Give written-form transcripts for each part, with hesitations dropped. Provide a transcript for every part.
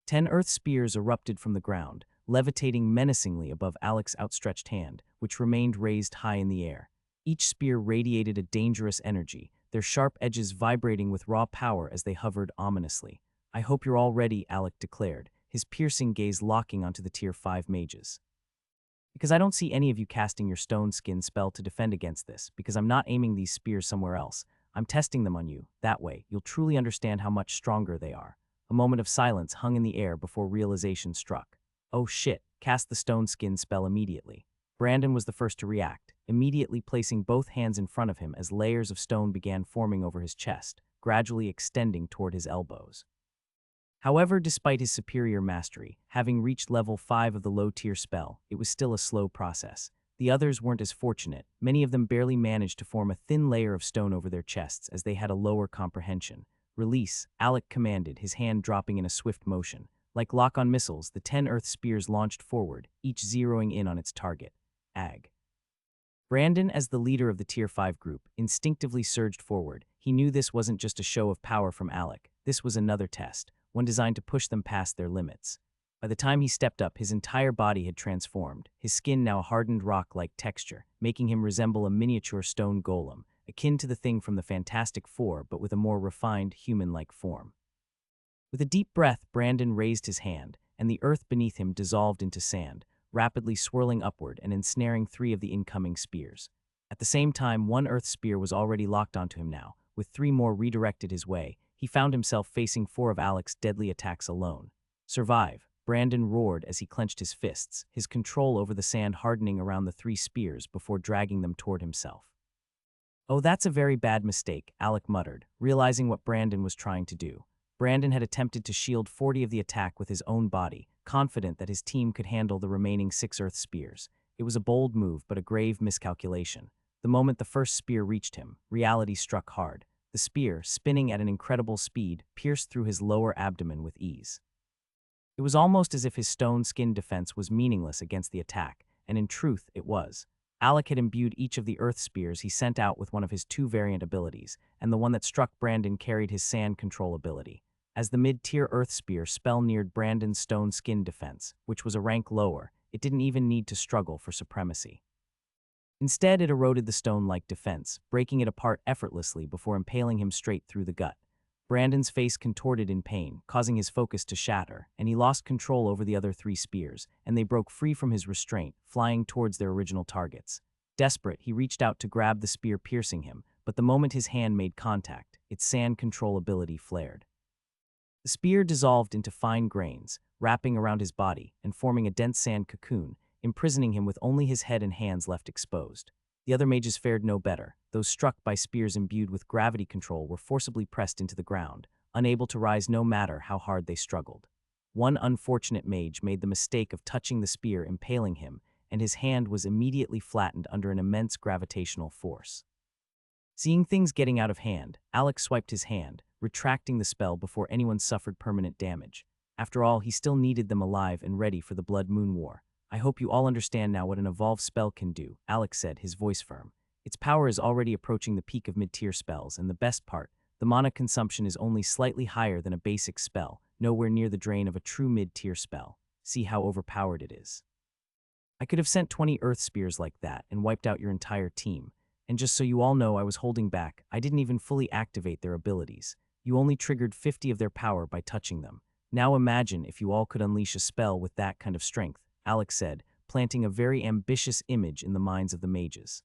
10 earth spears erupted from the ground, levitating menacingly above Alec's outstretched hand, which remained raised high in the air. Each spear radiated a dangerous energy, their sharp edges vibrating with raw power as they hovered ominously. "I hope you're all ready," Alec declared, his piercing gaze locking onto the Tier 5 mages. "Because I don't see any of you casting your stone skin spell to defend against this, because I'm not aiming these spears somewhere else. I'm testing them on you. That way, you'll truly understand how much stronger they are." A moment of silence hung in the air before realization struck. "Oh shit, cast the stone skin spell immediately." Brandon was the first to react, immediately placing both hands in front of him as layers of stone began forming over his chest, gradually extending toward his elbows. However, despite his superior mastery, having reached level 5 of the low-tier spell, it was still a slow process. The others weren't as fortunate. Many of them barely managed to form a thin layer of stone over their chests as they had a lower comprehension. "Release," Alec commanded, his hand dropping in a swift motion. Like lock-on missiles, the 10 earth spears launched forward, each zeroing in on its target. Ag. Brandon, as the leader of the Tier 5 group, instinctively surged forward. He knew this wasn't just a show of power from Alec. This was another test, one designed to push them past their limits. By the time he stepped up, his entire body had transformed, his skin now a hardened rock-like texture, making him resemble a miniature stone golem, akin to the thing from the Fantastic Four, but with a more refined, human-like form. With a deep breath, Brandon raised his hand, and the earth beneath him dissolved into sand, rapidly swirling upward and ensnaring 3 of the incoming spears. At the same time, one earth spear was already locked onto him now. With 3 more redirected his way, he found himself facing 4 of Alec's deadly attacks alone. "Survive," Brandon roared as he clenched his fists, his control over the sand hardening around the 3 spears before dragging them toward himself. "Oh, that's a very bad mistake," Alec muttered, realizing what Brandon was trying to do. Brandon had attempted to shield 40 of the attack with his own body, confident that his team could handle the remaining 6 earth spears. It was a bold move, but a grave miscalculation. The moment the first spear reached him, reality struck hard. The spear, spinning at an incredible speed, pierced through his lower abdomen with ease. It was almost as if his stone skin defense was meaningless against the attack, and in truth, it was. Alec had imbued each of the earth spears he sent out with one of his 2 variant abilities, and the one that struck Brandon carried his sand control ability. As the mid-tier earth spear spell neared Brandon's stone skin defense, which was a rank lower, it didn't even need to struggle for supremacy. Instead, it eroded the stone-like defense, breaking it apart effortlessly before impaling him straight through the gut. Brandon's face contorted in pain, causing his focus to shatter, and he lost control over the other 3 spears, and they broke free from his restraint, flying towards their original targets. Desperate, he reached out to grab the spear piercing him, but the moment his hand made contact, its sand control ability flared. The spear dissolved into fine grains, wrapping around his body and forming a dense sand cocoon, imprisoning him with only his head and hands left exposed. The other mages fared no better. Those struck by spears imbued with gravity control were forcibly pressed into the ground, unable to rise no matter how hard they struggled. One unfortunate mage made the mistake of touching the spear, impaling him, and his hand was immediately flattened under an immense gravitational force. Seeing things getting out of hand, Alec swiped his hand, retracting the spell before anyone suffered permanent damage. After all, he still needed them alive and ready for the Blood Moon War. "I hope you all understand now what an evolved spell can do," Alec said, his voice firm. "Its power is already approaching the peak of mid-tier spells, and the best part, the mana consumption is only slightly higher than a basic spell, nowhere near the drain of a true mid-tier spell. See how overpowered it is. I could have sent 20 earth spears like that and wiped out your entire team. And just so you all know, I was holding back. I didn't even fully activate their abilities. You only triggered 50 of their power by touching them. Now imagine if you all could unleash a spell with that kind of strength," Alec said, planting a very ambitious image in the minds of the mages.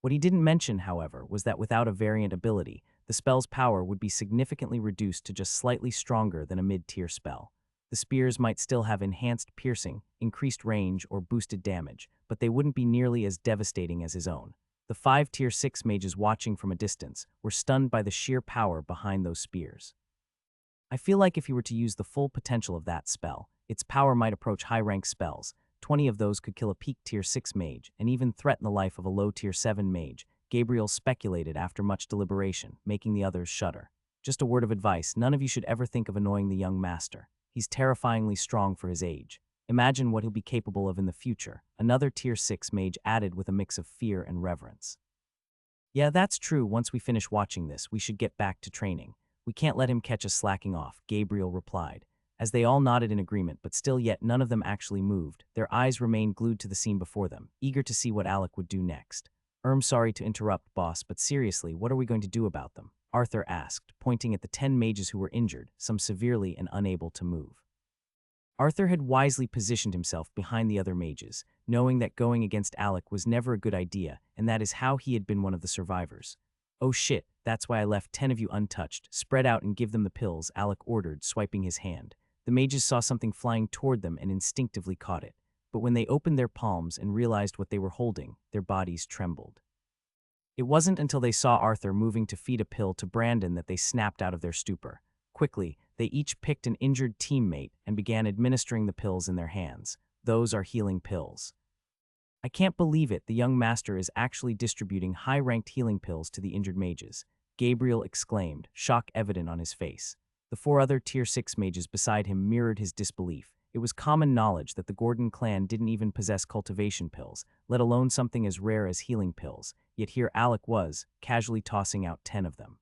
What he didn't mention, however, was that without a variant ability, the spell's power would be significantly reduced to just slightly stronger than a mid-tier spell. The spears might still have enhanced piercing, increased range, or boosted damage, but they wouldn't be nearly as devastating as his own. The 5 Tier 6 mages watching from a distance were stunned by the sheer power behind those spears. "I feel like if you were to use the full potential of that spell, its power might approach high-rank spells. 20 of those could kill a peak Tier 6 mage and even threaten the life of a low Tier 7 mage," Gabriel speculated after much deliberation, making the others shudder. "Just a word of advice, none of you should ever think of annoying the young master. He's terrifyingly strong for his age. Imagine what he'll be capable of in the future," another Tier 6 mage added with a mix of fear and reverence. "Yeah, that's true. Once we finish watching this, we should get back to training. We can't let him catch us slacking off," Gabriel replied. As they all nodded in agreement, but still yet none of them actually moved, their eyes remained glued to the scene before them, eager to see what Alec would do next. Sorry to interrupt, boss, but seriously, what are we going to do about them?" Arthur asked, pointing at the 10 mages who were injured, some severely and unable to move. Arthur had wisely positioned himself behind the other mages, knowing that going against Alec was never a good idea, and that is how he had been one of the survivors. "Oh shit, that's why I left 10 of you untouched. Spread out and give them the pills," Alec ordered, swiping his hand. The mages saw something flying toward them and instinctively caught it. But when they opened their palms and realized what they were holding, their bodies trembled. It wasn't until they saw Arthur moving to feed a pill to Brandon that they snapped out of their stupor. Quickly, they each picked an injured teammate and began administering the pills in their hands. Those are healing pills. "I can't believe it, the young master is actually distributing high-ranked healing pills to the injured mages," Gabriel exclaimed, shock evident on his face. The 4 other Tier 6 mages beside him mirrored his disbelief. It was common knowledge that the Gordon clan didn't even possess cultivation pills, let alone something as rare as healing pills, yet here Alec was, casually tossing out 10 of them.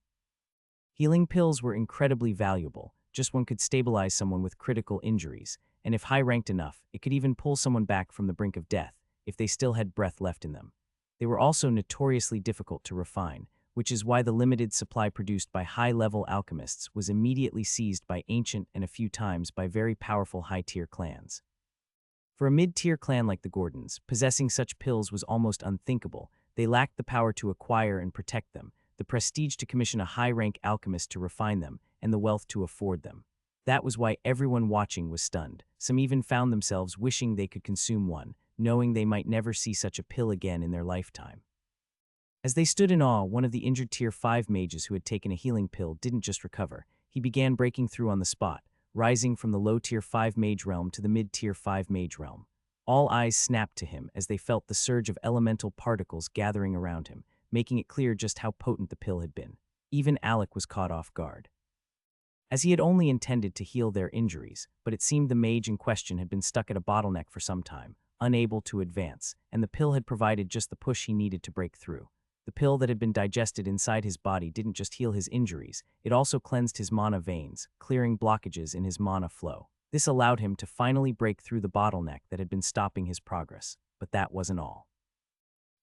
Healing pills were incredibly valuable, just one could stabilize someone with critical injuries, and if high-ranked enough, it could even pull someone back from the brink of death, if they still had breath left in them. They were also notoriously difficult to refine, which is why the limited supply produced by high-level alchemists was immediately seized by ancient and a few times by very powerful high-tier clans. For a mid-tier clan like the Gordons, possessing such pills was almost unthinkable. They lacked the power to acquire and protect them, the prestige to commission a high-rank alchemist to refine them, and the wealth to afford them. That was why everyone watching was stunned. Some even found themselves wishing they could consume one, knowing they might never see such a pill again in their lifetime. As they stood in awe, one of the injured Tier 5 mages who had taken a healing pill didn't just recover. He began breaking through on the spot, rising from the low Tier 5 mage realm to the mid-Tier 5 mage realm. All eyes snapped to him as they felt the surge of elemental particles gathering around him, making it clear just how potent the pill had been. Even Alec was caught off guard, as he had only intended to heal their injuries, but it seemed the mage in question had been stuck at a bottleneck for some time, unable to advance, and the pill had provided just the push he needed to break through. The pill that had been digested inside his body didn't just heal his injuries, it also cleansed his mana veins, clearing blockages in his mana flow. This allowed him to finally break through the bottleneck that had been stopping his progress, but that wasn't all.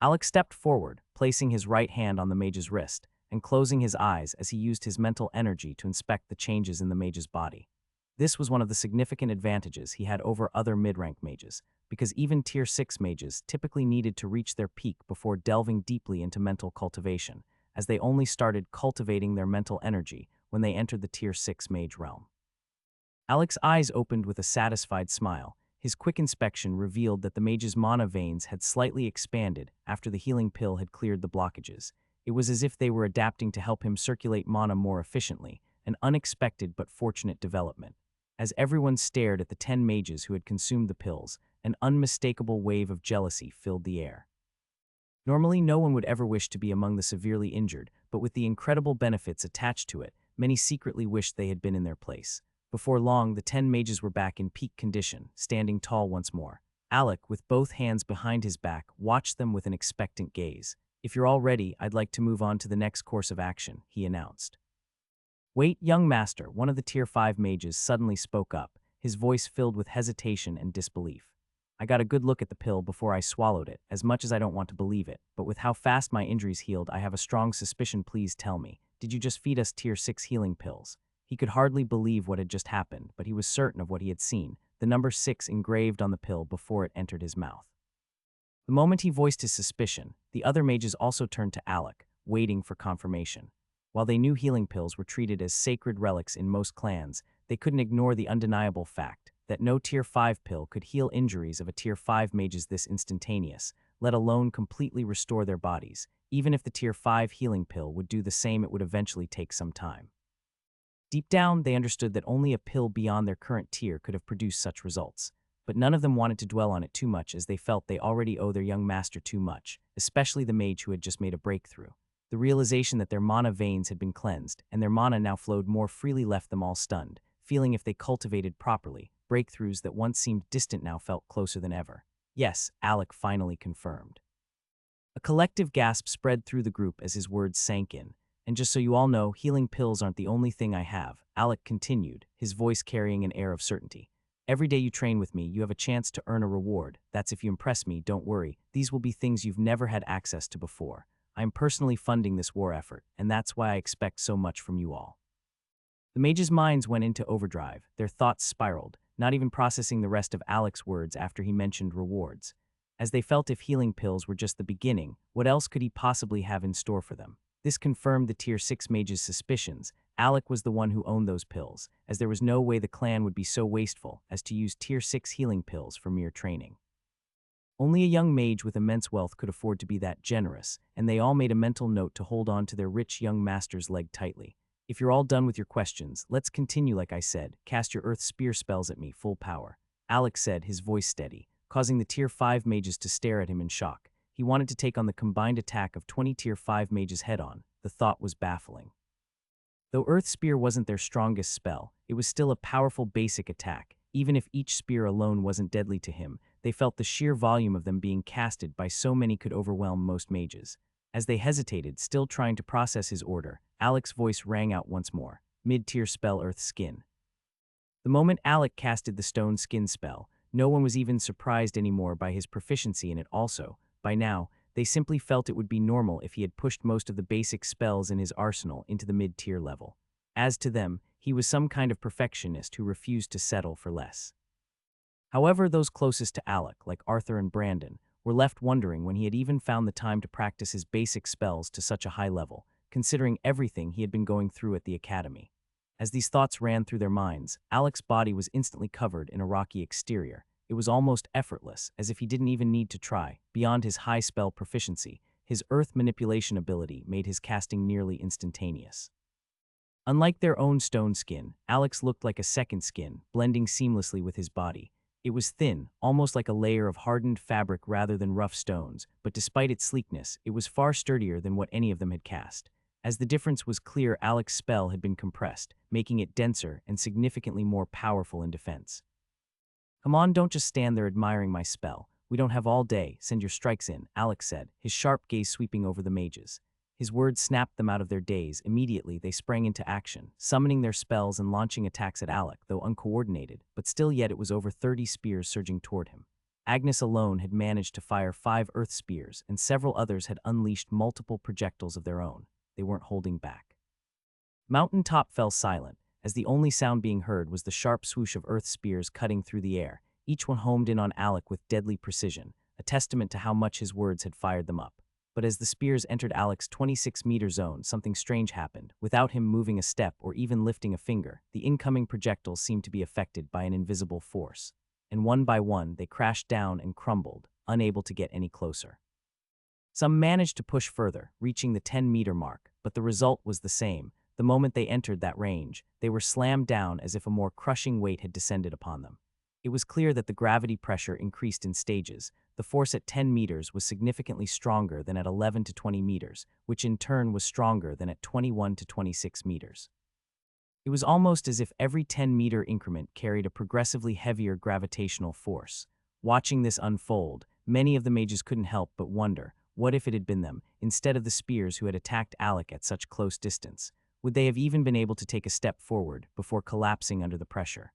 Alec stepped forward, placing his right hand on the mage's wrist, and closing his eyes as he used his mental energy to inspect the changes in the mage's body. This was one of the significant advantages he had over other mid-rank mages, because even Tier 6 mages typically needed to reach their peak before delving deeply into mental cultivation, as they only started cultivating their mental energy when they entered the Tier 6 mage realm. Alec's eyes opened with a satisfied smile. His quick inspection revealed that the mage's mana veins had slightly expanded after the healing pill had cleared the blockages. It was as if they were adapting to help him circulate mana more efficiently, an unexpected but fortunate development. As everyone stared at the 10 mages who had consumed the pills, an unmistakable wave of jealousy filled the air. Normally, no one would ever wish to be among the severely injured, but with the incredible benefits attached to it, many secretly wished they had been in their place. Before long, the 10 mages were back in peak condition, standing tall once more. Alec, with both hands behind his back, watched them with an expectant gaze. "If you're all ready, I'd like to move on to the next course of action," he announced. "Wait, young master," one of the Tier 5 mages suddenly spoke up, his voice filled with hesitation and disbelief. "I got a good look at the pill before I swallowed it, as much as I don't want to believe it, but with how fast my injuries healed, I have a strong suspicion. Please tell me, did you just feed us Tier 6 healing pills?" He could hardly believe what had just happened, but he was certain of what he had seen, the number 6 engraved on the pill before it entered his mouth. The moment he voiced his suspicion, the other mages also turned to Alec, waiting for confirmation. While they knew healing pills were treated as sacred relics in most clans, they couldn't ignore the undeniable fact that no Tier 5 pill could heal injuries of a Tier 5 mages this instantaneous, let alone completely restore their bodies. Even if the Tier 5 healing pill would do the same, it would eventually take some time. Deep down, they understood that only a pill beyond their current tier could have produced such results. But none of them wanted to dwell on it too much, as they felt they already owe their young master too much, especially the mage who had just made a breakthrough. The realization that their mana veins had been cleansed, and their mana now flowed more freely, left them all stunned, feeling if they cultivated properly, breakthroughs that once seemed distant now felt closer than ever. "Yes," Alec finally confirmed. A collective gasp spread through the group as his words sank in. And just so you all know, healing pills aren't the only thing I have, Alec continued, his voice carrying an air of certainty. Every day you train with me, you have a chance to earn a reward. That's if you impress me, don't worry. These will be things you've never had access to before. I am personally funding this war effort, and that's why I expect so much from you all. The mages' minds went into overdrive, their thoughts spiraled, not even processing the rest of Alec's words after he mentioned rewards. As they felt if healing pills were just the beginning, what else could he possibly have in store for them? This confirmed the Tier 6 mage's suspicions. Alec was the one who owned those pills, as there was no way the clan would be so wasteful as to use Tier 6 healing pills for mere training. Only a young mage with immense wealth could afford to be that generous, and they all made a mental note to hold on to their rich young master's leg tightly. If you're all done with your questions, let's continue like I said. Cast your earth spear spells at me, full power. Alec said, his voice steady, causing the Tier 5 mages to stare at him in shock. He wanted to take on the combined attack of 20 Tier 5 mages head-on. The thought was baffling. Though Earth Spear wasn't their strongest spell, it was still a powerful basic attack. Even if each spear alone wasn't deadly to him, they felt the sheer volume of them being casted by so many could overwhelm most mages. As they hesitated, still trying to process his order, Alec's voice rang out once more. Mid-tier spell Earth Skin. The moment Alec casted the Stone Skin spell, no one was even surprised anymore by his proficiency in it also. By now, they simply felt it would be normal if he had pushed most of the basic spells in his arsenal into the mid-tier level. As to them, he was some kind of perfectionist who refused to settle for less. However, those closest to Alec, like Arthur and Brandon, were left wondering when he had even found the time to practice his basic spells to such a high level, considering everything he had been going through at the academy. As these thoughts ran through their minds, Alec's body was instantly covered in a rocky exterior. It was almost effortless, as if he didn't even need to try. Beyond his high spell proficiency, his earth manipulation ability made his casting nearly instantaneous. Unlike their own stone skin, Alec's looked like a second skin, blending seamlessly with his body. It was thin, almost like a layer of hardened fabric rather than rough stones, but despite its sleekness, it was far sturdier than what any of them had cast. As the difference was clear, Alec's spell had been compressed, making it denser and significantly more powerful in defense. Come on, don't just stand there admiring my spell. We don't have all day, send your strikes in, Alec said, his sharp gaze sweeping over the mages. His words snapped them out of their daze. Immediately, they sprang into action, summoning their spells and launching attacks at Alec, though uncoordinated, but still yet it was over 30 spears surging toward him. Agnes alone had managed to fire 5 earth spears, and several others had unleashed multiple projectiles of their own. They weren't holding back. Mountain Top fell silent, as the only sound being heard was the sharp swoosh of earth spears cutting through the air, each one homed in on Alec with deadly precision, a testament to how much his words had fired them up. But as the spears entered Alec's 26-meter zone, something strange happened. Without him moving a step or even lifting a finger, the incoming projectiles seemed to be affected by an invisible force. And one by one, they crashed down and crumbled, unable to get any closer. Some managed to push further, reaching the 10-meter mark, but the result was the same. The moment they entered that range, they were slammed down as if a more crushing weight had descended upon them. It was clear that the gravity pressure increased in stages. The force at 10 meters was significantly stronger than at 11 to 20 meters, which in turn was stronger than at 21 to 26 meters. It was almost as if every 10-meter increment carried a progressively heavier gravitational force. Watching this unfold, many of the mages couldn't help but wonder, what if it had been them, instead of the spears who had attacked Alec at such close distance? Would they have even been able to take a step forward before collapsing under the pressure?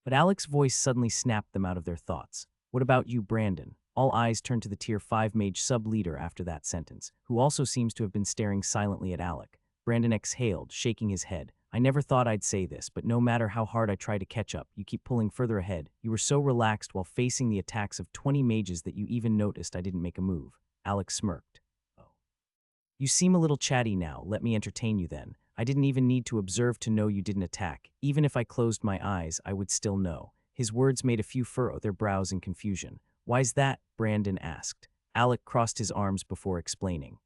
But Alec's voice suddenly snapped them out of their thoughts. What about you, Brandon? All eyes turned to the Tier 5 mage sub-leader after that sentence, who also seems to have been staring silently at Alec. Brandon exhaled, shaking his head. I never thought I'd say this, but no matter how hard I try to catch up, you keep pulling further ahead. You were so relaxed while facing the attacks of 20 mages that you even noticed I didn't make a move. Alec smirked. Oh. You seem a little chatty now. Let me entertain you then. I didn't even need to observe to know you didn't attack. Even if I closed my eyes, I would still know. His words made a few furrow their brows in confusion. Why's that? Brandon asked. Alec crossed his arms before explaining.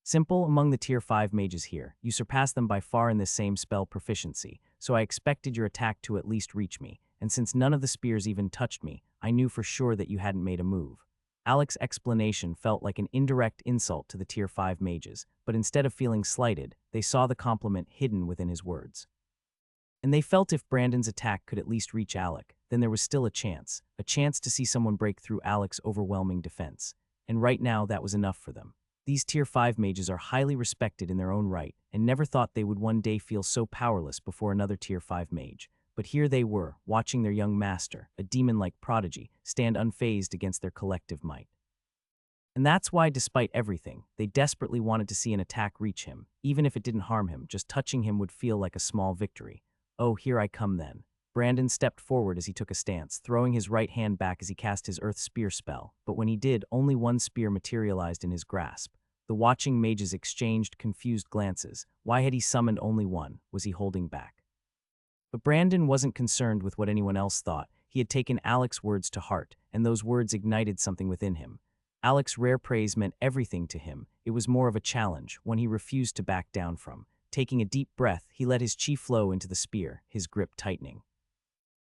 Simple, among the Tier 5 mages here, you surpass them by far in this same spell proficiency, so I expected your attack to at least reach me, and since none of the spears even touched me, I knew for sure that you hadn't made a move. Alec's explanation felt like an indirect insult to the Tier 5 mages, but instead of feeling slighted, they saw the compliment hidden within his words. And they felt if Brandon's attack could at least reach Alec, then there was still a chance to see someone break through Alec's overwhelming defense. And right now, that was enough for them. These Tier 5 mages are highly respected in their own right, and never thought they would one day feel so powerless before another Tier 5 mage. But here they were, watching their young master, a demon-like prodigy, stand unfazed against their collective might. And that's why, despite everything, they desperately wanted to see an attack reach him. Even if it didn't harm him, just touching him would feel like a small victory. Oh, here I come then. Brandon stepped forward as he took a stance, throwing his right hand back as he cast his Earth Spear spell, but when he did, only one spear materialized in his grasp. The watching mages exchanged confused glances. Why had he summoned only one? Was he holding back? But Brandon wasn't concerned with what anyone else thought. He had taken Alec's words to heart, and those words ignited something within him. Alec's rare praise meant everything to him. It was more of a challenge, one he refused to back down from. Taking a deep breath, he let his chi flow into the spear, his grip tightening.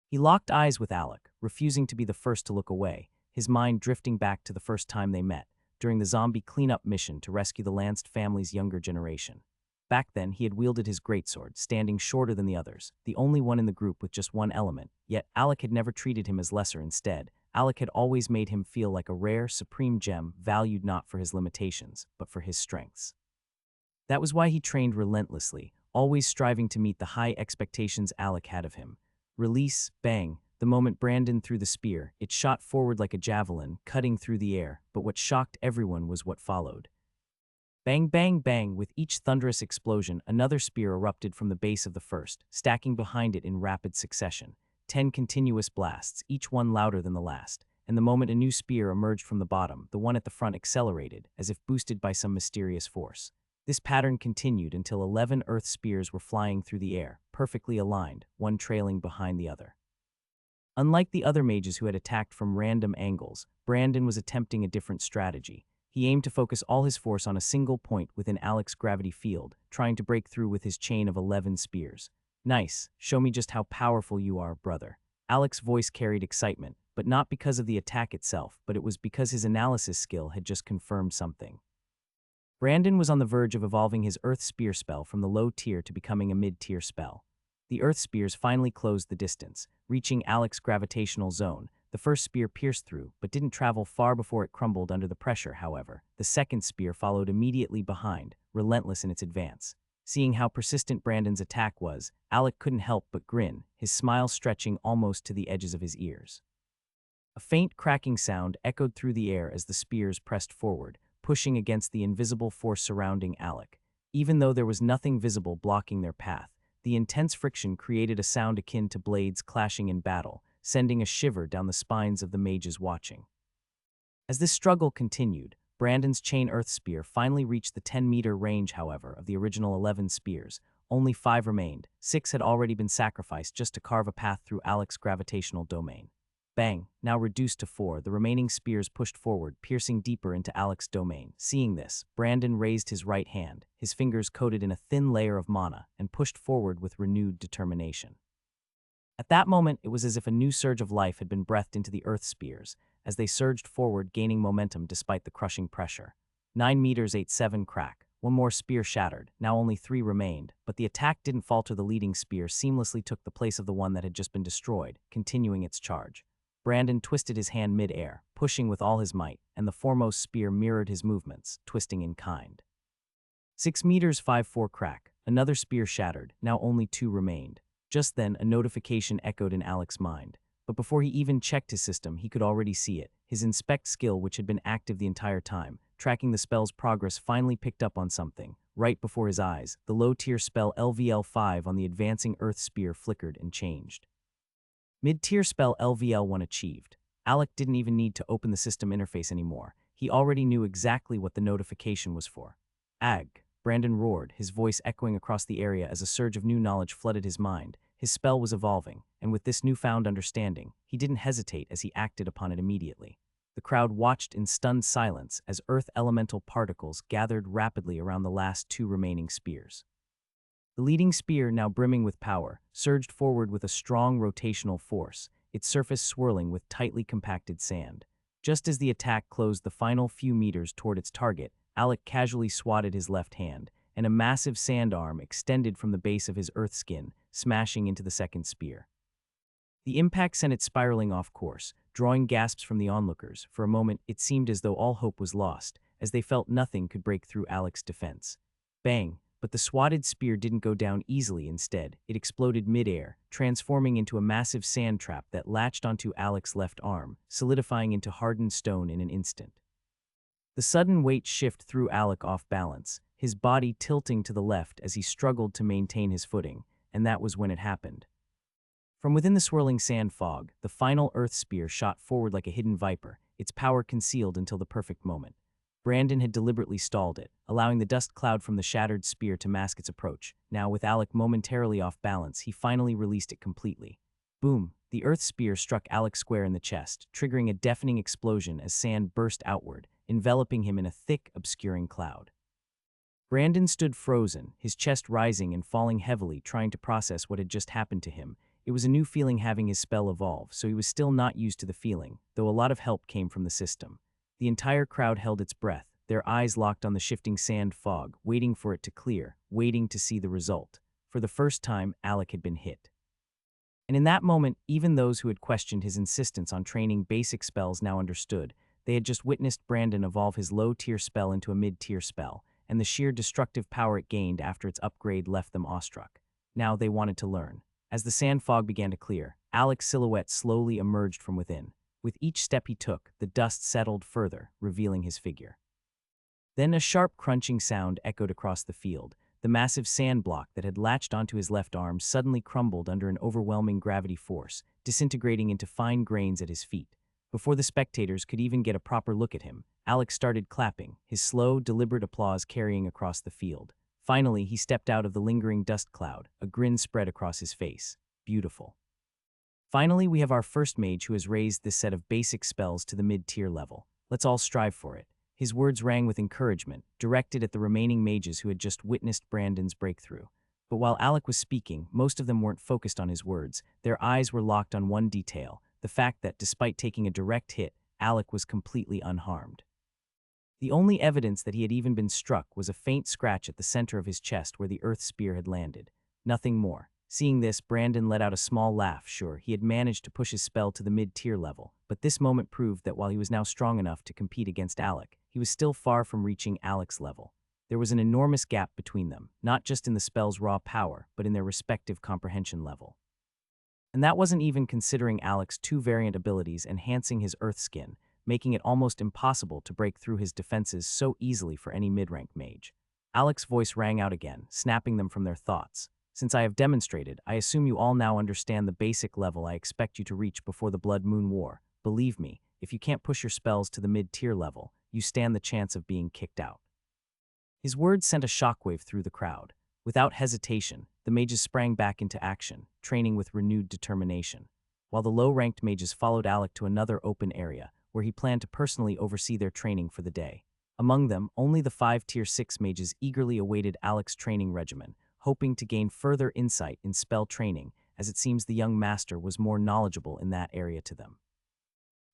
He locked eyes with Alec, refusing to be the first to look away, his mind drifting back to the first time they met, during the zombie cleanup mission to rescue the Lanced family's younger generation. Back then, he had wielded his greatsword, standing shorter than the others, the only one in the group with just one element, yet Alec had never treated him as lesser. Instead, Alec had always made him feel like a rare, supreme gem valued not for his limitations, but for his strengths. That was why he trained relentlessly, always striving to meet the high expectations Alec had of him. Release, bang. The moment Brandon threw the spear, it shot forward like a javelin, cutting through the air, but what shocked everyone was what followed. Bang, bang, bang. With each thunderous explosion, another spear erupted from the base of the first, stacking behind it in rapid succession. 10 continuous blasts, each one louder than the last, and the moment a new spear emerged from the bottom, the one at the front accelerated, as if boosted by some mysterious force. This pattern continued until 11 earth spears were flying through the air, perfectly aligned, one trailing behind the other. Unlike the other mages who had attacked from random angles, Brandon was attempting a different strategy. He aimed to focus all his force on a single point within Alec's gravity field, trying to break through with his chain of 11 spears. Nice, show me just how powerful you are, brother. Alec's voice carried excitement, but not because of the attack itself, but it was because his analysis skill had just confirmed something. Brandon was on the verge of evolving his Earth Spear spell from the low tier to becoming a mid-tier spell. The Earth Spears finally closed the distance, reaching Alec's gravitational zone. The first spear pierced through, but didn't travel far before it crumbled under the pressure, however. The second spear followed immediately behind, relentless in its advance. Seeing how persistent Brandon's attack was, Alec couldn't help but grin, his smile stretching almost to the edges of his ears. A faint cracking sound echoed through the air as the spears pressed forward, pushing against the invisible force surrounding Alec. Even though there was nothing visible blocking their path, the intense friction created a sound akin to blades clashing in battle, sending a shiver down the spines of the mages watching. As this struggle continued, Brandon's chain Earth Spear finally reached the 10-meter range, however, of the original 11 spears. Only 5 remained. 6 had already been sacrificed just to carve a path through Alec's gravitational domain. Bang, now reduced to 4, the remaining spears pushed forward, piercing deeper into Alec's domain. Seeing this, Brandon raised his right hand, his fingers coated in a thin layer of mana, and pushed forward with renewed determination. At that moment, it was as if a new surge of life had been breathed into the Earth Spears, as they surged forward, gaining momentum despite the crushing pressure. 9 meters 8-7 crack. One more spear shattered, now only 3 remained, but the attack didn't falter. The leading spear seamlessly took the place of the one that had just been destroyed, continuing its charge. Brandon twisted his hand mid-air, pushing with all his might, and the foremost spear mirrored his movements, twisting in kind. 6 meters 5-4 crack. Another spear shattered, now only 2 remained. Just then, a notification echoed in Alec's mind. But before he even checked his system, he could already see it. His inspect skill, which had been active the entire time, tracking the spell's progress, finally picked up on something. Right before his eyes, the low-tier spell LVL5 on the advancing Earth Spear flickered and changed. Mid-tier spell LVL1 achieved. Alec didn't even need to open the system interface anymore. He already knew exactly what the notification was for. Ag, Brandon roared, his voice echoing across the area as a surge of new knowledge flooded his mind. His spell was evolving, and with this newfound understanding, he didn't hesitate as he acted upon it immediately. The crowd watched in stunned silence as earth elemental particles gathered rapidly around the last 2 remaining spears. The leading spear, now brimming with power, surged forward with a strong rotational force, its surface swirling with tightly compacted sand. Just as the attack closed the final few meters toward its target, Alec casually swatted his left hand, and a massive sand arm extended from the base of his earth skin, smashing into the second spear. The impact sent it spiraling off course, drawing gasps from the onlookers. For a moment, it seemed as though all hope was lost, as they felt nothing could break through Alec's defense. Bang! But the swatted spear didn't go down easily. Instead, it exploded midair, transforming into a massive sand trap that latched onto Alec's left arm, solidifying into hardened stone in an instant. The sudden weight shift threw Alec off balance, his body tilting to the left as he struggled to maintain his footing, and that was when it happened. From within the swirling sand fog, the final earth spear shot forward like a hidden viper, its power concealed until the perfect moment. Brandon had deliberately stalled it, allowing the dust cloud from the shattered spear to mask its approach. Now, with Alec momentarily off balance, he finally released it completely. Boom! The earth spear struck Alec square in the chest, triggering a deafening explosion as sand burst outward, enveloping him in a thick, obscuring cloud. Brandon stood frozen, his chest rising and falling heavily, trying to process what had just happened to him. It was a new feeling having his spell evolve, so he was still not used to the feeling, though a lot of help came from the system. The entire crowd held its breath, their eyes locked on the shifting sand fog, waiting for it to clear, waiting to see the result. For the first time, Alec had been hit. And in that moment, even those who had questioned his insistence on training basic spells now understood. They had just witnessed Brandon evolve his low-tier spell into a mid-tier spell, and the sheer destructive power it gained after its upgrade left them awestruck. Now they wanted to learn. As the sand fog began to clear, Alec's silhouette slowly emerged from within. With each step he took, the dust settled further, revealing his figure. Then a sharp crunching sound echoed across the field. The massive sand block that had latched onto his left arm suddenly crumbled under an overwhelming gravity force, disintegrating into fine grains at his feet. Before the spectators could even get a proper look at him, Alec started clapping, his slow, deliberate applause carrying across the field. Finally, he stepped out of the lingering dust cloud, a grin spread across his face. Beautiful. Finally, we have our first mage who has raised this set of basic spells to the mid-tier level. Let's all strive for it. His words rang with encouragement, directed at the remaining mages who had just witnessed Brandon's breakthrough. But while Alec was speaking, most of them weren't focused on his words. Their eyes were locked on one detail, the fact that, despite taking a direct hit, Alec was completely unharmed. The only evidence that he had even been struck was a faint scratch at the center of his chest where the earth spear had landed. Nothing more. Seeing this, Brandon let out a small laugh. Sure, he had managed to push his spell to the mid-tier level, but this moment proved that while he was now strong enough to compete against Alec, he was still far from reaching Alec's level. There was an enormous gap between them, not just in the spell's raw power, but in their respective comprehension level. And that wasn't even considering Alec's two variant abilities enhancing his earth skin, making it almost impossible to break through his defenses so easily for any mid-rank mage. Alec's voice rang out again, snapping them from their thoughts. Since I have demonstrated, I assume you all now understand the basic level I expect you to reach before the Blood Moon War. Believe me, if you can't push your spells to the mid-tier level, you stand the chance of being kicked out. His words sent a shockwave through the crowd. Without hesitation, the mages sprang back into action, training with renewed determination, while the low-ranked mages followed Alec to another open area, where he planned to personally oversee their training for the day. Among them, only the 5 Tier 6 mages eagerly awaited Alec's training regimen, hoping to gain further insight in spell training, as it seems the young master was more knowledgeable in that area to them.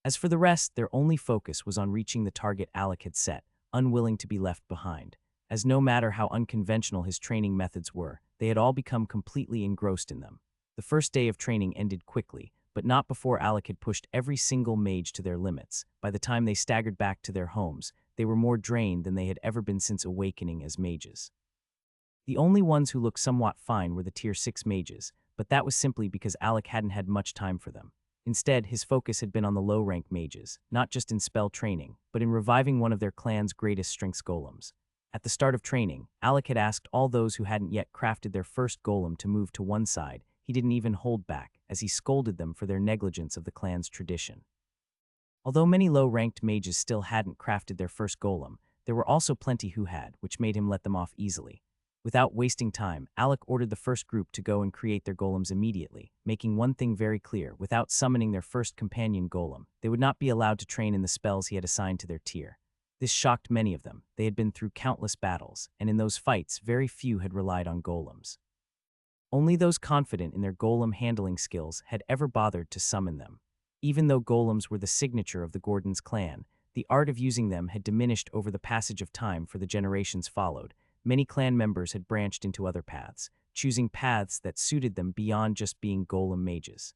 As for the rest, their only focus was on reaching the target Alec had set, unwilling to be left behind, as no matter how unconventional his training methods were, they had all become completely engrossed in them. The first day of training ended quickly, but not before Alec had pushed every single mage to their limits. By the time they staggered back to their homes, they were more drained than they had ever been since awakening as mages. The only ones who looked somewhat fine were the Tier 6 mages, but that was simply because Alec hadn't had much time for them. Instead, his focus had been on the low-rank mages, not just in spell training, but in reviving one of their clan's greatest strengths golems. At the start of training, Alec had asked all those who hadn't yet crafted their first golem to move to one side. He didn't even hold back, as he scolded them for their negligence of the clan's tradition. Although many low-ranked mages still hadn't crafted their first golem, there were also plenty who had, which made him let them off easily. Without wasting time, Alec ordered the first group to go and create their golems immediately, making one thing very clear: without summoning their first companion golem, they would not be allowed to train in the spells he had assigned to their tier. This shocked many of them. They had been through countless battles, and in those fights, very few had relied on golems. Only those confident in their golem handling skills had ever bothered to summon them. Even though golems were the signature of the Gordon's clan, the art of using them had diminished over the passage of time for the generations followed. Many clan members had branched into other paths, choosing paths that suited them beyond just being golem mages.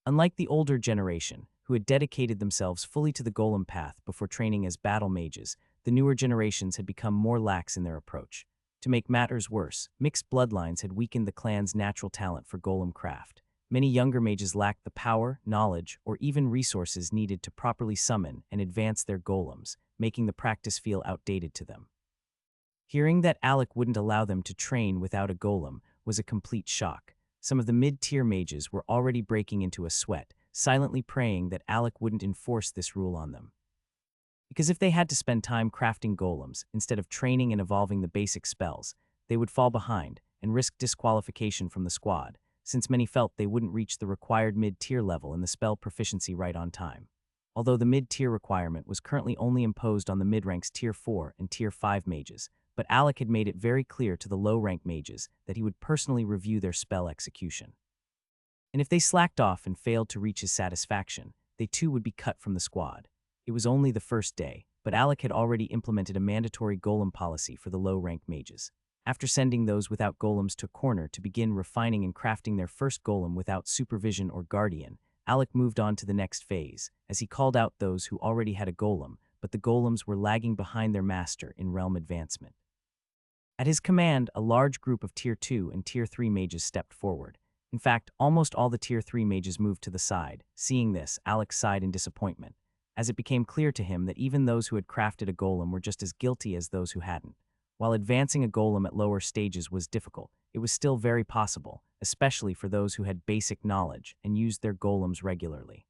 Unlike the older generation, who had dedicated themselves fully to the golem path before training as battle mages, the newer generations had become more lax in their approach. To make matters worse, mixed bloodlines had weakened the clan's natural talent for golem craft. Many younger mages lacked the power, knowledge, or even resources needed to properly summon and advance their golems, making the practice feel outdated to them. Hearing that Alec wouldn't allow them to train without a golem was a complete shock. Some of the mid-tier mages were already breaking into a sweat, silently praying that Alec wouldn't enforce this rule on them. Because if they had to spend time crafting golems instead of training and evolving the basic spells, they would fall behind and risk disqualification from the squad, since many felt they wouldn't reach the required mid-tier level in the spell proficiency right on time. Although the mid-tier requirement was currently only imposed on the mid-ranks Tier 4 and Tier 5 mages, but Alec had made it very clear to the low-rank mages that he would personally review their spell execution. And if they slacked off and failed to reach his satisfaction, they too would be cut from the squad. It was only the first day, but Alec had already implemented a mandatory golem policy for the low-rank mages. After sending those without golems to a corner to begin refining and crafting their first golem without supervision or guardian, Alec moved on to the next phase, as he called out those who already had a golem, but the golems were lagging behind their master in realm advancement. At his command, a large group of Tier 2 and Tier 3 mages stepped forward. In fact, almost all the Tier 3 mages moved to the side. Seeing this, Alec sighed in disappointment, as it became clear to him that even those who had crafted a golem were just as guilty as those who hadn't. While advancing a golem at lower stages was difficult, it was still very possible, especially for those who had basic knowledge and used their golems regularly.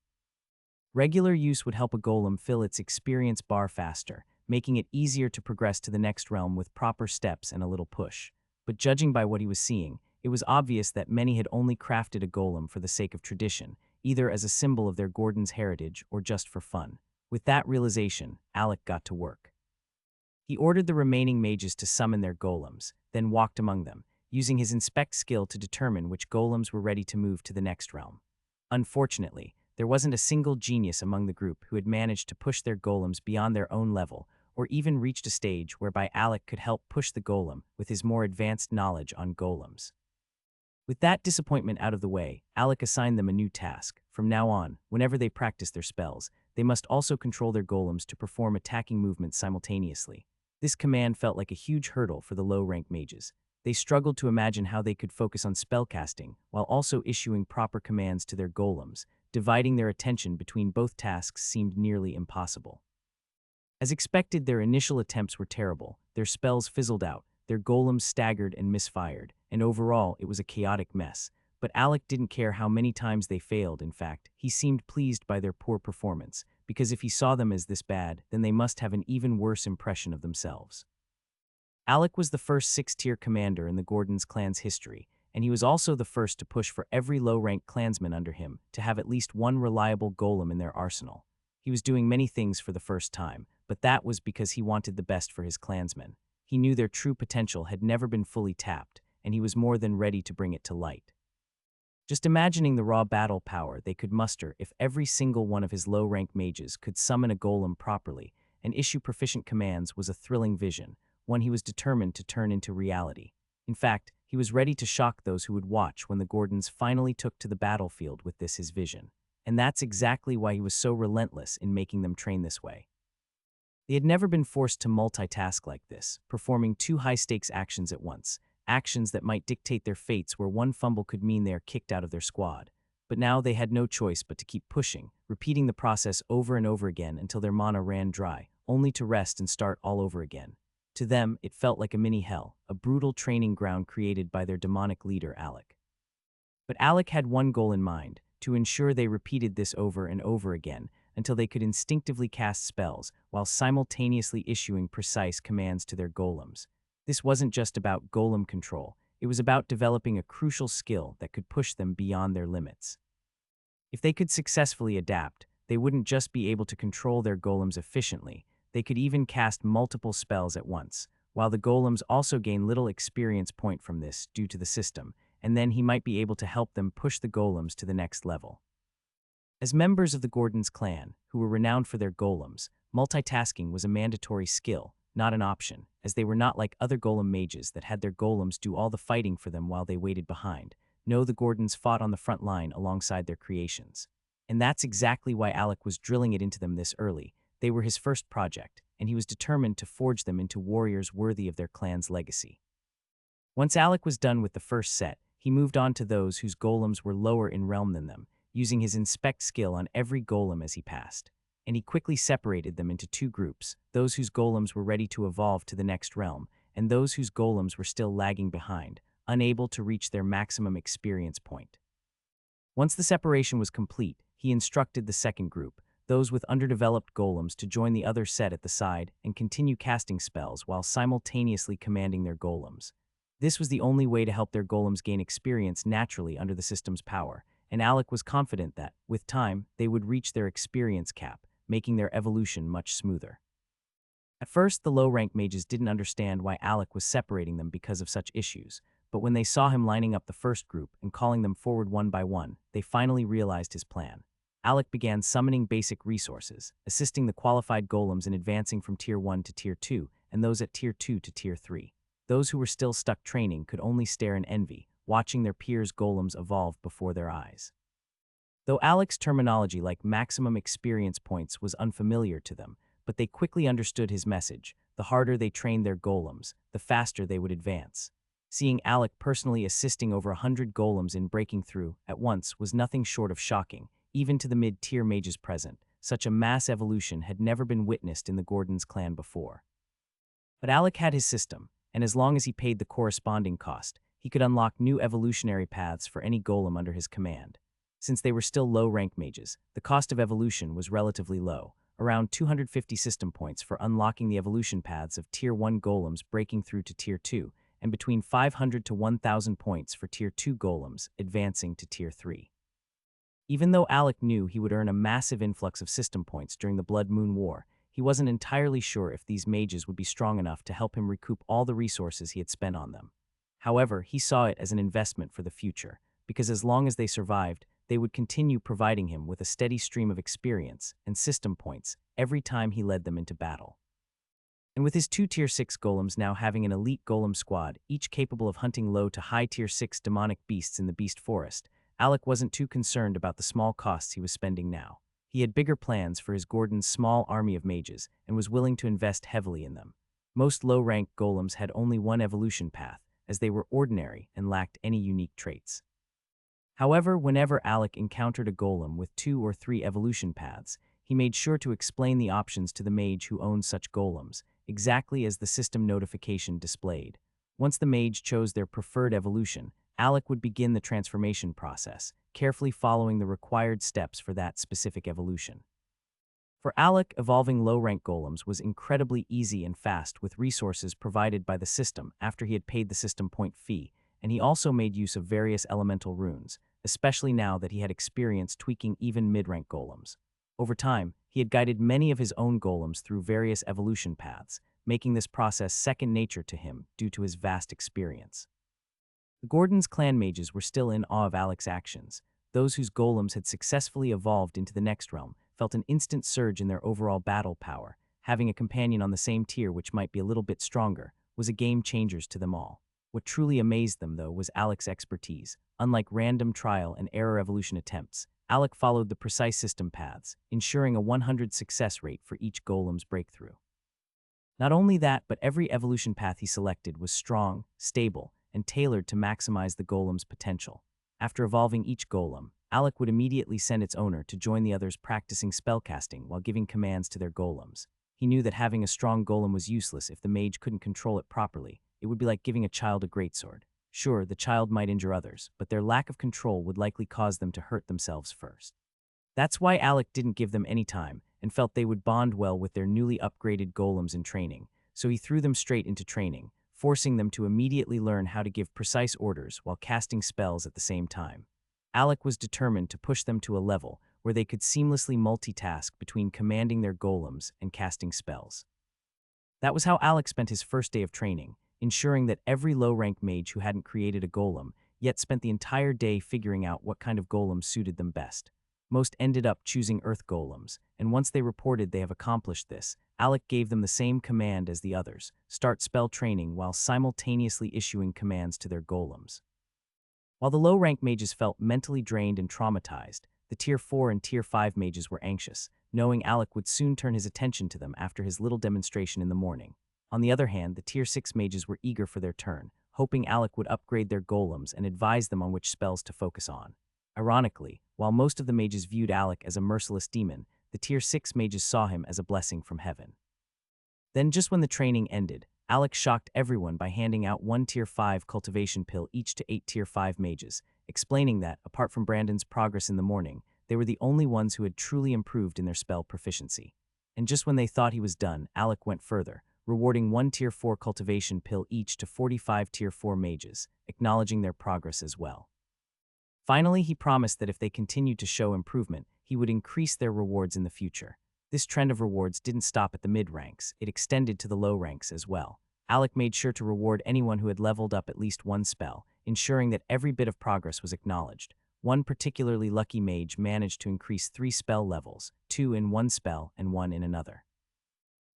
Regular use would help a golem fill its experience bar faster, making it easier to progress to the next realm with proper steps and a little push. But judging by what he was seeing, it was obvious that many had only crafted a golem for the sake of tradition, either as a symbol of their Gordon's heritage or just for fun. With that realization, Alec got to work. He ordered the remaining mages to summon their golems, then walked among them, using his inspect skill to determine which golems were ready to move to the next realm. Unfortunately, there wasn't a single genius among the group who had managed to push their golems beyond their own level, or even reached a stage whereby Alec could help push the golem with his more advanced knowledge on golems. With that disappointment out of the way, Alec assigned them a new task. From now on, whenever they practice their spells, they must also control their golems to perform attacking movements simultaneously. This command felt like a huge hurdle for the low-rank mages. They struggled to imagine how they could focus on spellcasting while also issuing proper commands to their golems. Dividing their attention between both tasks seemed nearly impossible. As expected, their initial attempts were terrible. Their spells fizzled out, their golems staggered and misfired, and overall it was a chaotic mess. But Alec didn't care how many times they failed. In fact, he seemed pleased by their poor performance, because if he saw them as this bad, then they must have an even worse impression of themselves. Alec was the first 6-tier commander in the Gordon's clan's history, and he was also the first to push for every low-rank clansman under him to have at least one reliable golem in their arsenal. He was doing many things for the first time, but that was because he wanted the best for his clansmen. He knew their true potential had never been fully tapped, and he was more than ready to bring it to light. Just imagining the raw battle power they could muster if every single one of his low-rank mages could summon a golem properly and issue proficient commands was a thrilling vision, one he was determined to turn into reality. In fact, he was ready to shock those who would watch when the Gordons finally took to the battlefield with this his vision. And that's exactly why he was so relentless in making them train this way. They had never been forced to multitask like this, performing 2 high-stakes actions at once, actions that might dictate their fates where one fumble could mean they are kicked out of their squad. But now they had no choice but to keep pushing, repeating the process over and over again until their mana ran dry, only to rest and start all over again. To them, it felt like a mini-hell, a brutal training ground created by their demonic leader, Alec. But Alec had one goal in mind: to ensure they repeated this over and over again until they could instinctively cast spells while simultaneously issuing precise commands to their golems. This wasn't just about golem control, it was about developing a crucial skill that could push them beyond their limits. If they could successfully adapt, they wouldn't just be able to control their golems efficiently, they could even cast multiple spells at once, while the golems also gain little experience point from this due to the system, and then he might be able to help them push the golems to the next level. As members of the Gordon's clan, who were renowned for their golems, multitasking was a mandatory skill, not an option, as they were not like other golem mages that had their golems do all the fighting for them while they waited behind. No, the Gordons fought on the front line alongside their creations. And that's exactly why Alec was drilling it into them this early. They were his first project, and he was determined to forge them into warriors worthy of their clan's legacy. Once Alec was done with the first set, he moved on to those whose golems were lower in realm than them, using his inspect skill on every golem as he passed. And he quickly separated them into two groups, those whose golems were ready to evolve to the next realm, and those whose golems were still lagging behind, unable to reach their maximum experience point. Once the separation was complete, he instructed the second group, those with underdeveloped golems, to join the other set at the side and continue casting spells while simultaneously commanding their golems. This was the only way to help their golems gain experience naturally under the system's power, and Alec was confident that, with time, they would reach their experience cap, making their evolution much smoother. At first, the low-rank mages didn't understand why Alec was separating them because of such issues, but when they saw him lining up the first group and calling them forward one by one, they finally realized his plan. Alec began summoning basic resources, assisting the qualified golems in advancing from Tier 1 to Tier 2, and those at Tier 2 to Tier 3. Those who were still stuck training could only stare in envy, watching their peers' golems evolve before their eyes. Though Alec's terminology like maximum experience points was unfamiliar to them, but they quickly understood his message. The harder they trained their golems, the faster they would advance. Seeing Alec personally assisting over 100 golems in breaking through at once was nothing short of shocking, even to the mid-tier mages present. Such a mass evolution had never been witnessed in the Gordon's clan before. But Alec had his system, and as long as he paid the corresponding cost, he could unlock new evolutionary paths for any golem under his command. Since they were still low-rank mages, the cost of evolution was relatively low, around 250 system points for unlocking the evolution paths of Tier 1 golems breaking through to Tier 2, and between 500 to 1,000 points for Tier 2 golems advancing to Tier 3. Even though Alec knew he would earn a massive influx of system points during the Blood Moon War, he wasn't entirely sure if these mages would be strong enough to help him recoup all the resources he had spent on them. However, he saw it as an investment for the future, because as long as they survived, they would continue providing him with a steady stream of experience and system points every time he led them into battle. And with his two Tier 6 golems now having an elite golem squad, each capable of hunting low to high Tier 6 demonic beasts in the Beast Forest, Alec wasn't too concerned about the small costs he was spending now. He had bigger plans for his Gordon's small army of mages and was willing to invest heavily in them. Most low-rank golems had only one evolution path, as they were ordinary and lacked any unique traits. However, whenever Alec encountered a golem with 2 or 3 evolution paths, he made sure to explain the options to the mage who owned such golems, exactly as the system notification displayed. Once the mage chose their preferred evolution, Alec would begin the transformation process, carefully following the required steps for that specific evolution. For Alec, evolving low-rank golems was incredibly easy and fast with resources provided by the system after he had paid the system point fee, and he also made use of various elemental runes, especially now that he had experience tweaking even mid-rank golems. Over time, he had guided many of his own golems through various evolution paths, making this process second nature to him due to his vast experience. The Gordon's clan mages were still in awe of Alec's actions. Those whose golems had successfully evolved into the next realm felt an instant surge in their overall battle power. Having a companion on the same tier which might be a little bit stronger was a game changer to them all. What truly amazed them, though, was Alec's expertise. Unlike random trial and error evolution attempts, Alec followed the precise system paths, ensuring a 100 success rate for each golem's breakthrough. Not only that, but every evolution path he selected was strong, stable, and tailored to maximize the golem's potential. After evolving each golem, Alec would immediately send its owner to join the others practicing spellcasting while giving commands to their golems. He knew that having a strong golem was useless if the mage couldn't control it properly. It would be like giving a child a greatsword. Sure, the child might injure others, but their lack of control would likely cause them to hurt themselves first. That's why Alec didn't give them any time and felt they would bond well with their newly upgraded golems in training, so he threw them straight into training, forcing them to immediately learn how to give precise orders while casting spells at the same time. Alec was determined to push them to a level where they could seamlessly multitask between commanding their golems and casting spells. That was how Alec spent his first day of training, ensuring that every low-rank mage who hadn't created a golem yet spent the entire day figuring out what kind of golem suited them best. Most ended up choosing earth golems, and once they reported they have accomplished this, Alec gave them the same command as the others: start spell training while simultaneously issuing commands to their golems. While the low-rank mages felt mentally drained and traumatized, the Tier 4 and Tier 5 mages were anxious, knowing Alec would soon turn his attention to them after his little demonstration in the morning. On the other hand, the Tier 6 mages were eager for their turn, hoping Alec would upgrade their golems and advise them on which spells to focus on. Ironically, while most of the mages viewed Alec as a merciless demon, the Tier 6 mages saw him as a blessing from heaven. Then, just when the training ended, Alec shocked everyone by handing out one Tier 5 cultivation pill each to 8 Tier 5 mages, explaining that, apart from Brandon's progress in the morning, they were the only ones who had truly improved in their spell proficiency. And just when they thought he was done, Alec went further, rewarding one Tier 4 cultivation pill each to 45 Tier 4 mages, acknowledging their progress as well. Finally, he promised that if they continued to show improvement, he would increase their rewards in the future. This trend of rewards didn't stop at the mid-ranks, it extended to the low ranks as well. Alec made sure to reward anyone who had leveled up at least one spell, ensuring that every bit of progress was acknowledged. One particularly lucky mage managed to increase 3 spell levels, 2 in one spell and 1 in another.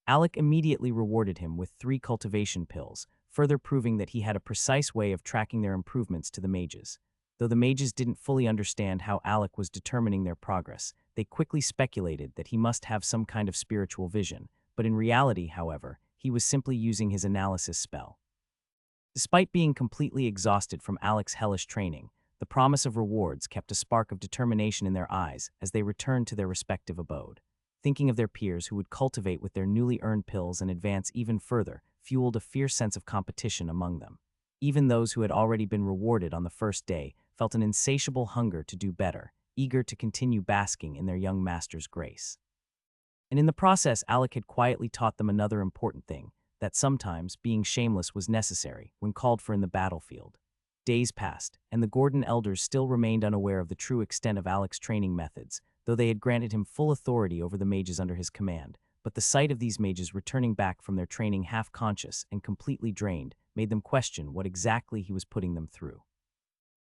Alec immediately rewarded him with 3 cultivation pills, further proving that he had a precise way of tracking their improvements to the mages. Though the mages didn't fully understand how Alec was determining their progress, they quickly speculated that he must have some kind of spiritual vision, but in reality, however, he was simply using his analysis spell. Despite being completely exhausted from Alec's hellish training, the promise of rewards kept a spark of determination in their eyes as they returned to their respective abode. Thinking of their peers who would cultivate with their newly earned pills and advance even further fueled a fierce sense of competition among them. Even those who had already been rewarded on the first day felt an insatiable hunger to do better, eager to continue basking in their young master's grace. And in the process, Alec had quietly taught them another important thing, that sometimes being shameless was necessary when called for in the battlefield. Days passed, and the Gordon elders still remained unaware of the true extent of Alec's training methods, though they had granted him full authority over the mages under his command. But the sight of these mages returning back from their training half-conscious and completely drained made them question what exactly he was putting them through.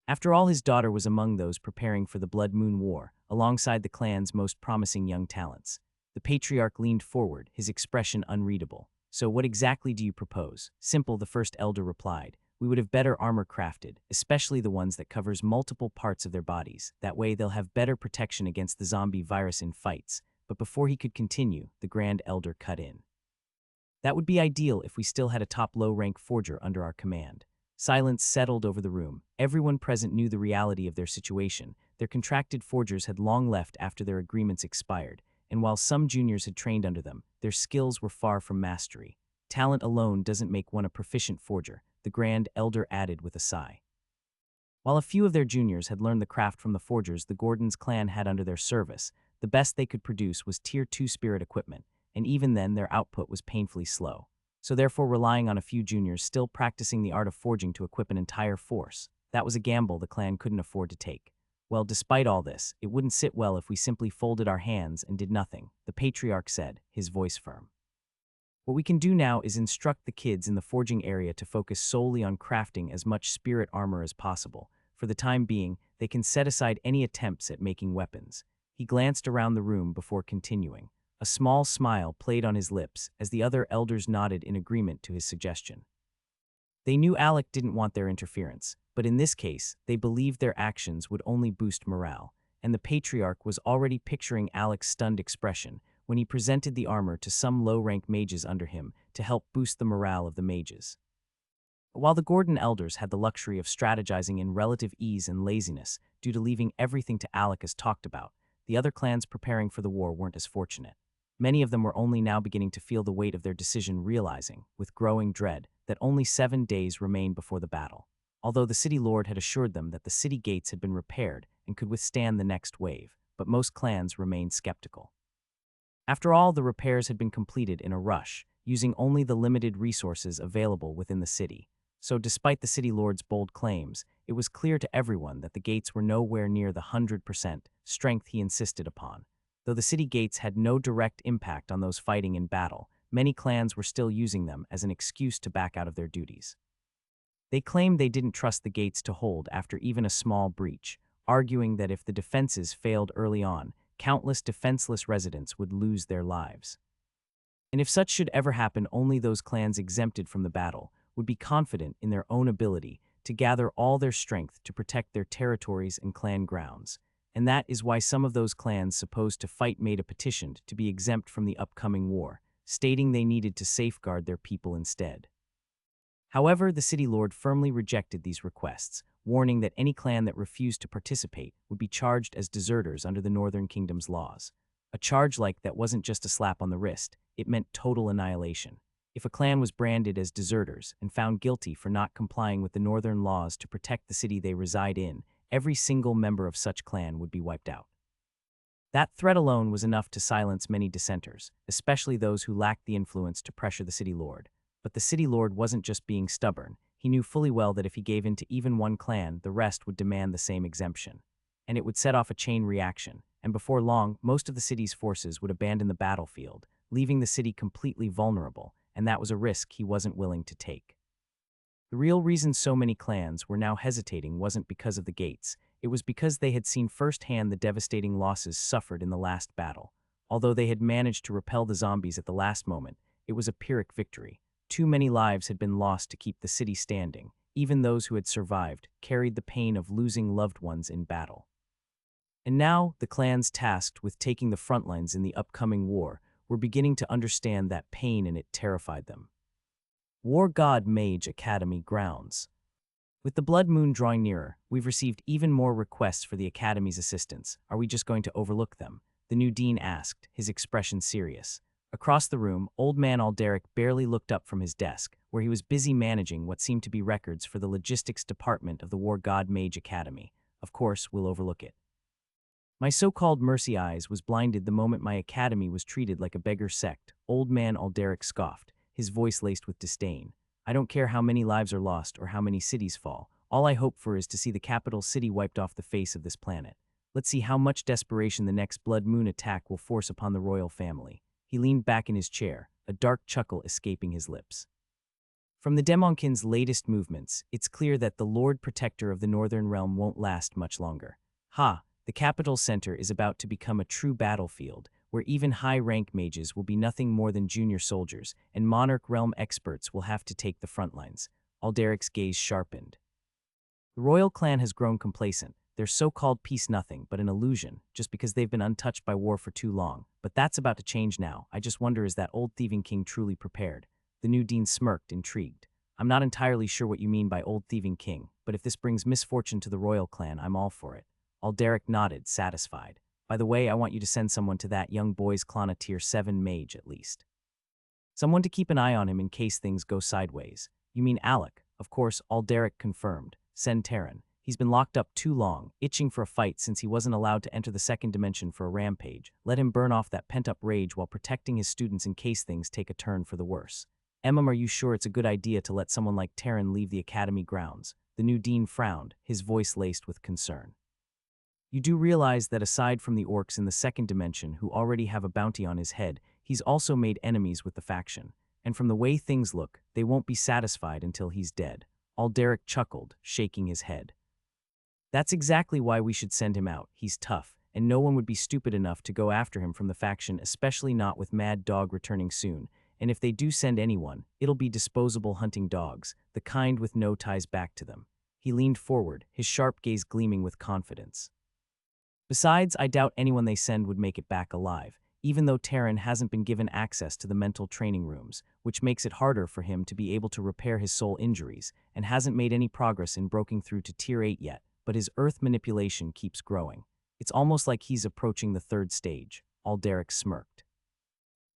After all, his daughter was among those preparing for the Blood Moon War, alongside the clan's most promising young talents. The patriarch leaned forward, his expression unreadable. "So what exactly do you propose?" "Simple," the first elder replied. "We would have better armor crafted, especially the ones that covers multiple parts of their bodies. That way they'll have better protection against the zombie virus in fights." But before he could continue, the Grand Elder cut in. "That would be ideal if we still had a top low-rank forger under our command." Silence settled over the room. Everyone present knew the reality of their situation. Their contracted forgers had long left after their agreements expired, and while some juniors had trained under them, their skills were far from mastery. "Talent alone doesn't make one a proficient forger," the Grand Elder added with a sigh. While a few of their juniors had learned the craft from the forgers the Gordon's clan had under their service, the best they could produce was Tier 2 spirit equipment, and even then their output was painfully slow. So therefore, relying on a few juniors still practicing the art of forging to equip an entire force, that was a gamble the clan couldn't afford to take. "Well, despite all this, it wouldn't sit well if we simply folded our hands and did nothing," the patriarch said, his voice firm. "What we can do now is instruct the kids in the forging area to focus solely on crafting as much spirit armor as possible. For the time being, they can set aside any attempts at making weapons." He glanced around the room before continuing. A small smile played on his lips as the other elders nodded in agreement to his suggestion. They knew Alec didn't want their interference, but in this case, they believed their actions would only boost morale, and the patriarch was already picturing Alec's stunned expression when he presented the armor to some low-rank mages under him to help boost the morale of the mages. But while the Gordon elders had the luxury of strategizing in relative ease and laziness due to leaving everything to Alec as talked about, the other clans preparing for the war weren't as fortunate. Many of them were only now beginning to feel the weight of their decision, realizing, with growing dread, that only 7 days remained before the battle. Although the city lord had assured them that the city gates had been repaired and could withstand the next wave, but most clans remained skeptical. After all, the repairs had been completed in a rush, using only the limited resources available within the city. So despite the city lord's bold claims, it was clear to everyone that the gates were nowhere near the 100% strength he insisted upon. Though the city gates had no direct impact on those fighting in battle, many clans were still using them as an excuse to back out of their duties. They claimed they didn't trust the gates to hold after even a small breach, arguing that if the defenses failed early on, countless defenseless residents would lose their lives. And if such should ever happen, only those clans exempted from the battle would be confident in their own ability to gather all their strength to protect their territories and clan grounds. and that is why some of those clans supposed to fight made a petition to be exempt from the upcoming war, stating they needed to safeguard their people instead. However, the city lord firmly rejected these requests, warning that any clan that refused to participate would be charged as deserters under the Northern Kingdom's laws. A charge like that wasn't just a slap on the wrist, it meant total annihilation. If a clan was branded as deserters and found guilty for not complying with the Northern laws to protect the city they reside in, every single member of such clan would be wiped out. That threat alone was enough to silence many dissenters, especially those who lacked the influence to pressure the city lord. But the city lord wasn't just being stubborn. He knew fully well that if he gave in to even one clan, the rest would demand the same exemption. And it would set off a chain reaction, and before long, most of the city's forces would abandon the battlefield, leaving the city completely vulnerable, and that was a risk he wasn't willing to take. The real reason so many clans were now hesitating wasn't because of the gates. It was because they had seen firsthand the devastating losses suffered in the last battle. Although they had managed to repel the zombies at the last moment, it was a Pyrrhic victory. Too many lives had been lost to keep the city standing. Even those who had survived carried the pain of losing loved ones in battle. And now, the clans tasked with taking the front lines in the upcoming war were beginning to understand that pain, and it terrified them. War God Mage Academy grounds. With the blood moon drawing nearer, we've received even more requests for the Academy's assistance. Are we just going to overlook them? The new dean asked, his expression serious. Across the room, old man Alec barely looked up from his desk, where he was busy managing what seemed to be records for the logistics department of the War God Mage Academy. Of course, we'll overlook it. My so-called mercy eyes was blinded the moment my academy was treated like a beggar sect. Old man Alec scoffed, his voice laced with disdain. I don't care how many lives are lost or how many cities fall. All I hope for is to see the capital city wiped off the face of this planet. Let's see how much desperation the next blood moon attack will force upon the royal family. He leaned back in his chair, a dark chuckle escaping his lips. From the Demonkin's latest movements, it's clear that the Lord Protector of the Northern Realm won't last much longer. The capital center is about to become a true battlefield, where even high-rank mages will be nothing more than junior soldiers, and Monarch Realm experts will have to take the front lines. Alderec's gaze sharpened. The royal clan has grown complacent. Their so-called peace nothing but an illusion, just because they've been untouched by war for too long. But that's about to change now. I just wonder, is that old thieving king truly prepared? The new dean smirked, intrigued. I'm not entirely sure what you mean by old thieving king, but if this brings misfortune to the royal clan, I'm all for it. Alec nodded, satisfied. By the way, I want you to send someone to that young boy's clan, a tier 7 mage at least. Someone to keep an eye on him in case things go sideways. You mean Alec? Of course, Alec confirmed. Send Terran. He's been locked up too long, itching for a fight since he wasn't allowed to enter the second dimension for a rampage. Let him burn off that pent-up rage while protecting his students in case things take a turn for the worse. Are you sure it's a good idea to let someone like Terran leave the academy grounds? The new dean frowned, his voice laced with concern. You do realize that aside from the orcs in the second dimension who already have a bounty on his head, he's also made enemies with the faction. And from the way things look, they won't be satisfied until he's dead. Alec chuckled, shaking his head. That's exactly why we should send him out. He's tough, and no one would be stupid enough to go after him from the faction, especially not with Mad Dog returning soon. And if they do send anyone, it'll be disposable hunting dogs, the kind with no ties back to them. He leaned forward, his sharp gaze gleaming with confidence. Besides, I doubt anyone they send would make it back alive, even though Terran hasn't been given access to the mental training rooms, which makes it harder for him to be able to repair his soul injuries, and hasn't made any progress in breaking through to tier 8 yet, but his earth manipulation keeps growing. It's almost like he's approaching the third stage. Alec smirked.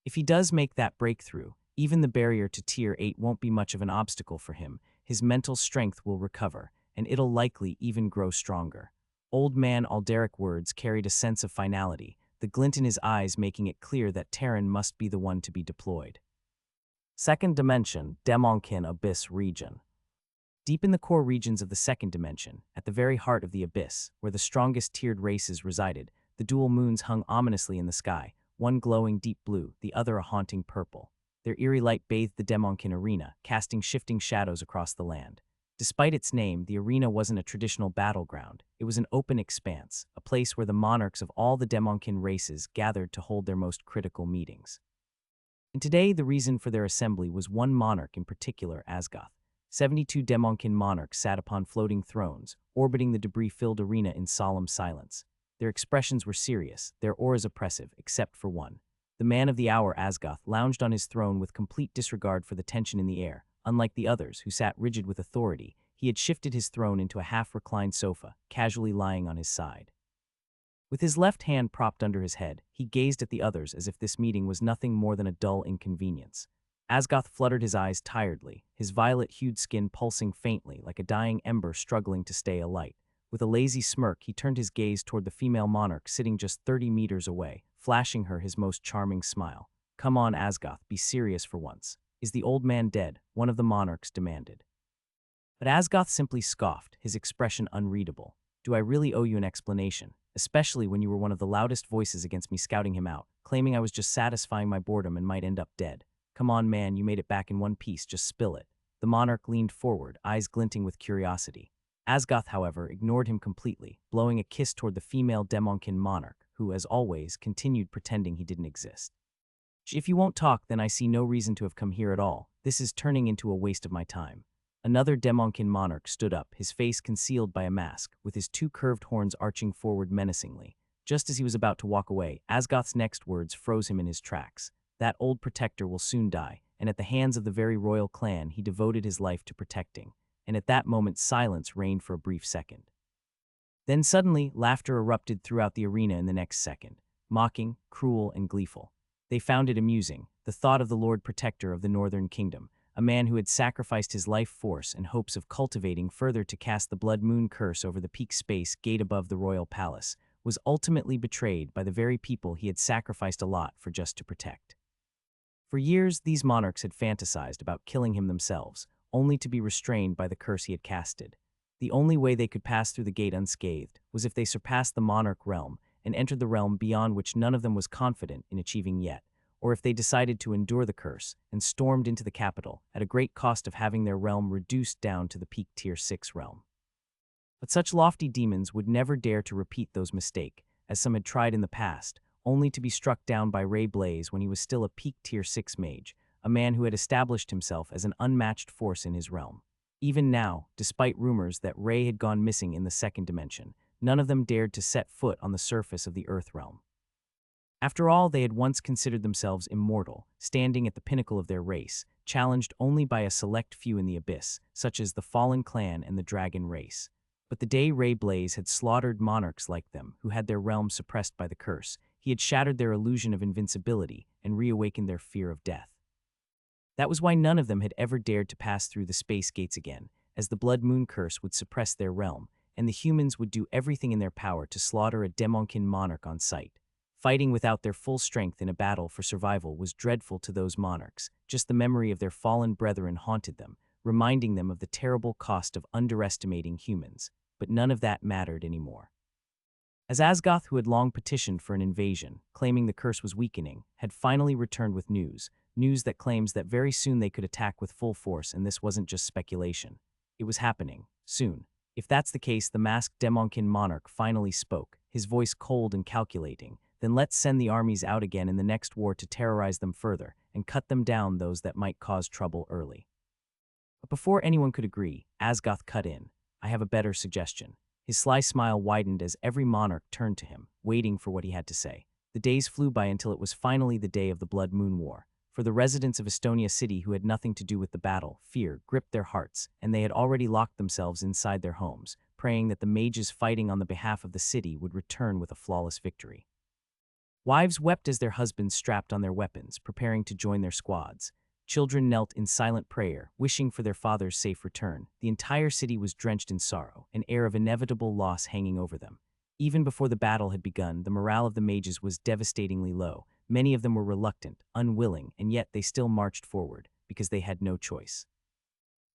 If he does make that breakthrough, even the barrier to tier 8 won't be much of an obstacle for him. His mental strength will recover, and it'll likely even grow stronger. Old man Alderec's words carried a sense of finality, the glint in his eyes making it clear that Terran must be the one to be deployed. Second dimension, Demonkin Abyss region. Deep in the core regions of the second dimension, at the very heart of the abyss, where the strongest tiered races resided, the dual moons hung ominously in the sky, one glowing deep blue, the other a haunting purple. Their eerie light bathed the Demonkin arena, casting shifting shadows across the land. Despite its name, the arena wasn't a traditional battleground. It was an open expanse, a place where the monarchs of all the Demonkin races gathered to hold their most critical meetings. And today, the reason for their assembly was one monarch in particular, Asgoth. 72 Demonkin monarchs sat upon floating thrones, orbiting the debris-filled arena in solemn silence. Their expressions were serious, their auras oppressive, except for one. The man of the hour, Asgoth, lounged on his throne with complete disregard for the tension in the air. Unlike the others, who sat rigid with authority, he had shifted his throne into a half-reclined sofa, casually lying on his side. With his left hand propped under his head, he gazed at the others as if this meeting was nothing more than a dull inconvenience. Asgoth fluttered his eyes tiredly, his violet-hued skin pulsing faintly like a dying ember struggling to stay alight. With a lazy smirk, he turned his gaze toward the female monarch sitting just 30 meters away, flashing her his most charming smile. "Come on, Asgoth, be serious for once. Is the old man dead?" one of the monarchs demanded. But Asgoth simply scoffed, his expression unreadable. "Do I really owe you an explanation? Especially when you were one of the loudest voices against me scouting him out, claiming I was just satisfying my boredom and might end up dead. Come on, man, you made it back in one piece, just spill it." The monarch leaned forward, eyes glinting with curiosity. Asgoth, however, ignored him completely, blowing a kiss toward the female Demonkin monarch, who, as always, continued pretending he didn't exist. "If you won't talk, then I see no reason to have come here at all. This is turning into a waste of my time." Another Demonkin monarch stood up, his face concealed by a mask, with his two curved horns arching forward menacingly. Just as he was about to walk away, Asgoth's next words froze him in his tracks. That old protector will soon die, and at the hands of the very royal clan he devoted his life to protecting. And at that moment silence reigned for a brief second. Then suddenly, laughter erupted throughout the arena in the next second, mocking, cruel, and gleeful. They found it amusing, the thought of the Lord Protector of the Northern Kingdom, a man who had sacrificed his life force in hopes of cultivating further to cast the blood moon curse over the peak space gate above the royal palace, was ultimately betrayed by the very people he had sacrificed a lot for just to protect. For years, these monarchs had fantasized about killing him themselves, only to be restrained by the curse he had casted. The only way they could pass through the gate unscathed was if they surpassed the monarch realm and entered the realm beyond which none of them was confident in achieving yet, or if they decided to endure the curse and stormed into the capital at a great cost of having their realm reduced down to the peak tier 6 realm. But such lofty demons would never dare to repeat those mistakes, as some had tried in the past, only to be struck down by Ray Blaze when he was still a peak tier 6 mage, a man who had established himself as an unmatched force in his realm. Even now, despite rumors that Ray had gone missing in the second dimension, none of them dared to set foot on the surface of the Earth realm. After all, they had once considered themselves immortal, standing at the pinnacle of their race, challenged only by a select few in the abyss, such as the Fallen Clan and the Dragon race. But the day Ray Blaze had slaughtered monarchs like them, who had their realm suppressed by the curse, he had shattered their illusion of invincibility and reawakened their fear of death. That was why none of them had ever dared to pass through the space gates again, as the blood moon curse would suppress their realm, and the humans would do everything in their power to slaughter a Demonkin monarch on sight. Fighting without their full strength in a battle for survival was dreadful to those monarchs. Just the memory of their fallen brethren haunted them, reminding them of the terrible cost of underestimating humans. But none of that mattered anymore. As Asgoth, who had long petitioned for an invasion, claiming the curse was weakening, had finally returned with news that claims that very soon they could attack with full force, and this wasn't just speculation. It was happening, soon. If that's the case, the masked Demonkin monarch finally spoke, his voice cold and calculating. "Then let's send the armies out again in the next war to terrorize them further, and cut them down those that might cause trouble early." But before anyone could agree, Asgoth cut in. "I have a better suggestion." His sly smile widened as every monarch turned to him, waiting for what he had to say. The days flew by until it was finally the day of the Blood Moon War. For the residents of Estonia City who had nothing to do with the battle, fear gripped their hearts, and they had already locked themselves inside their homes, praying that the mages fighting on the behalf of the city would return with a flawless victory. Wives wept as their husbands strapped on their weapons, preparing to join their squads. Children knelt in silent prayer, wishing for their father's safe return. The entire city was drenched in sorrow, an air of inevitable loss hanging over them. Even before the battle had begun, the morale of the mages was devastatingly low. Many of them were reluctant, unwilling, and yet they still marched forward, because they had no choice.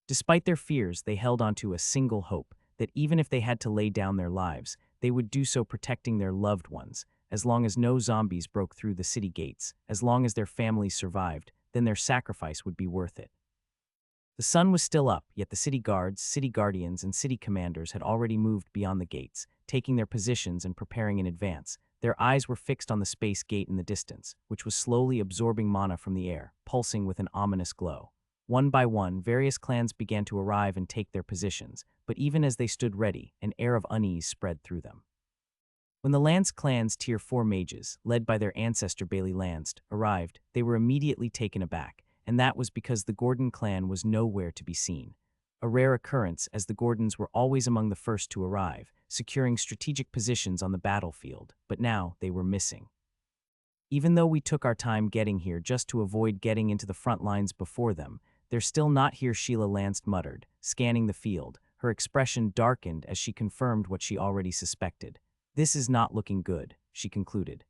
Despite their fears, they held on to a single hope, that even if they had to lay down their lives, they would do so protecting their loved ones. As long as no zombies broke through the city gates, as long as their families survived, then their sacrifice would be worth it. The sun was still up, yet the city guards, city guardians, and city commanders had already moved beyond the gates, taking their positions and preparing in advance. Their eyes were fixed on the space gate in the distance, which was slowly absorbing mana from the air, pulsing with an ominous glow. One by one, various clans began to arrive and take their positions, but even as they stood ready, an air of unease spread through them. When the Lance clan's Tier 4 mages, led by their ancestor Bailey Lanced, arrived, they were immediately taken aback, and that was because the Gordon clan was nowhere to be seen. A rare occurrence, as the Gordons were always among the first to arrive, securing strategic positions on the battlefield, but now they were missing. Even though we took our time getting here just to avoid getting into the front lines before them, they're still not here, Sheila Lance muttered, scanning the field. Her expression darkened as she confirmed what she already suspected. This is not looking good, she concluded.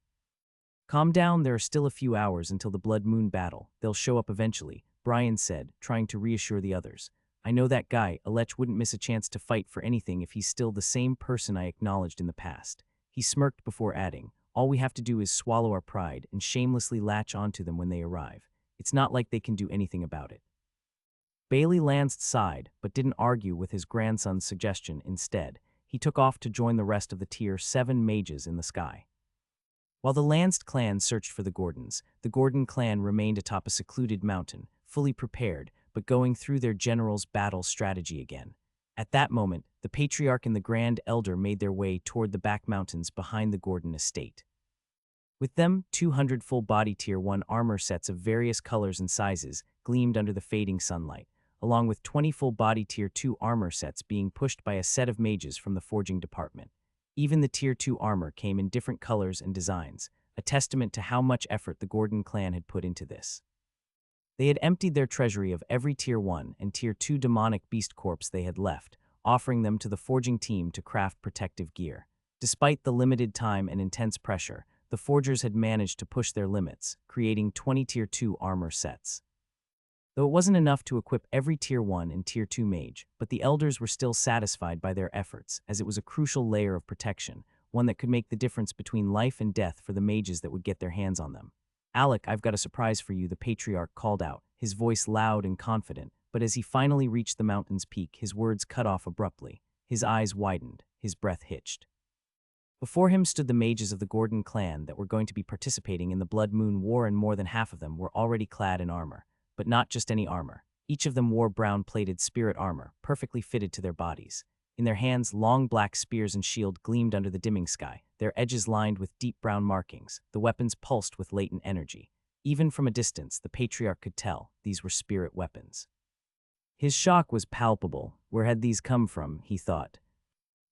Calm down, there are still a few hours until the Blood Moon battle. They'll show up eventually, Brian said, trying to reassure the others. I know that guy, Alec, wouldn't miss a chance to fight for anything if he's still the same person I acknowledged in the past. He smirked before adding, all we have to do is swallow our pride and shamelessly latch onto them when they arrive. It's not like they can do anything about it. Bailey Lanced sighed, but didn't argue with his grandson's suggestion. Instead, he took off to join the rest of the Tier 7 mages in the sky. While the Lanced clan searched for the Gordons, the Gordon clan remained atop a secluded mountain, fully prepared, but going through their general's battle strategy again. At that moment, the Patriarch and the Grand Elder made their way toward the back mountains behind the Gordon estate. With them, 200 full-body Tier 1 armor sets of various colors and sizes gleamed under the fading sunlight, along with 20 full-body Tier 2 armor sets being pushed by a set of mages from the forging department. Even the Tier 2 armor came in different colors and designs, a testament to how much effort the Gordon clan had put into this. They had emptied their treasury of every Tier 1 and Tier 2 demonic beast corpse they had left, offering them to the forging team to craft protective gear. Despite the limited time and intense pressure, the forgers had managed to push their limits, creating 20 Tier 2 armor sets. Though it wasn't enough to equip every Tier 1 and Tier 2 mage, but the elders were still satisfied by their efforts, as it was a crucial layer of protection, one that could make the difference between life and death for the mages that would get their hands on them. Alec, I've got a surprise for you, the Patriarch called out, his voice loud and confident, but as he finally reached the mountain's peak, his words cut off abruptly. His eyes widened, his breath hitched. Before him stood the mages of the Gordon clan that were going to be participating in the Blood Moon War, and more than half of them were already clad in armor. But not just any armor. Each of them wore brown-plated spirit armor, perfectly fitted to their bodies. In their hands, long black spears and shield gleamed under the dimming sky, their edges lined with deep brown markings. The weapons pulsed with latent energy. Even from a distance, the Patriarch could tell these were spirit weapons. His shock was palpable. Where had these come from, he thought.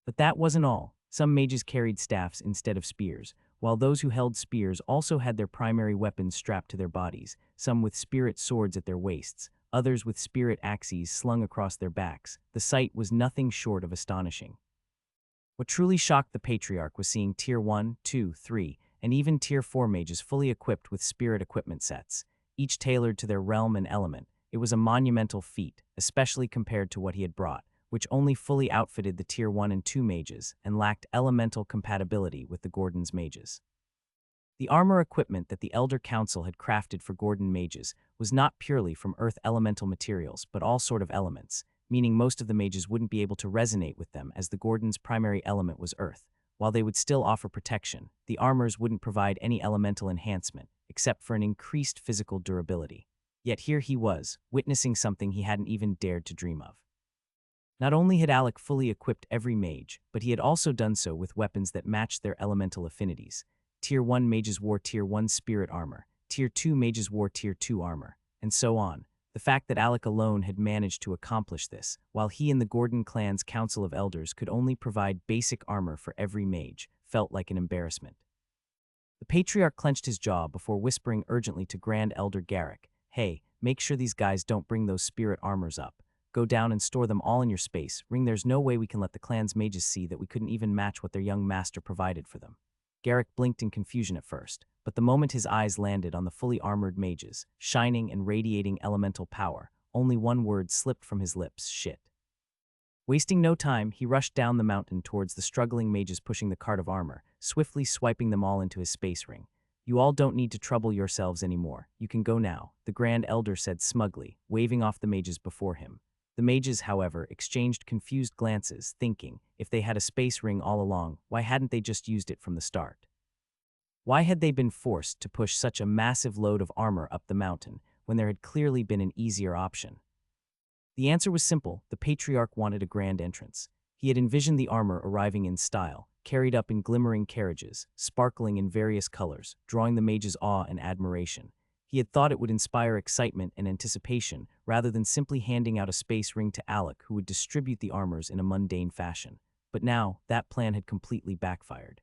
But that wasn't all. Some mages carried staffs instead of spears, while those who held spears also had their primary weapons strapped to their bodies, some with spirit swords at their waists, others with spirit axes slung across their backs. The sight was nothing short of astonishing. What truly shocked the Patriarch was seeing Tier 1, 2, 3, and even Tier 4 mages fully equipped with spirit equipment sets, each tailored to their realm and element. It was a monumental feat, especially compared to what he had brought, which only fully outfitted the Tier 1 and 2 mages and lacked elemental compatibility with the Gordon's mages. The armor equipment that the Elder Council had crafted for Gordon mages was not purely from earth elemental materials, but all sort of elements, meaning most of the mages wouldn't be able to resonate with them, as the Gordon's primary element was earth. While they would still offer protection, the armors wouldn't provide any elemental enhancement, except for an increased physical durability. Yet here he was, witnessing something he hadn't even dared to dream of. Not only had Alec fully equipped every mage, but he had also done so with weapons that matched their elemental affinities. Tier 1 mages wore Tier 1 spirit armor, Tier 2 mages wore Tier 2 armor, and so on. The fact that Alec alone had managed to accomplish this, while he and the Gordon clan's Council of Elders could only provide basic armor for every mage, felt like an embarrassment. The Patriarch clenched his jaw before whispering urgently to Grand Elder Garrick, "Hey, make sure these guys don't bring those spirit armors up. Go down and store them all in your space. Ring, there's no way we can let the clan's mages see that we couldn't even match what their young master provided for them." Garrick blinked in confusion at first, but the moment his eyes landed on the fully armored mages, shining and radiating elemental power, only one word slipped from his lips: shit. Wasting no time, he rushed down the mountain towards the struggling mages pushing the cart of armor, swiftly swiping them all into his space ring. "You all don't need to trouble yourselves anymore. You can go now," the Grand Elder said smugly, waving off the mages before him. The mages, however, exchanged confused glances, thinking, if they had a space ring all along, why hadn't they just used it from the start? Why had they been forced to push such a massive load of armor up the mountain, when there had clearly been an easier option? The answer was simple: the Patriarch wanted a grand entrance. He had envisioned the armor arriving in style, carried up in glimmering carriages, sparkling in various colors, drawing the mage's awe and admiration. He had thought it would inspire excitement and anticipation, rather than simply handing out a space ring to Alec, who would distribute the armors in a mundane fashion. But now, that plan had completely backfired.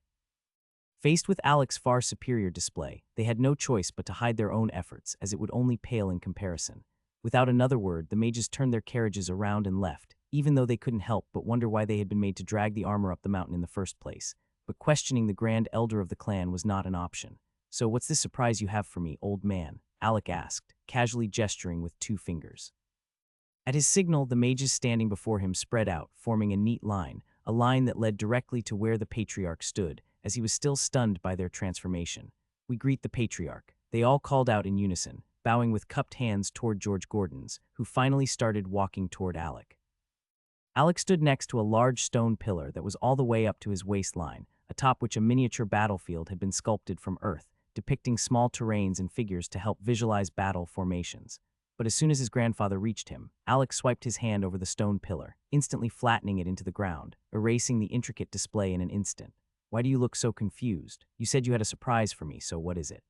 Faced with Alec's far superior display, they had no choice but to hide their own efforts, as it would only pale in comparison. Without another word, the mages turned their carriages around and left, even though they couldn't help but wonder why they had been made to drag the armor up the mountain in the first place. But questioning the grand elder of the clan was not an option. "So what's this surprise you have for me, old man?" Alec asked, casually gesturing with 2 fingers. At his signal, the mages standing before him spread out, forming a neat line, a line that led directly to where the patriarch stood, as he was still stunned by their transformation. "We greet the patriarch," they all called out in unison, bowing with cupped hands toward George Gordon's, who finally started walking toward Alec. Alec stood next to a large stone pillar that was all the way up to his waistline, atop which a miniature battlefield had been sculpted from earth, depicting small terrains and figures to help visualize battle formations. But as soon as his grandfather reached him, Alec swiped his hand over the stone pillar, instantly flattening it into the ground, erasing the intricate display in an instant. "Why do you look so confused? You said you had a surprise for me, so what is it?"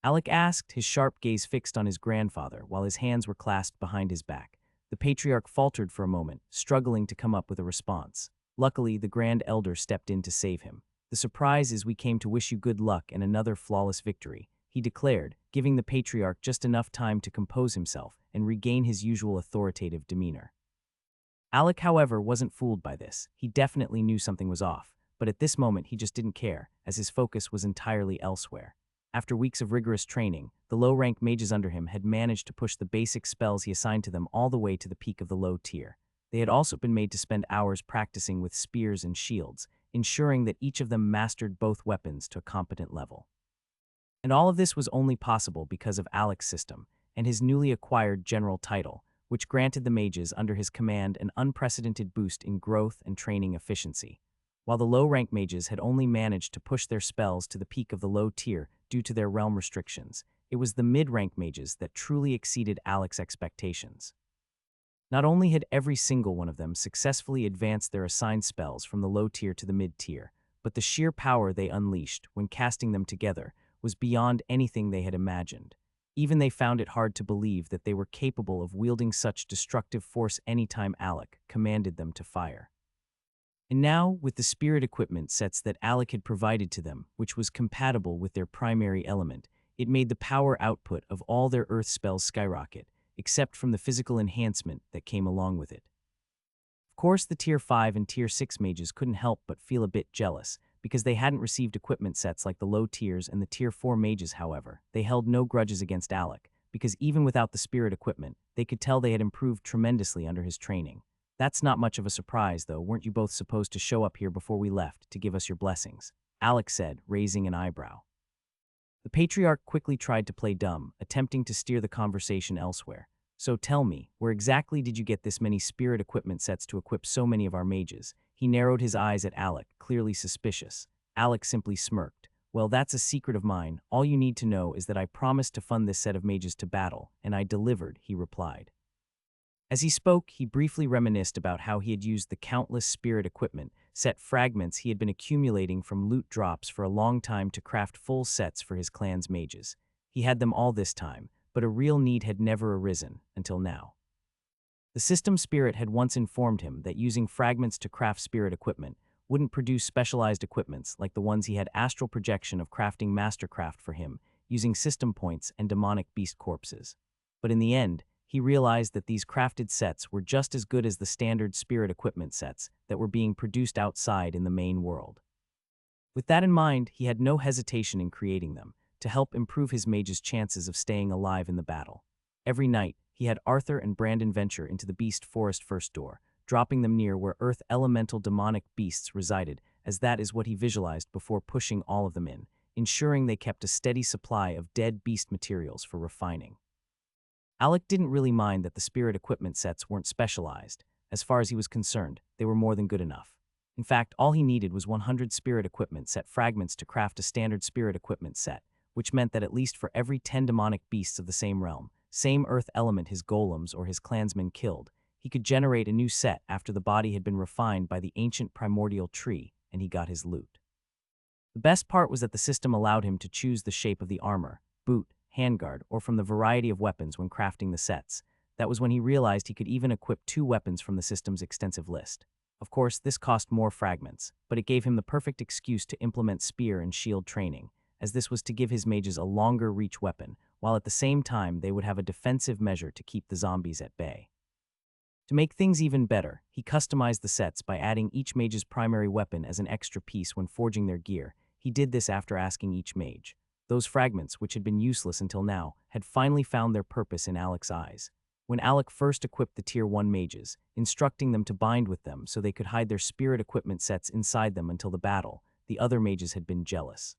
Alec asked, his sharp gaze fixed on his grandfather while his hands were clasped behind his back. The patriarch faltered for a moment, struggling to come up with a response. Luckily, the grand elder stepped in to save him. "The surprise is we came to wish you good luck and another flawless victory," he declared, giving the patriarch just enough time to compose himself and regain his usual authoritative demeanor. Alec, however, wasn't fooled by this. He definitely knew something was off, but at this moment he just didn't care, as his focus was entirely elsewhere. After weeks of rigorous training, the low-rank mages under him had managed to push the basic spells he assigned to them all the way to the peak of the low tier. They had also been made to spend hours practicing with spears and shields, ensuring that each of them mastered both weapons to a competent level. And all of this was only possible because of Alec's system and his newly acquired general title, which granted the mages under his command an unprecedented boost in growth and training efficiency. While the low-rank mages had only managed to push their spells to the peak of the low tier due to their realm restrictions, it was the mid-rank mages that truly exceeded Alec's expectations. Not only had every single one of them successfully advanced their assigned spells from the low tier to the mid-tier, but the sheer power they unleashed when casting them together was beyond anything they had imagined. Even they found it hard to believe that they were capable of wielding such destructive force anytime Alec commanded them to fire. And now, with the spirit equipment sets that Alec had provided to them, which was compatible with their primary element, it made the power output of all their earth spells skyrocket, except from the physical enhancement that came along with it. Of course, the Tier 5 and Tier 6 mages couldn't help but feel a bit jealous, because they hadn't received equipment sets like the low tiers and the Tier 4 mages. However, they held no grudges against Alec, because even without the spirit equipment, they could tell they had improved tremendously under his training. "That's not much of a surprise, though. Weren't you both supposed to show up here before we left to give us your blessings?" Alec said, raising an eyebrow. The patriarch quickly tried to play dumb, attempting to steer the conversation elsewhere. "So tell me, where exactly did you get this many spirit equipment sets to equip so many of our mages?" He narrowed his eyes at Alec, clearly suspicious. Alec simply smirked. "Well, that's a secret of mine. All you need to know is that I promised to fund this set of mages to battle, and I delivered," he replied. As he spoke, he briefly reminisced about how he had used the countless spirit equipment set fragments he had been accumulating from loot drops for a long time to craft full sets for his clan's mages. He had them all this time, but a real need had never arisen until now. The system spirit had once informed him that using fragments to craft spirit equipment wouldn't produce specialized equipments like the ones he had astral projection of crafting mastercraft for him, using system points and demonic beast corpses. But in the end, he realized that these crafted sets were just as good as the standard spirit equipment sets that were being produced outside in the main world. With that in mind, he had no hesitation in creating them, to help improve his mage's chances of staying alive in the battle. Every night, he had Arthur and Brandon venture into the Beast Forest first door, dropping them near where Earth elemental demonic beasts resided, as that is what he visualized before pushing all of them in, ensuring they kept a steady supply of dead beast materials for refining. Alec didn't really mind that the spirit equipment sets weren't specialized. As far as he was concerned, they were more than good enough. In fact, all he needed was 100 spirit equipment set fragments to craft a standard spirit equipment set, which meant that at least for every 10 demonic beasts of the same realm, same earth element his golems or his clansmen killed, he could generate a new set after the body had been refined by the ancient primordial tree, and he got his loot. The best part was that the system allowed him to choose the shape of the armor, boot, handguard, or from the variety of weapons when crafting the sets. That was when he realized he could even equip 2 weapons from the system's extensive list. Of course, this cost more fragments, but it gave him the perfect excuse to implement spear and shield training, as this was to give his mages a longer reach weapon, while at the same time they would have a defensive measure to keep the zombies at bay. To make things even better, he customized the sets by adding each mage's primary weapon as an extra piece when forging their gear. He did this after asking each mage. Those fragments, which had been useless until now, had finally found their purpose in Alec's eyes. When Alec first equipped the Tier 1 mages, instructing them to bind with them so they could hide their spirit equipment sets inside them until the battle, the other mages had been jealous.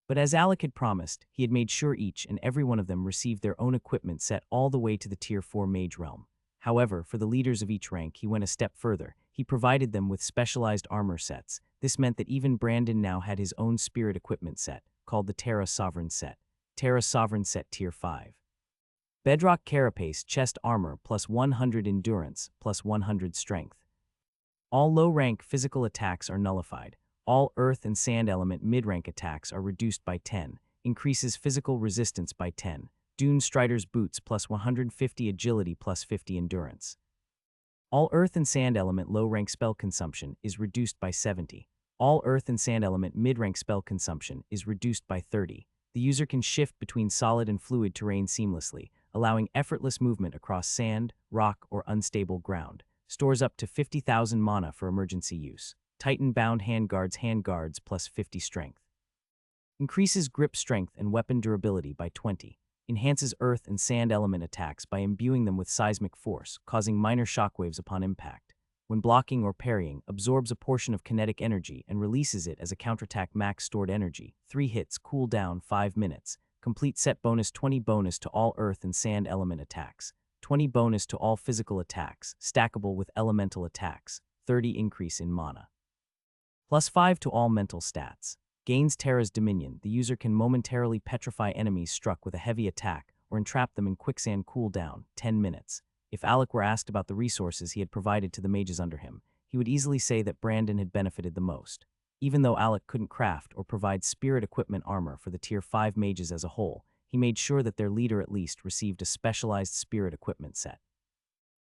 But as Alec had promised, he had made sure each and every one of them received their own equipment set all the way to the Tier 4 mage realm. However, for the leaders of each rank, he went a step further. He provided them with specialized armor sets. This meant that even Brandon now had his own spirit equipment set, called the Terra Sovereign set. Terra Sovereign set Tier 5. Bedrock Carapace chest armor plus 100 endurance plus 100 strength. All low-rank physical attacks are nullified. All earth and sand element mid-rank attacks are reduced by 10. Increases physical resistance by 10. Dune Strider's boots plus 150 agility plus 50 endurance. All earth and sand element low-rank spell consumption is reduced by 70. All earth and sand element mid-rank spell consumption is reduced by 30. The user can shift between solid and fluid terrain seamlessly, allowing effortless movement across sand, rock, or unstable ground. Stores up to 50,000 mana for emergency use. Titan-bound handguards plus 50 strength. Increases grip strength and weapon durability by 20. Enhances earth and sand element attacks by imbuing them with seismic force, causing minor shockwaves upon impact. When blocking or parrying, absorbs a portion of kinetic energy and releases it as a counterattack max stored energy. 3 hits, cooldown 5 minutes. Complete set bonus 20 bonus to all earth and sand element attacks. 20 bonus to all physical attacks, stackable with elemental attacks. 30 increase in mana. Plus 5 to all mental stats. Gains Terra's Dominion. The user can momentarily petrify enemies struck with a heavy attack or entrap them in quicksand cooldown, 10 minutes. If Alec were asked about the resources he had provided to the mages under him, he would easily say that Brandon had benefited the most. Even though Alec couldn't craft or provide spirit equipment armor for the Tier 5 mages as a whole, he made sure that their leader at least received a specialized spirit equipment set.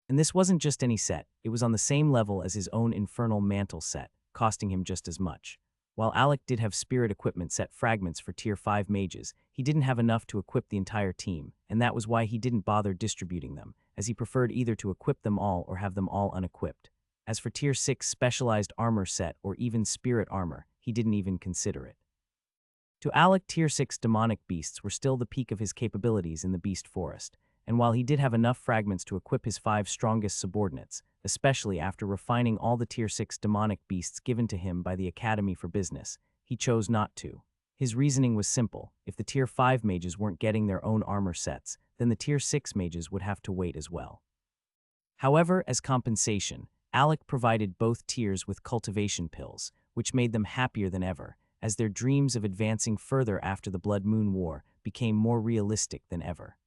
And this wasn't just any set, it was on the same level as his own Infernal Mantle set, costing him just as much. While Alec did have spirit equipment set fragments for Tier 5 mages, he didn't have enough to equip the entire team, and that was why he didn't bother distributing them, as he preferred either to equip them all or have them all unequipped. As for Tier 6 specialized armor set or even spirit armor, he didn't even consider it. To Alec, Tier 6 demonic beasts were still the peak of his capabilities in the Beast Forest, and while he did have enough fragments to equip his 5 strongest subordinates, especially after refining all the Tier 6 demonic beasts given to him by the Academy for Business, he chose not to. His reasoning was simple: if the Tier 5 mages weren't getting their own armor sets, then the Tier 6 mages would have to wait as well. However, as compensation, Alec provided both tiers with cultivation pills, which made them happier than ever, as their dreams of advancing further after the Blood Moon War became more realistic than ever.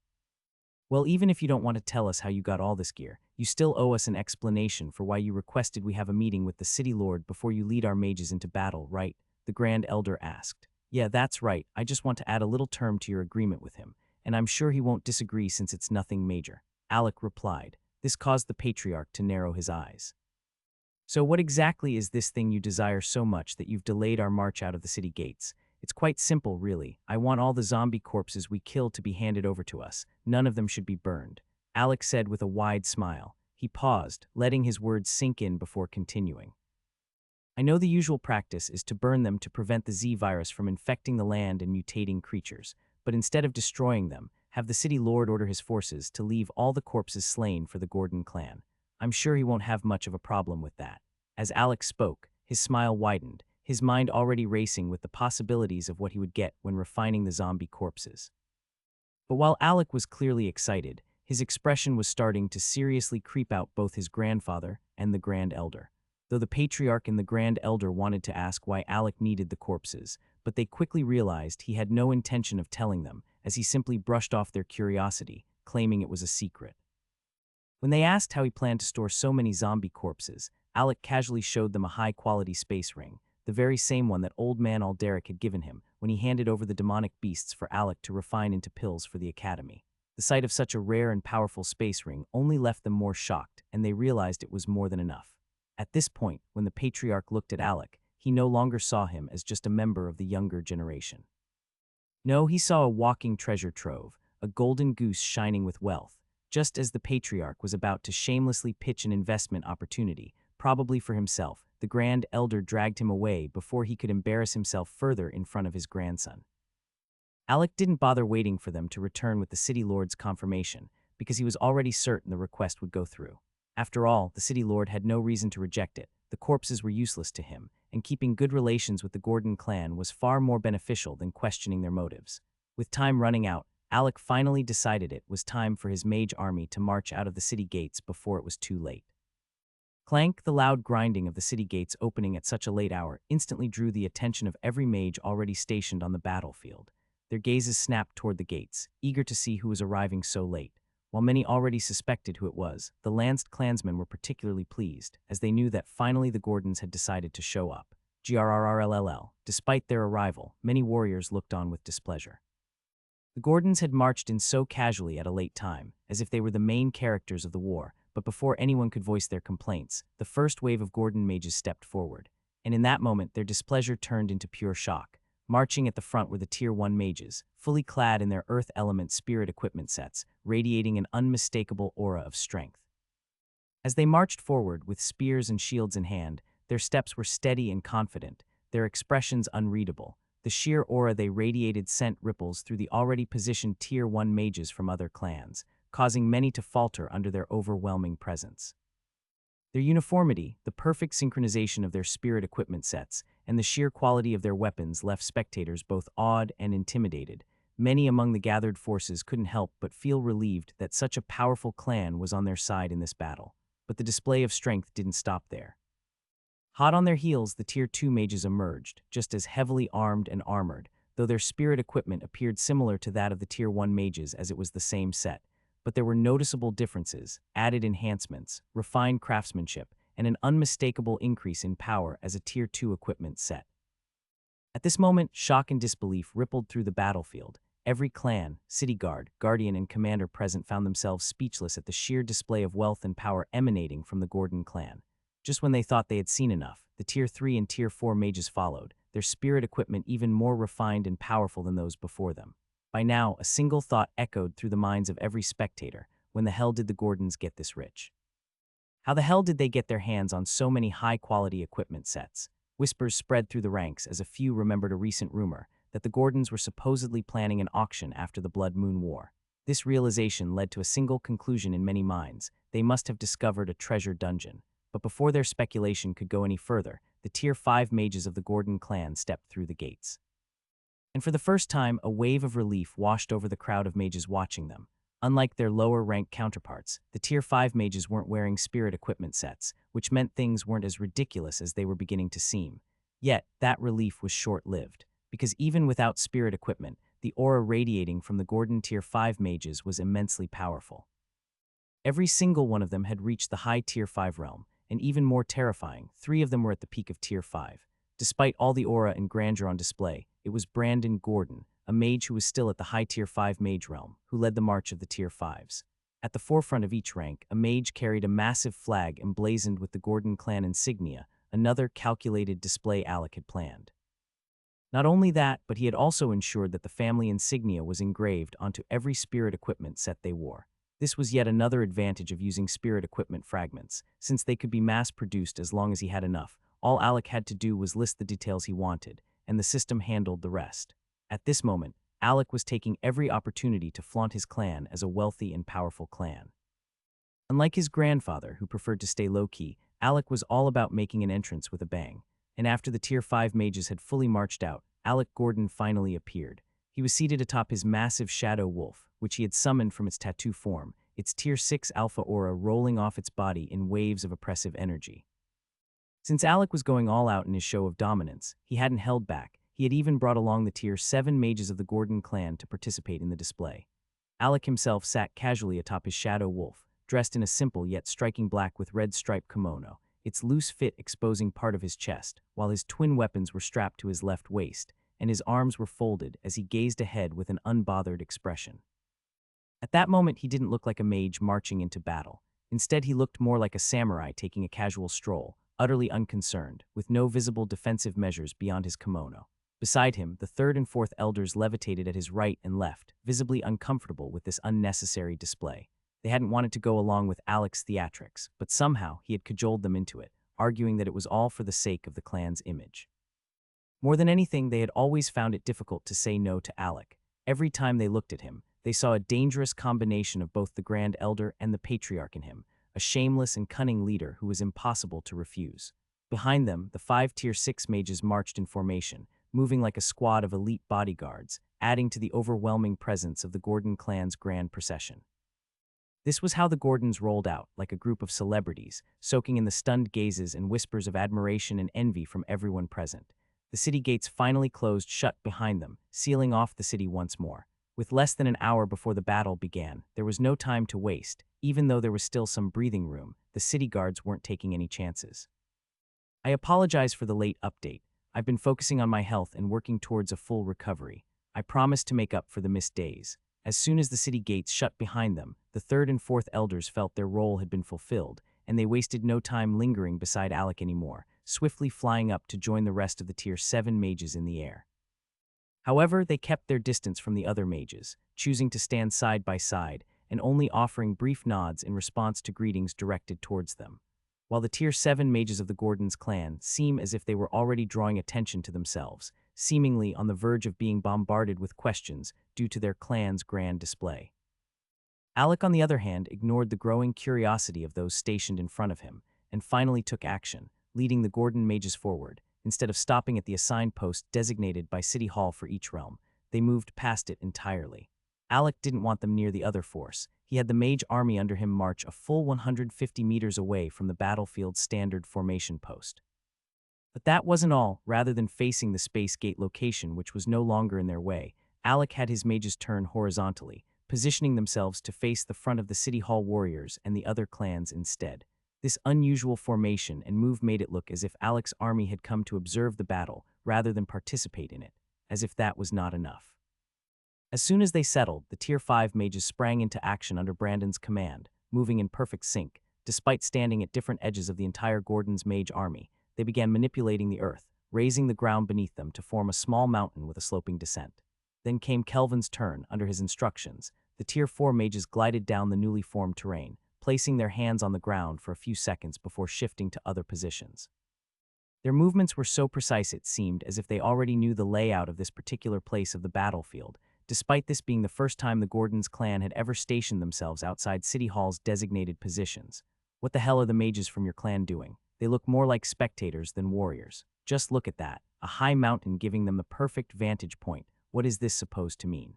Well, even if you don't want to tell us how you got all this gear, you still owe us an explanation for why you requested we have a meeting with the City Lord before you lead our mages into battle, right? The Grand Elder asked. Yeah, that's right. I just want to add a little term to your agreement with him, and I'm sure he won't disagree since it's nothing major. Alec replied. This caused the Patriarch to narrow his eyes. So what exactly is this thing you desire so much that you've delayed our march out of the city gates? It's quite simple, really. I want all the zombie corpses we killed to be handed over to us. None of them should be burned. Alec said with a wide smile. He paused, letting his words sink in before continuing. I know the usual practice is to burn them to prevent the Z-virus from infecting the land and mutating creatures, but instead of destroying them, have the city lord order his forces to leave all the corpses slain for the Gordon clan. I'm sure he won't have much of a problem with that. As Alec spoke, his smile widened, his mind already racing with the possibilities of what he would get when refining the zombie corpses. But while Alec was clearly excited, his expression was starting to seriously creep out both his grandfather and the Grand Elder. Though the Patriarch and the Grand Elder wanted to ask why Alec needed the corpses, but they quickly realized he had no intention of telling them, as he simply brushed off their curiosity, claiming it was a secret. When they asked how he planned to store so many zombie corpses, Alec casually showed them a high-quality space ring, the very same one that old man Alderic had given him when he handed over the demonic beasts for Alec to refine into pills for the Academy. The sight of such a rare and powerful space ring only left them more shocked, and they realized it was more than enough. At this point, when the patriarch looked at Alec, he no longer saw him as just a member of the younger generation. No, he saw a walking treasure trove, a golden goose shining with wealth. Just as the patriarch was about to shamelessly pitch an investment opportunity, probably for himself, the Grand Elder dragged him away before he could embarrass himself further in front of his grandson. Alec didn't bother waiting for them to return with the City Lord's confirmation, because he was already certain the request would go through. After all, the City Lord had no reason to reject it, the corpses were useless to him, and keeping good relations with the Gordon clan was far more beneficial than questioning their motives. With time running out, Alec finally decided it was time for his mage army to march out of the city gates before it was too late. Clank, the loud grinding of the city gates opening at such a late hour, instantly drew the attention of every mage already stationed on the battlefield. Their gazes snapped toward the gates, eager to see who was arriving so late. While many already suspected who it was, the Lanced clansmen were particularly pleased, as they knew that finally the Gordons had decided to show up. Grrrll. Despite their arrival, many warriors looked on with displeasure. The Gordons had marched in so casually at a late time, as if they were the main characters of the war, but before anyone could voice their complaints, the first wave of Gordon mages stepped forward, and in that moment their displeasure turned into pure shock. Marching at the front were the Tier 1 mages, fully clad in their Earth Element spirit equipment sets, radiating an unmistakable aura of strength. As they marched forward with spears and shields in hand, their steps were steady and confident, their expressions unreadable. The sheer aura they radiated sent ripples through the already positioned Tier 1 mages from other clans, causing many to falter under their overwhelming presence. Their uniformity, the perfect synchronization of their spirit equipment sets, and the sheer quality of their weapons left spectators both awed and intimidated. Many among the gathered forces couldn't help but feel relieved that such a powerful clan was on their side in this battle. But the display of strength didn't stop there. Hot on their heels, the Tier 2 mages emerged, just as heavily armed and armored, though their spirit equipment appeared similar to that of the Tier 1 mages as it was the same set. But there were noticeable differences, added enhancements, refined craftsmanship, and an unmistakable increase in power as a Tier 2 equipment set. At this moment, shock and disbelief rippled through the battlefield. Every clan, city guard, guardian, and commander present found themselves speechless at the sheer display of wealth and power emanating from the Gordon clan. Just when they thought they had seen enough, the Tier 3 and Tier 4 mages followed, their spirit equipment even more refined and powerful than those before them. By now, a single thought echoed through the minds of every spectator: when the hell did the Gordons get this rich? How the hell did they get their hands on so many high-quality equipment sets? Whispers spread through the ranks as a few remembered a recent rumor that the Gordons were supposedly planning an auction after the Blood Moon War. This realization led to a single conclusion in many minds: they must have discovered a treasure dungeon. But before their speculation could go any further, the Tier 5 mages of the Gordon clan stepped through the gates. And for the first time, a wave of relief washed over the crowd of mages watching them. Unlike their lower-ranked counterparts, the Tier 5 mages weren't wearing spirit equipment sets, which meant things weren't as ridiculous as they were beginning to seem. Yet, that relief was short-lived, because even without spirit equipment, the aura radiating from the Gordon Tier 5 mages was immensely powerful. Every single one of them had reached the high Tier 5 realm, and even more terrifying, 3 of them were at the peak of Tier 5. Despite all the aura and grandeur on display, it was Brandon Gordon, a mage who was still at the high Tier 5 mage realm, who led the march of the Tier 5s. At the forefront of each rank, a mage carried a massive flag emblazoned with the Gordon clan insignia, another calculated display Alec had planned. Not only that, but he had also ensured that the family insignia was engraved onto every spirit equipment set they wore. This was yet another advantage of using spirit equipment fragments, since they could be mass-produced as long as he had enough. All Alec had to do was list the details he wanted, and the system handled the rest. At this moment, Alec was taking every opportunity to flaunt his clan as a wealthy and powerful clan. Unlike his grandfather, who preferred to stay low-key, Alec was all about making an entrance with a bang. And after the Tier 5 mages had fully marched out, Alec Gordon finally appeared. He was seated atop his massive shadow wolf, which he had summoned from its tattoo form, its Tier 6 alpha aura rolling off its body in waves of oppressive energy. Since Alec was going all out in his show of dominance, he hadn't held back. He had even brought along the Tier 7 mages of the Gordon clan to participate in the display. Alec himself sat casually atop his shadow wolf, dressed in a simple yet striking black with red striped kimono, its loose fit exposing part of his chest, while his twin weapons were strapped to his left waist, and his arms were folded as he gazed ahead with an unbothered expression. At that moment, he didn't look like a mage marching into battle. Instead, he looked more like a samurai taking a casual stroll, utterly unconcerned, with no visible defensive measures beyond his kimono. Beside him, the third and fourth elders levitated at his right and left, visibly uncomfortable with this unnecessary display. They hadn't wanted to go along with Alec's theatrics, but somehow he had cajoled them into it, arguing that it was all for the sake of the clan's image. More than anything, they had always found it difficult to say no to Alec. Every time they looked at him, they saw a dangerous combination of both the Grand Elder and the Patriarch in him, a shameless and cunning leader who was impossible to refuse. Behind them, the 5 Tier 6 mages marched in formation, moving like a squad of elite bodyguards, adding to the overwhelming presence of the Gordon clan's grand procession. This was how the Gordons rolled out, like a group of celebrities, soaking in the stunned gazes and whispers of admiration and envy from everyone present. The city gates finally closed shut behind them, sealing off the city once more. With less than an hour before the battle began, there was no time to waste. Even though there was still some breathing room, the city guards weren't taking any chances. I apologize for the late update. I've been focusing on my health and working towards a full recovery. I promise to make up for the missed days. As soon as the city gates shut behind them, the third and fourth elders felt their role had been fulfilled, and they wasted no time lingering beside Alec anymore, swiftly flying up to join the rest of the Tier 7 mages in the air. However, they kept their distance from the other mages, choosing to stand side by side and only offering brief nods in response to greetings directed towards them. While the Tier 7 mages of the Gordon's clan seem as if they were already drawing attention to themselves, seemingly on the verge of being bombarded with questions due to their clan's grand display. Alec, on the other hand, ignored the growing curiosity of those stationed in front of him, and finally took action, leading the Gordon mages forward. Instead of stopping at the assigned post designated by City Hall for each realm, they moved past it entirely. Alec didn't want them near the other force. He had the mage army under him march a full 150 meters away from the battlefield's standard formation post. But that wasn't all. Rather than facing the space gate location, which was no longer in their way, Alec had his mages turn horizontally, positioning themselves to face the front of the City Hall warriors and the other clans instead. This unusual formation and move made it look as if Alec's army had come to observe the battle rather than participate in it, as if that was not enough. As soon as they settled, the Tier 5 mages sprang into action under Brandon's command, moving in perfect sync. Despite standing at different edges of the entire Gordon's mage army, they began manipulating the earth, raising the ground beneath them to form a small mountain with a sloping descent. Then came Kelvin's turn. Under his instructions, the Tier 4 mages glided down the newly formed terrain, placing their hands on the ground for a few seconds before shifting to other positions. Their movements were so precise it seemed as if they already knew the layout of this particular place of the battlefield, despite this being the first time the Gordon's clan had ever stationed themselves outside City Hall's designated positions. What the hell are the mages from your clan doing? They look more like spectators than warriors. Just look at that, a high mountain giving them the perfect vantage point. What is this supposed to mean?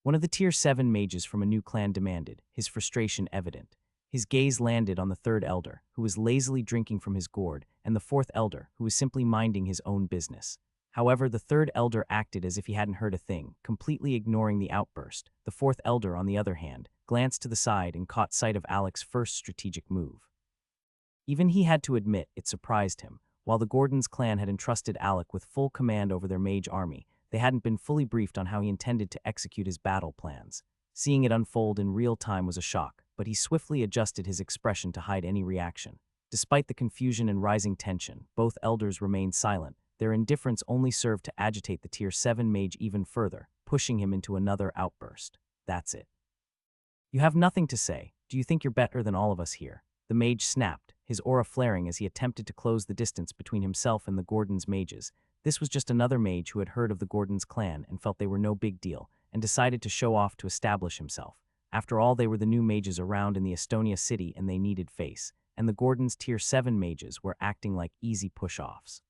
One of the Tier 7 mages from a new clan demanded, his frustration evident. His gaze landed on the third elder, who was lazily drinking from his gourd, and the fourth elder, who was simply minding his own business. However, the third elder acted as if he hadn't heard a thing, completely ignoring the outburst. The fourth elder, on the other hand, glanced to the side and caught sight of Alec's first strategic move. Even he had to admit it surprised him. While the Gordon's clan had entrusted Alec with full command over their mage army, they hadn't been fully briefed on how he intended to execute his battle plans. Seeing it unfold in real time was a shock, but he swiftly adjusted his expression to hide any reaction. Despite the confusion and rising tension, both elders remained silent. Their indifference only served to agitate the Tier 7 mage even further, pushing him into another outburst. That's it. You have nothing to say. Do you think you're better than all of us here? The mage snapped, his aura flaring as he attempted to close the distance between himself and the Gordon's mages. This was just another mage who had heard of the Gordon's clan and felt they were no big deal, and decided to show off to establish himself. After all, they were the new mages around in the Estonia city and they needed face, and the Gordon's Tier 7 mages were acting like easy push-offs.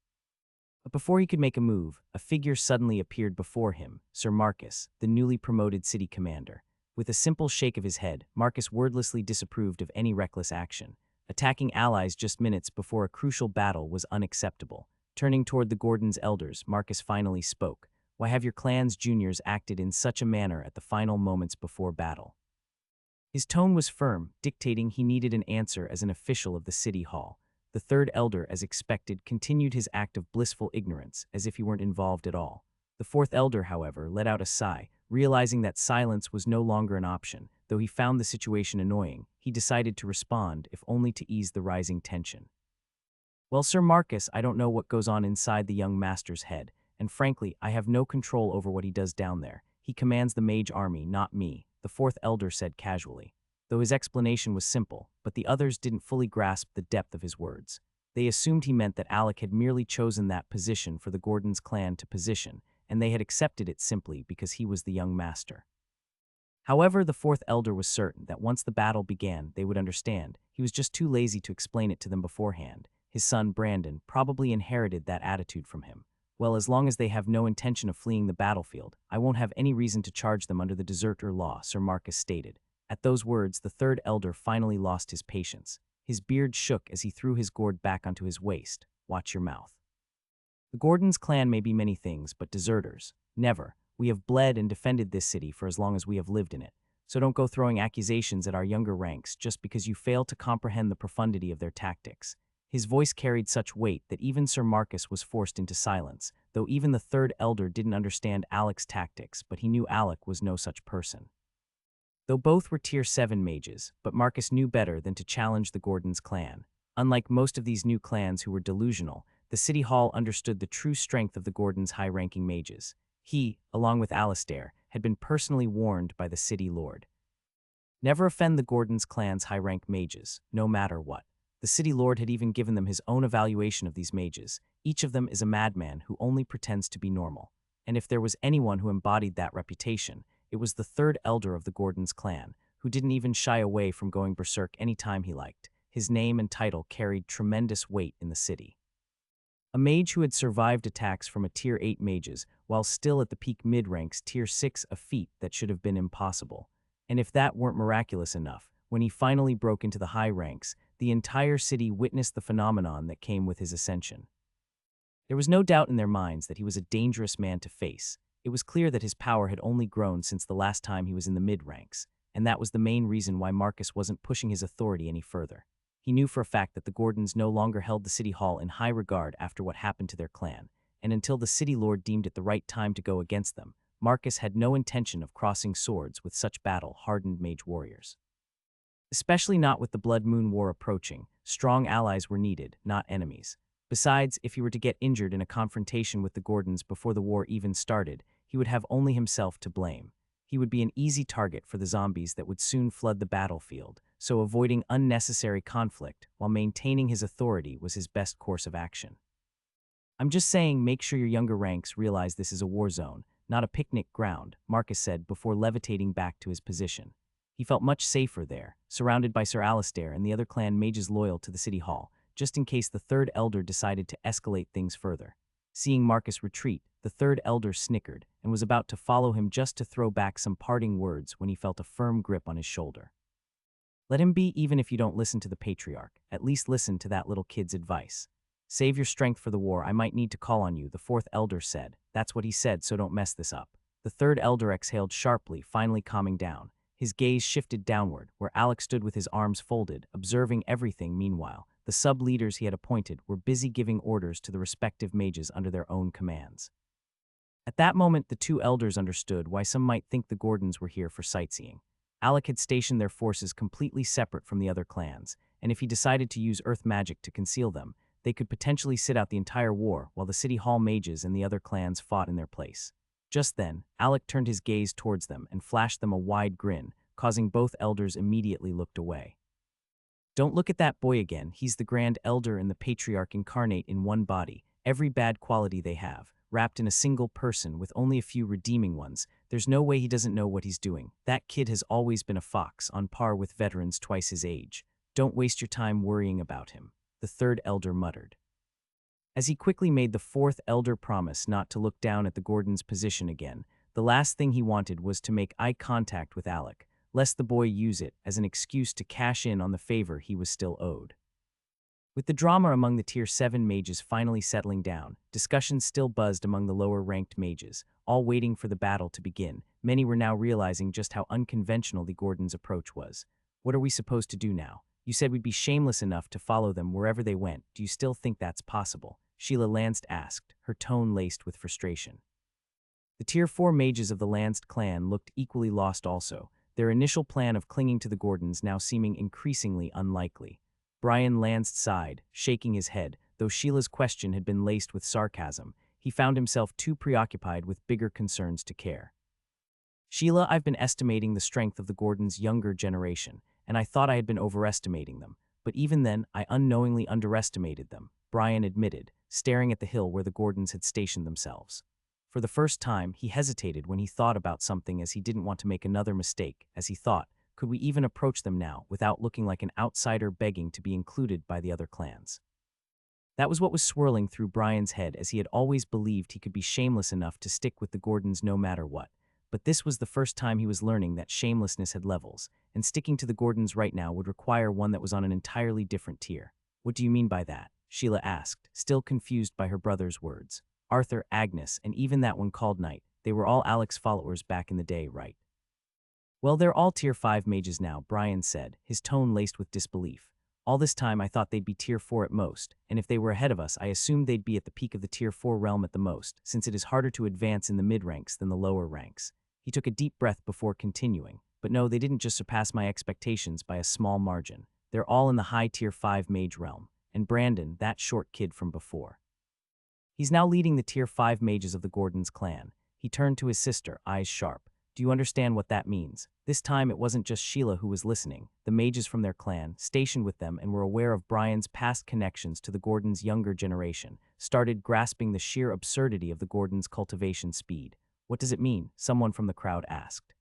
But before he could make a move, a figure suddenly appeared before him, Sir Marcus, the newly promoted city commander. With a simple shake of his head, Marcus wordlessly disapproved of any reckless action. Attacking allies just minutes before a crucial battle was unacceptable. Turning toward the Gordon's elders, Marcus finally spoke. Why have your clan's juniors acted in such a manner at the final moments before battle? His tone was firm, dictating he needed an answer as an official of the city hall. The third elder, as expected, continued his act of blissful ignorance, as if he weren't involved at all. The fourth elder, however, let out a sigh, realizing that silence was no longer an option. Though he found the situation annoying, he decided to respond, if only to ease the rising tension. Well, Sir Marcus, I don't know what goes on inside the young master's head, and frankly, I have no control over what he does down there. He commands the mage army, not me, the fourth elder said casually. Though his explanation was simple, but the others didn't fully grasp the depth of his words. They assumed he meant that Alec had merely chosen that position for the Gordon's clan to position, and they had accepted it simply because he was the young master. However, the fourth elder was certain that once the battle began, they would understand. He was just too lazy to explain it to them beforehand. His son, Brandon, probably inherited that attitude from him. Well, as long as they have no intention of fleeing the battlefield, I won't have any reason to charge them under the deserter law, Sir Marcus stated. At those words, the third elder finally lost his patience. His beard shook as he threw his gourd back onto his waist. Watch your mouth. The Gordon's clan may be many things, but deserters. Never. We have bled and defended this city for as long as we have lived in it. So don't go throwing accusations at our younger ranks just because you fail to comprehend the profundity of their tactics. His voice carried such weight that even Sir Marcus was forced into silence, though even the third elder didn't understand Alec's tactics, but he knew Alec was no such person. Though both were Tier 7 mages, but Marcus knew better than to challenge the Gordon's clan. Unlike most of these new clans who were delusional, the City Hall understood the true strength of the Gordon's high-ranking mages. He, along with Alistair, had been personally warned by the City Lord. Never offend the Gordon's clan's high-ranked mages, no matter what. The City Lord had even given them his own evaluation of these mages. Each of them is a madman who only pretends to be normal. And if there was anyone who embodied that reputation, it was the third elder of the Gordon's clan, who didn't even shy away from going berserk any time he liked. His name and title carried tremendous weight in the city. A mage who had survived attacks from a Tier 8 mages, while still at the peak mid-ranks Tier 6, a feat that should have been impossible. And if that weren't miraculous enough, when he finally broke into the high ranks, the entire city witnessed the phenomenon that came with his ascension. There was no doubt in their minds that he was a dangerous man to face. It was clear that his power had only grown since the last time he was in the mid-ranks, and that was the main reason why Marcus wasn't pushing his authority any further. He knew for a fact that the Gordons no longer held the city hall in high regard after what happened to their clan, and until the city lord deemed it the right time to go against them, Marcus had no intention of crossing swords with such battle-hardened mage warriors. Especially not with the Blood Moon War approaching, strong allies were needed, not enemies. Besides, if he were to get injured in a confrontation with the Gordons before the war even started, he would have only himself to blame. He would be an easy target for the zombies that would soon flood the battlefield, so avoiding unnecessary conflict while maintaining his authority was his best course of action. I'm just saying, make sure your younger ranks realize this is a war zone, not a picnic ground, Marcus said before levitating back to his position. He felt much safer there, surrounded by Sir Alistair and the other clan mages loyal to the city hall, just in case the third elder decided to escalate things further. Seeing Marcus retreat, the third elder snickered and was about to follow him just to throw back some parting words when he felt a firm grip on his shoulder. Let him be, even if you don't listen to the patriarch. At least listen to that little kid's advice. Save your strength for the war. I might need to call on you, the fourth elder said. That's what he said, so don't mess this up. The third elder exhaled sharply, finally calming down. His gaze shifted downward, where Alec stood with his arms folded, observing everything. Meanwhile, the sub-leaders he had appointed were busy giving orders to the respective mages under their own commands. At that moment, the two elders understood why some might think the Gordons were here for sightseeing. Alec had stationed their forces completely separate from the other clans, and if he decided to use earth magic to conceal them, they could potentially sit out the entire war while the city hall mages and the other clans fought in their place. Just then, Alec turned his gaze towards them and flashed them a wide grin, causing both elders immediately looked away. Don't look at that boy again. He's the Grand Elder and the Patriarch incarnate in one body, every bad quality they have, wrapped in a single person with only a few redeeming ones. There's no way he doesn't know what he's doing. That kid has always been a fox, on par with veterans twice his age. Don't waste your time worrying about him, the third elder muttered. As he quickly made the fourth elder promise not to look down at the Gordon's position again, the last thing he wanted was to make eye contact with Alec, lest the boy use it as an excuse to cash in on the favor he was still owed. With the drama among the Tier 7 mages finally settling down, discussions still buzzed among the lower-ranked mages, all waiting for the battle to begin. Many were now realizing just how unconventional the Gordons' approach was. What are we supposed to do now? You said we'd be shameless enough to follow them wherever they went. Do you still think that's possible? Sheila Lansd asked, her tone laced with frustration. The Tier 4 mages of the Lansd clan looked equally lost also, their initial plan of clinging to the Gordons now seeming increasingly unlikely. Brian Lansd sighed, shaking his head. Though Sheila's question had been laced with sarcasm, he found himself too preoccupied with bigger concerns to care. Sheila, I've been estimating the strength of the Gordons' younger generation, and I thought I had been overestimating them. But even then, I unknowingly underestimated them, Brian admitted, staring at the hill where the Gordons had stationed themselves. For the first time, he hesitated when he thought about something as he didn't want to make another mistake, as he thought, could we even approach them now without looking like an outsider begging to be included by the other clans? That was what was swirling through Brian's head, as he had always believed he could be shameless enough to stick with the Gordons no matter what. But this was the first time he was learning that shamelessness had levels, and sticking to the Gordons right now would require one that was on an entirely different tier. What do you mean by that? Sheila asked, still confused by her brother's words. Arthur, Agnes, and even that one called Knight, they were all Alec's followers back in the day, right? Well, they're all Tier 5 mages now, Brian said, his tone laced with disbelief. All this time I thought they'd be Tier 4 at most, and if they were ahead of us, I assumed they'd be at the peak of the Tier 4 realm at the most, since it is harder to advance in the mid-ranks than the lower ranks. He took a deep breath before continuing, but no, they didn't just surpass my expectations by a small margin. They're all in the high Tier 5 mage realm, and Brandon, that short kid from before. He's now leading the Tier 5 mages of the Gordons clan. He turned to his sister, eyes sharp. Do you understand what that means? This time it wasn't just Sheila who was listening. The mages from their clan, stationed with them and were aware of Brian's past connections to the Gordons' younger generation, started grasping the sheer absurdity of the Gordons' cultivation speed. What does it mean? Someone from the crowd asked.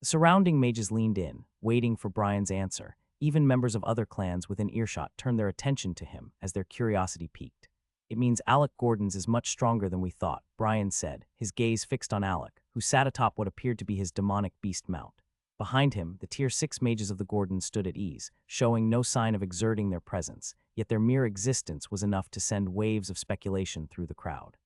The surrounding mages leaned in, waiting for Brian's answer. Even members of other clans within earshot turned their attention to him as their curiosity piqued. It means Alec Gordons is much stronger than we thought, Brian said, his gaze fixed on Alec, who sat atop what appeared to be his demonic beast mount. Behind him, the Tier 6 mages of the Gordons stood at ease, showing no sign of exerting their presence, yet their mere existence was enough to send waves of speculation through the crowd.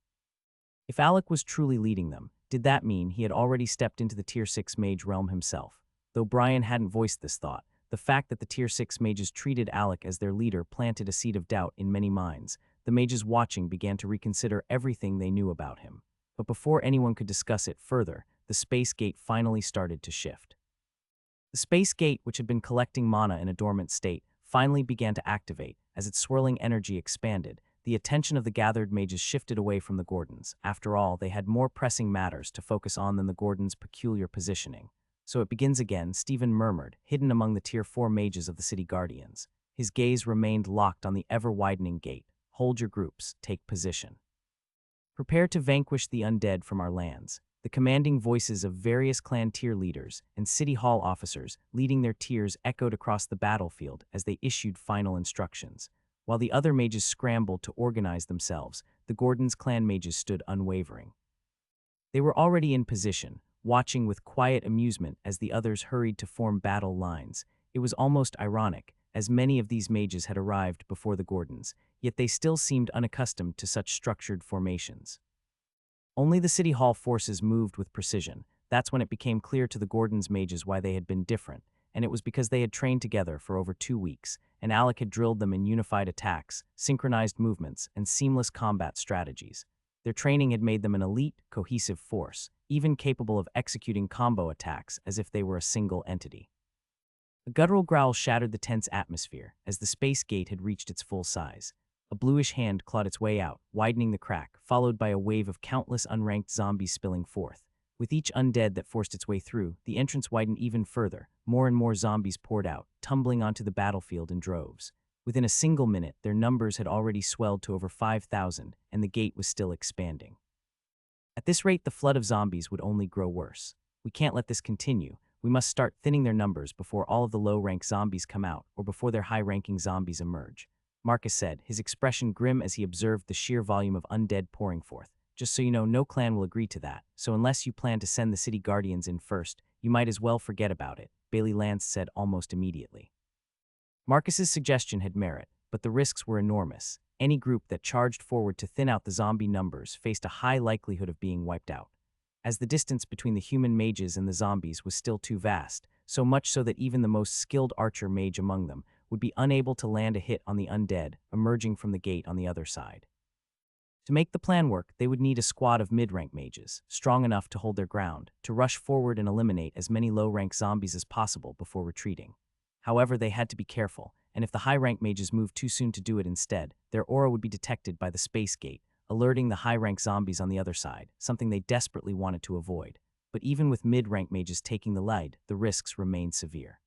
If Alec was truly leading them, did that mean he had already stepped into the Tier 6 mage realm himself? Though Brian hadn't voiced this thought, the fact that the Tier 6 mages treated Alec as their leader planted a seed of doubt in many minds. The mages watching began to reconsider everything they knew about him. But before anyone could discuss it further, the space gate finally started to shift. The space gate, which had been collecting mana in a dormant state, finally began to activate. As its swirling energy expanded, the attention of the gathered mages shifted away from the Gordons. After all, they had more pressing matters to focus on than the Gordons' peculiar positioning. So it begins again, Stephen murmured, hidden among the Tier 4 mages of the City Guardians. His gaze remained locked on the ever-widening gate. Hold your groups, take position. Prepare to vanquish the undead from our lands. The commanding voices of various clan tier leaders and city hall officers leading their tiers echoed across the battlefield as they issued final instructions. While the other mages scrambled to organize themselves, the Gordons clan mages stood unwavering. They were already in position, watching with quiet amusement as the others hurried to form battle lines. It was almost ironic, as many of these mages had arrived before the Gordons, yet they still seemed unaccustomed to such structured formations. Only the City Hall forces moved with precision. That's when it became clear to the Gordons mages why they had been different, and it was because they had trained together for over 2 weeks, and Alec had drilled them in unified attacks, synchronized movements, and seamless combat strategies. Their training had made them an elite, cohesive force, even capable of executing combo attacks as if they were a single entity. A guttural growl shattered the tense atmosphere as the space gate had reached its full size. A bluish hand clawed its way out, widening the crack, followed by a wave of countless unranked zombies spilling forth. With each undead that forced its way through, the entrance widened even further. More and more zombies poured out, tumbling onto the battlefield in droves. Within a single minute, their numbers had already swelled to over 5,000, and the gate was still expanding. At this rate, the flood of zombies would only grow worse. We can't let this continue. We must start thinning their numbers before all of the low-rank zombies come out, or before their high-ranking zombies emerge, Marcus said, his expression grim as he observed the sheer volume of undead pouring forth. Just so you know, no clan will agree to that, so unless you plan to send the city guardians in first, you might as well forget about it, Bailey Lance said almost immediately. Marcus's suggestion had merit, but the risks were enormous. Any group that charged forward to thin out the zombie numbers faced a high likelihood of being wiped out, as the distance between the human mages and the zombies was still too vast, so much so that even the most skilled archer mage among them would be unable to land a hit on the undead emerging from the gate on the other side. To make the plan work, they would need a squad of mid-rank mages, strong enough to hold their ground, to rush forward and eliminate as many low-rank zombies as possible before retreating. However, they had to be careful, and if the high-rank mages moved too soon to do it instead, their aura would be detected by the space gate, alerting the high-rank zombies on the other side, something they desperately wanted to avoid. But even with mid-rank mages taking the lead, the risks remained severe.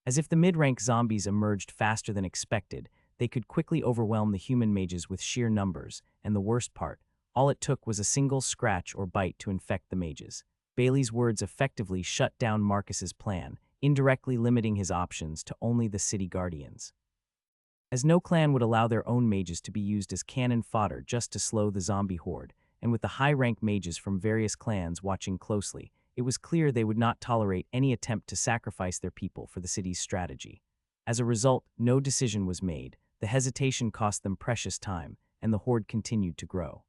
As if the mid-rank zombies emerged faster than expected, they could quickly overwhelm the human mages with sheer numbers, and the worst part, all it took was a single scratch or bite to infect the mages. Bailey's words effectively shut down Marcus's plan, indirectly limiting his options to only the city guardians. As no clan would allow their own mages to be used as cannon fodder just to slow the zombie horde, and with the high-rank mages from various clans watching closely, it was clear they would not tolerate any attempt to sacrifice their people for the city's strategy. As a result, no decision was made. The hesitation cost them precious time, and the horde continued to grow.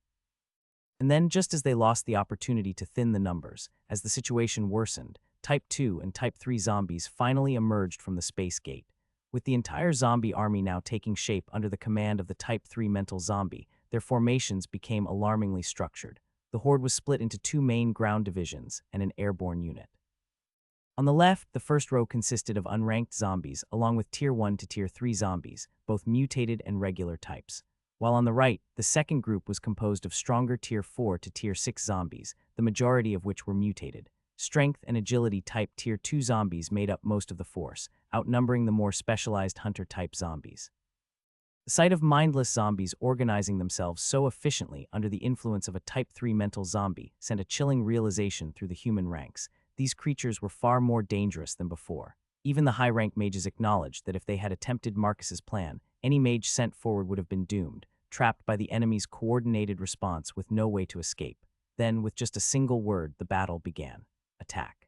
And then, just as they lost the opportunity to thin the numbers, as the situation worsened, Type 2 and Type 3 zombies finally emerged from the space gate. With the entire zombie army now taking shape under the command of the Type 3 mental zombie, their formations became alarmingly structured. The horde was split into two main ground divisions and an airborne unit. On the left, the first row consisted of unranked zombies, along with Tier 1 to Tier 3 zombies, both mutated and regular types. While on the right, the second group was composed of stronger Tier 4 to Tier 6 zombies, the majority of which were mutated. Strength and agility type Tier 2 zombies made up most of the force, outnumbering the more specialized hunter-type zombies. The sight of mindless zombies organizing themselves so efficiently under the influence of a Type 3 mental zombie sent a chilling realization through the human ranks. These creatures were far more dangerous than before. Even the high-rank mages acknowledged that if they had attempted Marcus's plan, any mage sent forward would have been doomed, trapped by the enemy's coordinated response with no way to escape. Then, with just a single word, the battle began. Attack.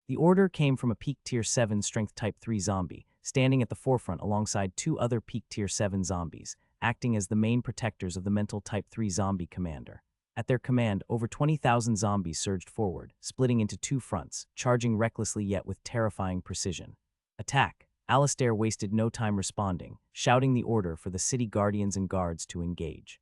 The order came from a peak Tier 7 Strength Type 3 zombie, standing at the forefront alongside two other peak Tier 7 zombies, acting as the main protectors of the mental Type 3 zombie commander. At their command, over 20,000 zombies surged forward, splitting into two fronts, charging recklessly yet with terrifying precision. Attack! Alistair wasted no time responding, shouting the order for the city guardians and guards to engage.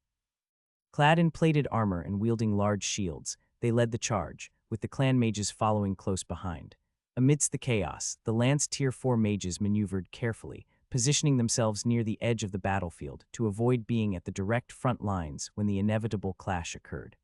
Clad in plated armor and wielding large shields, they led the charge, with the clan mages following close behind. Amidst the chaos, the Lance Tier 4 mages maneuvered carefully, positioning themselves near the edge of the battlefield to avoid being at the direct front lines when the inevitable clash occurred.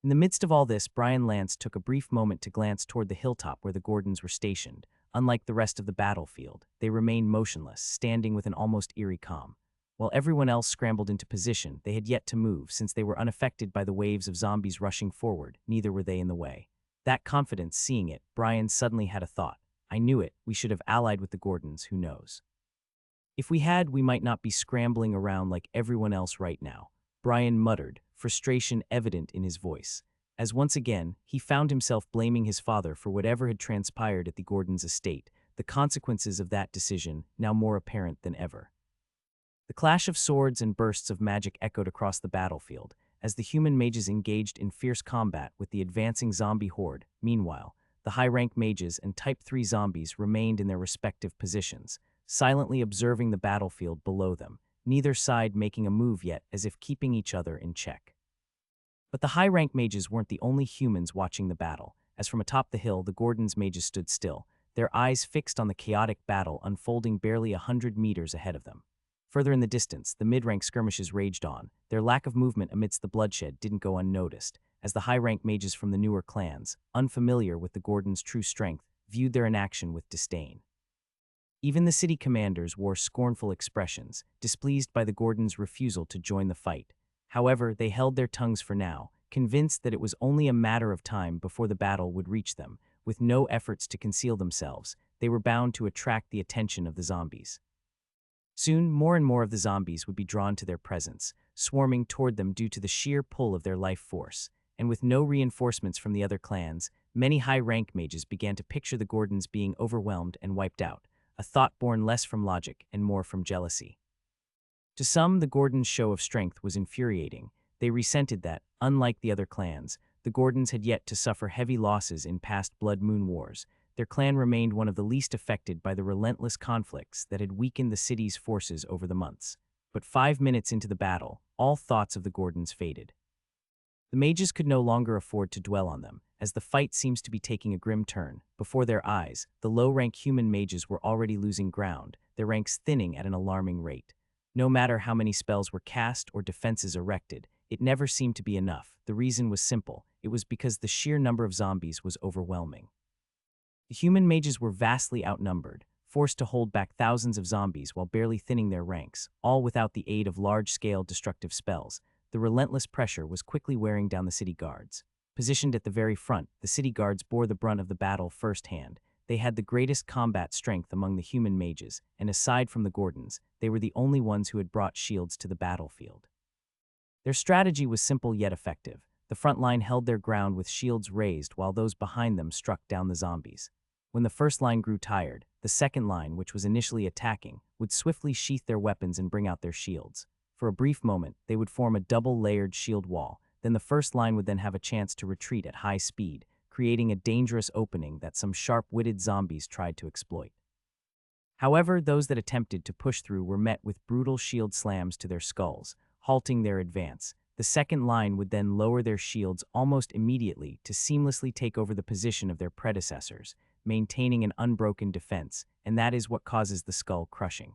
In the midst of all this, Brian Lance took a brief moment to glance toward the hilltop where the Gordons were stationed. Unlike the rest of the battlefield, they remained motionless, standing with an almost eerie calm. While everyone else scrambled into position, they had yet to move since they were unaffected by the waves of zombies rushing forward, neither were they in the way. That confidence, seeing it, Brian suddenly had a thought. I knew it, we should have allied with the Gordons, who knows? If we had, we might not be scrambling around like everyone else right now, Brian muttered, frustration evident in his voice, as once again, he found himself blaming his father for whatever had transpired at the Gordons' estate, the consequences of that decision now more apparent than ever. The clash of swords and bursts of magic echoed across the battlefield, as the human mages engaged in fierce combat with the advancing zombie horde. Meanwhile, the high-rank mages and Type 3 zombies remained in their respective positions, silently observing the battlefield below them, neither side making a move yet, as if keeping each other in check. But the high-rank mages weren't the only humans watching the battle, as from atop the hill the Gordons' mages stood still, their eyes fixed on the chaotic battle unfolding barely 100 meters ahead of them. Further in the distance, the mid-rank skirmishes raged on. Their lack of movement amidst the bloodshed didn't go unnoticed, as the high-rank mages from the newer clans, unfamiliar with the Gordons' true strength, viewed their inaction with disdain. Even the city commanders wore scornful expressions, displeased by the Gordons' refusal to join the fight. However, they held their tongues for now, convinced that it was only a matter of time before the battle would reach them. With no efforts to conceal themselves, they were bound to attract the attention of the zombies. Soon, more and more of the zombies would be drawn to their presence, swarming toward them due to the sheer pull of their life force, and with no reinforcements from the other clans, many high-rank mages began to picture the Gordons being overwhelmed and wiped out, a thought born less from logic and more from jealousy. To some, the Gordons' show of strength was infuriating. They resented that, unlike the other clans, the Gordons had yet to suffer heavy losses in past Blood Moon Wars. Their clan remained one of the least affected by the relentless conflicts that had weakened the city's forces over the months. But 5 minutes into the battle, all thoughts of the Gordons faded. The mages could no longer afford to dwell on them, as the fight seems to be taking a grim turn. Before their eyes, the low-rank human mages were already losing ground, their ranks thinning at an alarming rate. No matter how many spells were cast or defenses erected, it never seemed to be enough. The reason was simple. It was because the sheer number of zombies was overwhelming. The human mages were vastly outnumbered, forced to hold back thousands of zombies while barely thinning their ranks, all without the aid of large-scale destructive spells. The relentless pressure was quickly wearing down the city guards. Positioned at the very front, the city guards bore the brunt of the battle firsthand. They had the greatest combat strength among the human mages, and aside from the Gordons, they were the only ones who had brought shields to the battlefield. Their strategy was simple yet effective. The front line held their ground with shields raised while those behind them struck down the zombies. When the first line grew tired, the second line, which was initially attacking, would swiftly sheath their weapons and bring out their shields. For a brief moment, they would form a double-layered shield wall. Then the first line would then have a chance to retreat at high speed, creating a dangerous opening that some sharp-witted zombies tried to exploit. However, those that attempted to push through were met with brutal shield slams to their skulls, halting their advance. The second line would then lower their shields almost immediately to seamlessly take over the position of their predecessors, maintaining an unbroken defense, and that is what causes the skull crushing.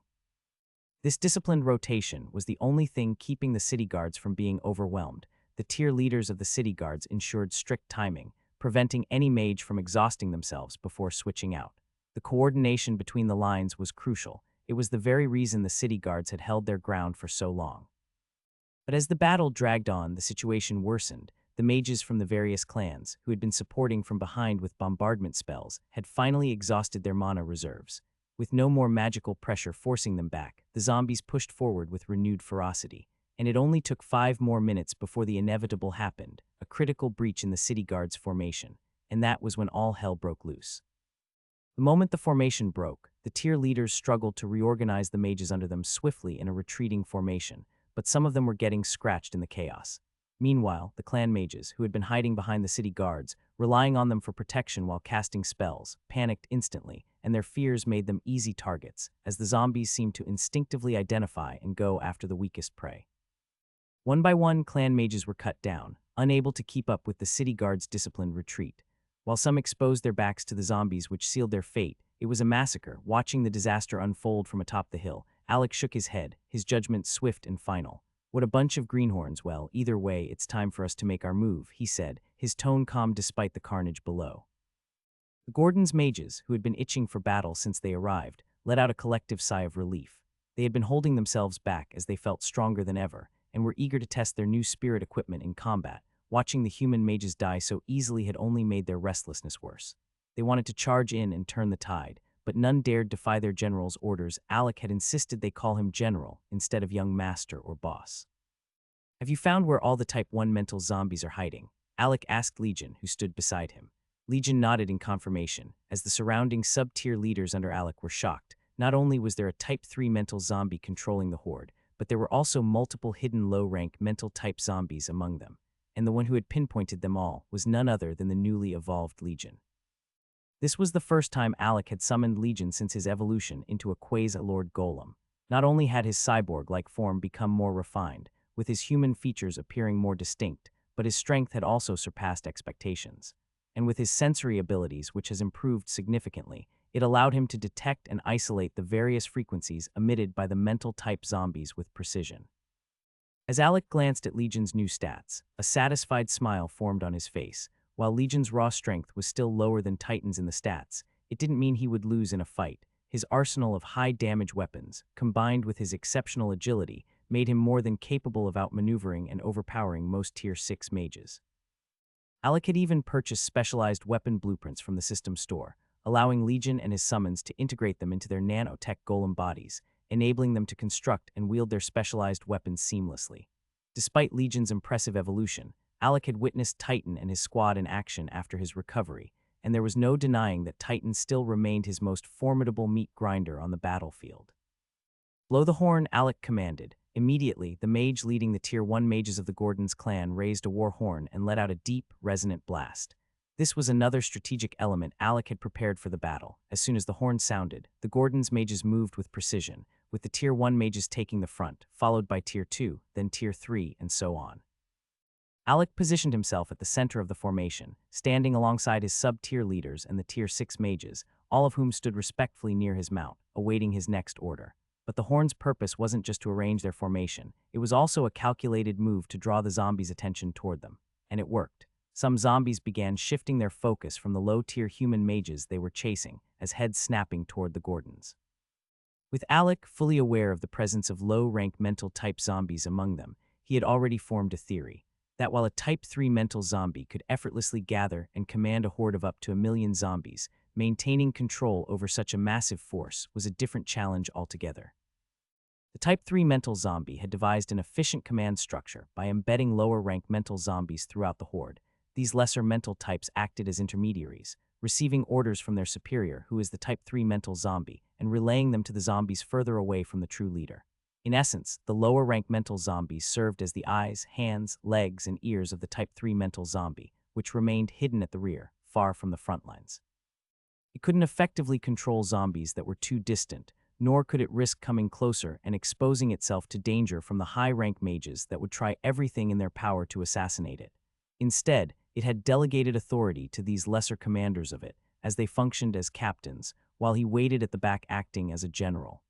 This disciplined rotation was the only thing keeping the city guards from being overwhelmed. The tier leaders of the city guards ensured strict timing, preventing any mage from exhausting themselves before switching out. The coordination between the lines was crucial. It was the very reason the city guards had held their ground for so long. But as the battle dragged on, the situation worsened. The mages from the various clans, who had been supporting from behind with bombardment spells, had finally exhausted their mana reserves. With no more magical pressure forcing them back, the zombies pushed forward with renewed ferocity. And it only took 5 more minutes before the inevitable happened, a critical breach in the city guard's formation. And that was when all hell broke loose. The moment the formation broke, the tier leaders struggled to reorganize the mages under them swiftly in a retreating formation, but some of them were getting scratched in the chaos. Meanwhile, the clan mages, who had been hiding behind the city guards, relying on them for protection while casting spells, panicked instantly, and their fears made them easy targets, as the zombies seemed to instinctively identify and go after the weakest prey. One by one, clan mages were cut down, unable to keep up with the city guards' disciplined retreat. While some exposed their backs to the zombies which sealed their fate, it was a massacre. Watching the disaster unfold from atop the hill, Alec shook his head, his judgment swift and final. "What a bunch of greenhorns. Well, either way, it's time for us to make our move," he said, his tone calm despite the carnage below. The Gordons' mages, who had been itching for battle since they arrived, let out a collective sigh of relief. They had been holding themselves back as they felt stronger than ever, and were eager to test their new spirit equipment in combat. Watching the human mages die so easily had only made their restlessness worse. They wanted to charge in and turn the tide, but none dared defy their general's orders. Alec had insisted they call him general instead of young master or boss. "Have you found where all the Type 1 mental zombies are hiding?" Alec asked Legion, who stood beside him. Legion nodded in confirmation, as the surrounding sub-tier leaders under Alec were shocked. Not only was there a Type 3 mental zombie controlling the horde, but there were also multiple hidden low-rank mental-type zombies among them, and the one who had pinpointed them all was none other than the newly evolved Legion. This was the first time Alec had summoned Legion since his evolution into a quasi-lord golem. Not only had his cyborg-like form become more refined, with his human features appearing more distinct, but his strength had also surpassed expectations. And with his sensory abilities, which has improved significantly, it allowed him to detect and isolate the various frequencies emitted by the mental-type zombies with precision. As Alec glanced at Legion's new stats, a satisfied smile formed on his face. While Legion's raw strength was still lower than Titan's in the stats, it didn't mean he would lose in a fight. His arsenal of high-damage weapons, combined with his exceptional agility, made him more than capable of outmaneuvering and overpowering most Tier 6 mages. Alec had even purchased specialized weapon blueprints from the system store, allowing Legion and his summons to integrate them into their nanotech golem bodies, enabling them to construct and wield their specialized weapons seamlessly. Despite Legion's impressive evolution, Alec had witnessed Titan and his squad in action after his recovery, and there was no denying that Titan still remained his most formidable meat grinder on the battlefield. "Blow the horn," Alec commanded. Immediately, the mage leading the Tier 1 mages of the Gordon's clan raised a war horn and let out a deep, resonant blast. This was another strategic element Alec had prepared for the battle. As soon as the horn sounded, the Gordon's mages moved with precision, with the Tier 1 mages taking the front, followed by Tier 2, then Tier 3, and so on. Alec positioned himself at the center of the formation, standing alongside his sub-tier leaders and the Tier 6 mages, all of whom stood respectfully near his mount, awaiting his next order. But the horn's purpose wasn't just to arrange their formation, it was also a calculated move to draw the zombies' attention toward them. And it worked. Some zombies began shifting their focus from the low-tier human mages they were chasing, as heads snapping toward the Gordons. With Alec fully aware of the presence of low-rank mental-type zombies among them, he had already formed a theory that while a Type 3 mental zombie could effortlessly gather and command a horde of up to 1,000,000 zombies, maintaining control over such a massive force was a different challenge altogether. The Type 3 mental zombie had devised an efficient command structure by embedding lower-rank mental zombies throughout the horde. These lesser mental types acted as intermediaries, receiving orders from their superior, who is the Type 3 mental zombie, and relaying them to the zombies further away from the true leader. In essence, the lower-rank mental zombies served as the eyes, hands, legs, and ears of the Type 3 mental zombie, which remained hidden at the rear, far from the front lines. It couldn't effectively control zombies that were too distant, nor could it risk coming closer and exposing itself to danger from the high-rank mages that would try everything in their power to assassinate it. Instead, it had delegated authority to these lesser commanders of it, as they functioned as captains, while he waited at the back acting as a general.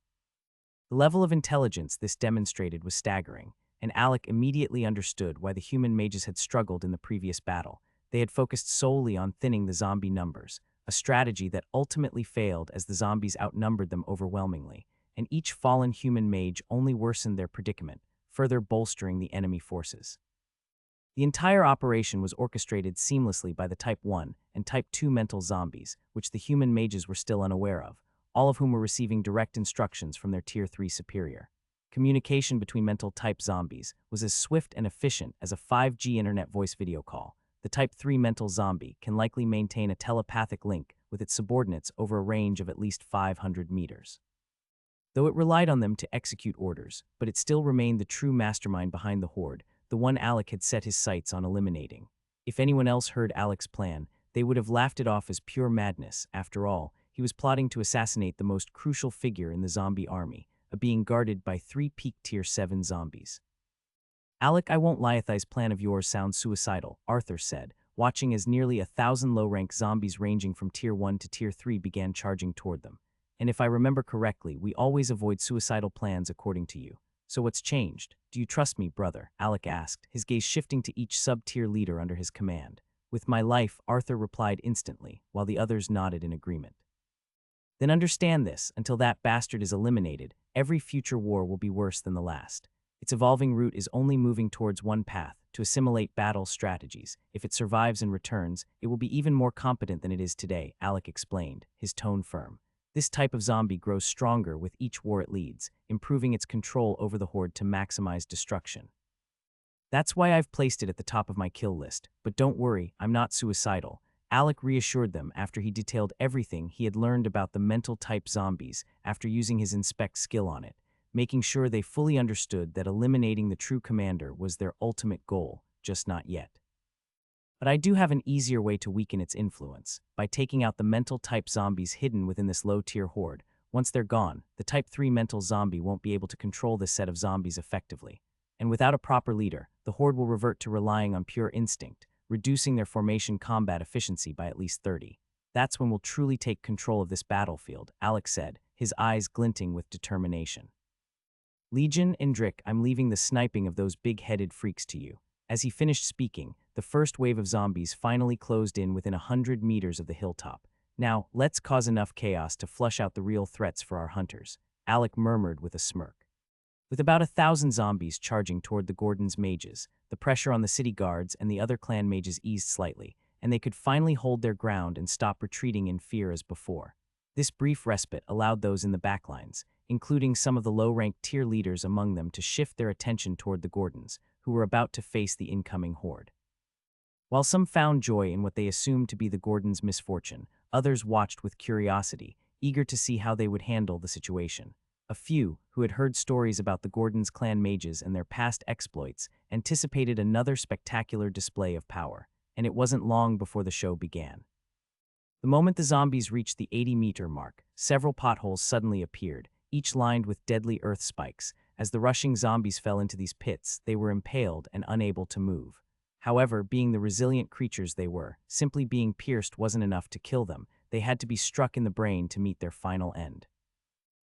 The level of intelligence this demonstrated was staggering, and Alec immediately understood why the human mages had struggled in the previous battle. They had focused solely on thinning the zombie numbers, a strategy that ultimately failed as the zombies outnumbered them overwhelmingly, and each fallen human mage only worsened their predicament, further bolstering the enemy forces. The entire operation was orchestrated seamlessly by the Type 1 and Type 2 mental zombies, which the human mages were still unaware of, all of whom were receiving direct instructions from their Tier 3 superior. Communication between mental type zombies was as swift and efficient as a 5G internet voice video call. The Type 3 mental zombie can likely maintain a telepathic link with its subordinates over a range of at least 500 meters. Though it relied on them to execute orders, but it still remained the true mastermind behind the horde, the one Alec had set his sights on eliminating. If anyone else heard Alec's plan, they would have laughed it off as pure madness. After all, he was plotting to assassinate the most crucial figure in the zombie army, a being guarded by 3 peak Tier 7 zombies. "Alec, I won't lie, this plan of yours sounds suicidal," Arthur said, watching as nearly 1,000 low-rank zombies ranging from Tier 1 to Tier 3 began charging toward them. "And if I remember correctly, we always avoid suicidal plans according to you. So what's changed? Do you trust me, brother?" Alec asked, his gaze shifting to each sub-tier leader under his command. "With my life," Arthur replied instantly, while the others nodded in agreement. "Then understand this, until that bastard is eliminated, every future war will be worse than the last. Its evolving route is only moving towards one path, to assimilate battle strategies. If it survives and returns, it will be even more competent than it is today," Alec explained, his tone firm. "This type of zombie grows stronger with each war it leads, improving its control over the horde to maximize destruction. That's why I've placed it at the top of my kill list, but don't worry, I'm not suicidal." Alec reassured them after he detailed everything he had learned about the mental-type zombies after using his inspect skill on it, making sure they fully understood that eliminating the true commander was their ultimate goal, just not yet. "But I do have an easier way to weaken its influence, by taking out the mental-type zombies hidden within this low-tier horde. Once they're gone, the Type 3 mental zombie won't be able to control this set of zombies effectively. And without a proper leader, the horde will revert to relying on pure instinct, reducing their formation combat efficiency by at least 30. That's when we'll truly take control of this battlefield," Alec said, his eyes glinting with determination. "Legion, Endrick, I'm leaving the sniping of those big-headed freaks to you." As he finished speaking, the first wave of zombies finally closed in within 100 meters of the hilltop. "Now, let's cause enough chaos to flush out the real threats for our hunters," Alec murmured with a smirk. With about 1,000 zombies charging toward the Gordon's mages, the pressure on the city guards and the other clan mages eased slightly, and they could finally hold their ground and stop retreating in fear as before. This brief respite allowed those in the backlines, including some of the low-ranked tier leaders among them, to shift their attention toward the Gordons, who were about to face the incoming horde. While some found joy in what they assumed to be the Gordons' misfortune, others watched with curiosity, eager to see how they would handle the situation. A few, who had heard stories about the Gordons' clan mages and their past exploits, anticipated another spectacular display of power, and it wasn't long before the show began. The moment the zombies reached the 80-meter mark, several potholes suddenly appeared, each lined with deadly earth spikes. As the rushing zombies fell into these pits, they were impaled and unable to move. However, being the resilient creatures they were, simply being pierced wasn't enough to kill them. They had to be struck in the brain to meet their final end.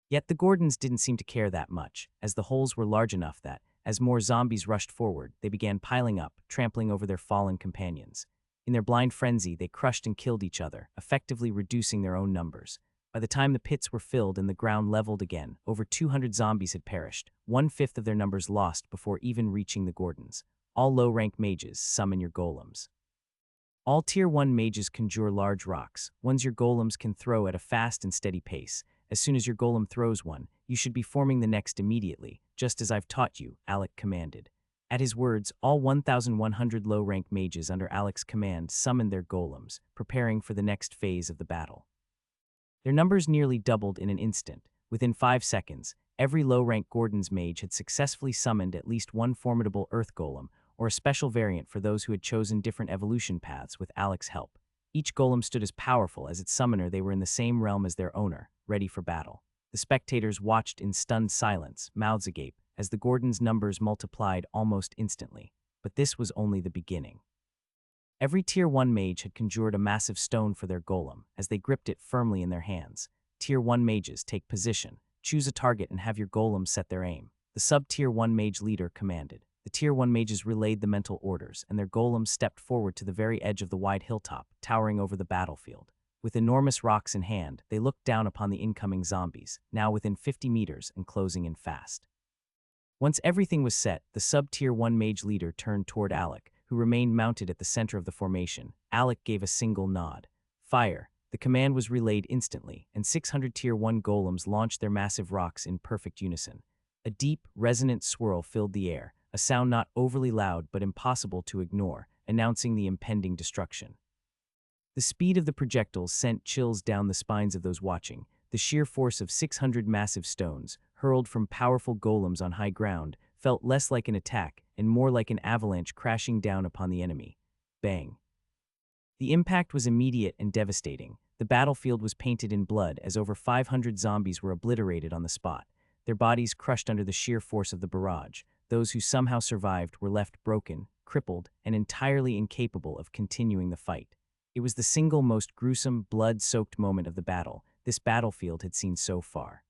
Yet the Gordons didn't seem to care that much, as the holes were large enough that, as more zombies rushed forward, they began piling up, trampling over their fallen companions. In their blind frenzy, they crushed and killed each other, effectively reducing their own numbers. By the time the pits were filled and the ground leveled again, over 200 zombies had perished, 1/5 of their numbers lost before even reaching the Gordons. All low-rank mages, summon your golems. All Tier 1 mages conjure large rocks, ones your golems can throw at a fast and steady pace. As soon as your golem throws one, you should be forming the next immediately, just as I've taught you, Alec commanded. At his words, all 1,100 low-rank mages under Alec's command summoned their golems, preparing for the next phase of the battle. Their numbers nearly doubled in an instant. Within 5 seconds, every low-rank Gordon's mage had successfully summoned at least one formidable earth golem, or a special variant for those who had chosen different evolution paths with Alec's help. Each golem stood as powerful as its summoner. They were in the same realm as their owner, ready for battle. The spectators watched in stunned silence, mouths agape, as the Gordons' numbers multiplied almost instantly. But this was only the beginning. Every Tier 1 mage had conjured a massive stone for their golem, as they gripped it firmly in their hands. Tier 1 mages, take position, choose a target and have your golem set their aim. The sub-Tier 1 mage leader commanded. The Tier 1 mages relayed the mental orders, and their golems stepped forward to the very edge of the wide hilltop, towering over the battlefield. With enormous rocks in hand, they looked down upon the incoming zombies, now within 50 meters and closing in fast. Once everything was set, the sub-Tier 1 mage leader turned toward Alec, who remained mounted at the center of the formation. Alec gave a single nod. Fire! The command was relayed instantly, and 600 Tier 1 golems launched their massive rocks in perfect unison. A deep, resonant swirl filled the air, a sound not overly loud but impossible to ignore, announcing the impending destruction. The speed of the projectiles sent chills down the spines of those watching. The sheer force of 600 massive stones, hurled from powerful golems on high ground, felt less like an attack and more like an avalanche crashing down upon the enemy. Bang! The impact was immediate and devastating. The battlefield was painted in blood as over 500 zombies were obliterated on the spot, their bodies crushed under the sheer force of the barrage. Those who somehow survived were left broken, crippled, and entirely incapable of continuing the fight. It was the single most gruesome, blood-soaked moment of the battle this battlefield had seen so far.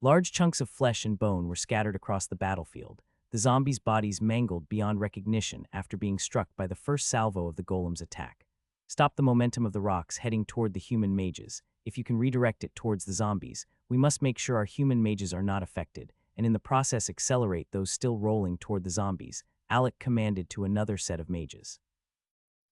Large chunks of flesh and bone were scattered across the battlefield, the zombies' bodies mangled beyond recognition after being struck by the first salvo of the golem's attack. Stop the momentum of the rocks heading toward the human mages. If you can redirect it towards the zombies, we must make sure our human mages are not affected, and in the process accelerate those still rolling toward the zombies, Alec commanded to another set of mages.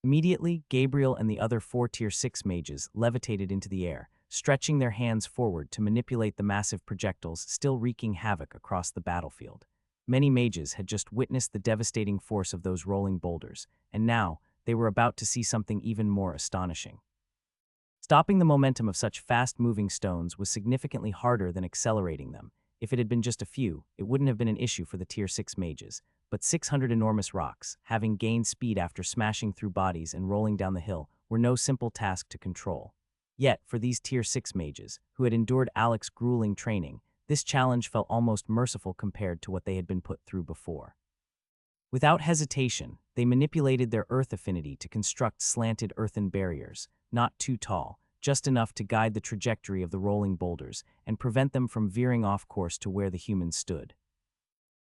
Immediately, Gabriel and the other 4 Tier 6 mages levitated into the air, stretching their hands forward to manipulate the massive projectiles still wreaking havoc across the battlefield. Many mages had just witnessed the devastating force of those rolling boulders, and now they were about to see something even more astonishing. Stopping the momentum of such fast-moving stones was significantly harder than accelerating them. If it had been just a few, it wouldn't have been an issue for the Tier 6 mages, but 600 enormous rocks, having gained speed after smashing through bodies and rolling down the hill, were no simple task to control. Yet, for these Tier 6 mages, who had endured Alec's grueling training, this challenge felt almost merciful compared to what they had been put through before. Without hesitation, they manipulated their earth affinity to construct slanted earthen barriers, not too tall, just enough to guide the trajectory of the rolling boulders and prevent them from veering off course to where the humans stood.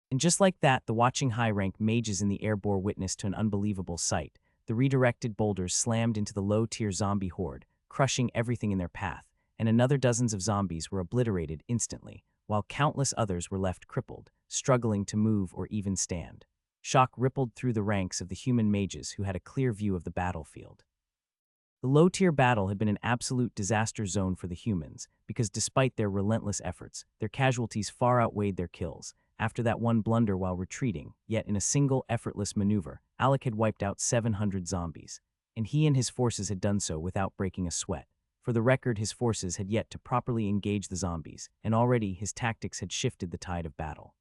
And just like that, the watching high-rank mages in the air bore witness to an unbelievable sight. The redirected boulders slammed into the low-tier zombie horde, crushing everything in their path, and another dozens of zombies were obliterated instantly, while countless others were left crippled, struggling to move or even stand. Shock rippled through the ranks of the human mages who had a clear view of the battlefield. The low-tier battle had been an absolute disaster zone for the humans, because despite their relentless efforts, their casualties far outweighed their kills. after that one blunder while retreating, yet in a single effortless maneuver, Alec had wiped out 700 zombies. And he and his forces had done so without breaking a sweat. For the record, his forces had yet to properly engage the zombies, and already his tactics had shifted the tide of battle.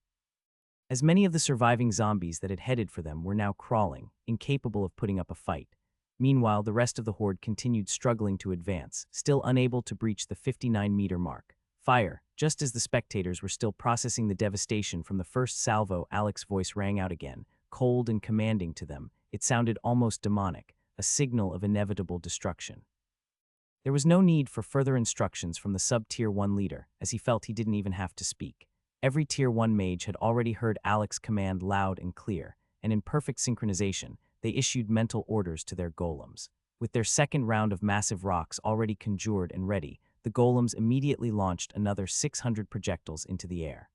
As many of the surviving zombies that had headed for them were now crawling, incapable of putting up a fight. Meanwhile, the rest of the horde continued struggling to advance, still unable to breach the 59-meter mark. Fire! Just as the spectators were still processing the devastation from the first salvo, Alec's voice rang out again, cold and commanding to them. It sounded almost demonic, a signal of inevitable destruction. There was no need for further instructions from the sub-Tier 1 leader, as he felt he didn't even have to speak. Every Tier 1 mage had already heard Alec's command loud and clear, and in perfect synchronization, they issued mental orders to their golems. With their second round of massive rocks already conjured and ready, the golems immediately launched another 600 projectiles into the air.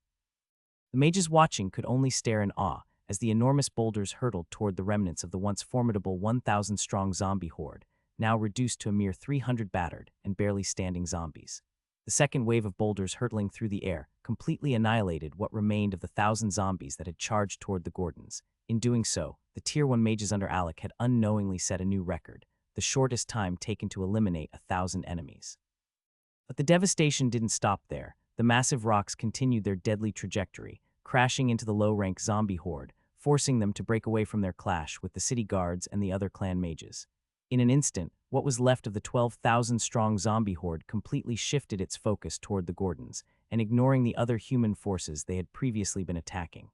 The mages watching could only stare in awe as the enormous boulders hurtled toward the remnants of the once formidable 1,000-strong zombie horde, now reduced to a mere 300 battered and barely standing zombies. The second wave of boulders hurtling through the air completely annihilated what remained of the 1,000 zombies that had charged toward the Gordons. In doing so, the Tier 1 mages under Alec had unknowingly set a new record, the shortest time taken to eliminate 1,000 enemies. But the devastation didn't stop there. The massive rocks continued their deadly trajectory, crashing into the low-rank zombie horde, forcing them to break away from their clash with the city guards and the other clan mages. In an instant, what was left of the 12,000-strong zombie horde completely shifted its focus toward the Gordons, and ignoring the other human forces they had previously been attacking.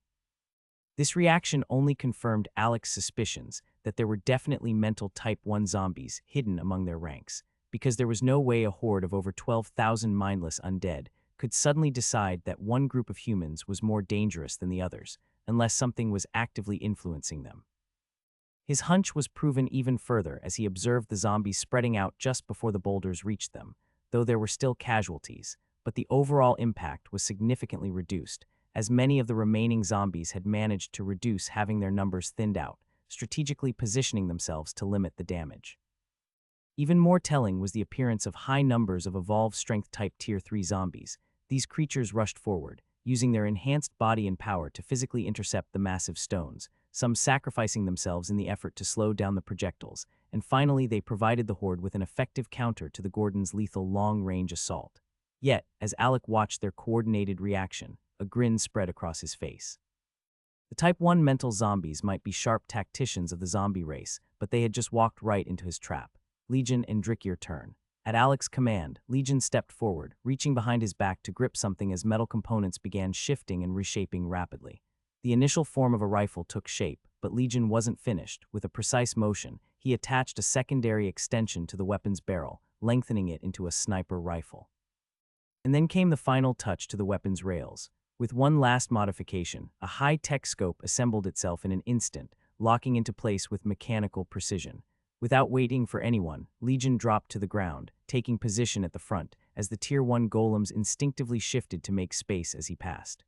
This reaction only confirmed Alec's suspicions that there were definitely mental Type 1 zombies hidden among their ranks, because there was no way a horde of over 12,000 mindless undead could suddenly decide that one group of humans was more dangerous than the others, unless something was actively influencing them. His hunch was proven even further as he observed the zombies spreading out just before the boulders reached them, though there were still casualties, but the overall impact was significantly reduced, as many of the remaining zombies had managed to reduce having their numbers thinned out, strategically positioning themselves to limit the damage. Even more telling was the appearance of high numbers of evolved strength type Tier 3 zombies. These creatures rushed forward, using their enhanced body and power to physically intercept the massive stones, some sacrificing themselves in the effort to slow down the projectiles, and finally they provided the horde with an effective counter to the Gordons' lethal long-range assault. Yet, as Alec watched their coordinated reaction, a grin spread across his face. The Type 1 mental zombies might be sharp tacticians of the zombie race, but they had just walked right into his trap. Legion and Drick, your turn. At Alec's command, Legion stepped forward, reaching behind his back to grip something as metal components began shifting and reshaping rapidly. The initial form of a rifle took shape, but Legion wasn't finished. With a precise motion, he attached a secondary extension to the weapon's barrel, lengthening it into a sniper rifle. And then came the final touch to the weapon's rails. With one last modification, a high-tech scope assembled itself in an instant, locking into place with mechanical precision. Without waiting for anyone, Legion dropped to the ground, taking position at the front, as the Tier 1 golems instinctively shifted to make space as he passed.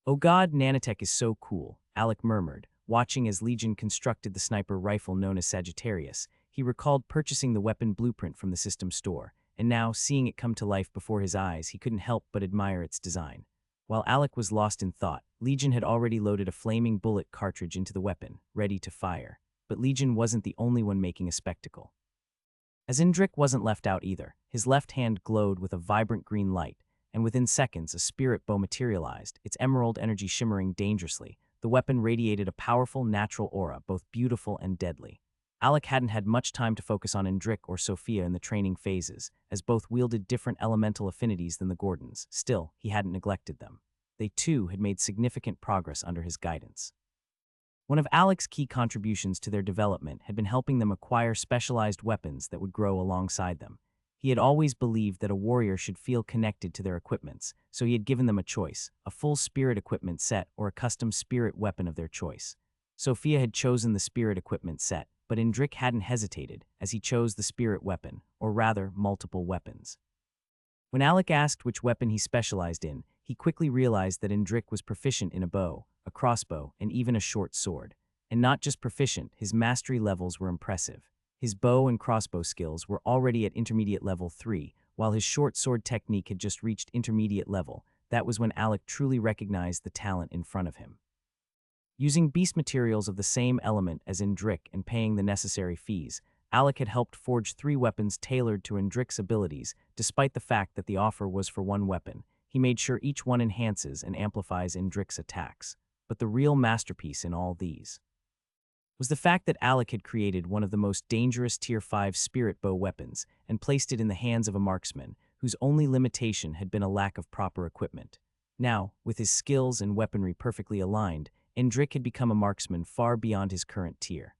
"Oh god, nanotech is so cool," Alec murmured, watching as Legion constructed the sniper rifle known as Sagittarius. He recalled purchasing the weapon blueprint from the system store, and now, seeing it come to life before his eyes, he couldn't help but admire its design. While Alec was lost in thought, Legion had already loaded a flaming bullet cartridge into the weapon, ready to fire. But Legion wasn't the only one making a spectacle. As Indrik wasn't left out either. His left hand glowed with a vibrant green light, and within seconds a spirit bow materialized, its emerald energy shimmering dangerously. The weapon radiated a powerful natural aura, both beautiful and deadly. Alec hadn't had much time to focus on Indrik or Sophia in the training phases, as both wielded different elemental affinities than the Gordons. Still, he hadn't neglected them. They too had made significant progress under his guidance. One of Alec's key contributions to their development had been helping them acquire specialized weapons that would grow alongside them. He had always believed that a warrior should feel connected to their equipments, so he had given them a choice, a full spirit equipment set or a custom spirit weapon of their choice. Sophia had chosen the spirit equipment set, but Indrik hadn't hesitated, as he chose the spirit weapon, or rather, multiple weapons. When Alec asked which weapon he specialized in, he quickly realized that Indrik was proficient in a bow, a crossbow, and even a short sword. And not just proficient, his mastery levels were impressive. His bow and crossbow skills were already at intermediate level 3, while his short sword technique had just reached intermediate level. that was when Alec truly recognized the talent in front of him. Using beast materials of the same element as Indrik and paying the necessary fees, Alec had helped forge 3 weapons tailored to Indrik's abilities, despite the fact that the offer was for 1 weapon. He made sure each one enhances and amplifies Indrik's attacks. But the real masterpiece in all these was the fact that Alec had created one of the most dangerous Tier 5 spirit bow weapons and placed it in the hands of a marksman whose only limitation had been a lack of proper equipment. Now, with his skills and weaponry perfectly aligned, Indrik had become a marksman far beyond his current tier.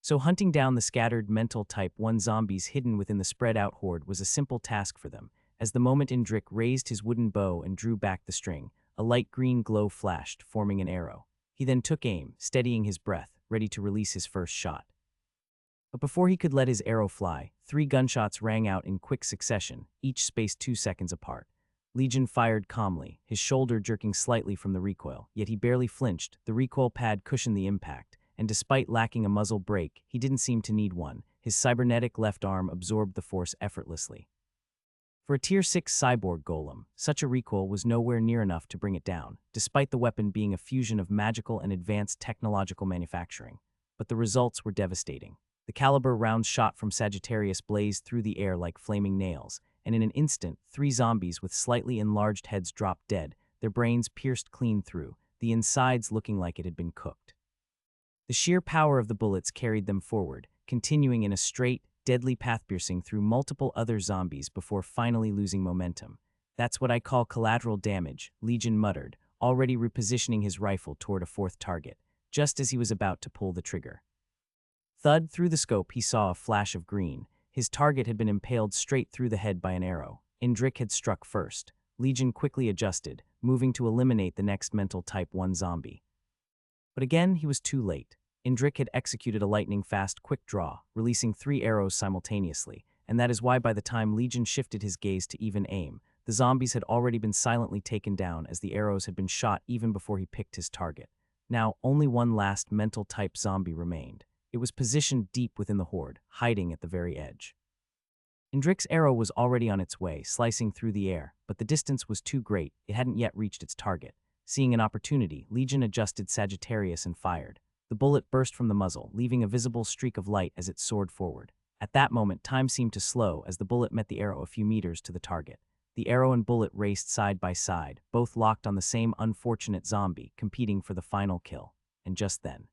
So hunting down the scattered mental Type 1 zombies hidden within the spread-out horde was a simple task for them. As the moment Indrik raised his wooden bow and drew back the string, a light green glow flashed, forming an arrow. He then took aim, steadying his breath, ready to release his first shot. But before he could let his arrow fly, 3 gunshots rang out in quick succession, each spaced 2 seconds apart. Legion fired calmly, his shoulder jerking slightly from the recoil, yet he barely flinched. The recoil pad cushioned the impact, and despite lacking a muzzle brake, he didn't seem to need one. His cybernetic left arm absorbed the force effortlessly. For a Tier 6 cyborg golem, such a recoil was nowhere near enough to bring it down, despite the weapon being a fusion of magical and advanced technological manufacturing. But the results were devastating. The caliber rounds shot from Sagittarius blazed through the air like flaming nails, and in an instant, 3 zombies with slightly enlarged heads dropped dead, their brains pierced clean through, the insides looking like it had been cooked. The sheer power of the bullets carried them forward, continuing in a straight, deadly path piercing through multiple other zombies before finally losing momentum. "That's what I call collateral damage," Legion muttered, already repositioning his rifle toward a 4th target, just as he was about to pull the trigger. Thud through the scope, he saw a flash of green. His target had been impaled straight through the head by an arrow. Indrik had struck first. Legion quickly adjusted, moving to eliminate the next mental Type 1 zombie. But again, he was too late. Indrik had executed a lightning-fast quick draw, releasing 3 arrows simultaneously, and that is why by the time Legion shifted his gaze to even aim, the zombies had already been silently taken down as the arrows had been shot even before he picked his target. Now, only one last mental-type zombie remained. It was positioned deep within the horde, hiding at the very edge. Indrik's arrow was already on its way, slicing through the air, but the distance was too great, it hadn't yet reached its target. Seeing an opportunity, Legion adjusted Sagittarius and fired. The bullet burst from the muzzle, leaving a visible streak of light as it soared forward. At that moment, time seemed to slow as the bullet met the arrow a few meters to the target. The arrow and bullet raced side by side, both locked on the same unfortunate zombie, competing for the final kill. And just then,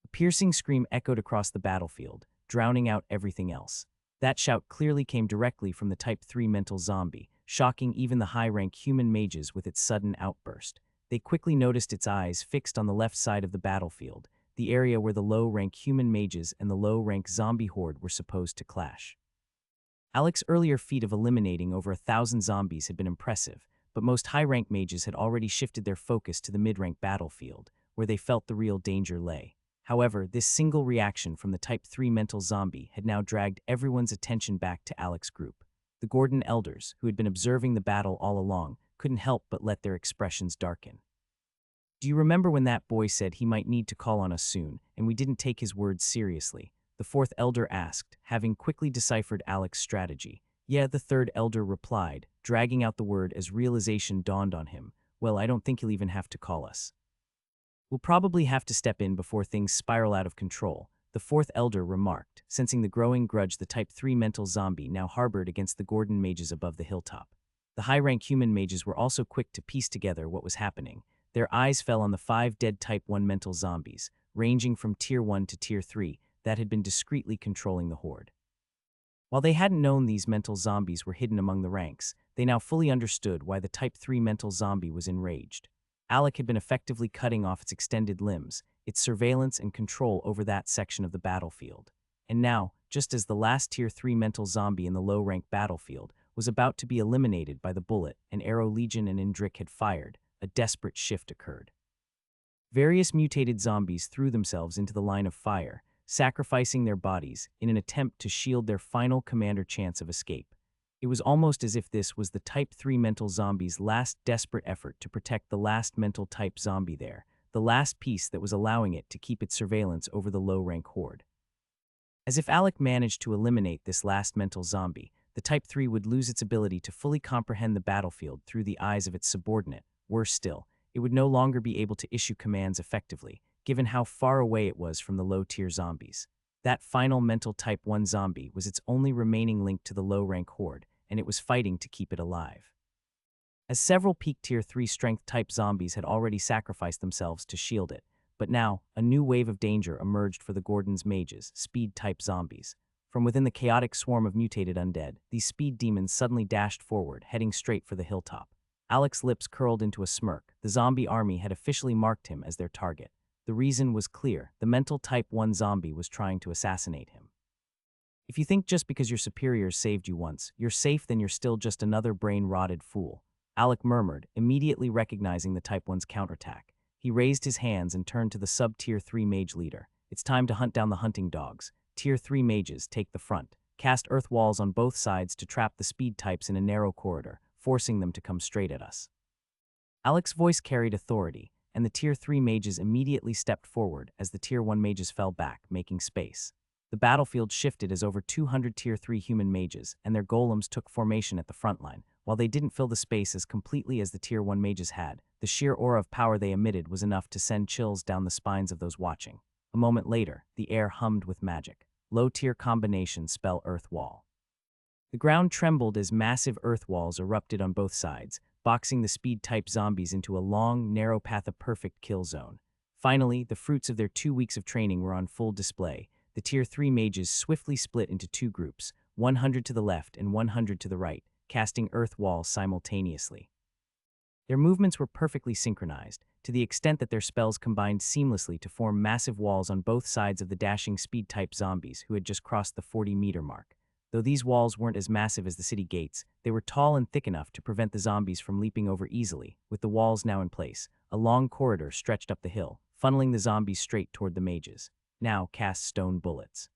a piercing scream echoed across the battlefield, drowning out everything else. That shout clearly came directly from the Type 3 mental zombie, shocking even the high-rank human mages with its sudden outburst. They quickly noticed its eyes fixed on the left side of the battlefield, the area where the low-rank human mages and the low-rank zombie horde were supposed to clash. Alec's earlier feat of eliminating over 1,000 zombies had been impressive, but most high-rank mages had already shifted their focus to the mid-rank battlefield, where they felt the real danger lay. However, this single reaction from the Type 3 mental zombie had now dragged everyone's attention back to Alec's group. The Gordon elders, who had been observing the battle all along, couldn't help but let their expressions darken. "Do you remember when that boy said he might need to call on us soon, and we didn't take his words seriously?" the 4th elder asked, having quickly deciphered Alec's strategy. "Yeah," the 3rd elder replied, dragging out the word as realization dawned on him. "Well, I don't think he'll even have to call us. We'll probably have to step in before things spiral out of control," the 4th elder remarked, sensing the growing grudge the Type 3 mental zombie now harbored against the Gordon mages above the hilltop. The high-rank human mages were also quick to piece together what was happening. Their eyes fell on the 5 dead Type 1 mental zombies, ranging from Tier 1 to Tier 3, that had been discreetly controlling the horde. While they hadn't known these mental zombies were hidden among the ranks, they now fully understood why the Type 3 mental zombie was enraged. Alec had been effectively cutting off its extended limbs, its surveillance and control over that section of the battlefield. And now, just as the last Tier 3 mental zombie in the low-rank battlefield was about to be eliminated by the bullet an arrow Legion and Indrik had fired, a desperate shift occurred. Various mutated zombies threw themselves into the line of fire, sacrificing their bodies in an attempt to shield their final commander chance of escape. It was almost as if this was the Type 3 mental zombie's last desperate effort to protect the last mental type zombie there, the last piece that was allowing it to keep its surveillance over the low-rank horde. As if Alec managed to eliminate this last mental zombie, the Type 3 would lose its ability to fully comprehend the battlefield through the eyes of its subordinate. Worse still, it would no longer be able to issue commands effectively, given how far away it was from the low-tier zombies. That final mental Type 1 zombie was its only remaining link to the low-rank horde, and it was fighting to keep it alive. As several peak Tier 3 strength type zombies had already sacrificed themselves to shield it, but now, a new wave of danger emerged for the Gordon's mages, speed-type zombies. From within the chaotic swarm of mutated undead, these speed demons suddenly dashed forward, heading straight for the hilltop. Alec's lips curled into a smirk. The zombie army had officially marked him as their target. The reason was clear. The mental Type 1 zombie was trying to assassinate him. If you think just because your superiors saved you once, you're safe, then you're still just another brain-rotted fool, Alec murmured, immediately recognizing the Type 1's counterattack. He raised his hands and turned to the sub-Tier 3 mage leader. It's time to hunt down the hunting dogs. Tier 3 mages, take the front. Cast earth walls on both sides to trap the speed types in a narrow corridor, forcing them to come straight at us. Alec's voice carried authority, and the Tier 3 mages immediately stepped forward as the Tier 1 mages fell back, making space. The battlefield shifted as over 200 Tier 3 human mages and their golems took formation at the front line. While they didn't fill the space as completely as the Tier 1 mages had, the sheer aura of power they emitted was enough to send chills down the spines of those watching. A moment later, the air hummed with magic. Low-tier combination spell earth wall. The ground trembled as massive earth walls erupted on both sides, boxing the speed-type zombies into a long, narrow path of perfect kill zone. Finally, the fruits of their 2 weeks of training were on full display. The Tier 3 mages swiftly split into two groups, 100 to the left and 100 to the right, casting earth walls simultaneously. Their movements were perfectly synchronized, to the extent that their spells combined seamlessly to form massive walls on both sides of the dashing speed-type zombies who had just crossed the 40-meter mark. Though these walls weren't as massive as the city gates, they were tall and thick enough to prevent the zombies from leaping over easily. With the walls now in place, a long corridor stretched up the hill, funneling the zombies straight toward the mages. Now cast stone bullets.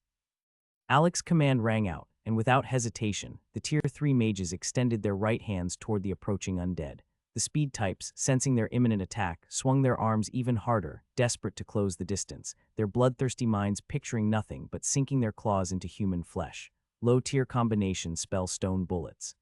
Alec's command rang out, and without hesitation, the Tier 3 mages extended their right hands toward the approaching undead. The speed types, sensing their imminent attack, swung their arms even harder, desperate to close the distance, their bloodthirsty minds picturing nothing but sinking their claws into human flesh. Low-tier combination spell stone bullets.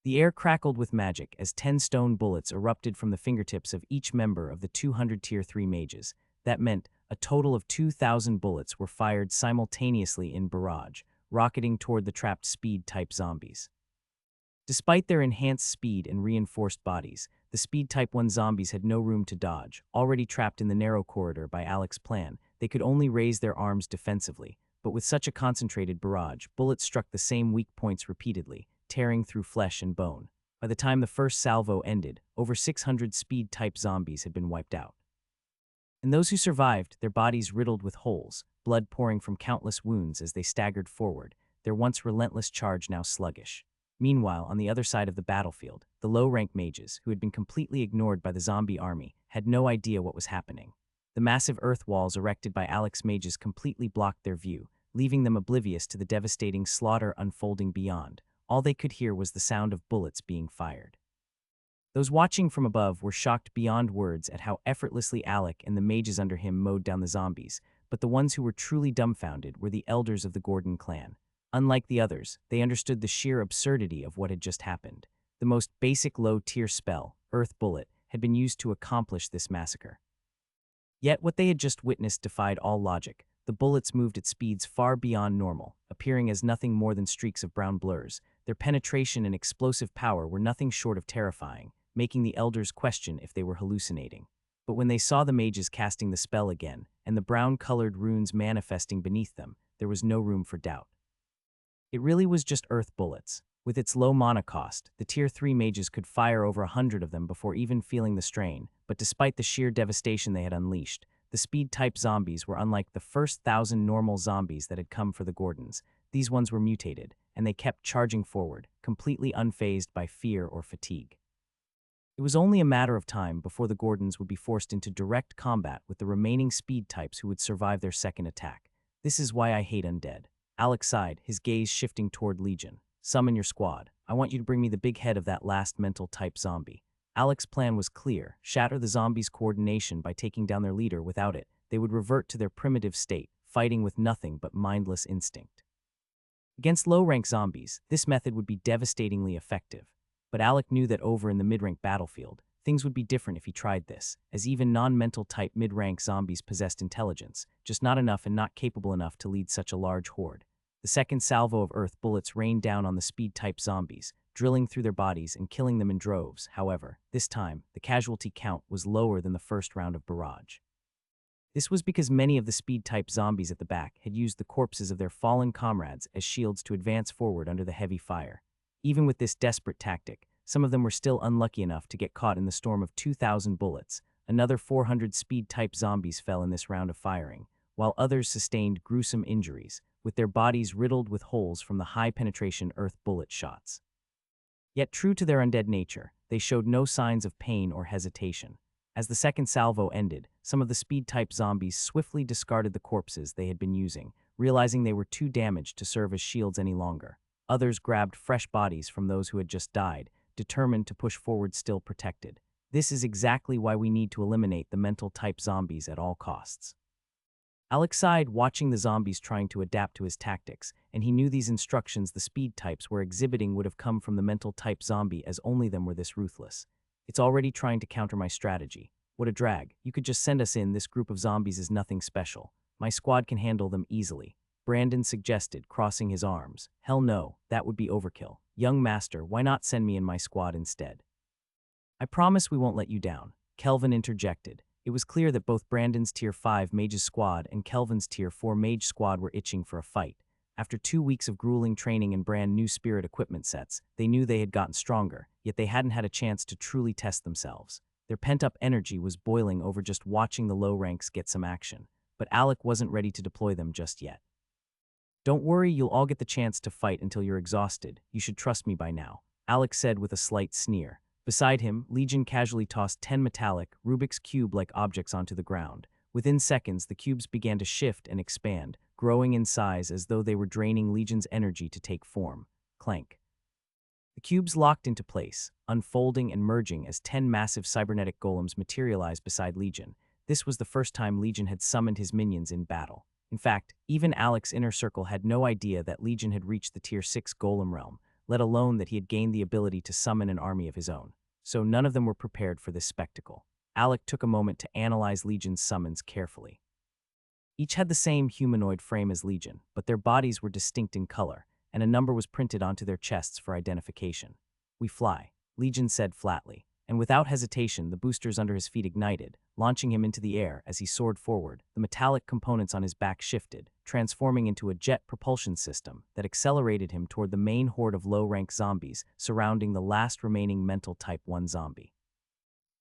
The air crackled with magic as 10 stone bullets erupted from the fingertips of each member of the 200 Tier 3 mages. That meant a total of 2,000 bullets were fired simultaneously in barrage, rocketing toward the trapped speed-type zombies. Despite their enhanced speed and reinforced bodies, the speed-type 1 zombies had no room to dodge. Already trapped in the narrow corridor by Alec's plan, they could only raise their arms defensively, but with such a concentrated barrage, bullets struck the same weak points repeatedly, tearing through flesh and bone. By the time the first salvo ended, over 600 speed-type zombies had been wiped out. And those who survived, their bodies riddled with holes, blood pouring from countless wounds as they staggered forward, their once relentless charge now sluggish. Meanwhile, on the other side of the battlefield, the low-rank mages, who had been completely ignored by the zombie army, had no idea what was happening. The massive earth walls erected by Alec's mages completely blocked their view, leaving them oblivious to the devastating slaughter unfolding beyond. All they could hear was the sound of bullets being fired. Those watching from above were shocked beyond words at how effortlessly Alec and the mages under him mowed down the zombies, but the ones who were truly dumbfounded were the elders of the Gordon clan. Unlike the others, they understood the sheer absurdity of what had just happened. The most basic low-tier spell, Earth Bullet, had been used to accomplish this massacre. Yet what they had just witnessed defied all logic. The bullets moved at speeds far beyond normal, appearing as nothing more than streaks of brown blurs. Their penetration and explosive power were nothing short of terrifying, making the elders question if they were hallucinating. But when they saw the mages casting the spell again, and the brown-colored runes manifesting beneath them, there was no room for doubt. It really was just earth bullets. With its low mana cost, the Tier 3 mages could fire over 100 of them before even feeling the strain, but despite the sheer devastation they had unleashed, the speed-type zombies were unlike the first 1,000 normal zombies that had come for the Gordons. These ones were mutated, and they kept charging forward, completely unfazed by fear or fatigue. It was only a matter of time before the Gordons would be forced into direct combat with the remaining speed types who would survive their second attack. This is why I hate undead. Alec sighed, his gaze shifting toward Legion. Summon your squad. I want you to bring me the big head of that last mental type zombie. Alec's plan was clear: shatter the zombies' coordination by taking down their leader. Without it, they would revert to their primitive state, fighting with nothing but mindless instinct. Against low-rank zombies, this method would be devastatingly effective. But Alec knew that over in the mid-rank battlefield, things would be different if he tried this, as even non-mental type mid-rank zombies possessed intelligence, just not enough and not capable enough to lead such a large horde. The second salvo of earth bullets rained down on the speed-type zombies, drilling through their bodies and killing them in droves. However, this time, the casualty count was lower than the first round of barrage. This was because many of the speed-type zombies at the back had used the corpses of their fallen comrades as shields to advance forward under the heavy fire. Even with this desperate tactic, some of them were still unlucky enough to get caught in the storm of 2,000 bullets. Another 400 speed-type zombies fell in this round of firing, while others sustained gruesome injuries, with their bodies riddled with holes from the high-penetration earth bullet shots. Yet true to their undead nature, they showed no signs of pain or hesitation. As the second salvo ended, some of the speed-type zombies swiftly discarded the corpses they had been using, realizing they were too damaged to serve as shields any longer. Others grabbed fresh bodies from those who had just died, determined to push forward still protected. This is exactly why we need to eliminate the mental-type zombies at all costs. Alec sighed watching the zombies trying to adapt to his tactics, and he knew these instructions the speed types were exhibiting would have come from the mental-type zombie, as only them were this ruthless. It's already trying to counter my strategy. What a drag. You could just send us in. This group of zombies is nothing special. My squad can handle them easily. Brandon suggested, crossing his arms. Hell no, that would be overkill. Young master, why not send me in my squad instead? I promise we won't let you down, Kelvin interjected. It was clear that both Brandon's Tier 5 Mage's squad and Kelvin's Tier 4 Mage squad were itching for a fight. After 2 weeks of grueling training and brand new spirit equipment sets, they knew they had gotten stronger, yet they hadn't had a chance to truly test themselves. Their pent-up energy was boiling over just watching the low ranks get some action, but Alec wasn't ready to deploy them just yet. Don't worry, you'll all get the chance to fight until you're exhausted. You should trust me by now, Alec said with a slight sneer. Beside him, Legion casually tossed 10 metallic, Rubik's Cube-like objects onto the ground. Within seconds, the cubes began to shift and expand, growing in size as though they were draining Legion's energy to take form. Clank. The cubes locked into place, unfolding and merging as 10 massive cybernetic golems materialized beside Legion. This was the first time Legion had summoned his minions in battle. In fact, even Alec's inner circle had no idea that Legion had reached the Tier 6 golem realm, let alone that he had gained the ability to summon an army of his own. So none of them were prepared for this spectacle. Alec took a moment to analyze Legion's summons carefully. Each had the same humanoid frame as Legion, but their bodies were distinct in color, and a number was printed onto their chests for identification. We fly, Legion said flatly, and without hesitation the boosters under his feet ignited, launching him into the air as he soared forward. The metallic components on his back shifted, transforming into a jet propulsion system that accelerated him toward the main horde of low-rank zombies surrounding the last remaining mental Type 1 zombie.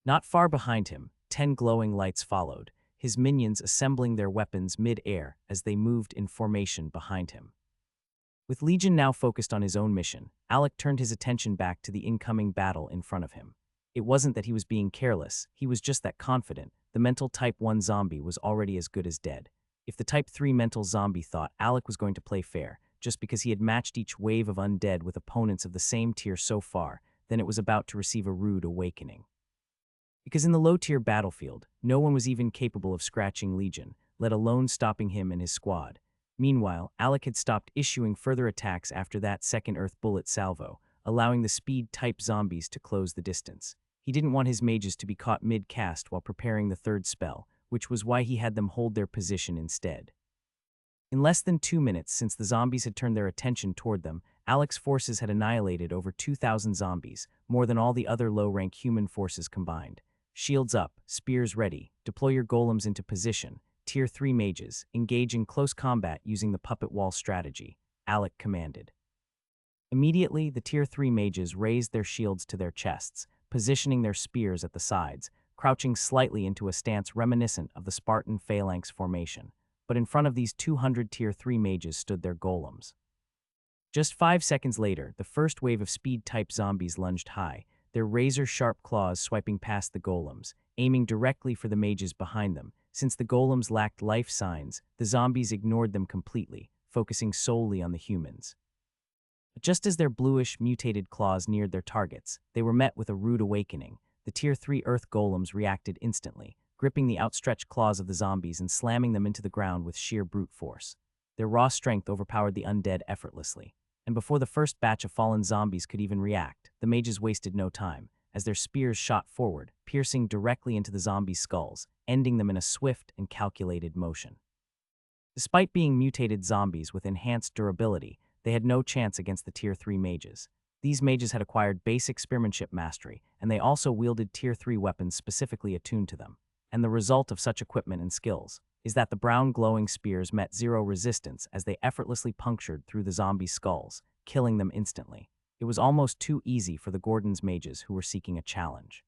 Not far behind him, 10 glowing lights followed, his minions assembling their weapons mid-air as they moved in formation behind him. With Legion now focused on his own mission, Alec turned his attention back to the incoming battle in front of him. It wasn't that he was being careless, he was just that confident. The mental Type 1 zombie was already as good as dead. If the Type 3 mental zombie thought Alec was going to play fair, just because he had matched each wave of undead with opponents of the same tier so far, then it was about to receive a rude awakening. Because in the low-tier battlefield, no one was even capable of scratching Legion, let alone stopping him and his squad. Meanwhile, Alec had stopped issuing further attacks after that second earth bullet salvo, allowing the speed-type zombies to close the distance. He didn't want his mages to be caught mid-cast while preparing the third spell, which was why he had them hold their position instead. In less than 2 minutes since the zombies had turned their attention toward them, Alec's forces had annihilated over 2,000 zombies, more than all the other low-rank human forces combined. Shields up, spears ready, deploy your golems into position. Tier 3 mages, engage in close combat using the puppet wall strategy, Alec commanded. Immediately, the Tier 3 mages raised their shields to their chests, positioning their spears at the sides, crouching slightly into a stance reminiscent of the Spartan phalanx formation. But in front of these 200 Tier 3 mages stood their golems. Just 5 seconds later, the first wave of speed-type zombies lunged high, their razor-sharp claws swiping past the golems, aiming directly for the mages behind them. Since the golems lacked life signs, the zombies ignored them completely, focusing solely on the humans. But just as their bluish, mutated claws neared their targets, they were met with a rude awakening. The Tier 3 Earth golems reacted instantly, gripping the outstretched claws of the zombies and slamming them into the ground with sheer brute force. Their raw strength overpowered the undead effortlessly. And before the first batch of fallen zombies could even react, the mages wasted no time, as their spears shot forward, piercing directly into the zombies' skulls, ending them in a swift and calculated motion. Despite being mutated zombies with enhanced durability, they had no chance against the Tier 3 mages. These mages had acquired basic spearmanship mastery, and they also wielded Tier 3 weapons specifically attuned to them. And the result of such equipment and skills is that the brown glowing spears met zero resistance as they effortlessly punctured through the zombies' skulls, killing them instantly. It was almost too easy for the Gordon's mages who were seeking a challenge.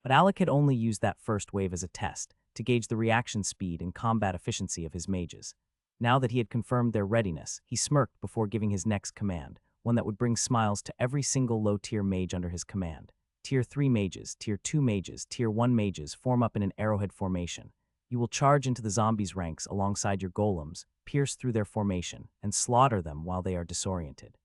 But Alec had only used that first wave as a test, to gauge the reaction speed and combat efficiency of his mages. Now that he had confirmed their readiness, he smirked before giving his next command, one that would bring smiles to every single low-tier mage under his command. Tier 3 mages, Tier 2 mages, Tier 1 mages form up in an arrowhead formation. You will charge into the zombies' ranks alongside your golems, pierce through their formation, and slaughter them while they are disoriented.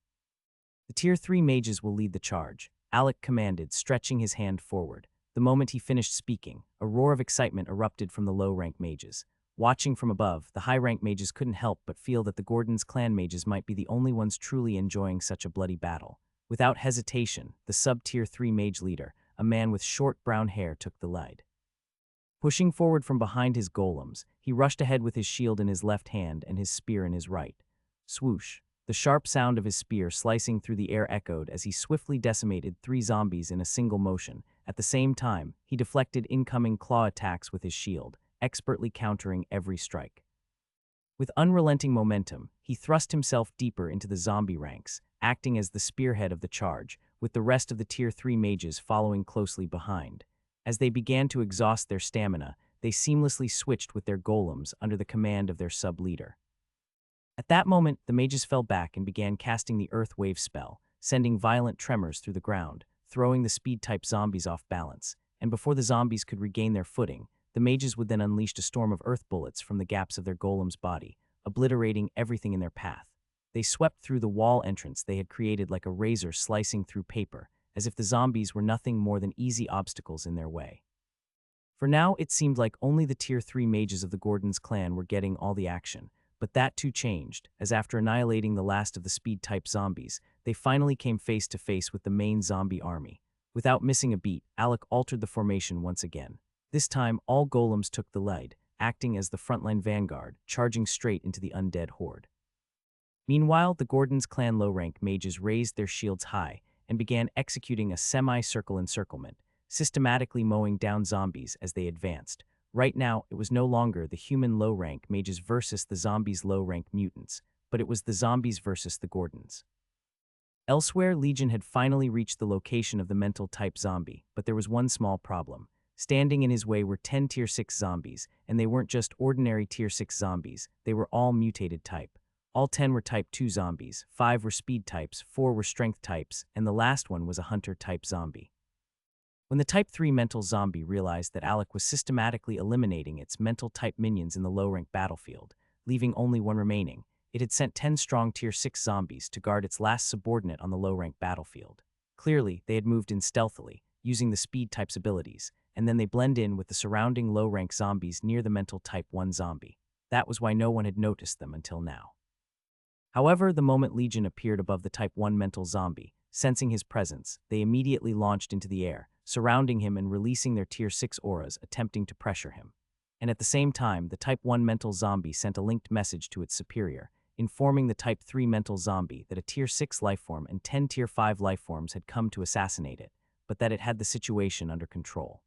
The Tier 3 mages will lead the charge, Alec commanded, stretching his hand forward. The moment he finished speaking, a roar of excitement erupted from the low-rank mages. Watching from above, the high-rank mages couldn't help but feel that the Gordon's clan mages might be the only ones truly enjoying such a bloody battle. Without hesitation, the sub-Tier 3 mage leader, a man with short brown hair, took the lead. Pushing forward from behind his golems, he rushed ahead with his shield in his left hand and his spear in his right. Swoosh! The sharp sound of his spear slicing through the air echoed as he swiftly decimated 3 zombies in a single motion. At the same time, he deflected incoming claw attacks with his shield, expertly countering every strike. With unrelenting momentum, he thrust himself deeper into the zombie ranks, acting as the spearhead of the charge, with the rest of the Tier 3 mages following closely behind. As they began to exhaust their stamina, they seamlessly switched with their golems under the command of their sub-leader. At that moment, the mages fell back and began casting the Earth Wave spell, sending violent tremors through the ground, throwing the speed-type zombies off balance, and before the zombies could regain their footing, the mages would then unleash a storm of earth bullets from the gaps of their golem's body, obliterating everything in their path. They swept through the wall entrance they had created like a razor slicing through paper, as if the zombies were nothing more than easy obstacles in their way. For now, it seemed like only the Tier 3 mages of the Gordon's clan were getting all the action, but that too changed, as after annihilating the last of the speed-type zombies, they finally came face to face with the main zombie army. Without missing a beat, Alec altered the formation once again. This time, all golems took the lead, acting as the frontline vanguard, charging straight into the undead horde. Meanwhile, the Gordon's clan low-rank mages raised their shields high and began executing a semi-circle encirclement, systematically mowing down zombies as they advanced. Right now, it was no longer the human low-rank mages versus the zombies' low-rank mutants, but it was the zombies versus the Gordons. Elsewhere, Legion had finally reached the location of the mental-type zombie, but there was one small problem. Standing in his way were 10 Tier 6 zombies, and they weren't just ordinary Tier 6 zombies, they were all mutated type. All 10 were Type 2 zombies, 5 were speed types, 4 were strength types, and the last one was a hunter-type zombie. When the Type 3 mental zombie realized that Alec was systematically eliminating its mental-type minions in the low-rank battlefield, leaving only one remaining, it had sent 10 strong Tier 6 zombies to guard its last subordinate on the low-rank battlefield. Clearly, they had moved in stealthily, using the speed type's abilities, and then they blend in with the surrounding low-rank zombies near the mental Type 1 zombie. That was why no one had noticed them until now. However, the moment Legion appeared above the Type 1 mental zombie, sensing his presence, they immediately launched into the air, surrounding him and releasing their Tier 6 auras, attempting to pressure him. And at the same time, the Type 1 mental zombie sent a linked message to its superior, informing the Type 3 mental zombie that a Tier 6 lifeform and 10 Tier 5 lifeforms had come to assassinate it, but that it had the situation under control.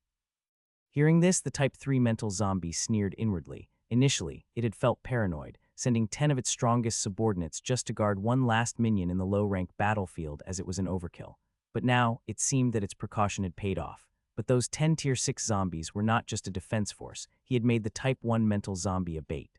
Hearing this, the Type 3 mental zombie sneered inwardly. Initially, it had felt paranoid, sending 10 of its strongest subordinates just to guard one last minion in the low-rank battlefield as it was an overkill. But now, it seemed that its precaution had paid off. But those 10 Tier 6 zombies were not just a defense force, he had made the Type 1 mental zombie a bait.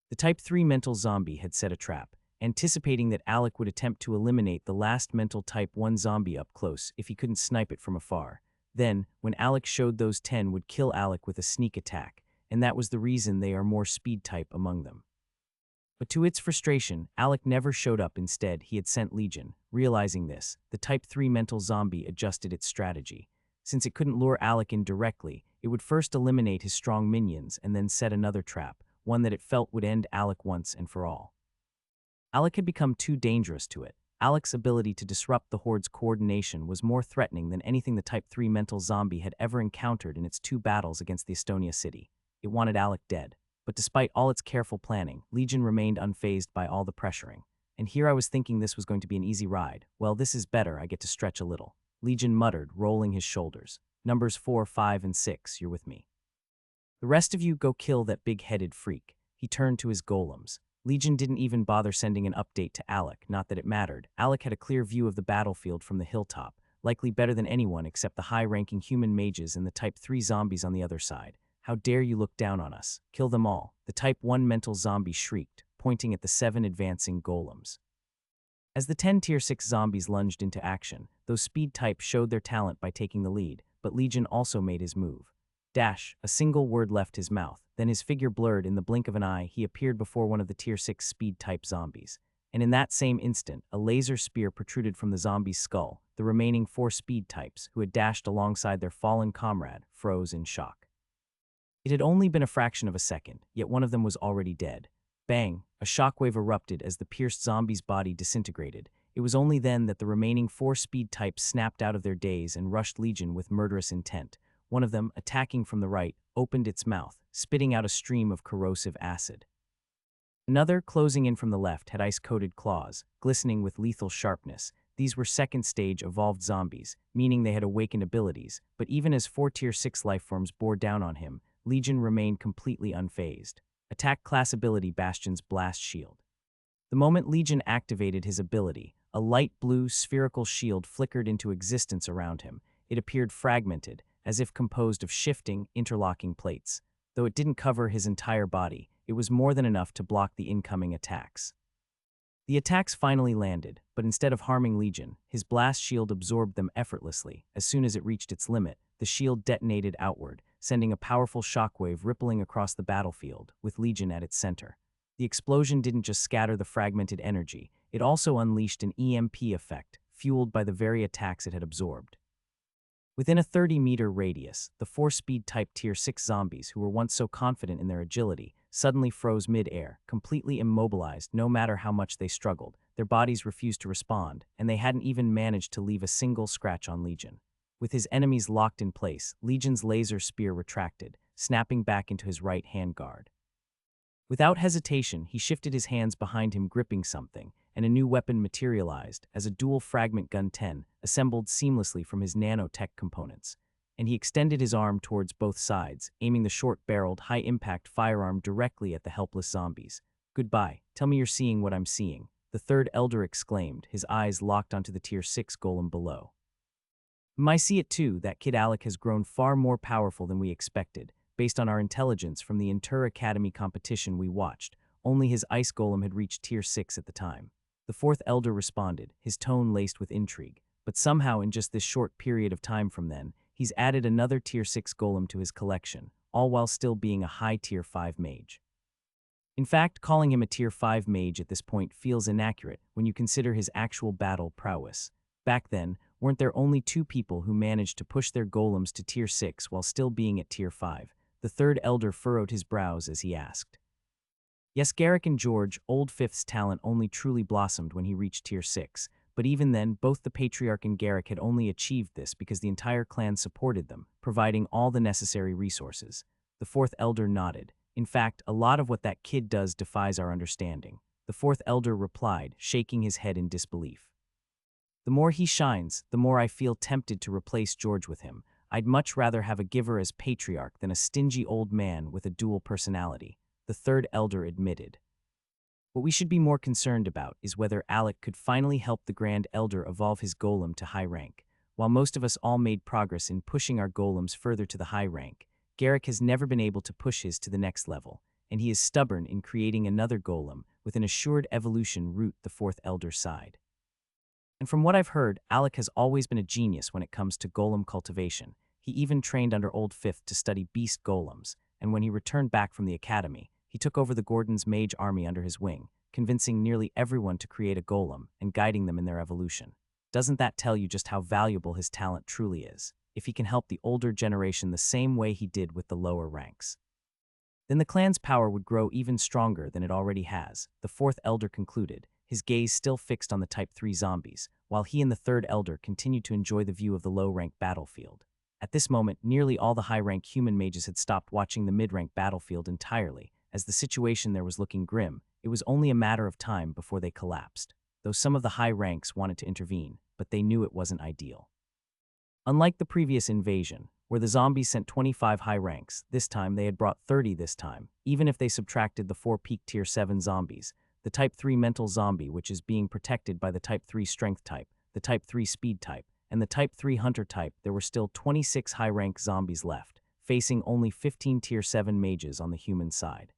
The Type 3 mental zombie had set a trap, anticipating that Alec would attempt to eliminate the last mental Type 1 zombie up close if he couldn't snipe it from afar. Then, when Alec showed those 10 would kill Alec with a sneak attack, and that was the reason they are more speed type among them. But to its frustration, Alec never showed up. Instead, he had sent Legion. Realizing this, the Type 3 mental zombie adjusted its strategy. Since it couldn't lure Alec in directly, it would first eliminate his strong minions and then set another trap, one that it felt would end Alec once and for all. Alec had become too dangerous to it. Alec's ability to disrupt the Horde's coordination was more threatening than anything the Type 3 mental zombie had ever encountered in its 2 battles against the Estonia city. It wanted Alec dead. But despite all its careful planning, Legion remained unfazed by all the pressuring. And here I was thinking this was going to be an easy ride. Well, this is better, I get to stretch a little. Legion muttered, rolling his shoulders. Numbers 4, 5, and 6, you're with me. The rest of you go kill that big-headed freak. He turned to his golems. Legion didn't even bother sending an update to Alec, not that it mattered. Alec had a clear view of the battlefield from the hilltop, likely better than anyone except the high-ranking human mages and the Type 3 zombies on the other side. How dare you look down on us? Kill them all, the Type 1 mental zombie shrieked, pointing at the 7 advancing golems. As the 10 Tier 6 zombies lunged into action, those speed types showed their talent by taking the lead, but Legion also made his move. Dash, a single word left his mouth, then his figure blurred in the blink of an eye. He appeared before one of the Tier 6 speed-type zombies. And in that same instant, a laser spear protruded from the zombie's skull. The remaining 4 speed types, who had dashed alongside their fallen comrade, froze in shock. It had only been a fraction of a second, yet one of them was already dead. Bang! A shockwave erupted as the pierced zombie's body disintegrated. It was only then that the remaining 4 speed types snapped out of their daze and rushed Legion with murderous intent. One of them, attacking from the right, opened its mouth, spitting out a stream of corrosive acid. Another, closing in from the left, had ice-coated claws, glistening with lethal sharpness. These were second-stage evolved zombies, meaning they had awakened abilities, but even as 4 Tier 6 lifeforms bore down on him, Legion remained completely unfazed. Attack class ability Bastion's Blast Shield. The moment Legion activated his ability, a light blue spherical shield flickered into existence around him. It appeared fragmented, as if composed of shifting, interlocking plates. Though it didn't cover his entire body, it was more than enough to block the incoming attacks. The attacks finally landed, but instead of harming Legion, his blast shield absorbed them effortlessly. As soon as it reached its limit, the shield detonated outward, sending a powerful shockwave rippling across the battlefield, with Legion at its center. The explosion didn't just scatter the fragmented energy, it also unleashed an EMP effect, fueled by the very attacks it had absorbed. Within a 30-meter radius, the 4 speed-type Tier 6 zombies, who were once so confident in their agility, suddenly froze mid-air, completely immobilized no matter how much they struggled. Their bodies refused to respond, and they hadn't even managed to leave a single scratch on Legion. With his enemies locked in place, Legion's laser spear retracted, snapping back into his right hand guard. Without hesitation, he shifted his hands behind him, gripping something, and a new weapon materialized as a dual fragment gun 10, assembled seamlessly from his nanotech components. And he extended his arm towards both sides, aiming the short-barreled, high-impact firearm directly at the helpless zombies. "Goodbye, tell me you're seeing what I'm seeing," the third elder exclaimed, his eyes locked onto the Tier 6 golem below. "I see it too, that kid Alec has grown far more powerful than we expected. Based on our intelligence from the Inter Academy competition we watched, only his ice golem had reached Tier 6 at the time." The fourth elder responded, his tone laced with intrigue. "But somehow in just this short period of time from then, he's added another Tier 6 golem to his collection, all while still being a high Tier 5 mage. In fact, calling him a Tier 5 mage at this point feels inaccurate when you consider his actual battle prowess. Back then, weren't there only 2 people who managed to push their golems to Tier 6 while still being at Tier 5? The third elder furrowed his brows as he asked. Yes, Garrick and George, Old Fifth's talent only truly blossomed when he reached Tier 6, but even then, both the Patriarch and Garrick had only achieved this because the entire clan supported them, providing all the necessary resources. The fourth elder nodded. In fact, a lot of what that kid does defies our understanding. The fourth elder replied, shaking his head in disbelief. The more he shines, the more I feel tempted to replace George with him. I'd much rather have a giver as Patriarch than a stingy old man with a dual personality, the third elder admitted. What we should be more concerned about is whether Alec could finally help the Grand Elder evolve his golem to high rank. While most of us all made progress in pushing our golems further to the high rank, Garrick has never been able to push his to the next level, and he is stubborn in creating another golem with an assured evolution route, the fourth elder sighed. And from what I've heard, Alec has always been a genius when it comes to golem cultivation. He even trained under Old Fifth to study beast golems, and when he returned back from the academy, he took over the Gordon's mage army under his wing, convincing nearly everyone to create a golem and guiding them in their evolution. Doesn't that tell you just how valuable his talent truly is, if he can help the older generation the same way he did with the lower ranks? Then the clan's power would grow even stronger than it already has, the fourth elder concluded, his gaze still fixed on the Type 3 zombies, while he and the third elder continued to enjoy the view of the low-rank battlefield. At this moment, nearly all the high-rank human mages had stopped watching the mid-rank battlefield entirely. As the situation there was looking grim, it was only a matter of time before they collapsed, though some of the high ranks wanted to intervene, but they knew it wasn't ideal. Unlike the previous invasion, where the zombies sent 25 high ranks, this time they had brought 30 this time, even if they subtracted the 4 peak tier 7 zombies, the Type 3 mental zombie which is being protected by the Type 3 strength type, the Type 3 speed type, and the Type 3 hunter type. There were still 26 high-rank zombies left, facing only 15 tier 7 mages on the human side.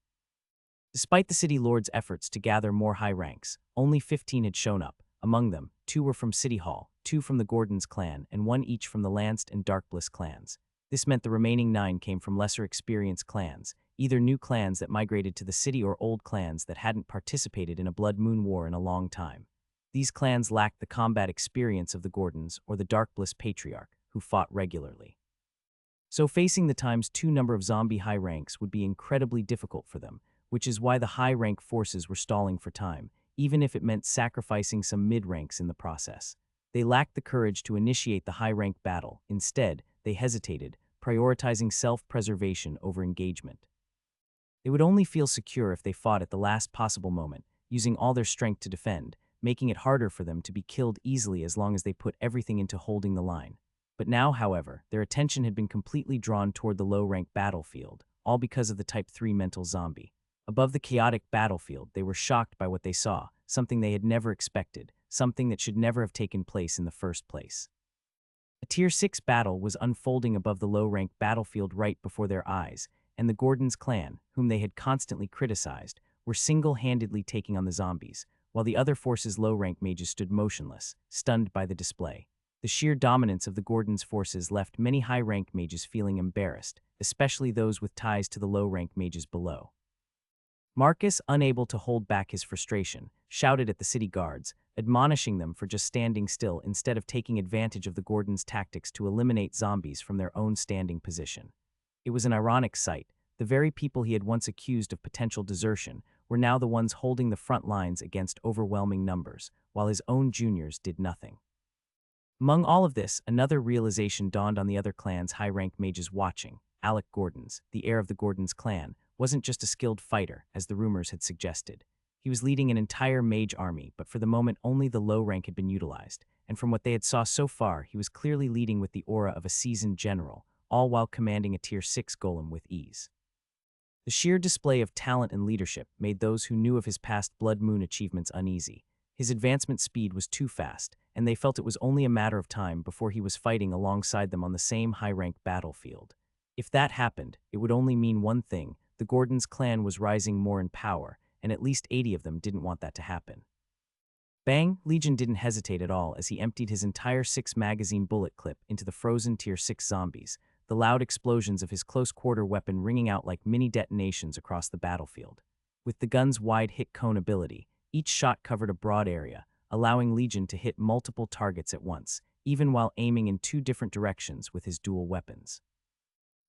Despite the city lord's efforts to gather more high ranks, only 15 had shown up. Among them, 2 were from City Hall, 2 from the Gordons clan, and 1 each from the Lanced and Darkbliss clans. This meant the remaining 9 came from lesser experienced clans, either new clans that migrated to the city or old clans that hadn't participated in a Blood Moon War in a long time. These clans lacked the combat experience of the Gordons or the Darkbliss Patriarch, who fought regularly. So facing the ×2 number of zombie high ranks would be incredibly difficult for them, which is why the high-rank forces were stalling for time, even if it meant sacrificing some mid-ranks in the process. They lacked the courage to initiate the high-rank battle. Instead, they hesitated, prioritizing self-preservation over engagement. They would only feel secure if they fought at the last possible moment, using all their strength to defend, making it harder for them to be killed easily as long as they put everything into holding the line. But now, however, their attention had been completely drawn toward the low-rank battlefield, all because of the Type 3 mental zombie. Above the chaotic battlefield, they were shocked by what they saw, something they had never expected, something that should never have taken place in the first place. A Tier 6 battle was unfolding above the low-rank battlefield right before their eyes, and the Gordons clan, whom they had constantly criticized, were single-handedly taking on the zombies, while the other forces' low-rank mages stood motionless, stunned by the display. The sheer dominance of the Gordons' forces left many high-rank mages feeling embarrassed, especially those with ties to the low-rank mages below. Marcus, unable to hold back his frustration, shouted at the city guards, admonishing them for just standing still instead of taking advantage of the Gordons' tactics to eliminate zombies from their own standing position. It was an ironic sight. The very people he had once accused of potential desertion were now the ones holding the front lines against overwhelming numbers, while his own juniors did nothing. Among all of this, another realization dawned on the other clan's high-rank mages watching. Alec Gordons, the heir of the Gordons clan, wasn't just a skilled fighter, as the rumors had suggested. He was leading an entire mage army, but for the moment only the low rank had been utilized, and from what they had saw so far, he was clearly leading with the aura of a seasoned general, all while commanding a Tier 6 golem with ease. The sheer display of talent and leadership made those who knew of his past Blood Moon achievements uneasy. His advancement speed was too fast, and they felt it was only a matter of time before he was fighting alongside them on the same high-rank battlefield. If that happened, it would only mean one thing: the Gordons clan was rising more in power, and at least 80 of them didn't want that to happen. Bang! Legion didn't hesitate at all as he emptied his entire 6-magazine bullet clip into the frozen Tier 6 zombies, the loud explosions of his close-quarter weapon ringing out like mini-detonations across the battlefield. With the gun's wide hit cone ability, each shot covered a broad area, allowing Legion to hit multiple targets at once, even while aiming in 2 different directions with his dual weapons.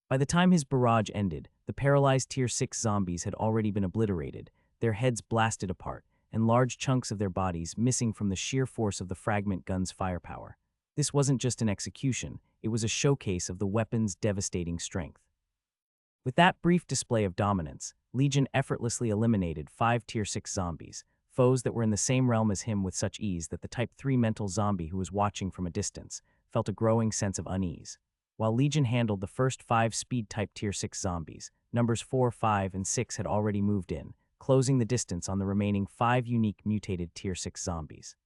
By the time his barrage ended, the paralyzed Tier 6 zombies had already been obliterated, their heads blasted apart, and large chunks of their bodies missing from the sheer force of the fragment gun's firepower. This wasn't just an execution, it was a showcase of the weapon's devastating strength. With that brief display of dominance, Legion effortlessly eliminated 5 Tier 6 zombies, foes that were in the same realm as him with such ease that the Type 3 mental zombie who was watching from a distance felt a growing sense of unease. While Legion handled the first 5 speed-type Tier 6 zombies, numbers 4, 5, and 6 had already moved in, closing the distance on the remaining 5 unique mutated Tier 6 zombies.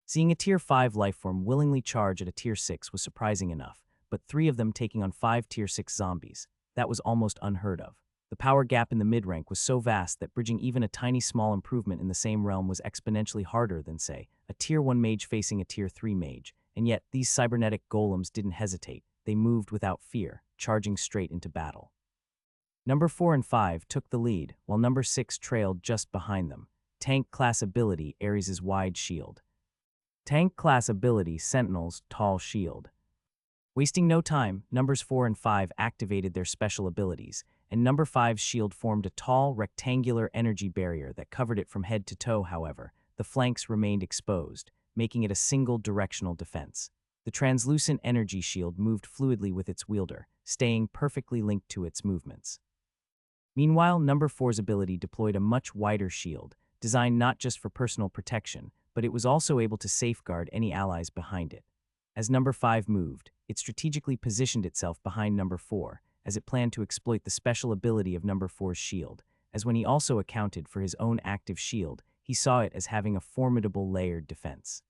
Seeing a Tier 5 lifeform willingly charge at a Tier 6 was surprising enough, but 3 of them taking on 5 Tier 6 zombies, that was almost unheard of. The power gap in the mid-rank was so vast that bridging even a tiny small improvement in the same realm was exponentially harder than, say, a Tier 1 mage facing a Tier 3 mage, and yet these cybernetic golems didn't hesitate. They moved without fear, charging straight into battle. Number 4 and 5 took the lead, while number 6 trailed just behind them. Tank class ability, Ares' wide shield. Tank class ability, Sentinel's tall shield. Wasting no time, numbers 4 and 5 activated their special abilities, and number 5's shield formed a tall, rectangular energy barrier that covered it from head to toe. However, the flanks remained exposed, making it a single directional defense. The translucent energy shield moved fluidly with its wielder, staying perfectly linked to its movements. Meanwhile, number 4's ability deployed a much wider shield, designed not just for personal protection, but it was also able to safeguard any allies behind it. As number 5 moved, it strategically positioned itself behind number 4, as it planned to exploit the special ability of number 4's shield, as when he also accounted for his own active shield, he saw it as having a formidable layered defense.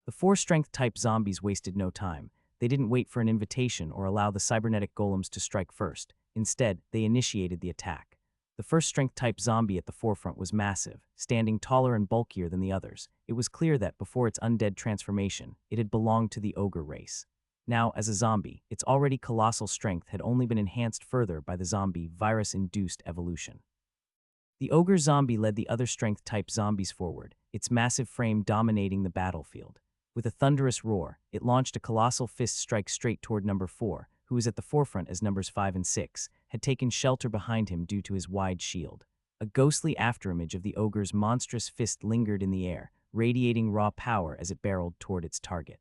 The 4 strength-type zombies wasted no time. They didn't wait for an invitation or allow the cybernetic golems to strike first. Instead, they initiated the attack. The first strength-type zombie at the forefront was massive, standing taller and bulkier than the others. It was clear that, before its undead transformation, it had belonged to the ogre race. Now, as a zombie, its already colossal strength had only been enhanced further by the zombie virus-induced evolution. The ogre zombie led the other strength-type zombies forward, its massive frame dominating the battlefield. With a thunderous roar, it launched a colossal fist strike straight toward number 4, who was at the forefront as numbers 5 and 6 had taken shelter behind him due to his wide shield. A ghostly afterimage of the ogre's monstrous fist lingered in the air, radiating raw power as it barreled toward its target.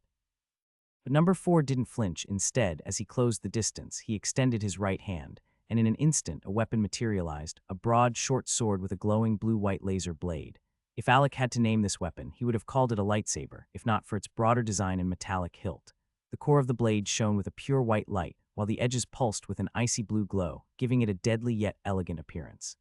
But number 4 didn't flinch. Instead, as he closed the distance, he extended his right hand, and in an instant a weapon materialized, a broad, short sword with a glowing blue-white laser blade. If Alec had to name this weapon, he would have called it a lightsaber, if not for its broader design and metallic hilt. The core of the blade shone with a pure white light, while the edges pulsed with an icy blue glow, giving it a deadly yet elegant appearance.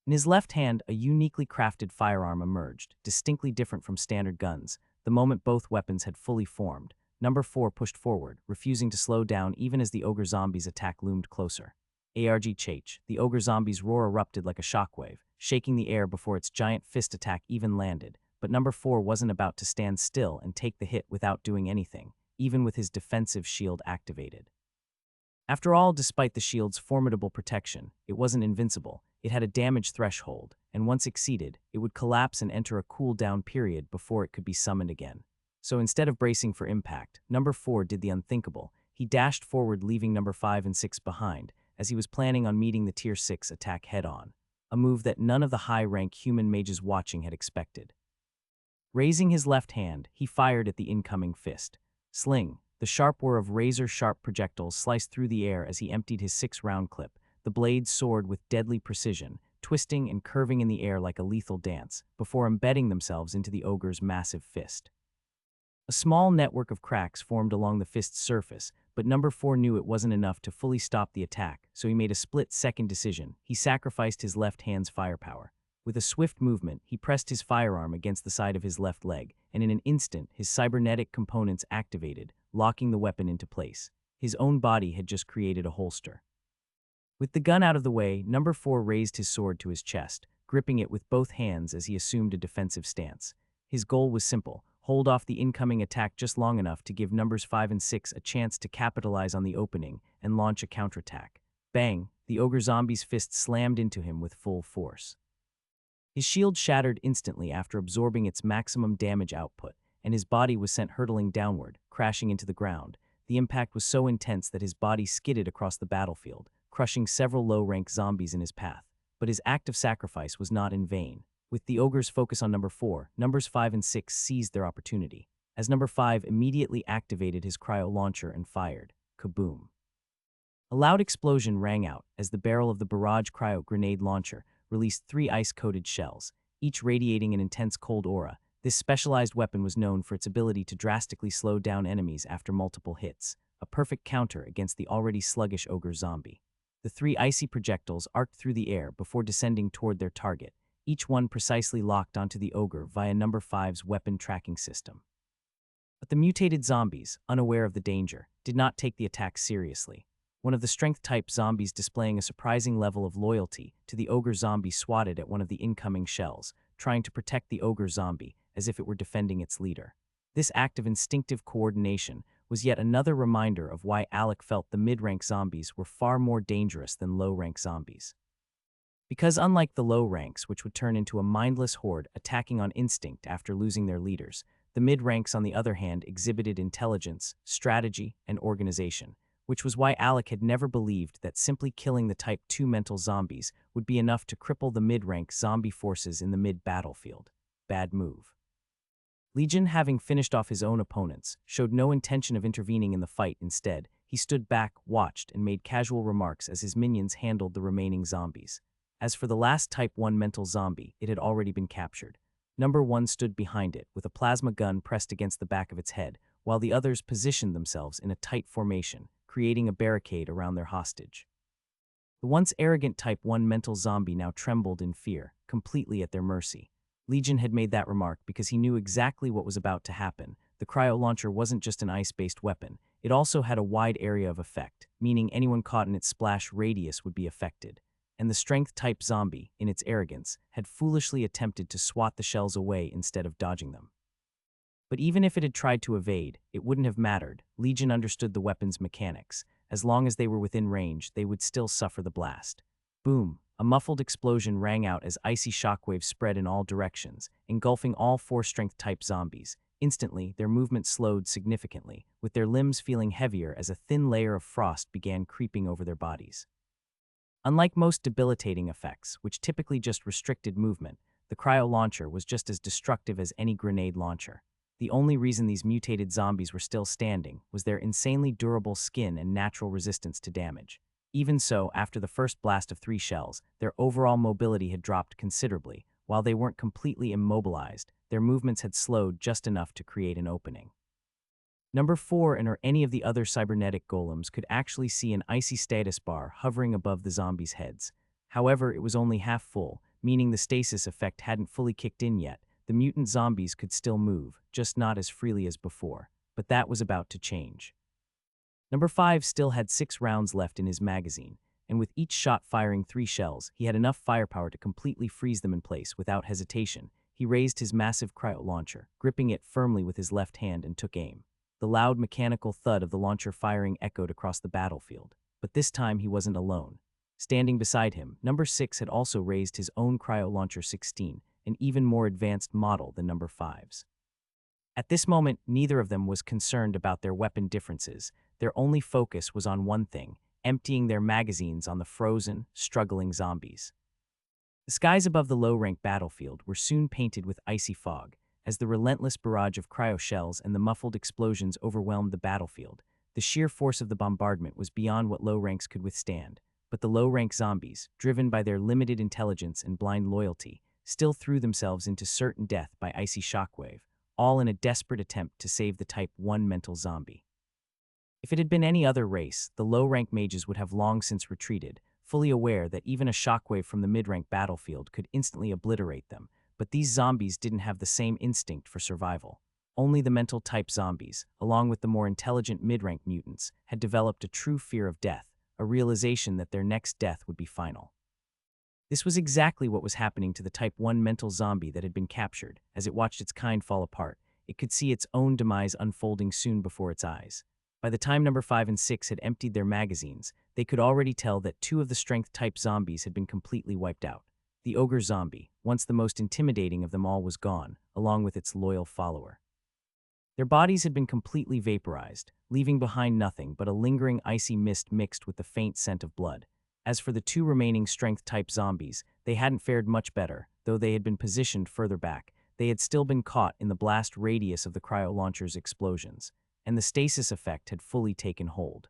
In his left hand, a uniquely crafted firearm emerged, distinctly different from standard guns. The moment both weapons had fully formed, number 4 pushed forward, refusing to slow down even as the ogre zombie's attack loomed closer. Argh, the ogre zombie's roar erupted like a shockwave, shaking the air before its giant fist attack even landed, but number 4 wasn't about to stand still and take the hit without doing anything, even with his defensive shield activated. After all, despite the shield's formidable protection, it wasn't invincible. It had a damage threshold, and once exceeded, it would collapse and enter a cool-down period before it could be summoned again. So instead of bracing for impact, number 4 did the unthinkable. He dashed forward, leaving number 5 and 6 behind, as he was planning on meeting the Tier 6 attack head-on, a move that none of the high-rank human mages watching had expected. Raising his left hand, he fired at the incoming fist. Sling! The sharp whir of razor-sharp projectiles sliced through the air as he emptied his 6-round clip. The blades soared with deadly precision, twisting and curving in the air like a lethal dance, before embedding themselves into the ogre's massive fist. A small network of cracks formed along the fist's surface, but number 4 knew it wasn't enough to fully stop the attack, so he made a split-second decision. He sacrificed his left hand's firepower. With a swift movement, he pressed his firearm against the side of his left leg, and in an instant, his cybernetic components activated, locking the weapon into place. His own body had just created a holster. With the gun out of the way, number 4 raised his sword to his chest, gripping it with both hands as he assumed a defensive stance. His goal was simple: hold off the incoming attack just long enough to give numbers 5 and 6 a chance to capitalize on the opening and launch a counterattack. Bang! The ogre zombie's fist slammed into him with full force. His shield shattered instantly after absorbing its maximum damage output, and his body was sent hurtling downward, crashing into the ground. The impact was so intense that his body skidded across the battlefield, crushing several low-rank zombies in his path. But his act of sacrifice was not in vain. With the ogre's focus on number 4, numbers 5 and 6 seized their opportunity, as number 5 immediately activated his cryo-launcher and fired. Kaboom! A loud explosion rang out as the barrel of the barrage cryo-grenade launcher released 3 ice-coated shells, each radiating an intense cold aura. This specialized weapon was known for its ability to drastically slow down enemies after multiple hits, a perfect counter against the already sluggish ogre zombie. The 3 icy projectiles arced through the air before descending toward their target, each one precisely locked onto the ogre via number 5's weapon tracking system. But the mutated zombies, unaware of the danger, did not take the attack seriously. One of the strength-type zombies displaying a surprising level of loyalty to the ogre zombie swatted at one of the incoming shells, trying to protect the ogre zombie as if it were defending its leader. This act of instinctive coordination was yet another reminder of why Alec felt the mid-rank zombies were far more dangerous than low-rank zombies. Because unlike the low ranks, which would turn into a mindless horde attacking on instinct after losing their leaders, The mid-ranks, on the other hand, exhibited intelligence, strategy, and organization, which was why Alec had never believed that simply killing the Type 2 mental zombies would be enough to cripple the mid-rank zombie forces in the mid-battlefield. Bad move. Legion, having finished off his own opponents, showed no intention of intervening in the fight. Instead, he stood back, watched, and made casual remarks as his minions handled the remaining zombies. As for the last Type 1 mental zombie, it had already been captured. Number 1 stood behind it, with a plasma gun pressed against the back of its head, while the others positioned themselves in a tight formation, creating a barricade around their hostage. The once arrogant Type 1 mental zombie now trembled in fear, completely at their mercy. Legion had made that remark because he knew exactly what was about to happen. The cryo launcher wasn't just an ice-based weapon, it also had a wide area of effect, meaning anyone caught in its splash radius would be affected. And the strength-type zombie, in its arrogance, had foolishly attempted to swat the shells away instead of dodging them. But even if it had tried to evade, it wouldn't have mattered. Legion understood the weapon's mechanics. As long as they were within range, they would still suffer the blast. Boom! A muffled explosion rang out as icy shockwaves spread in all directions, engulfing all 4 strength-type zombies. Instantly, their movement slowed significantly, with their limbs feeling heavier as a thin layer of frost began creeping over their bodies. Unlike most debilitating effects, which typically just restricted movement, the cryo launcher was just as destructive as any grenade launcher. The only reason these mutated zombies were still standing was their insanely durable skin and natural resistance to damage. Even so, after the first blast of 3 shells, their overall mobility had dropped considerably. While they weren't completely immobilized, their movements had slowed just enough to create an opening. Number 4 or any of the other cybernetic golems could actually see an icy status bar hovering above the zombies' heads. However, it was only half full, meaning the stasis effect hadn't fully kicked in yet. The mutant zombies could still move, just not as freely as before. But that was about to change. Number 5 still had 6 rounds left in his magazine, and with each shot firing 3 shells, he had enough firepower to completely freeze them in place without hesitation. He raised his massive cryo launcher, gripping it firmly with his left hand, and took aim. The loud mechanical thud of the launcher firing echoed across the battlefield. But this time he wasn't alone. Standing beside him, Number 6 had also raised his own cryo launcher 16, an even more advanced model than Number 5's. At this moment, neither of them was concerned about their weapon differences. Their only focus was on one thing: emptying their magazines on the frozen, struggling zombies. The skies above the low-rank battlefield were soon painted with icy fog, as the relentless barrage of cryo shells and the muffled explosions overwhelmed the battlefield. The sheer force of the bombardment was beyond what low ranks could withstand, but the low-rank zombies, driven by their limited intelligence and blind loyalty, still threw themselves into certain death by icy shockwave, all in a desperate attempt to save the Type 1 mental zombie. If it had been any other race, the low-rank mages would have long since retreated, fully aware that even a shockwave from the mid-rank battlefield could instantly obliterate them. But these zombies didn't have the same instinct for survival. Only the mental type zombies, along with the more intelligent mid-rank mutants, had developed a true fear of death, a realization that their next death would be final. This was exactly what was happening to the Type 1 mental zombie that had been captured. As it watched its kind fall apart, it could see its own demise unfolding soon before its eyes. By the time Number 5 and 6 had emptied their magazines, they could already tell that 2 of the strength-type zombies had been completely wiped out. The ogre zombie, once the most intimidating of them all, was gone, along with its loyal follower. Their bodies had been completely vaporized, leaving behind nothing but a lingering icy mist mixed with the faint scent of blood. As for the 2 remaining strength-type zombies, they hadn't fared much better. Though they had been positioned further back, they had still been caught in the blast radius of the cryo launcher's explosions, and the stasis effect had fully taken hold.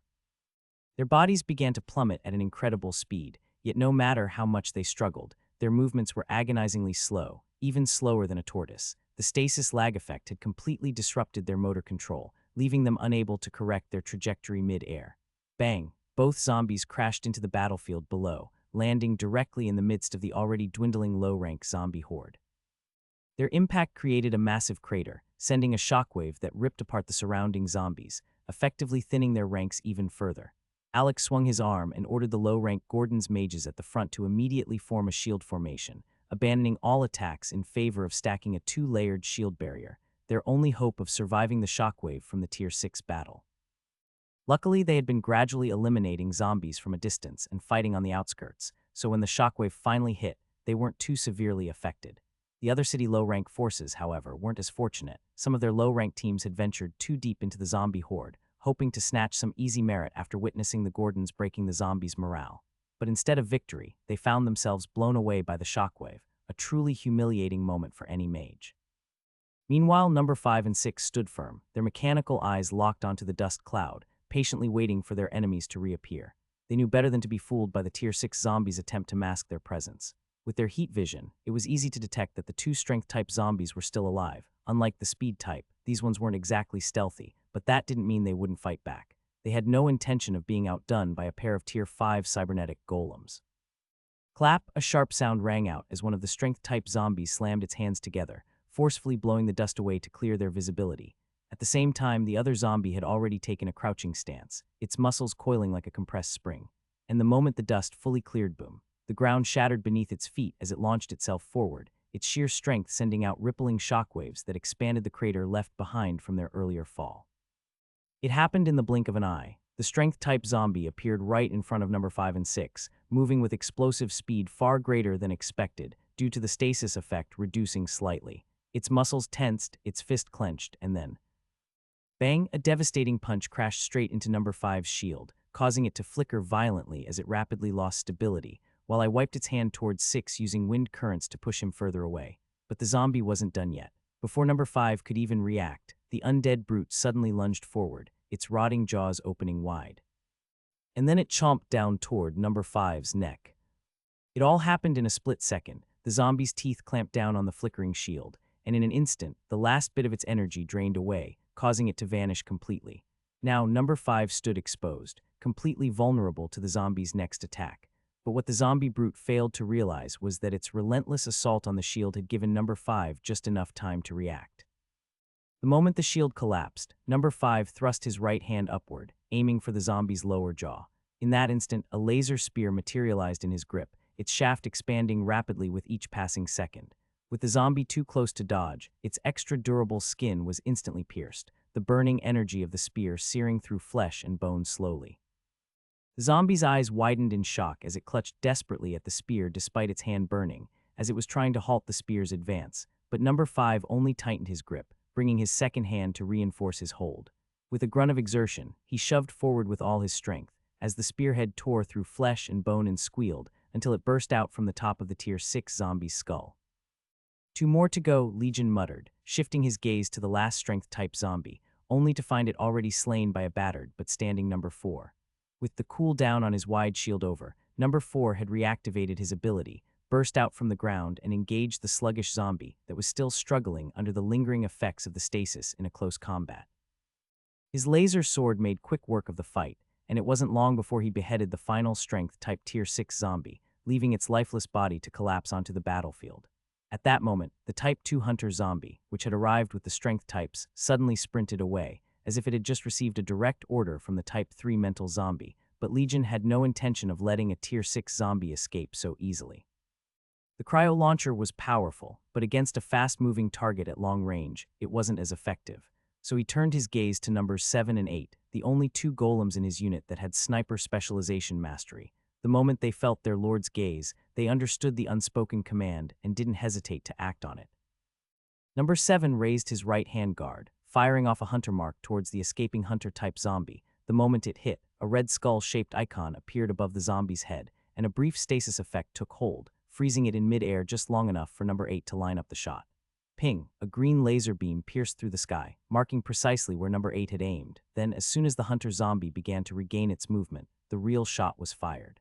Their bodies began to plummet at an incredible speed, yet no matter how much they struggled, their movements were agonizingly slow, even slower than a tortoise. The stasis lag effect had completely disrupted their motor control, leaving them unable to correct their trajectory mid-air. Bang! Both zombies crashed into the battlefield below, landing directly in the midst of the already dwindling low-rank zombie horde. Their impact created a massive crater, sending a shockwave that ripped apart the surrounding zombies, effectively thinning their ranks even further. Alec swung his arm and ordered the low-rank Gordon's mages at the front to immediately form a shield formation, abandoning all attacks in favor of stacking a 2-layered shield barrier, their only hope of surviving the shockwave from the Tier 6 battle. Luckily, they had been gradually eliminating zombies from a distance and fighting on the outskirts, so when the shockwave finally hit, they weren't too severely affected. The other city low-rank forces, however, weren't as fortunate. Some of their low-rank teams had ventured too deep into the zombie horde, hoping to snatch some easy merit after witnessing the Gordons breaking the zombies' morale. But instead of victory, they found themselves blown away by the shockwave, a truly humiliating moment for any mage. Meanwhile, number 5 and 6 stood firm, their mechanical eyes locked onto the dust cloud, patiently waiting for their enemies to reappear. They knew better than to be fooled by the Tier 6 zombies' attempt to mask their presence. With their heat vision, it was easy to detect that the two strength-type zombies were still alive. Unlike the speed type, these ones weren't exactly stealthy, but that didn't mean they wouldn't fight back. They had no intention of being outdone by a pair of Tier 5 cybernetic golems. Clap, a sharp sound rang out as one of the strength-type zombies slammed its hands together, forcefully blowing the dust away to clear their visibility. At the same time, the other zombie had already taken a crouching stance, its muscles coiling like a compressed spring. And the moment the dust fully cleared, boom, the ground shattered beneath its feet as it launched itself forward, its sheer strength sending out rippling shockwaves that expanded the crater left behind from their earlier fall. It happened in the blink of an eye. The strength-type zombie appeared right in front of number 5 and 6, moving with explosive speed far greater than expected, due to the stasis effect reducing slightly. Its muscles tensed, its fist clenched, and then, bang, a devastating punch crashed straight into number 5's shield, causing it to flicker violently as it rapidly lost stability, while I wiped its hand towards 6 using wind currents to push him further away. But the zombie wasn't done yet. Before number 5 could even react, the undead brute suddenly lunged forward, its rotting jaws opening wide. And then it chomped down toward number 5's neck. It all happened in a split second. The zombie's teeth clamped down on the flickering shield, and in an instant, the last bit of its energy drained away, causing it to vanish completely. Now, number 5 stood exposed, completely vulnerable to the zombie's next attack. But what the zombie brute failed to realize was that its relentless assault on the shield had given number 5 just enough time to react. The moment the shield collapsed, number 5 thrust his right hand upward, aiming for the zombie's lower jaw. In that instant, a laser spear materialized in his grip, its shaft expanding rapidly with each passing second. With the zombie too close to dodge, its extra durable skin was instantly pierced, the burning energy of the spear searing through flesh and bone slowly. The zombie's eyes widened in shock as it clutched desperately at the spear despite its hand burning, as it was trying to halt the spear's advance, but number 5 only tightened his grip, bringing his second hand to reinforce his hold. With a grunt of exertion, he shoved forward with all his strength, as the spearhead tore through flesh and bone and squealed, until it burst out from the top of the Tier 6 zombie's skull. 2 more to go, Legion muttered, shifting his gaze to the last strength-type zombie, only to find it already slain by a battered but standing number 4. With the cooldown on his wide shield over, number 4 had reactivated his ability, burst out from the ground and engaged the sluggish zombie that was still struggling under the lingering effects of the stasis in a close combat. His laser sword made quick work of the fight, and it wasn't long before he beheaded the final strength-type Tier 6 zombie, leaving its lifeless body to collapse onto the battlefield. At that moment, the Type 2 Hunter zombie, which had arrived with the strength types, suddenly sprinted away, as if it had just received a direct order from the Type 3 mental zombie, but Legion had no intention of letting a Tier 6 zombie escape so easily. The cryo launcher was powerful, but against a fast-moving target at long range, it wasn't as effective. So he turned his gaze to numbers 7 and 8, the only 2 golems in his unit that had sniper specialization mastery. The moment they felt their lord's gaze, they understood the unspoken command and didn't hesitate to act on it. Number 7 raised his right-hand guard, firing off a hunter mark towards the escaping hunter-type zombie. The moment it hit, a red skull-shaped icon appeared above the zombie's head, and a brief stasis effect took hold, freezing it in mid-air just long enough for number 8 to line up the shot. Ping, a green laser beam pierced through the sky, marking precisely where number 8 had aimed. Then, as soon as the hunter zombie began to regain its movement, the real shot was fired.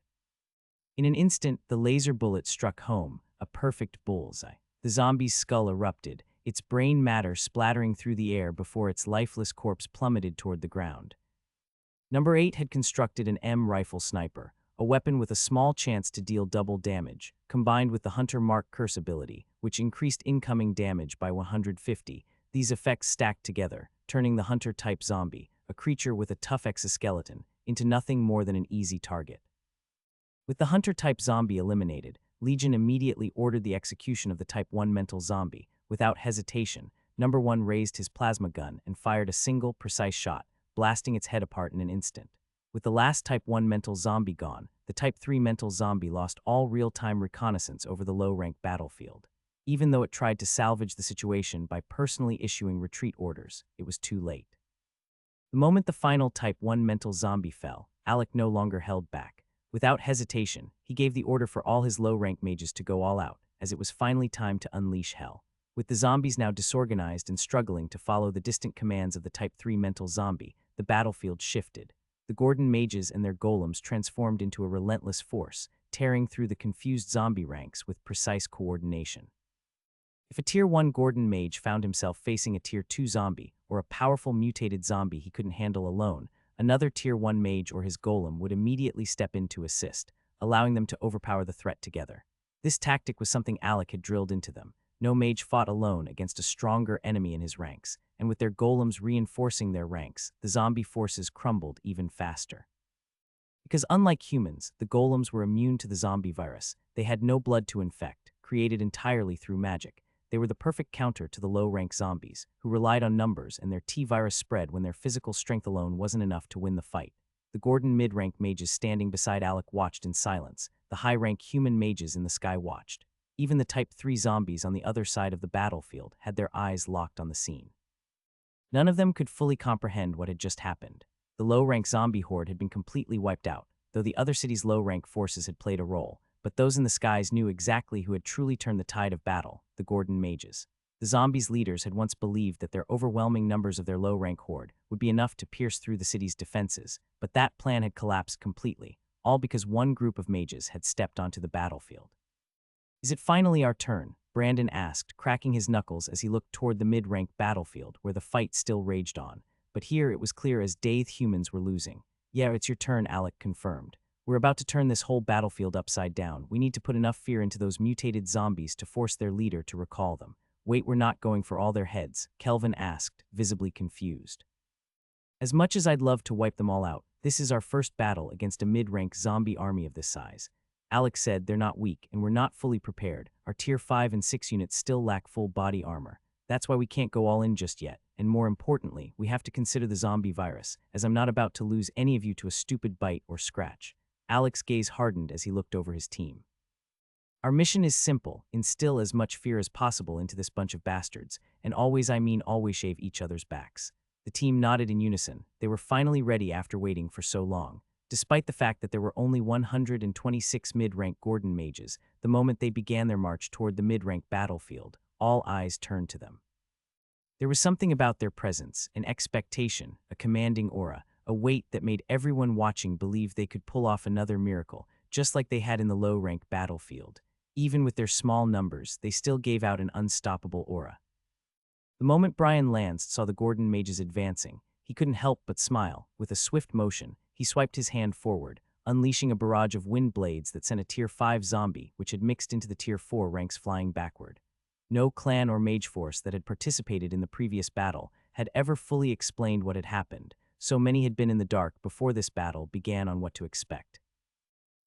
In an instant, the laser bullet struck home, a perfect bullseye. The zombie's skull erupted, its brain matter splattering through the air before its lifeless corpse plummeted toward the ground. Number 8 had constructed an M rifle sniper, a weapon with a small chance to deal double damage, combined with the Hunter Mark Curse ability, which increased incoming damage by 150. These effects stacked together, turning the Hunter-type zombie, a creature with a tough exoskeleton, into nothing more than an easy target. With the Hunter-type zombie eliminated, Legion immediately ordered the execution of the Type 1 mental zombie. Without hesitation, number 1 raised his plasma gun and fired a single, precise shot, blasting its head apart in an instant. With the last Type 1 mental zombie gone, the Type 3 mental zombie lost all real-time reconnaissance over the low-rank battlefield. Even though it tried to salvage the situation by personally issuing retreat orders, it was too late. The moment the final Type 1 mental zombie fell, Alec no longer held back. Without hesitation, he gave the order for all his low-rank mages to go all out, as it was finally time to unleash hell. With the zombies now disorganized and struggling to follow the distant commands of the Type 3 mental zombie, the battlefield shifted. The Gordon mages and their golems transformed into a relentless force, tearing through the confused zombie ranks with precise coordination. If a Tier 1 Gordon mage found himself facing a Tier 2 zombie, or a powerful mutated zombie he couldn't handle alone, another Tier 1 mage or his golem would immediately step in to assist, allowing them to overpower the threat together. This tactic was something Alec had drilled into them. No mage fought alone against a stronger enemy in his ranks, and with their golems reinforcing their ranks, the zombie forces crumbled even faster. Because unlike humans, the golems were immune to the zombie virus. They had no blood to infect, created entirely through magic. They were the perfect counter to the low-rank zombies, who relied on numbers and their T-virus spread when their physical strength alone wasn't enough to win the fight. The Gordon mid-rank mages standing beside Alec watched in silence. The high-rank human mages in the sky watched. Even the Type 3 zombies on the other side of the battlefield had their eyes locked on the scene. None of them could fully comprehend what had just happened. The low-rank zombie horde had been completely wiped out, though the other city's low-rank forces had played a role. But those in the skies knew exactly who had truly turned the tide of battle, the Gordon mages. The zombies' leaders had once believed that their overwhelming numbers of their low-rank horde would be enough to pierce through the city's defenses, but that plan had collapsed completely, all because one group of mages had stepped onto the battlefield. "Is it finally our turn?" Brandon asked, cracking his knuckles as he looked toward the mid-rank battlefield where the fight still raged on. But here it was clear as dazed humans were losing. "Yeah, it's your turn," Alec confirmed. "We're about to turn this whole battlefield upside down. We need to put enough fear into those mutated zombies to force their leader to recall them." "Wait, we're not going for all their heads?" Kelvin asked, visibly confused. "As much as I'd love to wipe them all out, this is our first battle against a mid-rank zombie army of this size." Alec said, "They're not weak, and we're not fully prepared. Our Tier 5 and 6 units still lack full body armor. That's why we can't go all in just yet. And more importantly, we have to consider the zombie virus, as I'm not about to lose any of you to a stupid bite or scratch." Alec's gaze hardened as he looked over his team. "Our mission is simple: instill as much fear as possible into this bunch of bastards, and always, I mean always, shave each other's backs." The team nodded in unison. They were finally ready after waiting for so long. Despite the fact that there were only 126 mid-rank Gordon mages, the moment they began their march toward the mid-rank battlefield, all eyes turned to them. There was something about their presence, an expectation, a commanding aura, a weight that made everyone watching believe they could pull off another miracle, just like they had in the low-rank battlefield. Even with their small numbers, they still gave out an unstoppable aura. The moment Brian Lance saw the Gordon mages advancing, he couldn't help but smile. With a swift motion, he swiped his hand forward, unleashing a barrage of wind blades that sent a Tier 5 zombie, which had mixed into the Tier 4 ranks, flying backward. No clan or mage force that had participated in the previous battle had ever fully explained what had happened. So many had been in the dark before this battle began on what to expect.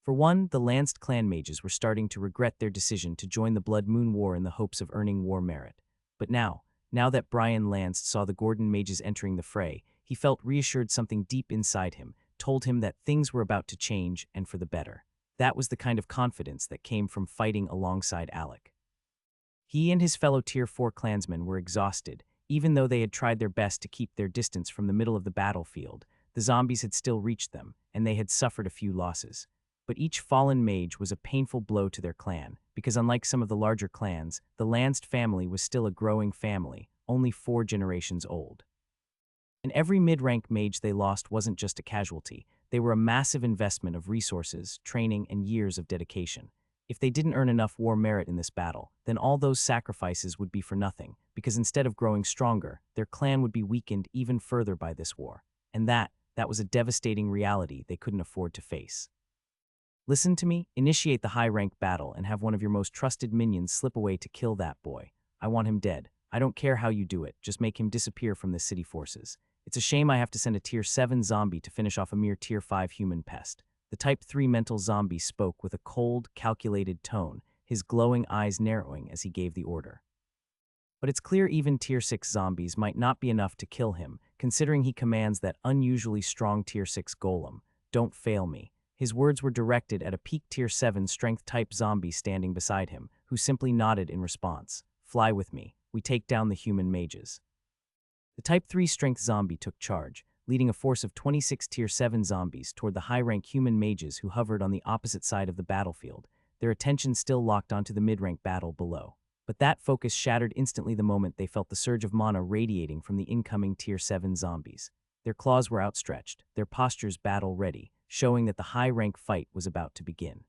For one, the Lanced clan mages were starting to regret their decision to join the Blood Moon War in the hopes of earning war merit. But now that Brian Lanced saw the Gordon mages entering the fray, he felt reassured. Something deep inside him told him that things were about to change, and for the better. That was the kind of confidence that came from fighting alongside Alec. He and his fellow Tier 4 clansmen were exhausted. Even though they had tried their best to keep their distance from the middle of the battlefield, the zombies had still reached them, and they had suffered a few losses. But each fallen mage was a painful blow to their clan, because unlike some of the larger clans, the Lanced family was still a growing family, only 4 generations old. And every mid-rank mage they lost wasn't just a casualty. They were a massive investment of resources, training, and years of dedication. If they didn't earn enough war merit in this battle, then all those sacrifices would be for nothing, because instead of growing stronger, their clan would be weakened even further by this war. And that was a devastating reality they couldn't afford to face. "Listen to me, initiate the high-rank battle and have one of your most trusted minions slip away to kill that boy. I want him dead. I don't care how you do it, just make him disappear from the city forces. It's a shame I have to send a Tier 7 zombie to finish off a mere Tier 5 human pest." The Type 3 mental zombie spoke with a cold, calculated tone, his glowing eyes narrowing as he gave the order. But it's clear even Tier 6 zombies might not be enough to kill him, considering he commands that unusually strong Tier 6 golem. "Don't fail me." His words were directed at a peak tier 7 strength-type zombie standing beside him, who simply nodded in response. Fly with me. We take down the human mages. The Type 3 strength zombie took charge, leading a force of 26 tier 7 zombies toward the high-rank human mages who hovered on the opposite side of the battlefield, their attention still locked onto the mid-rank battle below. But that focus shattered instantly the moment they felt the surge of mana radiating from the incoming tier 7 zombies. Their claws were outstretched, their postures battle-ready, showing that the high-rank fight was about to begin.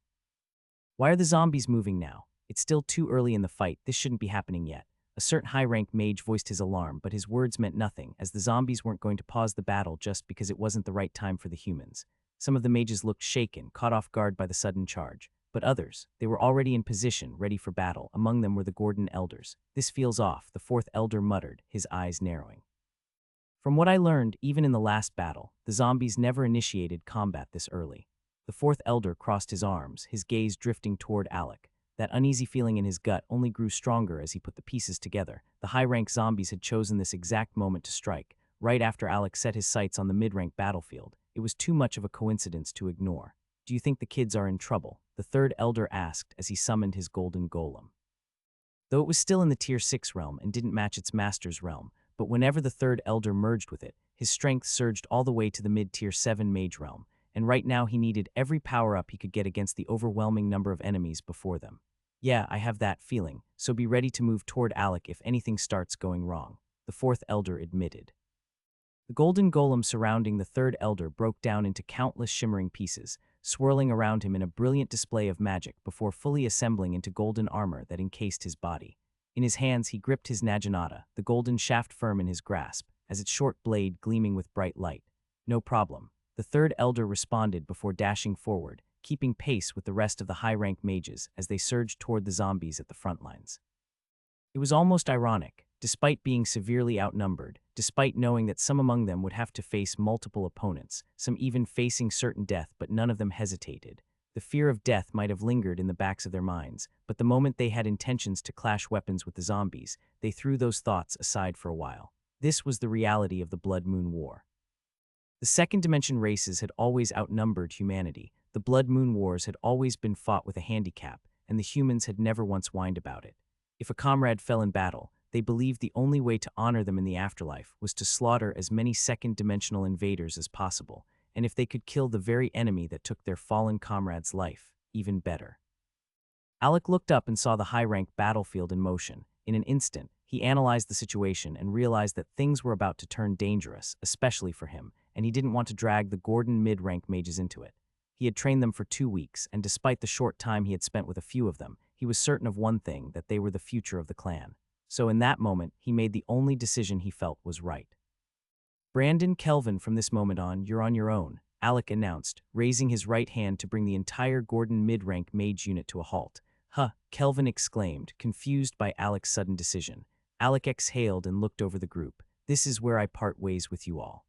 Why are the zombies moving now? It's still too early in the fight, this shouldn't be happening yet. A certain high-rank mage voiced his alarm, but his words meant nothing, as the zombies weren't going to pause the battle just because it wasn't the right time for the humans. Some of the mages looked shaken, caught off guard by the sudden charge. But others, they were already in position, ready for battle. Among them were the Gordon elders. This feels off, the fourth elder muttered, his eyes narrowing. From what I learned, even in the last battle, the zombies never initiated combat this early. The fourth elder crossed his arms, his gaze drifting toward Alec. That uneasy feeling in his gut only grew stronger as he put the pieces together. The high-rank zombies had chosen this exact moment to strike, right after Alec set his sights on the mid-rank battlefield. It was too much of a coincidence to ignore. Do you think the kids are in trouble? The third elder asked as he summoned his golden golem. Though it was still in the tier 6 realm and didn't match its master's realm, but whenever the third elder merged with it, his strength surged all the way to the mid-tier 7 mage realm, and right now he needed every power-up he could get against the overwhelming number of enemies before them. Yeah, I have that feeling, so be ready to move toward Alec if anything starts going wrong, the fourth elder admitted. The golden golem surrounding the third elder broke down into countless shimmering pieces, swirling around him in a brilliant display of magic before fully assembling into golden armor that encased his body. In his hands he gripped his naginata, the golden shaft firm in his grasp, as its short blade gleaming with bright light. No problem, the third elder responded before dashing forward, keeping pace with the rest of the high-rank mages as they surged toward the zombies at the front lines. It was almost ironic, despite being severely outnumbered, despite knowing that some among them would have to face multiple opponents, some even facing certain death, but none of them hesitated. The fear of death might have lingered in the backs of their minds, but the moment they had intentions to clash weapons with the zombies, they threw those thoughts aside for a while. This was the reality of the Blood Moon War. The Second Dimension races had always outnumbered humanity. The Blood Moon Wars had always been fought with a handicap, and the humans had never once whined about it. If a comrade fell in battle, they believed the only way to honor them in the afterlife was to slaughter as many second-dimensional invaders as possible, and if they could kill the very enemy that took their fallen comrade's life, even better. Alec looked up and saw the high-rank battlefield in motion. In an instant, he analyzed the situation and realized that things were about to turn dangerous, especially for him, and he didn't want to drag the Gordon mid-rank mages into it. He had trained them for 2 weeks, and despite the short time he had spent with a few of them, he was certain of one thing, that they were the future of the clan. So in that moment, he made the only decision he felt was right. Brandon, Kelvin, from this moment on, you're on your own, Alec announced, raising his right hand to bring the entire Gordon mid-rank mage unit to a halt. Huh, Kelvin exclaimed, confused by Alec's sudden decision. Alec exhaled and looked over the group. This is where I part ways with you all.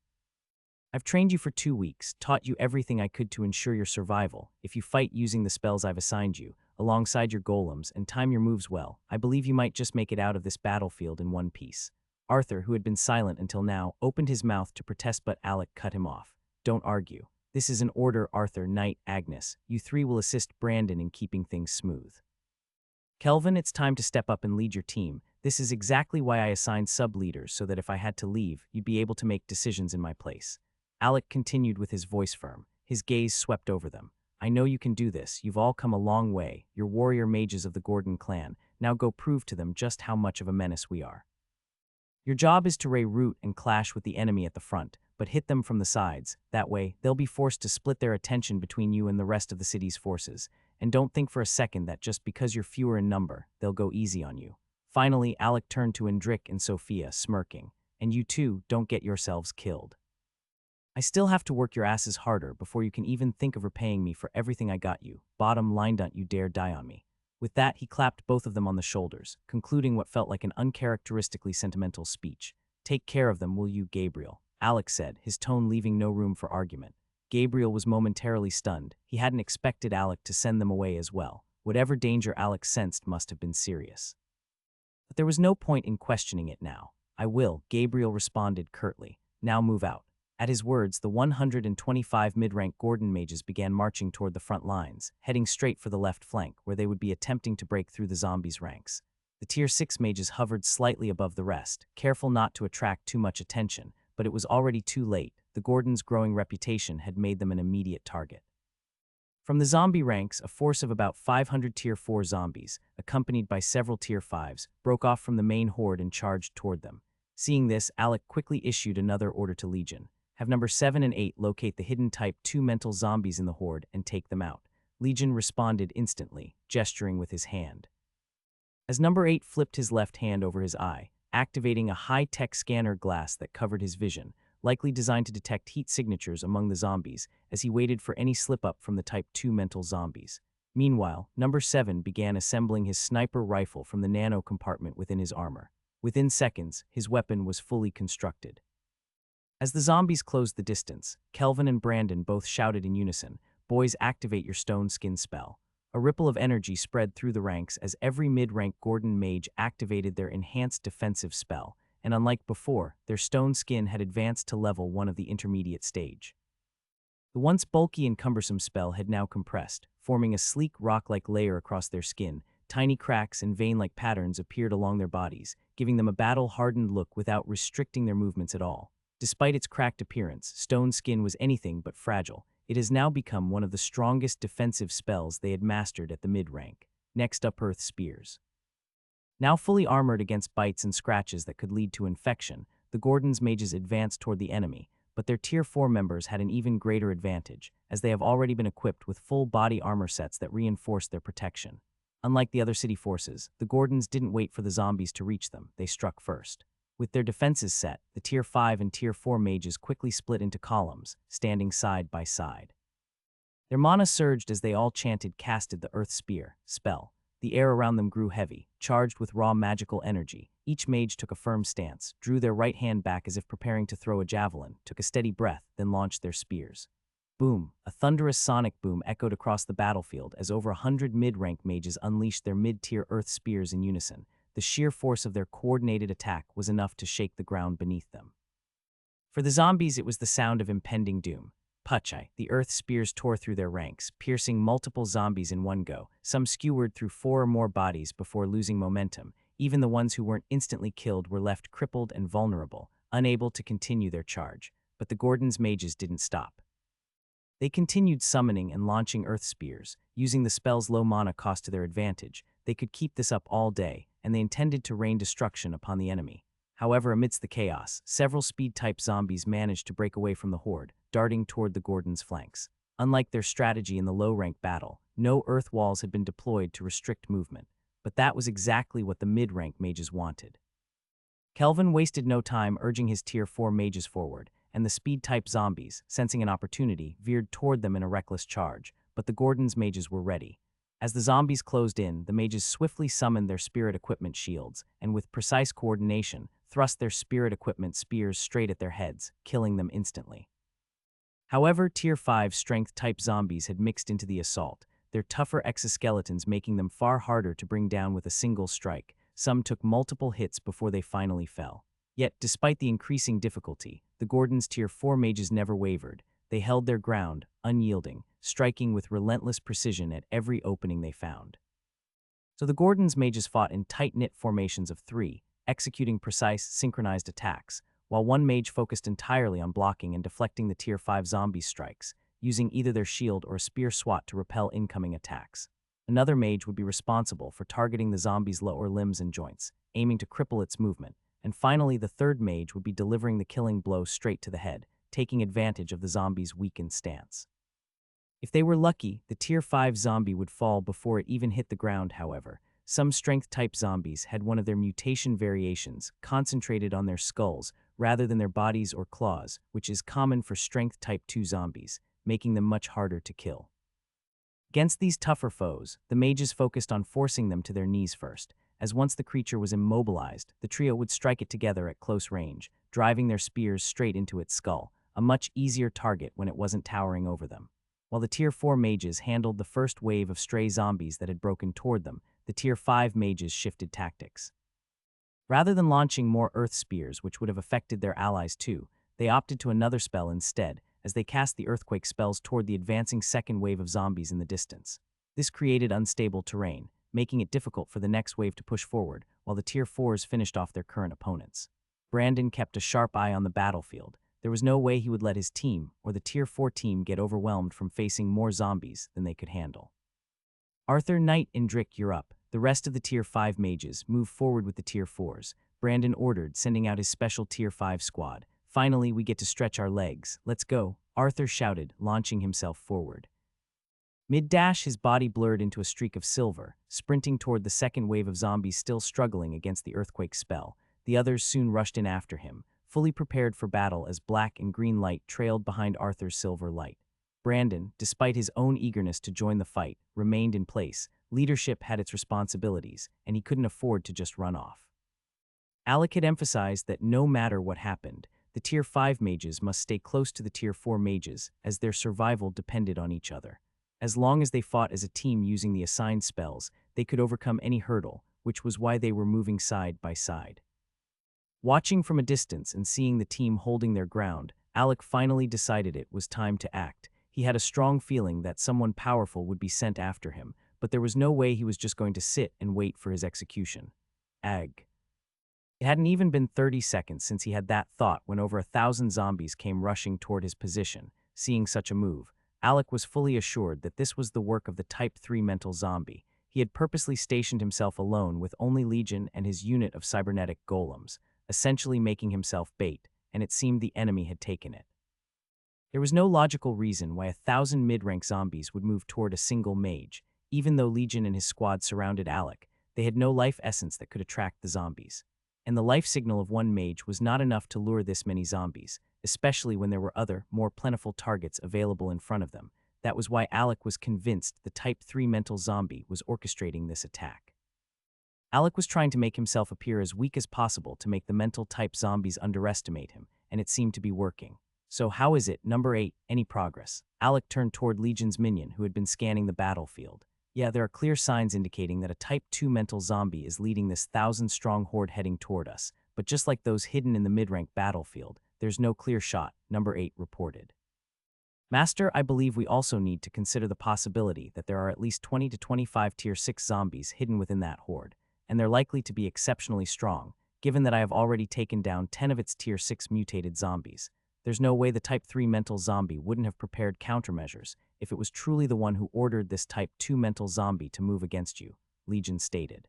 I've trained you for 2 weeks, taught you everything I could to ensure your survival. If you fight using the spells I've assigned you, alongside your golems, and time your moves well, I believe you might just make it out of this battlefield in one piece. Arthur, who had been silent until now, opened his mouth to protest, but Alec cut him off. Don't argue. This is an order, Arthur, Knight, Agnes. You 3 will assist Brandon in keeping things smooth. Kelvin, it's time to step up and lead your team. This is exactly why I assigned sub-leaders, so that if I had to leave, you'd be able to make decisions in my place. Alec continued with his voice firm. His gaze swept over them. I know you can do this. You've all come a long way. You're warrior mages of the Gordon clan. Now go prove to them just how much of a menace we are. Your job is to root and clash with the enemy at the front, but hit them from the sides. That way, they'll be forced to split their attention between you and the rest of the city's forces. And don't think for a second that just because you're fewer in number, they'll go easy on you. Finally, Alec turned to Endrick and Sophia, smirking. And you too, don't get yourselves killed. I still have to work your asses harder before you can even think of repaying me for everything I got you. Bottom line, don't you dare die on me. With that, he clapped both of them on the shoulders, concluding what felt like an uncharacteristically sentimental speech. Take care of them, will you, Gabriel? Alec said, his tone leaving no room for argument. Gabriel was momentarily stunned. He hadn't expected Alec to send them away as well. Whatever danger Alec sensed must have been serious. But there was no point in questioning it now. I will, Gabriel responded curtly. Now move out. At his words, the 125 mid-rank Gordon mages began marching toward the front lines, heading straight for the left flank, where they would be attempting to break through the zombies' ranks. The Tier 6 mages hovered slightly above the rest, careful not to attract too much attention, but it was already too late. The Gordons' growing reputation had made them an immediate target. From the zombie ranks, a force of about 500 Tier 4 zombies, accompanied by several Tier 5s, broke off from the main horde and charged toward them. Seeing this, Alec quickly issued another order to Legion. Have number 7 and 8 locate the hidden Type 2 mental zombies in the horde and take them out. Legion responded instantly, gesturing with his hand. As number 8 flipped his left hand over his eye, activating a high-tech scanner glass that covered his vision, likely designed to detect heat signatures among the zombies, as he waited for any slip-up from the Type 2 mental zombies. Meanwhile, number 7 began assembling his sniper rifle from the nano compartment within his armor. Within seconds, his weapon was fully constructed. As the zombies closed the distance, Kelvin and Brandon both shouted in unison, "Boys, activate your stone skin spell." A ripple of energy spread through the ranks as every mid-rank Gordon mage activated their enhanced defensive spell, and unlike before, their stone skin had advanced to level 1 of the intermediate stage. The once bulky and cumbersome spell had now compressed, forming a sleek rock-like layer across their skin. Tiny cracks and vein-like patterns appeared along their bodies, giving them a battle-hardened look without restricting their movements at all. Despite its cracked appearance, stone skin was anything but fragile. It has now become one of the strongest defensive spells they had mastered at the mid-rank. Next up, Earth Spears. Now fully armored against bites and scratches that could lead to infection, the Gordon's mages advanced toward the enemy, but their Tier 4 members had an even greater advantage, as they have already been equipped with full body armor sets that reinforced their protection. Unlike the other city forces, the Gordons didn't wait for the zombies to reach them, they struck first. With their defenses set, the Tier 5 and Tier 4 mages quickly split into columns, standing side by side. Their mana surged as they all casted the Earth Spear spell. The air around them grew heavy, charged with raw magical energy. Each mage took a firm stance, drew their right hand back as if preparing to throw a javelin, took a steady breath, then launched their spears. Boom! A thunderous sonic boom echoed across the battlefield as over 100 mid-rank mages unleashed their mid-tier Earth Spears in unison. The sheer force of their coordinated attack was enough to shake the ground beneath them. For the zombies, it was the sound of impending doom. Pachai, the Earth Spears tore through their ranks, piercing multiple zombies in one go. Some skewered through 4 or more bodies before losing momentum. Even the ones who weren't instantly killed were left crippled and vulnerable, unable to continue their charge. But the Gordon's mages didn't stop. They continued summoning and launching Earth Spears, using the spell's low mana cost to their advantage. They could keep this up all day, and they intended to rain destruction upon the enemy. However, amidst the chaos, several speed-type zombies managed to break away from the horde, darting toward the Gordon's flanks. Unlike their strategy in the low-rank battle, no earth walls had been deployed to restrict movement, but that was exactly what the mid-rank mages wanted. Kelvin wasted no time urging his Tier 4 mages forward, and the speed-type zombies, sensing an opportunity, veered toward them in a reckless charge, but the Gordon's mages were ready. As the zombies closed in, the mages swiftly summoned their spirit equipment shields, and with precise coordination, thrust their spirit equipment spears straight at their heads, killing them instantly. However, Tier 5 strength-type zombies had mixed into the assault, their tougher exoskeletons making them far harder to bring down with a single strike. Some took multiple hits before they finally fell. Yet, despite the increasing difficulty, the Gordon's Tier 4 mages never wavered. They held their ground, unyielding, striking with relentless precision at every opening they found. So the Gordon's mages fought in tight-knit formations of 3, executing precise, synchronized attacks, while one mage focused entirely on blocking and deflecting the Tier 5 zombie strikes, using either their shield or a spear swat to repel incoming attacks. Another mage would be responsible for targeting the zombie's lower limbs and joints, aiming to cripple its movement, and finally the third mage would be delivering the killing blow straight to the head, taking advantage of the zombie's weakened stance. If they were lucky, the Tier 5 zombie would fall before it even hit the ground. However, some strength-type zombies had one of their mutation variations concentrated on their skulls rather than their bodies or claws, which is common for strength-type 2 zombies, making them much harder to kill. Against these tougher foes, the mages focused on forcing them to their knees first, as once the creature was immobilized, the trio would strike it together at close range, driving their spears straight into its skull, a much easier target when it wasn't towering over them. While the Tier 4 mages handled the first wave of stray zombies that had broken toward them, the Tier 5 mages shifted tactics. Rather than launching more Earth Spears, which would have affected their allies too, They opted to another spell instead, as they cast the earthquake spells toward the advancing second wave of zombies in the distance. This created unstable terrain, making it difficult for the next wave to push forward, while the Tier 4s finished off their current opponents. Brandon kept a sharp eye on the battlefield. There was no way he would let his team, or the Tier 4 team, get overwhelmed from facing more zombies than they could handle. Arthur, Knight, and Drick, you're up. The rest of the Tier 5 mages moved forward with the Tier 4s. Brandon ordered, sending out his special Tier 5 squad. Finally, we get to stretch our legs. Let's go, Arthur shouted, launching himself forward. Mid-dash, his body blurred into a streak of silver, sprinting toward the second wave of zombies still struggling against the earthquake spell. The others soon rushed in after him, fully prepared for battle as black and green light trailed behind Arthur's silver light. Brandon, despite his own eagerness to join the fight, remained in place. Leadership had its responsibilities, and he couldn't afford to just run off. Alec had emphasized that no matter what happened, the Tier 5 mages must stay close to the Tier 4 mages, as their survival depended on each other. As long as they fought as a team using the assigned spells, they could overcome any hurdle, which was why they were moving side by side. Watching from a distance and seeing the team holding their ground, Alec finally decided it was time to act. He had a strong feeling that someone powerful would be sent after him, but there was no way he was just going to sit and wait for his execution. Ag. It hadn't even been 30 seconds since he had that thought when over 1,000 zombies came rushing toward his position. Seeing such a move, Alec was fully assured that this was the work of the Type 3 mental zombie. He had purposely stationed himself alone with only Legion and his unit of cybernetic golems, essentially making himself bait, and it seemed the enemy had taken it. There was no logical reason why 1,000 mid-rank zombies would move toward a single mage. Even though Legion and his squad surrounded Alec, they had no life essence that could attract the zombies. And the life signal of one mage was not enough to lure this many zombies, especially when there were other, more plentiful targets available in front of them. That was why Alec was convinced the Type 3 mental zombie was orchestrating this attack. Alec was trying to make himself appear as weak as possible to make the mental type zombies underestimate him, and it seemed to be working. So how is it, number 8, any progress? Alec turned toward Legion's minion, who had been scanning the battlefield. Yeah, there are clear signs indicating that a Type 2 mental zombie is leading this 1,000-strong horde heading toward us, but just like those hidden in the mid-rank battlefield, there's no clear shot, number 8 reported. Master, I believe we also need to consider the possibility that there are at least 20 to 25 Tier 6 zombies hidden within that horde, and they're likely to be exceptionally strong, given that I have already taken down 10 of its Tier 6 mutated zombies. There's no way the Type 3 mental zombie wouldn't have prepared countermeasures if it was truly the one who ordered this Type 2 mental zombie to move against you, Legion stated.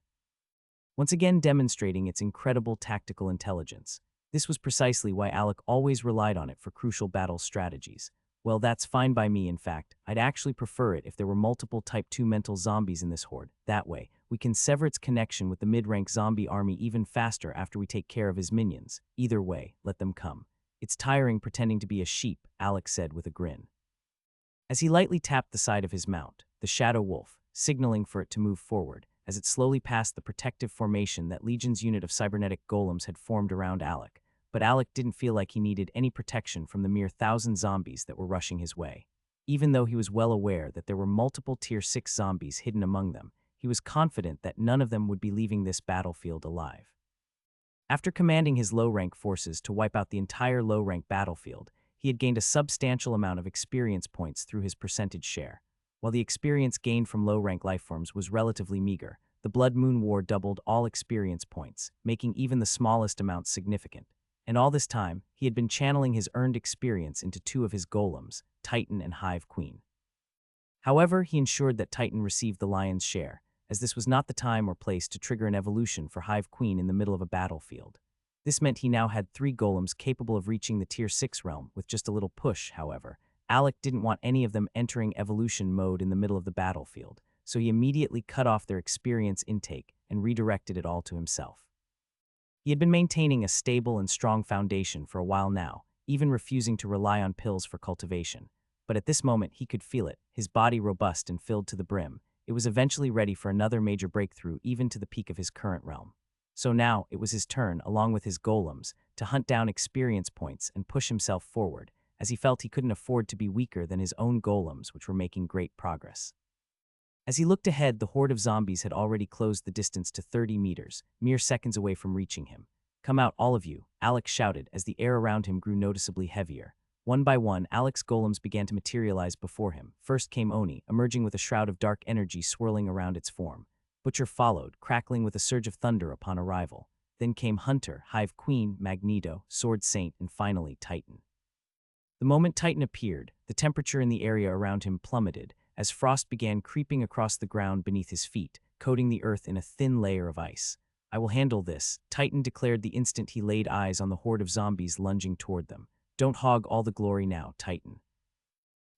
Once again demonstrating its incredible tactical intelligence. This was precisely why Alec always relied on it for crucial battle strategies. Well, that's fine by me, in fact. I'd actually prefer it if there were multiple Type 2 mental zombies in this horde. That way, we can sever its connection with the mid-rank zombie army even faster after we take care of his minions. Either way, let them come. It's tiring pretending to be a sheep, Alec said with a grin. As he lightly tapped the side of his mount, the Shadow Wolf, signaling for it to move forward, as it slowly passed the protective formation that Legion's unit of cybernetic golems had formed around Alec. But Alec didn't feel like he needed any protection from the mere 1,000 zombies that were rushing his way. Even though he was well aware that there were multiple Tier 6 zombies hidden among them, he was confident that none of them would be leaving this battlefield alive. After commanding his low-rank forces to wipe out the entire low-rank battlefield, he had gained a substantial amount of experience points through his percentage share. While the experience gained from low-rank lifeforms was relatively meager, the Blood Moon War doubled all experience points, making even the smallest amounts significant. And all this time, he had been channeling his earned experience into 2 of his golems, Titan and Hive Queen. However, he ensured that Titan received the lion's share, as this was not the time or place to trigger an evolution for Hive Queen in the middle of a battlefield. This meant he now had 3 golems capable of reaching the Tier 6 realm with just a little push, however. Alec didn't want any of them entering evolution mode in the middle of the battlefield, so he immediately cut off their experience intake and redirected it all to himself. He had been maintaining a stable and strong foundation for a while now, even refusing to rely on pills for cultivation. But at this moment he could feel it, his body robust and filled to the brim. It was eventually ready for another major breakthrough even to the peak of his current realm. So now it was his turn, along with his golems, to hunt down experience points and push himself forward, as he felt he couldn't afford to be weaker than his own golems, which were making great progress. As he looked ahead, the horde of zombies had already closed the distance to 30 meters, mere seconds away from reaching him. "Come out, all of you," Alec shouted as the air around him grew noticeably heavier. One by one, Alec's golems began to materialize before him. First came Oni, emerging with a shroud of dark energy swirling around its form. Butcher followed, crackling with a surge of thunder upon arrival. Then came Hunter, Hive Queen, Magneto, Sword Saint, and finally Titan. The moment Titan appeared, the temperature in the area around him plummeted, as frost began creeping across the ground beneath his feet, coating the earth in a thin layer of ice. "I will handle this," Titan declared the instant he laid eyes on the horde of zombies lunging toward them. "Don't hog all the glory now, Titan."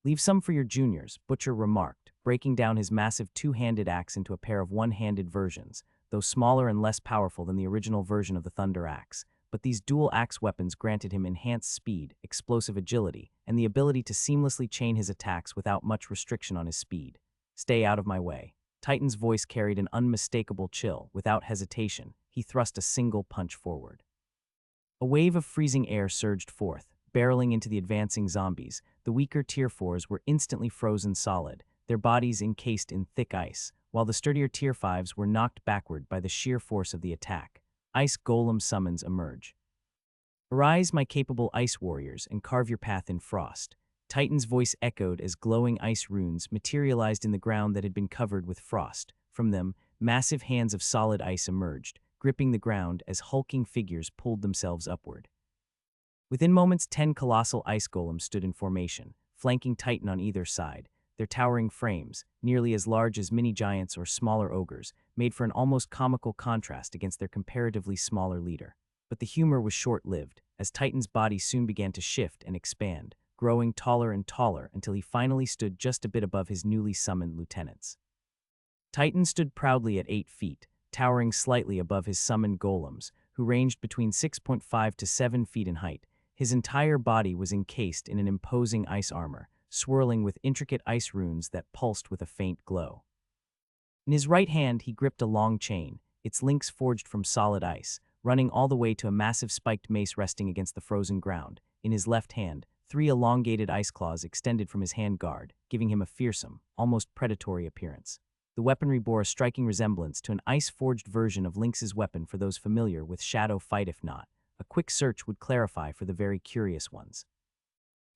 "Leave some for your juniors," Butcher remarked, breaking down his massive two-handed axe into a pair of one-handed versions, though smaller and less powerful than the original version of the Thunder Axe. But these dual axe weapons granted him enhanced speed, explosive agility, and the ability to seamlessly chain his attacks without much restriction on his speed. "Stay out of my way." Titan's voice carried an unmistakable chill. Without hesitation, he thrust a single punch forward. A wave of freezing air surged forth, barreling into the advancing zombies. The weaker Tier 4s were instantly frozen solid, their bodies encased in thick ice, while the sturdier Tier 5s were knocked backward by the sheer force of the attack. Ice Golem summons emerge. "Arise, my capable ice warriors, and carve your path in frost." Titan's voice echoed as glowing ice runes materialized in the ground that had been covered with frost. From them, massive hands of solid ice emerged, gripping the ground as hulking figures pulled themselves upward. Within moments, 10 colossal ice golems stood in formation, flanking Titan on either side. Their towering frames, nearly as large as mini-giants or smaller ogres, made for an almost comical contrast against their comparatively smaller leader. But the humor was short-lived, as Titan's body soon began to shift and expand, growing taller and taller until he finally stood just a bit above his newly summoned lieutenants. Titan stood proudly at 8 feet, towering slightly above his summoned golems, who ranged between 6.5 to 7 feet in height. His entire body was encased in an imposing ice armor, swirling with intricate ice runes that pulsed with a faint glow. In his right hand, he gripped a long chain, its links forged from solid ice, running all the way to a massive spiked mace resting against the frozen ground. In his left hand, 3 elongated ice claws extended from his hand guard, giving him a fearsome, almost predatory appearance. The weaponry bore a striking resemblance to an ice-forged version of Lynx's weapon for those familiar with Shadow Fight. If not, a quick search would clarify for the very curious ones.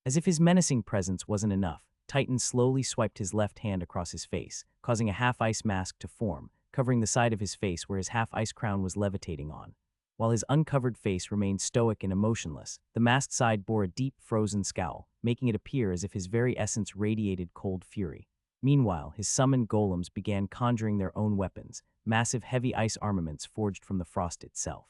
As if his menacing presence wasn't enough, Titan slowly swiped his left hand across his face, causing a half-ice mask to form, covering the side of his face where his half-ice crown was levitating on. While his uncovered face remained stoic and emotionless, the masked side bore a deep, frozen scowl, making it appear as if his very essence radiated cold fury. Meanwhile, his summoned golems began conjuring their own weapons, massive heavy ice armaments forged from the frost itself.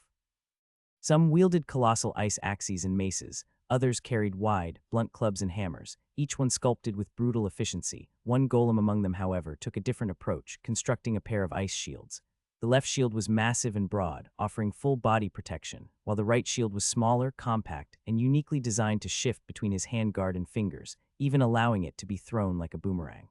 Some wielded colossal ice axes and maces, others carried wide, blunt clubs and hammers, each one sculpted with brutal efficiency. One golem among them, however, took a different approach, constructing a pair of ice shields. The left shield was massive and broad, offering full body protection, while the right shield was smaller, compact, and uniquely designed to shift between his handguard and fingers, even allowing it to be thrown like a boomerang.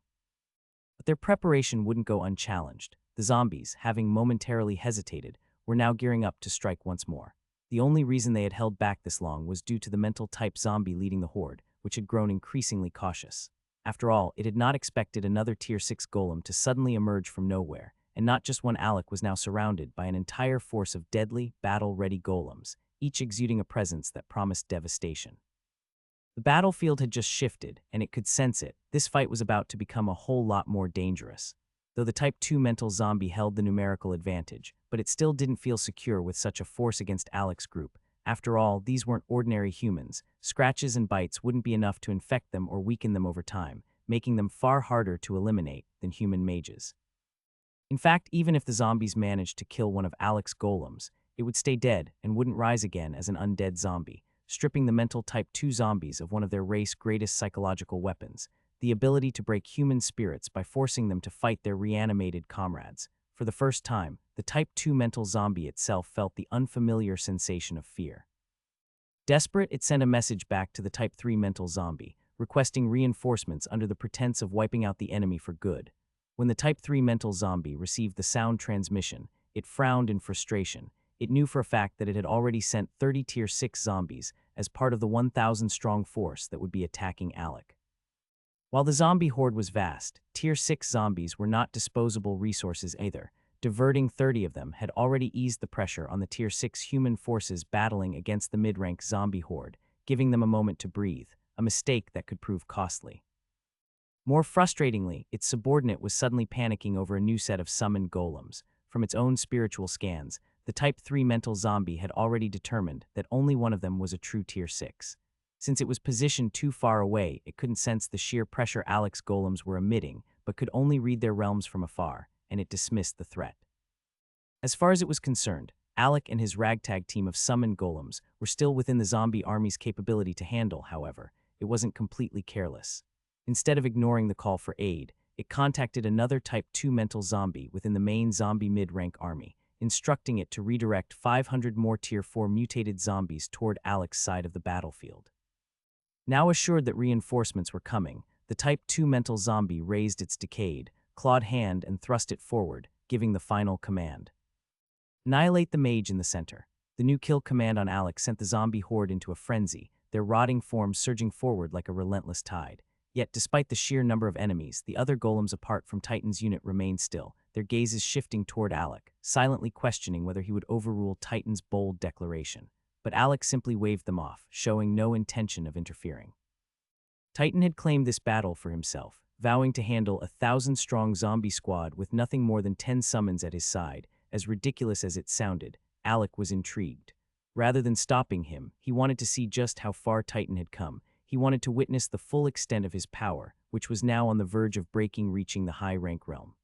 But their preparation wouldn't go unchallenged. The zombies, having momentarily hesitated, were now gearing up to strike once more. The only reason they had held back this long was due to the mental-type zombie leading the horde, which had grown increasingly cautious. After all, it had not expected another Tier 6 golem to suddenly emerge from nowhere, and not just one. Alec was now surrounded by an entire force of deadly, battle-ready golems, each exuding a presence that promised devastation. The battlefield had just shifted, and it could sense it. This fight was about to become a whole lot more dangerous. Though the Type 2 mental zombie held the numerical advantage, but it still didn't feel secure with such a force against Alec's group. After all, these weren't ordinary humans. Scratches and bites wouldn't be enough to infect them or weaken them over time, making them far harder to eliminate than human mages. In fact, even if the zombies managed to kill one of Alec's golems, it would stay dead and wouldn't rise again as an undead zombie, stripping the mental Type 2 zombies of one of their race's greatest psychological weapons, the ability to break human spirits by forcing them to fight their reanimated comrades. For the first time, the Type 2 mental zombie itself felt the unfamiliar sensation of fear. Desperate, it sent a message back to the Type 3 mental zombie, requesting reinforcements under the pretense of wiping out the enemy for good. When the Type 3 mental zombie received the sound transmission, it frowned in frustration. It knew for a fact that it had already sent 30 Tier 6 zombies as part of the 1,000-strong force that would be attacking Alec. While the zombie horde was vast, Tier 6 zombies were not disposable resources either. diverting 30 of them had already eased the pressure on the Tier 6 human forces battling against the mid-rank zombie horde, giving them a moment to breathe, a mistake that could prove costly. More frustratingly, its subordinate was suddenly panicking over a new set of summoned golems. From its own spiritual scans, the Type 3 mental zombie had already determined that only one of them was a true Tier 6. Since it was positioned too far away, it couldn't sense the sheer pressure Alec's golems were emitting, but could only read their realms from afar, and it dismissed the threat. As far as it was concerned, Alec and his ragtag team of summoned golems were still within the zombie army's capability to handle. However, it wasn't completely careless. Instead of ignoring the call for aid, it contacted another Type 2 mental zombie within the main zombie mid-rank army, instructing it to redirect 500 more Tier 4 mutated zombies toward Alec's side of the battlefield. Now assured that reinforcements were coming, the Type 2 mental zombie raised its decayed, clawed hand and thrust it forward, giving the final command. Annihilate the mage in the center. The new kill command on Alec sent the zombie horde into a frenzy, their rotting forms surging forward like a relentless tide. Yet, despite the sheer number of enemies, the other golems apart from Titan's unit remained still, their gazes shifting toward Alec, silently questioning whether he would overrule Titan's bold declaration. But Alec simply waved them off, showing no intention of interfering. Titan had claimed this battle for himself, vowing to handle a 1,000-strong zombie squad with nothing more than 10 summons at his side. As ridiculous as it sounded, Alec was intrigued. Rather than stopping him, he wanted to see just how far Titan had come. He wanted to witness the full extent of his power, which was now on the verge of reaching the high-rank realm.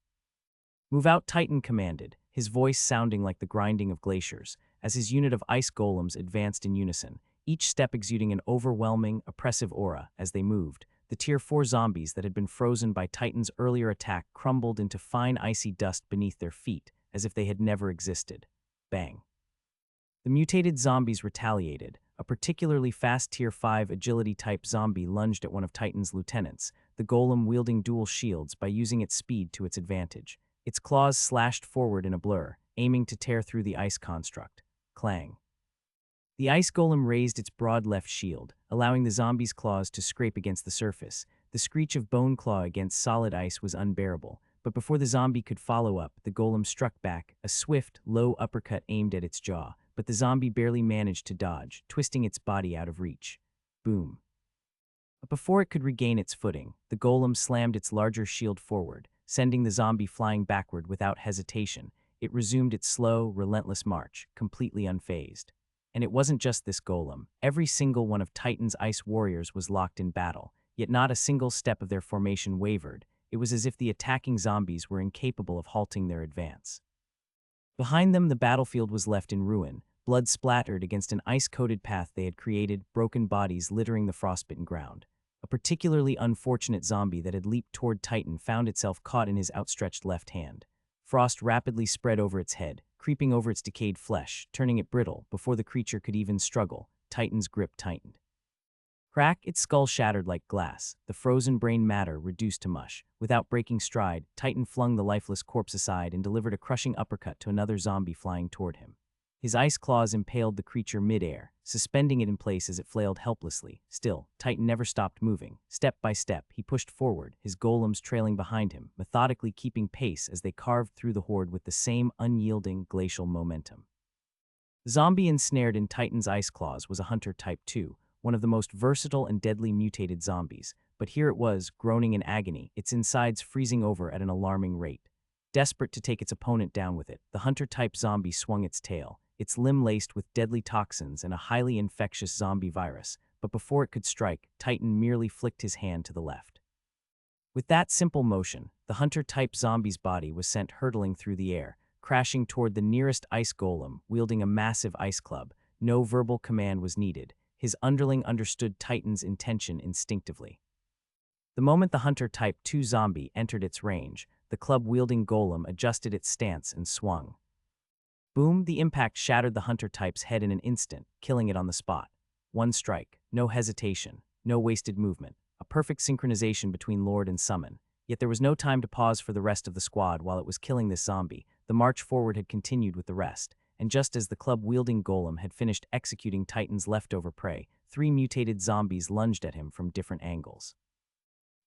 "Move out," Titan commanded, his voice sounding like the grinding of glaciers, as his unit of ice golems advanced in unison, each step exuding an overwhelming, oppressive aura. As they moved, the Tier 4 zombies that had been frozen by Titan's earlier attack crumbled into fine icy dust beneath their feet, as if they had never existed. Bang. The mutated zombies retaliated. A particularly fast Tier 5 agility-type zombie lunged at one of Titan's lieutenants, the golem wielding dual shields by using its speed to its advantage. Its claws slashed forward in a blur, aiming to tear through the ice construct. Clang. The ice golem raised its broad left shield, allowing the zombie's claws to scrape against the surface. The screech of bone claw against solid ice was unbearable, but before the zombie could follow up, the golem struck back, a swift, low uppercut aimed at its jaw, but the zombie barely managed to dodge, twisting its body out of reach. Boom. But before it could regain its footing, the golem slammed its larger shield forward, sending the zombie flying backward without hesitation. It resumed its slow, relentless march, completely unfazed. And it wasn't just this golem. Every single one of Titan's ice warriors was locked in battle, yet not a single step of their formation wavered. It was as if the attacking zombies were incapable of halting their advance. Behind them, the battlefield was left in ruin, blood splattered against an ice-coated path they had created, broken bodies littering the frostbitten ground. A particularly unfortunate zombie that had leaped toward Titan found itself caught in his outstretched left hand. Frost rapidly spread over its head, creeping over its decayed flesh, turning it brittle. Before the creature could even struggle, Titan's grip tightened. Crack, its skull shattered like glass, the frozen brain matter reduced to mush. Without breaking stride, Titan flung the lifeless corpse aside and delivered a crushing uppercut to another zombie flying toward him. His ice claws impaled the creature mid-air, suspending it in place as it flailed helplessly. Still, Titan never stopped moving. Step by step, he pushed forward, his golems trailing behind him, methodically keeping pace as they carved through the horde with the same unyielding, glacial momentum. The zombie ensnared in Titan's ice claws was a hunter Type 2, one of the most versatile and deadly mutated zombies, but here it was, groaning in agony, its insides freezing over at an alarming rate. Desperate to take its opponent down with it, the hunter-type zombie swung its tail, its limb laced with deadly toxins and a highly infectious zombie virus, but before it could strike, Titan merely flicked his hand to the left. With that simple motion, the hunter-type zombie's body was sent hurtling through the air, crashing toward the nearest ice golem, wielding a massive ice club. No verbal command was needed. His underling understood Titan's intention instinctively. The moment the Hunter Type 2 zombie entered its range, the club-wielding golem adjusted its stance and swung. Boom, the impact shattered the Hunter Type's head in an instant, killing it on the spot. One strike, no hesitation, no wasted movement, a perfect synchronization between Lord and Summon. Yet there was no time to pause for the rest of the squad while it was killing this zombie. The march forward had continued with the rest. And just as the club-wielding golem had finished executing Titan's leftover prey, 3 mutated zombies lunged at him from different angles.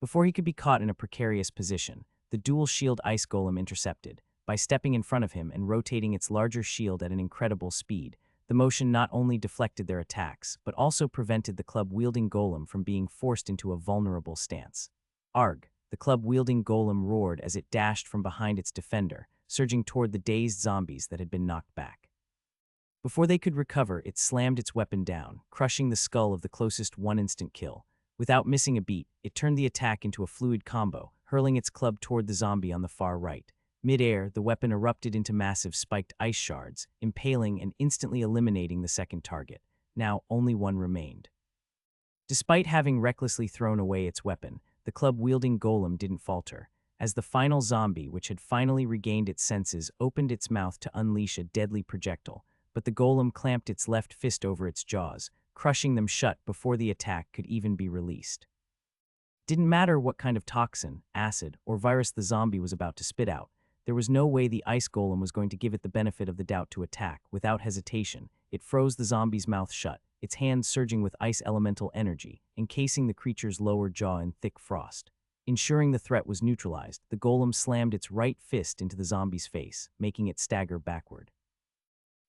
Before he could be caught in a precarious position, the dual-shield ice golem intercepted, by stepping in front of him and rotating its larger shield at an incredible speed. The motion not only deflected their attacks, but also prevented the club-wielding golem from being forced into a vulnerable stance. Arg! The club-wielding golem roared as it dashed from behind its defender, surging toward the dazed zombies that had been knocked back. Before they could recover, it slammed its weapon down, crushing the skull of the closest one-instant kill. Without missing a beat, it turned the attack into a fluid combo, hurling its club toward the zombie on the far right. Mid-air, the weapon erupted into massive spiked ice shards, impaling and instantly eliminating the second target. Now, only one remained. Despite having recklessly thrown away its weapon, the club-wielding golem didn't falter. As the final zombie, which had finally regained its senses, opened its mouth to unleash a deadly projectile, but the golem clamped its left fist over its jaws, crushing them shut before the attack could even be released. Didn't matter what kind of toxin, acid, or virus the zombie was about to spit out. There was no way the ice golem was going to give it the benefit of the doubt to attack. Without hesitation, it froze the zombie's mouth shut, its hands surging with ice elemental energy, encasing the creature's lower jaw in thick frost. Ensuring the threat was neutralized, the golem slammed its right fist into the zombie's face, making it stagger backward.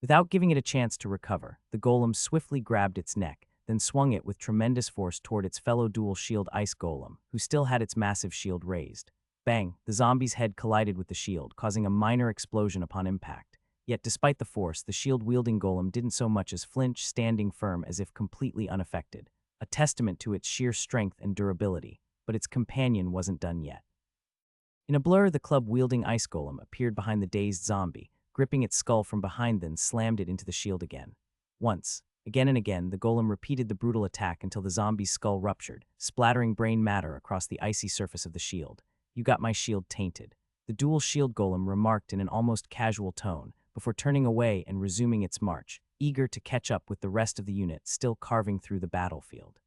Without giving it a chance to recover, the golem swiftly grabbed its neck, then swung it with tremendous force toward its fellow dual-shield ice golem, who still had its massive shield raised. Bang! The zombie's head collided with the shield, causing a minor explosion upon impact. Yet despite the force, the shield-wielding golem didn't so much as flinch, standing firm as if completely unaffected, a testament to its sheer strength and durability. But its companion wasn't done yet. In a blur, the club-wielding ice golem appeared behind the dazed zombie, gripping its skull from behind, then slammed it into the shield again. Once, again and again, the golem repeated the brutal attack until the zombie's skull ruptured, splattering brain matter across the icy surface of the shield. "You got my shield tainted," the dual shield golem remarked in an almost casual tone, before turning away and resuming its march, eager to catch up with the rest of the unit still carving through the battlefield.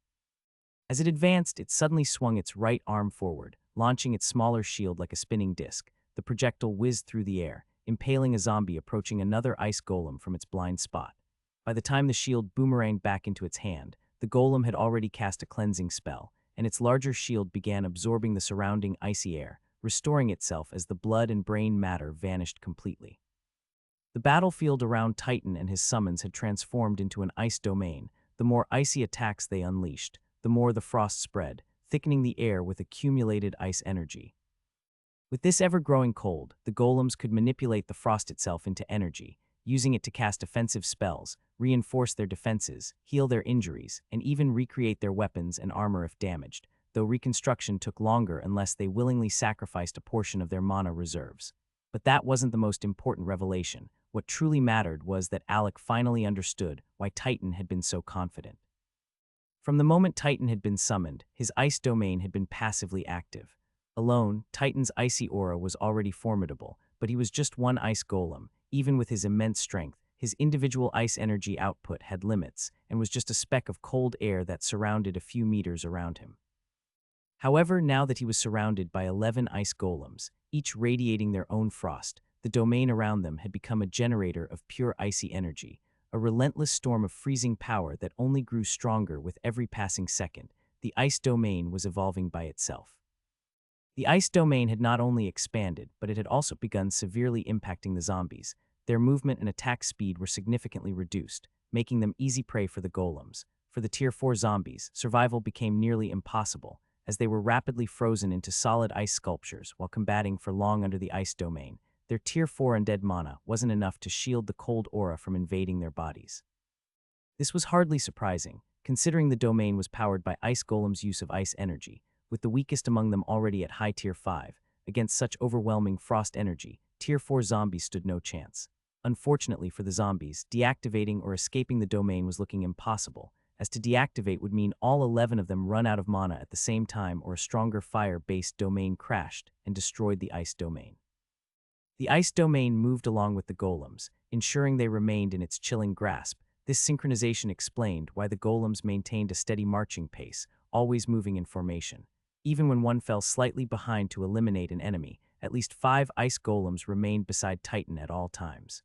As it advanced, it suddenly swung its right arm forward, launching its smaller shield like a spinning disc. The projectile whizzed through the air, impaling a zombie approaching another ice golem from its blind spot. By the time the shield boomeranged back into its hand, the golem had already cast a cleansing spell, and its larger shield began absorbing the surrounding icy air, restoring itself as the blood and brain matter vanished completely. The battlefield around Titan and his summons had transformed into an ice domain. The more icy attacks they unleashed, the more the frost spread, thickening the air with accumulated ice energy. With this ever-growing cold, the golems could manipulate the frost itself into energy, using it to cast offensive spells, reinforce their defenses, heal their injuries, and even recreate their weapons and armor if damaged, though reconstruction took longer unless they willingly sacrificed a portion of their mana reserves. But that wasn't the most important revelation. What truly mattered was that Alec finally understood why Titan had been so confident. From the moment Titan had been summoned, his ice domain had been passively active. Alone, Titan's icy aura was already formidable, but he was just one ice golem. Even with his immense strength, his individual ice energy output had limits, and was just a speck of cold air that surrounded a few meters around him. However, now that he was surrounded by 11 ice golems, each radiating their own frost, the domain around them had become a generator of pure icy energy, a relentless storm of freezing power that only grew stronger with every passing second. The ice domain was evolving by itself. The ice domain had not only expanded, but it had also begun severely impacting the zombies. Their movement and attack speed were significantly reduced, making them easy prey for the golems. For the Tier 4 zombies, survival became nearly impossible, as they were rapidly frozen into solid ice sculptures while combating for long under the ice domain. Their Tier 4 undead mana wasn't enough to shield the cold aura from invading their bodies. This was hardly surprising, considering the domain was powered by ice golems' use of ice energy, with the weakest among them already at high Tier 5. Against such overwhelming frost energy, Tier 4 zombies stood no chance. Unfortunately for the zombies, deactivating or escaping the domain was looking impossible, as to deactivate would mean all 11 of them run out of mana at the same time, or a stronger fire-based domain crashed and destroyed the ice domain. The ice domain moved along with the golems, ensuring they remained in its chilling grasp. This synchronization explained why the golems maintained a steady marching pace, always moving in formation. Even when one fell slightly behind to eliminate an enemy, at least 5 ice golems remained beside Titan at all times.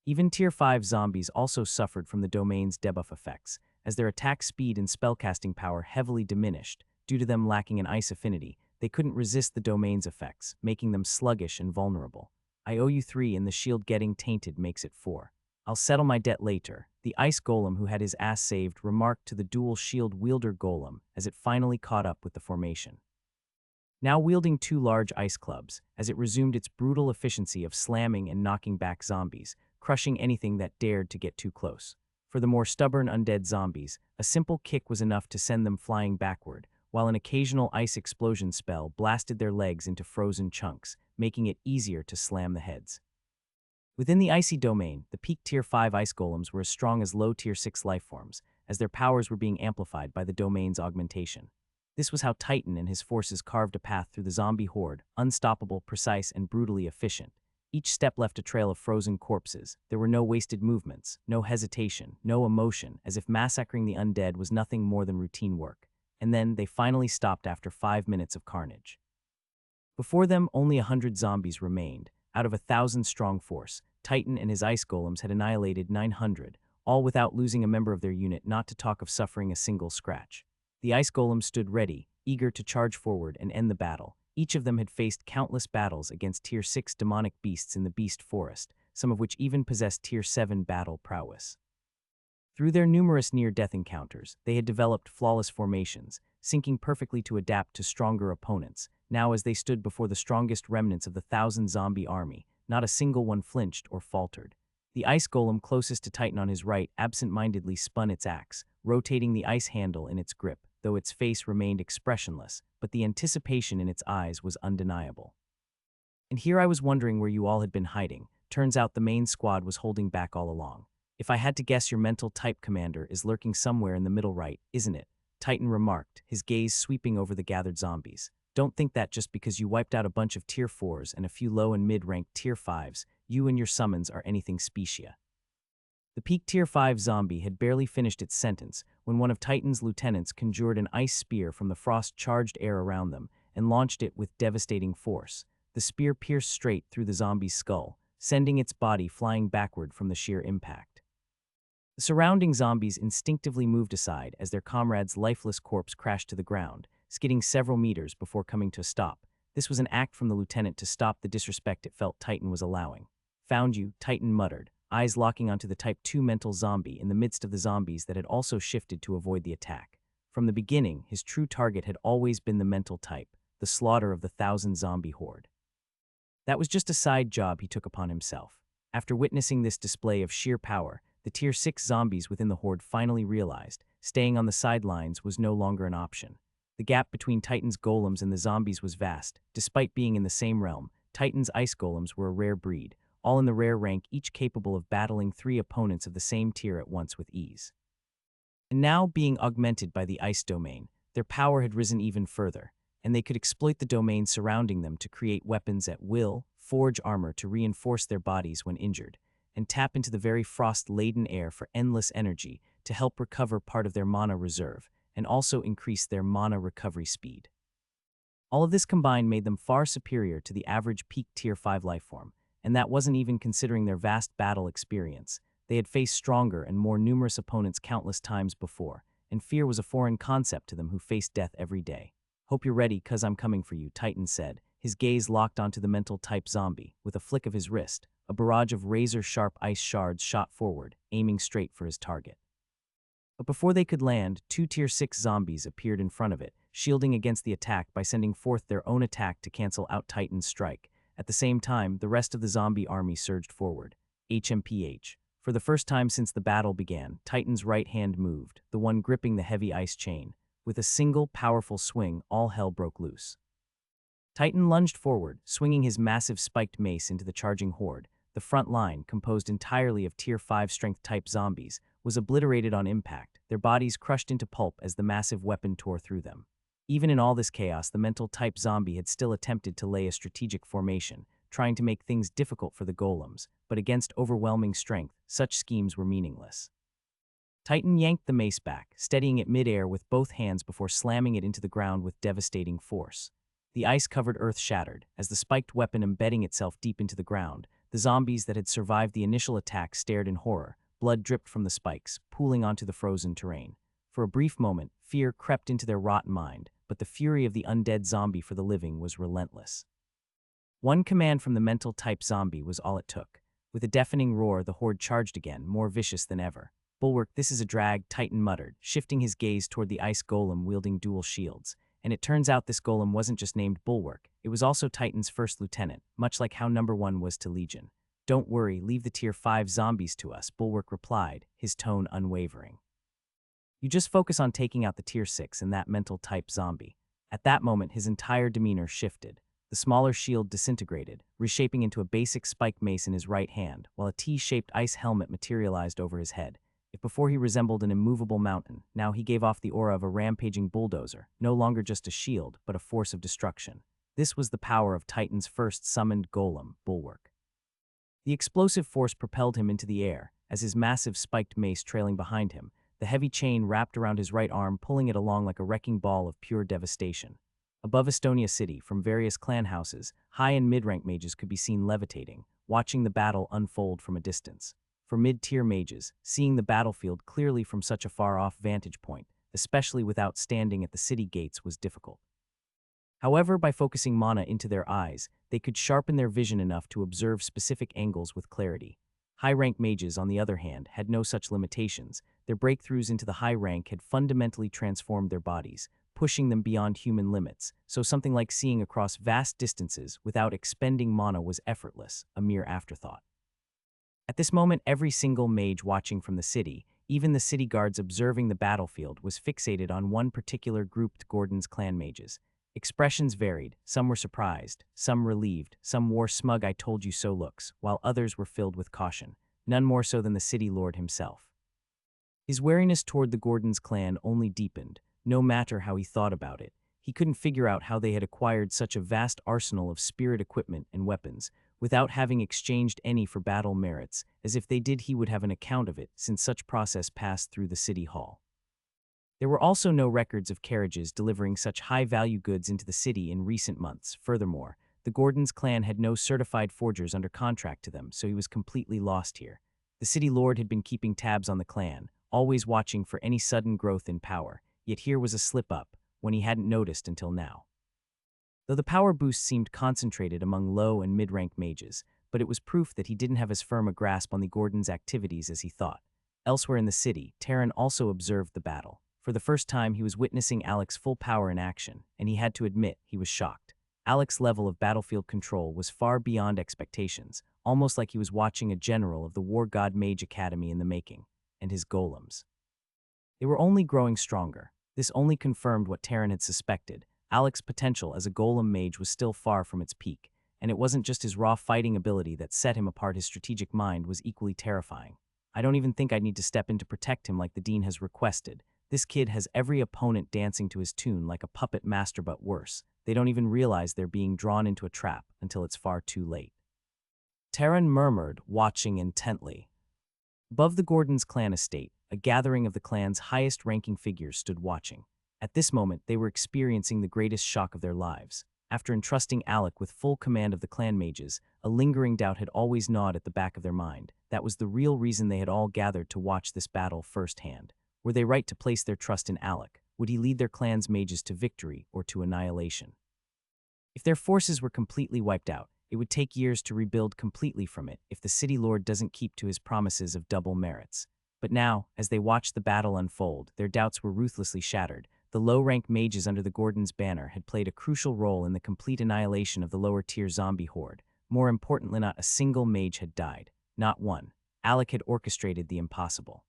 Even Tier 5 zombies also suffered from the domain's debuff effects, as their attack speed and spellcasting power heavily diminished. Due to them lacking an ice affinity, they couldn't resist the domain's effects, making them sluggish and vulnerable. I owe you 3 and the shield getting tainted makes it 4. I'll settle my debt later, the ice golem who had his ass saved remarked to the dual shield wielder golem as it finally caught up with the formation. Now wielding 2 large ice clubs, as it resumed its brutal efficiency of slamming and knocking back zombies, crushing anything that dared to get too close. For the more stubborn undead zombies, a simple kick was enough to send them flying backward, while an occasional ice explosion spell blasted their legs into frozen chunks, making it easier to slam the heads. Within the icy domain, the peak Tier 5 ice golems were as strong as low Tier 6 lifeforms, as their powers were being amplified by the domain's augmentation. This was how Titan and his forces carved a path through the zombie horde, unstoppable, precise, and brutally efficient. Each step left a trail of frozen corpses. There were no wasted movements, no hesitation, no emotion, as if massacring the undead was nothing more than routine work. And then they finally stopped after 5 minutes of carnage. Before them, only 100 zombies remained. Out of a 1,000-strong force, Titan and his ice golems had annihilated 900, all without losing a member of their unit, not to talk of suffering a single scratch. The ice golems stood ready, eager to charge forward and end the battle. Each of them had faced countless battles against Tier 6 demonic beasts in the Beast Forest, some of which even possessed Tier 7 battle prowess. Through their numerous near-death encounters, they had developed flawless formations, syncing perfectly to adapt to stronger opponents. Now as they stood before the strongest remnants of the 1,000-zombie army, not a single one flinched or faltered. The ice golem closest to Titan on his right absent-mindedly spun its axe, rotating the ice handle in its grip, though its face remained expressionless, but the anticipation in its eyes was undeniable. And here I was wondering where you all had been hiding. Turns out the main squad was holding back all along. If I had to guess, your mental type commander is lurking somewhere in the middle right, isn't it? Titan remarked, his gaze sweeping over the gathered zombies. Don't think that just because you wiped out a bunch of Tier 4s and a few low and mid-ranked Tier 5s, you and your summons are anything specia. The peak Tier 5 zombie had barely finished its sentence when one of Titan's lieutenants conjured an ice spear from the frost-charged air around them and launched it with devastating force. The spear pierced straight through the zombie's skull, sending its body flying backward from the sheer impact. The surrounding zombies instinctively moved aside as their comrade's lifeless corpse crashed to the ground, skidding several meters before coming to a stop. This was an act from the lieutenant to stop the disrespect it felt Titan was allowing. Found you, Titan muttered, eyes locking onto the Type 2 mental zombie in the midst of the zombies that had also shifted to avoid the attack. From the beginning, his true target had always been the mental type, the slaughter of the 1,000-zombie horde. That was just a side job he took upon himself. After witnessing this display of sheer power, the Tier 6 zombies within the horde finally realized staying on the sidelines was no longer an option. The gap between Titan's golems and the zombies was vast. Despite being in the same realm, Titan's ice golems were a rare breed, all in the rare rank, each capable of battling 3 opponents of the same tier at once with ease. And now, being augmented by the ice domain, their power had risen even further, and they could exploit the domain surrounding them to create weapons at will, forge armor to reinforce their bodies when injured, and tap into the very frost-laden air for endless energy to help recover part of their mana reserve, and also increase their mana recovery speed. All of this combined made them far superior to the average peak Tier 5 lifeform, and that wasn't even considering their vast battle experience. They had faced stronger and more numerous opponents countless times before, and fear was a foreign concept to them who faced death every day. Hope you're ready, 'cause I'm coming for you, Titan said, his gaze locked onto the mental type zombie. With a flick of his wrist, a barrage of razor-sharp ice shards shot forward, aiming straight for his target. But before they could land, 2 Tier 6 zombies appeared in front of it, shielding against the attack by sending forth their own attack to cancel out Titan's strike. At the same time, the rest of the zombie army surged forward. HMPH. For the first time since the battle began, Titan's right hand moved, the one gripping the heavy ice chain. With a single, powerful swing, all hell broke loose. Titan lunged forward, swinging his massive spiked mace into the charging horde. The front line, composed entirely of Tier 5 strength-type zombies, was obliterated on impact, their bodies crushed into pulp as the massive weapon tore through them. Even in all this chaos, the mental-type zombie had still attempted to lay a strategic formation, trying to make things difficult for the golems, but against overwhelming strength, such schemes were meaningless. Titan yanked the mace back, steadying it mid-air with both hands before slamming it into the ground with devastating force. The ice-covered earth shattered, as the spiked weapon embedding itself deep into the ground. The zombies that had survived the initial attack stared in horror. Blood dripped from the spikes, pooling onto the frozen terrain. For a brief moment, fear crept into their rotten mind, but the fury of the undead zombie for the living was relentless. One command from the mental-type zombie was all it took. With a deafening roar, the horde charged again, more vicious than ever. "Bulwark, this is a drag," Titan muttered, shifting his gaze toward the ice golem wielding dual shields. And it turns out this golem wasn't just named Bulwark, it was also Titan's first lieutenant, much like how number 1 was to Legion. "Don't worry, leave the tier 5 zombies to us," Bulwark replied, his tone unwavering. "You just focus on taking out the tier 6 and that mental-type zombie." At that moment, his entire demeanor shifted. The smaller shield disintegrated, reshaping into a basic spiked mace in his right hand, while a T-shaped ice helmet materialized over his head. If before he resembled an immovable mountain, now he gave off the aura of a rampaging bulldozer, no longer just a shield, but a force of destruction. This was the power of Titan's first summoned golem, Bulwark. The explosive force propelled him into the air, as his massive spiked mace trailing behind him, the heavy chain wrapped around his right arm pulling it along like a wrecking ball of pure devastation. Above Estonia City, from various clan houses, high and mid-rank mages could be seen levitating, watching the battle unfold from a distance. For mid-tier mages, seeing the battlefield clearly from such a far-off vantage point, especially without standing at the city gates, was difficult. However, by focusing mana into their eyes, they could sharpen their vision enough to observe specific angles with clarity. High-rank mages, on the other hand, had no such limitations. Their breakthroughs into the high rank had fundamentally transformed their bodies, pushing them beyond human limits, so something like seeing across vast distances without expending mana was effortless, a mere afterthought. At this moment, every single mage watching from the city, even the city guards observing the battlefield, was fixated on one particular grouped Gordon's clan mages. Expressions varied. Some were surprised, some relieved, some wore smug "I told you so" looks, while others were filled with caution, none more so than the city lord himself. His wariness toward the Gordon's clan only deepened, no matter how he thought about it. He couldn't figure out how they had acquired such a vast arsenal of spirit equipment and weapons, without having exchanged any for battle merits. As if they did, he would have an account of it, since such process passed through the city hall. There were also no records of carriages delivering such high-value goods into the city in recent months. Furthermore, the Gordon's clan had no certified forgers under contract to them, so he was completely lost here. The city lord had been keeping tabs on the clan, always watching for any sudden growth in power, yet here was a slip-up, when he hadn't noticed until now. Though the power boost seemed concentrated among low and mid-rank mages, but it was proof that he didn't have as firm a grasp on the Gordon's activities as he thought. Elsewhere in the city, Terran also observed the battle. For the first time, he was witnessing Alec's full power in action, and he had to admit he was shocked. Alec's level of battlefield control was far beyond expectations, almost like he was watching a general of the War God Mage Academy in the making. And his golems. They were only growing stronger. This only confirmed what Terran had suspected. Alec's potential as a golem mage was still far from its peak, and it wasn't just his raw fighting ability that set him apart. His strategic mind was equally terrifying. "I don't even think I'd need to step in to protect him like the Dean has requested. This kid has every opponent dancing to his tune like a puppet master, but worse. They don't even realize they're being drawn into a trap until it's far too late." Terran murmured, watching intently. Above the Gordon's clan estate, a gathering of the clan's highest-ranking figures stood watching. At this moment, they were experiencing the greatest shock of their lives. After entrusting Alec with full command of the clan mages, a lingering doubt had always gnawed at the back of their mind. That was the real reason they had all gathered to watch this battle firsthand. Were they right to place their trust in Alec? Would he lead their clan's mages to victory or to annihilation? If their forces were completely wiped out, it would take years to rebuild completely from it if the city lord doesn't keep to his promises of double merits. But now, as they watched the battle unfold, their doubts were ruthlessly shattered. The low-ranked mages under the Gordon's banner had played a crucial role in the complete annihilation of the lower-tier zombie horde. More importantly, not a single mage had died. Not one. Alec had orchestrated the impossible.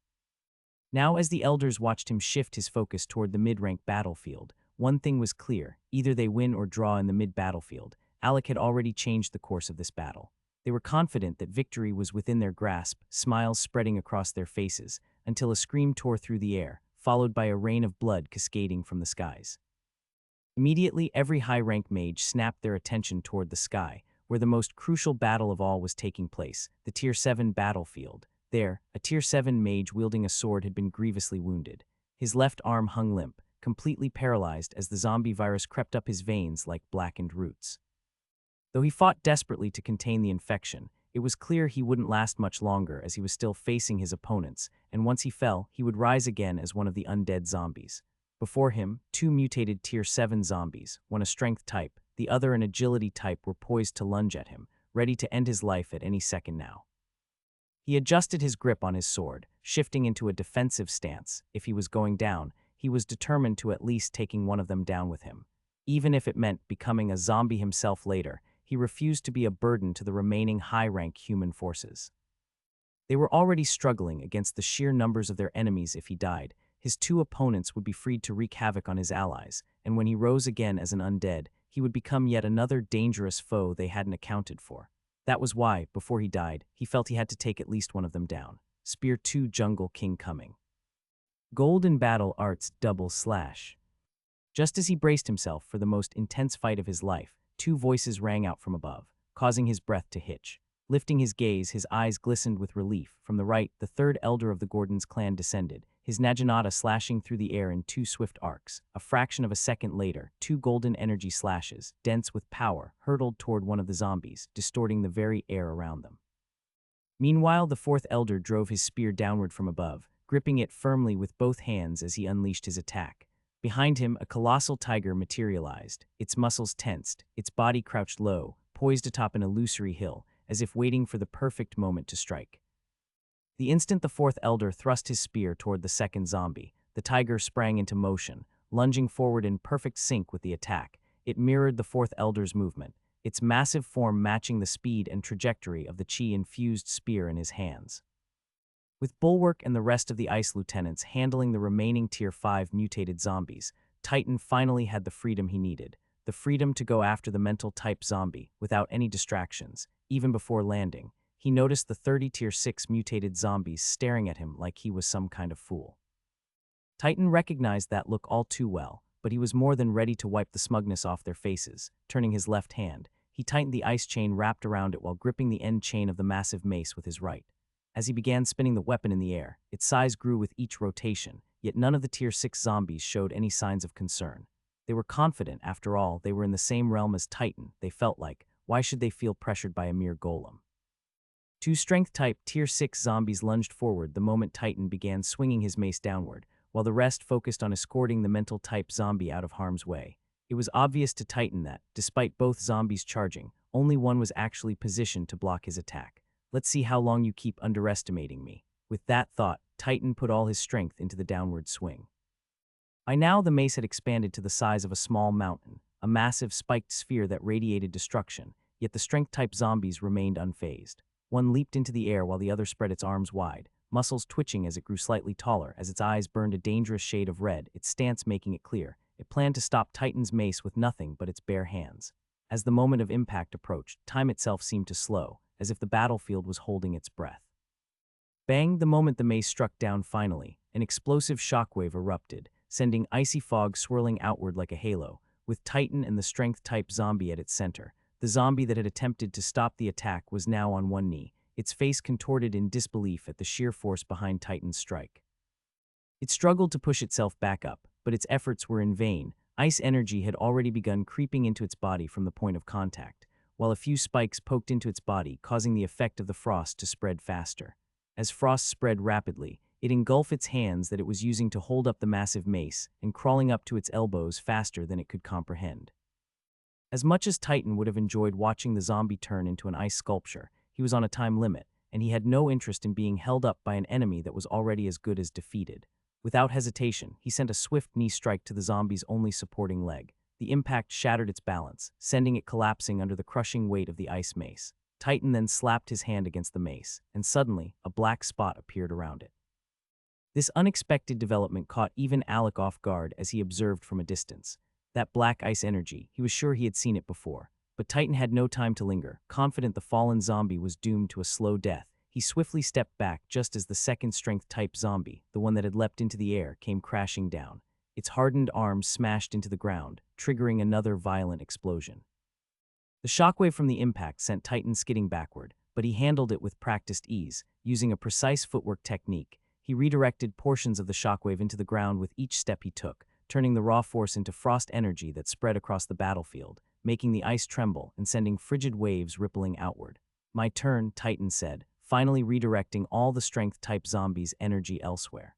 Now, as the elders watched him shift his focus toward the mid-rank battlefield, one thing was clear: either they win or draw in the mid-battlefield. Alec had already changed the course of this battle. They were confident that victory was within their grasp, smiles spreading across their faces, until a scream tore through the air, followed by a rain of blood cascading from the skies. Immediately, every high-ranked mage snapped their attention toward the sky, where the most crucial battle of all was taking place, the Tier 7 battlefield. There, a Tier 7 mage wielding a sword had been grievously wounded. His left arm hung limp, completely paralyzed as the zombie virus crept up his veins like blackened roots. Though he fought desperately to contain the infection, it was clear he wouldn't last much longer as he was still facing his opponents, and once he fell, he would rise again as one of the undead zombies. Before him, two mutated Tier 7 zombies, one a strength type, the other an agility type were poised to lunge at him, ready to end his life at any second now. He adjusted his grip on his sword, shifting into a defensive stance. If he was going down, he was determined to at least taking one of them down with him. Even if it meant becoming a zombie himself later, he refused to be a burden to the remaining high-rank human forces. They were already struggling against the sheer numbers of their enemies. If he died, his two opponents would be freed to wreak havoc on his allies, and when he rose again as an undead, he would become yet another dangerous foe they hadn't accounted for. That was why, before he died, he felt he had to take at least one of them down. Spear 2 Jungle King coming. Golden Battle Arts double slash. Just as he braced himself for the most intense fight of his life, two voices rang out from above, causing his breath to hitch. Lifting his gaze, his eyes glistened with relief. From the right, the third elder of the Gordon's clan descended, his naginata slashing through the air in two swift arcs. A fraction of a second later, two golden energy slashes, dense with power, hurtled toward one of the zombies, distorting the very air around them. Meanwhile, the fourth elder drove his spear downward from above, gripping it firmly with both hands as he unleashed his attack. Behind him, a colossal tiger materialized, its muscles tensed, its body crouched low, poised atop an illusory hill, as if waiting for the perfect moment to strike. The instant the fourth elder thrust his spear toward the second zombie, the tiger sprang into motion, lunging forward in perfect sync with the attack. It mirrored the fourth elder's movement, its massive form matching the speed and trajectory of the chi-infused spear in his hands. With Bulwark and the rest of the Ice Lieutenants handling the remaining Tier 5 mutated zombies, Titan finally had the freedom he needed, the freedom to go after the mental-type zombie without any distractions. Even before landing, he noticed the 30 Tier 6 mutated zombies staring at him like he was some kind of fool. Titan recognized that look all too well, but he was more than ready to wipe the smugness off their faces. Turning his left hand, he tightened the ice chain wrapped around it while gripping the end chain of the massive mace with his right. As he began spinning the weapon in the air, its size grew with each rotation, yet none of the Tier 6 zombies showed any signs of concern. They were confident, after all, they were in the same realm as Titan, they felt like. Why should they feel pressured by a mere golem? Two strength-type Tier 6 zombies lunged forward the moment Titan began swinging his mace downward, while the rest focused on escorting the mental-type zombie out of harm's way. It was obvious to Titan that, despite both zombies charging, only one was actually positioned to block his attack. Let's see how long you keep underestimating me. With that thought, Titan put all his strength into the downward swing. By now, the mace had expanded to the size of a small mountain, a massive spiked sphere that radiated destruction, yet the strength-type zombies remained unfazed. One leaped into the air while the other spread its arms wide, muscles twitching as it grew slightly taller. As its eyes burned a dangerous shade of red, its stance making it clear. It planned to stop Titan's mace with nothing but its bare hands. As the moment of impact approached, time itself seemed to slow, as if the battlefield was holding its breath. Bang! The moment the mace struck down finally, an explosive shockwave erupted, sending icy fog swirling outward like a halo. With Titan and the strength-type zombie at its center, the zombie that had attempted to stop the attack was now on one knee, its face contorted in disbelief at the sheer force behind Titan's strike. It struggled to push itself back up, but its efforts were in vain. Ice energy had already begun creeping into its body from the point of contact, while a few spikes poked into its body, causing the effect of the frost to spread faster. As frost spread rapidly, it engulfed its hands that it was using to hold up the massive mace, and crawling up to its elbows faster than it could comprehend. As much as Titan would have enjoyed watching the zombie turn into an ice sculpture, he was on a time limit, and he had no interest in being held up by an enemy that was already as good as defeated. Without hesitation, he sent a swift knee strike to the zombie's only supporting leg. The impact shattered its balance, sending it collapsing under the crushing weight of the ice mace. Titan then slapped his hand against the mace, and suddenly, a black spot appeared around it. This unexpected development caught even Alec off guard as he observed from a distance. That black ice energy, he was sure he had seen it before. But Titan had no time to linger. Confident the fallen zombie was doomed to a slow death, he swiftly stepped back just as the second strength-type zombie, the one that had leapt into the air, came crashing down. Its hardened arms smashed into the ground, triggering another violent explosion. The shockwave from the impact sent Titan skidding backward, but he handled it with practiced ease, using a precise footwork technique. He redirected portions of the shockwave into the ground with each step he took, turning the raw force into frost energy that spread across the battlefield, making the ice tremble and sending frigid waves rippling outward. "My turn," Titan said, finally redirecting all the strength-type zombies' energy elsewhere.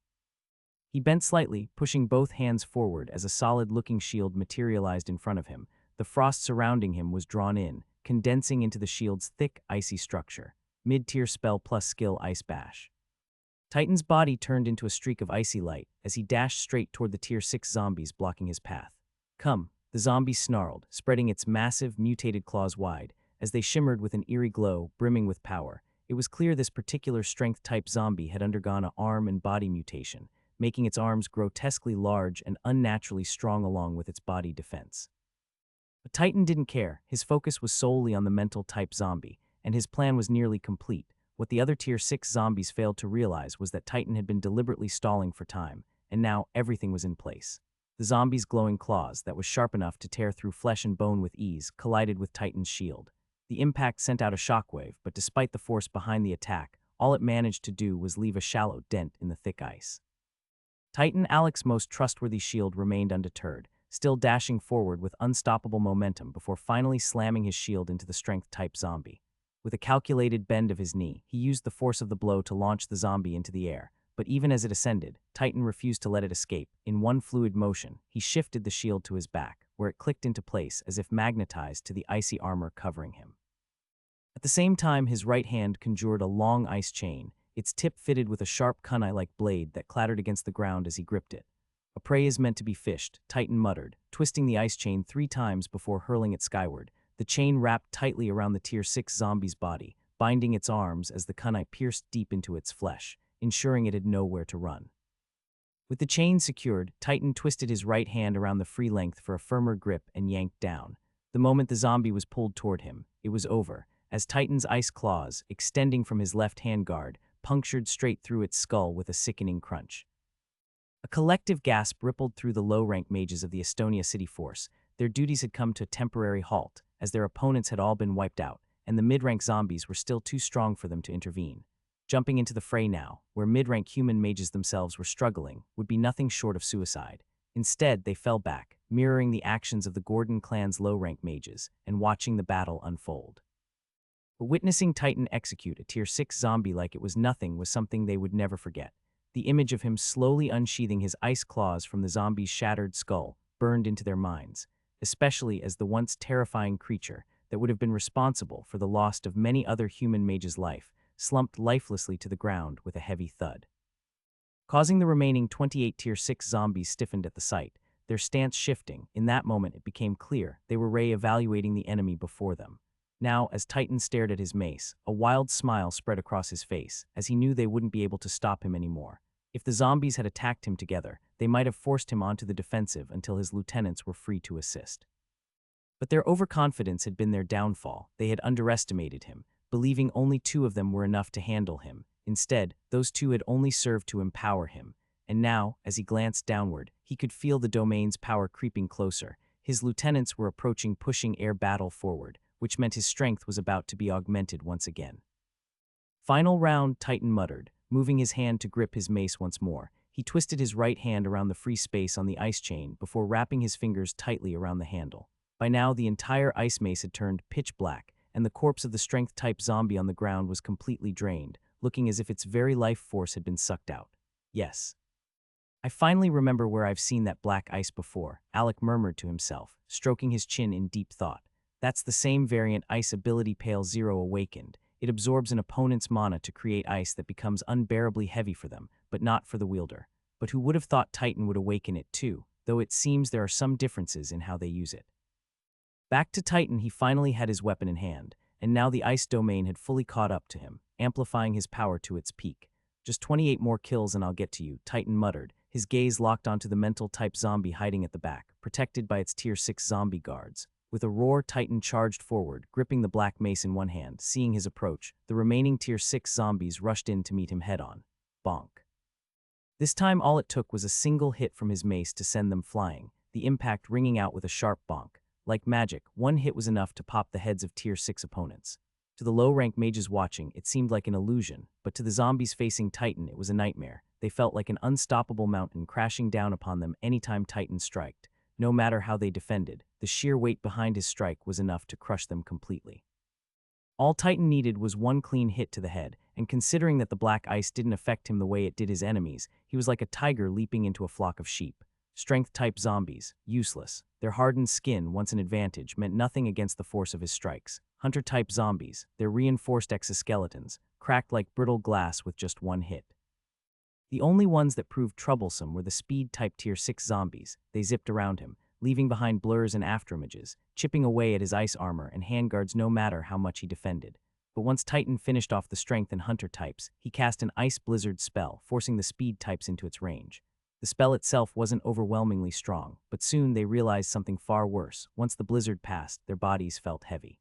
He bent slightly, pushing both hands forward as a solid-looking shield materialized in front of him, the frost surrounding him was drawn in, condensing into the shield's thick, icy structure. Mid-tier spell plus skill Ice Bash. Titan's body turned into a streak of icy light as he dashed straight toward the Tier 6 zombies blocking his path. Come, the zombie snarled, spreading its massive, mutated claws wide. As they shimmered with an eerie glow, brimming with power, it was clear this particular strength-type zombie had undergone an arm and body mutation, making its arms grotesquely large and unnaturally strong along with its body defense. But Titan didn't care. His focus was solely on the mental-type zombie, and his plan was nearly complete. What the other Tier 6 zombies failed to realize was that Titan had been deliberately stalling for time, and now everything was in place. The zombie's glowing claws, that was sharp enough to tear through flesh and bone with ease, collided with Titan's shield. The impact sent out a shockwave, but despite the force behind the attack, all it managed to do was leave a shallow dent in the thick ice. Titan Alec's most trustworthy shield remained undeterred, still dashing forward with unstoppable momentum before finally slamming his shield into the strength-type zombie. With a calculated bend of his knee, he used the force of the blow to launch the zombie into the air, but even as it ascended, Titan refused to let it escape. In one fluid motion, he shifted the shield to his back, where it clicked into place as if magnetized to the icy armor covering him. At the same time, his right hand conjured a long ice chain, its tip fitted with a sharp kunai-like blade that clattered against the ground as he gripped it. A prey is meant to be fished, Titan muttered, twisting the ice chain 3 times before hurling it skyward. The chain wrapped tightly around the Tier 6 zombie's body, binding its arms as the kunai pierced deep into its flesh, ensuring it had nowhere to run. With the chain secured, Titan twisted his right hand around the free length for a firmer grip and yanked down. The moment the zombie was pulled toward him, it was over, as Titan's ice claws, extending from his left hand guard, punctured straight through its skull with a sickening crunch. A collective gasp rippled through the low-rank mages of the Estonia city force. Their duties had come to a temporary halt, as their opponents had all been wiped out, and the mid-rank zombies were still too strong for them to intervene. Jumping into the fray now, where mid-rank human mages themselves were struggling, would be nothing short of suicide. Instead, they fell back, mirroring the actions of the Gordon clan's low-rank mages, and watching the battle unfold. But witnessing Titan execute a Tier 6 zombie like it was nothing was something they would never forget. The image of him slowly unsheathing his ice claws from the zombie's shattered skull burned into their minds, especially as the once terrifying creature that would have been responsible for the loss of many other human mages' life slumped lifelessly to the ground with a heavy thud. Causing the remaining 28 Tier 6 zombies stiffened at the sight, their stance shifting. In that moment it became clear they were re-evaluating the enemy before them. Now, as Titan stared at his mace, a wild smile spread across his face, as he knew they wouldn't be able to stop him anymore. If the zombies had attacked him together, they might have forced him onto the defensive until his lieutenants were free to assist. But their overconfidence had been their downfall. They had underestimated him, believing only 2 of them were enough to handle him. Instead, those 2 had only served to empower him. And now, as he glanced downward, he could feel the domain's power creeping closer. His lieutenants were approaching, pushing air battle forward, which meant his strength was about to be augmented once again. Final round, Titan muttered, moving his hand to grip his mace once more. He twisted his right hand around the free space on the ice chain before wrapping his fingers tightly around the handle. By now, the entire ice mace had turned pitch black, and the corpse of the strength-type zombie on the ground was completely drained, looking as if its very life force had been sucked out. Yes. I finally remember where I've seen that black ice before, Alec murmured to himself, stroking his chin in deep thought. That's the same variant ice ability Pale Zero awakened. It absorbs an opponent's mana to create ice that becomes unbearably heavy for them, but not for the wielder. But who would have thought Titan would awaken it too, though it seems there are some differences in how they use it. Back to Titan, he finally had his weapon in hand, and now the ice domain had fully caught up to him, amplifying his power to its peak. Just 28 more kills and I'll get to you, Titan muttered, his gaze locked onto the mental-type zombie hiding at the back, protected by its Tier 6 zombie guards. With a roar, Titan charged forward, gripping the black mace in one hand. Seeing his approach, the remaining Tier 6 zombies rushed in to meet him head-on. Bonk. This time all it took was a single hit from his mace to send them flying, the impact ringing out with a sharp bonk. Like magic, one hit was enough to pop the heads of Tier 6 opponents. To the low-rank mages watching, it seemed like an illusion, but to the zombies facing Titan, it was a nightmare. They felt like an unstoppable mountain crashing down upon them anytime Titan striked. No matter how they defended, the sheer weight behind his strike was enough to crush them completely. All Titan needed was one clean hit to the head, and considering that the black ice didn't affect him the way it did his enemies, he was like a tiger leaping into a flock of sheep. Strength-type zombies, useless. Their hardened skin, once an advantage, meant nothing against the force of his strikes. Hunter-type zombies, their reinforced exoskeletons, cracked like brittle glass with just one hit. The only ones that proved troublesome were the speed-type Tier 6 zombies. They zipped around him, leaving behind blurs and afterimages, chipping away at his ice armor and handguards no matter how much he defended. But once Titan finished off the strength and hunter types, he cast an ice blizzard spell, forcing the speed types into its range. The spell itself wasn't overwhelmingly strong, but soon they realized something far worse. Once the blizzard passed, their bodies felt heavy.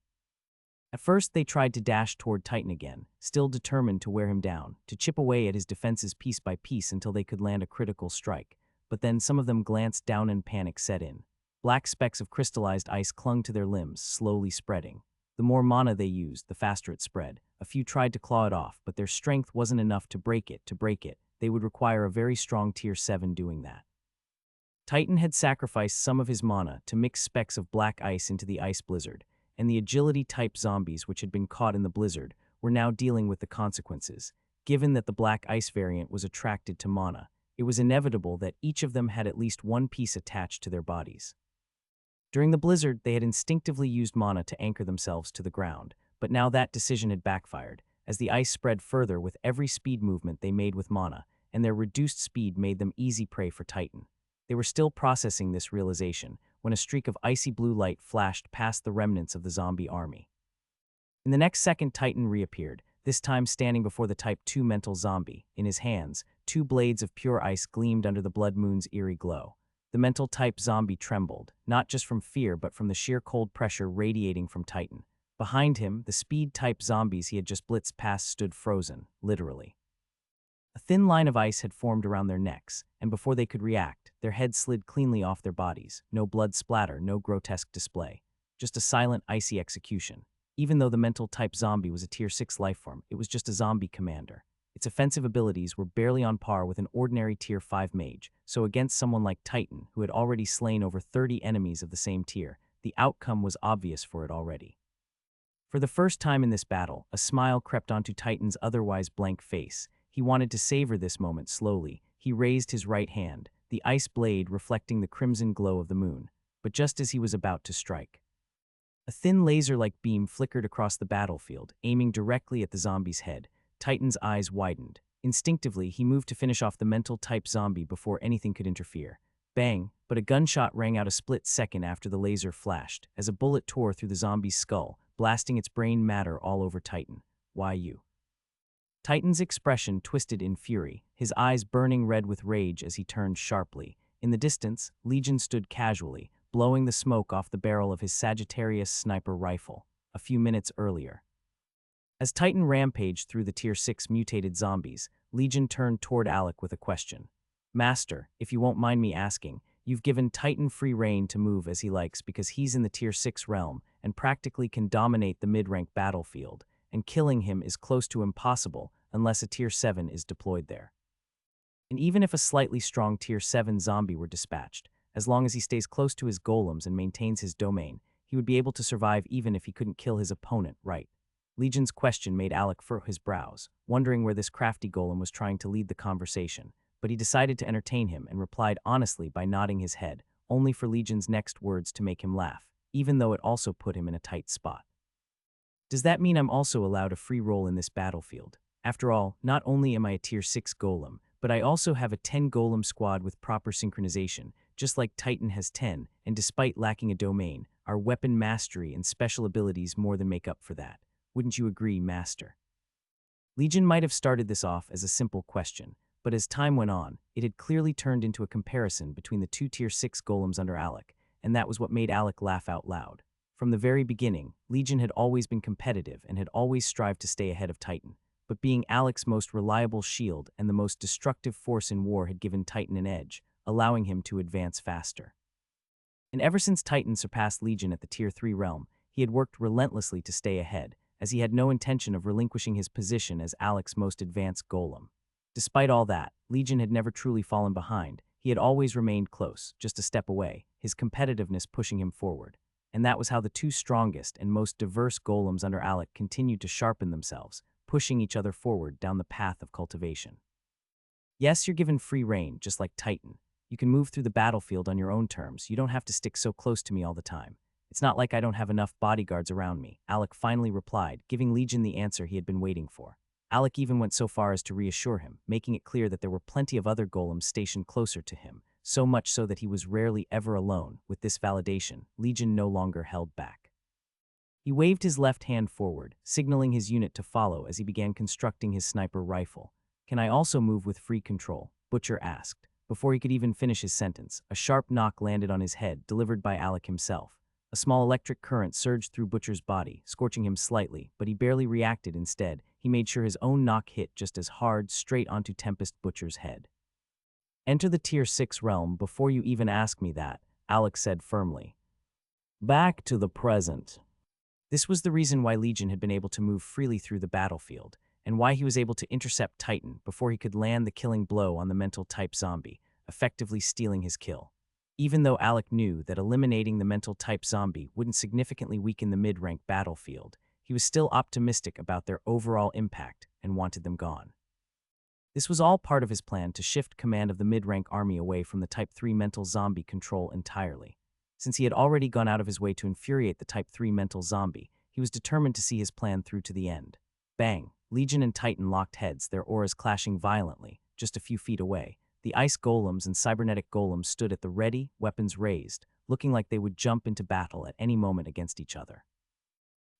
At first, they tried to dash toward Titan again, still determined to wear him down, to chip away at his defenses piece by piece until they could land a critical strike. But then some of them glanced down and panic set in. Black specks of crystallized ice clung to their limbs, slowly spreading. The more mana they used, the faster it spread. A few tried to claw it off, but their strength wasn't enough to break it. They would require a very strong Tier 7 doing that. Titan had sacrificed some of his mana to mix specks of black ice into the ice blizzard, and the agility-type zombies which had been caught in the blizzard were now dealing with the consequences. Given that the black ice variant was attracted to mana, it was inevitable that each of them had at least one piece attached to their bodies. During the blizzard, they had instinctively used mana to anchor themselves to the ground, but now that decision had backfired, as the ice spread further with every speed movement they made with mana, and their reduced speed made them easy prey for Titan. They were still processing this realization when a streak of icy blue light flashed past the remnants of the zombie army. In the next second, Titan reappeared, this time standing before the Type 2 mental zombie. In his hands, two blades of pure ice gleamed under the blood moon's eerie glow. The mental type zombie trembled, not just from fear but from the sheer cold pressure radiating from Titan. Behind him, the speed-type zombies he had just blitzed past stood frozen, literally. A thin line of ice had formed around their necks, and before they could react, their heads slid cleanly off their bodies. No blood splatter, no grotesque display. Just a silent, icy execution. Even though the mental-type zombie was a Tier 6 lifeform, it was just a zombie commander. Its offensive abilities were barely on par with an ordinary Tier 5 mage, so against someone like Titan, who had already slain over 30 enemies of the same tier, the outcome was obvious for it already. For the first time in this battle, a smile crept onto Titan's otherwise blank face. He wanted to savor this moment slowly. He raised his right hand, the ice blade reflecting the crimson glow of the moon. But just as he was about to strike, a thin laser-like beam flickered across the battlefield, aiming directly at the zombie's head. Titan's eyes widened. Instinctively, he moved to finish off the mental-type zombie before anything could interfere. Bang! But a gunshot rang out a split second after the laser flashed, as a bullet tore through the zombie's skull, blasting its brain matter all over Titan. Why you? Titan's expression twisted in fury, his eyes burning red with rage as he turned sharply. In the distance, Legion stood casually, blowing the smoke off the barrel of his Sagittarius sniper rifle, a few minutes earlier. As Titan rampaged through the Tier 6 mutated zombies, Legion turned toward Alec with a question. Master, if you won't mind me asking, you've given Titan free reign to move as he likes because he's in the Tier 6 realm and practically can dominate the mid-rank battlefield, and killing him is close to impossible unless a Tier 7 is deployed there. And even if a slightly strong Tier 7 zombie were dispatched, as long as he stays close to his golems and maintains his domain, he would be able to survive even if he couldn't kill his opponent, right? Legion's question made Alec furrow his brows, wondering where this crafty golem was trying to lead the conversation, but he decided to entertain him and replied honestly by nodding his head, only for Legion's next words to make him laugh, even though it also put him in a tight spot. Does that mean I'm also allowed a free role in this battlefield? After all, not only am I a Tier 6 golem, but I also have a 10 golem squad with proper synchronization, just like Titan has 10, and despite lacking a domain, our weapon mastery and special abilities more than make up for that. Wouldn't you agree, Master? Legion might have started this off as a simple question, but as time went on, it had clearly turned into a comparison between the two Tier 6 golems under Alec, and that was what made Alec laugh out loud. From the very beginning, Legion had always been competitive and had always strived to stay ahead of Titan, but being Alec's most reliable shield and the most destructive force in war had given Titan an edge, allowing him to advance faster. And ever since Titan surpassed Legion at the Tier 3 realm, he had worked relentlessly to stay ahead, as he had no intention of relinquishing his position as Alec's most advanced golem. Despite all that, Legion had never truly fallen behind. He had always remained close, just a step away, his competitiveness pushing him forward. And that was how the two strongest and most diverse golems under Alec continued to sharpen themselves, pushing each other forward down the path of cultivation. Yes, you're given free reign, just like Titan. You can move through the battlefield on your own terms. You don't have to stick so close to me all the time. It's not like I don't have enough bodyguards around me, Alec finally replied, giving Legion the answer he had been waiting for. Alec even went so far as to reassure him, making it clear that there were plenty of other golems stationed closer to him, so much so that he was rarely ever alone. With this validation, Legion no longer held back. He waved his left hand forward, signaling his unit to follow as he began constructing his sniper rifle. Can I also move with free control? Butcher asked. Before he could even finish his sentence, a sharp knock landed on his head, delivered by Alec himself. A small electric current surged through Butcher's body, scorching him slightly, but he barely reacted. Instead, he made sure his own knock hit just as hard, straight onto Tempest Butcher's head. Enter the Tier 6 realm before you even ask me that, Alec said firmly. Back to the present. This was the reason why Legion had been able to move freely through the battlefield, and why he was able to intercept Titan before he could land the killing blow on the mental-type zombie, effectively stealing his kill. Even though Alec knew that eliminating the mental-type zombie wouldn't significantly weaken the mid-rank battlefield, he was still optimistic about their overall impact and wanted them gone. This was all part of his plan to shift command of the mid-rank army away from the Type 3 mental zombie control entirely. Since he had already gone out of his way to infuriate the Type 3 mental zombie, he was determined to see his plan through to the end. Bang! Legion and Titan locked heads, their auras clashing violently, just a few feet away. The ice golems and cybernetic golems stood at the ready, weapons raised, looking like they would jump into battle at any moment against each other.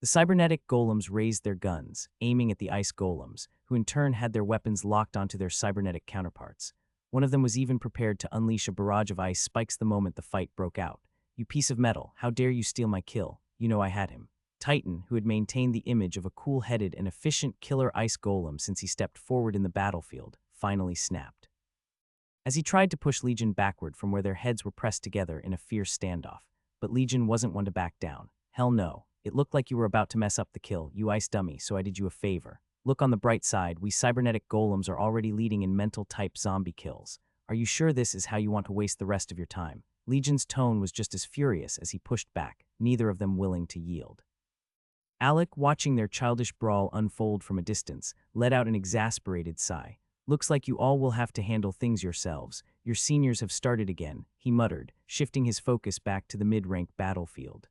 The cybernetic golems raised their guns, aiming at the ice golems, who in turn had their weapons locked onto their cybernetic counterparts. One of them was even prepared to unleash a barrage of ice spikes the moment the fight broke out. You piece of metal, how dare you steal my kill? You know I had him. Titan, who had maintained the image of a cool-headed and efficient killer ice golem since he stepped forward in the battlefield, finally snapped. As he tried to push Legion backward from where their heads were pressed together in a fierce standoff, but Legion wasn't one to back down. Hell no, it looked like you were about to mess up the kill, you ice dummy, so I did you a favor. Look on the bright side, we cybernetic golems are already leading in mental-type zombie kills. Are you sure this is how you want to waste the rest of your time? Legion's tone was just as furious as he pushed back, neither of them willing to yield. Alec, watching their childish brawl unfold from a distance, let out an exasperated sigh. Looks like you all will have to handle things yourselves. Your seniors have started again, he muttered, shifting his focus back to the mid-rank battlefield.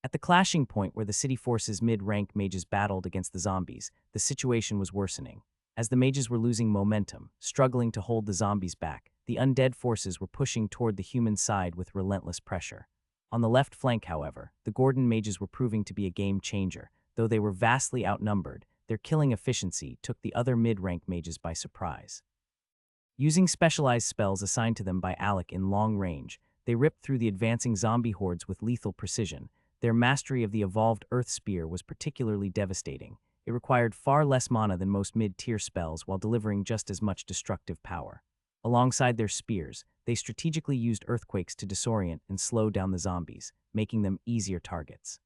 At the clashing point where the city forces mid-rank mages battled against the zombies, the situation was worsening. As the mages were losing momentum, struggling to hold the zombies back, the undead forces were pushing toward the human side with relentless pressure. On the left flank, however, the Gordon mages were proving to be a game changer. Though they were vastly outnumbered, their killing efficiency took the other mid-rank mages by surprise. Using specialized spells assigned to them by Alec in long range, they ripped through the advancing zombie hordes with lethal precision. Their mastery of the evolved Earth Spear was particularly devastating. It required far less mana than most mid-tier spells while delivering just as much destructive power. Alongside their spears, they strategically used earthquakes to disorient and slow down the zombies, making them easier targets.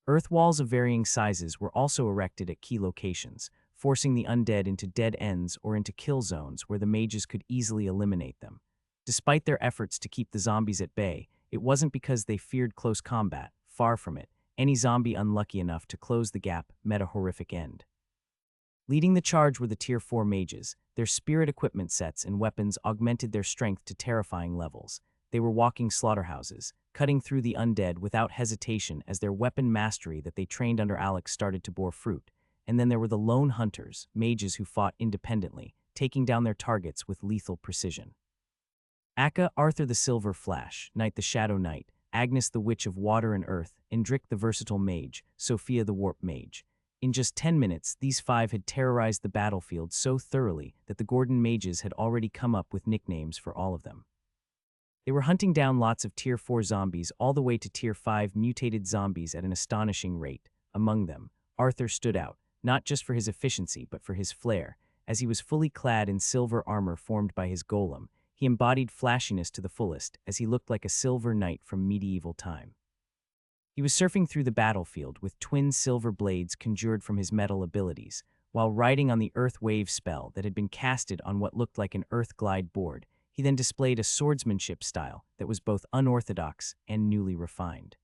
Earth walls of varying sizes were also erected at key locations, forcing the undead into dead ends or into kill zones where the mages could easily eliminate them. Despite their efforts to keep the zombies at bay, it wasn't because they feared close combat. Far from it. Any zombie unlucky enough to close the gap met a horrific end. Leading the charge were the Tier 4 mages. Their spirit equipment sets and weapons augmented their strength to terrifying levels. They were walking slaughterhouses, cutting through the undead without hesitation as their weapon mastery that they trained under Alec started to bear fruit. And then there were the lone hunters, mages who fought independently, taking down their targets with lethal precision. Akka, Arthur the Silver Flash, Knight the Shadow Knight, Agnes the Witch of Water and Earth, Indrik the Versatile Mage, Sophia the Warp Mage. In just 10 minutes, these 5 had terrorized the battlefield so thoroughly that the Gordon mages had already come up with nicknames for all of them. They were hunting down lots of Tier 4 zombies all the way to Tier 5 mutated zombies at an astonishing rate. Among them, Arthur stood out, not just for his efficiency but for his flair. As he was fully clad in silver armor formed by his golem, he embodied flashiness to the fullest as he looked like a silver knight from medieval time. He was surfing through the battlefield with twin silver blades conjured from his metal abilities, while riding on the Earth Wave spell that had been casted on what looked like an Earth Glide board. He then displayed a swordsmanship style that was both unorthodox and newly refined.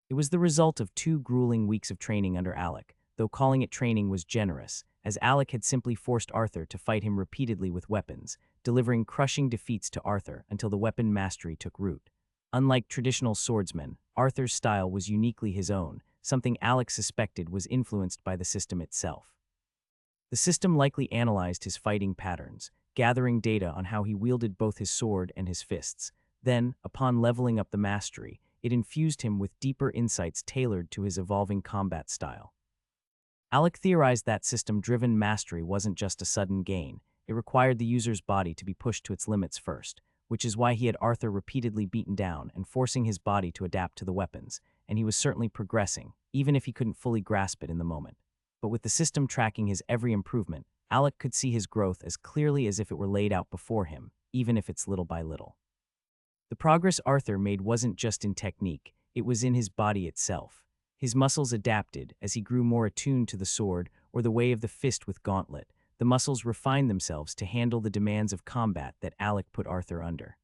It was the result of 2 grueling weeks of training under Alec, though calling it training was generous, as Alec had simply forced Arthur to fight him repeatedly with weapons, delivering crushing defeats to Arthur until the weapon mastery took root. Unlike traditional swordsmen, Arthur's style was uniquely his own, something Alec suspected was influenced by the system itself. The system likely analyzed his fighting patterns, gathering data on how he wielded both his sword and his fists. Then, upon leveling up the mastery, it infused him with deeper insights tailored to his evolving combat style. Alec theorized that system-driven mastery wasn't just a sudden gain, it required the user's body to be pushed to its limits first, which is why he had Arthur repeatedly beaten down and forcing his body to adapt to the weapons, and he was certainly progressing, even if he couldn't fully grasp it in the moment. But with the system tracking his every improvement, Alec could see his growth as clearly as if it were laid out before him, even if it's little by little. The progress Arthur made wasn't just in technique, it was in his body itself. His muscles adapted as he grew more attuned to the sword or the way of the fist with gauntlet. The muscles refined themselves to handle the demands of combat that Alec put Arthur under.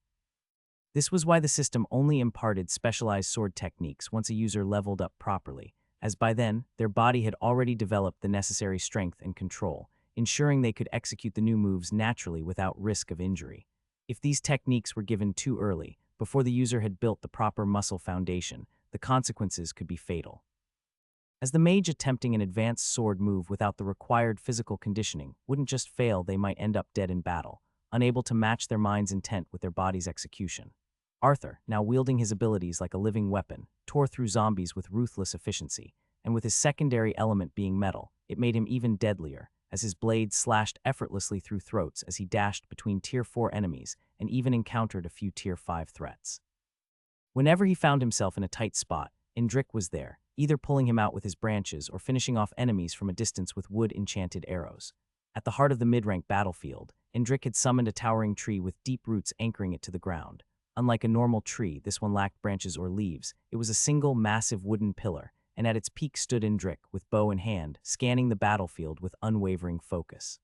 This was why the system only imparted specialized sword techniques once a user leveled up properly, as by then, their body had already developed the necessary strength and control, ensuring they could execute the new moves naturally without risk of injury. If these techniques were given too early, before the user had built the proper muscle foundation, the consequences could be fatal. As the mage attempting an advanced sword move without the required physical conditioning wouldn't just fail, they might end up dead in battle, unable to match their mind's intent with their body's execution. Arthur, now wielding his abilities like a living weapon, tore through zombies with ruthless efficiency, and with his secondary element being metal, it made him even deadlier, as his blade slashed effortlessly through throats as he dashed between Tier 4 enemies and even encountered a few Tier 5 threats. Whenever he found himself in a tight spot, Enraging was there, either pulling him out with his branches or finishing off enemies from a distance with wood-enchanted arrows. At the heart of the mid-rank battlefield, Enraging had summoned a towering tree with deep roots anchoring it to the ground. Unlike a normal tree, this one lacked branches or leaves. It was a single, massive wooden pillar, and at its peak stood Enraging, with bow in hand, scanning the battlefield with unwavering focus.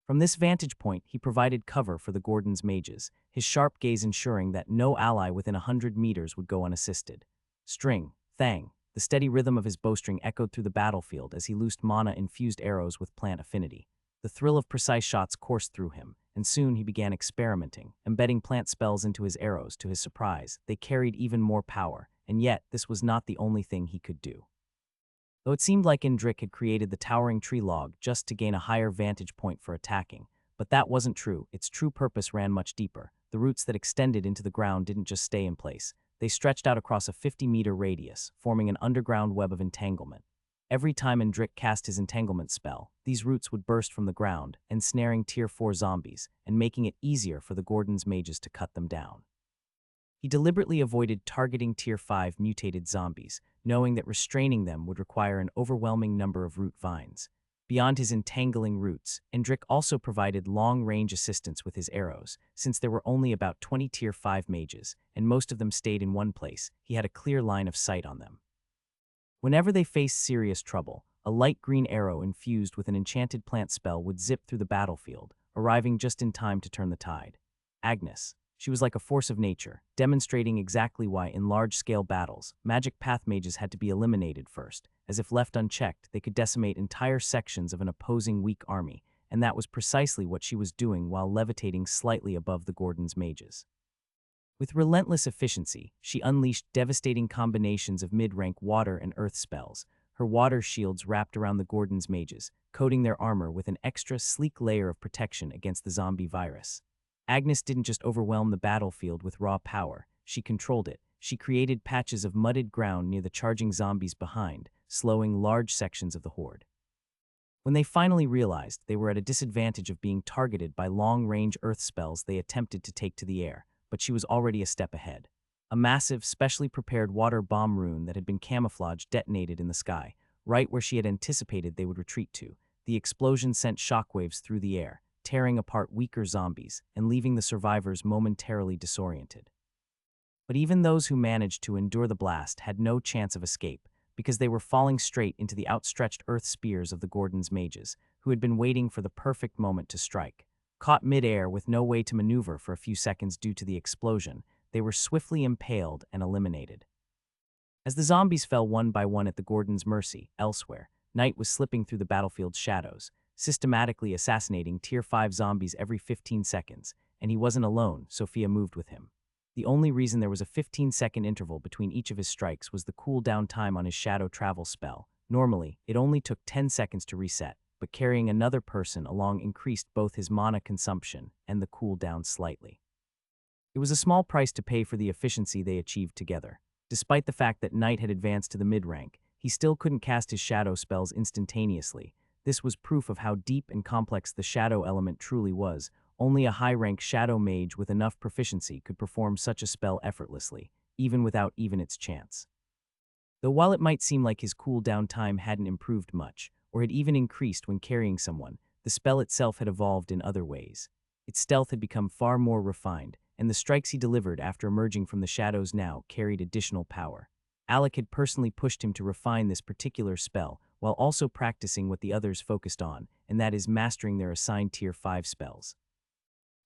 From this vantage point, he provided cover for the Gordon's mages, his sharp gaze ensuring that no ally within 100 meters would go unassisted. String, thang, the steady rhythm of his bowstring echoed through the battlefield as he loosed mana-infused arrows with plant affinity. The thrill of precise shots coursed through him, and soon he began experimenting, embedding plant spells into his arrows. To his surprise, they carried even more power, and yet this was not the only thing he could do. Though it seemed like Enraging had created the towering tree log just to gain a higher vantage point for attacking, but that wasn't true. Its true purpose ran much deeper. The roots that extended into the ground didn't just stay in place. They stretched out across a 50-meter radius, forming an underground web of entanglement. Every time Enraging cast his entanglement spell, these roots would burst from the ground, ensnaring Tier 4 zombies and making it easier for the Gordon's mages to cut them down. He deliberately avoided targeting Tier 5 mutated zombies, knowing that restraining them would require an overwhelming number of root vines. Beyond his entangling roots, Enraging also provided long-range assistance with his arrows. Since there were only about 20 Tier 5 mages, and most of them stayed in one place, he had a clear line of sight on them. Whenever they faced serious trouble, a light green arrow infused with an enchanted plant spell would zip through the battlefield, arriving just in time to turn the tide. Agnes. She was like a force of nature, demonstrating exactly why in large-scale battles, magic path mages had to be eliminated first, as if left unchecked, they could decimate entire sections of an opposing weak army, and that was precisely what she was doing while levitating slightly above the Gordon's mages. With relentless efficiency, she unleashed devastating combinations of mid-rank water and earth spells. Her water shields wrapped around the Gordon's mages, coating their armor with an extra sleek layer of protection against the zombie virus. Agnes didn't just overwhelm the battlefield with raw power, she controlled it. She created patches of mudded ground near the charging zombies behind, slowing large sections of the horde. When they finally realized they were at a disadvantage of being targeted by long-range earth spells, they attempted to take to the air, but she was already a step ahead. A massive, specially prepared water bomb rune that had been camouflaged detonated in the sky, right where she had anticipated they would retreat to. The explosion sent shockwaves through the air, tearing apart weaker zombies and leaving the survivors momentarily disoriented. But even those who managed to endure the blast had no chance of escape, because they were falling straight into the outstretched earth spears of the Gordon's mages, who had been waiting for the perfect moment to strike. Caught mid-air with no way to maneuver for a few seconds due to the explosion, they were swiftly impaled and eliminated. As the zombies fell one by one at the Gordon's mercy, elsewhere, Knight was slipping through the battlefield's shadows, systematically assassinating Tier 5 zombies every 15 seconds, and he wasn't alone. Sophia moved with him. The only reason there was a 15-second interval between each of his strikes was the cooldown time on his shadow travel spell. Normally, it only took 10 seconds to reset, but carrying another person along increased both his mana consumption and the cooldown slightly. It was a small price to pay for the efficiency they achieved together. Despite the fact that Knight had advanced to the mid-rank, he still couldn't cast his shadow spells instantaneously. This was proof of how deep and complex the shadow element truly was. Only a high-rank shadow mage with enough proficiency could perform such a spell effortlessly, even without even its chance. Though while it might seem like his cooldown time hadn't improved much, or had even increased when carrying someone, the spell itself had evolved in other ways. Its stealth had become far more refined, and the strikes he delivered after emerging from the shadows now carried additional power. Alec had personally pushed him to refine this particular spell, while also practicing what the others focused on, and that is mastering their assigned Tier 5 spells.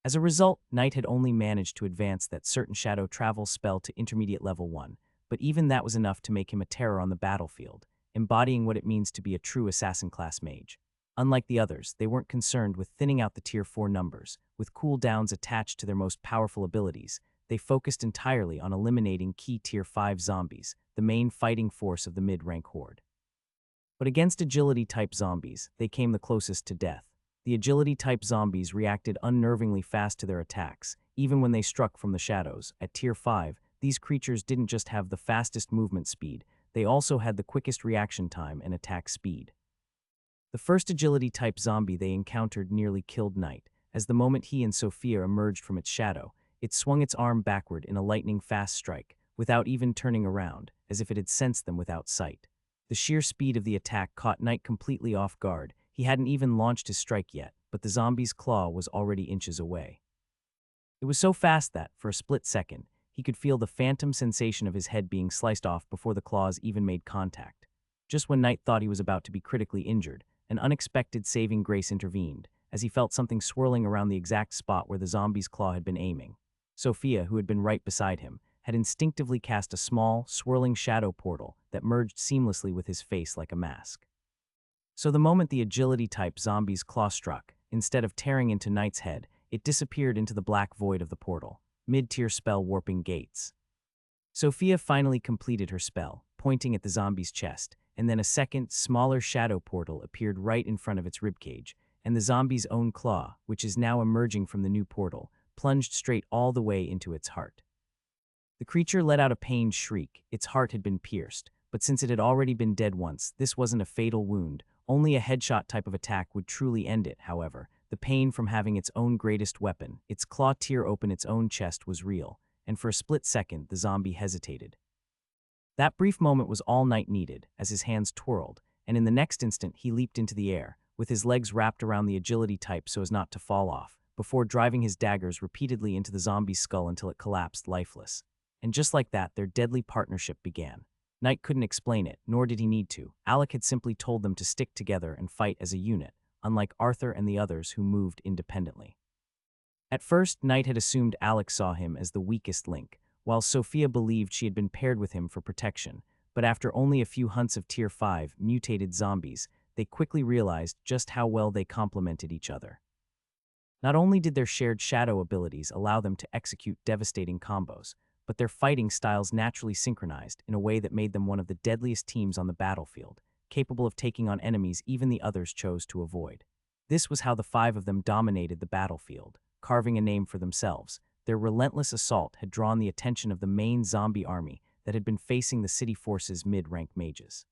As a result, Knight had only managed to advance that certain shadow travel spell to intermediate level 1, but even that was enough to make him a terror on the battlefield, embodying what it means to be a true assassin-class mage. Unlike the others, they weren't concerned with thinning out the Tier 4 numbers. With cooldowns attached to their most powerful abilities, they focused entirely on eliminating key Tier 5 zombies, the main fighting force of the mid-rank horde. But against agility-type zombies, they came the closest to death. The agility-type zombies reacted unnervingly fast to their attacks, even when they struck from the shadows. At Tier 5, these creatures didn't just have the fastest movement speed, they also had the quickest reaction time and attack speed. The first agility-type zombie they encountered nearly killed Knight. As the moment he and Sophia emerged from its shadow, it swung its arm backward in a lightning-fast strike, without even turning around, as if it had sensed them without sight. The sheer speed of the attack caught Knight completely off guard. He hadn't even launched his strike yet, but the zombie's claw was already inches away. It was so fast that, for a split second, he could feel the phantom sensation of his head being sliced off before the claws even made contact. Just when Knight thought he was about to be critically injured, an unexpected saving grace intervened, as he felt something swirling around the exact spot where the zombie's claw had been aiming. Sophia, who had been right beside him, had instinctively cast a small, swirling shadow portal that merged seamlessly with his face like a mask. So the moment the agility-type zombie's claw struck, instead of tearing into Knight's head, it disappeared into the black void of the portal, mid-tier spell warping gates. Sophia finally completed her spell, pointing at the zombie's chest, and then a second, smaller shadow portal appeared right in front of its ribcage, and the zombie's own claw, which is now emerging from the new portal, plunged straight all the way into its heart. The creature let out a pained shriek. Its heart had been pierced, but since it had already been dead once, this wasn't a fatal wound. Only a headshot type of attack would truly end it, however. The pain from having its own greatest weapon, its claw tear open its own chest, was real, and for a split second the zombie hesitated. That brief moment was all Knight needed, as his hands twirled, and in the next instant he leaped into the air, with his legs wrapped around the agility type so as not to fall off, before driving his daggers repeatedly into the zombie's skull until it collapsed lifeless. And just like that, their deadly partnership began. Knight couldn't explain it, nor did he need to. Alec had simply told them to stick together and fight as a unit, unlike Arthur and the others who moved independently. At first, Knight had assumed Alec saw him as the weakest link, while Sophia believed she had been paired with him for protection, but after only a few hunts of Tier 5 mutated zombies, they quickly realized just how well they complemented each other. Not only did their shared shadow abilities allow them to execute devastating combos, but their fighting styles naturally synchronized in a way that made them one of the deadliest teams on the battlefield, capable of taking on enemies even the others chose to avoid. This was how the 5 of them dominated the battlefield, carving a name for themselves. Their relentless assault had drawn the attention of the main zombie army that had been facing the city force's mid-rank mages.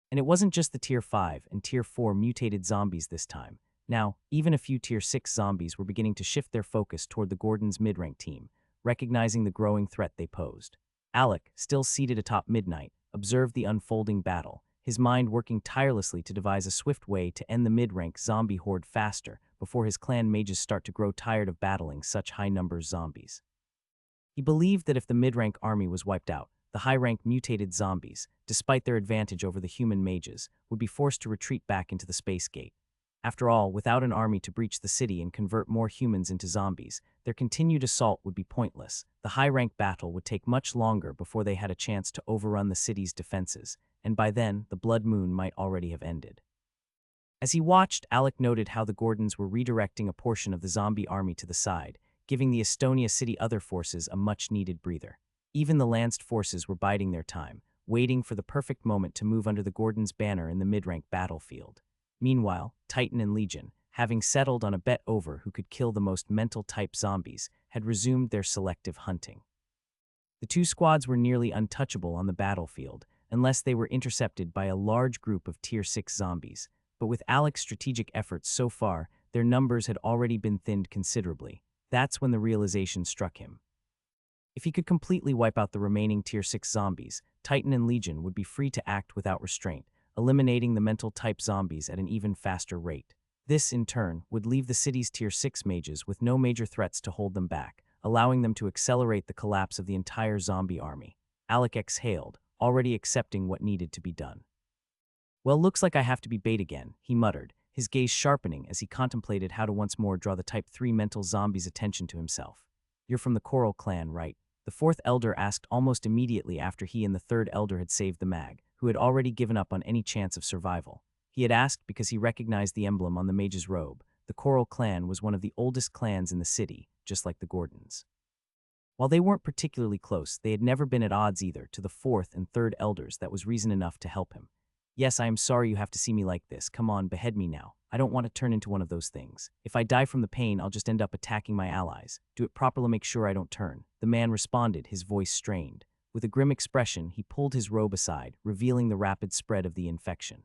And it wasn't just the Tier 5 and Tier 4 mutated zombies this time. Now, even a few Tier 6 zombies were beginning to shift their focus toward the Gordon's mid-rank team, recognizing the growing threat they posed. Alec, still seated atop Midnight, observed the unfolding battle, his mind working tirelessly to devise a swift way to end the mid-rank zombie horde faster before his clan mages start to grow tired of battling such high-numbers zombies. He believed that if the mid-rank army was wiped out, the high-rank mutated zombies, despite their advantage over the human mages, would be forced to retreat back into the space gate. After all, without an army to breach the city and convert more humans into zombies, their continued assault would be pointless. The high-rank battle would take much longer before they had a chance to overrun the city's defenses, and by then, the blood moon might already have ended. As he watched, Alec noted how the Gordons were redirecting a portion of the zombie army to the side, giving the Estonia City other forces a much-needed breather. Even the Lanced forces were biding their time, waiting for the perfect moment to move under the Gordons' banner in the mid-rank battlefield. Meanwhile, Titan and Legion, having settled on a bet over who could kill the most mental-type zombies, had resumed their selective hunting. The two squads were nearly untouchable on the battlefield, unless they were intercepted by a large group of Tier 6 zombies, but with Alec's strategic efforts so far, their numbers had already been thinned considerably. That's when the realization struck him. If he could completely wipe out the remaining Tier 6 zombies, Titan and Legion would be free to act without restraint, eliminating the mental-type zombies at an even faster rate. This, in turn, would leave the city's Tier 6 mages with no major threats to hold them back, allowing them to accelerate the collapse of the entire zombie army. Alec exhaled, already accepting what needed to be done. "Well, looks like I have to be bait again," he muttered, his gaze sharpening as he contemplated how to once more draw the Type 3 mental zombie's attention to himself. "You're from the Coral clan, right?" The fourth elder asked almost immediately after he and the third elder had saved the Mag, who had already given up on any chance of survival. He had asked because he recognized the emblem on the mage's robe. The Coral clan was one of the oldest clans in the city, just like the Gordons. While they weren't particularly close, they had never been at odds either to the fourth and third elders. That was reason enough to help him. "Yes, I am sorry you have to see me like this. Come on, behead me now. I don't want to turn into one of those things. If I die from the pain, I'll just end up attacking my allies. Do it properly, make sure I don't turn." The man responded, his voice strained. With a grim expression, he pulled his robe aside, revealing the rapid spread of the infection.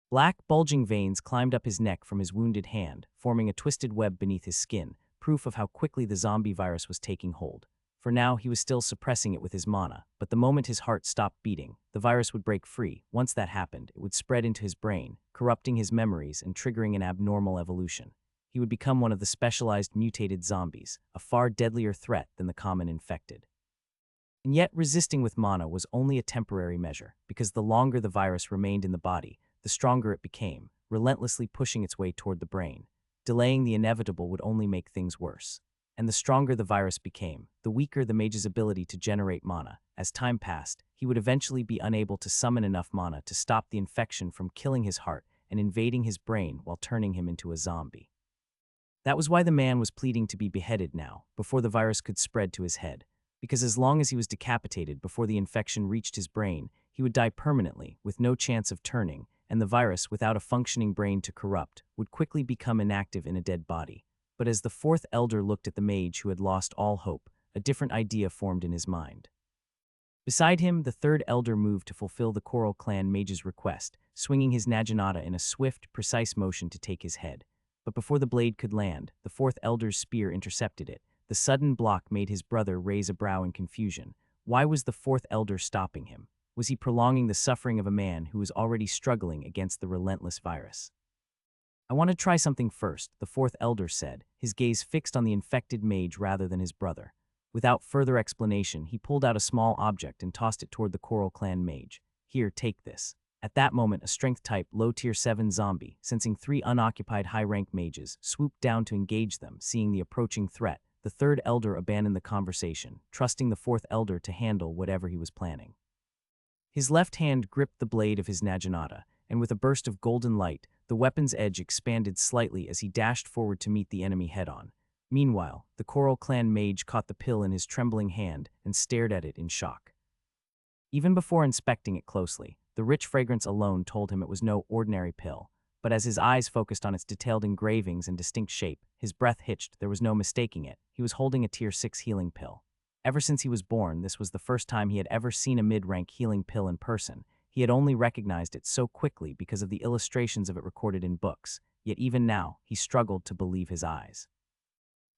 Black, bulging veins climbed up his neck from his wounded hand, forming a twisted web beneath his skin, proof of how quickly the zombie virus was taking hold. For now, he was still suppressing it with his mana, but the moment his heart stopped beating, the virus would break free. Once that happened, it would spread into his brain, corrupting his memories and triggering an abnormal evolution. He would become one of the specialized mutated zombies, a far deadlier threat than the common infected. And yet, resisting with mana was only a temporary measure, because the longer the virus remained in the body, the stronger it became, relentlessly pushing its way toward the brain. Delaying the inevitable would only make things worse. And the stronger the virus became, the weaker the mage's ability to generate mana. As time passed, he would eventually be unable to summon enough mana to stop the infection from killing his heart and invading his brain while turning him into a zombie. That was why the man was pleading to be beheaded now, before the virus could spread to his head. Because as long as he was decapitated before the infection reached his brain, he would die permanently, with no chance of turning, and the virus, without a functioning brain to corrupt, would quickly become inactive in a dead body. But as the fourth elder looked at the mage who had lost all hope, a different idea formed in his mind. Beside him, the third elder moved to fulfill the Coral clan mage's request, swinging his naginata in a swift, precise motion to take his head. But before the blade could land, the fourth elder's spear intercepted it. The sudden block made his brother raise a brow in confusion. Why was the fourth elder stopping him? Was he prolonging the suffering of a man who was already struggling against the relentless virus? "I want to try something first," the fourth elder said, his gaze fixed on the infected mage rather than his brother. Without further explanation, he pulled out a small object and tossed it toward the Coral clan mage. "Here, take this." At that moment, a strength-type, low-tier 7 zombie, sensing 3 unoccupied high-rank mages, swooped down to engage them. Seeing the approaching threat, the third elder abandoned the conversation, trusting the fourth elder to handle whatever he was planning. His left hand gripped the blade of his naginata, and with a burst of golden light, the weapon's edge expanded slightly as he dashed forward to meet the enemy head-on. Meanwhile, the Coral clan mage caught the pill in his trembling hand and stared at it in shock. Even before inspecting it closely, the rich fragrance alone told him it was no ordinary pill. But as his eyes focused on its detailed engravings and distinct shape, his breath hitched. There was no mistaking it. He was holding a Tier 6 healing pill. Ever since he was born, this was the first time he had ever seen a mid-rank healing pill in person. He had only recognized it so quickly because of the illustrations of it recorded in books, yet even now, he struggled to believe his eyes.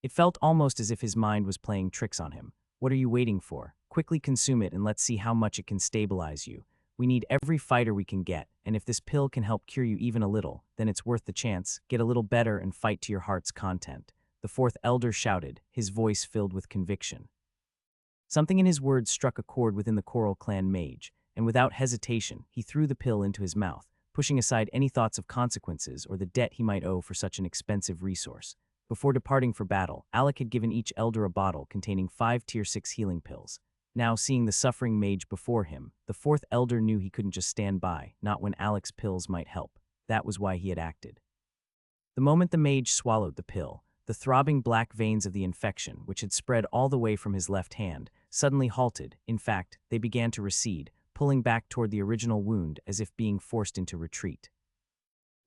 It felt almost as if his mind was playing tricks on him. "What are you waiting for? Quickly consume it and let's see how much it can stabilize you. We need every fighter we can get, and if this pill can help cure you even a little, then it's worth the chance. Get a little better and fight to your heart's content." The fourth elder shouted, his voice filled with conviction. Something in his words struck a chord within the Coral clan mage, and without hesitation, he threw the pill into his mouth. pushing aside any thoughts of consequences or the debt he might owe for such an expensive resource. Before departing for battle, Alec had given each elder a bottle containing 5 Tier 6 healing pills. Now, seeing the suffering mage before him, the 4th elder knew he couldn't just stand by, not when Alec's pills might help. That was why he had acted. The moment the mage swallowed the pill, the throbbing black veins of the infection, which had spread all the way from his left hand, suddenly halted. In fact, they began to recede, pulling back toward the original wound as if being forced into retreat.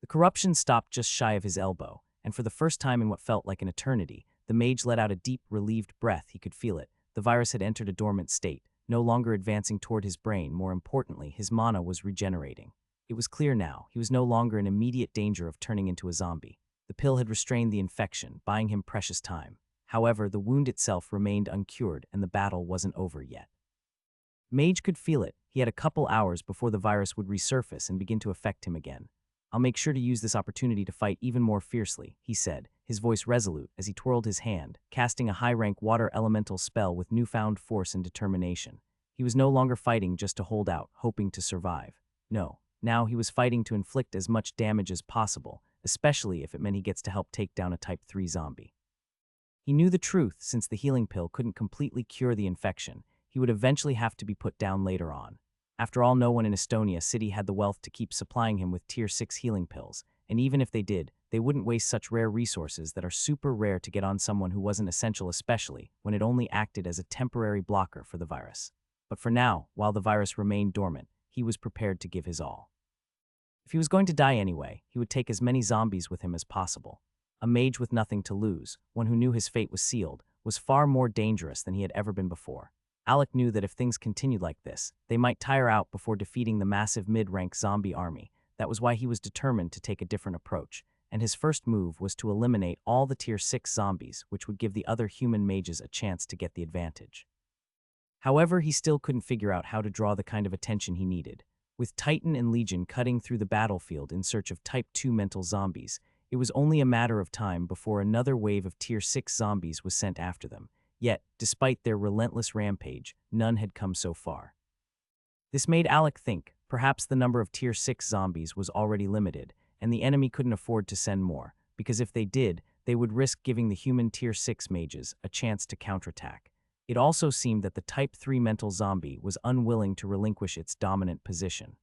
The corruption stopped just shy of his elbow, and for the first time in what felt like an eternity, the mage let out a deep, relieved breath. He could feel it. The virus had entered a dormant state, no longer advancing toward his brain. More importantly, his mana was regenerating. It was clear now, he was no longer in immediate danger of turning into a zombie. The pill had restrained the infection, buying him precious time. However, the wound itself remained uncured, and the battle wasn't over yet. Mage could feel it. He had a couple hours before the virus would resurface and begin to affect him again. "I'll make sure to use this opportunity to fight even more fiercely," he said, his voice resolute as he twirled his hand, casting a high-rank water elemental spell with newfound force and determination. He was no longer fighting just to hold out, hoping to survive. No, now he was fighting to inflict as much damage as possible, especially if it meant he gets to help take down a Type 3 zombie. He knew the truth. Since the healing pill couldn't completely cure the infection, he would eventually have to be put down later on. After all, no one in Estonia City had the wealth to keep supplying him with Tier 6 healing pills, and even if they did, they wouldn't waste such rare resources that are super rare to get on someone who wasn't essential, especially when it only acted as a temporary blocker for the virus. But for now, while the virus remained dormant, he was prepared to give his all. If he was going to die anyway, he would take as many zombies with him as possible. A mage with nothing to lose, one who knew his fate was sealed, was far more dangerous than he had ever been before. Alec knew that if things continued like this, they might tire out before defeating the massive mid-rank zombie army. That was why he was determined to take a different approach, and his first move was to eliminate all the Tier 6 zombies, which would give the other human mages a chance to get the advantage. However, he still couldn't figure out how to draw the kind of attention he needed. With Titan and Legion cutting through the battlefield in search of Type 2 mental zombies, it was only a matter of time before another wave of Tier 6 zombies was sent after them. Yet, despite their relentless rampage, none had come so far. This made Alec think perhaps the number of Tier 6 zombies was already limited, and the enemy couldn't afford to send more, because if they did, they would risk giving the human Tier 6 mages a chance to counterattack. It also seemed that the Type 3 mental zombie was unwilling to relinquish its dominant position.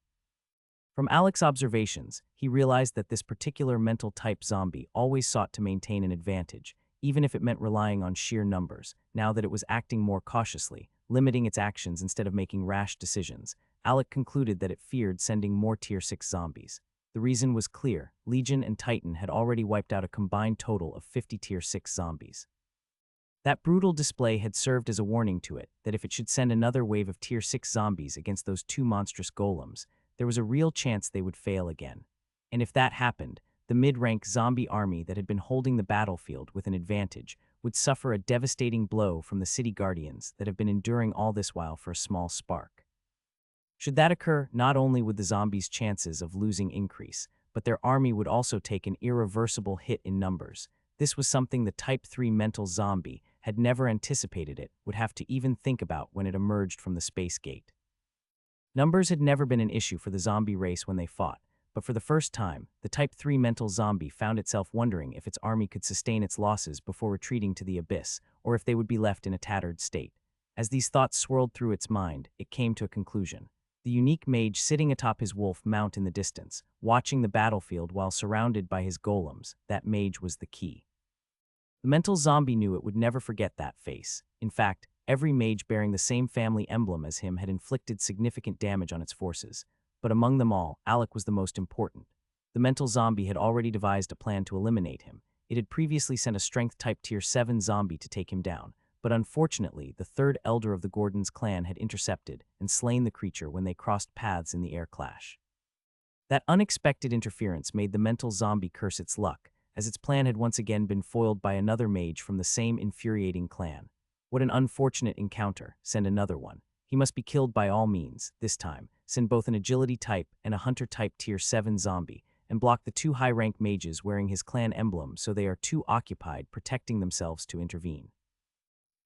From Alec's observations, he realized that this particular mental type zombie always sought to maintain an advantage, even if it meant relying on sheer numbers. Now that it was acting more cautiously, limiting its actions instead of making rash decisions, Alec concluded that it feared sending more Tier 6 zombies. The reason was clear: Legion and Titan had already wiped out a combined total of 50 Tier 6 zombies. That brutal display had served as a warning to it that if it should send another wave of Tier 6 zombies against those 2 monstrous golems, there was a real chance they would fail again. And if that happened, the mid-rank zombie army that had been holding the battlefield with an advantage would suffer a devastating blow from the city guardians that have been enduring all this while for a small spark. Should that occur, not only would the zombies' chances of losing increase, but their army would also take an irreversible hit in numbers. This was something the Type 3 mental zombie had never anticipated it would have to even think about when it emerged from the space gate. Numbers had never been an issue for the zombie race when they fought, but for the first time, the Type 3 mental zombie found itself wondering if its army could sustain its losses before retreating to the abyss, or if they would be left in a tattered state. As these thoughts swirled through its mind, it came to a conclusion. The unique mage sitting atop his wolf mount in the distance, watching the battlefield while surrounded by his golems, that mage was the key. The mental zombie knew it would never forget that face. In fact, every mage bearing the same family emblem as him had inflicted significant damage on its forces. But among them all, Alec was the most important. The mental zombie had already devised a plan to eliminate him. It had previously sent a strength type Tier 7 zombie to take him down, but unfortunately, the third elder of the Gordon's clan had intercepted and slain the creature when they crossed paths in the air clash. That unexpected interference made the mental zombie curse its luck, as its plan had once again been foiled by another mage from the same infuriating clan. What an unfortunate encounter. Send another one. He must be killed by all means. This time, send both an agility type and a hunter type Tier 7 zombie, and block the 2 high-rank mages wearing his clan emblem so they are too occupied protecting themselves to intervene.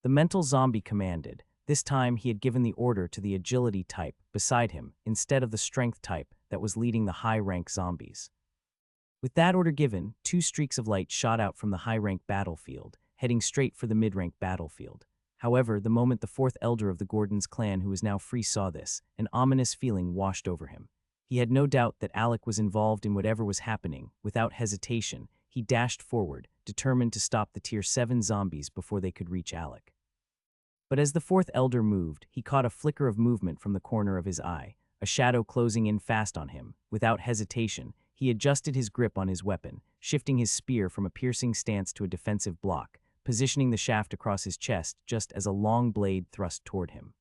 The mental zombie commanded, This time, he had given the order to the agility type beside him instead of the strength type that was leading the high-rank zombies. With that order given, two streaks of light shot out from the high-rank battlefield, heading straight for the mid-rank battlefield. However, the moment the fourth elder of the Gordon's clan who was now free saw this, an ominous feeling washed over him. He had no doubt that Alec was involved in whatever was happening. Without hesitation, he dashed forward, determined to stop the Tier 7 zombies before they could reach Alec. But as the fourth elder moved, he caught a flicker of movement from the corner of his eye, a shadow closing in fast on him. Without hesitation, he adjusted his grip on his weapon, shifting his spear from a piercing stance to a defensive block, positioning the shaft across his chest just as a long blade thrust toward him.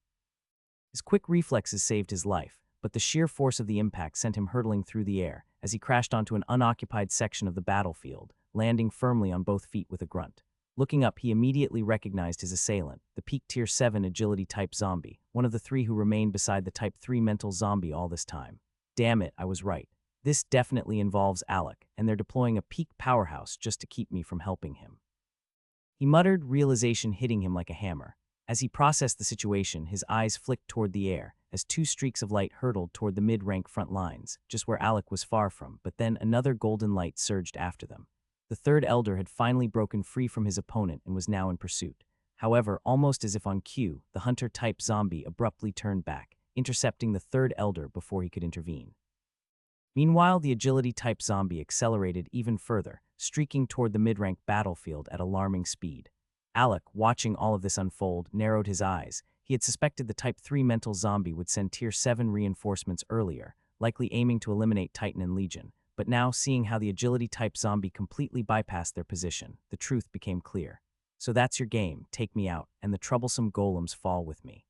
His quick reflexes saved his life, but the sheer force of the impact sent him hurtling through the air as he crashed onto an unoccupied section of the battlefield, landing firmly on both feet with a grunt. Looking up, he immediately recognized his assailant, the peak Tier 7 agility-type zombie, one of the three who remained beside the Type 3 mental zombie all this time. Damn it, I was right. This definitely involves Alec, and they're deploying a peak powerhouse just to keep me from helping him. He muttered, realization hitting him like a hammer. As he processed the situation, his eyes flicked toward the air, as two streaks of light hurtled toward the mid-rank front lines, just where Alec was far from, but then another golden light surged after them. The third elder had finally broken free from his opponent and was now in pursuit. However, almost as if on cue, the hunter-type zombie abruptly turned back, intercepting the third elder before he could intervene. Meanwhile, the agility-type zombie accelerated even further, streaking toward the mid-rank battlefield at alarming speed. Alec, watching all of this unfold, narrowed his eyes. He had suspected the Type 3 mental zombie would send Tier 7 reinforcements earlier, likely aiming to eliminate Titan and Legion. But now, seeing how the agility-type zombie completely bypassed their position, the truth became clear. So that's your game, take me out, and the troublesome golems fall with me.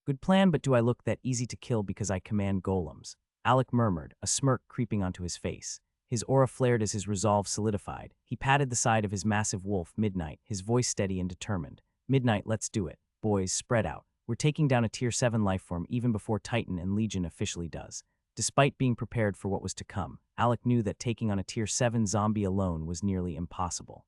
Good plan, but do I look that easy to kill because I command golems? Alec murmured, a smirk creeping onto his face. His aura flared as his resolve solidified. He patted the side of his massive wolf, Midnight, his voice steady and determined. Midnight, let's do it. Boys, spread out. We're taking down a Tier 7 lifeform even before Titan and Legion officially does. Despite being prepared for what was to come, Alec knew that taking on a Tier 7 zombie alone was nearly impossible.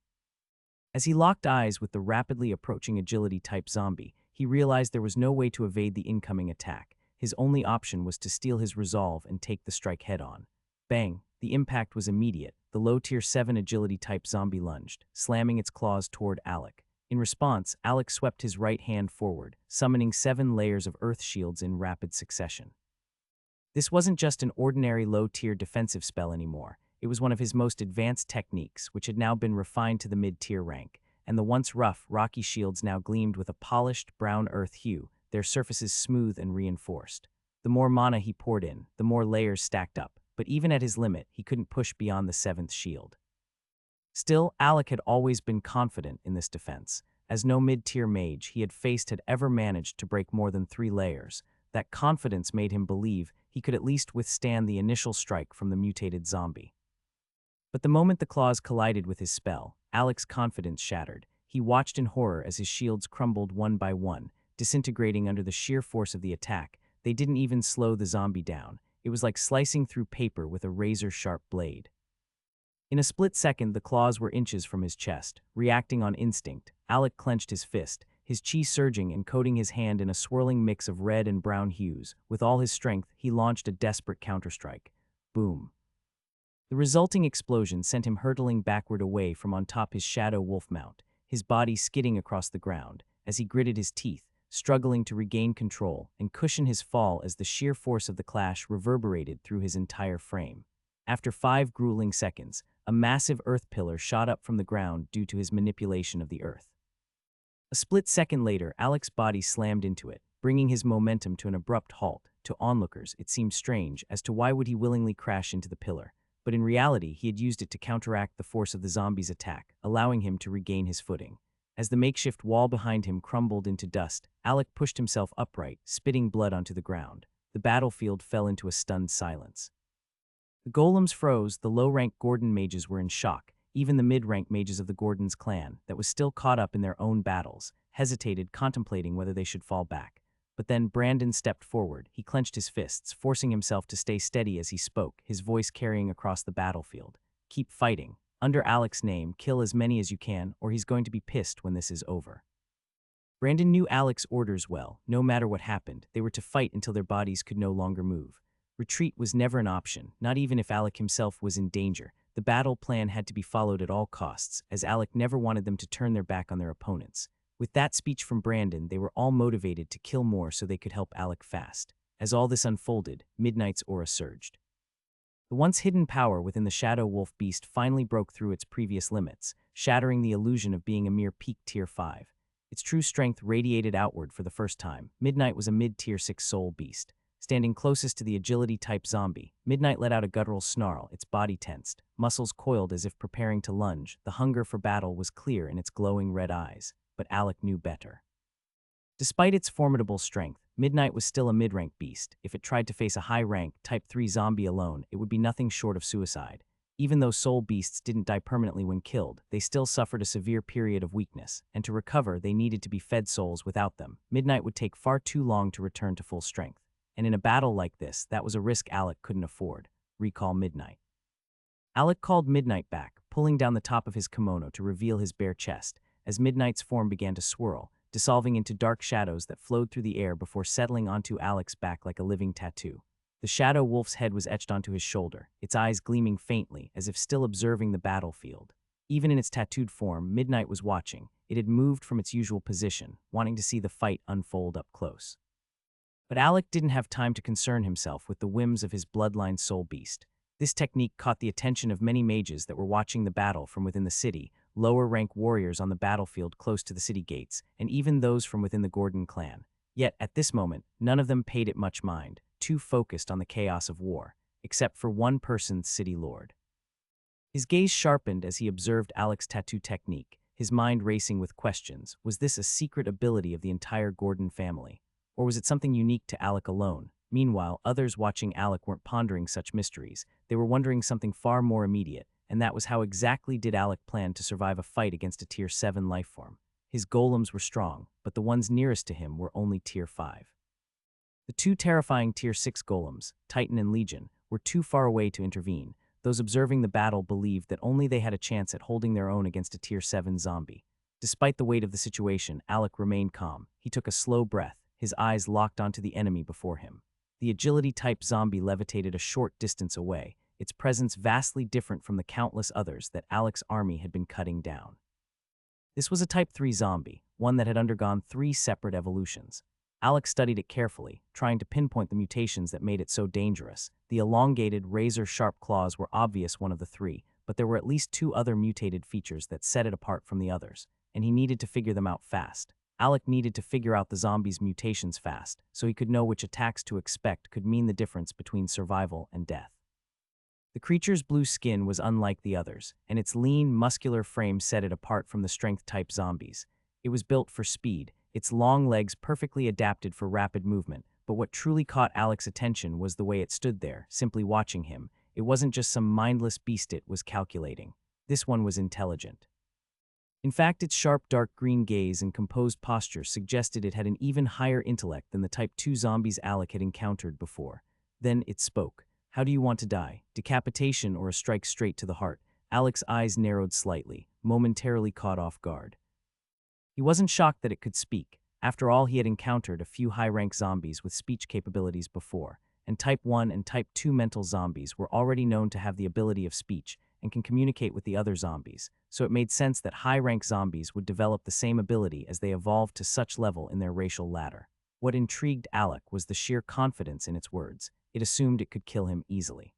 As he locked eyes with the rapidly approaching agility-type zombie, he realized there was no way to evade the incoming attack. His only option was to steel his resolve and take the strike head-on. Bang! The impact was immediate. The low Tier 7 agility-type zombie lunged, slamming its claws toward Alec. In response, Alec swept his right hand forward, summoning 7 layers of earth shields in rapid succession. This wasn't just an ordinary low-tier defensive spell anymore. It was one of his most advanced techniques, which had now been refined to the mid-tier rank, and the once rough, rocky shields now gleamed with a polished, brown earth hue, their surfaces smooth and reinforced. The more mana he poured in, the more layers stacked up, but even at his limit, he couldn't push beyond the 7th shield. Still, Alec had always been confident in this defense. As no mid-tier mage he had faced had ever managed to break more than 3 layers. That confidence made him believe he could at least withstand the initial strike from the mutated zombie. But the moment the claws collided with his spell, Alec's confidence shattered. He watched in horror as his shields crumbled one by one, disintegrating under the sheer force of the attack. They didn't even slow the zombie down. It was like slicing through paper with a razor-sharp blade. In a split second, the claws were inches from his chest. Reacting on instinct, Alec clenched his fist, his chi surging and coating his hand in a swirling mix of red and brown hues. With all his strength, he launched a desperate counterstrike. Boom. The resulting explosion sent him hurtling backward away from on top his shadow wolf mount, his body skidding across the ground, as he gritted his teeth, struggling to regain control and cushion his fall as the sheer force of the clash reverberated through his entire frame. After 5 grueling seconds, a massive earth pillar shot up from the ground due to his manipulation of the earth. A split second later, Alec's body slammed into it, bringing his momentum to an abrupt halt. To onlookers, it seemed strange as to why would he willingly crash into the pillar, but in reality, he had used it to counteract the force of the zombie's attack, allowing him to regain his footing. As the makeshift wall behind him crumbled into dust, Alec pushed himself upright, spitting blood onto the ground. The battlefield fell into a stunned silence. The golems froze, the low-rank Gordon mages were in shock. Even the mid-rank mages of the Gordon's clan, that was still caught up in their own battles, hesitated, contemplating whether they should fall back. But then Brandon stepped forward. He clenched his fists, forcing himself to stay steady as he spoke, his voice carrying across the battlefield. Keep fighting. Under Alec's name, kill as many as you can, or he's going to be pissed when this is over. Brandon knew Alec's orders well. No matter what happened, they were to fight until their bodies could no longer move. Retreat was never an option, not even if Alec himself was in danger. The battle plan had to be followed at all costs, as Alec never wanted them to turn their back on their opponents. With that speech from Brandon, they were all motivated to kill more so they could help Alec fast. As all this unfolded, Midnight's aura surged. The once hidden power within the Shadow Wolf beast finally broke through its previous limits, shattering the illusion of being a mere peak Tier 5. Its true strength radiated outward for the first time. Midnight was a mid-Tier 6 soul beast. Standing closest to the agility-type zombie, Midnight let out a guttural snarl, its body tensed, muscles coiled as if preparing to lunge. The hunger for battle was clear in its glowing red eyes, but Alec knew better. Despite its formidable strength, Midnight was still a mid-rank beast. If it tried to face a high-rank, Type 3 zombie alone, it would be nothing short of suicide. Even though soul beasts didn't die permanently when killed, they still suffered a severe period of weakness, and to recover, they needed to be fed souls. Without them, Midnight would take far too long to return to full strength. And in a battle like this, that was a risk Alec couldn't afford. Recall Midnight. Alec called Midnight back, pulling down the top of his kimono to reveal his bare chest, as Midnight's form began to swirl, dissolving into dark shadows that flowed through the air before settling onto Alec's back like a living tattoo. The Shadow Wolf's head was etched onto his shoulder, its eyes gleaming faintly, as if still observing the battlefield. Even in its tattooed form, Midnight was watching. It had moved from its usual position, wanting to see the fight unfold up close. But Alec didn't have time to concern himself with the whims of his bloodline soul beast. This technique caught the attention of many mages that were watching the battle from within the city, lower-rank warriors on the battlefield close to the city gates, and even those from within the Gordon clan. Yet, at this moment, none of them paid it much mind, too focused on the chaos of war, except for one person's city lord. His gaze sharpened as he observed Alec's tattoo technique, his mind racing with questions. Was this a secret ability of the entire Gordon family? Or was it something unique to Alec alone? Meanwhile, others watching Alec weren't pondering such mysteries. They were wondering something far more immediate, and that was how exactly did Alec plan to survive a fight against a Tier 7 lifeform? His golems were strong, but the ones nearest to him were only Tier 5. The two terrifying Tier 6 golems, Titan and Legion, were too far away to intervene. Those observing the battle believed that only they had a chance at holding their own against a Tier 7 zombie. Despite the weight of the situation, Alec remained calm. He took a slow breath, his eyes locked onto the enemy before him. The agility-type zombie levitated a short distance away, its presence vastly different from the countless others that Alec's army had been cutting down. This was a Type 3 zombie, one that had undergone 3 separate evolutions. Alec studied it carefully, trying to pinpoint the mutations that made it so dangerous. The elongated, razor-sharp claws were obvious one of the 3, but there were at least 2 other mutated features that set it apart from the others, and he needed to figure them out fast. Alec needed to figure out the zombie's mutations fast, so he could know which attacks to expect could mean the difference between survival and death. The creature's blue skin was unlike the others, and its lean, muscular frame set it apart from the strength-type zombies. It was built for speed, its long legs perfectly adapted for rapid movement, but what truly caught Alec's attention was the way it stood there, simply watching him. It wasn't just some mindless beast it was calculating. This one was intelligent. In fact, its sharp dark green gaze and composed posture suggested it had an even higher intellect than the Type 2 zombies Alec had encountered before. Then it spoke. How do you want to die? Decapitation or a strike straight to the heart? Alec's eyes narrowed slightly, momentarily caught off guard. He wasn't shocked that it could speak. After all, he had encountered a few high-rank zombies with speech capabilities before, and Type 1 and Type 2 mental zombies were already known to have the ability of speech and can communicate with the other zombies, so it made sense that high-rank zombies would develop the same ability as they evolved to such level in their racial ladder. What intrigued Alec was the sheer confidence in its words. It assumed it could kill him easily,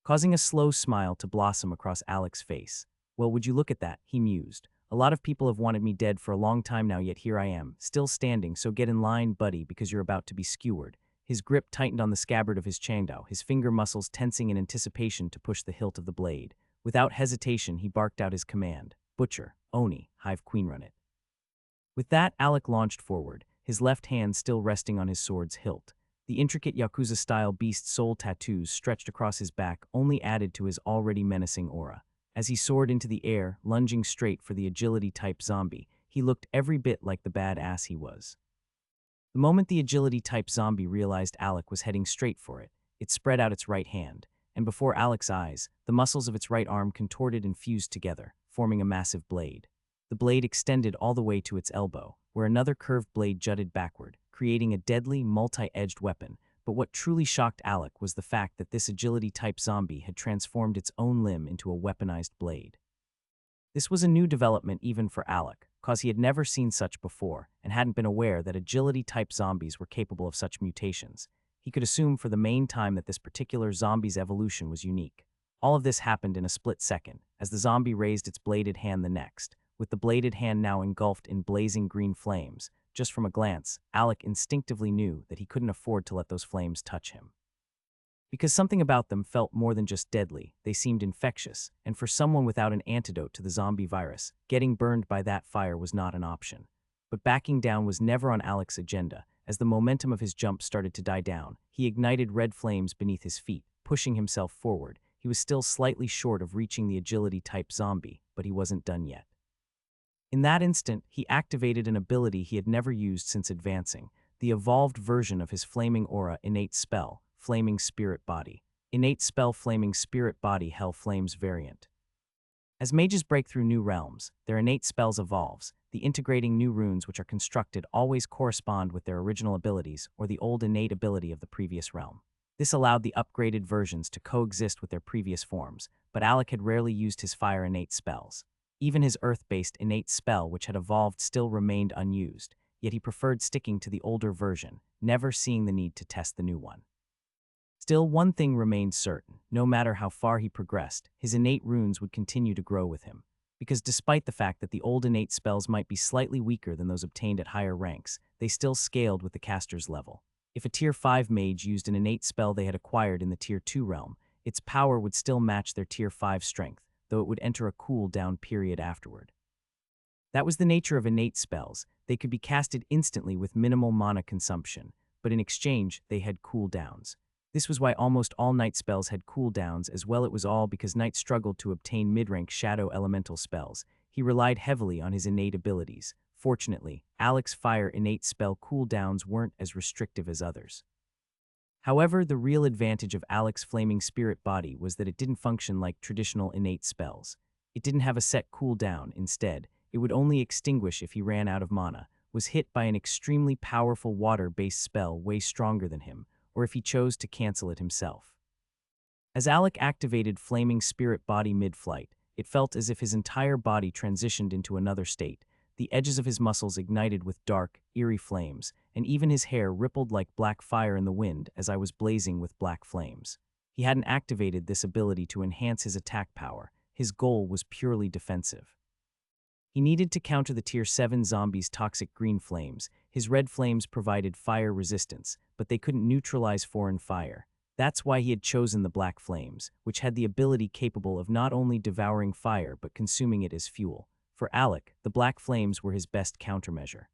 causing a slow smile to blossom across Alec's face. Well, would you look at that, he mused. A lot of people have wanted me dead for a long time now, yet here I am, still standing, so get in line, buddy, because you're about to be skewered. His grip tightened on the scabbard of his Changdao, his finger muscles tensing in anticipation to push the hilt of the blade. Without hesitation, he barked out his command. Butcher, Oni, Hive Queen, run it. With that, Alec launched forward, his left hand still resting on his sword's hilt. The intricate Yakuza-style beast soul tattoos stretched across his back only added to his already menacing aura. As he soared into the air, lunging straight for the agility-type zombie, he looked every bit like the badass he was. The moment the agility-type zombie realized Alec was heading straight for it, it spread out its right hand, and before Alec's eyes, the muscles of its right arm contorted and fused together, forming a massive blade. The blade extended all the way to its elbow, where another curved blade jutted backward, creating a deadly, multi-edged weapon. But what truly shocked Alec was the fact that this agility-type zombie had transformed its own limb into a weaponized blade. This was a new development even for Alec, cause he had never seen such before and hadn't been aware that agility-type zombies were capable of such mutations. He could assume for the main time that this particular zombie's evolution was unique. All of this happened in a split second, as the zombie raised its bladed hand the next, with the bladed hand now engulfed in blazing green flames. Just from a glance, Alec instinctively knew that he couldn't afford to let those flames touch him. Because something about them felt more than just deadly, they seemed infectious, and for someone without an antidote to the zombie virus, getting burned by that fire was not an option. But backing down was never on Alec's agenda. As the momentum of his jump started to die down, he ignited red flames beneath his feet, pushing himself forward. He was still slightly short of reaching the agility-type zombie, but he wasn't done yet. In that instant, he activated an ability he had never used since advancing, the evolved version of his Flaming Aura innate spell, Flaming Spirit Body. Innate spell Flaming Spirit Body Hell Flames variant. As mages break through new realms, their innate spells evolves. The integrating new runes which are constructed always correspond with their original abilities or the old innate ability of the previous realm. This allowed the upgraded versions to coexist with their previous forms, but Alec had rarely used his fire innate spells. Even his earth-based innate spell which had evolved still remained unused, yet he preferred sticking to the older version, never seeing the need to test the new one. Still, one thing remained certain. No matter how far he progressed, his innate runes would continue to grow with him. Because despite the fact that the old innate spells might be slightly weaker than those obtained at higher ranks, they still scaled with the caster's level. If a Tier 5 mage used an innate spell they had acquired in the Tier 2 realm, its power would still match their Tier 5 strength, though it would enter a cool-down period afterward. That was the nature of innate spells. They could be casted instantly with minimal mana consumption, but in exchange, they had cooldowns. This was why almost all Knight spells had cooldowns as well. It was all because Knight struggled to obtain mid-rank shadow elemental spells. He relied heavily on his innate abilities. Fortunately, Alec's fire innate spell cooldowns weren't as restrictive as others. However, the real advantage of Alec's Flaming Spirit Body was that it didn't function like traditional innate spells. It didn't have a set cooldown. Instead, it would only extinguish if he ran out of mana, was hit by an extremely powerful water-based spell way stronger than him, or if he chose to cancel it himself. As Alec activated Flaming Spirit Body mid-flight, it felt as if his entire body transitioned into another state. The edges of his muscles ignited with dark, eerie flames, and even his hair rippled like black fire in the wind as I was blazing with black flames. He hadn't activated this ability to enhance his attack power. His goal was purely defensive. He needed to counter the Tier 7 zombies' toxic green flames. His red flames provided fire resistance, but they couldn't neutralize foreign fire. That's why he had chosen the black flames, which had the ability capable of not only devouring fire but consuming it as fuel. For Alec, the black flames were his best countermeasure.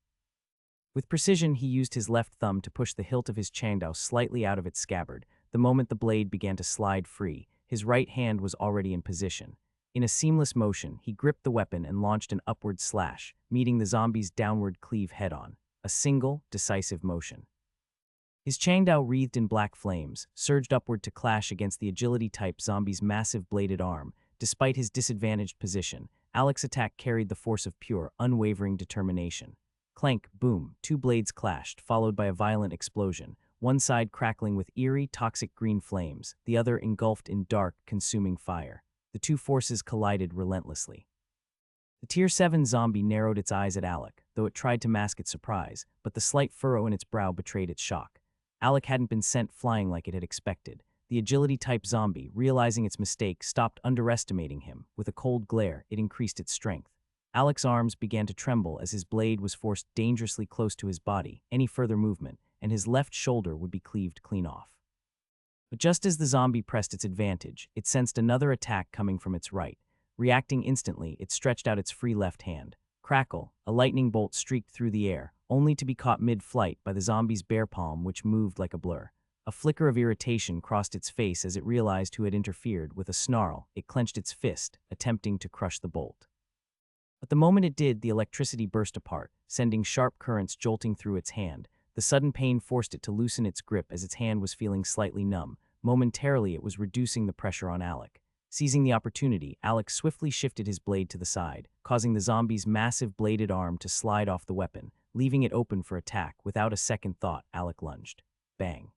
With precision, he used his left thumb to push the hilt of his Changdao slightly out of its scabbard. The moment the blade began to slide free, his right hand was already in position. In a seamless motion, he gripped the weapon and launched an upward slash, meeting the zombie's downward cleave head-on. A single, decisive motion. His Changdao, wreathed in black flames, surged upward to clash against the agility-type zombie's massive bladed arm. Despite his disadvantaged position, Alec's attack carried the force of pure, unwavering determination. Clank, boom, two blades clashed, followed by a violent explosion, one side crackling with eerie, toxic green flames, the other engulfed in dark, consuming fire. The two forces collided relentlessly. The Tier 7 zombie narrowed its eyes at Alec, though it tried to mask its surprise, but the slight furrow in its brow betrayed its shock. Alec hadn't been sent flying like it had expected. The agility-type zombie, realizing its mistake, stopped underestimating him. With a cold glare, it increased its strength. Alec's arms began to tremble as his blade was forced dangerously close to his body. Any further movement, and his left shoulder would be cleaved clean off. But just as the zombie pressed its advantage, it sensed another attack coming from its right. Reacting instantly, it stretched out its free left hand. Crackle, a lightning bolt streaked through the air, only to be caught mid-flight by the zombie's bare palm, which moved like a blur. A flicker of irritation crossed its face as it realized who had interfered. With a snarl, it clenched its fist, attempting to crush the bolt. But the moment it did, the electricity burst apart, sending sharp currents jolting through its hand. The sudden pain forced it to loosen its grip as its hand was feeling slightly numb. Momentarily, it was reducing the pressure on Alec. Seizing the opportunity, Alec swiftly shifted his blade to the side, causing the zombie's massive bladed arm to slide off the weapon, leaving it open for attack. Without a second thought, Alec lunged. Bang.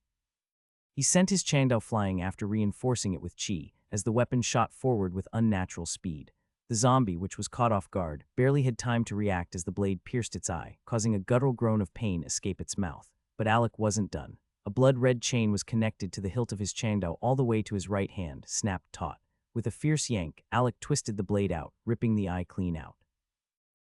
He sent his Changdao flying after reinforcing it with chi, as the weapon shot forward with unnatural speed. The zombie, which was caught off guard, barely had time to react as the blade pierced its eye, causing a guttural groan of pain escape its mouth. But Alec wasn't done. A blood-red chain was connected to the hilt of his Changdao all the way to his right hand, snapped taut. With a fierce yank, Alec twisted the blade out, ripping the eye clean out.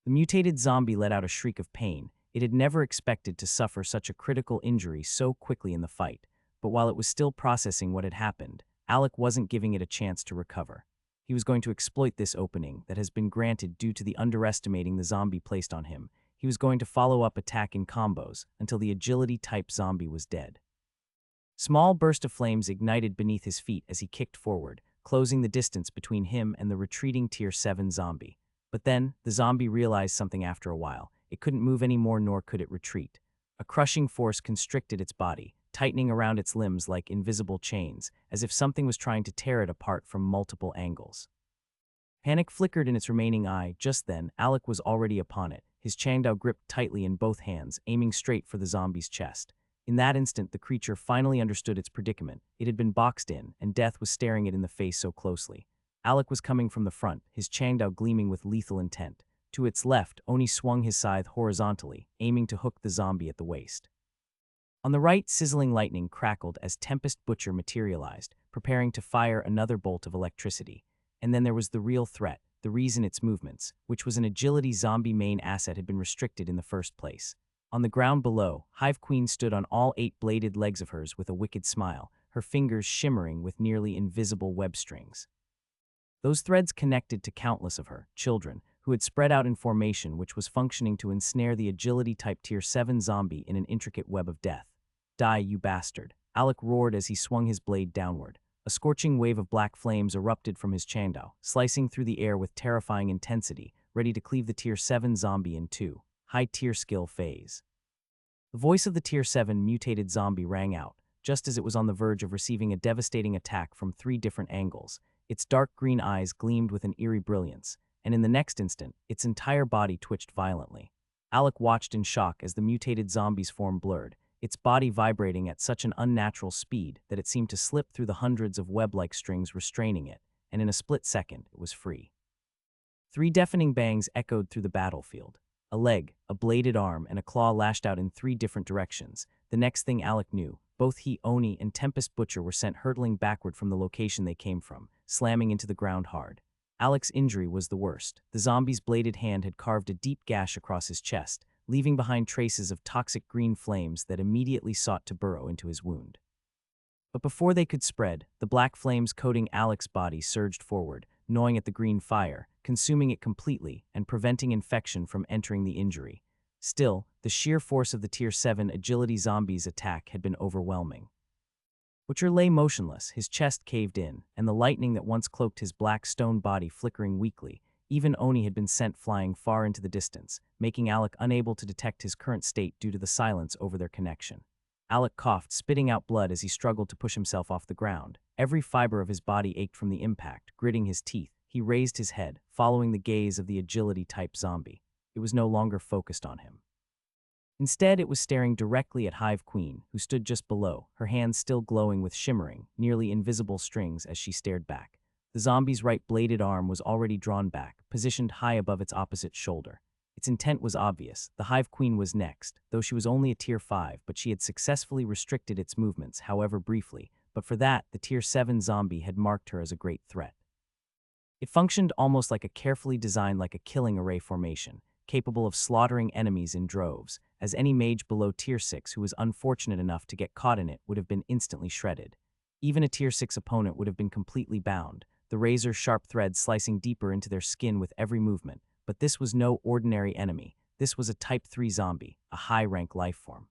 The mutated zombie let out a shriek of pain. It had never expected to suffer such a critical injury so quickly in the fight. But while it was still processing what had happened, Alec wasn't giving it a chance to recover. He was going to exploit this opening that has been granted due to the underestimating the zombie placed on him. He was going to follow up attack in combos until the agility-type zombie was dead. Small burst of flames ignited beneath his feet as he kicked forward, closing the distance between him and the retreating Tier 7 zombie. But then, the zombie realized something after a while. It couldn't move anymore, nor could it retreat. A crushing force constricted its body, tightening around its limbs like invisible chains, as if something was trying to tear it apart from multiple angles. Panic flickered in its remaining eye. Just then, Alec was already upon it, his Changdao gripped tightly in both hands, aiming straight for the zombie's chest. In that instant, the creature finally understood its predicament. It had been boxed in, and death was staring it in the face so closely. Alec was coming from the front, his Changdao gleaming with lethal intent. To its left, Oni swung his scythe horizontally, aiming to hook the zombie at the waist. On the right, sizzling lightning crackled as Tempest Butcher materialized, preparing to fire another bolt of electricity. And then there was the real threat, the reason its movements, which was an agility zombie main asset, had been restricted in the first place. On the ground below, Hive Queen stood on all 8 bladed legs of hers with a wicked smile, her fingers shimmering with nearly invisible web strings. Those threads connected to countless of her children, who had spread out in formation, which was functioning to ensnare the agility-type Tier 7 zombie in an intricate web of death. Die, you bastard! Alec roared as he swung his blade downward. A scorching wave of black flames erupted from his Changdao, slicing through the air with terrifying intensity, ready to cleave the Tier 7 zombie in two. High-tier skill phase. The voice of the Tier 7 mutated zombie rang out, just as it was on the verge of receiving a devastating attack from 3 different angles. Its dark green eyes gleamed with an eerie brilliance, and in the next instant, its entire body twitched violently. Alec watched in shock as the mutated zombie's form blurred, its body vibrating at such an unnatural speed that it seemed to slip through the hundreds of web-like strings restraining it, and in a split second, it was free. 3 deafening bangs echoed through the battlefield. A leg, a bladed arm, and a claw lashed out in 3 different directions. The next thing Alec knew, both he, Oni, and Tempest Butcher were sent hurtling backward from the location they came from, slamming into the ground hard. Alec's injury was the worst. The zombie's bladed hand had carved a deep gash across his chest, leaving behind traces of toxic green flames that immediately sought to burrow into his wound. But before they could spread, the black flames coating Alec's body surged forward, gnawing at the green fire, consuming it completely and preventing infection from entering the injury. Still, the sheer force of the Tier 7 agility zombie's attack had been overwhelming. Butcher lay motionless, his chest caved in, and the lightning that once cloaked his black stone body flickering weakly. Even Oni had been sent flying far into the distance, making Alec unable to detect his current state due to the silence over their connection. Alec coughed, spitting out blood as he struggled to push himself off the ground. Every fiber of his body ached from the impact, gritting his teeth. He raised his head, following the gaze of the agility-type zombie. It was no longer focused on him. Instead, it was staring directly at Hive Queen, who stood just below, her hands still glowing with shimmering, nearly invisible strings as she stared back. The zombie's right bladed arm was already drawn back, positioned high above its opposite shoulder. Its intent was obvious. The Hive Queen was next, though she was only a Tier 5, but she had successfully restricted its movements, however briefly. But for that, the Tier 7 zombie had marked her as a great threat. It functioned almost like a carefully designed like a killing array formation, capable of slaughtering enemies in droves, as any mage below Tier 6 who was unfortunate enough to get caught in it would have been instantly shredded. Even a Tier 6 opponent would have been completely bound, the razor-sharp threads slicing deeper into their skin with every movement. But this was no ordinary enemy. This was a Type 3 zombie, a high-rank lifeform.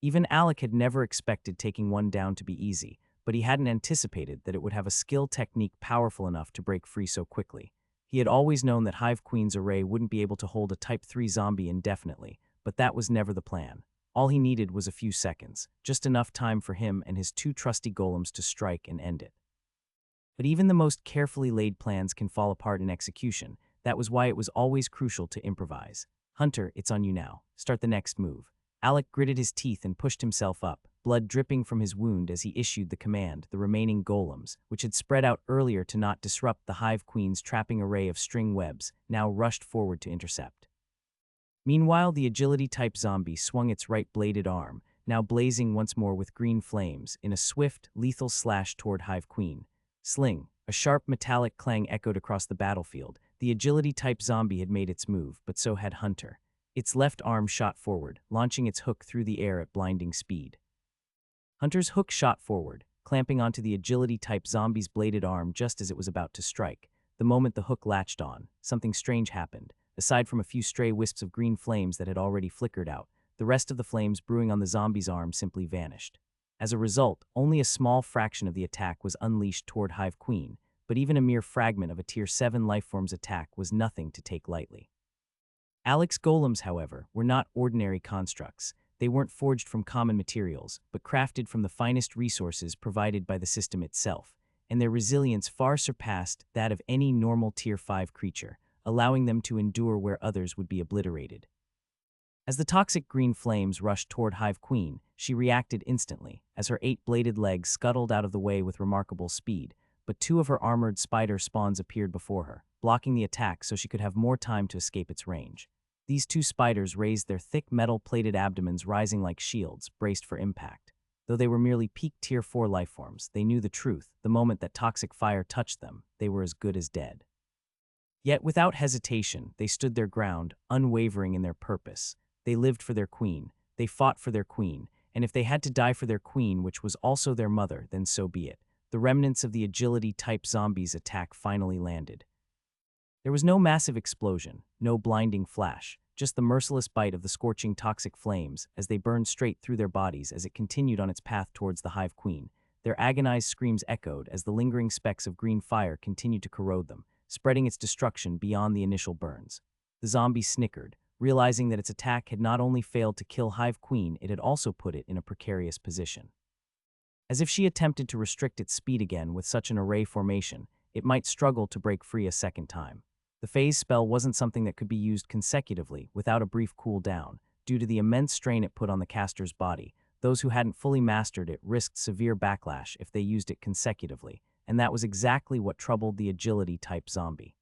Even Alec had never expected taking one down to be easy, but he hadn't anticipated that it would have a skill technique powerful enough to break free so quickly. He had always known that Hive Queen's array wouldn't be able to hold a Type 3 zombie indefinitely, but that was never the plan. All he needed was a few seconds, just enough time for him and his 2 trusty golems to strike and end it. But even the most carefully laid plans can fall apart in execution. That was why it was always crucial to improvise. Hunter, it's on you now. Start the next move. Alec gritted his teeth and pushed himself up, blood dripping from his wound as he issued the command. The remaining golems, which had spread out earlier to not disrupt the Hive Queen's trapping array of string webs, now rushed forward to intercept. Meanwhile, the agility-type zombie swung its right-bladed arm, now blazing once more with green flames, in a swift, lethal slash toward Hive Queen. Sling! A sharp metallic clang echoed across the battlefield. The agility-type zombie had made its move, but so had Hunter. Its left arm shot forward, launching its hook through the air at blinding speed. Hunter's hook shot forward, clamping onto the agility-type zombie's bladed arm just as it was about to strike. The moment the hook latched on, something strange happened. Aside from a few stray wisps of green flames that had already flickered out, the rest of the flames brewing on the zombie's arm simply vanished. As a result, only a small fraction of the attack was unleashed toward Hive Queen, but even a mere fragment of a Tier 7 lifeform's attack was nothing to take lightly. Alec's golems, however, were not ordinary constructs. They weren't forged from common materials, but crafted from the finest resources provided by the system itself, and their resilience far surpassed that of any normal Tier 5 creature, allowing them to endure where others would be obliterated. As the toxic green flames rushed toward Hive Queen, she reacted instantly, as her 8-bladed legs scuttled out of the way with remarkable speed, but 2 of her armored spider spawns appeared before her, blocking the attack so she could have more time to escape its range. These 2 spiders raised their thick metal-plated abdomens rising like shields, braced for impact. Though they were merely peak Tier 4 lifeforms, they knew the truth. The moment that toxic fire touched them, they were as good as dead. Yet without hesitation, they stood their ground, unwavering in their purpose. They lived for their queen, they fought for their queen, and if they had to die for their queen, which was also their mother, then so be it. The remnants of the agility-type zombies' attack finally landed. There was no massive explosion, no blinding flash, just the merciless bite of the scorching toxic flames as they burned straight through their bodies as it continued on its path towards the Hive Queen. Their agonized screams echoed as the lingering specks of green fire continued to corrode them, spreading its destruction beyond the initial burns. The zombie snickered, realizing that its attack had not only failed to kill Hive Queen, it had also put it in a precarious position. As if she attempted to restrict its speed again with such an array formation, it might struggle to break free a second time. The phase spell wasn't something that could be used consecutively without a brief cooldown. Due to the immense strain it put on the caster's body, those who hadn't fully mastered it risked severe backlash if they used it consecutively, and that was exactly what troubled the agility-type zombie.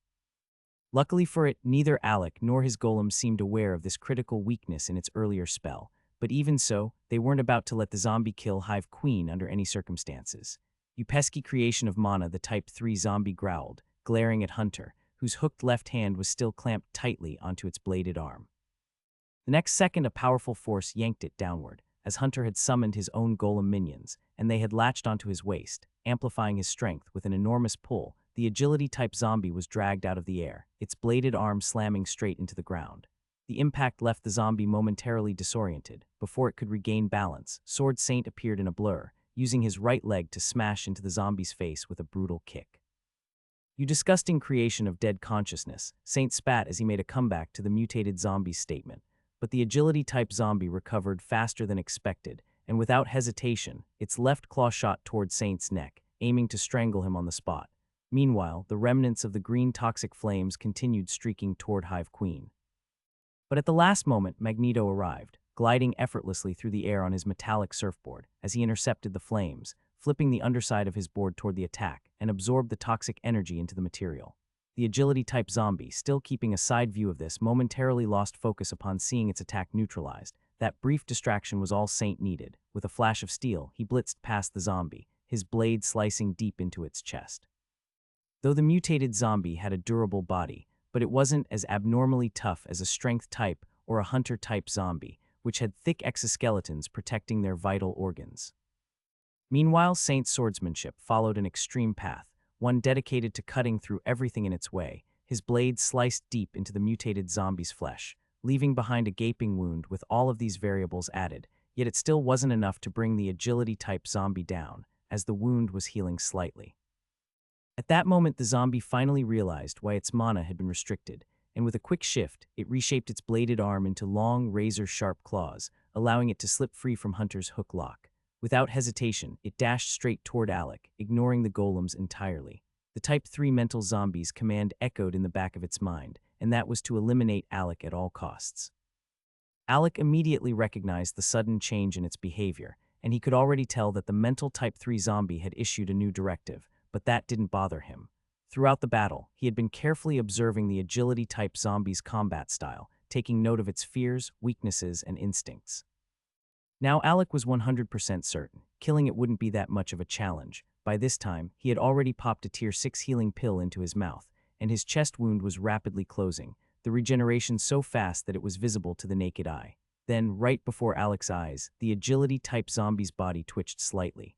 Luckily for it, neither Alec nor his golem seemed aware of this critical weakness in its earlier spell, but even so, they weren't about to let the zombie kill Hive Queen under any circumstances. "You pesky creation of mana," the Type 3 zombie growled, glaring at Hunter, whose hooked left hand was still clamped tightly onto its bladed arm. The next second, a powerful force yanked it downward, as Hunter had summoned his own golem minions, and they had latched onto his waist, amplifying his strength with an enormous pull. The agility-type zombie was dragged out of the air, its bladed arm slamming straight into the ground. The impact left the zombie momentarily disoriented. Before it could regain balance, Sword Saint appeared in a blur, using his right leg to smash into the zombie's face with a brutal kick. "You disgusting creation of dead consciousness," Saint spat as he made a comeback to the mutated zombie's statement. But the agility-type zombie recovered faster than expected, and without hesitation, its left claw shot toward Saint's neck, aiming to strangle him on the spot. Meanwhile, the remnants of the green toxic flames continued streaking toward Hive Queen. But at the last moment, Magneto arrived, gliding effortlessly through the air on his metallic surfboard as he intercepted the flames, flipping the underside of his board toward the attack, and absorbed the toxic energy into the material. The agility-type zombie, still keeping a side view of this, momentarily lost focus upon seeing its attack neutralized. That brief distraction was all Saint needed. With a flash of steel, he blitzed past the zombie, his blade slicing deep into its chest. Though the mutated zombie had a durable body, but it wasn't as abnormally tough as a strength-type or a hunter-type zombie, which had thick exoskeletons protecting their vital organs. Meanwhile, Saint's swordsmanship followed an extreme path, one dedicated to cutting through everything in its way. His blade sliced deep into the mutated zombie's flesh, leaving behind a gaping wound with all of these variables added, yet it still wasn't enough to bring the agility-type zombie down, as the wound was healing slightly. At that moment, the zombie finally realized why its mana had been restricted, and with a quick shift, it reshaped its bladed arm into long, razor-sharp claws, allowing it to slip free from Hunter's hook lock. Without hesitation, it dashed straight toward Alec, ignoring the golems entirely. The Type 3 mental zombie's command echoed in the back of its mind, and that was to eliminate Alec at all costs. Alec immediately recognized the sudden change in its behavior, and he could already tell that the mental Type 3 zombie had issued a new directive, but that didn't bother him. Throughout the battle, he had been carefully observing the agility type zombie's combat style, taking note of its fears, weaknesses, and instincts. Now Alec was 100% certain, killing it wouldn't be that much of a challenge. By this time, he had already popped a tier 6 healing pill into his mouth, and his chest wound was rapidly closing, the regeneration so fast that it was visible to the naked eye. Then, right before Alec's eyes, the agility type zombie's body twitched slightly.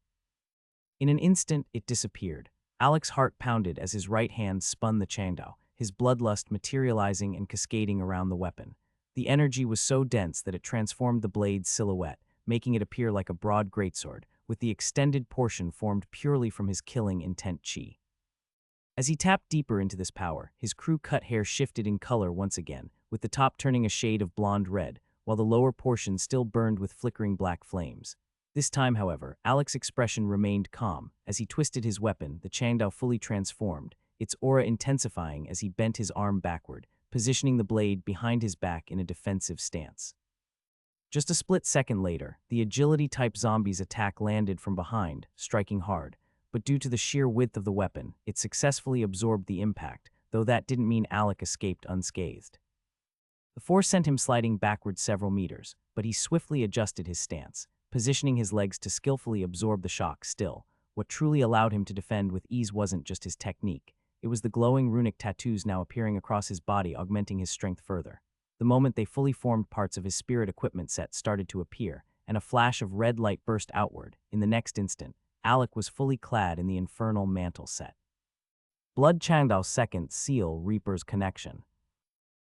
In an instant, it disappeared. Alec's heart pounded as his right hand spun the Changdao, his bloodlust materializing and cascading around the weapon. The energy was so dense that it transformed the blade's silhouette, making it appear like a broad greatsword, with the extended portion formed purely from his killing intent chi. As he tapped deeper into this power, his crew-cut hair shifted in color once again, with the top turning a shade of blonde red, while the lower portion still burned with flickering black flames. This time, however, Alec's expression remained calm. As he twisted his weapon, the Changdao fully transformed, its aura intensifying as he bent his arm backward, positioning the blade behind his back in a defensive stance. Just a split second later, the agility-type zombie's attack landed from behind, striking hard, but due to the sheer width of the weapon, it successfully absorbed the impact, though that didn't mean Alec escaped unscathed. The force sent him sliding backward several meters, but he swiftly adjusted his stance, positioning his legs to skillfully absorb the shock. Still, what truly allowed him to defend with ease wasn't just his technique, it was the glowing runic tattoos now appearing across his body, augmenting his strength further. The moment they fully formed, parts of his spirit equipment set started to appear, and a flash of red light burst outward. In the next instant, Alec was fully clad in the infernal mantle set. Blood Changdao's second seal, Reaper's Connection.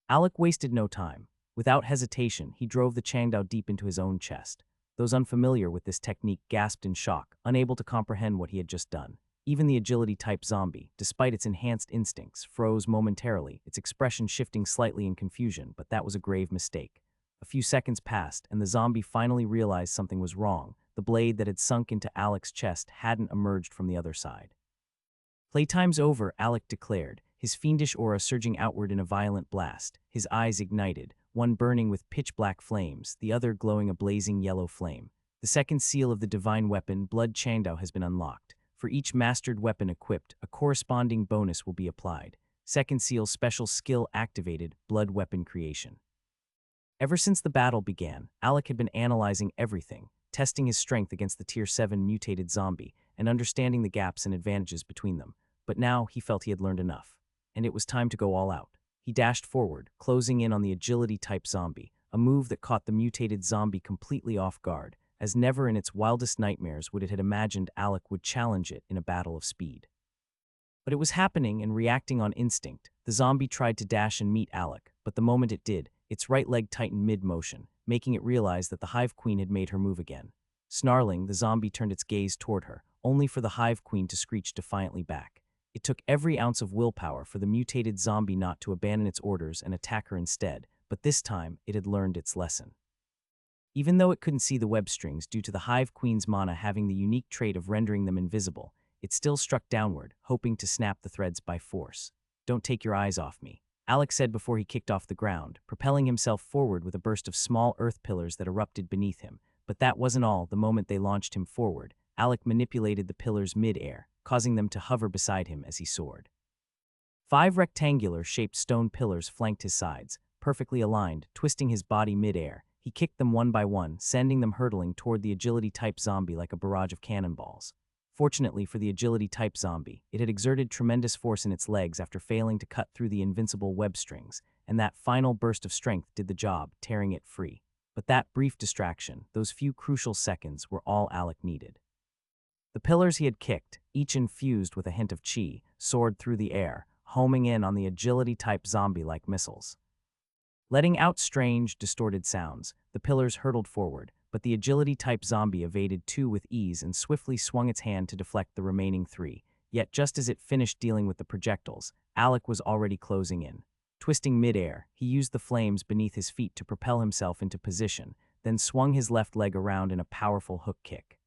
Alec wasted no time. Without hesitation, he drove the Changdao deep into his own chest. Those unfamiliar with this technique gasped in shock, unable to comprehend what he had just done. Even the agility-type zombie, despite its enhanced instincts, froze momentarily, its expression shifting slightly in confusion, but that was a grave mistake. A few seconds passed, and the zombie finally realized something was wrong. The blade that had sunk into Alec's chest hadn't emerged from the other side. "Playtime's over," Alec declared, his fiendish aura surging outward in a violent blast. His eyes ignited, one burning with pitch-black flames, the other glowing a blazing yellow flame. The second seal of the divine weapon, Blood Changdao, has been unlocked. For each mastered weapon equipped, a corresponding bonus will be applied. Second seal, special skill activated, Blood Weapon Creation. Ever since the battle began, Alec had been analyzing everything, testing his strength against the Tier 7 mutated zombie, and understanding the gaps and advantages between them. But now he felt he had learned enough, and it was time to go all out. He dashed forward, closing in on the agility-type zombie, a move that caught the mutated zombie completely off guard, as never in its wildest nightmares would it have imagined Alec would challenge it in a battle of speed. But it was happening and reacting on instinct. The zombie tried to dash and meet Alec, but the moment it did, its right leg tightened mid-motion, making it realize that the Hive Queen had made her move again. Snarling, the zombie turned its gaze toward her, only for the Hive Queen to screech defiantly back. It took every ounce of willpower for the mutated zombie not to abandon its orders and attack her instead, but this time it had learned its lesson. Even though it couldn't see the web strings due to the Hive Queen's mana having the unique trait of rendering them invisible, it still struck downward, hoping to snap the threads by force. "Don't take your eyes off me," Alec said before he kicked off the ground, propelling himself forward with a burst of small earth pillars that erupted beneath him. But that wasn't all. The moment they launched him forward, Alec manipulated the pillars mid-air, causing them to hover beside him as he soared. 5 rectangular-shaped stone pillars flanked his sides, perfectly aligned, twisting his body mid-air. He kicked them one by one, sending them hurtling toward the agility-type zombie like a barrage of cannonballs. Fortunately for the agility-type zombie, it had exerted tremendous force in its legs after failing to cut through the invincible web strings, and that final burst of strength did the job, tearing it free. But that brief distraction, those few crucial seconds, were all Alec needed. The pillars he had kicked, each infused with a hint of chi, soared through the air, homing in on the agility-type zombie like missiles. Letting out strange, distorted sounds, the pillars hurtled forward, but the agility-type zombie evaded 2 with ease and swiftly swung its hand to deflect the remaining 3. Yet just as it finished dealing with the projectiles, Alec was already closing in. Twisting mid-air, he used the flames beneath his feet to propel himself into position, then swung his left leg around in a powerful hook kick.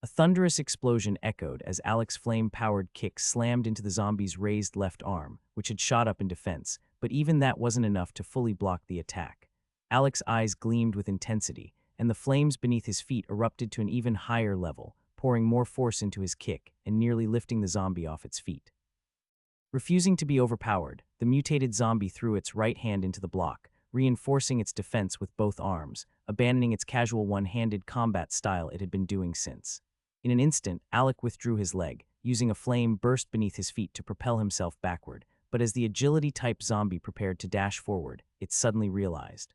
A thunderous explosion echoed as Alec's flame-powered kick slammed into the zombie's raised left arm, which had shot up in defense, but even that wasn't enough to fully block the attack. Alec's eyes gleamed with intensity, and the flames beneath his feet erupted to an even higher level, pouring more force into his kick and nearly lifting the zombie off its feet. Refusing to be overpowered, the mutated zombie threw its right hand into the block, reinforcing its defense with both arms, abandoning its casual one-handed combat style it had been doing since. In an instant, Alec withdrew his leg, using a flame burst beneath his feet to propel himself backward, but as the agility-type zombie prepared to dash forward, it suddenly realized.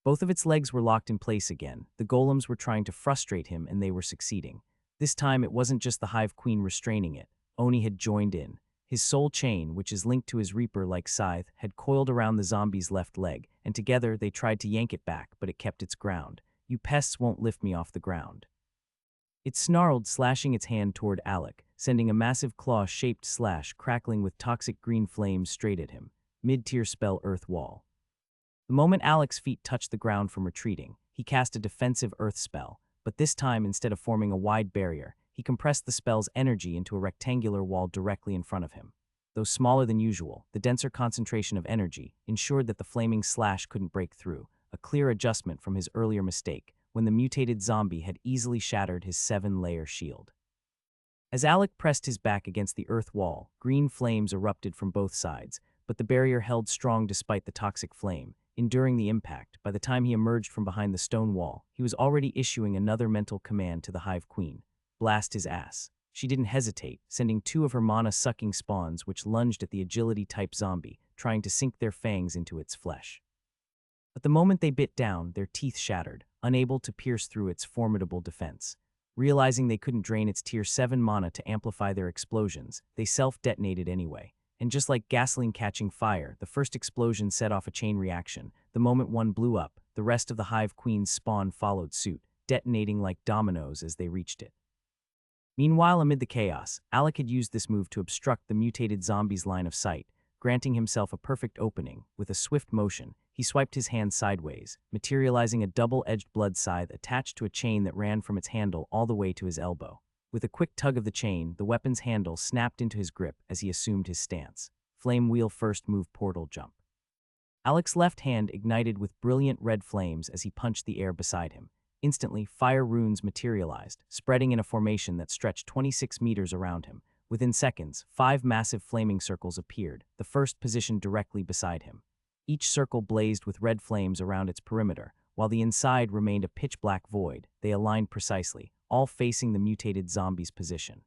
Both of its legs were locked in place again. The golems were trying to frustrate him, and they were succeeding. This time, it wasn't just the Hive Queen restraining it. Oni had joined in. His soul chain, which is linked to his reaper-like scythe, had coiled around the zombie's left leg, and together they tried to yank it back, but it kept its ground. "You pests won't lift me off the ground." It snarled, slashing its hand toward Alec, sending a massive claw-shaped slash crackling with toxic green flames straight at him. Mid-tier spell Earth Wall. The moment Alec's feet touched the ground from retreating, he cast a defensive earth spell, but this time, instead of forming a wide barrier, he compressed the spell's energy into a rectangular wall directly in front of him. Though smaller than usual, the denser concentration of energy ensured that the flaming slash couldn't break through, a clear adjustment from his earlier mistake, when the mutated zombie had easily shattered his 7-layer shield. As Alec pressed his back against the earth wall, green flames erupted from both sides, but the barrier held strong despite the toxic flame. Enduring the impact, by the time he emerged from behind the stone wall, he was already issuing another mental command to the Hive Queen. Blast his ass. She didn't hesitate, sending 2 of her mana-sucking spawns which lunged at the agility-type zombie, trying to sink their fangs into its flesh. But the moment they bit down, their teeth shattered, unable to pierce through its formidable defense. Realizing they couldn't drain its tier 7 mana to amplify their explosions, they self-detonated anyway. And just like gasoline catching fire, the first explosion set off a chain reaction. The moment one blew up, the rest of the Hive Queen's spawn followed suit, detonating like dominoes as they reached it. Meanwhile, amid the chaos, Alec had used this move to obstruct the mutated zombie's line of sight, granting himself a perfect opening. With a swift motion, he swiped his hand sideways, materializing a double-edged blood scythe attached to a chain that ran from its handle all the way to his elbow. With a quick tug of the chain, the weapon's handle snapped into his grip as he assumed his stance. Flame wheel first move portal jump. Alec's left hand ignited with brilliant red flames as he punched the air beside him. Instantly, fire runes materialized, spreading in a formation that stretched 26 meters around him. Within seconds, 5 massive flaming circles appeared, the first positioned directly beside him. Each circle blazed with red flames around its perimeter, while the inside remained a pitch-black void. They aligned precisely, all facing the mutated zombie's position.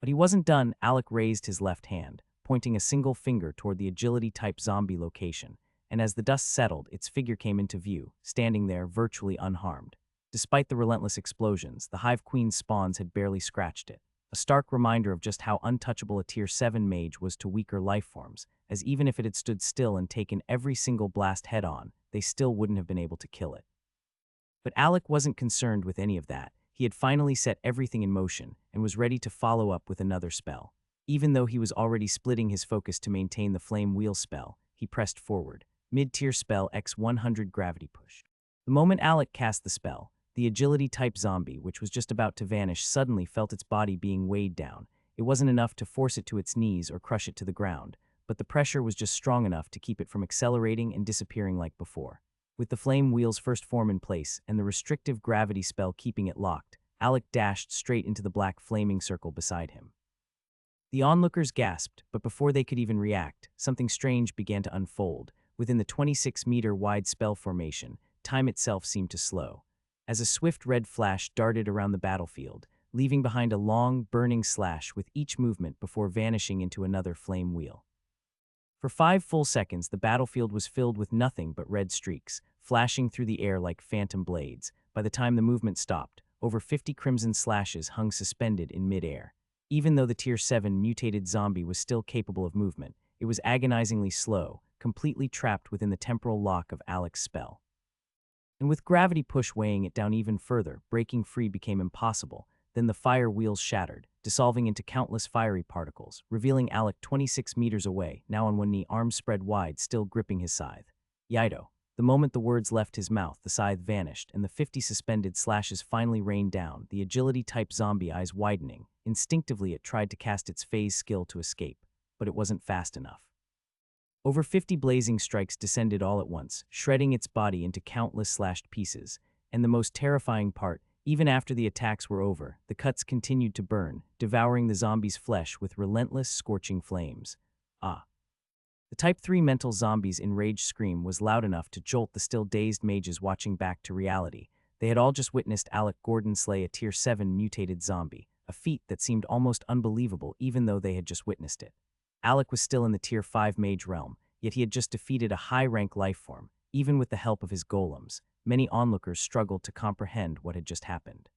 But he wasn't done. Alec raised his left hand, pointing a single finger toward the agility-type zombie location, and as the dust settled, its figure came into view, standing there virtually unharmed. Despite the relentless explosions, the Hive Queen's spawns had barely scratched it, a stark reminder of just how untouchable a Tier 7 mage was to weaker lifeforms, as even if it had stood still and taken every single blast head-on, they still wouldn't have been able to kill it. But Alec wasn't concerned with any of that. He had finally set everything in motion and was ready to follow up with another spell. Even though he was already splitting his focus to maintain the flame wheel spell, he pressed forward. Mid-tier spell X100 gravity push. The moment Alec cast the spell, the agility-type zombie, which was just about to vanish, suddenly felt its body being weighed down. It wasn't enough to force it to its knees or crush it to the ground, but the pressure was just strong enough to keep it from accelerating and disappearing like before. With the flame wheel's first form in place and the restrictive gravity spell keeping it locked, Alec dashed straight into the black flaming circle beside him. The onlookers gasped, but before they could even react, something strange began to unfold. Within the 26-meter-wide spell formation, time itself seemed to slow, as a swift red flash darted around the battlefield, leaving behind a long, burning slash with each movement before vanishing into another flame wheel. For 5 full seconds, the battlefield was filled with nothing but red streaks, flashing through the air like phantom blades. By the time the movement stopped, over 50 crimson slashes hung suspended in mid-air. Even though the Tier 7 mutated zombie was still capable of movement, it was agonizingly slow, completely trapped within the temporal lock of Alec's spell. And with gravity push weighing it down even further, breaking free became impossible. Then the fire wheels shattered, dissolving into countless fiery particles, revealing Alec 26 meters away, now on one knee, arms spread wide, still gripping his scythe. Yaido. The moment the words left his mouth, the scythe vanished, and the 50 suspended slashes finally rained down, the agility-type zombie eyes widening. Instinctively, it tried to cast its phase skill to escape, but it wasn't fast enough. Over 50 blazing strikes descended all at once, shredding its body into countless slashed pieces. And the most terrifying part, even after the attacks were over, the cuts continued to burn, devouring the zombie's flesh with relentless, scorching flames. Ah. The Type 3 mental zombie's enraged scream was loud enough to jolt the still dazed mages watching back to reality. They had all just witnessed Alec Gordon slay a Tier 7 mutated zombie, a feat that seemed almost unbelievable even though they had just witnessed it. Alec was still in the Tier 5 mage realm, yet he had just defeated a high-rank lifeform, even with the help of his golems. Many onlookers struggled to comprehend what had just happened.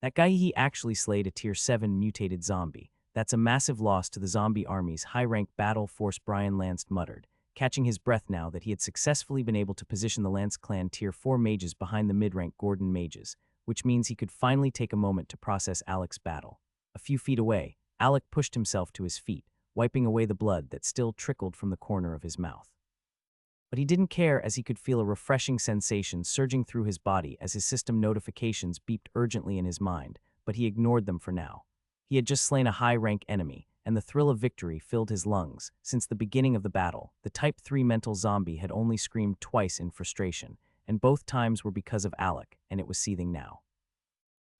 That guy, he actually slayed a Tier 7 mutated zombie. That's a massive loss to the zombie army's high-rank battle force, Brian Lance muttered, catching his breath now that he had successfully been able to position the Lance clan Tier 4 mages behind the mid-rank Gordon mages, which means he could finally take a moment to process Alec's battle. A few feet away, Alec pushed himself to his feet, wiping away the blood that still trickled from the corner of his mouth. But he didn't care, as he could feel a refreshing sensation surging through his body as his system notifications beeped urgently in his mind, but he ignored them for now. He had just slain a high-rank enemy, and the thrill of victory filled his lungs. Since the beginning of the battle, the Type 3 mental zombie had only screamed twice in frustration, and both times were because of Alec, and it was seething now.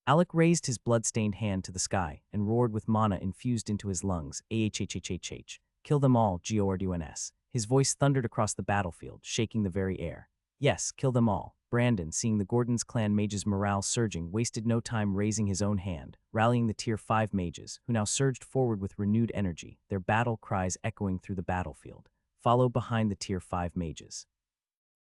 Alec raised his blood-stained hand to the sky and roared with mana infused into his lungs. Ahhhhhh. Kill them all, Gorduns. His voice thundered across the battlefield, shaking the very air. Yes, kill them all. Brandon, seeing the Gordon's clan mages' morale surging, wasted no time raising his own hand, rallying the Tier 5 mages, who now surged forward with renewed energy, their battle cries echoing through the battlefield, follow behind the Tier 5 mages.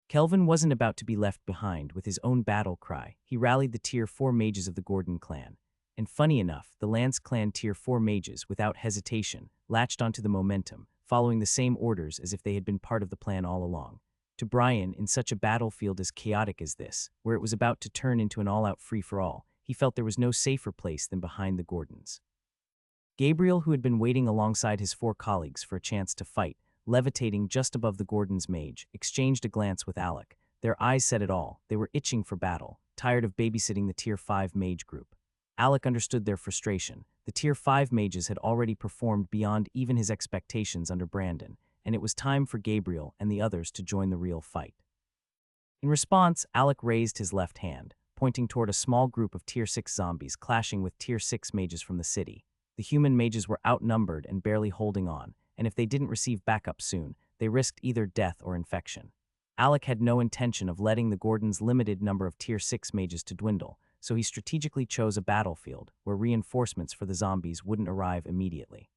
Kelvin wasn't about to be left behind with his own battle cry. He rallied the Tier 4 mages of the Gordon clan. And funny enough, the Lance clan Tier 4 mages, without hesitation, latched onto the momentum, following the same orders as if they had been part of the plan all along. To Brian, in such a battlefield as chaotic as this, where it was about to turn into an all-out free-for-all, he felt there was no safer place than behind the Gordons. Gabriel, who had been waiting alongside his 4 colleagues for a chance to fight, levitating just above the Gordon's mage, exchanged a glance with Alec. Their eyes said it all. They were itching for battle, tired of babysitting the Tier 5 mage group. Alec understood their frustration. The Tier 5 mages had already performed beyond even his expectations under Brandon, and it was time for Gabriel and the others to join the real fight. In response, Alec raised his left hand, pointing toward a small group of Tier 6 zombies clashing with Tier 6 mages from the city. The human mages were outnumbered and barely holding on, and if they didn't receive backup soon, they risked either death or infection. Alec had no intention of letting the Gordon's limited number of Tier 6 mages to dwindle, so he strategically chose a battlefield where reinforcements for the zombies wouldn't arrive immediately.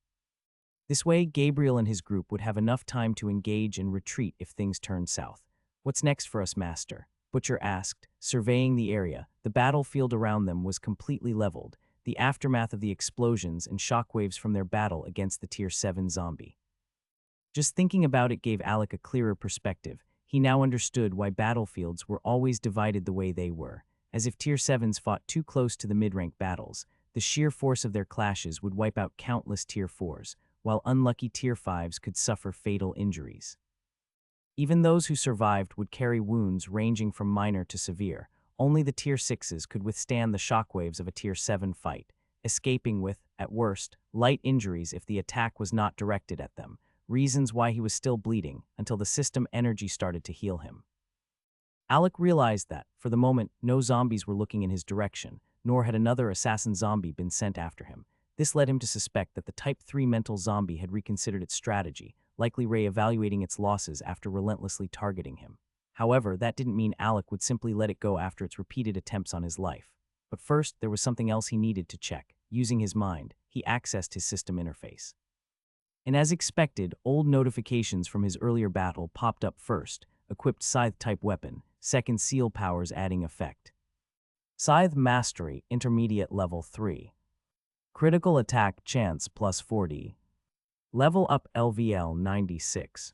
This way, Gabriel and his group would have enough time to engage and retreat if things turned south. "What's next for us, Master?" Butcher asked, surveying the area. The battlefield around them was completely leveled, the aftermath of the explosions and shockwaves from their battle against the Tier 7 zombie. Just thinking about it gave Alec a clearer perspective. He now understood why battlefields were always divided the way they were. As if Tier 7s fought too close to the mid-rank battles, the sheer force of their clashes would wipe out countless Tier 4s, while unlucky Tier 5s could suffer fatal injuries. Even those who survived would carry wounds ranging from minor to severe. Only the Tier 6s could withstand the shockwaves of a Tier 7 fight, escaping with, at worst, light injuries if the attack was not directed at them, reasons why he was still bleeding until the system energy started to heal him. Alec realized that, for the moment, no zombies were looking in his direction, nor had another assassin zombie been sent after him. This led him to suspect that the Type 3 mental zombie had reconsidered its strategy, likely re-evaluating its losses after relentlessly targeting him. However, that didn't mean Alec would simply let it go after its repeated attempts on his life. But first, there was something else he needed to check. Using his mind, he accessed his system interface. And as expected, old notifications from his earlier battle popped up first. Equipped Scythe-type weapon, second seal powers adding effect. Scythe Mastery, Intermediate Level 3. Critical Attack Chance plus 40. Level up LVL 96.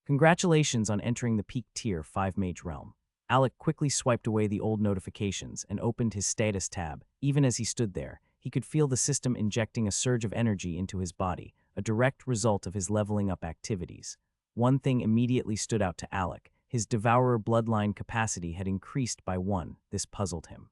Congratulations on entering the peak Tier 5 Mage realm. Alec quickly swiped away the old notifications and opened his status tab. Even as he stood there, he could feel the system injecting a surge of energy into his body, a direct result of his leveling up activities. One thing immediately stood out to Alec. His Devourer bloodline capacity had increased by 1. This puzzled him.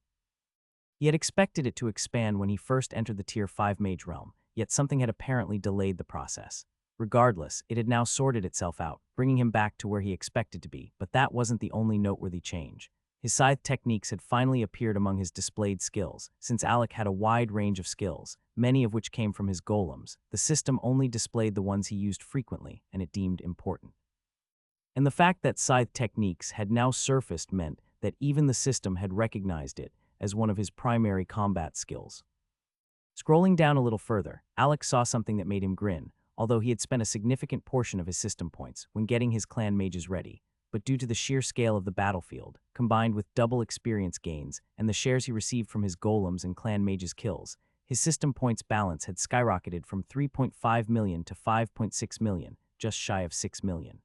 He had expected it to expand when he first entered the Tier 5 Mage realm, yet something had apparently delayed the process. Regardless, it had now sorted itself out, bringing him back to where he expected to be, but that wasn't the only noteworthy change. His scythe techniques had finally appeared among his displayed skills. Since Alec had a wide range of skills, many of which came from his golems, the system only displayed the ones he used frequently and it deemed important. And the fact that scythe techniques had now surfaced meant that even the system had recognized it as one of his primary combat skills. Scrolling down a little further, Alec saw something that made him grin, although he had spent a significant portion of his system points when getting his clan mages ready. But due to the sheer scale of the battlefield, combined with double experience gains and the shares he received from his golems and clan mages' kills, his system points balance had skyrocketed from 3.5 million to 5.6 million, just shy of 6 million.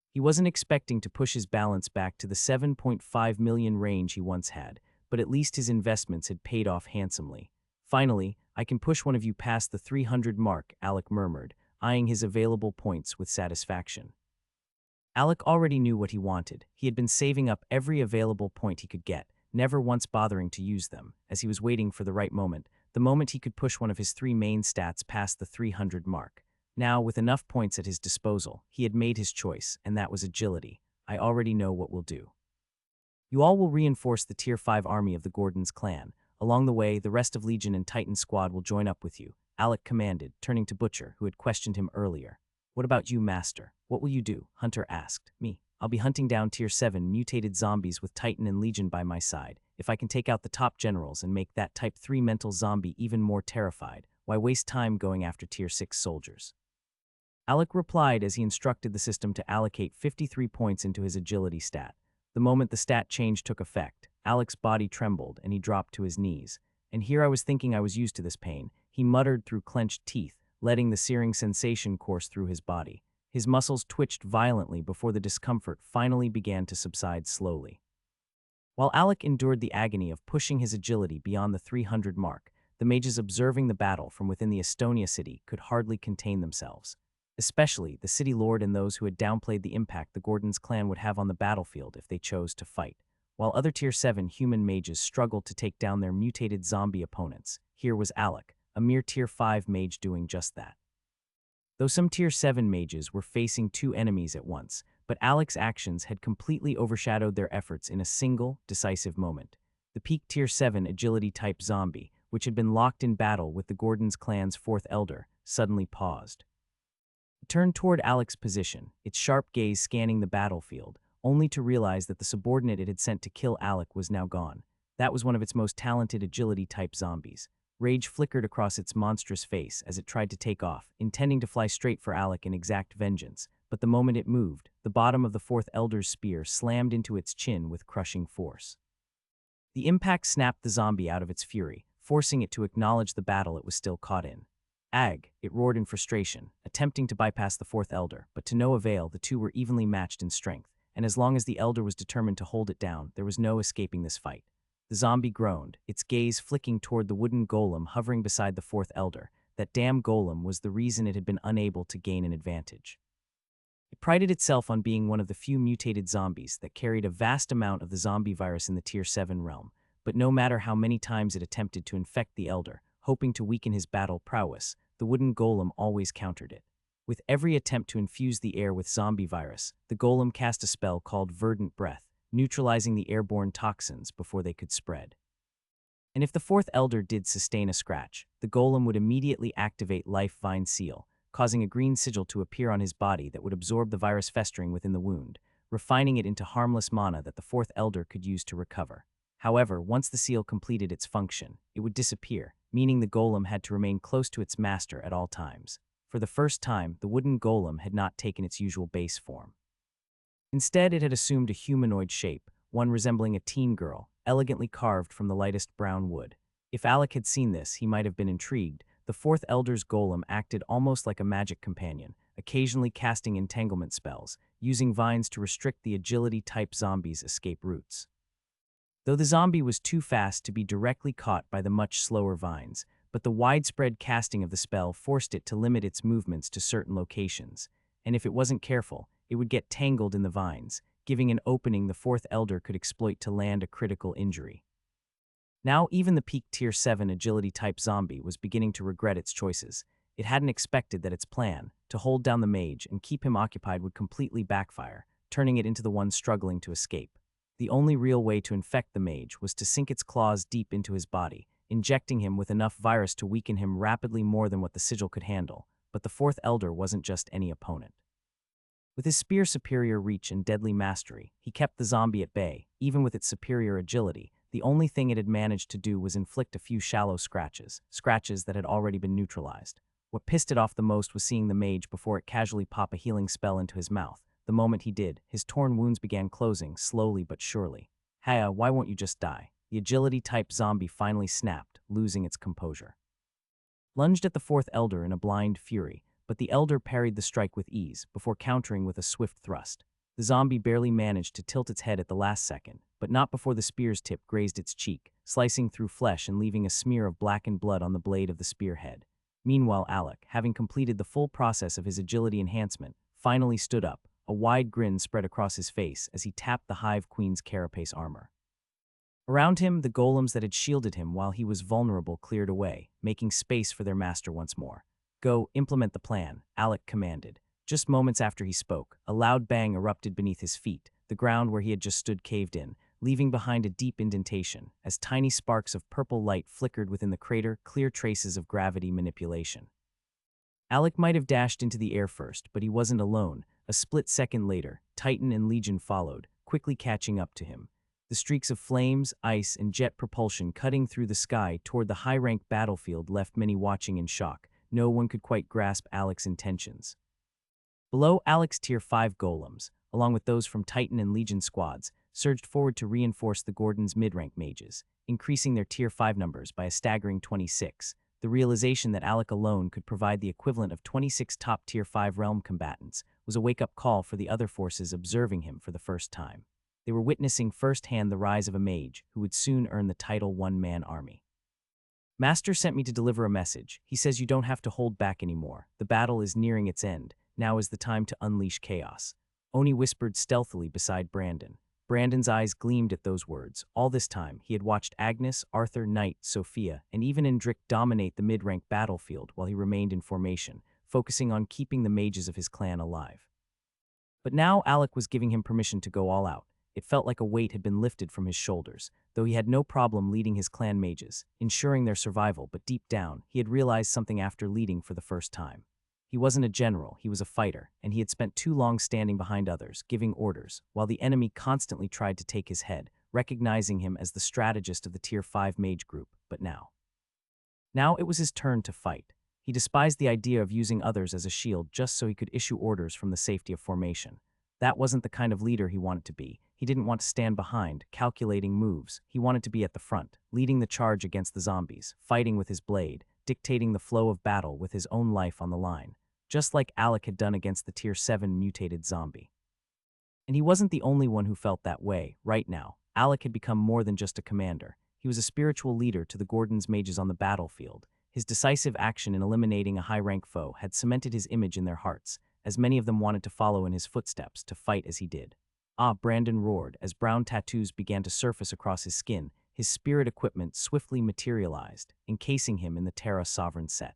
He wasn't expecting to push his balance back to the 7.5 million range he once had, but at least his investments had paid off handsomely. Finally, I can push one of you past the 300 mark, Alec murmured, eyeing his available points with satisfaction. Alec already knew what he wanted. He had been saving up every available point he could get, never once bothering to use them, as he was waiting for the right moment, the moment he could push one of his three main stats past the 300 mark. Now, with enough points at his disposal, he had made his choice, and that was agility. I already know what we'll do. You all will reinforce the Tier 5 army of the Gordon's clan. Along the way, the rest of Legion and Titan squad will join up with you, Alec commanded, turning to Butcher, who had questioned him earlier. What about you, Master? What will you do? Hunter asked. Me. I'll be hunting down Tier 7 mutated zombies with Titan and Legion by my side. If I can take out the top generals and make that Type 3 mental zombie even more terrified, why waste time going after Tier 6 soldiers? Alec replied as he instructed the system to allocate 53 points into his agility stat. The moment the stat change took effect, Alec's body trembled and he dropped to his knees. And here I was thinking I was used to this pain, he muttered through clenched teeth, letting the searing sensation course through his body. His muscles twitched violently before the discomfort finally began to subside slowly. While Alec endured the agony of pushing his agility beyond the 300 mark, the mages observing the battle from within the Estonia city could hardly contain themselves. Especially the city lord and those who had downplayed the impact the Gordon's clan would have on the battlefield if they chose to fight. While other Tier 7 human mages struggled to take down their mutated zombie opponents, here was Alec, a mere Tier 5 mage doing just that. Though some Tier 7 mages were facing two enemies at once, but Alec's actions had completely overshadowed their efforts in a single, decisive moment. The peak Tier 7 agility-type zombie, which had been locked in battle with the Gordon's clan's fourth elder, suddenly paused. It turned toward Alec's position, its sharp gaze scanning the battlefield, only to realize that the subordinate it had sent to kill Alec was now gone. That was one of its most talented agility-type zombies. Rage flickered across its monstrous face as it tried to take off, intending to fly straight for Alec and exact vengeance. But the moment it moved, the bottom of the fourth elder's spear slammed into its chin with crushing force. The impact snapped the zombie out of its fury, forcing it to acknowledge the battle it was still caught in. Ag, it roared in frustration, attempting to bypass the fourth elder, but to no avail. The two were evenly matched in strength, and as long as the elder was determined to hold it down, there was no escaping this fight. The zombie groaned, its gaze flicking toward the wooden golem hovering beside the fourth elder. That damn golem was the reason it had been unable to gain an advantage. It prided itself on being one of the few mutated zombies that carried a vast amount of the zombie virus in the Tier 7 realm, but no matter how many times it attempted to infect the elder, hoping to weaken his battle prowess, the wooden golem always countered it. With every attempt to infuse the air with zombie virus, the golem cast a spell called Verdant Breath, neutralizing the airborne toxins before they could spread. And if the fourth elder did sustain a scratch, the golem would immediately activate Life Vine Seal, causing a green sigil to appear on his body that would absorb the virus festering within the wound, refining it into harmless mana that the fourth elder could use to recover. However, once the seal completed its function, it would disappear, meaning the golem had to remain close to its master at all times. For the first time, the wooden golem had not taken its usual base form. Instead, it had assumed a humanoid shape, one resembling a teen girl, elegantly carved from the lightest brown wood. If Alec had seen this, he might have been intrigued. The fourth elder's golem acted almost like a magic companion, occasionally casting entanglement spells, using vines to restrict the agility-type zombie's escape routes. Though the zombie was too fast to be directly caught by the much slower vines, but the widespread casting of the spell forced it to limit its movements to certain locations, and if it wasn't careful, it would get tangled in the vines, giving an opening the fourth elder could exploit to land a critical injury. Now even the peak Tier 7 agility-type zombie was beginning to regret its choices. It hadn't expected that its plan, to hold down the mage and keep him occupied, would completely backfire, turning it into the one struggling to escape. The only real way to infect the mage was to sink its claws deep into his body, injecting him with enough virus to weaken him rapidly more than what the sigil could handle. But the fourth elder wasn't just any opponent. With his spear's superior reach and deadly mastery, he kept the zombie at bay. Even with its superior agility, the only thing it had managed to do was inflict a few shallow scratches that had already been neutralized. What pissed it off the most was seeing the mage before it casually pop a healing spell into his mouth. The moment he did, his torn wounds began closing, slowly but surely. Haya, why won't you just die? The agility-type zombie finally snapped, losing its composure. Lunged at the fourth elder in a blind fury, but the elder parried the strike with ease, before countering with a swift thrust. The zombie barely managed to tilt its head at the last second, but not before the spear's tip grazed its cheek, slicing through flesh and leaving a smear of blackened blood on the blade of the spearhead. Meanwhile, Alec, having completed the full process of his agility enhancement, finally stood up. A wide grin spread across his face as he tapped the Hive Queen's carapace armor. Around him, the golems that had shielded him while he was vulnerable cleared away, making space for their master once more. Go, implement the plan, Alec commanded. Just moments after he spoke, a loud bang erupted beneath his feet. The ground where he had just stood caved in, leaving behind a deep indentation. As tiny sparks of purple light flickered within the crater, clear traces of gravity manipulation. Alec might have dashed into the air first, but he wasn't alone. A split second later, Titan and Legion followed, quickly catching up to him. The streaks of flames, ice, and jet propulsion cutting through the sky toward the high-ranked battlefield left many watching in shock. No one could quite grasp Alec's intentions. Below, Alec's Tier 5 golems, along with those from Titan and Legion squads, surged forward to reinforce the Gordon's mid-rank mages, increasing their Tier 5 numbers by a staggering 26. The realization that Alec alone could provide the equivalent of 26 top Tier 5 realm combatants was a wake-up call for the other forces observing him for the first time. They were witnessing firsthand the rise of a mage who would soon earn the title one-man army. Master sent me to deliver a message. He says you don't have to hold back anymore. The battle is nearing its end. Now is the time to unleash chaos. Oni whispered stealthily beside Brandon. Brandon's eyes gleamed at those words. All this time, he had watched Agnes, Arthur, Knight, Sophia, and even Indrik dominate the mid-rank battlefield while he remained in formation, focusing on keeping the mages of his clan alive. But now Alec was giving him permission to go all out. It felt like a weight had been lifted from his shoulders, though he had no problem leading his clan mages, ensuring their survival, but deep down, he had realized something after leading for the first time. He wasn't a general, he was a fighter, and he had spent too long standing behind others, giving orders, while the enemy constantly tried to take his head, recognizing him as the strategist of the Tier 5 mage group. But now it was his turn to fight. He despised the idea of using others as a shield just so he could issue orders from the safety of formation. That wasn't the kind of leader he wanted to be. He didn't want to stand behind, calculating moves. He wanted to be at the front, leading the charge against the zombies, fighting with his blade, dictating the flow of battle with his own life on the line, just like Alec had done against the Tier 7 mutated zombie. And he wasn't the only one who felt that way. Right now, Alec had become more than just a commander. He was a spiritual leader to the Gordon's mages on the battlefield. His decisive action in eliminating a high-rank foe had cemented his image in their hearts, as many of them wanted to follow in his footsteps, to fight as he did. Ah, Brandon roared as brown tattoos began to surface across his skin. His spirit equipment swiftly materialized, encasing him in the Terra Sovereign set.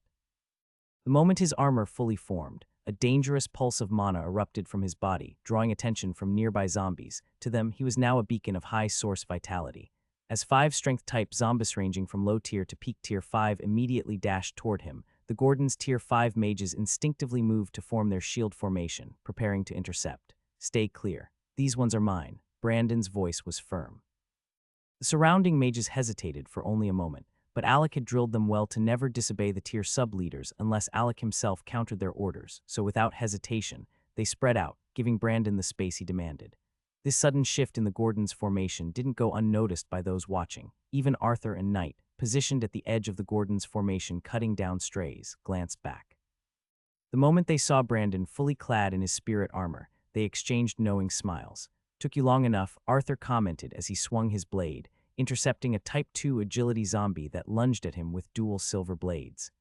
The moment his armor fully formed, a dangerous pulse of mana erupted from his body, drawing attention from nearby zombies. To them, he was now a beacon of high source vitality. As 5-strength type zombies ranging from low tier to peak tier 5 immediately dashed toward him, the Gordon's tier 5 mages instinctively moved to form their shield formation, preparing to intercept. Stay clear. These ones are mine. Brandon's voice was firm. The surrounding mages hesitated for only a moment, but Alec had drilled them well to never disobey the tier sub-leaders unless Alec himself countered their orders, so without hesitation, they spread out, giving Brandon the space he demanded. This sudden shift in the Gordon's formation didn't go unnoticed by those watching. Even Arthur and Knight, positioned at the edge of the Gordon's formation cutting down strays, glanced back. The moment they saw Brandon fully clad in his spirit armor, they exchanged knowing smiles. Took you long enough, Arthur commented as he swung his blade, intercepting a Type 2 agility zombie that lunged at him with dual silver blades.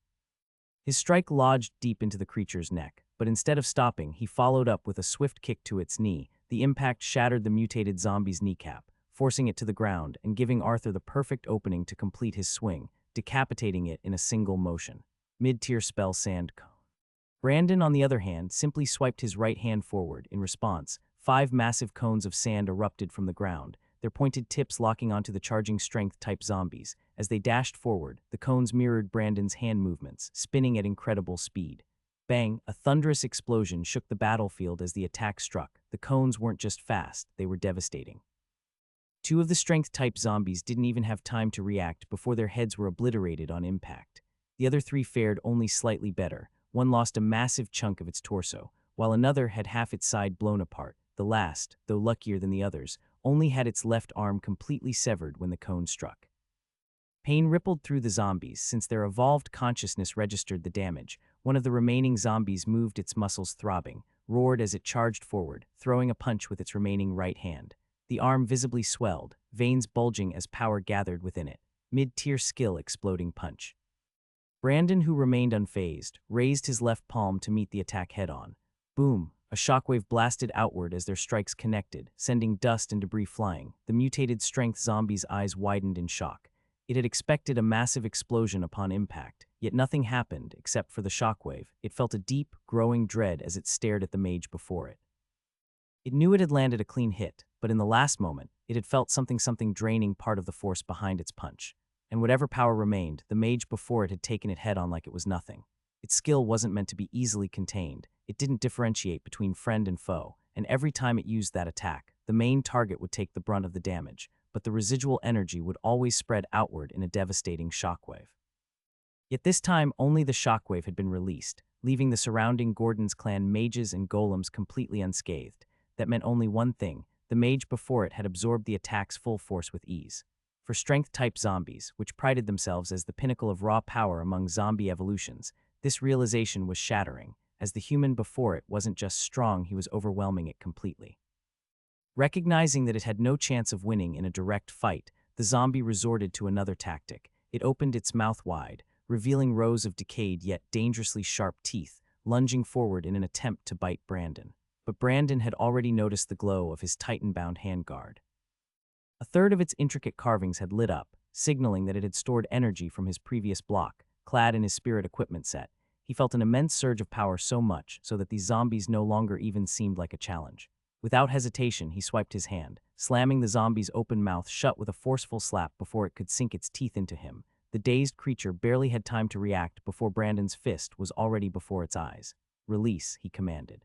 His strike lodged deep into the creature's neck, but instead of stopping, he followed up with a swift kick to its knee. The impact shattered the mutated zombie's kneecap, forcing it to the ground and giving Arthur the perfect opening to complete his swing, decapitating it in a single motion. Mid-tier spell Sand Cone. Brandon, on the other hand, simply swiped his right hand forward. In response, 5 massive cones of sand erupted from the ground, their pointed tips locking onto the charging strength-type zombies. As they dashed forward, the cones mirrored Brandon's hand movements, spinning at incredible speed. Bang! A thunderous explosion shook the battlefield as the attack struck. The cones weren't just fast, they were devastating. 2 of the strength-type zombies didn't even have time to react before their heads were obliterated on impact. The other 3 fared only slightly better. One lost a massive chunk of its torso, while another had half its side blown apart. The last, though luckier than the others, only had its left arm completely severed when the cone struck. Pain rippled through the zombies since their evolved consciousness registered the damage. One of the remaining zombies moved, its muscles throbbing, roared as it charged forward, throwing a punch with its remaining right hand. The arm visibly swelled, veins bulging as power gathered within it. Mid-tier skill exploding punch. Brandon, who remained unfazed, raised his left palm to meet the attack head-on. Boom! A shockwave blasted outward as their strikes connected, sending dust and debris flying. The mutated strength zombie's eyes widened in shock. It had expected a massive explosion upon impact, yet nothing happened except for the shockwave. It felt a deep, growing dread as it stared at the mage before it. It knew it had landed a clean hit, but in the last moment, it had felt something draining part of the force behind its punch. And whatever power remained, the mage before it had taken it head-on like it was nothing. Its skill wasn't meant to be easily contained. It didn't differentiate between friend and foe, and every time it used that attack, the main target would take the brunt of the damage, but the residual energy would always spread outward in a devastating shockwave. Yet this time, only the shockwave had been released, leaving the surrounding Gordon's clan mages and golems completely unscathed. That meant only one thing: the mage before it had absorbed the attack's full force with ease. For strength-type zombies, which prided themselves as the pinnacle of raw power among zombie evolutions, this realization was shattering. As the human before it wasn't just strong, he was overwhelming it completely. Recognizing that it had no chance of winning in a direct fight, the zombie resorted to another tactic. It opened its mouth wide, revealing rows of decayed yet dangerously sharp teeth, lunging forward in an attempt to bite Brandon. But Brandon had already noticed the glow of his Titan-bound handguard. A third of its intricate carvings had lit up, signaling that it had stored energy from his previous block. Clad in his spirit equipment set, he felt an immense surge of power, so much so that these zombies no longer even seemed like a challenge. Without hesitation, he swiped his hand, slamming the zombie's open mouth shut with a forceful slap before it could sink its teeth into him. The dazed creature barely had time to react before Brandon's fist was already before its eyes. "Release," he commanded.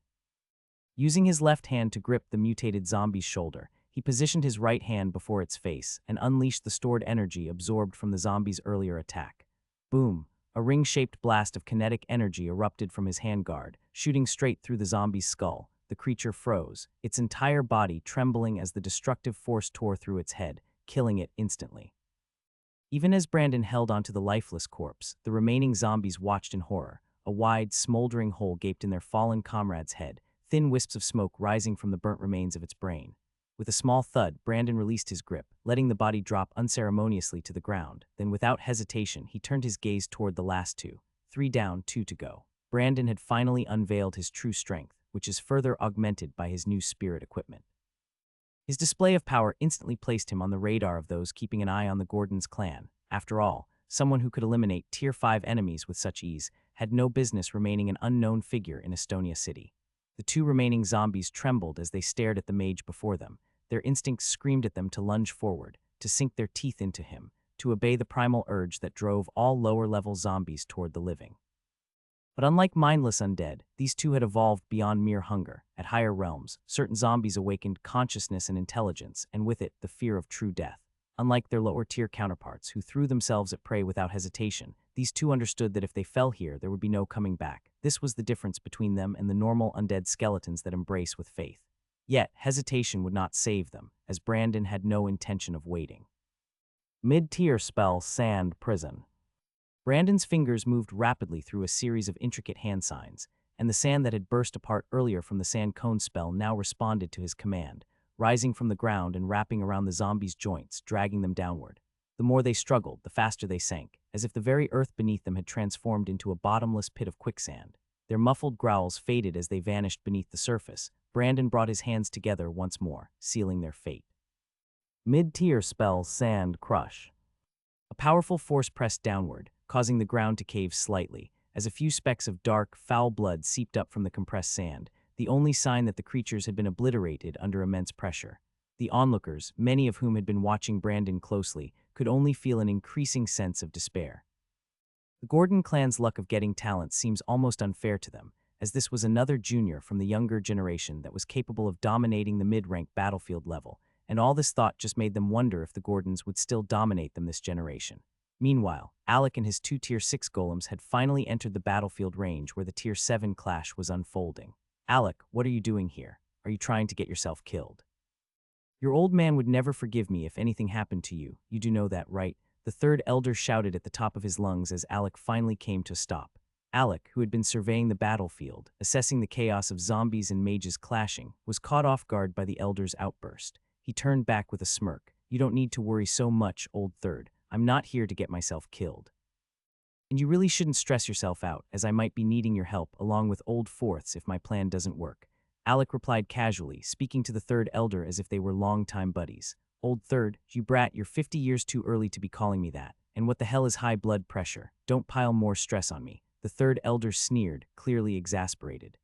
Using his left hand to grip the mutated zombie's shoulder, he positioned his right hand before its face and unleashed the stored energy absorbed from the zombie's earlier attack. Boom! A ring-shaped blast of kinetic energy erupted from his handguard, shooting straight through the zombie's skull. The creature froze, its entire body trembling as the destructive force tore through its head, killing it instantly. Even as Brandon held onto the lifeless corpse, the remaining zombies watched in horror. A wide, smoldering hole gaped in their fallen comrade's head, thin wisps of smoke rising from the burnt remains of its brain. With a small thud, Brandon released his grip, letting the body drop unceremoniously to the ground. Then, without hesitation, he turned his gaze toward the last 2. 3 down, 2 to go. Brandon had finally unveiled his true strength, which is further augmented by his new spirit equipment. His display of power instantly placed him on the radar of those keeping an eye on the Gordon's clan. After all, someone who could eliminate Tier 5 enemies with such ease had no business remaining an unknown figure in Estonia City. The 2 remaining zombies trembled as they stared at the mage before them. Their instincts screamed at them to lunge forward, to sink their teeth into him, to obey the primal urge that drove all lower-level zombies toward the living. But unlike mindless undead, these 2 had evolved beyond mere hunger. At higher realms, certain zombies awakened consciousness and intelligence, and with it, the fear of true death. Unlike their lower-tier counterparts, who threw themselves at prey without hesitation, these 2 understood that if they fell here, there would be no coming back. This was the difference between them and the normal undead skeletons that embrace with faith. Yet, hesitation would not save them, as Brandon had no intention of waiting. Mid-tier spell Sand Prison. Brandon's fingers moved rapidly through a series of intricate hand signs, and the sand that had burst apart earlier from the sand cone spell now responded to his command, rising from the ground and wrapping around the zombies' joints, dragging them downward. The more they struggled, the faster they sank, as if the very earth beneath them had transformed into a bottomless pit of quicksand. Their muffled growls faded as they vanished beneath the surface. Brandon brought his hands together once more, sealing their fate. Mid-tier spell Sand Crush. A powerful force pressed downward, causing the ground to cave slightly. as a few specks of dark, foul blood seeped up from the compressed sand, the only sign that the creatures had been obliterated under immense pressure. The onlookers, many of whom had been watching Brandon closely, could only feel an increasing sense of despair. The Gordon clan's luck of getting talent seems almost unfair to them, as this was another junior from the younger generation that was capable of dominating the mid-rank battlefield level, and all this thought just made them wonder if the Gordons would still dominate them this generation. Meanwhile, Alec and his two Tier 6 golems had finally entered the battlefield range where the Tier 7 clash was unfolding. Alec, what are you doing here? Are you trying to get yourself killed? Your old man would never forgive me if anything happened to you, you do know that, right? The third elder shouted at the top of his lungs as Alec finally came to a stop. Alec, who had been surveying the battlefield, assessing the chaos of zombies and mages clashing, was caught off guard by the elder's outburst. He turned back with a smirk. You don't need to worry so much, old third. I'm not here to get myself killed. And you really shouldn't stress yourself out, as I might be needing your help along with old fourths if my plan doesn't work. Alec replied casually, speaking to the third elder as if they were longtime buddies. Old third, you brat, you're 50 years too early to be calling me that. And what the hell is high blood pressure? Don't pile more stress on me. The third elder sneered, clearly exasperated.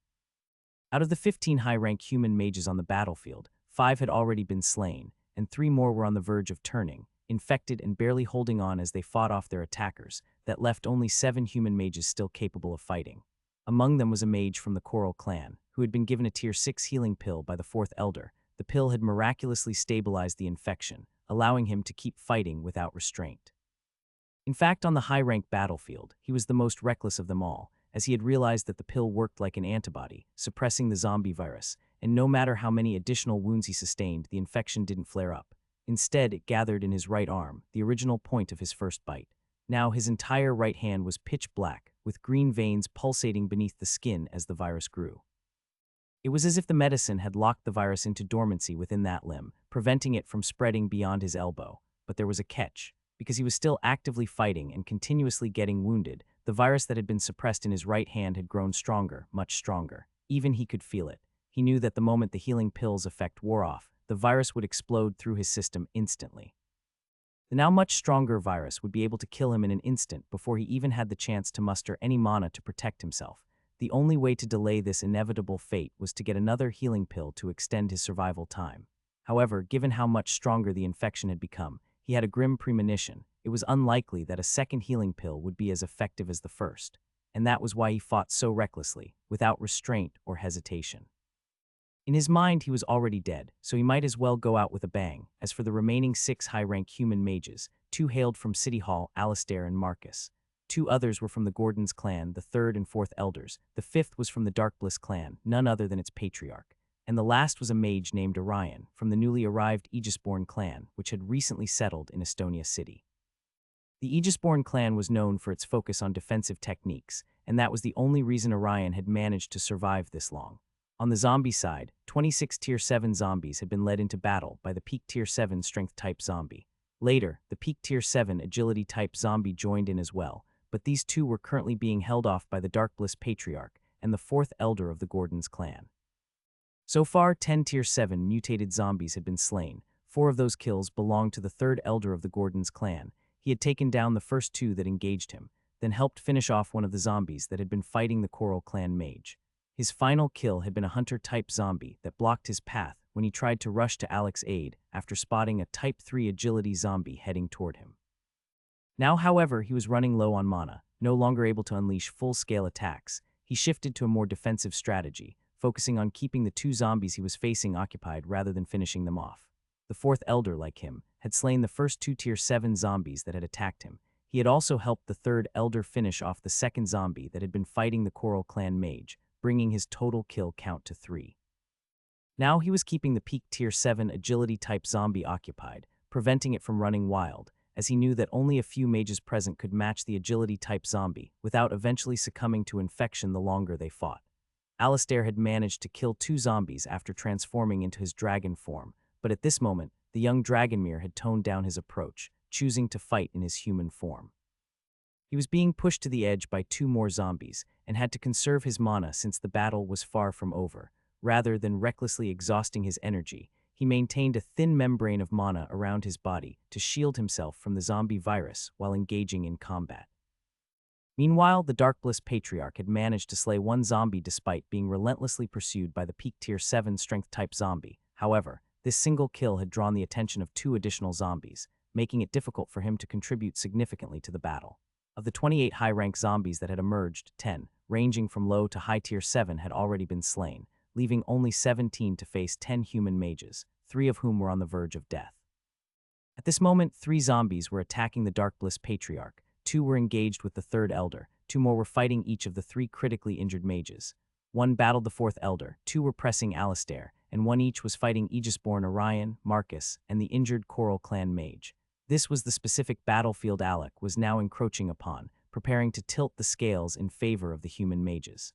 Out of the 15 high-rank human mages on the battlefield, 5 had already been slain, and 3 more were on the verge of turning, infected and barely holding on as they fought off their attackers, that left only 7 human mages still capable of fighting. Among them was a mage from the Coral clan, who had been given a Tier 6 healing pill by the 4th elder. The pill had miraculously stabilized the infection, allowing him to keep fighting without restraint. In fact, on the high-rank battlefield, he was the most reckless of them all, as he had realized that the pill worked like an antibody, suppressing the zombie virus, and no matter how many additional wounds he sustained, the infection didn't flare up. Instead, it gathered in his right arm, the original point of his first bite. Now his entire right hand was pitch black, with green veins pulsating beneath the skin as the virus grew. It was as if the medicine had locked the virus into dormancy within that limb, preventing it from spreading beyond his elbow. But there was a catch. Because he was still actively fighting and continuously getting wounded, the virus that had been suppressed in his right hand had grown stronger, much stronger. Even he could feel it. He knew that the moment the healing pill's effect wore off, the virus would explode through his system instantly. The now much stronger virus would be able to kill him in an instant before he even had the chance to muster any mana to protect himself. The only way to delay this inevitable fate was to get another healing pill to extend his survival time. However, given how much stronger the infection had become, he had a grim premonition. It was unlikely that a second healing pill would be as effective as the first, and that was why he fought so recklessly, without restraint or hesitation. In his mind, he was already dead, so he might as well go out with a bang. As for the remaining 6 high-rank human mages, 2 hailed from City Hall, Alistair and Marcus. 2 others were from the Gordons clan, the 3rd and 4th elders. The 5th was from the Darkbliss clan, none other than its patriarch. And the last was a mage named Orion, from the newly arrived Aegisborn clan, which had recently settled in Estonia City. The Aegisborn clan was known for its focus on defensive techniques, and that was the only reason Orion had managed to survive this long. On the zombie side, 26 Tier 7 zombies had been led into battle by the peak Tier 7 strength-type zombie. Later, the peak Tier 7 agility-type zombie joined in as well, but these 2 were currently being held off by the Darkbliss patriarch and the 4th elder of the Gordons clan. So far, 10 Tier 7 mutated zombies had been slain. 4 of those kills belonged to the 3rd elder of the Gordons clan. He had taken down the first 2 that engaged him, then helped finish off one of the zombies that had been fighting the Coral clan mage. His final kill had been a hunter-type zombie that blocked his path when he tried to rush to Alec's aid after spotting a Type 3 agility zombie heading toward him. Now, however, he was running low on mana, no longer able to unleash full-scale attacks. He shifted to a more defensive strategy, focusing on keeping the 2 zombies he was facing occupied rather than finishing them off. The 4th elder, like him, had slain the first 2 Tier 7 zombies that had attacked him. He had also helped the 3rd elder finish off the 2nd zombie that had been fighting the Coral clan mage, bringing his total kill count to 3. Now he was keeping the peak Tier 7 agility-type zombie occupied, preventing it from running wild, as he knew that only a few mages present could match the agility-type zombie without eventually succumbing to infection the longer they fought. Alistair had managed to kill 2 zombies after transforming into his dragon form, but at this moment, the young Dragonmere had toned down his approach, choosing to fight in his human form. He was being pushed to the edge by 2 more zombies, and had to conserve his mana since the battle was far from over. Rather than recklessly exhausting his energy, he maintained a thin membrane of mana around his body to shield himself from the zombie virus while engaging in combat. Meanwhile, the Dark Bliss Patriarch had managed to slay one zombie despite being relentlessly pursued by the peak tier 7 strength type zombie. However, this single kill had drawn the attention of 2 additional zombies, making it difficult for him to contribute significantly to the battle. Of the 28 high-rank zombies that had emerged, 10, ranging from low to high tier 7, had already been slain, leaving only 17 to face 10 human mages, 3 of whom were on the verge of death. At this moment, 3 zombies were attacking the Dark Bliss Patriarch, 2 were engaged with the 3rd Elder, 2 more were fighting each of the 3 critically injured mages. 1 battled the 4th Elder, 2 were pressing Alistair, and 1 each was fighting Aegis-born Orion, Marcus, and the injured Coral Clan Mage. This was the specific battlefield Alec was now encroaching upon, preparing to tilt the scales in favor of the human mages.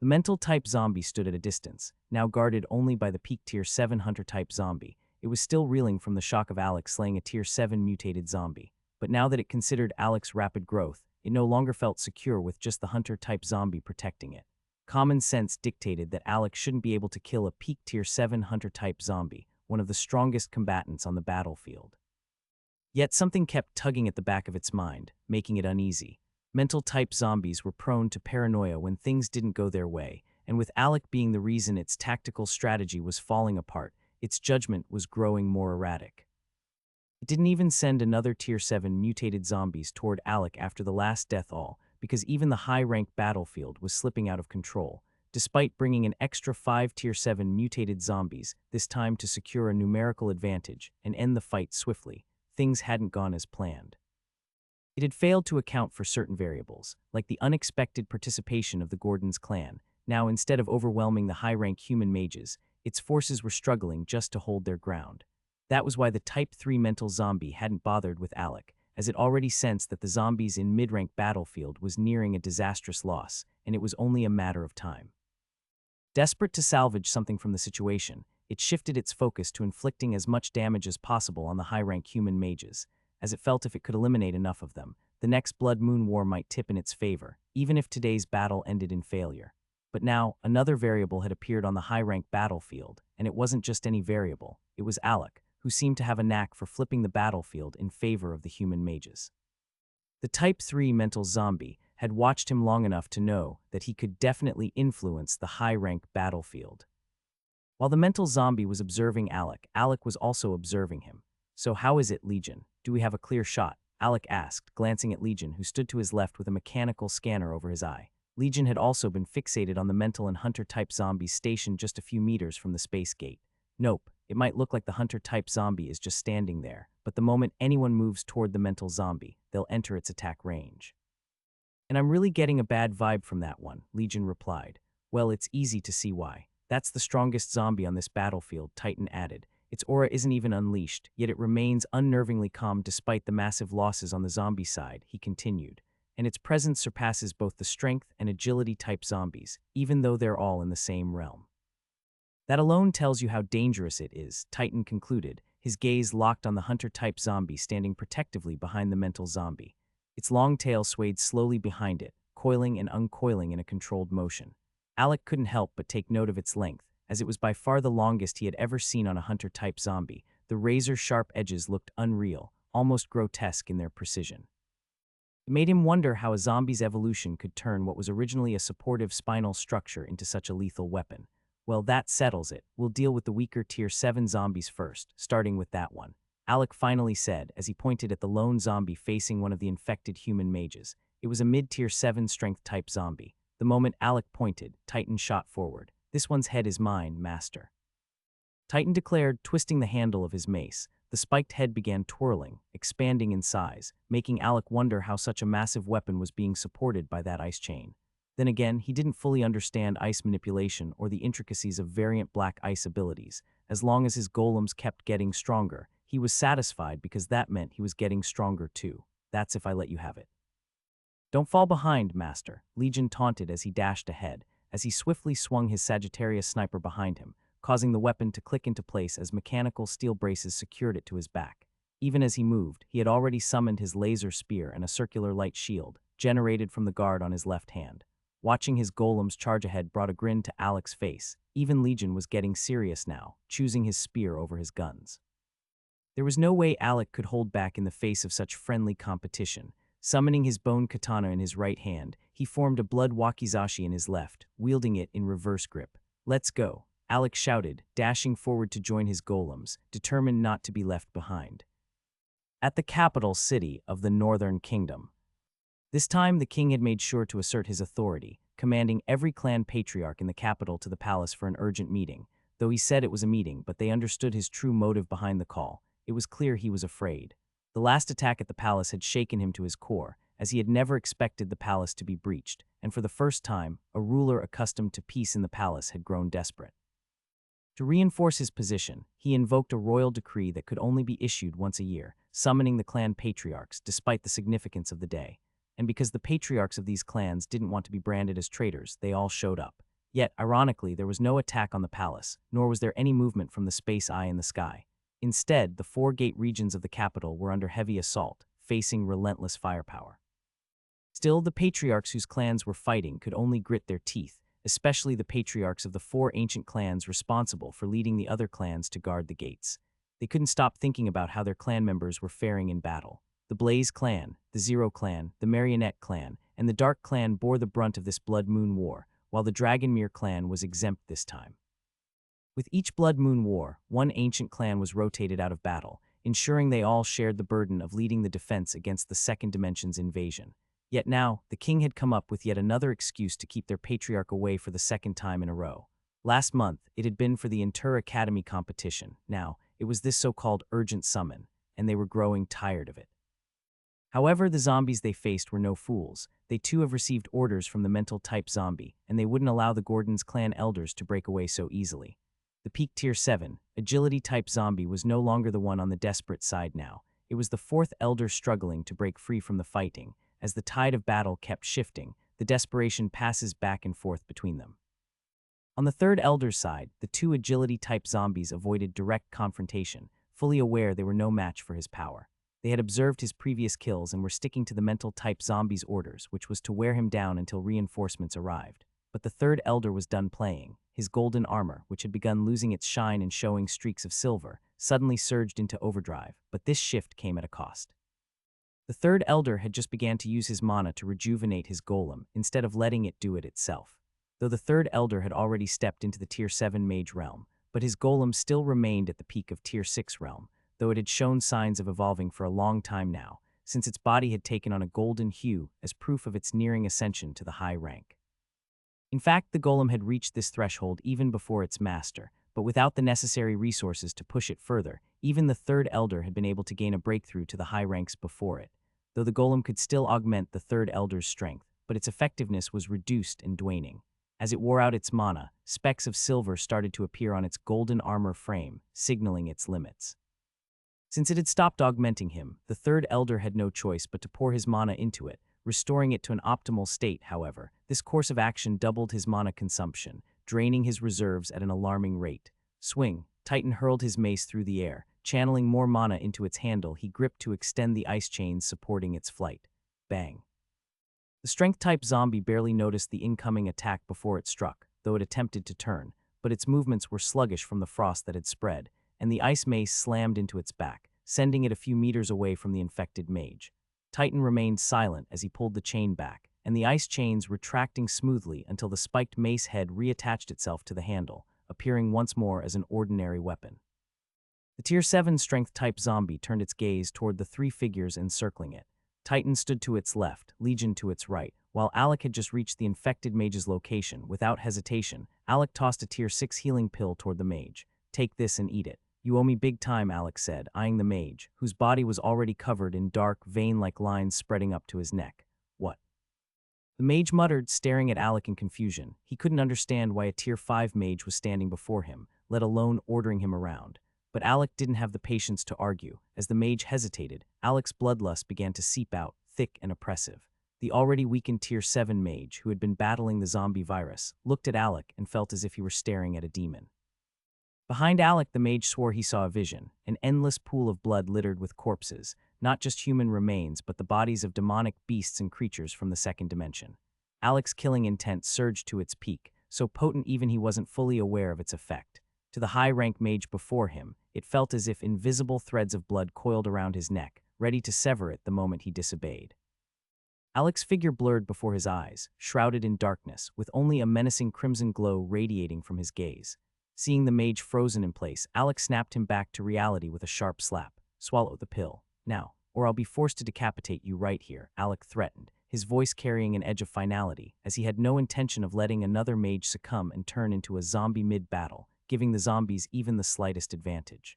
The mental-type zombie stood at a distance, now guarded only by the peak tier 7 hunter-type zombie. It was still reeling from the shock of Alec slaying a tier 7 mutated zombie. But now that it considered Alec's rapid growth, it no longer felt secure with just the hunter-type zombie protecting it. Common sense dictated that Alec shouldn't be able to kill a peak tier 7 hunter-type zombie, one of the strongest combatants on the battlefield. Yet something kept tugging at the back of its mind, making it uneasy. Mental-type zombies were prone to paranoia when things didn't go their way, and with Alec being the reason its tactical strategy was falling apart, its judgment was growing more erratic. It didn't even send another tier 7 mutated zombies toward Alec after the last death all, because even the high-ranked battlefield was slipping out of control, despite bringing an extra 5 tier 7 mutated zombies, this time to secure a numerical advantage and end the fight swiftly. Things hadn't gone as planned. It had failed to account for certain variables, like the unexpected participation of the Gordon's clan. Now, instead of overwhelming the high-rank human mages, its forces were struggling just to hold their ground. That was why the Type 3 mental zombie hadn't bothered with Alec, as it already sensed that the zombies in mid-rank battlefield was nearing a disastrous loss, and it was only a matter of time. Desperate to salvage something from the situation, it shifted its focus to inflicting as much damage as possible on the high-rank human mages, as it felt if it could eliminate enough of them, the next Blood Moon War might tip in its favor, even if today's battle ended in failure. But now, another variable had appeared on the high-rank battlefield, and it wasn't just any variable, it was Alec, who seemed to have a knack for flipping the battlefield in favor of the human mages. The Type 3 mental zombie had watched him long enough to know that he could definitely influence the high-rank battlefield. While the mental zombie was observing Alec, Alec was also observing him. "So how is it, Legion? Do we have a clear shot?" Alec asked, glancing at Legion, who stood to his left with a mechanical scanner over his eye. Legion had also been fixated on the mental and hunter-type zombies stationed just a few meters from the space gate. "Nope, it might look like the hunter-type zombie is just standing there, but the moment anyone moves toward the mental zombie, they'll enter its attack range." "And I'm really getting a bad vibe from that one," Legion replied. "Well, it's easy to see why. That's the strongest zombie on this battlefield," Titan added. "Its aura isn't even unleashed, yet it remains unnervingly calm despite the massive losses on the zombie side," he continued. "And its presence surpasses both the strength and agility type zombies, even though they're all in the same realm." "That alone tells you how dangerous it is," Titan concluded, his gaze locked on the hunter-type zombie standing protectively behind the mental zombie. Its long tail swayed slowly behind it, coiling and uncoiling in a controlled motion. Alec couldn't help but take note of its length, as it was by far the longest he had ever seen on a hunter-type zombie. The razor-sharp edges looked unreal, almost grotesque in their precision. It made him wonder how a zombie's evolution could turn what was originally a supportive spinal structure into such a lethal weapon. "Well, that settles it. We'll deal with the weaker tier 7 zombies first, starting with that one," Alec finally said as he pointed at the lone zombie facing one of the infected human mages. It was a mid-tier 7 strength-type zombie. The moment Alec pointed, Titan shot forward. "This one's head is mine, Master," Titan declared, twisting the handle of his mace. The spiked head began twirling, expanding in size, making Alec wonder how such a massive weapon was being supported by that ice chain. Then again, he didn't fully understand ice manipulation or the intricacies of variant black ice abilities. As long as his golems kept getting stronger, he was satisfied because that meant he was getting stronger too. "That's if I let you have it." "Don't fall behind, Master," Legion taunted as he dashed ahead, as he swiftly swung his Sagittarius sniper behind him, causing the weapon to click into place as mechanical steel braces secured it to his back. Even as he moved, he had already summoned his laser spear and a circular light shield, generated from the guard on his left hand. Watching his golems charge ahead brought a grin to Alec's face. Even Legion was getting serious now, choosing his spear over his guns. There was no way Alec could hold back in the face of such friendly competition. Summoning his bone katana in his right hand, he formed a blood wakizashi in his left, wielding it in reverse grip. "Let's go," Alec shouted, dashing forward to join his golems, determined not to be left behind. At the capital city of the Northern Kingdom. This time the king had made sure to assert his authority, commanding every clan patriarch in the capital to the palace for an urgent meeting. Though he said it was a meeting, but they understood his true motive behind the call. It was clear he was afraid. The last attack at the palace had shaken him to his core, as he had never expected the palace to be breached, and for the first time, a ruler accustomed to peace in the palace had grown desperate. To reinforce his position, he invoked a royal decree that could only be issued once a year, summoning the clan patriarchs despite the significance of the day. And because the patriarchs of these clans didn't want to be branded as traitors, they all showed up. Yet, ironically, there was no attack on the palace, nor was there any movement from the space eye in the sky. Instead, the four gate regions of the capital were under heavy assault, facing relentless firepower. Still, the patriarchs whose clans were fighting could only grit their teeth, especially the patriarchs of the four ancient clans responsible for leading the other clans to guard the gates. They couldn't stop thinking about how their clan members were faring in battle. The Blaze clan, the Zero clan, the Marionette clan, and the Dark clan bore the brunt of this Blood Moon War, while the Dragonmere clan was exempt this time. With each Blood Moon War, one ancient clan was rotated out of battle, ensuring they all shared the burden of leading the defense against the Second Dimension's invasion. Yet now, the king had come up with yet another excuse to keep their patriarch away for the second time in a row. Last month, it had been for the Inter Academy competition. Now, it was this so-called urgent summon, and they were growing tired of it. However, the zombies they faced were no fools. They too have received orders from the mental-type zombie, and they wouldn't allow the Gordon's clan elders to break away so easily. The peak tier 7, agility-type zombie was no longer the one on the desperate side now. It was the fourth elder struggling to break free from the fighting. As the tide of battle kept shifting, the desperation passes back and forth between them. On the third elder's side, the two agility-type zombies avoided direct confrontation, fully aware they were no match for his power. They had observed his previous kills and were sticking to the mental-type zombie's orders, which was to wear him down until reinforcements arrived. But the third elder was done playing. His golden armor, which had begun losing its shine and showing streaks of silver, suddenly surged into overdrive, but this shift came at a cost. The third elder had just began to use his mana to rejuvenate his golem, instead of letting it do it itself. Though the third elder had already stepped into the tier 7 mage realm, but his golem still remained at the peak of tier 6 realm, though it had shown signs of evolving for a long time now, since its body had taken on a golden hue as proof of its nearing ascension to the high rank. In fact, the golem had reached this threshold even before its master, but without the necessary resources to push it further, even the third elder had been able to gain a breakthrough to the high ranks before it. Though the golem could still augment the third elder's strength, but its effectiveness was reduced and waning. As it wore out its mana, specks of silver started to appear on its golden armor frame, signaling its limits. Since it had stopped augmenting him, the third elder had no choice but to pour his mana into it, restoring it to an optimal state. However, this course of action doubled his mana consumption, draining his reserves at an alarming rate. Swing, Titan hurled his mace through the air. Channeling more mana into its handle, he gripped to extend the ice chains supporting its flight. Bang. The strength-type zombie barely noticed the incoming attack before it struck, though it attempted to turn, but its movements were sluggish from the frost that had spread, and the ice mace slammed into its back, sending it a few meters away from the infected mage. Titan remained silent as he pulled the chain back, and the ice chains retracting smoothly until the spiked mace head reattached itself to the handle, appearing once more as an ordinary weapon. The tier 7 strength-type zombie turned its gaze toward the three figures encircling it. Titan stood to its left, Legion to its right, while Alec had just reached the infected mage's location. Without hesitation, Alec tossed a tier 6 healing pill toward the mage. "Take this and eat it. You owe me big time," Alec said, eyeing the mage, whose body was already covered in dark, vein-like lines spreading up to his neck. "What?" The mage muttered, staring at Alec in confusion. He couldn't understand why a tier 5 mage was standing before him, let alone ordering him around. But Alec didn't have the patience to argue. As the mage hesitated, Alec's bloodlust began to seep out, thick and oppressive. The already weakened tier 7 mage, who had been battling the zombie virus, looked at Alec and felt as if he were staring at a demon. Behind Alec, the mage swore he saw a vision, an endless pool of blood littered with corpses, not just human remains but the bodies of demonic beasts and creatures from the second dimension. Alec's killing intent surged to its peak, so potent even he wasn't fully aware of its effect. To the high-rank mage before him, it felt as if invisible threads of blood coiled around his neck, ready to sever it the moment he disobeyed. Alec's figure blurred before his eyes, shrouded in darkness, with only a menacing crimson glow radiating from his gaze. Seeing the mage frozen in place, Alec snapped him back to reality with a sharp slap. "Swallow the pill, now, or I'll be forced to decapitate you right here," Alec threatened, his voice carrying an edge of finality, as he had no intention of letting another mage succumb and turn into a zombie mid-battle, giving the zombies even the slightest advantage.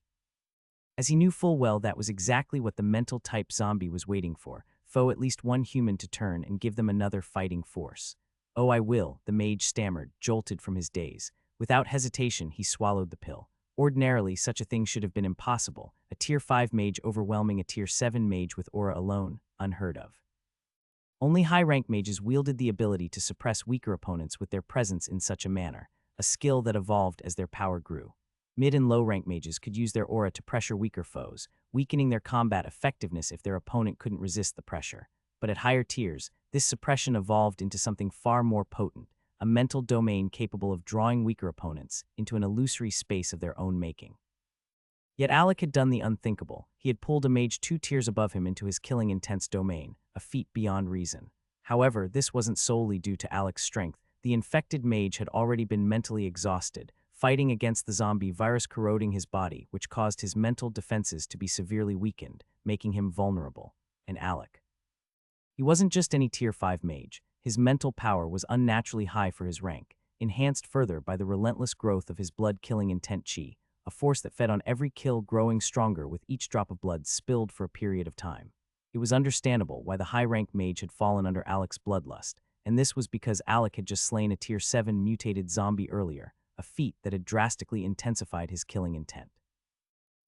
As he knew full well that was exactly what the mental-type zombie was waiting for, foe at least one human to turn and give them another fighting force. "Oh, I will," the mage stammered, jolted from his daze. Without hesitation, he swallowed the pill. Ordinarily, such a thing should have been impossible, a Tier 5 mage overwhelming a Tier 7 mage with aura alone, unheard of. Only high-rank mages wielded the ability to suppress weaker opponents with their presence in such a manner, a skill that evolved as their power grew. Mid- and low-rank mages could use their aura to pressure weaker foes, weakening their combat effectiveness if their opponent couldn't resist the pressure. But at higher tiers, this suppression evolved into something far more potent, a mental domain capable of drawing weaker opponents into an illusory space of their own making. Yet Alec had done the unthinkable. He had pulled a mage 2 tiers above him into his killing intense domain, a feat beyond reason. However, this wasn't solely due to Alec's strength. The infected mage had already been mentally exhausted, fighting against the zombie virus corroding his body, which caused his mental defenses to be severely weakened, making him vulnerable. And Alec. He wasn't just any Tier 5 mage. His mental power was unnaturally high for his rank, enhanced further by the relentless growth of his blood-killing intent chi, a force that fed on every kill, growing stronger with each drop of blood spilled for a period of time. It was understandable why the high-rank mage had fallen under Alec's bloodlust, and this was because Alec had just slain a Tier 7 mutated zombie earlier, a feat that had drastically intensified his killing intent.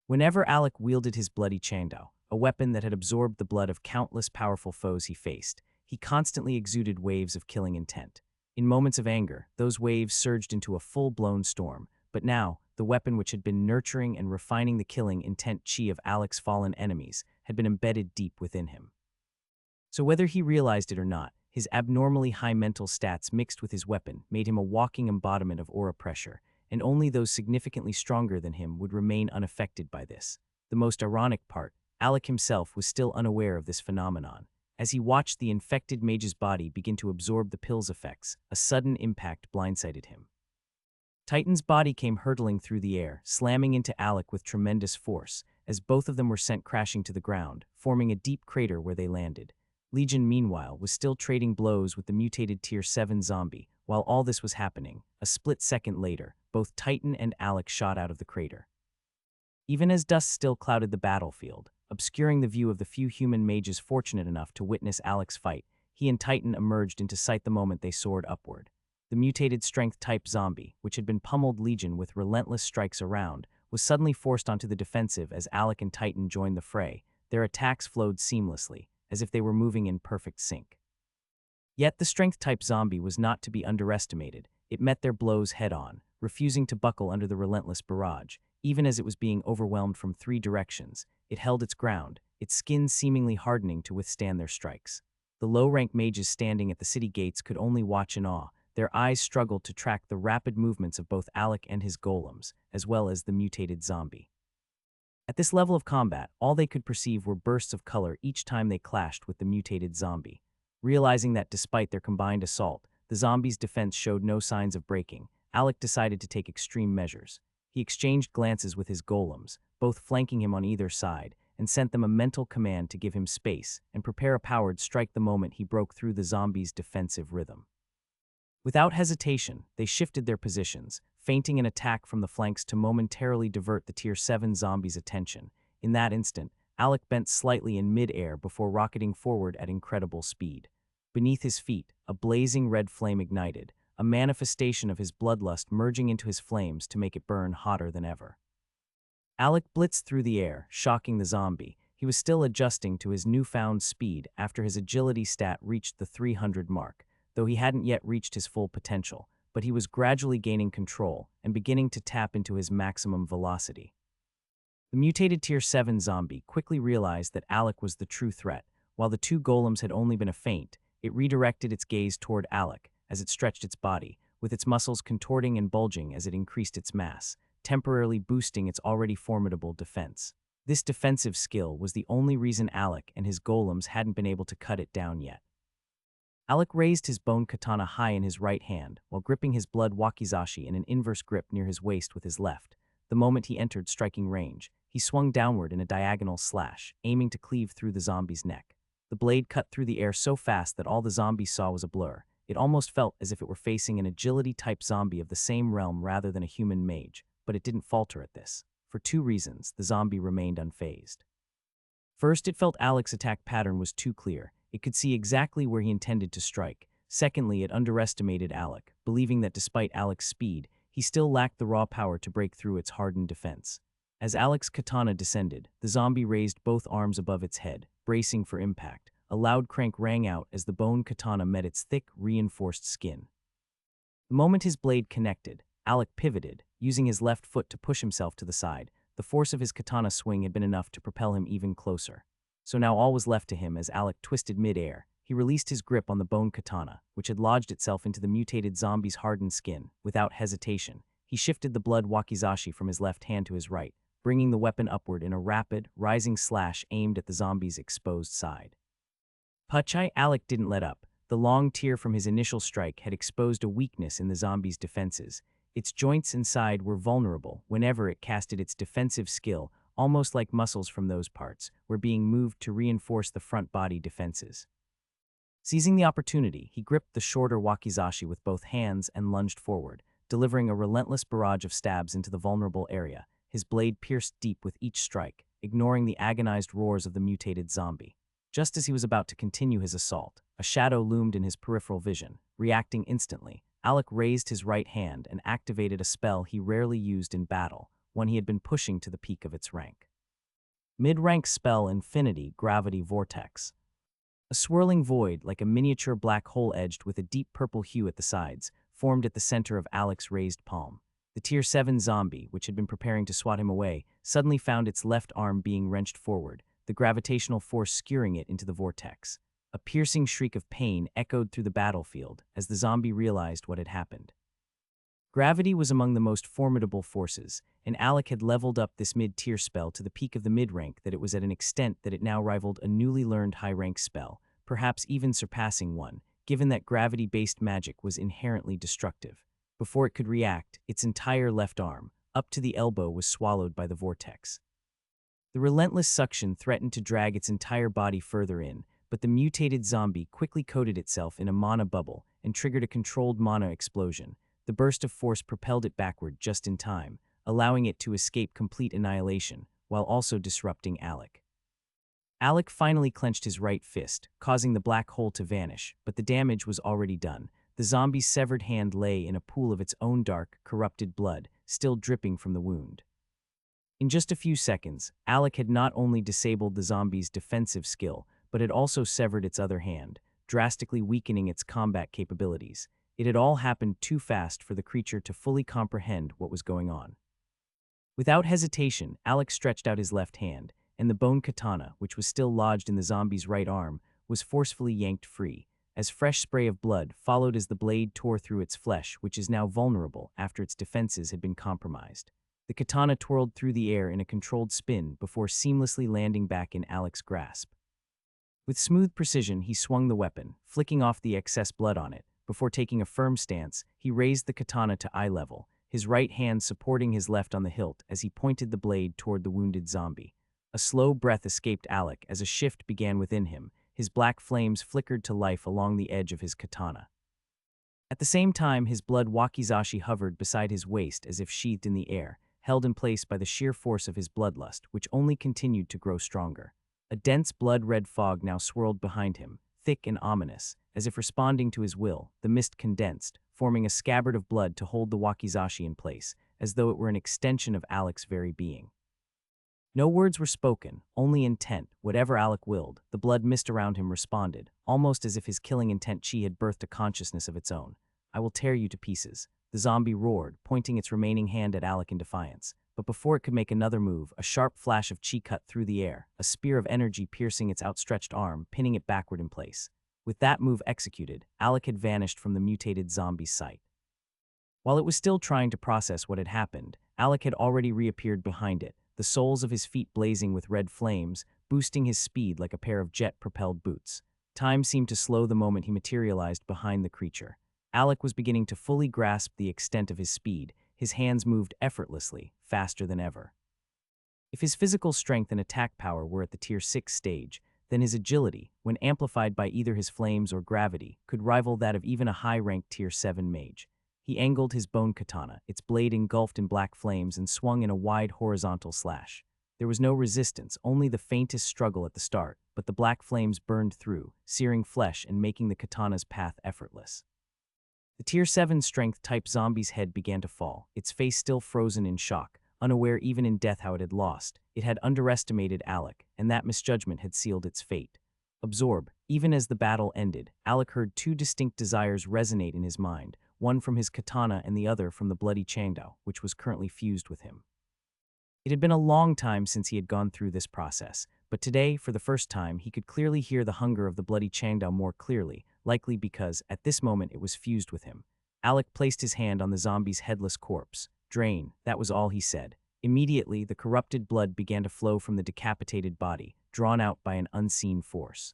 Whenever Alec wielded his bloody chando, a weapon that had absorbed the blood of countless powerful foes he faced, he constantly exuded waves of killing intent. In moments of anger, those waves surged into a full-blown storm, but now, the weapon which had been nurturing and refining the killing intent chi of Alec's fallen enemies had been embedded deep within him. So whether he realized it or not, his abnormally high mental stats mixed with his weapon made him a walking embodiment of aura pressure, and only those significantly stronger than him would remain unaffected by this. The most ironic part, Alec himself was still unaware of this phenomenon. As he watched the infected mage's body begin to absorb the pill's effects, a sudden impact blindsided him. Titan's body came hurtling through the air, slamming into Alec with tremendous force, as both of them were sent crashing to the ground, forming a deep crater where they landed. Legion, meanwhile, was still trading blows with the mutated Tier 7 zombie. While all this was happening, a split second later, both Titan and Alec shot out of the crater. Even as dust still clouded the battlefield, obscuring the view of the few human mages fortunate enough to witness Alec's fight, he and Titan emerged into sight the moment they soared upward. The mutated strength-type zombie, which had been pummeled Legion with relentless strikes around, was suddenly forced onto the defensive as Alec and Titan joined the fray. Their attacks flowed seamlessly, as if they were moving in perfect sync. Yet the strength-type zombie was not to be underestimated. It met their blows head-on, refusing to buckle under the relentless barrage. Even as it was being overwhelmed from 3 directions, it held its ground, its skin seemingly hardening to withstand their strikes. The low-rank mages standing at the city gates could only watch in awe. Their eyes struggled to track the rapid movements of both Alec and his golems, as well as the mutated zombie. At this level of combat, all they could perceive were bursts of color each time they clashed with the mutated zombie. Realizing that despite their combined assault, the zombie's defense showed no signs of breaking, Alec decided to take extreme measures. He exchanged glances with his golems, both flanking him on either side, and sent them a mental command to give him space and prepare a powered strike the moment he broke through the zombie's defensive rhythm. Without hesitation, they shifted their positions, feinting an attack from the flanks to momentarily divert the Tier 7 zombie's attention. In that instant, Alec bent slightly in mid-air before rocketing forward at incredible speed. Beneath his feet, a blazing red flame ignited, a manifestation of his bloodlust merging into his flames to make it burn hotter than ever. Alec blitzed through the air, shocking the zombie. He was still adjusting to his newfound speed after his agility stat reached the 300 mark, though he hadn't yet reached his full potential, but he was gradually gaining control and beginning to tap into his maximum velocity. The mutated Tier 7 zombie quickly realized that Alec was the true threat. While the 2 golems had only been a feint, it redirected its gaze toward Alec as it stretched its body, with its muscles contorting and bulging as it increased its mass, temporarily boosting its already formidable defense. This defensive skill was the only reason Alec and his golems hadn't been able to cut it down yet. Alec raised his bone katana high in his right hand, while gripping his blood wakizashi in an inverse grip near his waist with his left. The moment he entered striking range, he swung downward in a diagonal slash, aiming to cleave through the zombie's neck. The blade cut through the air so fast that all the zombie saw was a blur. It almost felt as if it were facing an agility-type zombie of the same realm rather than a human mage, but it didn't falter at this. For two reasons, the zombie remained unfazed. First, it felt Alec's attack pattern was too clear. It could see exactly where he intended to strike. Secondly, it underestimated Alec, believing that despite Alec's speed, he still lacked the raw power to break through its hardened defense. As Alec's katana descended, the zombie raised both arms above its head, bracing for impact. A loud crank rang out as the bone katana met its thick, reinforced skin. The moment his blade connected, Alec pivoted, using his left foot to push himself to the side. The force of his katana swing had been enough to propel him even closer. So now all was left to him as Alec twisted mid-air. He released his grip on the bone katana, which had lodged itself into the mutated zombie's hardened skin. Without hesitation, he shifted the blood wakizashi from his left hand to his right, bringing the weapon upward in a rapid, rising slash aimed at the zombie's exposed side. Puchai, Alec didn't let up. The long tear from his initial strike had exposed a weakness in the zombie's defenses. Its joints inside were vulnerable whenever it casted its defensive skill, almost like muscles from those parts were being moved to reinforce the front body defenses. Seizing the opportunity, he gripped the shorter wakizashi with both hands and lunged forward, delivering a relentless barrage of stabs into the vulnerable area. His blade pierced deep with each strike, ignoring the agonized roars of the mutated zombie. Just as he was about to continue his assault, a shadow loomed in his peripheral vision. Reacting instantly, Alec raised his right hand and activated a spell he rarely used in battle, one he had been pushing to the peak of its rank. Mid-rank spell Infinity Gravity Vortex. A swirling void, like a miniature black hole edged with a deep purple hue at the sides, formed at the center of Alec's raised palm. The Tier 7 zombie, which had been preparing to swat him away, suddenly found its left arm being wrenched forward, the gravitational force skewering it into the vortex. A piercing shriek of pain echoed through the battlefield as the zombie realized what had happened. Gravity was among the most formidable forces, and Alec had leveled up this mid-tier spell to the peak of the mid-rank that it was at an extent that it now rivaled a newly learned high-rank spell, perhaps even surpassing one, given that gravity-based magic was inherently destructive. Before it could react, its entire left arm, up to the elbow, was swallowed by the vortex. The relentless suction threatened to drag its entire body further in, but the mutated zombie quickly coated itself in a mana bubble and triggered a controlled mana explosion. The burst of force propelled it backward just in time, allowing it to escape complete annihilation, while also disrupting Alec. Alec finally clenched his right fist, causing the black hole to vanish, but the damage was already done. The zombie's severed hand lay in a pool of its own dark, corrupted blood, still dripping from the wound. In just a few seconds, Alec had not only disabled the zombie's defensive skill, but had also severed its other hand, drastically weakening its combat capabilities. It had all happened too fast for the creature to fully comprehend what was going on. Without hesitation, Alec stretched out his left hand, and the bone katana, which was still lodged in the zombie's right arm, was forcefully yanked free, as fresh spray of blood followed as the blade tore through its flesh, which is now vulnerable after its defenses had been compromised. The katana twirled through the air in a controlled spin before seamlessly landing back in Alec's grasp. With smooth precision, he swung the weapon, flicking off the excess blood on it. Before taking a firm stance, he raised the katana to eye level, his right hand supporting his left on the hilt as he pointed the blade toward the wounded zombie. A slow breath escaped Alec as a shift began within him. His black flames flickered to life along the edge of his katana. At the same time, his blood wakizashi hovered beside his waist as if sheathed in the air, held in place by the sheer force of his bloodlust, which only continued to grow stronger. A dense blood-red fog now swirled behind him, thick and ominous. As if responding to his will, the mist condensed, forming a scabbard of blood to hold the wakizashi in place, as though it were an extension of Alec's very being. No words were spoken, only intent. Whatever Alec willed, the blood mist around him responded, almost as if his killing intent chi had birthed a consciousness of its own. "I will tear you to pieces," the zombie roared, pointing its remaining hand at Alec in defiance. But before it could make another move, a sharp flash of chi cut through the air, a spear of energy piercing its outstretched arm, pinning it backward in place. With that move executed, Alec had vanished from the mutated zombie's sight. While it was still trying to process what had happened, Alec had already reappeared behind it, the soles of his feet blazing with red flames, boosting his speed like a pair of jet-propelled boots. Time seemed to slow the moment he materialized behind the creature. Alec was beginning to fully grasp the extent of his speed. His hands moved effortlessly, faster than ever. If his physical strength and attack power were at the Tier 6 stage, then his agility, when amplified by either his flames or gravity, could rival that of even a high-ranked Tier 7 mage. He angled his bone katana, its blade engulfed in black flames and swung in a wide horizontal slash. There was no resistance, only the faintest struggle at the start, but the black flames burned through, searing flesh and making the katana's path effortless. The Tier 7 strength-type zombie's head began to fall, its face still frozen in shock, unaware even in death how it had lost. It had underestimated Alec, and that misjudgment had sealed its fate. Absorb. Even as the battle ended, Alec heard two distinct desires resonate in his mind, one from his katana and the other from the bloody Changdao, which was currently fused with him. It had been a long time since he had gone through this process, but today, for the first time, he could clearly hear the hunger of the bloody Changdao more clearly, likely because, at this moment, it was fused with him. Alec placed his hand on the zombie's headless corpse. Drain, that was all he said. Immediately, the corrupted blood began to flow from the decapitated body, drawn out by an unseen force.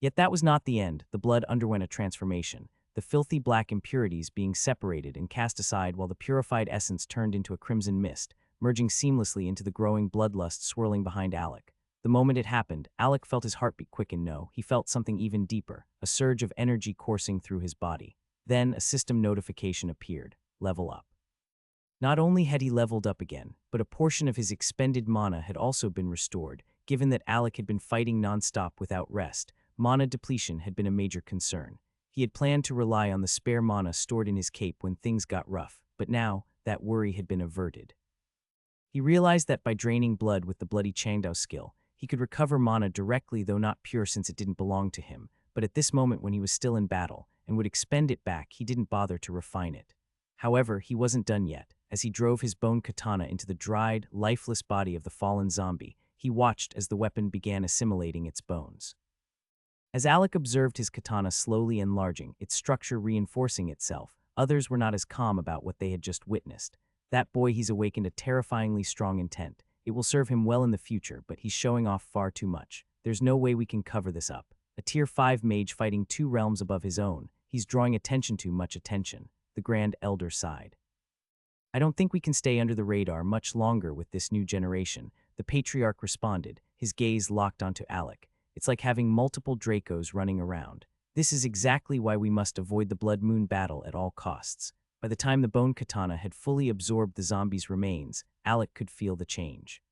Yet that was not the end. The blood underwent a transformation, the filthy black impurities being separated and cast aside while the purified essence turned into a crimson mist, merging seamlessly into the growing bloodlust swirling behind Alec. The moment it happened, Alec felt his heartbeat quicken. No, he felt something even deeper, a surge of energy coursing through his body. Then a system notification appeared. Level up. Not only had he leveled up again, but a portion of his expended mana had also been restored. Given that Alec had been fighting non-stop without rest, mana depletion had been a major concern. He had planned to rely on the spare mana stored in his cape when things got rough, but now that worry had been averted. He realized that by draining blood with the bloody Changdao skill, he could recover mana directly, though not pure since it didn't belong to him. But at this moment, when he was still in battle and would expend it back, he didn't bother to refine it. However, he wasn't done yet. As he drove his bone katana into the dried, lifeless body of the fallen zombie, he watched as the weapon began assimilating its bones. As Alec observed his katana slowly enlarging, its structure reinforcing itself, others were not as calm about what they had just witnessed. That boy, he's awakened a terrifyingly strong intent. It will serve him well in the future, but he's showing off far too much. There's no way we can cover this up. A Tier 5 mage fighting 2 realms above his own. He's drawing attention to much attention. The Grand Elder sighed. I don't think we can stay under the radar much longer with this new generation, the Patriarch responded, his gaze locked onto Alec. It's like having multiple Dracos running around. This is exactly why we must avoid the Blood Moon battle at all costs. By the time the bone katana had fully absorbed the zombie's remains, Alec could feel the change.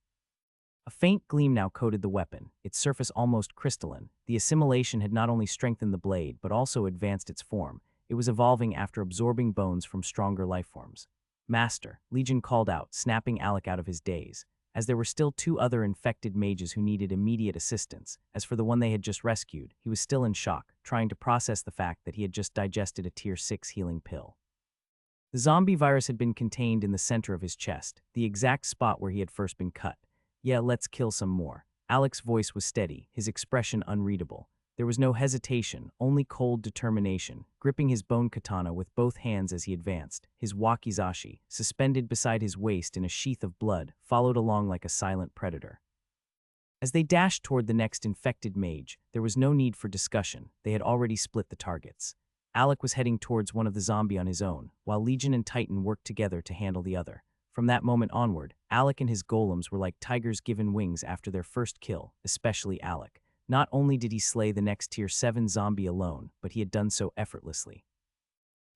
A faint gleam now coated the weapon, its surface almost crystalline. The assimilation had not only strengthened the blade, but also advanced its form. It was evolving after absorbing bones from stronger lifeforms. Master, Legion called out, snapping Alec out of his daze. As there were still 2 other infected mages who needed immediate assistance. As for the one they had just rescued, he was still in shock, trying to process the fact that he had just digested a Tier 6 healing pill. The zombie virus had been contained in the center of his chest, the exact spot where he had first been cut. Yeah, let's kill some more. Alec's voice was steady, his expression unreadable. There was no hesitation, only cold determination, gripping his bone katana with both hands as he advanced. His wakizashi, suspended beside his waist in a sheath of blood, followed along like a silent predator. As they dashed toward the next infected mage, there was no need for discussion. They had already split the targets. Alec was heading towards one of the zombie on his own, while Legion and Titan worked together to handle the other. From that moment onward, Alec and his golems were like tigers given wings after their first kill, especially Alec. Not only did he slay the next Tier 7 zombie alone, but he had done so effortlessly.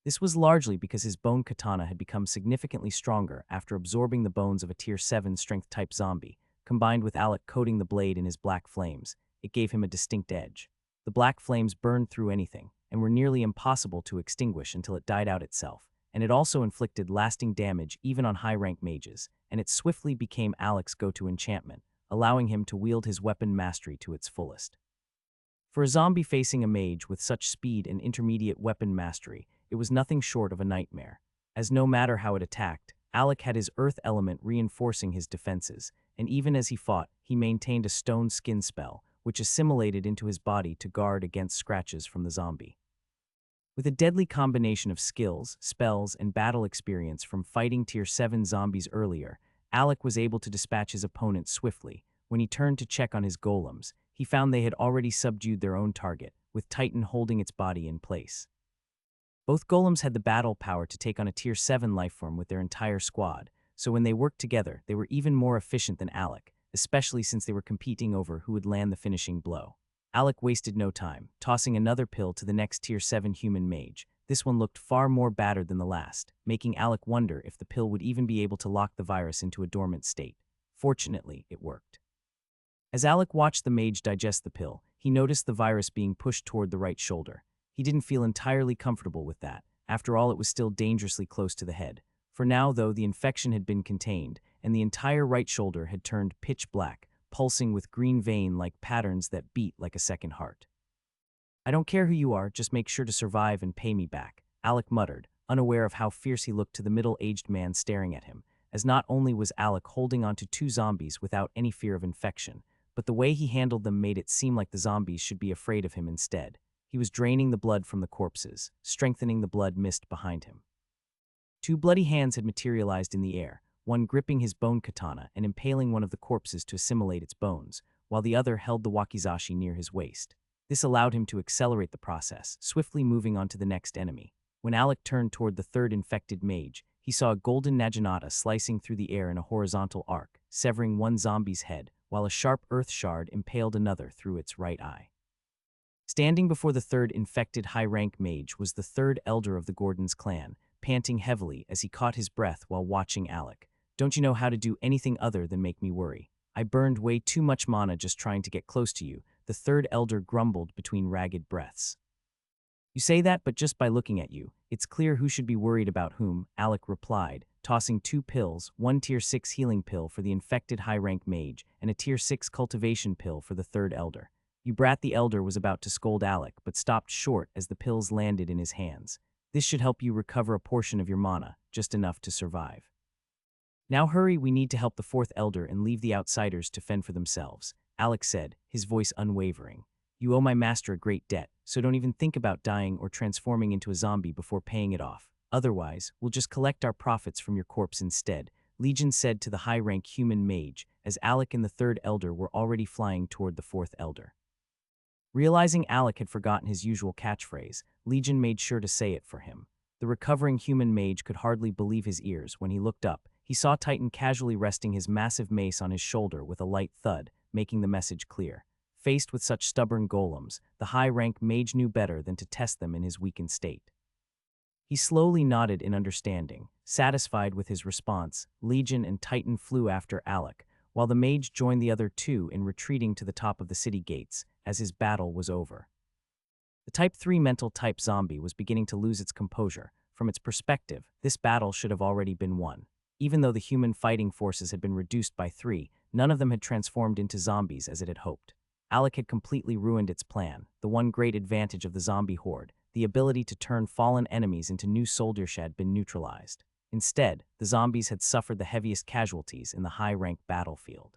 This was largely because his bone katana had become significantly stronger after absorbing the bones of a Tier 7 strength-type zombie. Combined with Alec coating the blade in his black flames, it gave him a distinct edge. The black flames burned through anything, and were nearly impossible to extinguish until it died out itself, and it also inflicted lasting damage even on high-rank mages, and it swiftly became Alec's go-to enchantment, allowing him to wield his weapon mastery to its fullest. For a zombie facing a mage with such speed and intermediate weapon mastery, it was nothing short of a nightmare, as no matter how it attacked, Alec had his earth element reinforcing his defenses, and even as he fought, he maintained a stone skin spell, which assimilated into his body to guard against scratches from the zombie. With a deadly combination of skills, spells, and battle experience from fighting Tier 7 zombies earlier, Alec was able to dispatch his opponent swiftly. When he turned to check on his golems, he found they had already subdued their own target, with Titan holding its body in place. Both golems had the battle power to take on a Tier 7 lifeform with their entire squad, so when they worked together, they were even more efficient than Alec, especially since they were competing over who would land the finishing blow. Alec wasted no time, tossing another pill to the next Tier 7 human mage. This one looked far more battered than the last, making Alec wonder if the pill would even be able to lock the virus into a dormant state. Fortunately, it worked. As Alec watched the mage digest the pill, he noticed the virus being pushed toward the right shoulder. He didn't feel entirely comfortable with that. After all, it was still dangerously close to the head. For now, though, the infection had been contained, and the entire right shoulder had turned pitch black, pulsing with green vein-like patterns that beat like a second heart. "I don't care who you are, just make sure to survive and pay me back," Alec muttered, unaware of how fierce he looked to the middle-aged man staring at him, as not only was Alec holding onto two zombies without any fear of infection, but the way he handled them made it seem like the zombies should be afraid of him instead. He was draining the blood from the corpses, strengthening the blood mist behind him. Two bloody hands had materialized in the air, one gripping his bone katana and impaling one of the corpses to assimilate its bones, while the other held the wakizashi near his waist. This allowed him to accelerate the process, swiftly moving on to the next enemy. When Alec turned toward the third infected mage, he saw a golden naginata slicing through the air in a horizontal arc, severing one zombie's head, while a sharp earth shard impaled another through its right eye. Standing before the third infected high-rank mage was the third elder of the Gordon's clan, panting heavily as he caught his breath while watching Alec. "Don't you know how to do anything other than make me worry? I burned way too much mana just trying to get close to you," the third elder grumbled between ragged breaths. "You say that, but just by looking at you, it's clear who should be worried about whom," Alec replied, tossing two pills, one Tier 6 healing pill for the infected high-rank mage and a Tier 6 cultivation pill for the third elder. "You brat," the elder was about to scold Alec, but stopped short as the pills landed in his hands. "This should help you recover a portion of your mana, just enough to survive. Now hurry, we need to help the fourth elder and leave the outsiders to fend for themselves," Alec said, his voice unwavering. "You owe my master a great debt, so don't even think about dying or transforming into a zombie before paying it off. Otherwise, we'll just collect our profits from your corpse instead," Legion said to the high-rank human mage, as Alec and the third elder were already flying toward the fourth elder. Realizing Alec had forgotten his usual catchphrase, Legion made sure to say it for him. The recovering human mage could hardly believe his ears when he looked up. He saw Titan casually resting his massive mace on his shoulder with a light thud, making the message clear. Faced with such stubborn golems, the high-rank mage knew better than to test them in his weakened state. He slowly nodded in understanding. Satisfied with his response, Legion and Titan flew after Alec, while the mage joined the other two in retreating to the top of the city gates, as his battle was over. The Type 3 mental type zombie was beginning to lose its composure. From its perspective, this battle should have already been won. Even though the human fighting forces had been reduced by 3, none of them had transformed into zombies as it had hoped. Alec had completely ruined its plan. The one great advantage of the zombie horde, the ability to turn fallen enemies into new soldiers, had been neutralized. Instead, the zombies had suffered the heaviest casualties in the high-rank battlefield.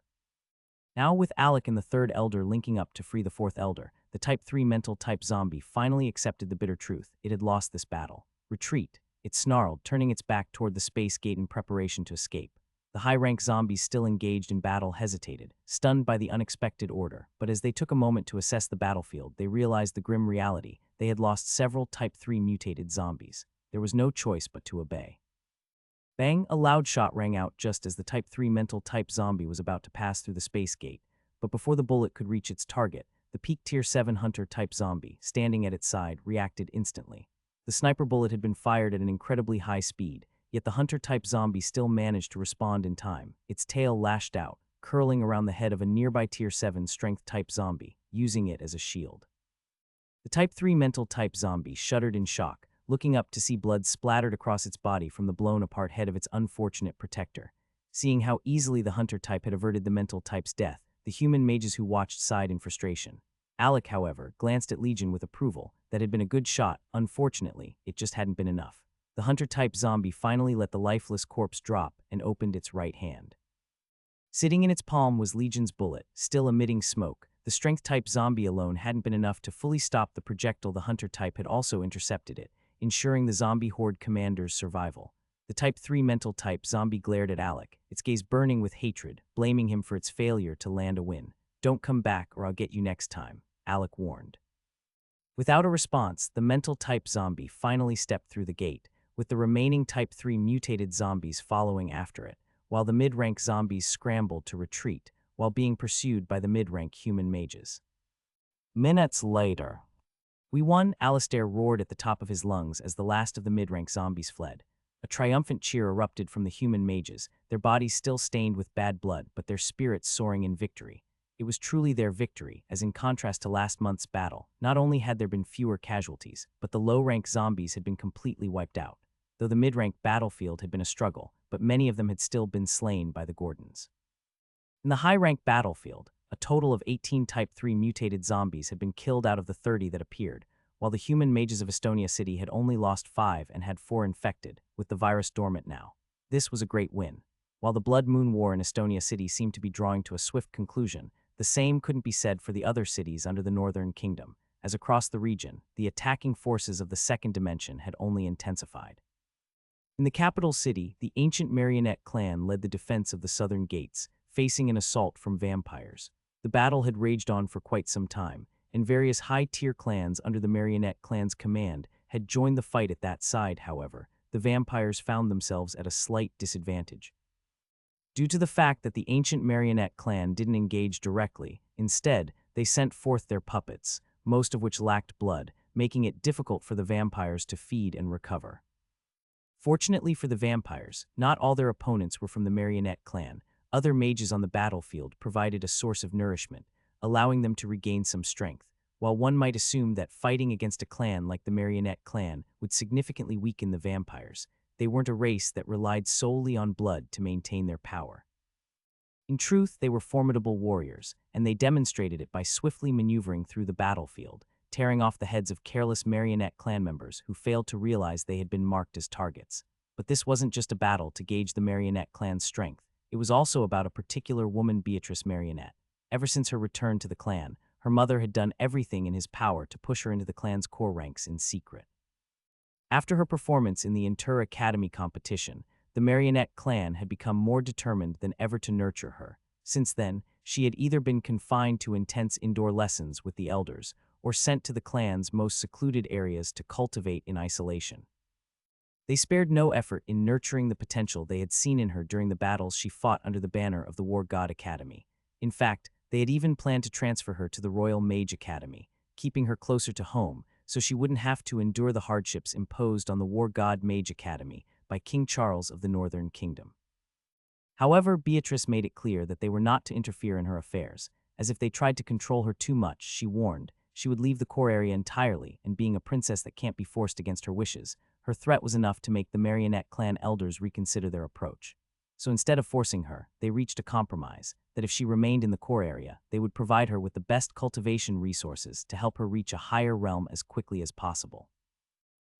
Now, with Alec and the third elder linking up to free the fourth elder, the Type 3 mental type zombie finally accepted the bitter truth. It had lost this battle. "Retreat," it snarled, turning its back toward the space gate in preparation to escape. The high-rank zombies still engaged in battle hesitated, stunned by the unexpected order, but as they took a moment to assess the battlefield, they realized the grim reality. They had lost several Type 3 mutated zombies. There was no choice but to obey. Bang! A loud shot rang out just as the Type 3 mental type zombie was about to pass through the space gate, but before the bullet could reach its target, the peak Tier 7 hunter type zombie, standing at its side, reacted instantly. The sniper bullet had been fired at an incredibly high speed, yet the hunter-type zombie still managed to respond in time. Its tail lashed out, curling around the head of a nearby Tier 7 strength-type zombie, using it as a shield. The Type 3 mental-type zombie shuddered in shock, looking up to see blood splattered across its body from the blown-apart head of its unfortunate protector. Seeing how easily the hunter-type had averted the mental-type's death, the human mages who watched sighed in frustration. Alec, however, glanced at Legion with approval. That had been a good shot. Unfortunately, it just hadn't been enough. The hunter-type zombie finally let the lifeless corpse drop and opened its right hand. Sitting in its palm was Legion's bullet, still emitting smoke. The strength-type zombie alone hadn't been enough to fully stop the projectile. The hunter-type had also intercepted it, ensuring the zombie horde commander's survival. The Type 3 mental-type zombie glared at Alec, its gaze burning with hatred, blaming him for its failure to land a win. Don't come back or I'll get you next time, Alec warned. Without a response, the mental type zombie finally stepped through the gate, with the remaining type 3 mutated zombies following after it, while the mid-rank zombies scrambled to retreat, while being pursued by the mid-rank human mages. Minutes later, "We won," Alistair roared at the top of his lungs as the last of the mid-rank zombies fled. A triumphant cheer erupted from the human mages, their bodies still stained with bad blood but their spirits soaring in victory. It was truly their victory, as in contrast to last month's battle, not only had there been fewer casualties, but the low-rank zombies had been completely wiped out. Though the mid-rank battlefield had been a struggle, but many of them had still been slain by the Gordons. In the high-rank battlefield, a total of 18 Type 3 mutated zombies had been killed out of the 30 that appeared, while the human mages of Estonia City had only lost 5 and had 4 infected, with the virus dormant now. This was a great win. While the Blood Moon War in Estonia City seemed to be drawing to a swift conclusion, the same couldn't be said for the other cities under the Northern Kingdom, as across the region, the attacking forces of the Second Dimension had only intensified. In the capital city, the ancient Marionette clan led the defense of the southern gates, facing an assault from vampires. The battle had raged on for quite some time, and various high-tier clans under the Marionette clan's command had joined the fight at that side. However, the vampires found themselves at a slight disadvantage. Due to the fact that the ancient Marionette clan didn't engage directly, instead, they sent forth their puppets, most of which lacked blood, making it difficult for the vampires to feed and recover. Fortunately for the vampires, not all their opponents were from the Marionette clan. Other mages on the battlefield provided a source of nourishment, allowing them to regain some strength. While one might assume that fighting against a clan like the Marionette clan would significantly weaken the vampires, they weren't a race that relied solely on blood to maintain their power. In truth, they were formidable warriors, and they demonstrated it by swiftly maneuvering through the battlefield, tearing off the heads of careless Marionette clan members who failed to realize they had been marked as targets. But this wasn't just a battle to gauge the Marionette clan's strength. It was also about a particular woman, Beatrice Marionette. Ever since her return to the clan, her mother had done everything in his power to push her into the clan's core ranks in secret. After her performance in the Inter Academy competition, the Marionette clan had become more determined than ever to nurture her. Since then, she had either been confined to intense indoor lessons with the elders, or sent to the clan's most secluded areas to cultivate in isolation. They spared no effort in nurturing the potential they had seen in her during the battles she fought under the banner of the War God Academy. In fact, they had even planned to transfer her to the Royal Mage Academy, keeping her closer to home so she wouldn't have to endure the hardships imposed on the War God Mage Academy by King Charles of the Northern Kingdom. However, Beatrice made it clear that they were not to interfere in her affairs, as if they tried to control her too much, she warned, she would leave the core area entirely, and being a princess that can't be forced against her wishes, her threat was enough to make the Marionette clan elders reconsider their approach. So instead of forcing her, they reached a compromise that if she remained in the core area, they would provide her with the best cultivation resources to help her reach a higher realm as quickly as possible.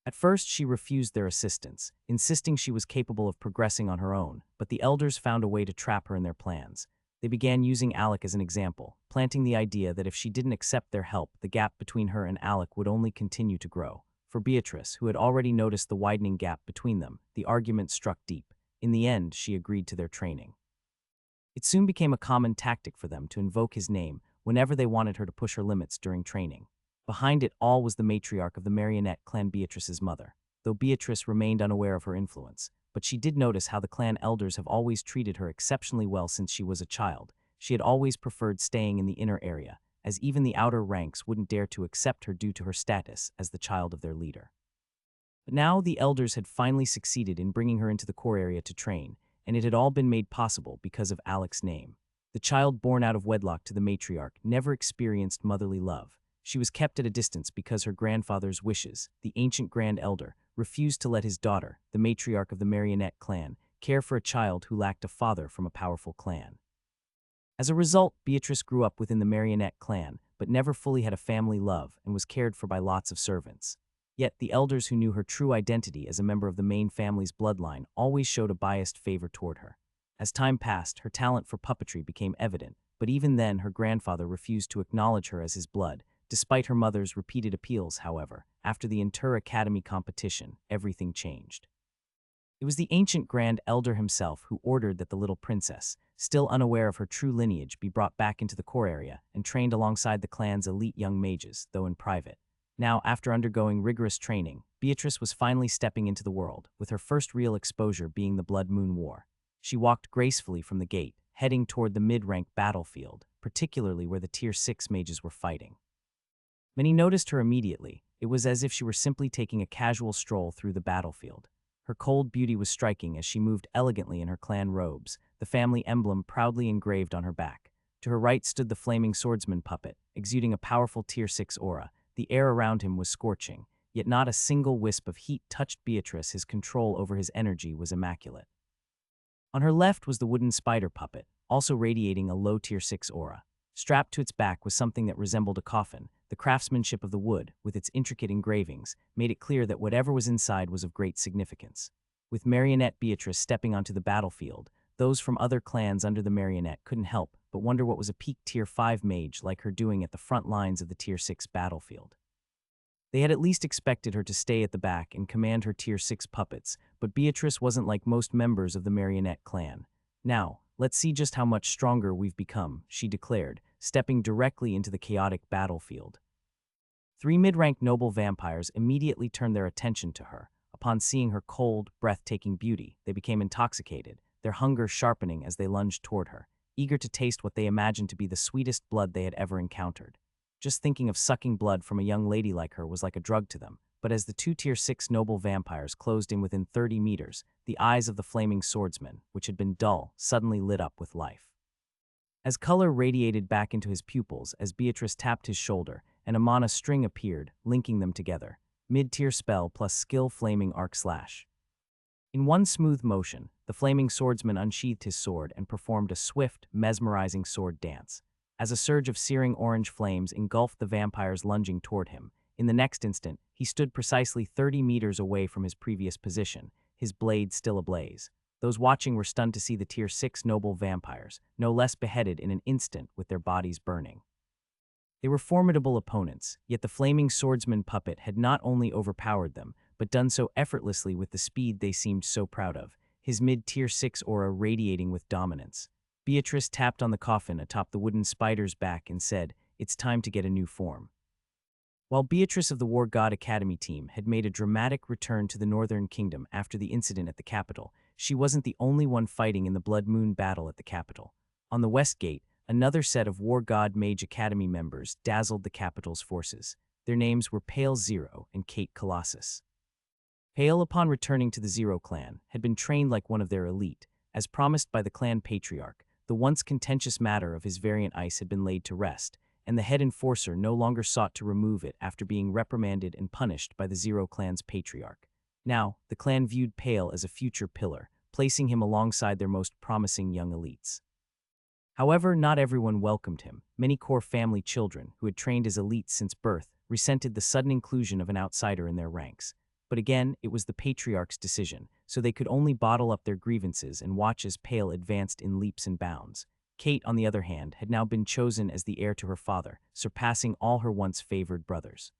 At first, she refused their assistance, insisting she was capable of progressing on her own, but the elders found a way to trap her in their plans. They began using Alec as an example, planting the idea that if she didn't accept their help, the gap between her and Alec would only continue to grow. For Beatrice, who had already noticed the widening gap between them, the argument struck deep. In the end, she agreed to their training. It soon became a common tactic for them to invoke his name whenever they wanted her to push her limits during training. Behind it all was the matriarch of the Marionette clan, Beatrice's mother, though Beatrice remained unaware of her influence. But she did notice how the clan elders have always treated her exceptionally well since she was a child. She had always preferred staying in the inner area, as even the outer ranks wouldn't dare to accept her due to her status as the child of their leader. But now the elders had finally succeeded in bringing her into the core area to train, and it had all been made possible because of Alec's name. The child born out of wedlock to the matriarch never experienced motherly love. She was kept at a distance because her grandfather's wishes, the ancient Grand Elder, refused to let his daughter, the matriarch of the Marionette clan, care for a child who lacked a father from a powerful clan. As a result, Beatrice grew up within the Marionette clan, but never fully had a family love and was cared for by lots of servants. Yet the elders who knew her true identity as a member of the main family's bloodline always showed a biased favor toward her. As time passed, her talent for puppetry became evident, but even then her grandfather refused to acknowledge her as his blood. Despite her mother's repeated appeals, however, after the Inter Academy competition, everything changed. It was the ancient Grand Elder himself who ordered that the little princess, still unaware of her true lineage, be brought back into the core area and trained alongside the clan's elite young mages, though in private. Now, after undergoing rigorous training, Beatrice was finally stepping into the world, with her first real exposure being the Blood Moon War. She walked gracefully from the gate, heading toward the mid-rank battlefield, particularly where the Tier 6 mages were fighting. Many noticed her immediately. It was as if she were simply taking a casual stroll through the battlefield. Her cold beauty was striking as she moved elegantly in her clan robes, the family emblem proudly engraved on her back. To her right stood the flaming swordsman puppet, exuding a powerful Tier 6 aura. The air around him was scorching, yet not a single wisp of heat touched Beatrice. His control over his energy was immaculate. On her left was the wooden spider puppet, also radiating a low Tier 6 aura. Strapped to its back was something that resembled a coffin. The craftsmanship of the wood, with its intricate engravings, made it clear that whatever was inside was of great significance. With Marionette Beatrice stepping onto the battlefield, those from other clans under the Marionette couldn't help but wonder what was a peak Tier 5 mage like her doing at the front lines of the Tier 6 battlefield. They had at least expected her to stay at the back and command her Tier 6 puppets, but Beatrice wasn't like most members of the Marionette clan. "Now, let's see just how much stronger we've become," she declared, stepping directly into the chaotic battlefield. 3 mid-rank noble vampires immediately turned their attention to her. Upon seeing her cold, breathtaking beauty, they became intoxicated, their hunger sharpening as they lunged toward her, eager to taste what they imagined to be the sweetest blood they had ever encountered. Just thinking of sucking blood from a young lady like her was like a drug to them, but as the 2 Tier 6 noble vampires closed in within 30 meters, the eyes of the flaming swordsman, which had been dull, suddenly lit up with life. As color radiated back into his pupils as Beatrice tapped his shoulder, and a mana string appeared, linking them together. Mid-tier spell plus skill flaming arc slash. In one smooth motion, the flaming swordsman unsheathed his sword and performed a swift, mesmerizing sword dance. As a surge of searing orange flames engulfed the vampires lunging toward him, in the next instant, he stood precisely 30 meters away from his previous position, his blade still ablaze. Those watching were stunned to see the Tier 6 noble vampires, no less beheaded in an instant with their bodies burning. They were formidable opponents, yet the flaming swordsman puppet had not only overpowered them, but done so effortlessly with the speed they seemed so proud of, his mid-Tier 6 aura radiating with dominance. Beatrice tapped on the coffin atop the wooden spider's back and said, "It's time to get a new form." While Beatrice of the War God Academy team had made a dramatic return to the Northern Kingdom after the incident at the capital, she wasn't the only one fighting in the Blood Moon battle at the capital. On the West Gate, another set of War God Mage Academy members dazzled the capital's forces. Their names were Pale Zero and Kate Colossus. Pale, upon returning to the Zero clan, had been trained like one of their elite. As promised by the clan patriarch, the once contentious matter of his variant ice had been laid to rest, and the head enforcer no longer sought to remove it after being reprimanded and punished by the Zero clan's patriarch. Now, the clan viewed Pale as a future pillar, placing him alongside their most promising young elites. However, not everyone welcomed him. Many core family children, who had trained as elites since birth, resented the sudden inclusion of an outsider in their ranks. But again, it was the patriarch's decision, so they could only bottle up their grievances and watch as Pale advanced in leaps and bounds. Kate, on the other hand, had now been chosen as the heir to her father, surpassing all her once favored brothers.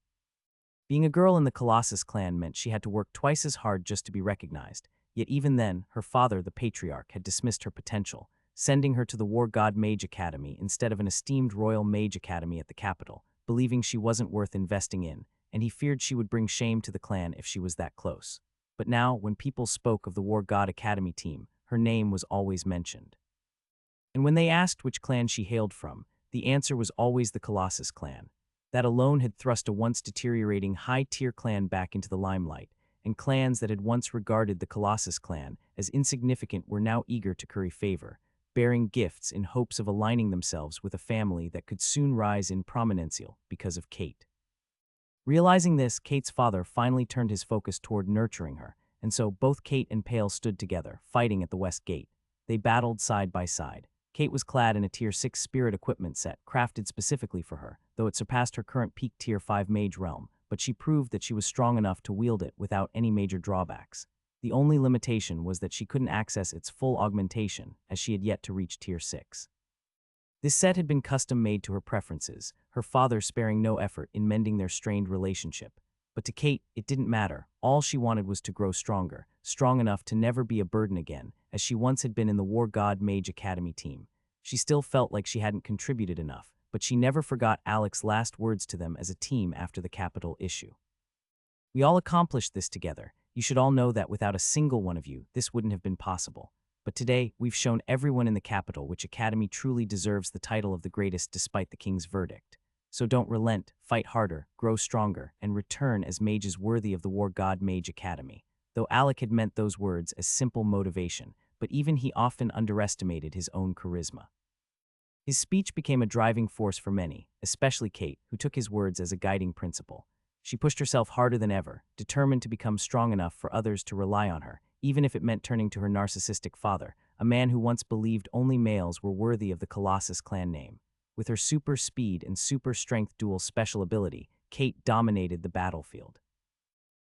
Being a girl in the Colossus clan meant she had to work twice as hard just to be recognized, yet even then, her father, the patriarch, had dismissed her potential, sending her to the War God Mage Academy instead of an esteemed Royal Mage Academy at the capital, believing she wasn't worth investing in, and he feared she would bring shame to the clan if she was that close. But now, when people spoke of the War God Academy team, her name was always mentioned. And when they asked which clan she hailed from, the answer was always the Colossus clan. That alone had thrust a once deteriorating high-tier clan back into the limelight, and clans that had once regarded the Colossus clan as insignificant were now eager to curry favor, bearing gifts in hopes of aligning themselves with a family that could soon rise in prominential because of Kate. Realizing this, Kate's father finally turned his focus toward nurturing her, and so both Kate and Pale stood together, fighting at the West Gate. They battled side by side. Kate was clad in a Tier 6 spirit equipment set, crafted specifically for her, though it surpassed her current peak Tier 5 mage realm, but she proved that she was strong enough to wield it without any major drawbacks. The only limitation was that she couldn't access its full augmentation, as she had yet to reach Tier 6. This set had been custom-made to her preferences, her father sparing no effort in mending their strained relationship. But to Kate, it didn't matter. All she wanted was to grow stronger, strong enough to never be a burden again, as she once had been in the War God Mage Academy team. She still felt like she hadn't contributed enough, but she never forgot Alec's last words to them as a team after the capital issue. "We all accomplished this together. You should all know that without a single one of you, this wouldn't have been possible. But today, we've shown everyone in the capital which academy truly deserves the title of the greatest despite the king's verdict. So don't relent, fight harder, grow stronger, and return as mages worthy of the War God Mage Academy." Though Alec had meant those words as simple motivation, but even he often underestimated his own charisma. His speech became a driving force for many, especially Kate, who took his words as a guiding principle. She pushed herself harder than ever, determined to become strong enough for others to rely on her, even if it meant turning to her narcissistic father, a man who once believed only males were worthy of the Colossus clan name. With her super speed and super strength dual special ability, Kate dominated the battlefield.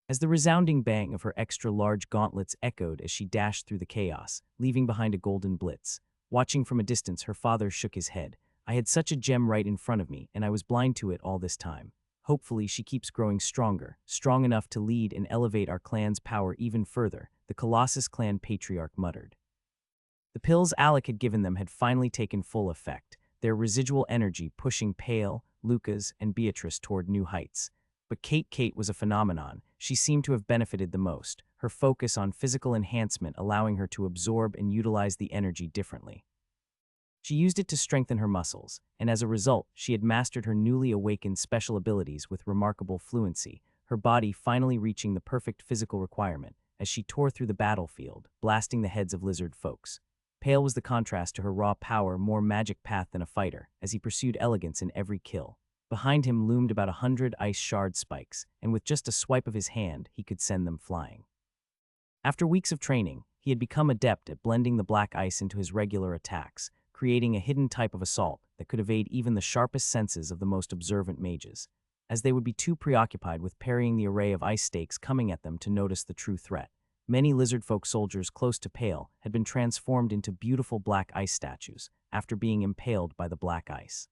As the resounding bang of her extra-large gauntlets echoed as she dashed through the chaos, leaving behind a golden blitz. Watching from a distance, her father shook his head. "I had such a gem right in front of me, and I was blind to it all this time. Hopefully she keeps growing stronger, strong enough to lead and elevate our clan's power even further," the Colossus clan patriarch muttered. The pills Alec had given them had finally taken full effect, their residual energy pushing Pale, Lucas, and Beatrice toward new heights. But Kate was a phenomenon. She seemed to have benefited the most, her focus on physical enhancement allowing her to absorb and utilize the energy differently. She used it to strengthen her muscles, and as a result, she had mastered her newly awakened special abilities with remarkable fluency, her body finally reaching the perfect physical requirement as she tore through the battlefield, blasting the heads of lizard folks. Pale was the contrast to her raw power, more magic path than a fighter, as he pursued elegance in every kill. Behind him loomed about 100 ice shard spikes, and with just a swipe of his hand, he could send them flying. After weeks of training, he had become adept at blending the black ice into his regular attacks, creating a hidden type of assault that could evade even the sharpest senses of the most observant mages, as they would be too preoccupied with parrying the array of ice stakes coming at them to notice the true threat. Many lizardfolk soldiers close to Pale had been transformed into beautiful black ice statues after being impaled by the black ice.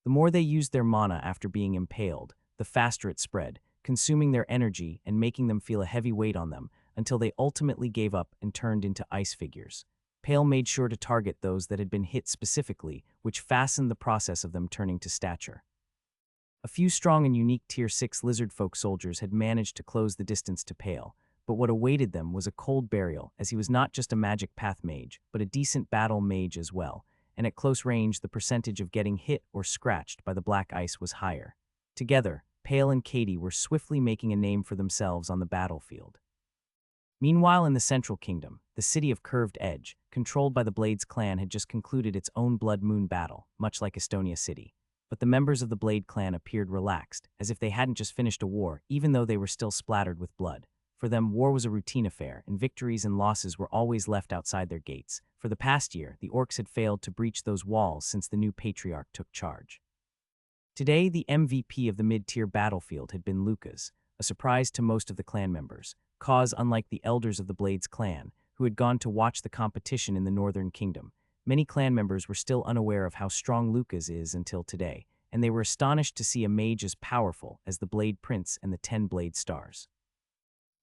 The more they used their mana after being impaled, the faster it spread, consuming their energy and making them feel a heavy weight on them until they ultimately gave up and turned into ice figures. Pale made sure to target those that had been hit specifically, which fastened the process of them turning to stature. A few strong and unique Tier 6 lizardfolk soldiers had managed to close the distance to Pale, but what awaited them was a cold burial, as he was not just a magic path mage, but a decent battle mage as well, and at close range the percentage of getting hit or scratched by the black ice was higher. Together, Pale and Katie were swiftly making a name for themselves on the battlefield. Meanwhile, in the Central Kingdom, the city of Curved Edge, controlled by the Blades clan, had just concluded its own Blood Moon battle, much like Estonia City. But the members of the Blade clan appeared relaxed, as if they hadn't just finished a war, even though they were still splattered with blood. For them, war was a routine affair, and victories and losses were always left outside their gates. For the past year, the orcs had failed to breach those walls since the new patriarch took charge. Today, the MVP of the mid-tier battlefield had been Lucas, a surprise to most of the clan members. Cause, unlike the elders of the Blades clan, who had gone to watch the competition in the Northern Kingdom, many clan members were still unaware of how strong Lucas is until today, and they were astonished to see a mage as powerful as the Blade Prince and the 10 Blade Stars.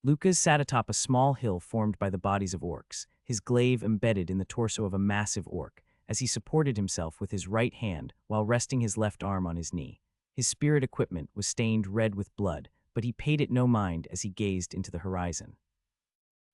Lucas sat atop a small hill formed by the bodies of orcs, his glaive embedded in the torso of a massive orc, as he supported himself with his right hand while resting his left arm on his knee. His spirit equipment was stained red with blood, but he paid it no mind as he gazed into the horizon.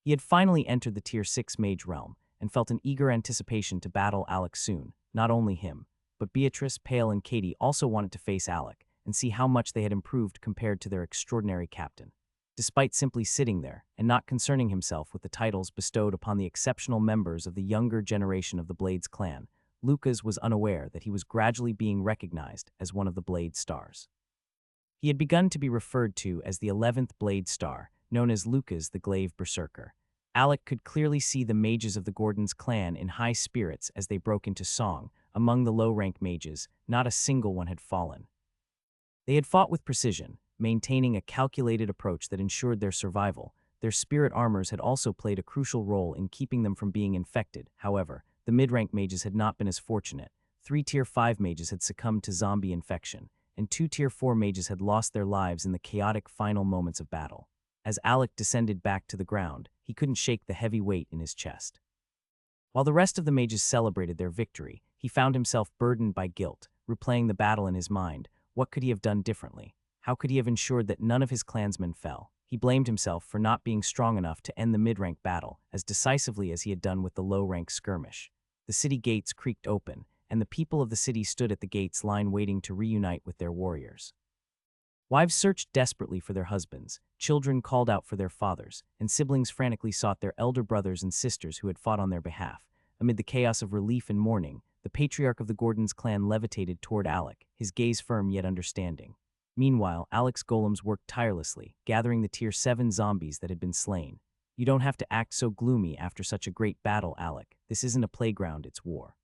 He had finally entered the Tier 6 mage realm and felt an eager anticipation to battle Alec soon. Not only him, but Beatrice, Pale, and Katie also wanted to face Alec and see how much they had improved compared to their extraordinary captain. Despite simply sitting there and not concerning himself with the titles bestowed upon the exceptional members of the younger generation of the Blades clan, Lucas was unaware that he was gradually being recognized as one of the Blade Stars. He had begun to be referred to as the 11th Blade Star, known as Lucas the Glaive Berserker. Alec could clearly see the mages of the Gordon's clan in high spirits as they broke into song. Among the low-rank mages, not a single one had fallen. They had fought with precision, maintaining a calculated approach that ensured their survival. Their spirit armors had also played a crucial role in keeping them from being infected. However, the mid-rank mages had not been as fortunate. 3 Tier 5 mages had succumbed to zombie infection, and two Tier 4 mages had lost their lives in the chaotic final moments of battle. As Alec descended back to the ground, he couldn't shake the heavy weight in his chest. While the rest of the mages celebrated their victory, he found himself burdened by guilt, replaying the battle in his mind. What could he have done differently? How could he have ensured that none of his clansmen fell? He blamed himself for not being strong enough to end the mid-rank battle as decisively as he had done with the low-rank skirmish. The city gates creaked open, and the people of the city stood at the gates line waiting to reunite with their warriors. Wives searched desperately for their husbands, children called out for their fathers, and siblings frantically sought their elder brothers and sisters who had fought on their behalf. Amid the chaos of relief and mourning, the patriarch of the Gordons clan levitated toward Alec, his gaze firm yet understanding. Meanwhile, Alec's golems worked tirelessly, gathering the Tier 7 zombies that had been slain. You don't have to act so gloomy after such a great battle, Alec. This isn't a playground, it's war.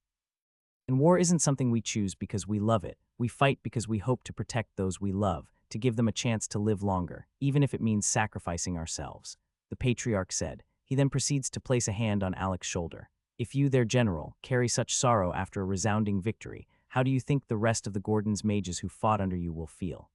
And war isn't something we choose because we love it. We fight because we hope to protect those we love, to give them a chance to live longer, even if it means sacrificing ourselves, the patriarch said. He then proceeds to place a hand on Alec's shoulder. If you, their general, carry such sorrow after a resounding victory, how do you think the rest of the Gordon's mages who fought under you will feel?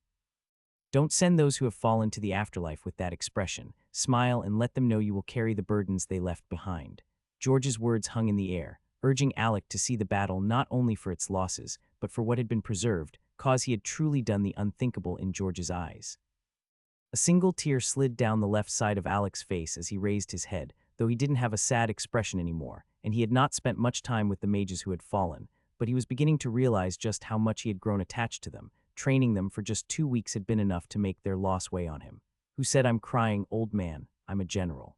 Don't send those who have fallen to the afterlife with that expression. Smile and let them know you will carry the burdens they left behind. George's words hung in the air, urging Alec to see the battle not only for its losses, but for what had been preserved, cause he had truly done the unthinkable in George's eyes. A single tear slid down the left side of Alec's face as he raised his head, though he didn't have a sad expression anymore, and he had not spent much time with the mages who had fallen, but he was beginning to realize just how much he had grown attached to them. Training them for just 2 weeks had been enough to make their loss weigh on him. Who said, "I'm crying, old man, I'm a general.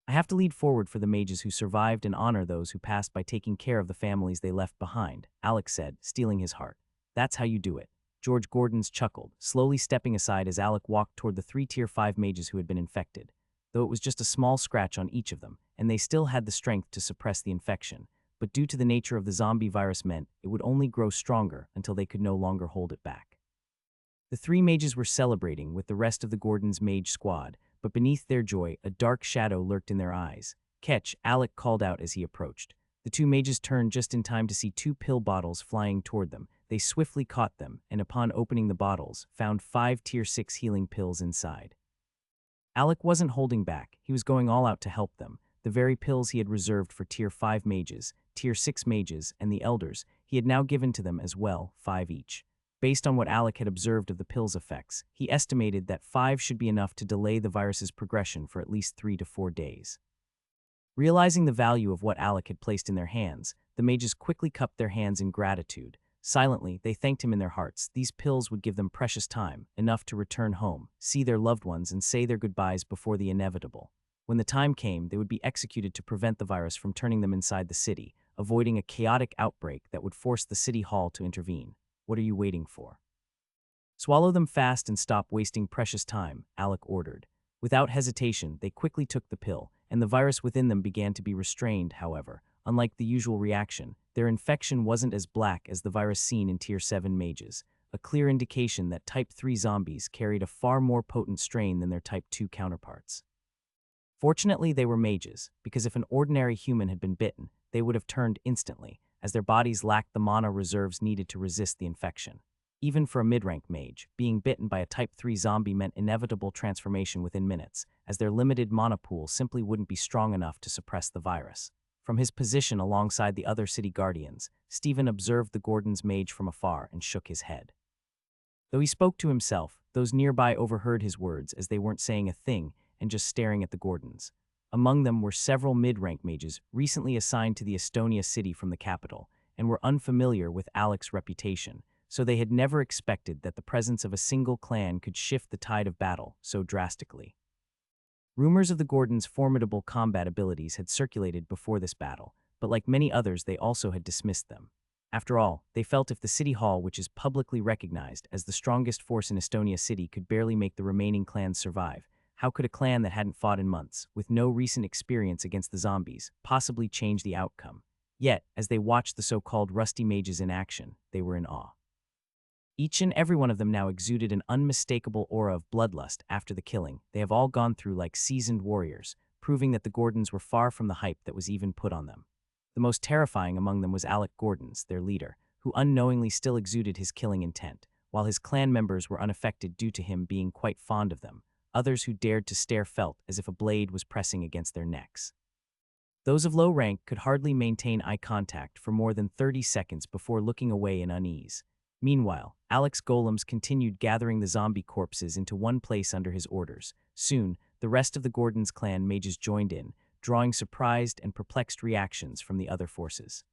I have to lead forward for the mages who survived and honor those who passed by taking care of the families they left behind," Alec said, steeling his heart. "That's how you do it." George Gordons chuckled, slowly stepping aside as Alec walked toward the 3 Tier 5 mages who had been infected. Though it was just a small scratch on each of them, and they still had the strength to suppress the infection, but due to the nature of the zombie virus meant it would only grow stronger until they could no longer hold it back. The 3 mages were celebrating with the rest of the Gordons' mage squad, but beneath their joy, a dark shadow lurked in their eyes. "Catch," Alec called out as he approached. The 2 mages turned just in time to see 2 pill bottles flying toward them. They swiftly caught them, and upon opening the bottles, found 5 Tier 6 healing pills inside. Alec wasn't holding back, he was going all out to help them. The very pills he had reserved for Tier 5 mages, Tier 6 mages, and the elders, he had now given to them as well, 5 each. Based on what Alec had observed of the pills' effects, he estimated that 5 should be enough to delay the virus's progression for at least 3 to 4 days. Realizing the value of what Alec had placed in their hands, the mages quickly cupped their hands in gratitude. Silently, they thanked him in their hearts. These pills would give them precious time, enough to return home, see their loved ones, and say their goodbyes before the inevitable. When the time came, they would be executed to prevent the virus from turning them inside the city, avoiding a chaotic outbreak that would force the city hall to intervene. What are you waiting for? Swallow them fast and stop wasting precious time, Alec ordered. Without hesitation, they quickly took the pill, and the virus within them began to be restrained, however. Unlike the usual reaction, their infection wasn't as black as the virus seen in Tier 7 mages, a clear indication that Type 3 zombies carried a far more potent strain than their Type 2 counterparts. Fortunately, they were mages, because if an ordinary human had been bitten, they would have turned instantly, as their bodies lacked the mana reserves needed to resist the infection. Even for a mid-rank mage, being bitten by a Type 3 zombie meant inevitable transformation within minutes, as their limited mana pool simply wouldn't be strong enough to suppress the virus. From his position alongside the other city guardians, Stephen observed the Gordon's mage from afar and shook his head. Though he spoke to himself, those nearby overheard his words as they weren't saying a thing and just staring at the Gordons. Among them were several mid-rank mages recently assigned to the Estonia city from the capital, and were unfamiliar with Alec's reputation, so they had never expected that the presence of a single clan could shift the tide of battle so drastically. Rumors of the Gordons' formidable combat abilities had circulated before this battle, but like many others they also had dismissed them. After all, they felt if the city hall, which is publicly recognized as the strongest force in Estonia city, could barely make the remaining clans survive, how could a clan that hadn't fought in months, with no recent experience against the zombies, possibly change the outcome? Yet, as they watched the so-called rusty mages in action, they were in awe. Each and every one of them now exuded an unmistakable aura of bloodlust after the killing. They have all gone through like seasoned warriors, proving that the Gordons were far from the hype that was even put on them. The most terrifying among them was Alec Gordons, their leader, who unknowingly still exuded his killing intent. while his clan members were unaffected due to him being quite fond of them. Others who dared to stare felt as if a blade was pressing against their necks. Those of low rank could hardly maintain eye contact for more than 30 seconds before looking away in unease. Meanwhile, Alec's golems continued gathering the zombie corpses into one place under his orders. Soon, the rest of the Gordon's clan mages joined in, drawing surprised and perplexed reactions from the other forces.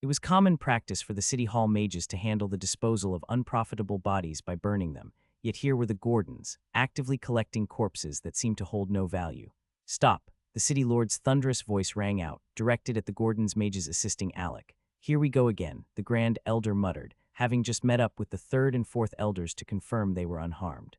It was common practice for the city hall mages to handle the disposal of unprofitable bodies by burning them, yet here were the Gordons, actively collecting corpses that seemed to hold no value. "Stop!" The city lord's thunderous voice rang out, directed at the Gordon's mages assisting Alec. "Here we go again," the Grand Elder muttered, having just met up with the third and fourth elders to confirm they were unharmed.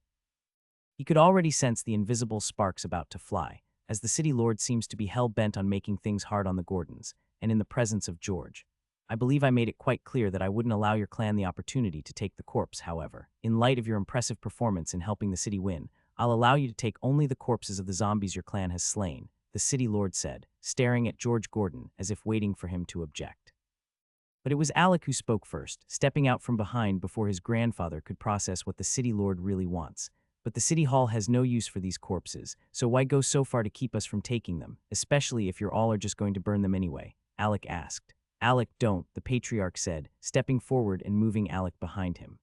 He could already sense the invisible sparks about to fly, as the city lord seems to be hell-bent on making things hard on the Gordons, and in the presence of George. "I believe I made it quite clear that I wouldn't allow your clan the opportunity to take the corpse, however. In light of your impressive performance in helping the city win, I'll allow you to take only the corpses of the zombies your clan has slain," the city lord said, staring at George Gordon as if waiting for him to object. But it was Alec who spoke first, stepping out from behind before his grandfather could process what the city lord really wants. "But the city hall has no use for these corpses, so why go so far to keep us from taking them, especially if you're all are just going to burn them anyway?" Alec asked. "Alec, don't," the patriarch said, stepping forward and moving Alec behind him.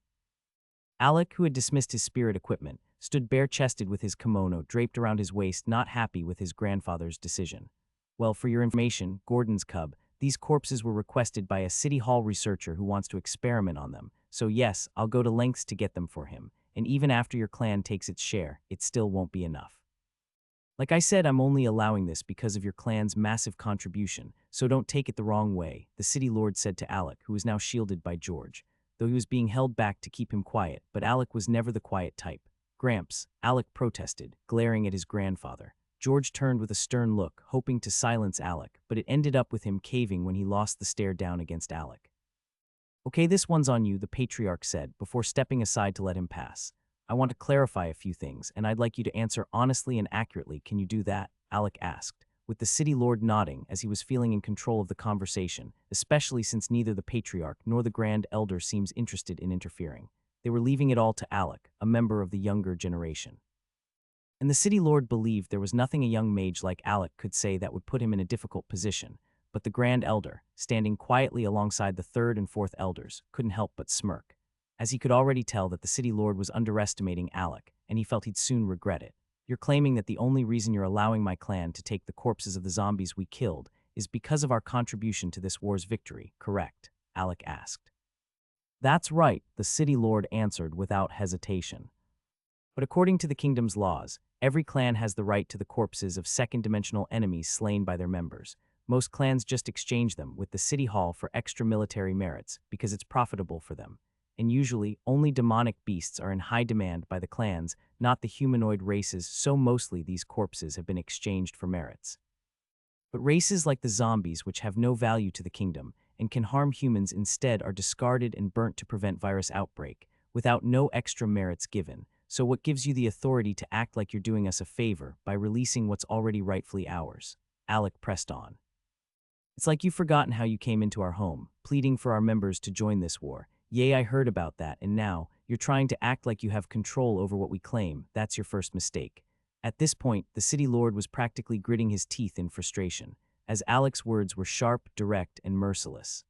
Alec, who had dismissed his spirit equipment, stood bare-chested with his kimono draped around his waist, not happy with his grandfather's decision. "Well, for your information, Gordon's cub, these corpses were requested by a city hall researcher who wants to experiment on them, so yes, I'll go to lengths to get them for him, and even after your clan takes its share, it still won't be enough. Like I said, I'm only allowing this because of your clan's massive contribution, so don't take it the wrong way," the city lord said to Alec, who was now shielded by George. Though he was being held back to keep him quiet, but Alec was never the quiet type. "Gramps," Alec protested, glaring at his grandfather. George turned with a stern look, hoping to silence Alec, but it ended up with him caving when he lost the stare down against Alec. "Okay, this one's on you," the patriarch said, before stepping aside to let him pass. "I want to clarify a few things, and I'd like you to answer honestly and accurately. Can you do that?" Alec asked, with the city lord nodding as he was feeling in control of the conversation, especially since neither the patriarch nor the Grand Elder seems interested in interfering. They were leaving it all to Alec, a member of the younger generation. And the city lord believed there was nothing a young mage like Alec could say that would put him in a difficult position, but the Grand Elder, standing quietly alongside the third and fourth elders, couldn't help but smirk, as he could already tell that the city lord was underestimating Alec, and he felt he'd soon regret it. "You're claiming that the only reason you're allowing my clan to take the corpses of the zombies we killed is because of our contribution to this war's victory, correct?" Alec asked. "That's right," the city lord answered without hesitation. "But according to the kingdom's laws, every clan has the right to the corpses of second-dimensional enemies slain by their members. Most clans just exchange them with the city hall for extra military merits because it's profitable for them. And usually, only demonic beasts are in high demand by the clans, not the humanoid races, so mostly these corpses have been exchanged for merits. But races like the zombies, which have no value to the kingdom and can harm humans instead, are discarded and burnt to prevent virus outbreak, without no extra merits given. So what gives you the authority to act like you're doing us a favor by releasing what's already rightfully ours?" Alec pressed on. "It's like you've forgotten how you came into our home, pleading for our members to join this war. Yay, I heard about that, and now you're trying to act like you have control over what we claim. That's your first mistake." At this point, the city lord was practically gritting his teeth in frustration, as Alec's words were sharp, direct, and merciless.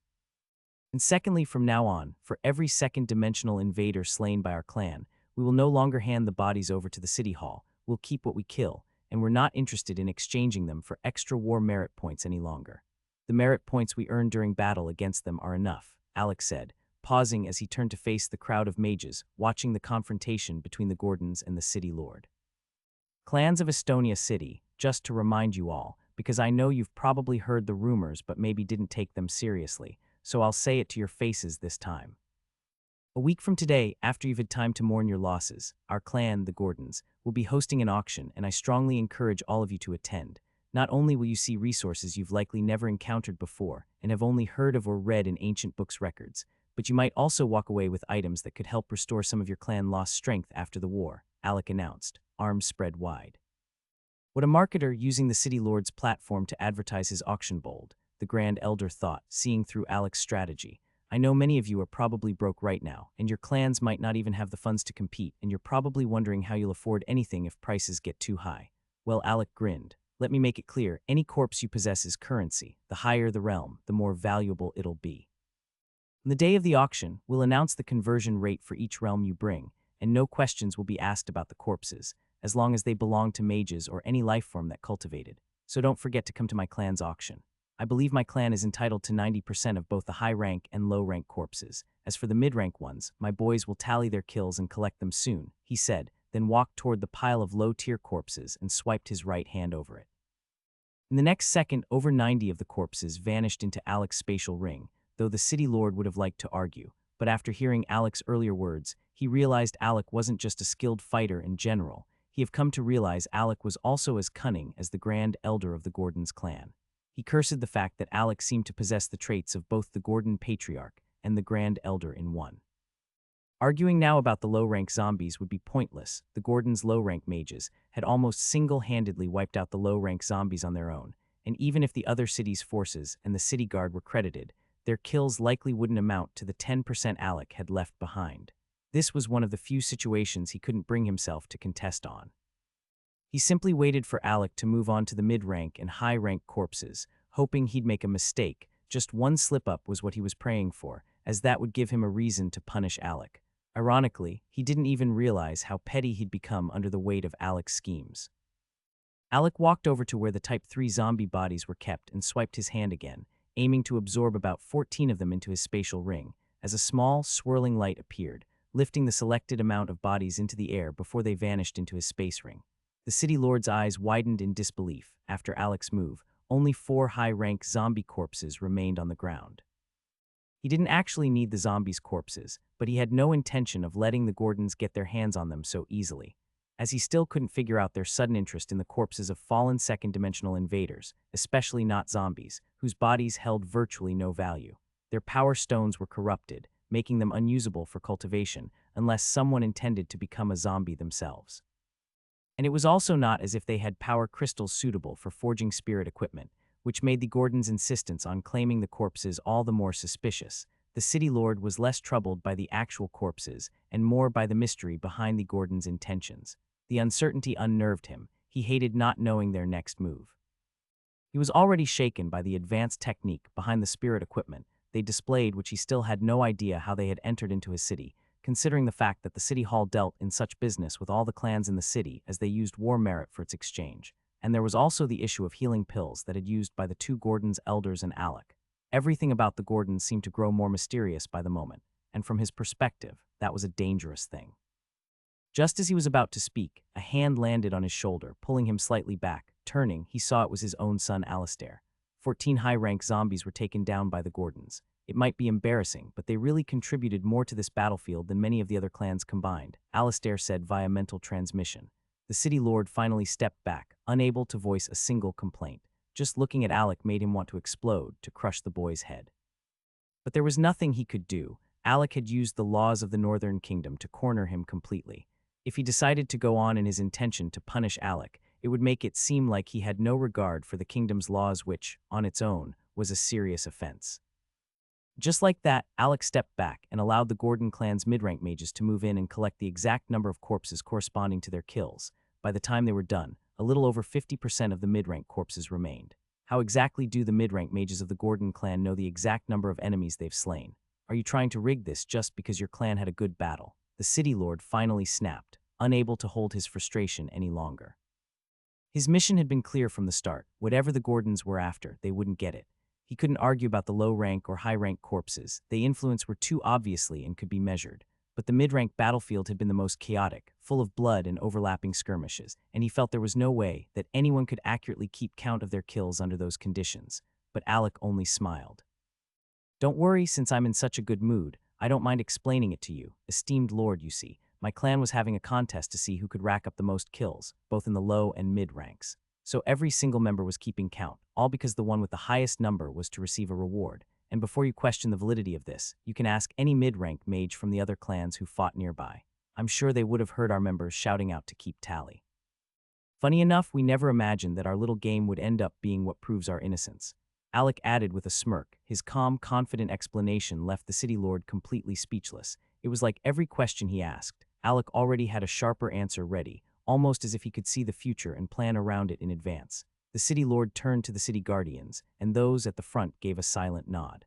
"And secondly, from now on, for every second-dimensional invader slain by our clan, we will no longer hand the bodies over to the city hall. We'll keep what we kill, and we're not interested in exchanging them for extra war merit points any longer. The merit points we earn during battle against them are enough," Alec said, pausing as he turned to face the crowd of mages, watching the confrontation between the Gordons and the city lord. "Clans of Estonia City, just to remind you all, because I know you've probably heard the rumors but maybe didn't take them seriously, so I'll say it to your faces this time. A week from today, after you've had time to mourn your losses, our clan, the Gordons, will be hosting an auction, and I strongly encourage all of you to attend. Not only will you see resources you've likely never encountered before and have only heard of or read in ancient books records, but you might also walk away with items that could help restore some of your clan lost strength after the war," Alec announced, arms spread wide. What a marketer using the city lord's platform to advertise his auction bold, the Grand Elder thought, seeing through Alec's strategy. I know many of you are probably broke right now, and your clans might not even have the funds to compete, and you're probably wondering how you'll afford anything if prices get too high. Well, Alec grinned. Let me make it clear, any corpse you possess is currency. The higher the realm, the more valuable it'll be. On the day of the auction, we'll announce the conversion rate for each realm you bring, and no questions will be asked about the corpses, as long as they belong to mages or any life form that cultivated. So don't forget to come to my clan's auction. I believe my clan is entitled to 90% of both the high-rank and low-rank corpses. As for the mid-rank ones, my boys will tally their kills and collect them soon, he said, then walked toward the pile of low-tier corpses and swiped his right hand over it. In the next second, over 90 of the corpses vanished into Alec's spatial ring, though the city lord would have liked to argue. But after hearing Alec's earlier words, he realized Alec wasn't just a skilled fighter in general. He had come to realize Alec was also as cunning as the Grand Elder of the Gordon's clan. He cursed the fact that Alec seemed to possess the traits of both the Gordon Patriarch and the Grand Elder in one. Arguing now about the low-rank zombies would be pointless. The Gordon's low-rank mages had almost single-handedly wiped out the low-rank zombies on their own, and even if the other city's forces and the city guard were credited, their kills likely wouldn't amount to the 10% Alec had left behind. This was one of the few situations he couldn't bring himself to contest on. He simply waited for Alec to move on to the mid-rank and high-rank corpses, hoping he'd make a mistake. Just one slip-up was what he was praying for, as that would give him a reason to punish Alec. Ironically, he didn't even realize how petty he'd become under the weight of Alec's schemes. Alec walked over to where the Type 3 zombie bodies were kept and swiped his hand again, aiming to absorb about 14 of them into his spatial ring, as a small, swirling light appeared, lifting the selected amount of bodies into the air before they vanished into his space ring. The city lord's eyes widened in disbelief. After Alec's move, only 4 high-rank zombie corpses remained on the ground. He didn't actually need the zombies' corpses, but he had no intention of letting the Gordons get their hands on them so easily, as he still couldn't figure out their sudden interest in the corpses of fallen second-dimensional invaders, especially not zombies, whose bodies held virtually no value. Their power stones were corrupted, making them unusable for cultivation unless someone intended to become a zombie themselves. And it was also not as if they had power crystals suitable for forging spirit equipment, which made the Gordons' insistence on claiming the corpses all the more suspicious. The city lord was less troubled by the actual corpses and more by the mystery behind the Gordons' intentions. The uncertainty unnerved him. He hated not knowing their next move. He was already shaken by the advanced technique behind the spirit equipment they displayed, which he still had no idea how they had entered into his city, considering the fact that the city hall dealt in such business with all the clans in the city as they used war merit for its exchange. And there was also the issue of healing pills that had used by the 2 Gordons' elders and Alec. Everything about the Gordons seemed to grow more mysterious by the moment, and from his perspective, that was a dangerous thing. Just as he was about to speak, a hand landed on his shoulder, pulling him slightly back. Turning, he saw it was his own son Alistair. 14 high-rank zombies were taken down by the Gordons. It might be embarrassing, but they really contributed more to this battlefield than many of the other clans combined, Alistair said via mental transmission. The city lord finally stepped back, unable to voice a single complaint. Just looking at Alec made him want to explode, to crush the boy's head. But there was nothing he could do. Alec had used the laws of the Northern Kingdom to corner him completely. If he decided to go on in his intention to punish Alec, it would make it seem like he had no regard for the kingdom's laws, which, on its own, was a serious offense. Just like that, Alec stepped back and allowed the Gordon clan's mid-rank mages to move in and collect the exact number of corpses corresponding to their kills. By the time they were done, a little over 50% of the mid-rank corpses remained. How exactly do the mid-rank mages of the Gordon clan know the exact number of enemies they've slain? Are you trying to rig this just because your clan had a good battle? The city lord finally snapped, unable to hold his frustration any longer. His mission had been clear from the start. Whatever the Gordons were after, they wouldn't get it. He couldn't argue about the low-rank or high-rank corpses. Their influence were too obviously and could be measured. But the mid-rank battlefield had been the most chaotic, full of blood and overlapping skirmishes, and he felt there was no way that anyone could accurately keep count of their kills under those conditions. But Alec only smiled. Don't worry, since I'm in such a good mood, I don't mind explaining it to you. Esteemed lord, you see, my clan was having a contest to see who could rack up the most kills, both in the low and mid ranks. So every single member was keeping count, all because the one with the highest number was to receive a reward. And before you question the validity of this, you can ask any mid-rank mage from the other clans who fought nearby. I'm sure they would have heard our members shouting out to keep tally. Funny enough, we never imagined that our little game would end up being what proves our innocence. Alec added with a smirk. His calm, confident explanation left the city lord completely speechless. It was like every question he asked, Alec already had a sharper answer ready, almost as if he could see the future and plan around it in advance. The city lord turned to the city guardians, and those at the front gave a silent nod.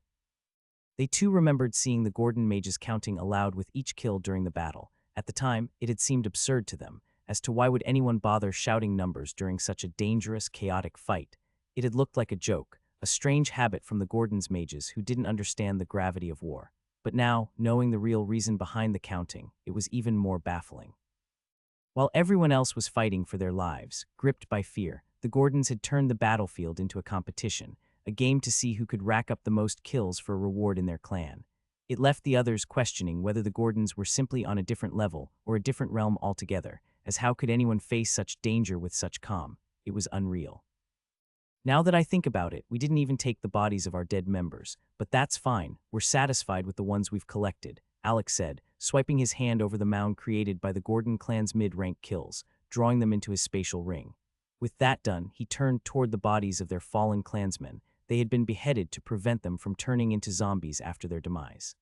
They too remembered seeing the Gordon mages counting aloud with each kill during the battle. At the time, it had seemed absurd to them, as to why would anyone bother shouting numbers during such a dangerous, chaotic fight. It had looked like a joke, a strange habit from the Gordon's mages who didn't understand the gravity of war. But now, knowing the real reason behind the counting, it was even more baffling. While everyone else was fighting for their lives, gripped by fear, the Gordons had turned the battlefield into a competition, a game to see who could rack up the most kills for a reward in their clan. It left the others questioning whether the Gordons were simply on a different level or a different realm altogether, as how could anyone face such danger with such calm? It was unreal. Now that I think about it, we didn't even take the bodies of our dead members, but that's fine, we're satisfied with the ones we've collected, Alec said, swiping his hand over the mound created by the Gordon clan's mid-rank kills, drawing them into his spatial ring. With that done, he turned toward the bodies of their fallen clansmen. They had been beheaded to prevent them from turning into zombies after their demise.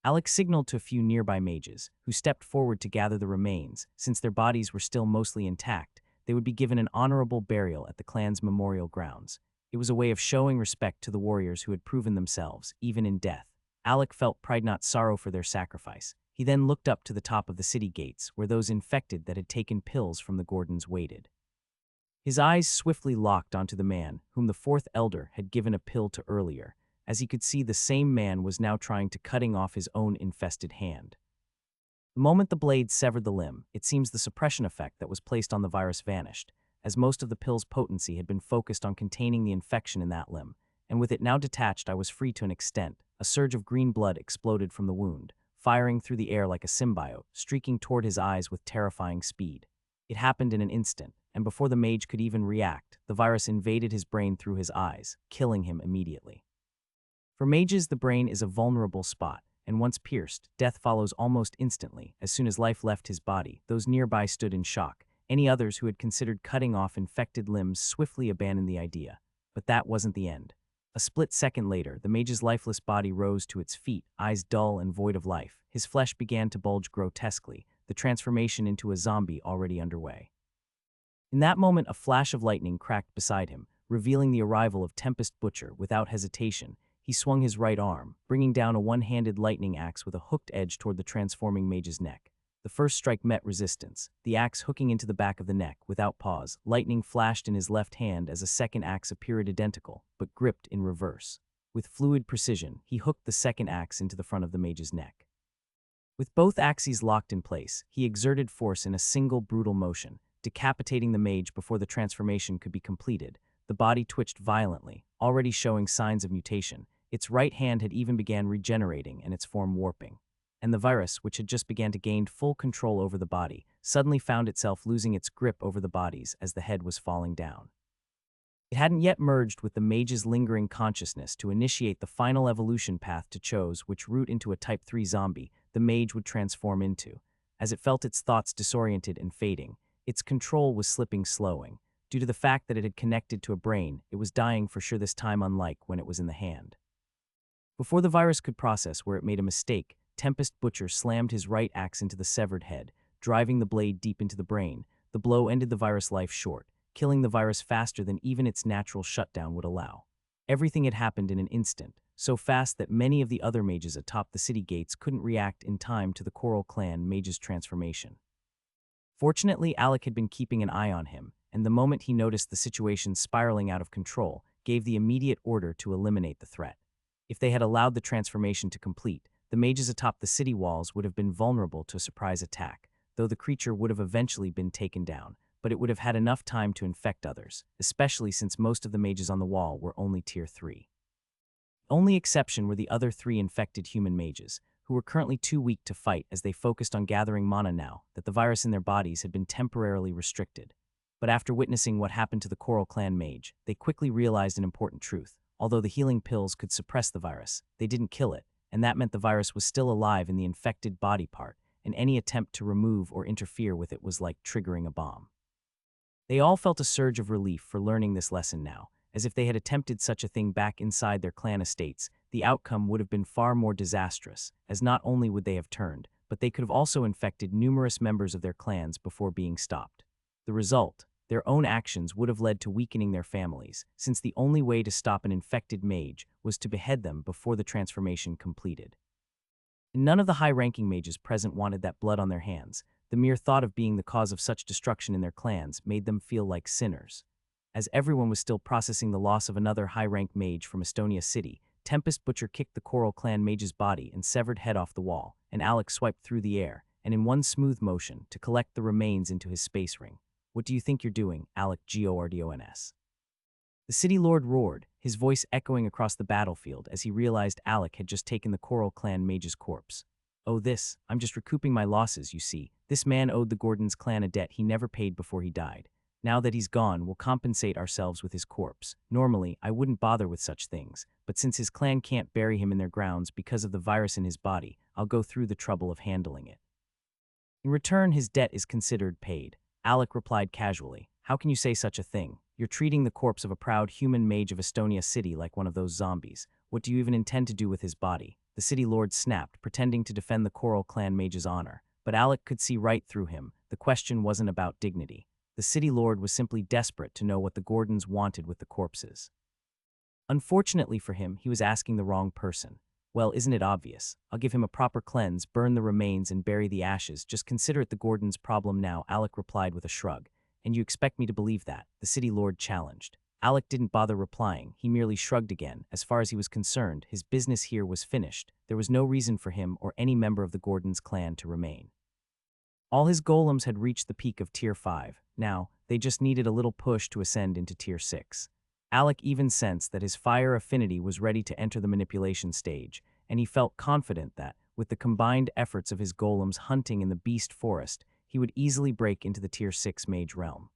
Alec signaled to a few nearby mages, who stepped forward to gather the remains. Since their bodies were still mostly intact, they would be given an honorable burial at the clan's memorial grounds. It was a way of showing respect to the warriors who had proven themselves, even in death. Alec felt pride not sorrow for their sacrifice. He then looked up to the top of the city gates, where those infected that had taken pills from the Gordons waited. His eyes swiftly locked onto the man, whom the fourth elder had given a pill to earlier, as he could see the same man was now trying to cutting off his own infested hand. The moment the blade severed the limb, it seems the suppression effect that was placed on the virus vanished, as most of the pill's potency had been focused on containing the infection in that limb, and with it now detached I was free to an extent. A surge of green blood exploded from the wound, firing through the air like a symbiote, streaking toward his eyes with terrifying speed. It happened in an instant, and before the mage could even react, the virus invaded his brain through his eyes, killing him immediately. For mages, the brain is a vulnerable spot, and once pierced, death follows almost instantly. As soon as life left his body, those nearby stood in shock. Any others who had considered cutting off infected limbs swiftly abandoned the idea. But that wasn't the end. A split second later, the mage's lifeless body rose to its feet, eyes dull and void of life. His flesh began to bulge grotesquely, the transformation into a zombie already underway. In that moment, a flash of lightning cracked beside him, revealing the arrival of Tempest Butcher. Without hesitation, he swung his right arm, bringing down a one-handed lightning axe with a hooked edge toward the transforming mage's neck. The first strike met resistance, the axe hooking into the back of the neck. Without pause, lightning flashed in his left hand as a second axe appeared identical, but gripped in reverse. With fluid precision, he hooked the second axe into the front of the mage's neck. With both axes locked in place, he exerted force in a single brutal motion, decapitating the mage before the transformation could be completed. The body twitched violently, already showing signs of mutation. Its right hand had even began regenerating and its form warping. And the virus, which had just begun to gain full control over the body, suddenly found itself losing its grip over the bodies as the head was falling down. It hadn't yet merged with the mage's lingering consciousness to initiate the final evolution path to chose which route into a Type 3 zombie the mage would transform into. As it felt its thoughts disoriented and fading, its control was slowing. Due to the fact that it had connected to a brain, it was dying for sure, this time unlike when it was in the hand. Before the virus could process where it made a mistake, Tempest Butcher slammed his right axe into the severed head, driving the blade deep into the brain. The blow ended the virus' life short, killing the virus faster than even its natural shutdown would allow. Everything had happened in an instant, so fast that many of the other mages atop the city gates couldn't react in time to the Coral Clan mage's transformation. Fortunately, Alec had been keeping an eye on him, and the moment he noticed the situation spiraling out of control, gave the immediate order to eliminate the threat. If they had allowed the transformation to complete, the mages atop the city walls would have been vulnerable to a surprise attack, though the creature would have eventually been taken down, but it would have had enough time to infect others, especially since most of the mages on the wall were only Tier 3. The only exception were the other 3 infected human mages, who were currently too weak to fight as they focused on gathering mana now that the virus in their bodies had been temporarily restricted. But after witnessing what happened to the Coral Clan mage, they quickly realized an important truth. Although the healing pills could suppress the virus, they didn't kill it, and that meant the virus was still alive in the infected body part, and any attempt to remove or interfere with it was like triggering a bomb. They all felt a surge of relief for learning this lesson now, as if they had attempted such a thing back inside their clan estates, the outcome would have been far more disastrous, as not only would they have turned, but they could have also infected numerous members of their clans before being stopped. The result, their own actions would have led to weakening their families, since the only way to stop an infected mage was to behead them before the transformation completed. None of the high-ranking mages present wanted that blood on their hands. The mere thought of being the cause of such destruction in their clans made them feel like sinners. As everyone was still processing the loss of another high-ranked mage from Estonia City, Tempest Butcher kicked the Coral Clan mage's body and severed head off the wall, and Alec swiped through the air, and in one smooth motion, to collect the remains into his space ring. "What do you think you're doing, Alec Gordons?" The City Lord roared, his voice echoing across the battlefield as he realized Alec had just taken the Coral Clan mage's corpse. "Oh, I'm just recouping my losses, you see. This man owed the Gordons clan a debt he never paid before he died. Now that he's gone, we'll compensate ourselves with his corpse. Normally, I wouldn't bother with such things, but since his clan can't bury him in their grounds because of the virus in his body, I'll go through the trouble of handling it." "In return, his debt is considered paid," Alec replied casually. "How can you say such a thing? You're treating the corpse of a proud human mage of Estonia City like one of those zombies. What do you even intend to do with his body?" The City Lord snapped, pretending to defend the Coral Clan mage's honor. But Alec could see right through him. The question wasn't about dignity. The City Lord was simply desperate to know what the Gordons wanted with the corpses. Unfortunately for him, he was asking the wrong person. "Well, isn't it obvious? I'll give him a proper cleanse, burn the remains, and bury the ashes. Just consider it the Gordons' problem now," Alec replied with a shrug. "And you expect me to believe that?" the City Lord challenged. Alec didn't bother replying. He merely shrugged again. As far as he was concerned, his business here was finished. There was no reason for him or any member of the Gordons clan to remain. All his golems had reached the peak of Tier 5. Now, they just needed a little push to ascend into Tier 6. Alec even sensed that his fire affinity was ready to enter the manipulation stage, and he felt confident that, with the combined efforts of his golems hunting in the beast forest, he would easily break into the Tier 6 mage realm.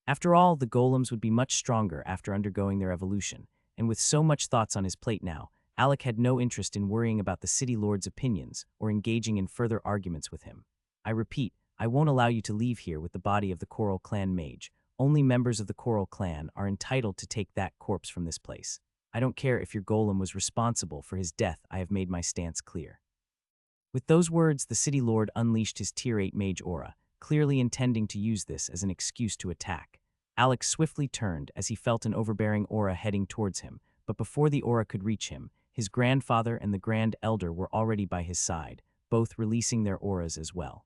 After all, the golems would be much stronger after undergoing their evolution, and with so much thoughts on his plate now, Alec had no interest in worrying about the City Lord's opinions or engaging in further arguments with him. "I repeat, I won't allow you to leave here with the body of the Coral Clan mage. Only members of the Coral Clan are entitled to take that corpse from this place. I don't care if your golem was responsible for his death. I have made my stance clear." With those words, the City Lord unleashed his Tier 8 mage aura, clearly intending to use this as an excuse to attack. Alec swiftly turned as he felt an overbearing aura heading towards him, but before the aura could reach him, his grandfather and the Grand Elder were already by his side, both releasing their auras as well.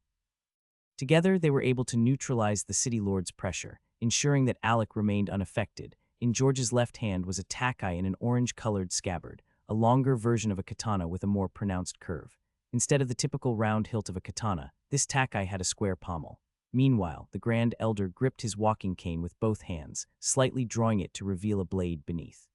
Together, they were able to neutralize the City Lord's pressure, ensuring that Alec remained unaffected. In George's left hand was a takai in an orange-colored scabbard, a longer version of a katana with a more pronounced curve. Instead of the typical round hilt of a katana, this takai had a square pommel. Meanwhile, the Grand Elder gripped his walking cane with both hands, slightly drawing it to reveal a blade beneath.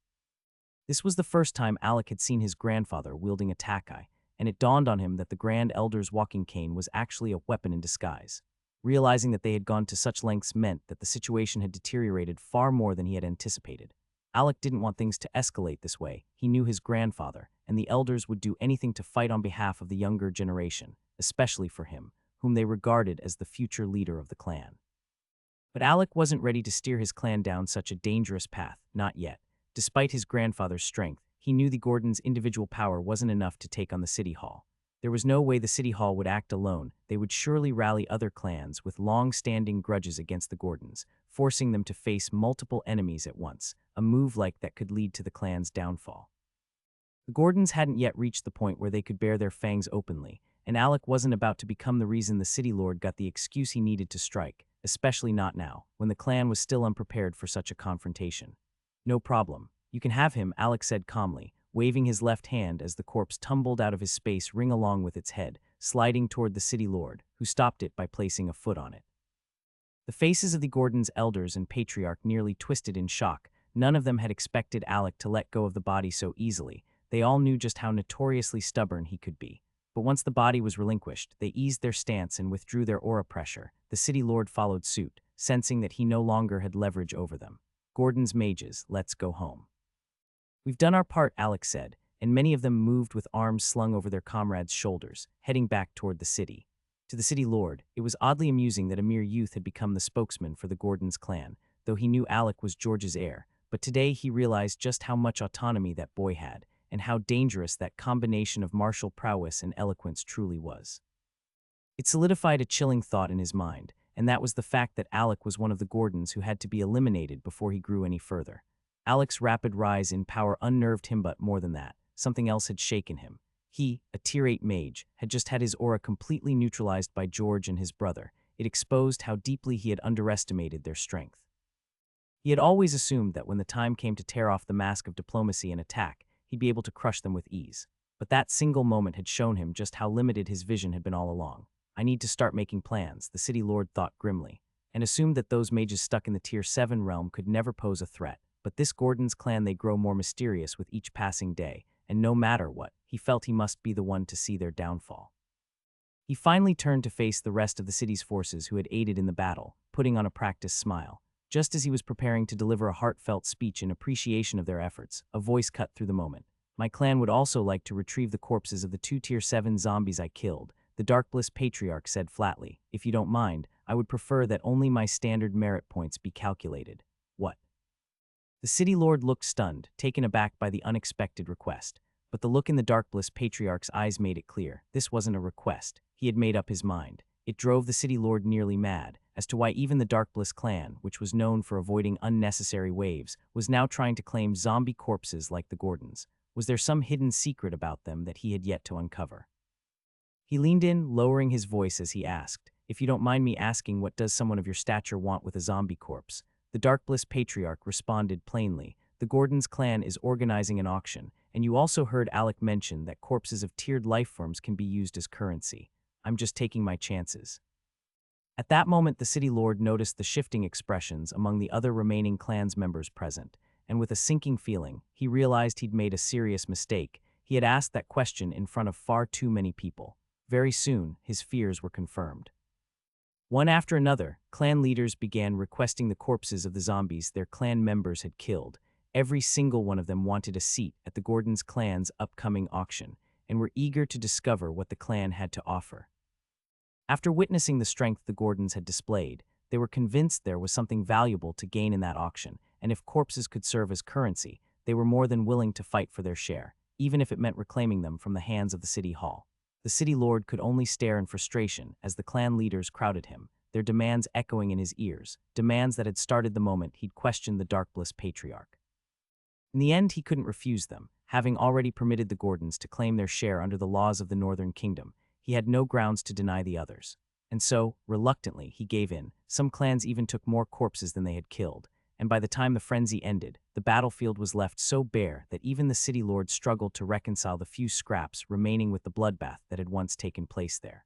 This was the first time Alec had seen his grandfather wielding a takai, and it dawned on him that the Grand Elder's walking cane was actually a weapon in disguise. Realizing that they had gone to such lengths meant that the situation had deteriorated far more than he had anticipated. Alec didn't want things to escalate this way. He knew his grandfather, and the elders would do anything to fight on behalf of the younger generation, especially for him, whom they regarded as the future leader of the clan. But Alec wasn't ready to steer his clan down such a dangerous path, not yet. Despite his grandfather's strength, he knew the Gordons' individual power wasn't enough to take on the City Hall. There was no way the City Hall would act alone. They would surely rally other clans with long-standing grudges against the Gordons, forcing them to face multiple enemies at once, a move like that could lead to the clan's downfall. The Gordons hadn't yet reached the point where they could bare their fangs openly, and Alec wasn't about to become the reason the City Lord got the excuse he needed to strike, especially not now, when the clan was still unprepared for such a confrontation. "No problem. You can have him," Alec said calmly, waving his left hand as the corpse tumbled out of his space ring along with its head, sliding toward the City Lord, who stopped it by placing a foot on it. The faces of the Gordons' elders and patriarch nearly twisted in shock. None of them had expected Alec to let go of the body so easily. They all knew just how notoriously stubborn he could be. But once the body was relinquished, they eased their stance and withdrew their aura pressure. The City Lord followed suit, sensing that he no longer had leverage over them. "Gordons mages, let's go home." "We've done our part," Alec said, and many of them moved with arms slung over their comrades' shoulders, heading back toward the city. To the City Lord, it was oddly amusing that a mere youth had become the spokesman for the Gordons clan, though he knew Alec was George's heir. but today he realized just how much autonomy that boy had, and how dangerous that combination of martial prowess and eloquence truly was. It solidified a chilling thought in his mind, and that was the fact that Alec was one of the Gordons who had to be eliminated before he grew any further. Alec's rapid rise in power unnerved him, but more than that, something else had shaken him. He, a Tier 8 mage, had just had his aura completely neutralized by George and his brother. It exposed how deeply he had underestimated their strength. He had always assumed that when the time came to tear off the mask of diplomacy and attack, he'd be able to crush them with ease. But that single moment had shown him just how limited his vision had been all along. I need to start making plans, the city lord thought grimly, and assumed that those mages stuck in the Tier 7 realm could never pose a threat. But this Gordon's clan, they grow more mysterious with each passing day, and no matter what, he felt he must be the one to see their downfall. He finally turned to face the rest of the city's forces who had aided in the battle, putting on a practiced smile. Just as he was preparing to deliver a heartfelt speech in appreciation of their efforts, a voice cut through the moment. My clan would also like to retrieve the corpses of the 2 Tier 7 zombies I killed, the Darkbliss Patriarch said flatly. If you don't mind, I would prefer that only my standard merit points be calculated. What? The city lord looked stunned, taken aback by the unexpected request. But the look in the Darkbliss Patriarch's eyes made it clear. This wasn't a request. He had made up his mind. It drove the city lord nearly mad, as to why even the Darkbliss clan, which was known for avoiding unnecessary waves, was now trying to claim zombie corpses like the Gordons. Was there some hidden secret about them that he had yet to uncover? He leaned in, lowering his voice as he asked, "If you don't mind me asking, what does someone of your stature want with a zombie corpse?" The Darkbliss Patriarch responded plainly, "The Gordons clan is organizing an auction, and you also heard Alec mention that corpses of tiered lifeforms can be used as currency. I'm just taking my chances." At that moment, the city lord noticed the shifting expressions among the other remaining clan's members present, and with a sinking feeling, he realized he'd made a serious mistake. He had asked that question in front of far too many people. Very soon, his fears were confirmed. One after another, clan leaders began requesting the corpses of the zombies their clan members had killed. Every single one of them wanted a seat at the Gordons clan's upcoming auction, and were eager to discover what the clan had to offer. After witnessing the strength the Gordons had displayed, they were convinced there was something valuable to gain in that auction, and if corpses could serve as currency, they were more than willing to fight for their share, even if it meant reclaiming them from the hands of the city hall. The city lord could only stare in frustration as the clan leaders crowded him, their demands echoing in his ears, demands that had started the moment he'd questioned the Darkbliss Patriarch. In the end, he couldn't refuse them, having already permitted the Gordons to claim their share under the laws of the Northern Kingdom. He had no grounds to deny the others. And so, reluctantly, he gave in. Some clans even took more corpses than they had killed, and by the time the frenzy ended, the battlefield was left so bare that even the city lord struggled to reconcile the few scraps remaining with the bloodbath that had once taken place there.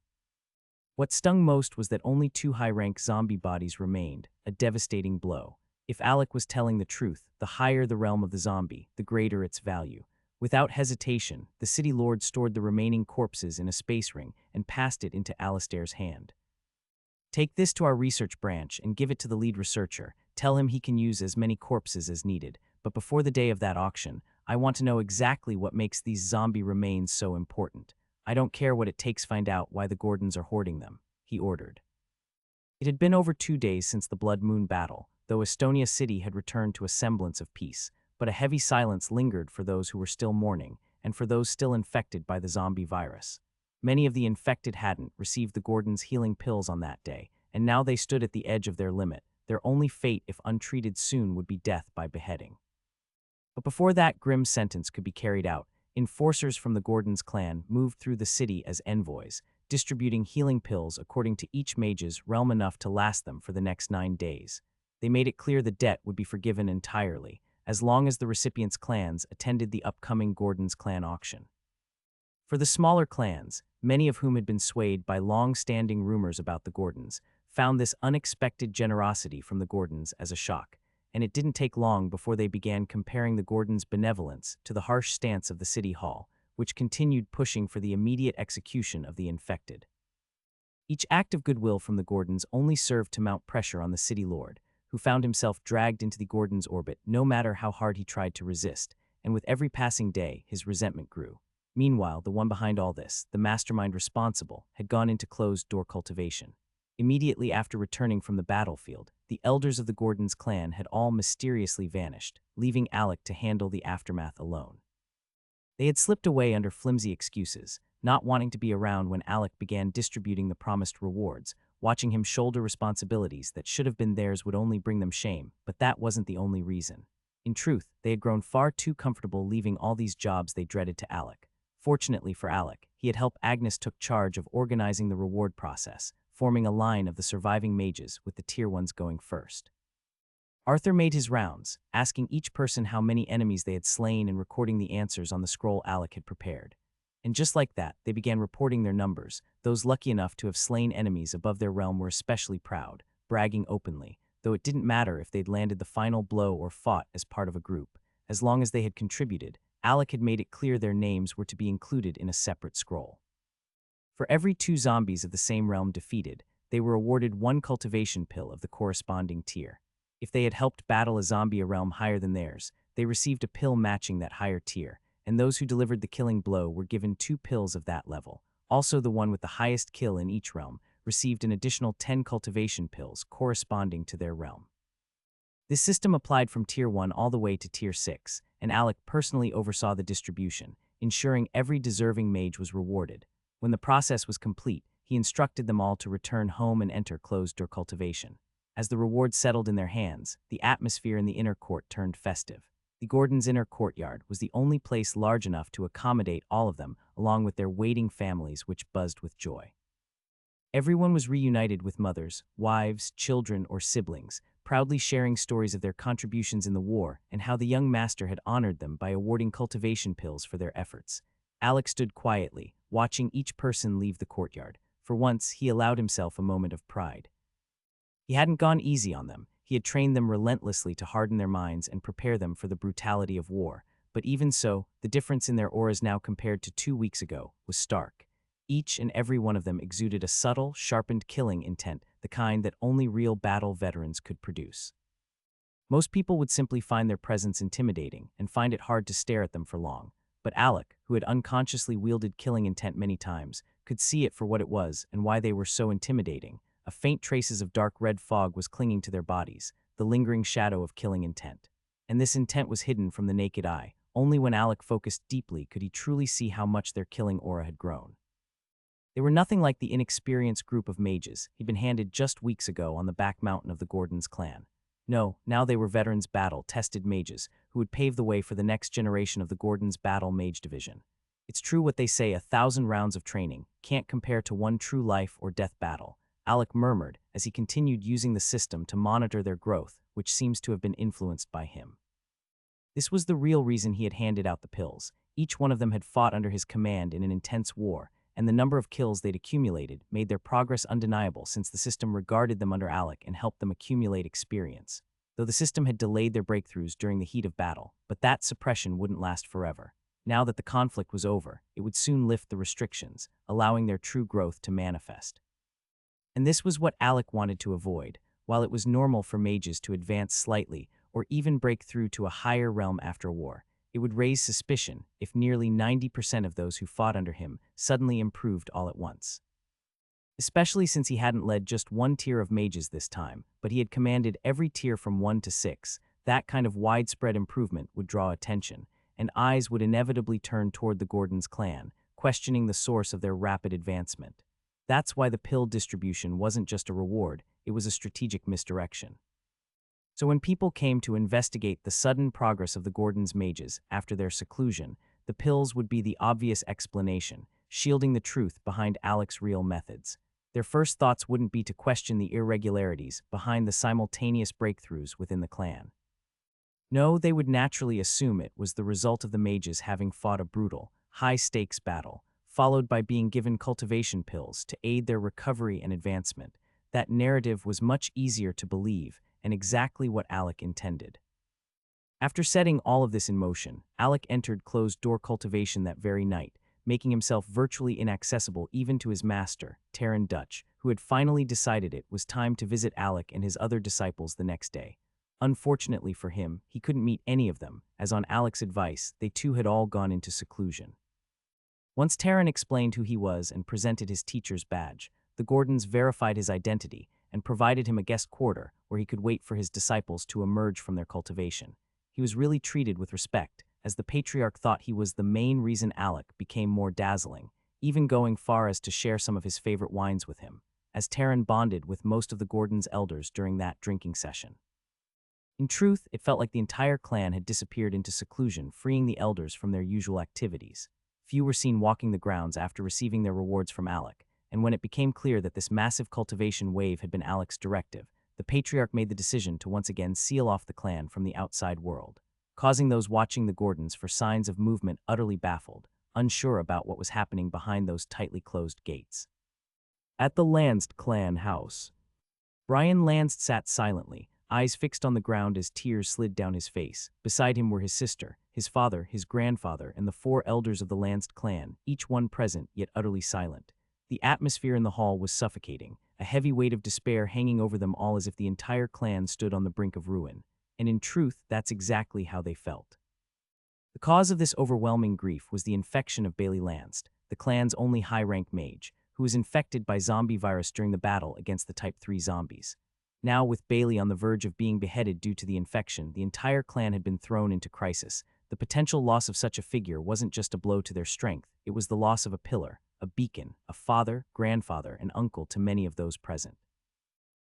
What stung most was that only 2 high-rank zombie bodies remained, a devastating blow. If Alec was telling the truth, the higher the realm of the zombie, the greater its value. Without hesitation, the city lord stored the remaining corpses in a space ring and passed it into Alistair's hand. "Take this to our research branch and give it to the lead researcher. Tell him he can use as many corpses as needed, but before the day of that auction, I want to know exactly what makes these zombie remains so important. I don't care what it takes, find out why the Gordons are hoarding them," he ordered. It had been over 2 days since the Blood Moon battle, though Estonia City had returned to a semblance of peace, but a heavy silence lingered for those who were still mourning, and for those still infected by the zombie virus. Many of the infected hadn't received the Gordons' healing pills on that day, and now they stood at the edge of their limit. Their only fate, if untreated soon, would be death by beheading. But before that grim sentence could be carried out, enforcers from the Gordons clan moved through the city as envoys, distributing healing pills according to each mage's realm, enough to last them for the next 9 days. They made it clear the debt would be forgiven entirely, as long as the recipients' clans attended the upcoming Gordons clan auction. For the smaller clans, many of whom had been swayed by long-standing rumors about the Gordons, found this unexpected generosity from the Gordons as a shock, and it didn't take long before they began comparing the Gordons' benevolence to the harsh stance of the city hall, which continued pushing for the immediate execution of the infected. Each act of goodwill from the Gordons only served to mount pressure on the city lord, who found himself dragged into the Gordons' orbit no matter how hard he tried to resist, and with every passing day, his resentment grew. Meanwhile, the one behind all this, the mastermind responsible, had gone into closed-door cultivation. Immediately after returning from the battlefield, the elders of the Gordon's clan had all mysteriously vanished, leaving Alec to handle the aftermath alone. They had slipped away under flimsy excuses, not wanting to be around when Alec began distributing the promised rewards. Watching him shoulder responsibilities that should have been theirs would only bring them shame, but that wasn't the only reason. In truth, they had grown far too comfortable leaving all these jobs they dreaded to Alec. Fortunately for Alec, he had helped Agnes took charge of organizing the reward process, forming a line of the surviving mages with the tier 1s going first. Arthur made his rounds, asking each person how many enemies they had slain and recording the answers on the scroll Alec had prepared. And just like that, they began reporting their numbers. Those lucky enough to have slain enemies above their realm were especially proud, bragging openly, though it didn't matter if they'd landed the final blow or fought as part of a group. As long as they had contributed, Alec had made it clear their names were to be included in a separate scroll. For every 2 zombies of the same realm defeated, they were awarded 1 cultivation pill of the corresponding tier. If they had helped battle a zombie a realm higher than theirs, they received a pill matching that higher tier, and those who delivered the killing blow were given 2 pills of that level. Also, the one with the highest kill in each realm received an additional 10 cultivation pills corresponding to their realm. This system applied from Tier 1 all the way to Tier 6, and Alec personally oversaw the distribution, ensuring every deserving mage was rewarded. When the process was complete, he instructed them all to return home and enter closed-door cultivation. As the rewards settled in their hands, the atmosphere in the inner court turned festive. The Gordons' inner courtyard was the only place large enough to accommodate all of them, along with their waiting families which buzzed with joy. Everyone was reunited with mothers, wives, children, or siblings, proudly sharing stories of their contributions in the war and how the young master had honored them by awarding cultivation pills for their efforts. Alec stood quietly, watching each person leave the courtyard. For once, he allowed himself a moment of pride. He hadn't gone easy on them. He had trained them relentlessly to harden their minds and prepare them for the brutality of war. But even so, the difference in their auras now compared to 2 weeks ago was stark. Each and every one of them exuded a subtle, sharpened killing intent, the kind that only real battle veterans could produce. Most people would simply find their presence intimidating and find it hard to stare at them for long. But Alec, who had unconsciously wielded killing intent many times, could see it for what it was and why they were so intimidating. A faint traces of dark red fog was clinging to their bodies, the lingering shadow of killing intent. And this intent was hidden from the naked eye. Only when Alec focused deeply could he truly see how much their killing aura had grown. They were nothing like the inexperienced group of mages he'd been handed just weeks ago on the back mountain of the Gordons' clan. No, now they were veterans battle-tested mages who would pave the way for the next generation of the Gordons' battle mage division. It's true what they say, 1,000 rounds of training can't compare to one true life or death battle, Alec murmured as he continued using the system to monitor their growth, which seems to have been influenced by him. This was the real reason he had handed out the pills. Each one of them had fought under his command in an intense war, and the number of kills they'd accumulated made their progress undeniable since the system regarded them under Alec and helped them accumulate experience. Though the system had delayed their breakthroughs during the heat of battle, but that suppression wouldn't last forever. Now that the conflict was over, it would soon lift the restrictions, allowing their true growth to manifest. And this was what Alec wanted to avoid. While it was normal for mages to advance slightly or even break through to a higher realm after war, it would raise suspicion if nearly 90% of those who fought under him suddenly improved all at once. Especially since he hadn't led just one tier of mages this time, but he had commanded every tier from 1 to 6, that kind of widespread improvement would draw attention, and eyes would inevitably turn toward the Gordons' clan, questioning the source of their rapid advancement. That's why the pill distribution wasn't just a reward, it was a strategic misdirection. So when people came to investigate the sudden progress of the Gordons' mages after their seclusion, the pills would be the obvious explanation, shielding the truth behind Alec's real methods. Their first thoughts wouldn't be to question the irregularities behind the simultaneous breakthroughs within the clan. No, they would naturally assume it was the result of the mages having fought a brutal, high-stakes battle, followed by being given cultivation pills to aid their recovery and advancement. That narrative was much easier to believe, and exactly what Alec intended. After setting all of this in motion, Alec entered closed-door cultivation that very night, making himself virtually inaccessible even to his master, Terran Dutch, who had finally decided it was time to visit Alec and his other disciples the next day. Unfortunately for him, he couldn't meet any of them, as on Alec's advice, they too had all gone into seclusion. Once Terran explained who he was and presented his teacher's badge, the Gordons verified his identity, and provided him a guest quarter where he could wait for his disciples to emerge from their cultivation. He was really treated with respect, as the patriarch thought he was the main reason Alec became more dazzling, even going far as to share some of his favorite wines with him, as Taryn bonded with most of the Gordon's elders during that drinking session. In truth, it felt like the entire clan had disappeared into seclusion, freeing the elders from their usual activities. Few were seen walking the grounds after receiving their rewards from Alec, and when it became clear that this massive cultivation wave had been Alec's directive, the patriarch made the decision to once again seal off the clan from the outside world, causing those watching the Gordons for signs of movement utterly baffled, unsure about what was happening behind those tightly closed gates. At the Lansd clan house, Brian Lansd sat silently, eyes fixed on the ground as tears slid down his face. Beside him were his sister, his father, his grandfather, and the 4 elders of the Lansd clan, each one present yet utterly silent. The atmosphere in the hall was suffocating, a heavy weight of despair hanging over them all as if the entire clan stood on the brink of ruin. And in truth, that's exactly how they felt. The cause of this overwhelming grief was the infection of Bailey Lansd, the clan's only high-rank mage, who was infected by zombie virus during the battle against the Type 3 zombies. Now, with Bailey on the verge of being beheaded due to the infection, the entire clan had been thrown into crisis. The potential loss of such a figure wasn't just a blow to their strength, it was the loss of a pillar, a beacon, a father, grandfather, and uncle to many of those present.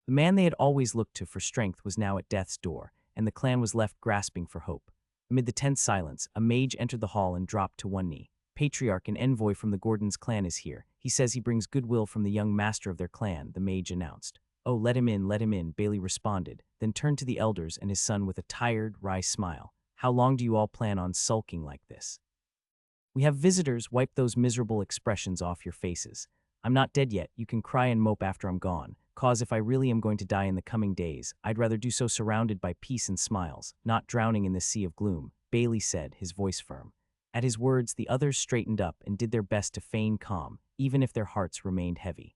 The man they had always looked to for strength was now at death's door, and the clan was left grasping for hope. Amid the tense silence, a mage entered the hall and dropped to one knee. "Patriarch, an envoy from the Gordons clan is here. He says he brings goodwill from the young master of their clan," the mage announced. "Oh, let him in," Bailey responded, then turned to the elders and his son with a tired, wry smile. "How long do you all plan on sulking like this? We have visitors. Wipe those miserable expressions off your faces. I'm not dead yet. You can cry and mope after I'm gone. Cause if I really am going to die in the coming days, I'd rather do so surrounded by peace and smiles, not drowning in this sea of gloom," Bailey said, his voice firm. At his words, the others straightened up and did their best to feign calm, even if their hearts remained heavy.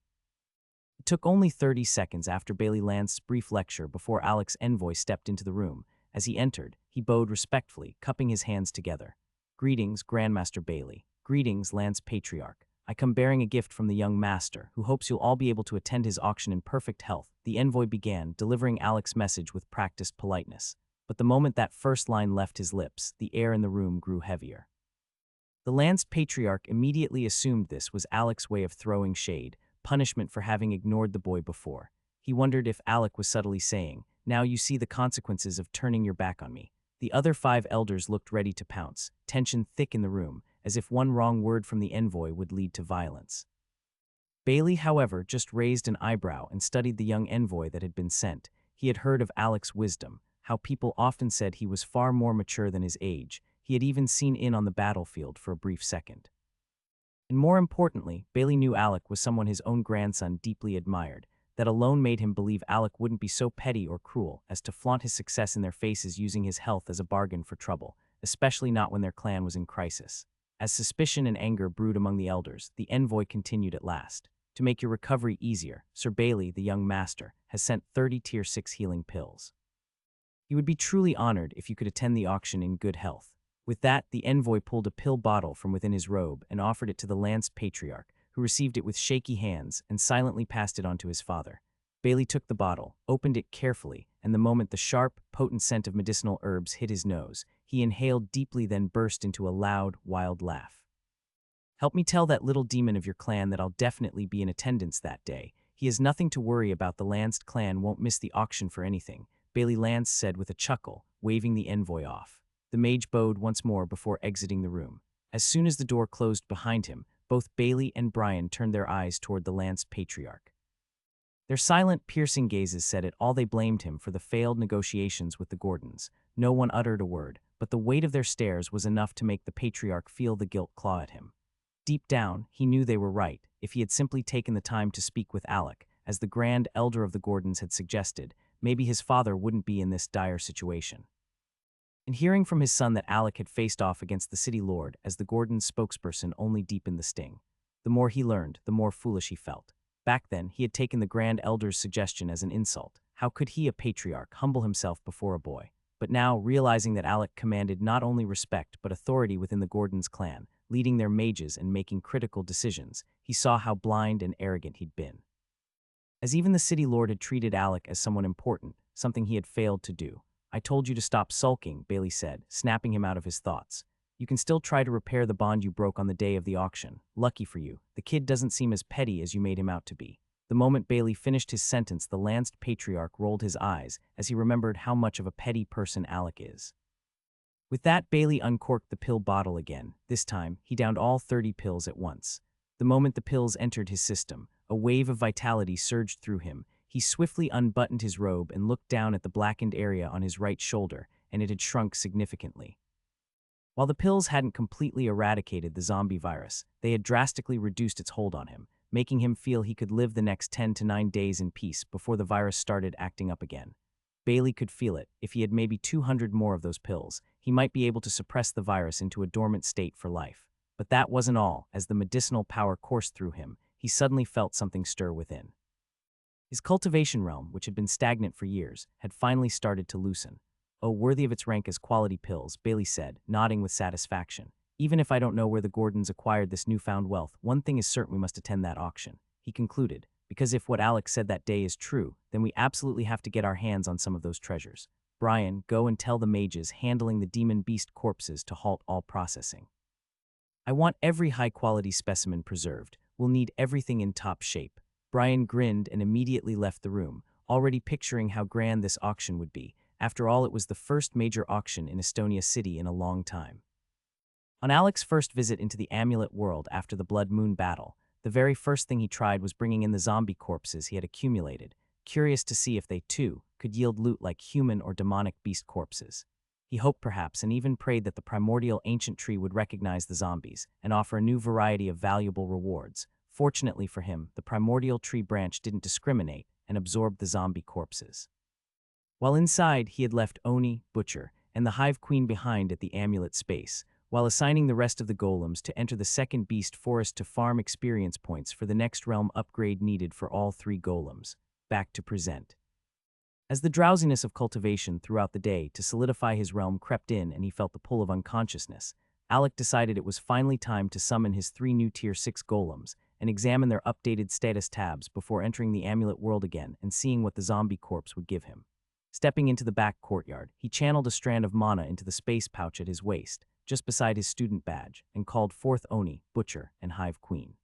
It took only 30 seconds after Bailey Lance's brief lecture before Alec's envoy stepped into the room. As he entered, he bowed respectfully, cupping his hands together. "Greetings, Grandmaster Bailey. Greetings, Lance Patriarch. I come bearing a gift from the young master, who hopes you'll all be able to attend his auction in perfect health," the envoy began, delivering Alec's message with practiced politeness. But the moment that first line left his lips, the air in the room grew heavier. The Lance Patriarch immediately assumed this was Alec's way of throwing shade, punishment for having ignored the boy before. He wondered if Alec was subtly saying, "Now you see the consequences of turning your back on me." The other 5 elders looked ready to pounce, tension thick in the room, as if one wrong word from the envoy would lead to violence. Bailey, however, just raised an eyebrow and studied the young envoy that had been sent. He had heard of Alec's wisdom, how people often said he was far more mature than his age. He had even seen in on the battlefield for a brief second. And more importantly, Bailey knew Alec was someone his own grandson deeply admired. That alone made him believe Alec wouldn't be so petty or cruel as to flaunt his success in their faces using his health as a bargain for trouble, especially not when their clan was in crisis. As suspicion and anger brewed among the elders, the envoy continued at last. "To make your recovery easier, Sir Bailey, the young master, has sent 30 Tier 6 healing pills. You would be truly honored if you could attend the auction in good health." With that, the envoy pulled a pill bottle from within his robe and offered it to the Lance Patriarch, who received it with shaky hands and silently passed it on to his father. Bailey took the bottle, opened it carefully, and the moment the sharp, potent scent of medicinal herbs hit his nose, he inhaled deeply, then burst into a loud, wild laugh. "Help me tell that little demon of your clan that I'll definitely be in attendance that day. He has nothing to worry about. The Lanced clan won't miss the auction for anything," Bailey Lance said with a chuckle, waving the envoy off. The mage bowed once more before exiting the room. As soon as the door closed behind him, both Bailey and Brian turned their eyes toward the Lance Patriarch. Their silent, piercing gazes said it all. They blamed him for the failed negotiations with the Gordons. No one uttered a word, but the weight of their stares was enough to make the Patriarch feel the guilt claw at him. Deep down, he knew they were right. If he had simply taken the time to speak with Alec, as the Grand Elder of the Gordons had suggested, maybe his father wouldn't be in this dire situation. And hearing from his son that Alec had faced off against the city lord as the Gordons' spokesperson only deepened the sting. The more he learned, the more foolish he felt. Back then, he had taken the Grand Elder's suggestion as an insult. How could he, a patriarch, humble himself before a boy? But now, realizing that Alec commanded not only respect but authority within the Gordons' clan, leading their mages and making critical decisions, he saw how blind and arrogant he'd been. as even the city lord had treated Alec as someone important, something he had failed to do. "I told you to stop sulking," Bailey said, snapping him out of his thoughts. "You can still try to repair the bond you broke on the day of the auction. Lucky for you, the kid doesn't seem as petty as you made him out to be." The moment Bailey finished his sentence, the Lanced Patriarch rolled his eyes as he remembered how much of a petty person Alec is. With that, Bailey uncorked the pill bottle again. This time, he downed all 30 pills at once. The moment the pills entered his system, a wave of vitality surged through him. He swiftly unbuttoned his robe and looked down at the blackened area on his right shoulder, and it had shrunk significantly. While the pills hadn't completely eradicated the zombie virus, they had drastically reduced its hold on him, making him feel he could live the next 10 to 9 days in peace before the virus started acting up again. Bailey could feel it. If he had maybe 200 more of those pills, he might be able to suppress the virus into a dormant state for life. But that wasn't all. As the medicinal power coursed through him, he suddenly felt something stir within. His cultivation realm, which had been stagnant for years, had finally started to loosen. "Oh, worthy of its rank as quality pills," Bailey said, nodding with satisfaction. "Even if I don't know where the Gordons acquired this newfound wealth, one thing is certain: we must attend that auction," he concluded, "because if what Alex said that day is true, then we absolutely have to get our hands on some of those treasures. Brian, go and tell the mages handling the demon beast corpses to halt all processing. I want every high-quality specimen preserved. We'll need everything in top shape." Brian grinned and immediately left the room, already picturing how grand this auction would be. After all, it was the first major auction in Estonia City in a long time. On Alec's first visit into the amulet world after the Blood Moon battle, the very first thing he tried was bringing in the zombie corpses he had accumulated, curious to see if they, too, could yield loot like human or demonic beast corpses. He hoped perhaps and even prayed that the primordial ancient tree would recognize the zombies and offer a new variety of valuable rewards. Fortunately for him, the primordial tree branch didn't discriminate and absorbed the zombie corpses. While inside, he had left Oni, Butcher, and the Hive Queen behind at the amulet space, while assigning the rest of the golems to enter the second beast forest to farm experience points for the next realm upgrade needed for all 3 golems. Back to present. As the drowsiness of cultivation throughout the day to solidify his realm crept in and he felt the pull of unconsciousness, Alec decided it was finally time to summon his 3 new Tier 6 golems and examine their updated status tabs before entering the amulet world again and seeing what the zombie corpse would give him. Stepping into the back courtyard, he channeled a strand of mana into the space pouch at his waist, just beside his student badge, and called forth Oni, Butcher, and Hive Queen.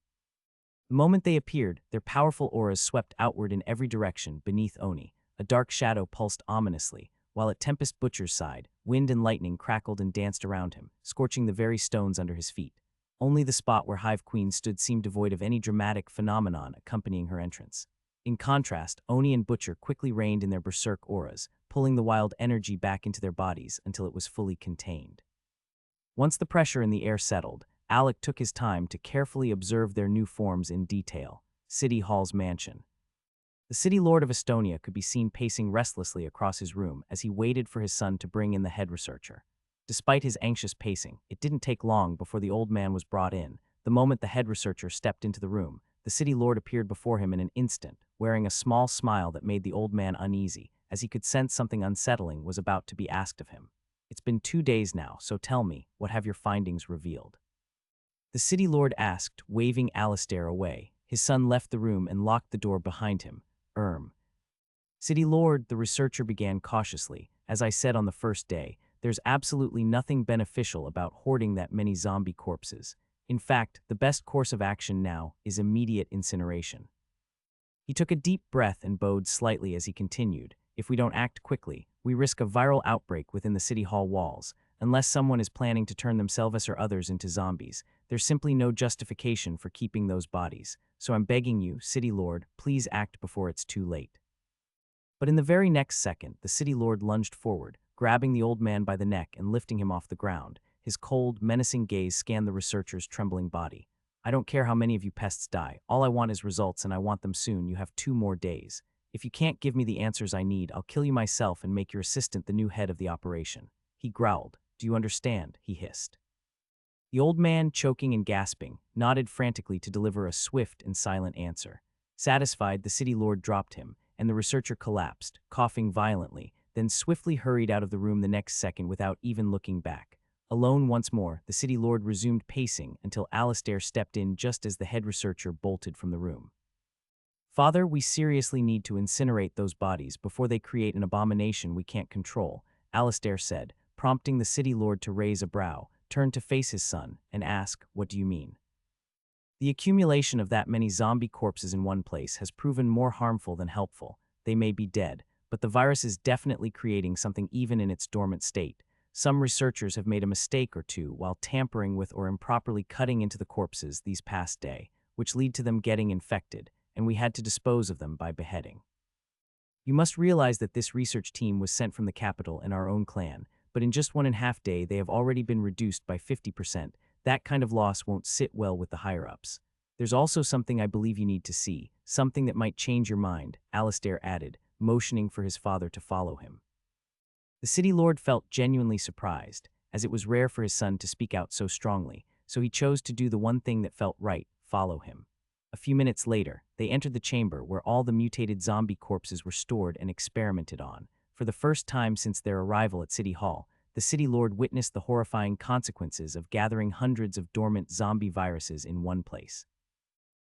The moment they appeared, their powerful auras swept outward in every direction beneath Oni. A dark shadow pulsed ominously, while at Tempest Butcher's side, wind and lightning crackled and danced around him, scorching the very stones under his feet. Only the spot where Hive Queen stood seemed devoid of any dramatic phenomenon accompanying her entrance. In contrast, Oni and Butcher quickly reined in their berserk auras, pulling the wild energy back into their bodies until it was fully contained. Once the pressure in the air settled, Alec took his time to carefully observe their new forms in detail. City Hall's mansion. The city lord of Estonia could be seen pacing restlessly across his room as he waited for his son to bring in the head researcher. Despite his anxious pacing, it didn't take long before the old man was brought in. The moment the head researcher stepped into the room, the city lord appeared before him in an instant, wearing a small smile that made the old man uneasy, as he could sense something unsettling was about to be asked of him. "It's been 2 days now, so tell me, what have your findings revealed?" The city lord asked, waving Alistair away. His son left the room and locked the door behind him. City Lord, the researcher began cautiously. "As I said on the first day, there's absolutely nothing beneficial about hoarding that many zombie corpses. In fact, the best course of action now is immediate incineration." He took a deep breath and bowed slightly as he continued. "If we don't act quickly, we risk a viral outbreak within the city hall walls. Unless someone is planning to turn themselves or others into zombies, there's simply no justification for keeping those bodies. So I'm begging you, City Lord, please act before it's too late." But in the very next second, the city lord lunged forward, grabbing the old man by the neck and lifting him off the ground. His cold, menacing gaze scanned the researcher's trembling body. "I don't care how many of you pests die. All I want is results, and I want them soon. You have 2 more days. If you can't give me the answers I need, I'll kill you myself and make your assistant the new head of the operation." He growled. "Do you understand?" he hissed. The old man, choking and gasping, nodded frantically to deliver a swift and silent answer. Satisfied, the city lord dropped him, and the researcher collapsed, coughing violently, then swiftly hurried out of the room the next second without even looking back. Alone once more, the city lord resumed pacing until Alistair stepped in just as the head researcher bolted from the room. "Father, we seriously need to incinerate those bodies before they create an abomination we can't control," Alistair said, prompting the city lord to raise a brow, turn to face his son, and ask, "What do you mean?" "The accumulation of that many zombie corpses in one place has proven more harmful than helpful. They may be dead, but the virus is definitely creating something even in its dormant state. Some researchers have made a mistake or two while tampering with or improperly cutting into the corpses these past day, which lead to them getting infected, and we had to dispose of them by beheading. You must realize that this research team was sent from the capital and our own clan, but in just 1.5 days they have already been reduced by 50%. That kind of loss won't sit well with the higher-ups. There's also something I believe you need to see, something that might change your mind," Alistair added, motioning for his father to follow him. The city lord felt genuinely surprised, as it was rare for his son to speak out so strongly, so he chose to do the one thing that felt right: follow him. A few minutes later, they entered the chamber where all the mutated zombie corpses were stored and experimented on. For the first time since their arrival at City Hall, the city lord witnessed the horrifying consequences of gathering hundreds of dormant zombie viruses in one place.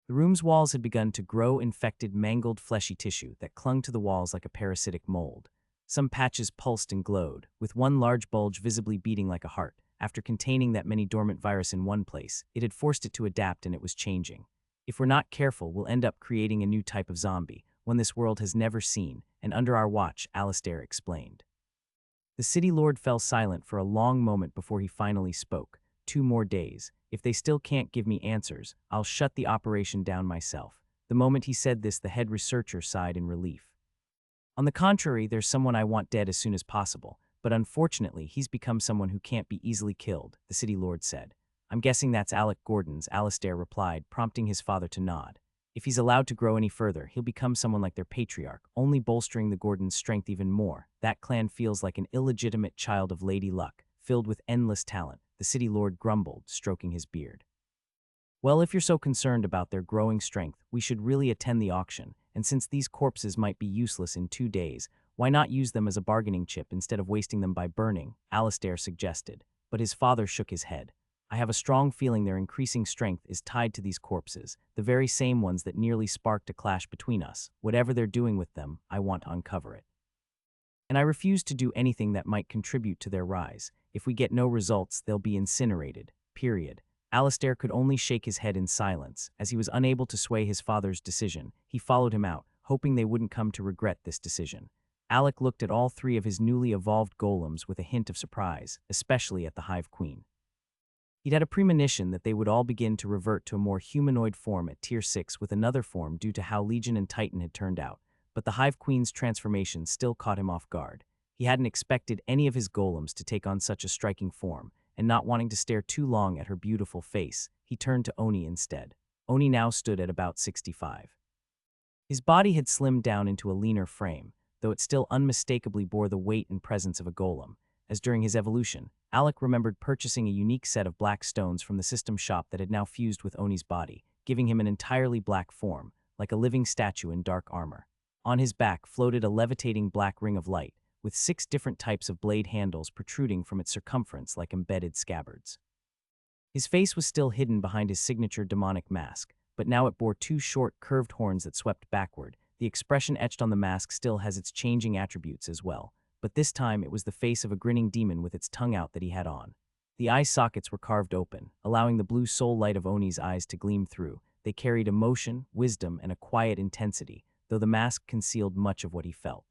The room's walls had begun to grow infected, mangled, fleshy tissue that clung to the walls like a parasitic mold. Some patches pulsed and glowed, with one large bulge visibly beating like a heart. After containing that many dormant virus in one place, it had forced it to adapt and it was changing. "If we're not careful, we'll end up creating a new type of zombie, one this world has never seen, and under our watch," Alistair explained. The city lord fell silent for a long moment before he finally spoke. "2 more days. If they still can't give me answers, I'll shut the operation down myself." The moment he said this, the head researcher sighed in relief. "On the contrary, there's someone I want dead as soon as possible, but unfortunately he's become someone who can't be easily killed," the city lord said. "I'm guessing that's Alec Gordon's," Alistair replied, prompting his father to nod. "If he's allowed to grow any further, he'll become someone like their patriarch, only bolstering the Gordons' strength even more. That clan feels like an illegitimate child of Lady Luck, filled with endless talent," the city lord grumbled, stroking his beard. "Well, if you're so concerned about their growing strength, we should really attend the auction, and since these corpses might be useless in 2 days, why not use them as a bargaining chip instead of wasting them by burning?" Alistair suggested, but his father shook his head. "I have a strong feeling their increasing strength is tied to these corpses, the very same ones that nearly sparked a clash between us. Whatever they're doing with them, I want to uncover it. And I refuse to do anything that might contribute to their rise. If we get no results, they'll be incinerated. Period." Alistair could only shake his head in silence. As he was unable to sway his father's decision, he followed him out, hoping they wouldn't come to regret this decision. Alec looked at all 3 of his newly evolved golems with a hint of surprise, especially at the Hive Queen. He'd had a premonition that they would all begin to revert to a more humanoid form at Tier 6 with another form due to how Legion and Titan had turned out, but the Hive Queen's transformation still caught him off guard. He hadn't expected any of his golems to take on such a striking form, and not wanting to stare too long at her beautiful face, he turned to Oni instead. Oni now stood at about 65. His body had slimmed down into a leaner frame, though it still unmistakably bore the weight and presence of a golem, as during his evolution, Alec remembered purchasing a unique set of black stones from the system shop that had now fused with Oni's body, giving him an entirely black form, like a living statue in dark armor. On his back floated a levitating black ring of light, with 6 different types of blade handles protruding from its circumference like embedded scabbards. His face was still hidden behind his signature demonic mask, but now it bore 2 short, curved horns that swept backward. The expression etched on the mask still has its changing attributes as well, but this time it was the face of a grinning demon with its tongue out that he had on. The eye sockets were carved open, allowing the blue soul light of Oni's eyes to gleam through. They carried emotion, wisdom, and a quiet intensity, though the mask concealed much of what he felt.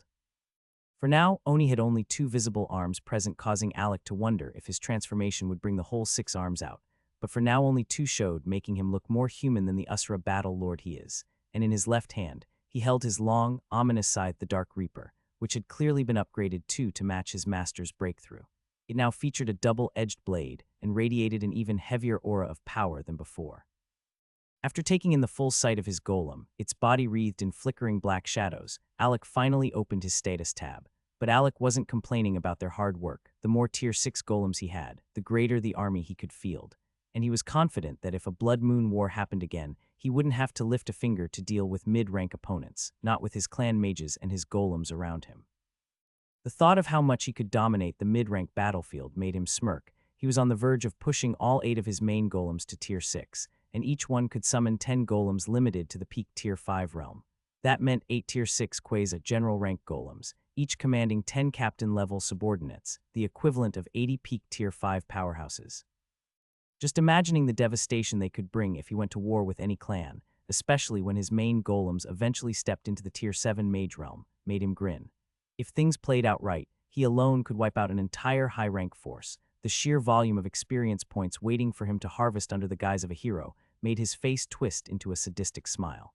For now, Oni had only 2 visible arms present, causing Alec to wonder if his transformation would bring the whole 6 arms out. But for now only 2 showed, making him look more human than the Usra battle lord he is. And in his left hand, he held his long, ominous scythe, the Dark Reaper, which had clearly been upgraded too to match his master's breakthrough. It now featured a double-edged blade and radiated an even heavier aura of power than before. After taking in the full sight of his golem, its body wreathed in flickering black shadows, Alec finally opened his status tab. But Alec wasn't complaining about their hard work. The more Tier 6 golems he had, the greater the army he could field. And he was confident that if a Blood Moon War happened again, he wouldn't have to lift a finger to deal with mid-rank opponents, not with his clan mages and his golems around him. The thought of how much he could dominate the mid-rank battlefield made him smirk. He was on the verge of pushing all 8 of his main golems to Tier 6, and each one could summon 10 golems limited to the peak Tier 5 realm. That meant 8 Tier 6 Quasar general rank golems, each commanding 10 captain-level subordinates, the equivalent of 80 peak Tier 5 powerhouses. Just imagining the devastation they could bring if he went to war with any clan, especially when his main golems eventually stepped into the Tier 7 Mage realm, made him grin. If things played out right, he alone could wipe out an entire high-rank force. The sheer volume of experience points waiting for him to harvest under the guise of a hero made his face twist into a sadistic smile.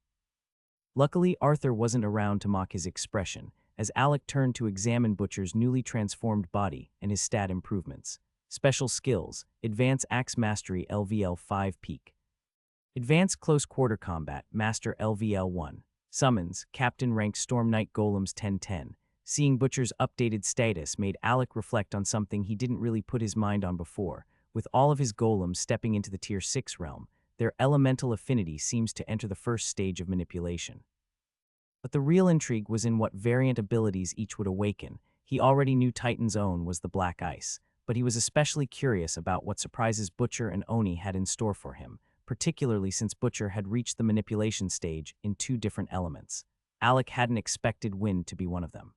Luckily, Arthur wasn't around to mock his expression, as Alec turned to examine Butcher's newly transformed body and his stat improvements. Special skills: Advanced Axe Mastery LVL 5 Peak. Advanced Close Quarter Combat Master LVL 1. Summons: Captain Rank Storm Knight Golems 1010. Seeing Butcher's updated status made Alec reflect on something he didn't really put his mind on before. With all of his golems stepping into the Tier 6 realm, their elemental affinity seems to enter the first stage of manipulation. But the real intrigue was in what variant abilities each would awaken. He already knew Titan's own was the Black Ice, but he was especially curious about what surprises Butcher and Oni had in store for him, particularly since Butcher had reached the manipulation stage in 2 different elements. Alec hadn't expected wind to be one of them.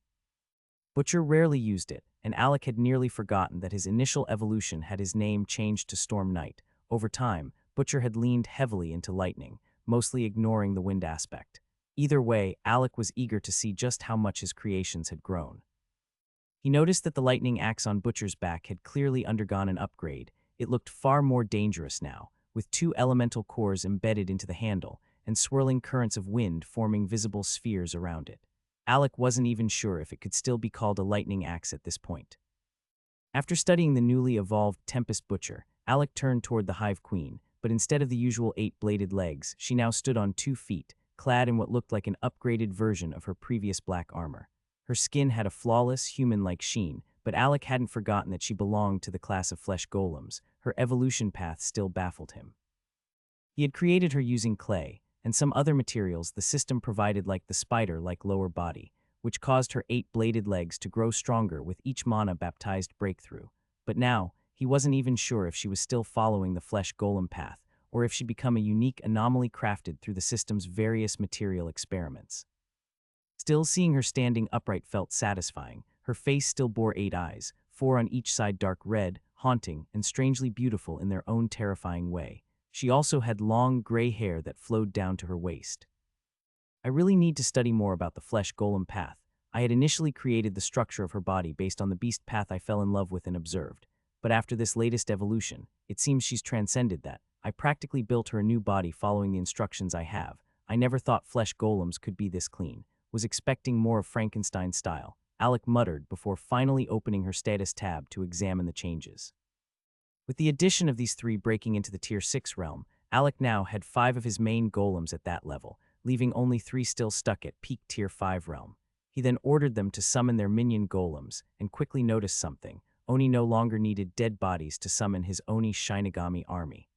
Butcher rarely used it, and Alec had nearly forgotten that his initial evolution had his name changed to Storm Knight. Over time, Butcher had leaned heavily into lightning, mostly ignoring the wind aspect. Either way, Alec was eager to see just how much his creations had grown. He noticed that the lightning axe on Butcher's back had clearly undergone an upgrade. It looked far more dangerous now, with 2 elemental cores embedded into the handle, and swirling currents of wind forming visible spheres around it. Alec wasn't even sure if it could still be called a lightning axe at this point. After studying the newly evolved Tempest Butcher, Alec turned toward the Hive Queen, but instead of the usual 8-bladed legs, she now stood on 2 feet, clad in what looked like an upgraded version of her previous black armor. Her skin had a flawless, human-like sheen, but Alec hadn't forgotten that she belonged to the class of flesh golems. Her evolution path still baffled him. He had created her using clay, and some other materials the system provided, like the spider-like lower body, which caused her 8-bladed legs to grow stronger with each mana-baptized breakthrough. But now, he wasn't even sure if she was still following the flesh golem path, or if she'd become a unique anomaly crafted through the system's various material experiments. Still, seeing her standing upright felt satisfying. Her face still bore 8 eyes, 4 on each side, dark red, haunting, and strangely beautiful in their own terrifying way. She also had long, gray hair that flowed down to her waist. I really need to study more about the flesh golem path. I had initially created the structure of her body based on the beast path I fell in love with and observed. But after this latest evolution, it seems she's transcended that. I practically built her a new body following the instructions I have. I never thought flesh golems could be this clean. Was expecting more of Frankenstein style, Alec muttered before finally opening her status tab to examine the changes. With the addition of these 3 breaking into the Tier 6 realm, Alec now had 5 of his main golems at that level, leaving only 3 still stuck at peak Tier 5 realm. He then ordered them to summon their minion golems, and quickly noticed something. Oni no longer needed dead bodies to summon his Oni Shinigami army.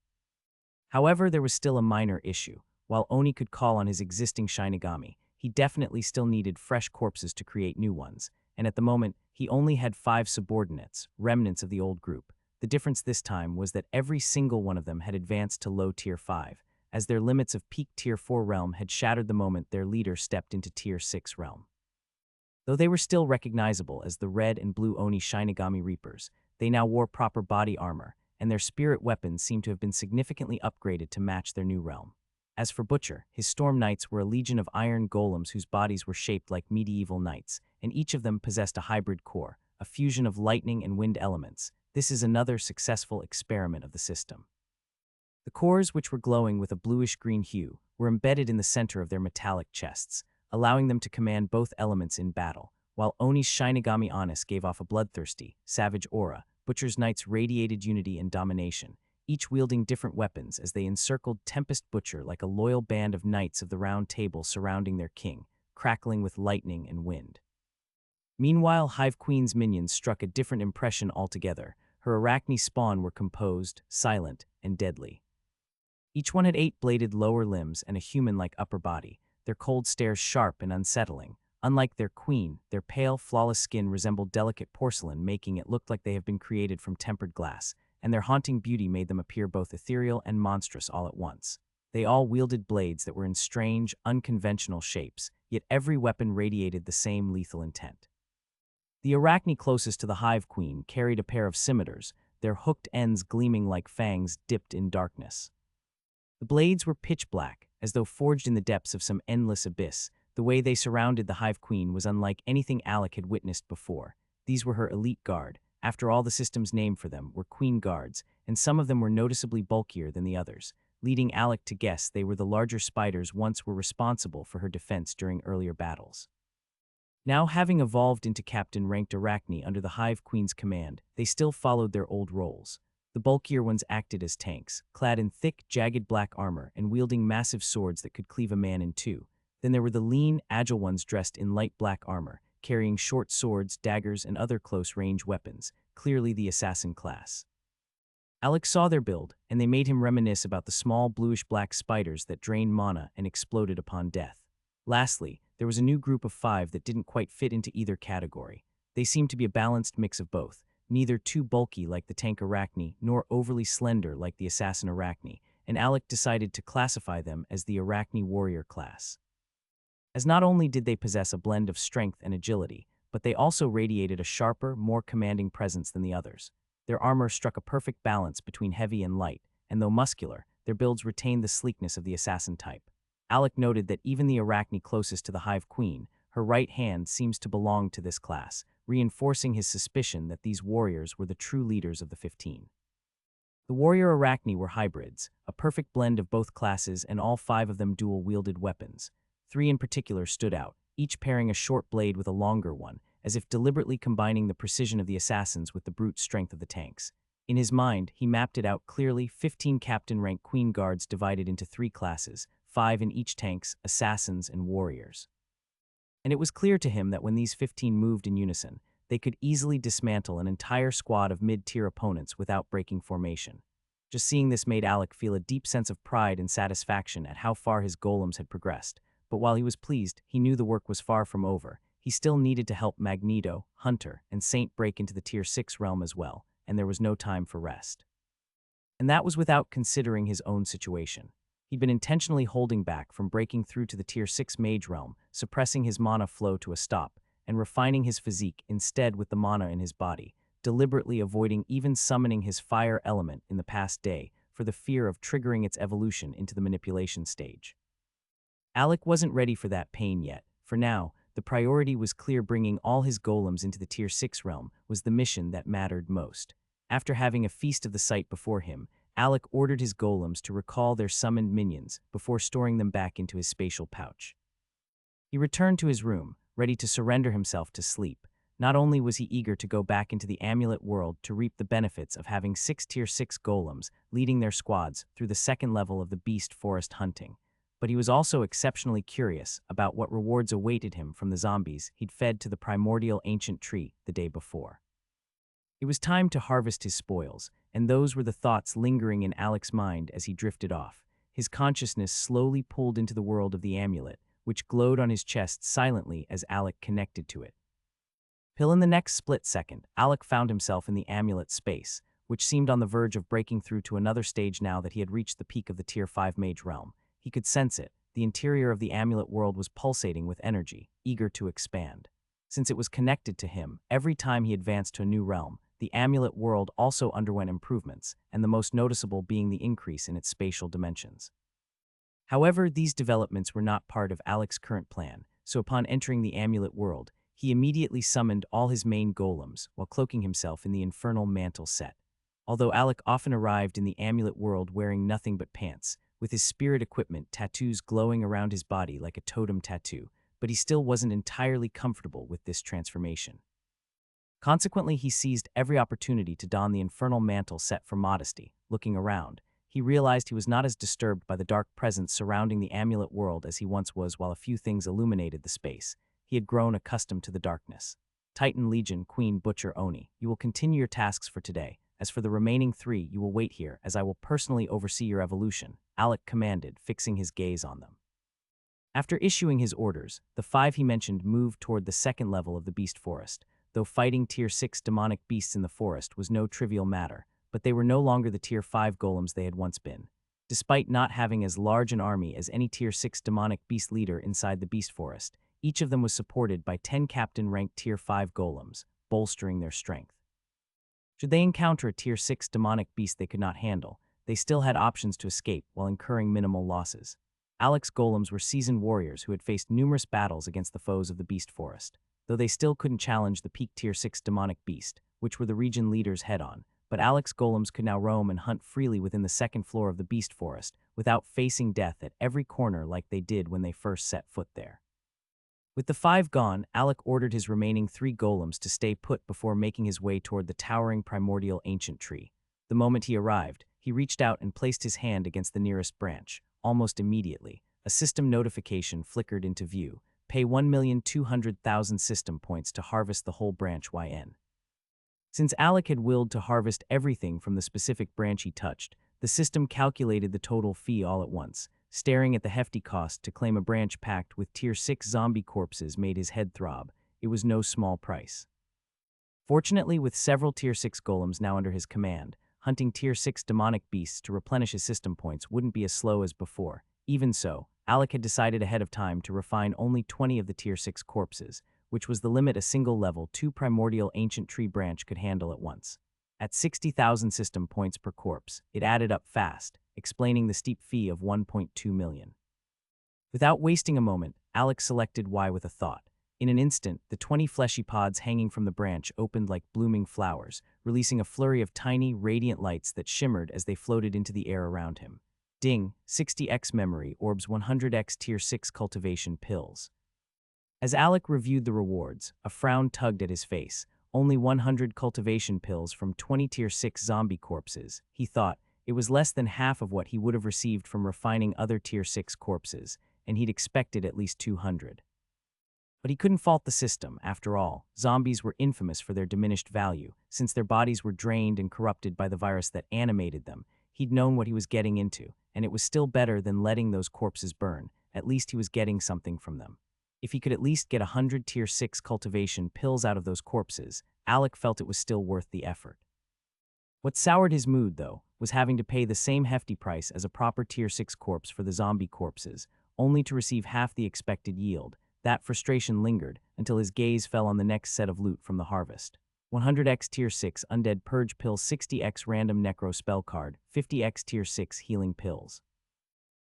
However, there was still a minor issue. While Oni could call on his existing Shinigami, he definitely still needed fresh corpses to create new ones, and at the moment, he only had 5 subordinates, remnants of the old group. The difference this time was that every single one of them had advanced to low Tier 5, as their limits of peak Tier 4 realm had shattered the moment their leader stepped into Tier 6 realm. Though they were still recognizable as the red and blue Oni Shinigami Reapers, they now wore proper body armor, and their spirit weapons seemed to have been significantly upgraded to match their new realm. As for Butcher, his Storm Knights were a legion of iron golems whose bodies were shaped like medieval knights, and each of them possessed a hybrid core, a fusion of lightning and wind elements. This is another successful experiment of the system. The cores, which were glowing with a bluish-green hue, were embedded in the center of their metallic chests, allowing them to command both elements in battle. While Oni's Shinigami Honest gave off a bloodthirsty, savage aura, Butcher's Knights radiated unity and domination, each wielding different weapons as they encircled Tempest Butcher like a loyal band of knights of the Round Table surrounding their king, crackling with lightning and wind. Meanwhile, Hive Queen's minions struck a different impression altogether. Her Arachne spawn were composed, silent, and deadly. Each one had 8-bladed lower limbs and a human-like upper body, their cold stares sharp and unsettling. Unlike their queen, their pale, flawless skin resembled delicate porcelain, making it look like they have been created from tempered glass, and their haunting beauty made them appear both ethereal and monstrous all at once. They all wielded blades that were in strange, unconventional shapes, yet every weapon radiated the same lethal intent. The arachne closest to the Hive Queen carried a pair of scimitars, their hooked ends gleaming like fangs dipped in darkness. The blades were pitch black, as though forged in the depths of some endless abyss. The way they surrounded the Hive Queen was unlike anything Alec had witnessed before. These were her elite guard. After all, the system's name for them were Queen Guards, and some of them were noticeably bulkier than the others, leading Alec to guess they were the larger spiders once were responsible for her defense during earlier battles. Now, having evolved into captain-ranked arachne under the Hive Queen's command, they still followed their old roles. The bulkier ones acted as tanks, clad in thick, jagged black armor and wielding massive swords that could cleave a man in two. Then there were the lean, agile ones dressed in light black armor, carrying short swords, daggers, and other close-range weapons, clearly the assassin class. Alec saw their build, and they made him reminisce about the small bluish-black spiders that drained mana and exploded upon death. Lastly, there was a new group of 5 that didn't quite fit into either category. They seemed to be a balanced mix of both, neither too bulky like the tank arachne, nor overly slender like the assassin arachne, and Alec decided to classify them as the arachne warrior class. As not only did they possess a blend of strength and agility, but they also radiated a sharper, more commanding presence than the others. Their armor struck a perfect balance between heavy and light, and though muscular, their builds retained the sleekness of the assassin type. Alec noted that even the arachne closest to the Hive Queen, her right hand seems to belong to this class, reinforcing his suspicion that these warriors were the true leaders of the 15. The warrior arachne were hybrids, a perfect blend of both classes, and all 5 of them dual-wielded weapons. 3 in particular stood out, each pairing a short blade with a longer one, as if deliberately combining the precision of the assassins with the brute strength of the tanks. In his mind, he mapped it out clearly: 15 captain-rank queen guards divided into 3 classes, 5 in each: tanks, assassins, and warriors. And it was clear to him that when these 15 moved in unison, they could easily dismantle an entire squad of mid-tier opponents without breaking formation. Just seeing this made Alec feel a deep sense of pride and satisfaction at how far his golems had progressed. But while he was pleased, he knew the work was far from over. He still needed to help Magneto, Hunter, and Saint break into the Tier 6 realm as well, and there was no time for rest. And that was without considering his own situation. He'd been intentionally holding back from breaking through to the Tier 6 Mage realm, suppressing his mana flow to a stop, and refining his physique instead with the mana in his body, deliberately avoiding even summoning his fire element in the past day for the fear of triggering its evolution into the manipulation stage. Alec wasn't ready for that pain yet. For now, the priority was clear: bringing all his golems into the Tier 6 realm was the mission that mattered most. After having a feast of the sight before him, Alec ordered his golems to recall their summoned minions before storing them back into his spatial pouch. He returned to his room, ready to surrender himself to sleep. Not only was he eager to go back into the amulet world to reap the benefits of having 6 Tier 6 golems leading their squads through the 2nd level of the Beast Forest hunting, but he was also exceptionally curious about what rewards awaited him from the zombies he'd fed to the primordial ancient tree the day before. It was time to harvest his spoils, and those were the thoughts lingering in Alec's mind as he drifted off. His consciousness slowly pulled into the world of the amulet, which glowed on his chest silently as Alec connected to it. In the next split second, Alec found himself in the amulet space, which seemed on the verge of breaking through to another stage now that he had reached the peak of the Tier 5 Mage realm. He could sense it. The interior of the amulet world was pulsating with energy, eager to expand. Since it was connected to him, every time he advanced to a new realm, the amulet world also underwent improvements, and the most noticeable being the increase in its spatial dimensions. However, these developments were not part of Alec's current plan, so upon entering the amulet world, he immediately summoned all his main golems while cloaking himself in the infernal mantle set. Although Alec often arrived in the amulet world wearing nothing but pants, with his spirit equipment tattoos glowing around his body like a totem tattoo, but he still wasn't entirely comfortable with this transformation. Consequently, he seized every opportunity to don the infernal mantle set for modesty. Looking around, he realized he was not as disturbed by the dark presence surrounding the amulet world as he once was. While a few things illuminated the space, he had grown accustomed to the darkness. Titan Legion, Queen Butcher Oni, you will continue your tasks for today. As for the remaining 3, you will wait here, as I will personally oversee your evolution, Alec commanded, fixing his gaze on them. After issuing his orders, the 5 he mentioned moved toward the 2nd level of the Beast Forest. Though fighting Tier 6 demonic beasts in the forest was no trivial matter, but they were no longer the Tier 5 golems they had once been. Despite not having as large an army as any Tier 6 demonic beast leader inside the Beast Forest, each of them was supported by 10 captain-ranked Tier 5 golems, bolstering their strength. Should they encounter a Tier 6 demonic beast they could not handle, they still had options to escape while incurring minimal losses. Alec's golems were seasoned warriors who had faced numerous battles against the foes of the Beast Forest, though they still couldn't challenge the peak Tier 6 demonic beast, which were the region leaders head-on. But Alec's golems could now roam and hunt freely within the second floor of the Beast Forest without facing death at every corner like they did when they first set foot there. With the 5 gone, Alec ordered his remaining 3 golems to stay put before making his way toward the towering primordial ancient tree. The moment he arrived, he reached out and placed his hand against the nearest branch. Almost immediately, a system notification flickered into view. Pay 1,200,000 system points to harvest the whole branch YN. Since Alec had willed to harvest everything from the specific branch he touched, the system calculated the total fee all at once. Staring at the hefty cost to claim a branch packed with Tier 6 zombie corpses made his head throb. It was no small price. Fortunately, with several Tier 6 golems now under his command, hunting Tier 6 demonic beasts to replenish his system points wouldn't be as slow as before. Even so, Alec had decided ahead of time to refine only 20 of the Tier 6 corpses, which was the limit a single level 2 primordial ancient tree branch could handle at once. At 60,000 system points per corpse, it added up fast, explaining the steep fee of 1.2 million. Without wasting a moment, Alec selected Y with a thought. In an instant, the 20 fleshy pods hanging from the branch opened like blooming flowers, releasing a flurry of tiny, radiant lights that shimmered as they floated into the air around him. Ding, 60x memory orbs 100x Tier 6 cultivation pills. As Alec reviewed the rewards, a frown tugged at his face. Only 100 cultivation pills from 20 Tier 6 zombie corpses, he thought. It was less than half of what he would have received from refining other Tier 6 corpses, and he'd expected at least 200. But he couldn't fault the system. After all, zombies were infamous for their diminished value. Since their bodies were drained and corrupted by the virus that animated them, he'd known what he was getting into, and it was still better than letting those corpses burn. At least he was getting something from them. If he could at least get 100 Tier 6 cultivation pills out of those corpses, Alec felt it was still worth the effort. What soured his mood, though, was having to pay the same hefty price as a proper Tier 6 corpse for the zombie corpses, only to receive half the expected yield. That frustration lingered until his gaze fell on the next set of loot from the harvest. 100x Tier 6 Undead Purge Pill, 60x Random Necro Spell Card, 50x Tier 6 Healing Pills.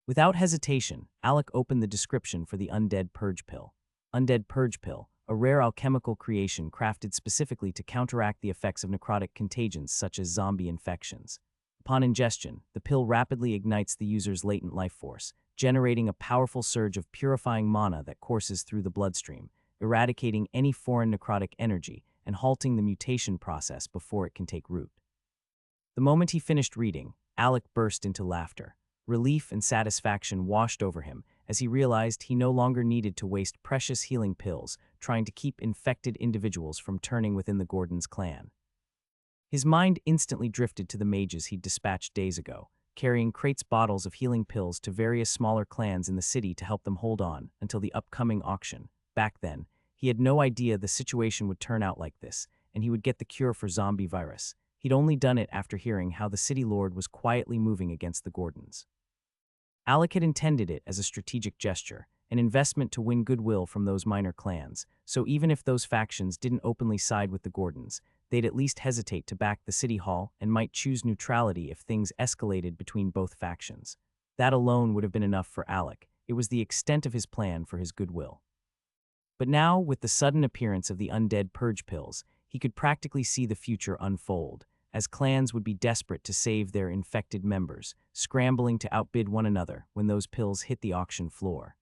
Without hesitation, Alec opened the description for the Undead Purge Pill. Undead Purge Pill, a rare alchemical creation crafted specifically to counteract the effects of necrotic contagions such as zombie infections. Upon ingestion, the pill rapidly ignites the user's latent life force, generating a powerful surge of purifying mana that courses through the bloodstream, eradicating any foreign necrotic energy and halting the mutation process before it can take root. The moment he finished reading, Alec burst into laughter. Relief and satisfaction washed over him as he realized he no longer needed to waste precious healing pills trying to keep infected individuals from turning within the Gordon's clan. His mind instantly drifted to the mages he'd dispatched days ago, carrying crates bottles of healing pills to various smaller clans in the city to help them hold on until the upcoming auction. Back then, he had no idea the situation would turn out like this, and he would get the cure for zombie virus. He'd only done it after hearing how the city lord was quietly moving against the Gordons. Alec had intended it as a strategic gesture, an investment to win goodwill from those minor clans, so even if those factions didn't openly side with the Gordons, they'd at least hesitate to back the city hall and might choose neutrality if things escalated between both factions. That alone would have been enough for Alec. It was the extent of his plan for his goodwill. But now, with the sudden appearance of the undead purge pills, he could practically see the future unfold, as clans would be desperate to save their infected members, scrambling to outbid one another when those pills hit the auction floor.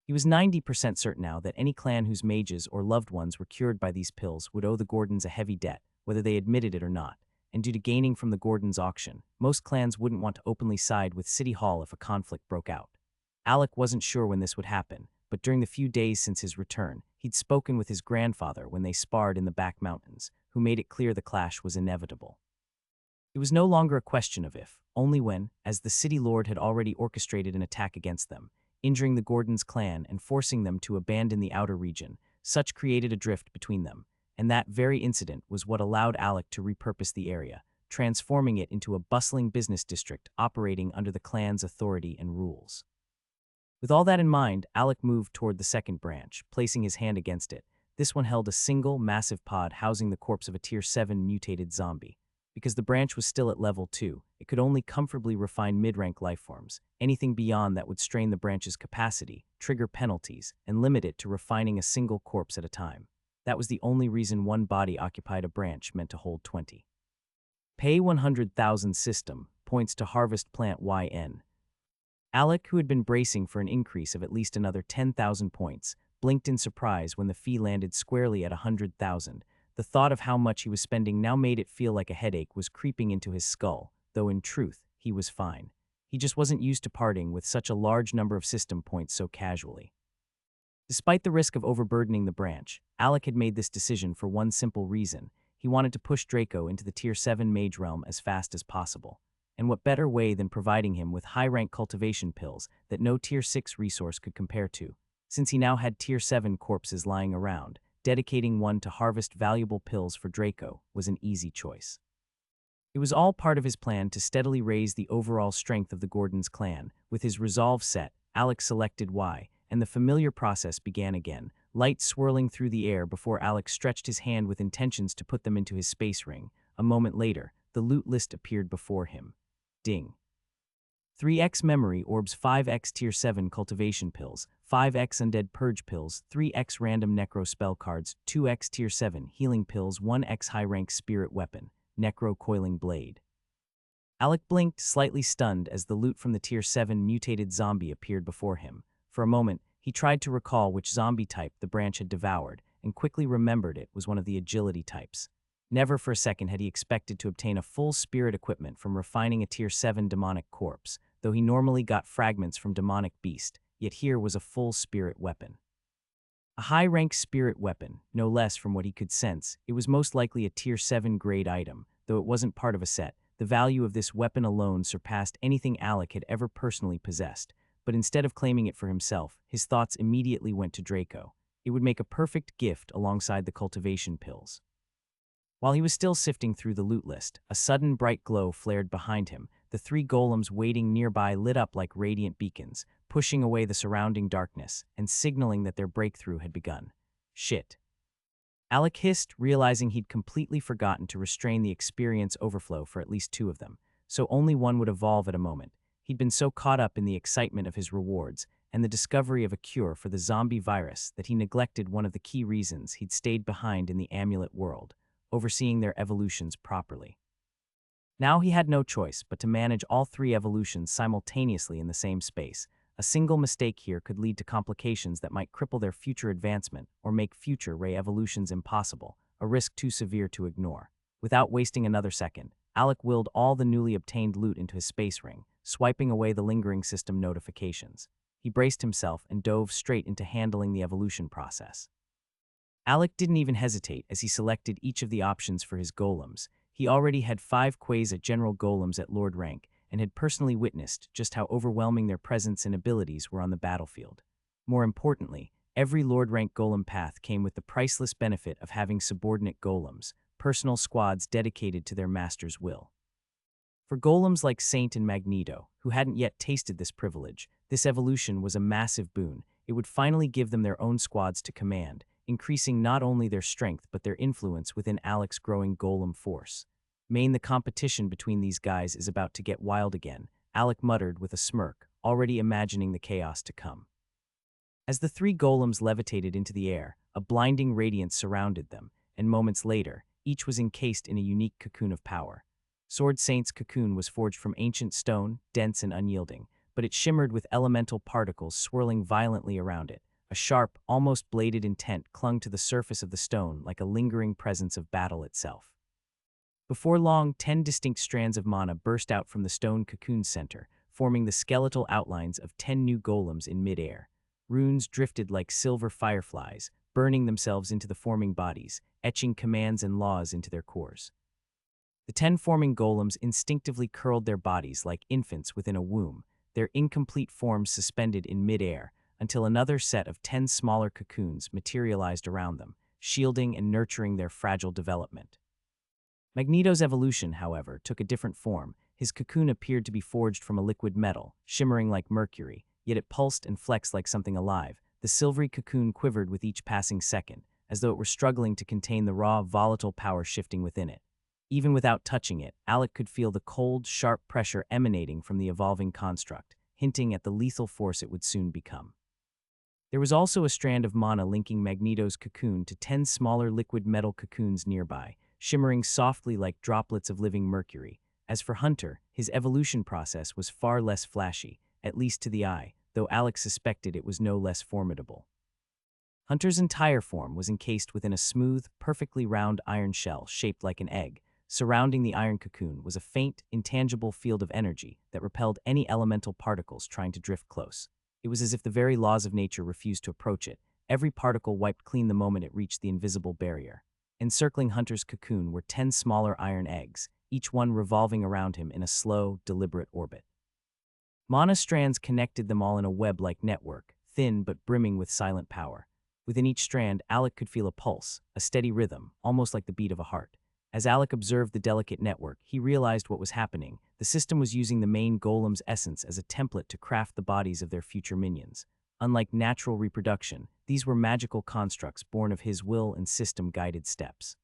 He was 90% certain now that any clan whose mages or loved ones were cured by these pills would owe the Gordons a heavy debt, whether they admitted it or not, and due to gaining from the Gordons' auction, most clans wouldn't want to openly side with City Hall if a conflict broke out. Alec wasn't sure when this would happen, but during the few days since his return, he'd spoken with his grandfather when they sparred in the back mountains, who made it clear the clash was inevitable. It was no longer a question of if, only when, as the city lord had already orchestrated an attack against them, injuring the Gordons' clan and forcing them to abandon the outer region. Such created a drift between them, and that very incident was what allowed Alec to repurpose the area, transforming it into a bustling business district operating under the clan's authority and rules. With all that in mind, Alec moved toward the second branch, placing his hand against it. This one held a single, massive pod housing the corpse of a Tier 7 mutated zombie. Because the branch was still at level 2, it could only comfortably refine mid-rank lifeforms. Anything beyond that would strain the branch's capacity, trigger penalties, and limit it to refining a single corpse at a time. That was the only reason one body occupied a branch meant to hold 20. Pay 100,000 system, points to harvest plant YN. Alec, who had been bracing for an increase of at least another 10,000 points, blinked in surprise when the fee landed squarely at 100,000. The thought of how much he was spending now made it feel like a headache was creeping into his skull, though in truth, he was fine. He just wasn't used to parting with such a large number of system points so casually. Despite the risk of overburdening the branch, Alec had made this decision for one simple reason. He wanted to push Draco into the Tier 7 Mage realm as fast as possible. And what better way than providing him with high-rank cultivation pills that no Tier 6 resource could compare to? Since he now had Tier 7 corpses lying around, dedicating one to harvest valuable pills for Draco was an easy choice. It was all part of his plan to steadily raise the overall strength of the Gordon's clan. With his resolve set, Alec selected Y, and the familiar process began again, light swirling through the air before Alec stretched his hand with intentions to put them into his space ring. A moment later, the loot list appeared before him. Ding. 3x memory orbs, 5x tier 7 cultivation pills, 5x undead purge pills, 3x random necro spell cards, 2x tier 7 healing pills, 1x high rank spirit weapon, necro coiling blade. Alec blinked, slightly stunned, as the loot from the tier 7 mutated zombie appeared before him. For a moment, he tried to recall which zombie type the branch had devoured, and quickly remembered it was one of the agility types. Never for a second had he expected to obtain a full spirit equipment from refining a tier 7 demonic corpse, though he normally got fragments from demonic beast, yet here was a full spirit weapon. A high-rank spirit weapon, no less. From what he could sense, it was most likely a tier 7 grade item, though it wasn't part of a set. The value of this weapon alone surpassed anything Alec had ever personally possessed, but instead of claiming it for himself, his thoughts immediately went to Draco. It would make a perfect gift alongside the cultivation pills. While he was still sifting through the loot list, a sudden bright glow flared behind him. The 3 golems waiting nearby lit up like radiant beacons, pushing away the surrounding darkness and signaling that their breakthrough had begun. Shit. Alec hissed, realizing he'd completely forgotten to restrain the experience overflow for at least 2 of them, so only one would evolve at a moment. He'd been so caught up in the excitement of his rewards and the discovery of a cure for the zombie virus that he neglected one of the key reasons he'd stayed behind in the amulet world, overseeing their evolutions properly. Now he had no choice but to manage all 3 evolutions simultaneously in the same space. A single mistake here could lead to complications that might cripple their future advancement or make future ray evolutions impossible, a risk too severe to ignore. Without wasting another second, Alec willed all the newly obtained loot into his space ring, swiping away the lingering system notifications. He braced himself and dove straight into handling the evolution process. Alec didn't even hesitate as he selected each of the options for his golems. He already had 5 Quasar General Golems at Lord rank and had personally witnessed just how overwhelming their presence and abilities were on the battlefield. More importantly, every Lord rank Golem path came with the priceless benefit of having subordinate golems, personal squads dedicated to their master's will. For golems like Saint and Magneto, who hadn't yet tasted this privilege, this evolution was a massive boon. It would finally give them their own squads to command, increasing not only their strength but their influence within Alec's growing golem force. The competition between these guys is about to get wild again, Alec muttered with a smirk, already imagining the chaos to come. As the 3 golems levitated into the air, a blinding radiance surrounded them, and moments later, each was encased in a unique cocoon of power. Sword Saint's cocoon was forged from ancient stone, dense and unyielding, but it shimmered with elemental particles swirling violently around it. A sharp, almost bladed intent clung to the surface of the stone like a lingering presence of battle itself. Before long, 10 distinct strands of mana burst out from the stone cocoon's center, forming the skeletal outlines of 10 new golems in mid-air. Runes drifted like silver fireflies, burning themselves into the forming bodies, etching commands and laws into their cores. The 10 forming golems instinctively curled their bodies like infants within a womb, their incomplete forms suspended in mid-air, until another set of 10 smaller cocoons materialized around them, shielding and nurturing their fragile development. Magneto's evolution, however, took a different form. His cocoon appeared to be forged from a liquid metal, shimmering like mercury, yet it pulsed and flexed like something alive. The silvery cocoon quivered with each passing second, as though it were struggling to contain the raw, volatile power shifting within it. Even without touching it, Alec could feel the cold, sharp pressure emanating from the evolving construct, hinting at the lethal force it would soon become. There was also a strand of mana linking Magneto's cocoon to 10 smaller liquid metal cocoons nearby, shimmering softly like droplets of living mercury. As for Hunter, his evolution process was far less flashy, at least to the eye, though Alec suspected it was no less formidable. Hunter's entire form was encased within a smooth, perfectly round iron shell shaped like an egg. Surrounding the iron cocoon was a faint, intangible field of energy that repelled any elemental particles trying to drift close. It was as if the very laws of nature refused to approach it. Every particle wiped clean the moment it reached the invisible barrier. Encircling Hunter's cocoon were 10 smaller iron eggs, each one revolving around him in a slow, deliberate orbit. Mana strands connected them all in a web-like network, thin but brimming with silent power. Within each strand, Alec could feel a pulse, a steady rhythm, almost like the beat of a heart. As Alec observed the delicate network, he realized what was happening. The system was using the main golem's essence as a template to craft the bodies of their future minions. Unlike natural reproduction, these were magical constructs born of his will and system-guided steps.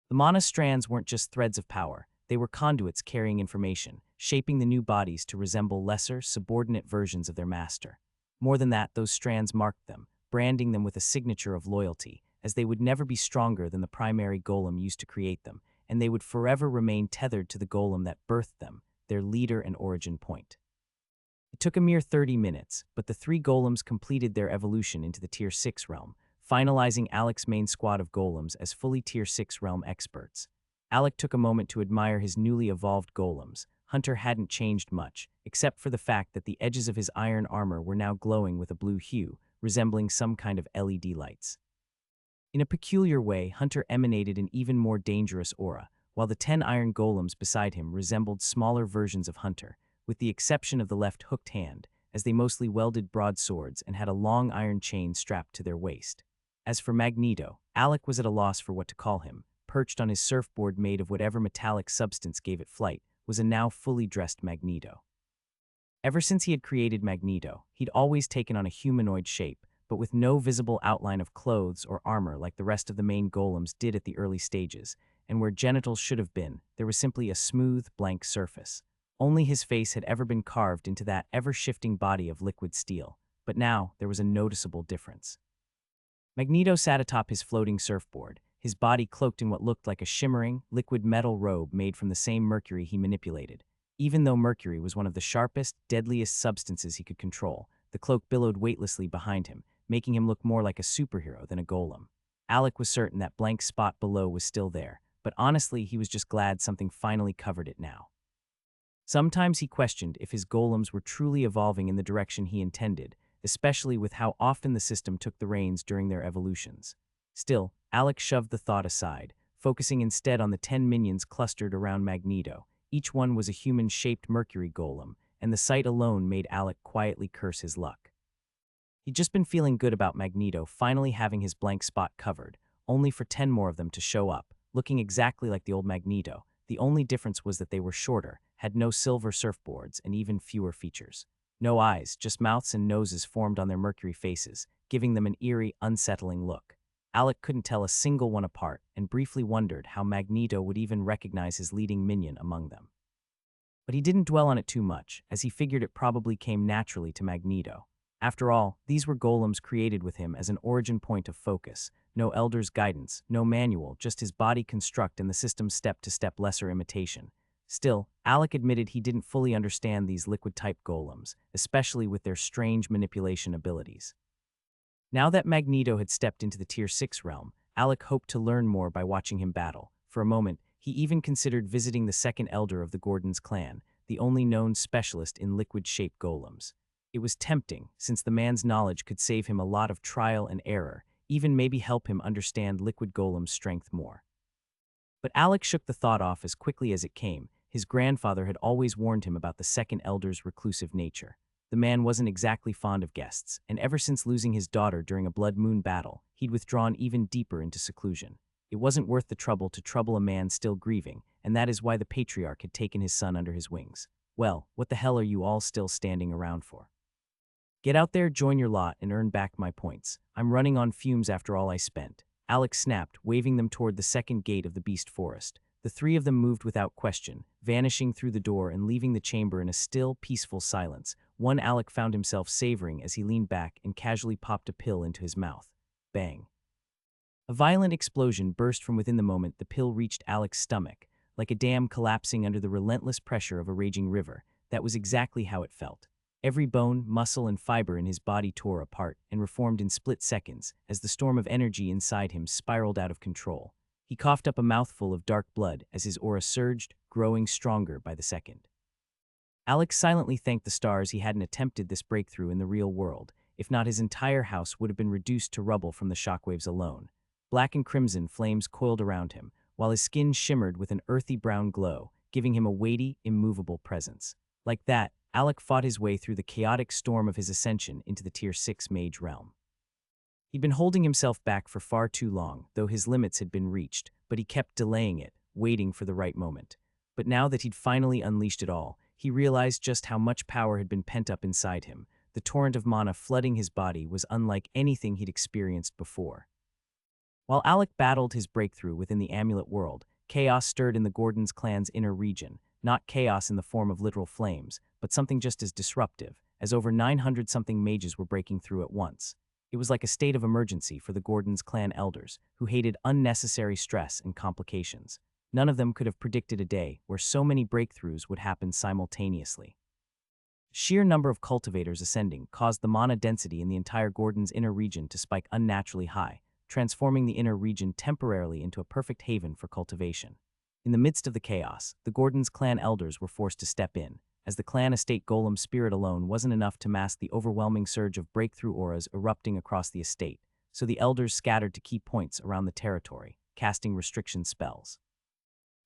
The mana strands weren't just threads of power, they were conduits carrying information, shaping the new bodies to resemble lesser, subordinate versions of their master. More than that, those strands marked them, branding them with a signature of loyalty, as they would never be stronger than the primary golem used to create them, and they would forever remain tethered to the golem that birthed them, their leader and origin point. It took a mere 30 minutes, but the 3 golems completed their evolution into the Tier 6 realm, finalizing Alec's main squad of golems as fully Tier 6 realm experts. Alec took a moment to admire his newly evolved golems. Hunter hadn't changed much, except for the fact that the edges of his iron armor were now glowing with a blue hue, resembling some kind of LED lights. In a peculiar way, Hunter emanated an even more dangerous aura, while the 10 iron golems beside him resembled smaller versions of Hunter, with the exception of the left hooked hand, as they mostly wielded broadswords and had a long iron chain strapped to their waist. As for Magneto, Alec was at a loss for what to call him. Perched on his surfboard made of whatever metallic substance gave it flight, was a now fully dressed Magneto. Ever since he had created Magneto, he'd always taken on a humanoid shape, but with no visible outline of clothes or armor like the rest of the main golems did at the early stages, and where genitals should have been, there was simply a smooth, blank surface. Only his face had ever been carved into that ever-shifting body of liquid steel, but now there was a noticeable difference. Magneto sat atop his floating surfboard, his body cloaked in what looked like a shimmering, liquid metal robe made from the same mercury he manipulated. Even though mercury was one of the sharpest, deadliest substances he could control, the cloak billowed weightlessly behind him, making him look more like a superhero than a golem. Alec was certain that blank spot below was still there, but honestly he was just glad something finally covered it now. Sometimes he questioned if his golems were truly evolving in the direction he intended, especially with how often the system took the reins during their evolutions. Still, Alec shoved the thought aside, focusing instead on the 10 minions clustered around Magneto. Each one was a human-shaped mercury golem, and the sight alone made Alec quietly curse his luck. He'd just been feeling good about Magneto finally having his blank spot covered, only for 10 more of them to show up, looking exactly like the old Magneto. The only difference was that they were shorter, had no silver surfboards, and even fewer features. No eyes, just mouths and noses formed on their mercury faces, giving them an eerie, unsettling look. Alec couldn't tell a single one apart, and briefly wondered how Magneto would even recognize his leading minion among them. But he didn't dwell on it too much, as he figured it probably came naturally to Magneto. After all, these were golems created with him as an origin point of focus. No elder's guidance, no manual, just his body construct and the system's step-to-step lesser imitation. Still, Alec admitted he didn't fully understand these liquid-type golems, especially with their strange manipulation abilities. Now that Magneto had stepped into the Tier 6 realm, Alec hoped to learn more by watching him battle. For a moment, he even considered visiting the second elder of the Gordon's clan, the only known specialist in liquid-shaped golems. It was tempting, since the man's knowledge could save him a lot of trial and error, even maybe help him understand liquid golem's strength more. But Alec shook the thought off as quickly as it came. His grandfather had always warned him about the second elder's reclusive nature. The man wasn't exactly fond of guests, and ever since losing his daughter during a blood moon battle, he'd withdrawn even deeper into seclusion. It wasn't worth the trouble to trouble a man still grieving, and that is why the patriarch had taken his son under his wings. Well, what the hell are you all still standing around for? Get out there, join your lot, and earn back my points. I'm running on fumes after all I spent. Alec snapped, waving them toward the second gate of the beast forest. The three of them moved without question, vanishing through the door and leaving the chamber in a still, peaceful silence. One Alec found himself savoring as he leaned back and casually popped a pill into his mouth. Bang. A violent explosion burst from within the moment the pill reached Alec's stomach, like a dam collapsing under the relentless pressure of a raging river. That was exactly how it felt. Every bone, muscle, and fiber in his body tore apart and reformed in split seconds as the storm of energy inside him spiraled out of control. He coughed up a mouthful of dark blood as his aura surged, growing stronger by the second. Alec silently thanked the stars he hadn't attempted this breakthrough in the real world. If not, his entire house would have been reduced to rubble from the shockwaves alone. Black and crimson flames coiled around him, while his skin shimmered with an earthy brown glow, giving him a weighty, immovable presence. Like that, Alec fought his way through the chaotic storm of his ascension into the Tier 6 Mage realm. He'd been holding himself back for far too long, though his limits had been reached, but he kept delaying it, waiting for the right moment. But now that he'd finally unleashed it all, he realized just how much power had been pent up inside him. The torrent of mana flooding his body was unlike anything he'd experienced before. While Alec battled his breakthrough within the amulet world, chaos stirred in the Gordon's clan's inner region, not chaos in the form of literal flames, but something just as disruptive, as over 900-something mages were breaking through at once. It was like a state of emergency for the Gordon's clan elders, who hated unnecessary stress and complications. None of them could have predicted a day where so many breakthroughs would happen simultaneously. Sheer number of cultivators ascending caused the mana density in the entire Gordon's inner region to spike unnaturally high, transforming the inner region temporarily into a perfect haven for cultivation. In the midst of the chaos, the Gordon's clan elders were forced to step in, as the clan estate golem spirit alone wasn't enough to mask the overwhelming surge of breakthrough auras erupting across the estate, so the elders scattered to key points around the territory, casting restriction spells.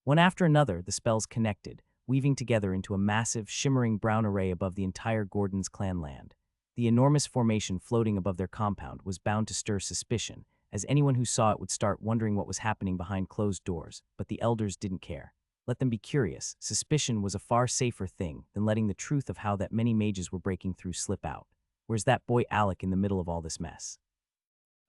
One after another, the spells connected, weaving together into a massive, shimmering brown array above the entire Gordon's clan land. The enormous formation floating above their compound was bound to stir suspicion, as anyone who saw it would start wondering what was happening behind closed doors, but the elders didn't care. Let them be curious. Suspicion was a far safer thing than letting the truth of how that many mages were breaking through slip out. Where's that boy Alec in the middle of all this mess?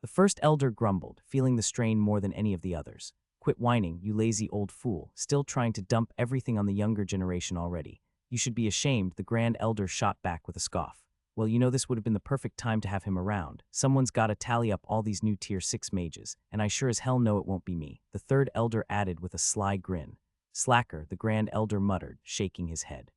The first elder grumbled, feeling the strain more than any of the others. Quit whining, you lazy old fool, still trying to dump everything on the younger generation already. You should be ashamed, the grand elder shot back with a scoff. Well, you know this would have been the perfect time to have him around. Someone's gotta tally up all these new Tier 6 mages, and I sure as hell know it won't be me, the third elder added with a sly grin. Slacker, the grand elder muttered, shaking his head.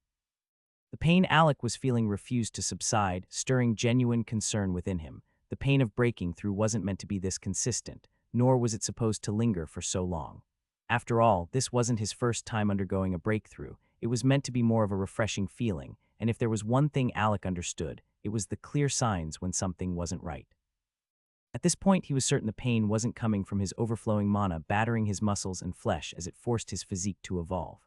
The pain Alec was feeling refused to subside, stirring genuine concern within him. The pain of breaking through wasn't meant to be this consistent, nor was it supposed to linger for so long. After all, this wasn't his first time undergoing a breakthrough. It was meant to be more of a refreshing feeling, and if there was one thing Alec understood, it was the clear signs when something wasn't right. At this point, he was certain the pain wasn't coming from his overflowing mana battering his muscles and flesh as it forced his physique to evolve.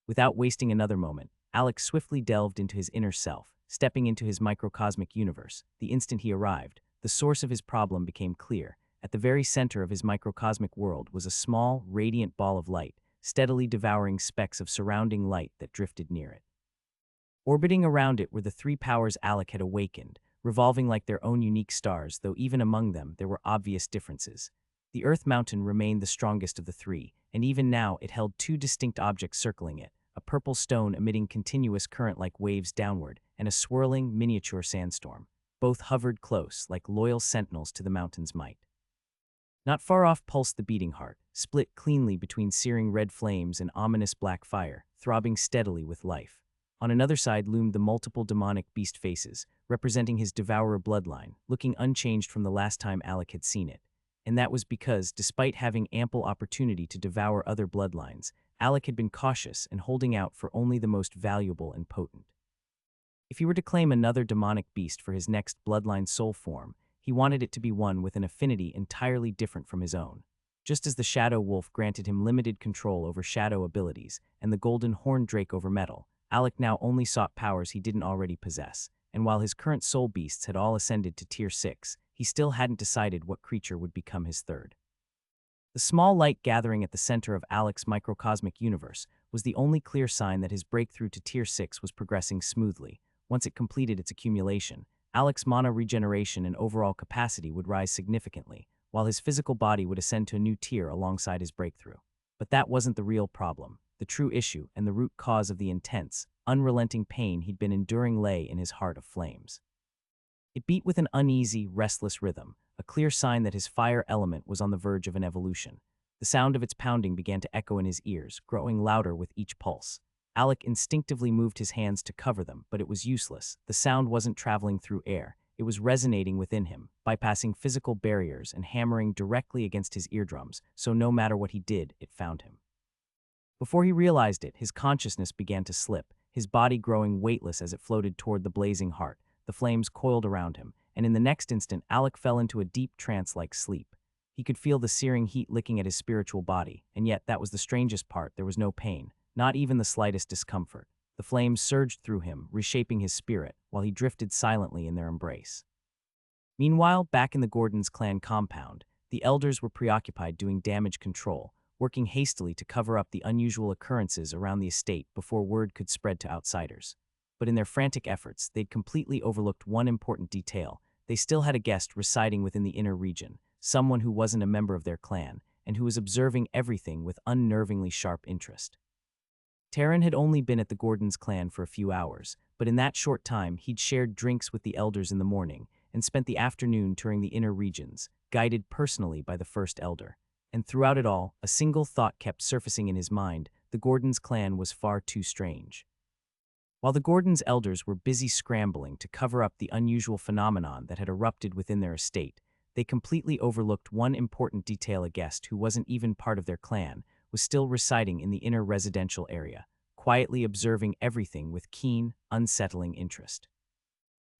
Without wasting another moment, Alec swiftly delved into his inner self, stepping into his microcosmic universe. The instant he arrived, the source of his problem became clear. At the very center of his microcosmic world was a small, radiant ball of light, steadily devouring specks of surrounding light that drifted near it. Orbiting around it were the three powers Alec had awakened, revolving like their own unique stars, though even among them there were obvious differences. The Earth Mountain remained the strongest of the three, and even now it held two distinct objects circling it, a purple stone emitting continuous current-like waves downward, and a swirling, miniature sandstorm. Both hovered close, like loyal sentinels to the mountain's might. Not far off pulsed the beating heart, split cleanly between searing red flames and ominous black fire, throbbing steadily with life. On another side loomed the multiple demonic beast faces, representing his devourer bloodline, looking unchanged from the last time Alec had seen it. And that was because, despite having ample opportunity to devour other bloodlines, Alec had been cautious and holding out for only the most valuable and potent. If he were to claim another demonic beast for his next bloodline soul form, he wanted it to be one with an affinity entirely different from his own. Just as the Shadow Wolf granted him limited control over shadow abilities and the Golden Horned Drake over metal, Alec now only sought powers he didn't already possess, and while his current soul beasts had all ascended to Tier 6, he still hadn't decided what creature would become his third. The small light gathering at the center of Alec's microcosmic universe was the only clear sign that his breakthrough to Tier 6 was progressing smoothly. Once it completed its accumulation, Alec's mana regeneration and overall capacity would rise significantly, while his physical body would ascend to a new tier alongside his breakthrough. But that wasn't the real problem. The true issue and the root cause of the intense, unrelenting pain he'd been enduring lay in his heart of flames. It beat with an uneasy, restless rhythm, a clear sign that his fire element was on the verge of an evolution. The sound of its pounding began to echo in his ears, growing louder with each pulse. Alec instinctively moved his hands to cover them, but it was useless. The sound wasn't traveling through air. It was resonating within him, bypassing physical barriers and hammering directly against his eardrums, so no matter what he did, it found him. Before he realized it, his consciousness began to slip, his body growing weightless as it floated toward the blazing heart. The flames coiled around him, and in the next instant, Alec fell into a deep trance-like sleep. He could feel the searing heat licking at his spiritual body, and yet that was the strangest part. There was no pain, not even the slightest discomfort. The flames surged through him, reshaping his spirit, while he drifted silently in their embrace. Meanwhile, back in the Gordon's clan compound, the elders were preoccupied doing damage control, working hastily to cover up the unusual occurrences around the estate before word could spread to outsiders. But in their frantic efforts, they'd completely overlooked one important detail. They still had a guest residing within the inner region, someone who wasn't a member of their clan, and who was observing everything with unnervingly sharp interest. Taryn had only been at the Gordon's clan for a few hours, but in that short time he'd shared drinks with the elders in the morning and spent the afternoon touring the inner regions, guided personally by the first elder. And throughout it all, a single thought kept surfacing in his mind: the Gordon's clan was far too strange. While the Gordon's elders were busy scrambling to cover up the unusual phenomenon that had erupted within their estate, they completely overlooked one important detail. A guest who wasn't even part of their clan was still residing in the inner residential area, quietly observing everything with keen, unsettling interest.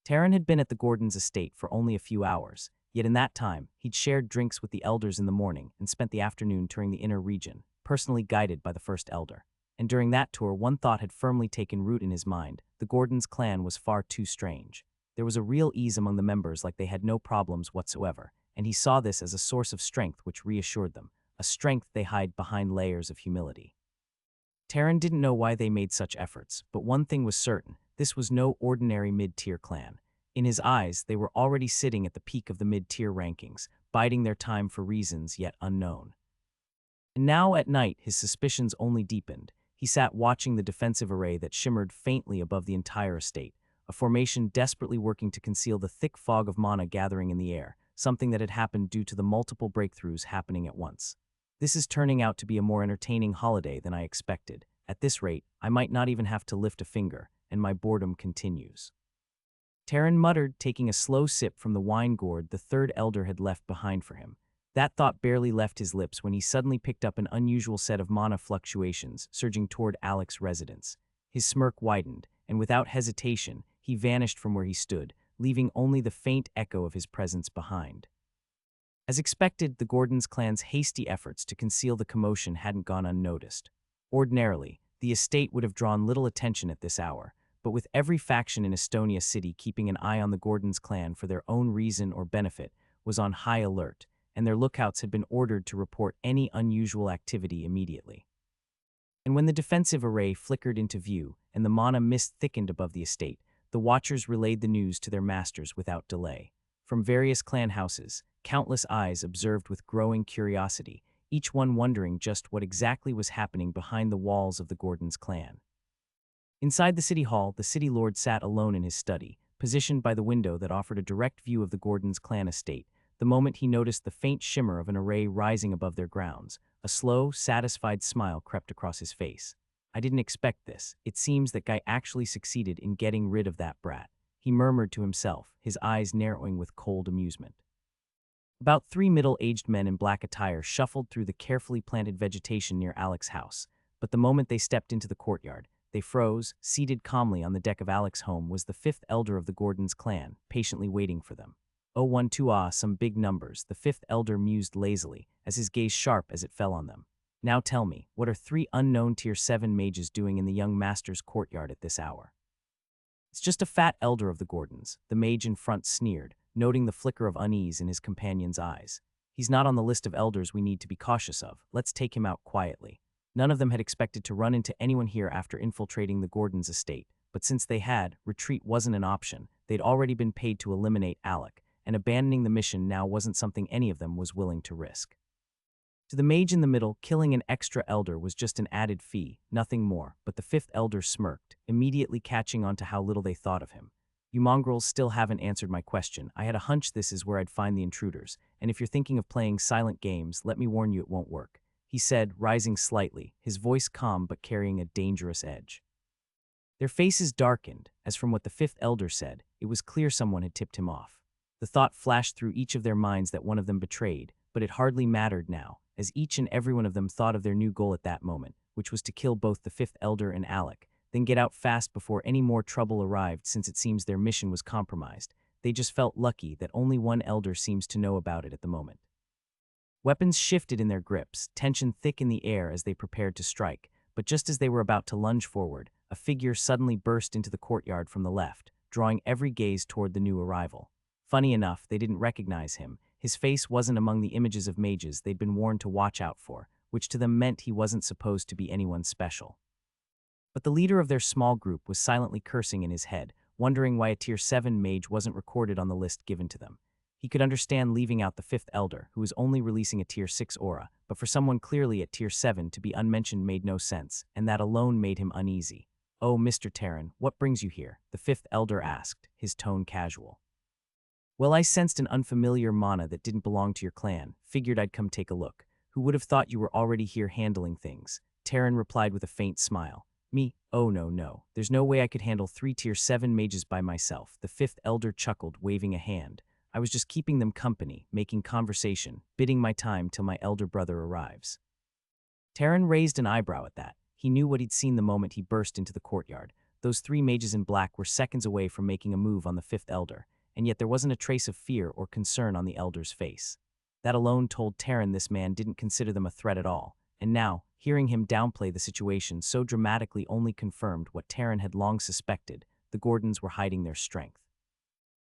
Taryn had been at the Gordon's estate for only a few hours, yet in that time, he'd shared drinks with the elders in the morning and spent the afternoon touring the inner region, personally guided by the first elder. And during that tour, one thought had firmly taken root in his mind: the Gordon's clan was far too strange. There was a real ease among the members, like they had no problems whatsoever, and he saw this as a source of strength which reassured them, a strength they hide behind layers of humility. Taryn didn't know why they made such efforts, but one thing was certain: this was no ordinary mid-tier clan. In his eyes, they were already sitting at the peak of the mid-tier rankings, biding their time for reasons yet unknown. And now at night, his suspicions only deepened. He sat watching the defensive array that shimmered faintly above the entire estate, a formation desperately working to conceal the thick fog of mana gathering in the air, something that had happened due to the multiple breakthroughs happening at once. This is turning out to be a more entertaining holiday than I expected. At this rate, I might not even have to lift a finger, and my boredom continues. Taryn muttered, taking a slow sip from the wine gourd the third elder had left behind for him. That thought barely left his lips when he suddenly picked up an unusual set of mana fluctuations surging toward Alec's residence. His smirk widened, and without hesitation, he vanished from where he stood, leaving only the faint echo of his presence behind. As expected, the Gordon's clan's hasty efforts to conceal the commotion hadn't gone unnoticed. Ordinarily, the estate would have drawn little attention at this hour, but with every faction in Estonia City keeping an eye on the Gordon's clan for their own reason or benefit, was on high alert, and their lookouts had been ordered to report any unusual activity immediately. And when the defensive array flickered into view and the mana mist thickened above the estate, the watchers relayed the news to their masters without delay. From various clan houses, countless eyes observed with growing curiosity, each one wondering just what exactly was happening behind the walls of the Gordon's clan. Inside the city hall, the city lord sat alone in his study, positioned by the window that offered a direct view of the Gordon's clan estate. The moment he noticed the faint shimmer of an array rising above their grounds, a slow, satisfied smile crept across his face. "I didn't expect this. It seems that Guy actually succeeded in getting rid of that brat," he murmured to himself, his eyes narrowing with cold amusement. About 3 middle-aged men in black attire shuffled through the carefully planted vegetation near Alec's house, but the moment they stepped into the courtyard, they froze. Seated calmly on the deck of Alec's home was the 5th elder of the Gordon's clan, patiently waiting for them. "Oh, 1, 2, some big numbers," the 5th elder mused lazily, as his gaze sharp as it fell on them. "Now tell me, what are 3 unknown Tier 7 mages doing in the young master's courtyard at this hour?" "It's just a fat elder of the Gordons," the mage in front sneered, noting the flicker of unease in his companion's eyes. He's not on the list of elders we need to be cautious of. Let's take him out quietly. None of them had expected to run into anyone here after infiltrating the Gordons' estate, but since they had, retreat wasn't an option. They'd already been paid to eliminate Alec, and abandoning the mission now wasn't something any of them was willing to risk. To the mage in the middle, killing an extra elder was just an added fee, nothing more, but the fifth elder smirked, immediately catching on to how little they thought of him. You mongrels still haven't answered my question. I had a hunch this is where I'd find the intruders, and if you're thinking of playing silent games, let me warn you it won't work, he said, rising slightly, his voice calm but carrying a dangerous edge. Their faces darkened, as from what the fifth elder said, it was clear someone had tipped him off. The thought flashed through each of their minds that one of them betrayed, but it hardly mattered now, as each and every one of them thought of their new goal at that moment, which was to kill both the fifth elder and Alec, then get out fast before any more trouble arrived since it seems their mission was compromised. They just felt lucky that only one elder seems to know about it at the moment. Weapons shifted in their grips, tension thick in the air as they prepared to strike, but just as they were about to lunge forward, a figure suddenly burst into the courtyard from the left, drawing every gaze toward the new arrival. Funny enough, they didn't recognize him. His face wasn't among the images of mages they'd been warned to watch out for, which to them meant he wasn't supposed to be anyone special. But the leader of their small group was silently cursing in his head, wondering why a Tier 7 mage wasn't recorded on the list given to them. He could understand leaving out the fifth elder, who was only releasing a Tier 6 aura, but for someone clearly at Tier 7 to be unmentioned made no sense, and that alone made him uneasy. "Oh, Mr. Terran, what brings you here?" the fifth elder asked, his tone casual. "Well, I sensed an unfamiliar mana that didn't belong to your clan. Figured I'd come take a look. Who would have thought you were already here handling things?" Terran replied with a faint smile. "Me? Oh no. There's no way I could handle 3 Tier 7 mages by myself," the fifth elder chuckled, waving a hand. "I was just keeping them company, making conversation, biding my time till my elder brother arrives." Terran raised an eyebrow at that. He knew what he'd seen the moment he burst into the courtyard. Those 3 mages in black were seconds away from making a move on the fifth elder, and yet there wasn't a trace of fear or concern on the elder's face. That alone told Terran this man didn't consider them a threat at all, and now, hearing him downplay the situation so dramatically only confirmed what Terran had long suspected: the Gordons were hiding their strength.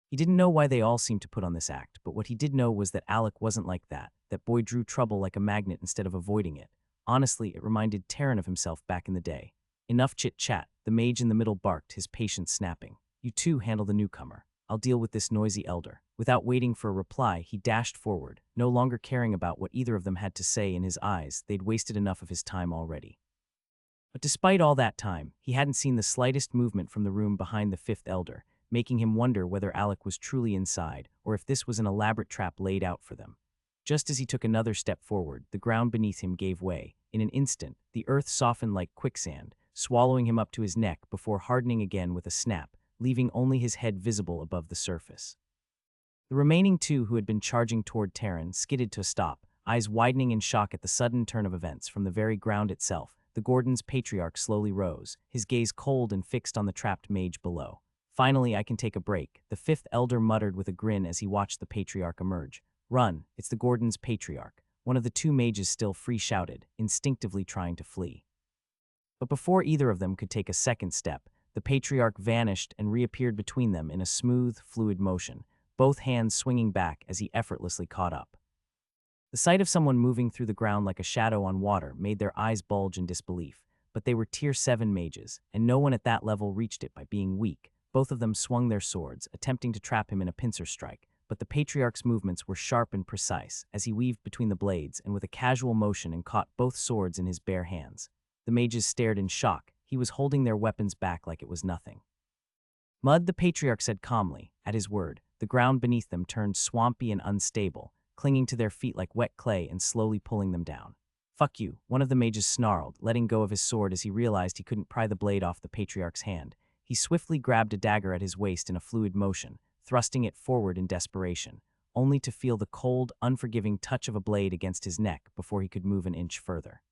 He didn't know why they all seemed to put on this act, but what he did know was that Alec wasn't like that boy drew trouble like a magnet instead of avoiding it. Honestly, it reminded Terran of himself back in the day. Enough chit-chat, the mage in the middle barked, his patience snapping. "You two handle the newcomer. I'll deal with this noisy elder." Without waiting for a reply, he dashed forward, no longer caring about what either of them had to say. In his eyes, they'd wasted enough of his time already. But despite all that time, he hadn't seen the slightest movement from the room behind the fifth elder, making him wonder whether Alec was truly inside, or if this was an elaborate trap laid out for them. Just as he took another step forward, the ground beneath him gave way. In an instant, the earth softened like quicksand, swallowing him up to his neck before hardening again with a snap, leaving only his head visible above the surface. The remaining 2 who had been charging toward Terran skidded to a stop, eyes widening in shock at the sudden turn of events. From the very ground itself, the Gordon's patriarch slowly rose, his gaze cold and fixed on the trapped mage below. "Finally, I can take a break," the fifth elder muttered with a grin as he watched the patriarch emerge. "Run, it's the Gordon's patriarch," one of the 2 mages still free shouted, instinctively trying to flee. But before either of them could take a second step, the patriarch vanished and reappeared between them in a smooth, fluid motion, both hands swinging back as he effortlessly caught up. The sight of someone moving through the ground like a shadow on water made their eyes bulge in disbelief, but they were Tier 7 mages, and no one at that level reached it by being weak. Both of them swung their swords, attempting to trap him in a pincer strike, but the patriarch's movements were sharp and precise as he weaved between the blades and with a casual motion and caught both swords in his bare hands. The mages stared in shock. He was holding their weapons back like it was nothing. "Mud," the patriarch said calmly. At his word, the ground beneath them turned swampy and unstable, clinging to their feet like wet clay and slowly pulling them down. "Fuck you," one of the mages snarled, letting go of his sword as he realized he couldn't pry the blade off the patriarch's hand. He swiftly grabbed a dagger at his waist in a fluid motion, thrusting it forward in desperation, only to feel the cold, unforgiving touch of a blade against his neck before he could move an inch further.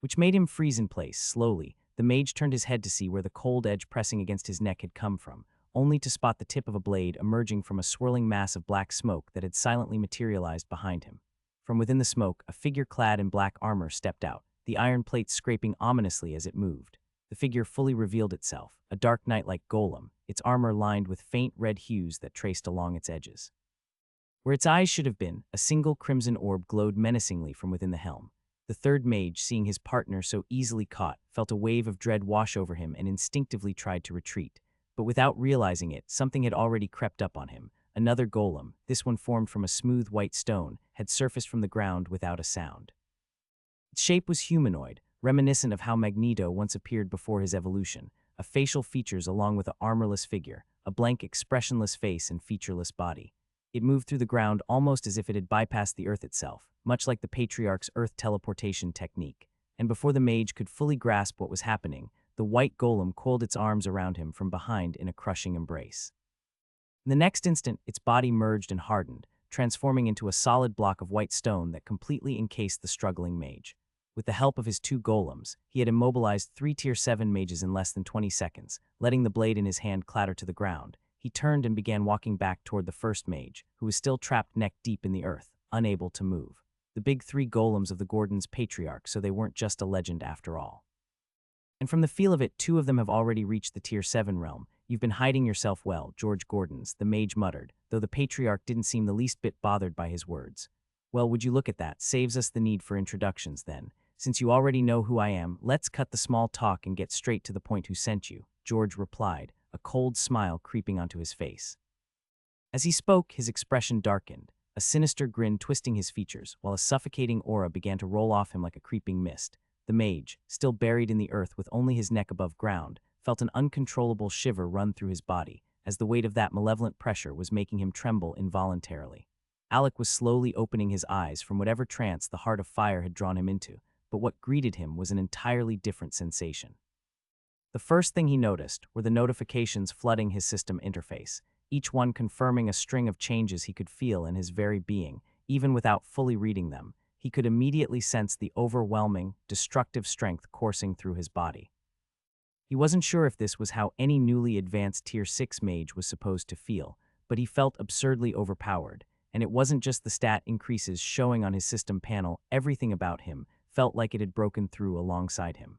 Which made him freeze in place. Slowly, the mage turned his head to see where the cold edge pressing against his neck had come from, only to spot the tip of a blade emerging from a swirling mass of black smoke that had silently materialized behind him. From within the smoke, a figure clad in black armor stepped out, the iron plates scraping ominously as it moved. The figure fully revealed itself, a dark knight like Golem, its armor lined with faint red hues that traced along its edges. Where its eyes should have been, a single crimson orb glowed menacingly from within the helm. The third mage, seeing his partner so easily caught, felt a wave of dread wash over him and instinctively tried to retreat. But without realizing it, something had already crept up on him. Another golem, this one formed from a smooth white stone, had surfaced from the ground without a sound. Its shape was humanoid, reminiscent of how Magneto once appeared before his evolution, a facial features along with an armorless figure, a blank expressionless face and featureless body. It moved through the ground almost as if it had bypassed the earth itself, much like the Patriarch's earth teleportation technique. And before the mage could fully grasp what was happening, the white golem coiled its arms around him from behind in a crushing embrace. In the next instant, its body merged and hardened, transforming into a solid block of white stone that completely encased the struggling mage. With the help of his two golems, he had immobilized 3 Tier 7 mages in less than 20 seconds, letting the blade in his hand clatter to the ground. He turned and began walking back toward the first mage, who was still trapped neck-deep in the earth, unable to move. The big 3 golems of the Gordon's Patriarch, so they weren't just a legend after all. And from the feel of it, 2 of them have already reached the Tier 7 realm. You've been hiding yourself well, George Gordon's, the mage muttered, though the Patriarch didn't seem the least bit bothered by his words. Well, would you look at that? Saves us the need for introductions then. Since you already know who I am, let's cut the small talk and get straight to the point. Who sent you? George replied, a cold smile creeping onto his face. As he spoke, his expression darkened, a sinister grin twisting his features, while a suffocating aura began to roll off him like a creeping mist. The mage, still buried in the earth with only his neck above ground, felt an uncontrollable shiver run through his body, as the weight of that malevolent pressure was making him tremble involuntarily. Alec was slowly opening his eyes from whatever trance the heart of fire had drawn him into, but what greeted him was an entirely different sensation. The first thing he noticed were the notifications flooding his system interface, each one confirming a string of changes he could feel in his very being. Even without fully reading them, he could immediately sense the overwhelming, destructive strength coursing through his body. He wasn't sure if this was how any newly advanced Tier 6 mage was supposed to feel, but he felt absurdly overpowered, and it wasn't just the stat increases showing on his system panel. Everything about him felt like it had broken through alongside him.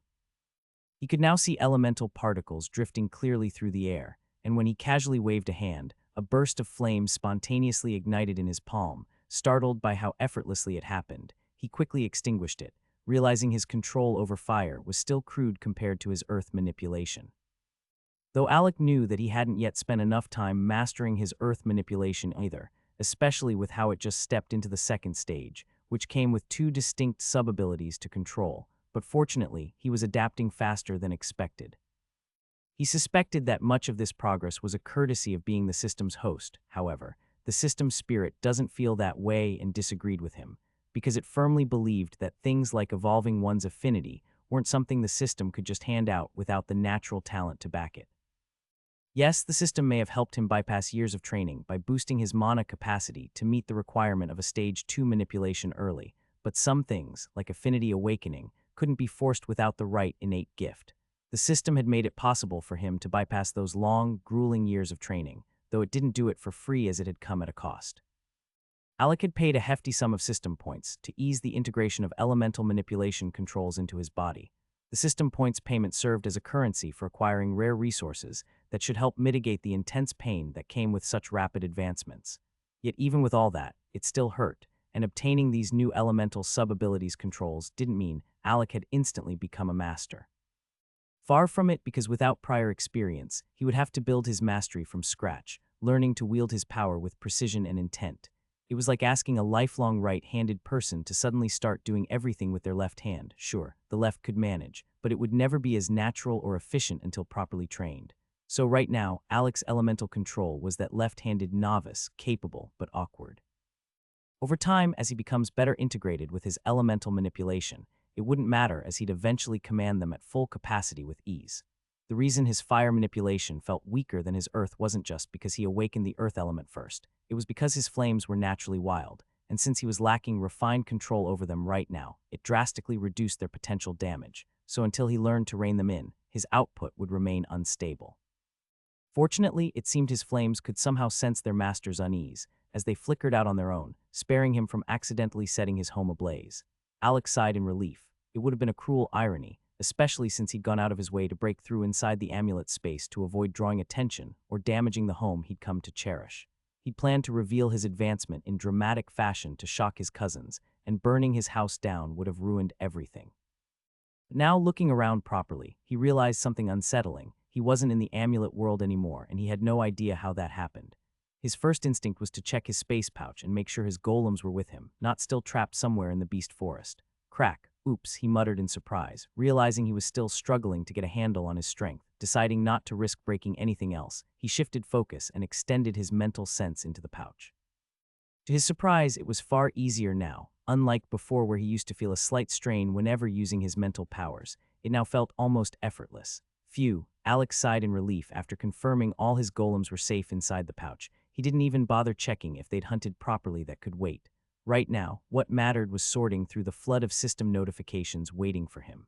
He could now see elemental particles drifting clearly through the air, and when he casually waved a hand, a burst of flames spontaneously ignited in his palm. Startled by how effortlessly it happened, he quickly extinguished it, realizing his control over fire was still crude compared to his earth manipulation. Though Alec knew that he hadn't yet spent enough time mastering his earth manipulation either, especially with how it just stepped into the second stage, which came with 2 distinct sub-abilities to control, but fortunately, he was adapting faster than expected. He suspected that much of this progress was a courtesy of being the system's host. However, the system's spirit doesn't feel that way and disagreed with him, because it firmly believed that things like evolving one's affinity weren't something the system could just hand out without the natural talent to back it. Yes, the system may have helped him bypass years of training by boosting his mana capacity to meet the requirement of a Stage 2 manipulation early, but some things, like Affinity Awakening, couldn't be forced without the right innate gift. The system had made it possible for him to bypass those long, grueling years of training, though it didn't do it for free as it had come at a cost. Alec had paid a hefty sum of system points to ease the integration of elemental manipulation controls into his body. The system points payment served as a currency for acquiring rare resources that should help mitigate the intense pain that came with such rapid advancements. Yet even with all that, it still hurt, and obtaining these new elemental sub-abilities controls didn't mean Alec had instantly become a master. Far from it, because without prior experience, he would have to build his mastery from scratch, learning to wield his power with precision and intent. It was like asking a lifelong right-handed person to suddenly start doing everything with their left hand. Sure, the left could manage, but it would never be as natural or efficient until properly trained. So right now, Alec's elemental control was that left-handed novice, capable but awkward. Over time, as he becomes better integrated with his elemental manipulation, it wouldn't matter as he'd eventually command them at full capacity with ease. The reason his fire manipulation felt weaker than his earth wasn't just because he awakened the earth element first. It was because his flames were naturally wild, and since he was lacking refined control over them right now, it drastically reduced their potential damage. So until he learned to rein them in, his output would remain unstable. Fortunately, it seemed his flames could somehow sense their master's unease, as they flickered out on their own, sparing him from accidentally setting his home ablaze. Alec sighed in relief. It would have been a cruel irony, especially since he'd gone out of his way to break through inside the amulet space to avoid drawing attention or damaging the home he'd come to cherish. He'd planned to reveal his advancement in dramatic fashion to shock his cousins, and burning his house down would have ruined everything. Now, looking around properly, he realized something unsettling. He wasn't in the amulet world anymore, and he had no idea how that happened. His first instinct was to check his space pouch and make sure his golems were with him, not still trapped somewhere in the beast forest. Crack. Oops, he muttered in surprise, realizing he was still struggling to get a handle on his strength. Deciding not to risk breaking anything else, he shifted focus and extended his mental sense into the pouch. To his surprise, it was far easier now. Unlike before where he used to feel a slight strain whenever using his mental powers, it now felt almost effortless. Phew, Alec sighed in relief after confirming all his golems were safe inside the pouch. He didn't even bother checking if they'd hunted properly that could wait. Right now, what mattered was sorting through the flood of system notifications waiting for him.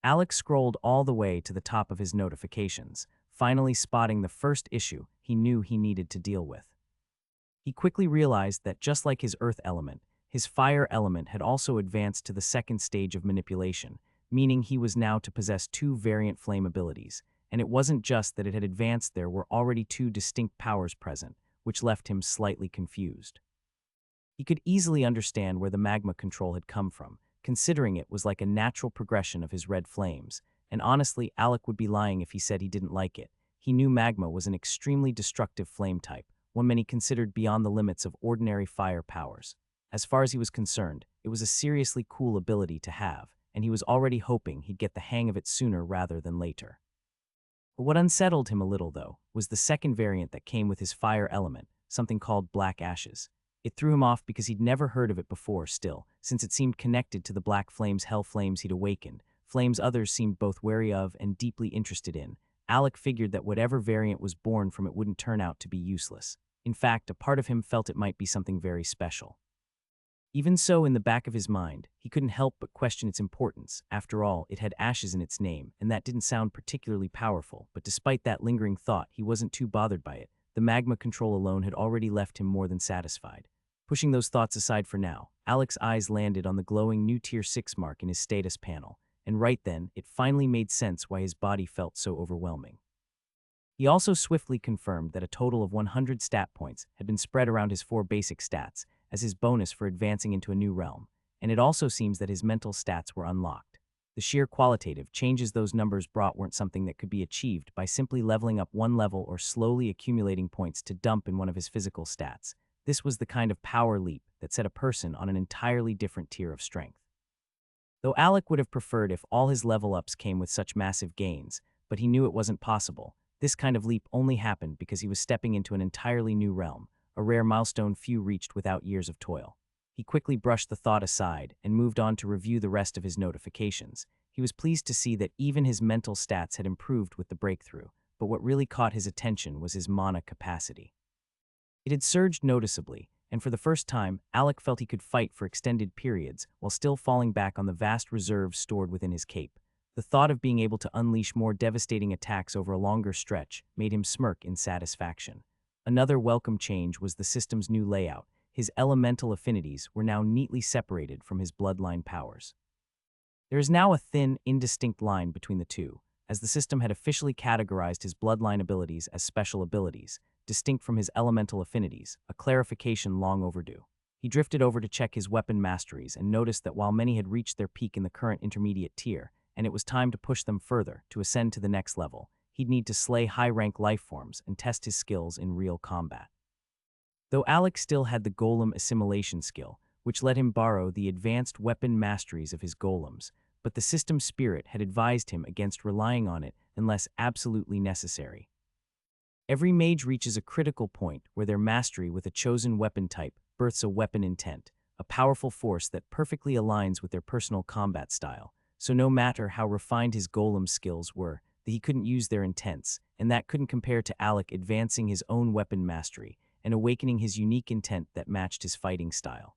Alec scrolled all the way to the top of his notifications, finally spotting the first issue he knew he needed to deal with. He quickly realized that just like his earth element, his fire element had also advanced to the second stage of manipulation, meaning he was now to possess two variant flame abilities, and it wasn't just that it had advanced, there were already two distinct powers present, which left him slightly confused. He could easily understand where the magma control had come from, considering it was like a natural progression of his red flames, and honestly, Alec would be lying if he said he didn't like it. He knew magma was an extremely destructive flame type, one many considered beyond the limits of ordinary fire powers. As far as he was concerned, it was a seriously cool ability to have, and he was already hoping he'd get the hang of it sooner rather than later. But what unsettled him a little, though, was the second variant that came with his fire element, something called black ashes. It threw him off because he'd never heard of it before still, since it seemed connected to the black flames, hell flames he'd awakened, flames others seemed both wary of and deeply interested in. Alec figured that whatever variant was born from it wouldn't turn out to be useless. In fact, a part of him felt it might be something very special. Even so, in the back of his mind, he couldn't help but question its importance. After all, it had ashes in its name, and that didn't sound particularly powerful, but despite that lingering thought, he wasn't too bothered by it. The magma control alone had already left him more than satisfied. Pushing those thoughts aside for now, Alec's eyes landed on the glowing new Tier 6 mark in his status panel, and right then, it finally made sense why his body felt so overwhelming. He also swiftly confirmed that a total of 100 stat points had been spread around his 4 basic stats as his bonus for advancing into a new realm, and it also seems that his mental stats were unlocked. The sheer qualitative changes those numbers brought weren't something that could be achieved by simply leveling up one level or slowly accumulating points to dump in one of his physical stats. This was the kind of power leap that set a person on an entirely different tier of strength. Though Alec would have preferred if all his level ups came with such massive gains, but he knew it wasn't possible. This kind of leap only happened because he was stepping into an entirely new realm, a rare milestone few reached without years of toil. He quickly brushed the thought aside and moved on to review the rest of his notifications. He was pleased to see that even his mental stats had improved with the breakthrough, but what really caught his attention was his mana capacity. It had surged noticeably, and for the first time, Alec felt he could fight for extended periods while still falling back on the vast reserves stored within his cape. The thought of being able to unleash more devastating attacks over a longer stretch made him smirk in satisfaction. Another welcome change was the system's new layout. His elemental affinities were now neatly separated from his bloodline powers. There is now a thin, indistinct line between the two, as the system had officially categorized his bloodline abilities as special abilities, distinct from his elemental affinities, a clarification long overdue. He drifted over to check his weapon masteries and noticed that while many had reached their peak in the current intermediate tier, and it was time to push them further to ascend to the next level, he'd need to slay high-rank lifeforms and test his skills in real combat. Though Alec still had the Golem assimilation skill, which let him borrow the advanced weapon masteries of his golems, but the system's spirit had advised him against relying on it unless absolutely necessary. Every mage reaches a critical point where their mastery with a chosen weapon type births a weapon intent, a powerful force that perfectly aligns with their personal combat style. So no matter how refined his golem skills were, he couldn't use their intents, and that couldn't compare to Alec advancing his own weapon mastery and awakening his unique intent that matched his fighting style.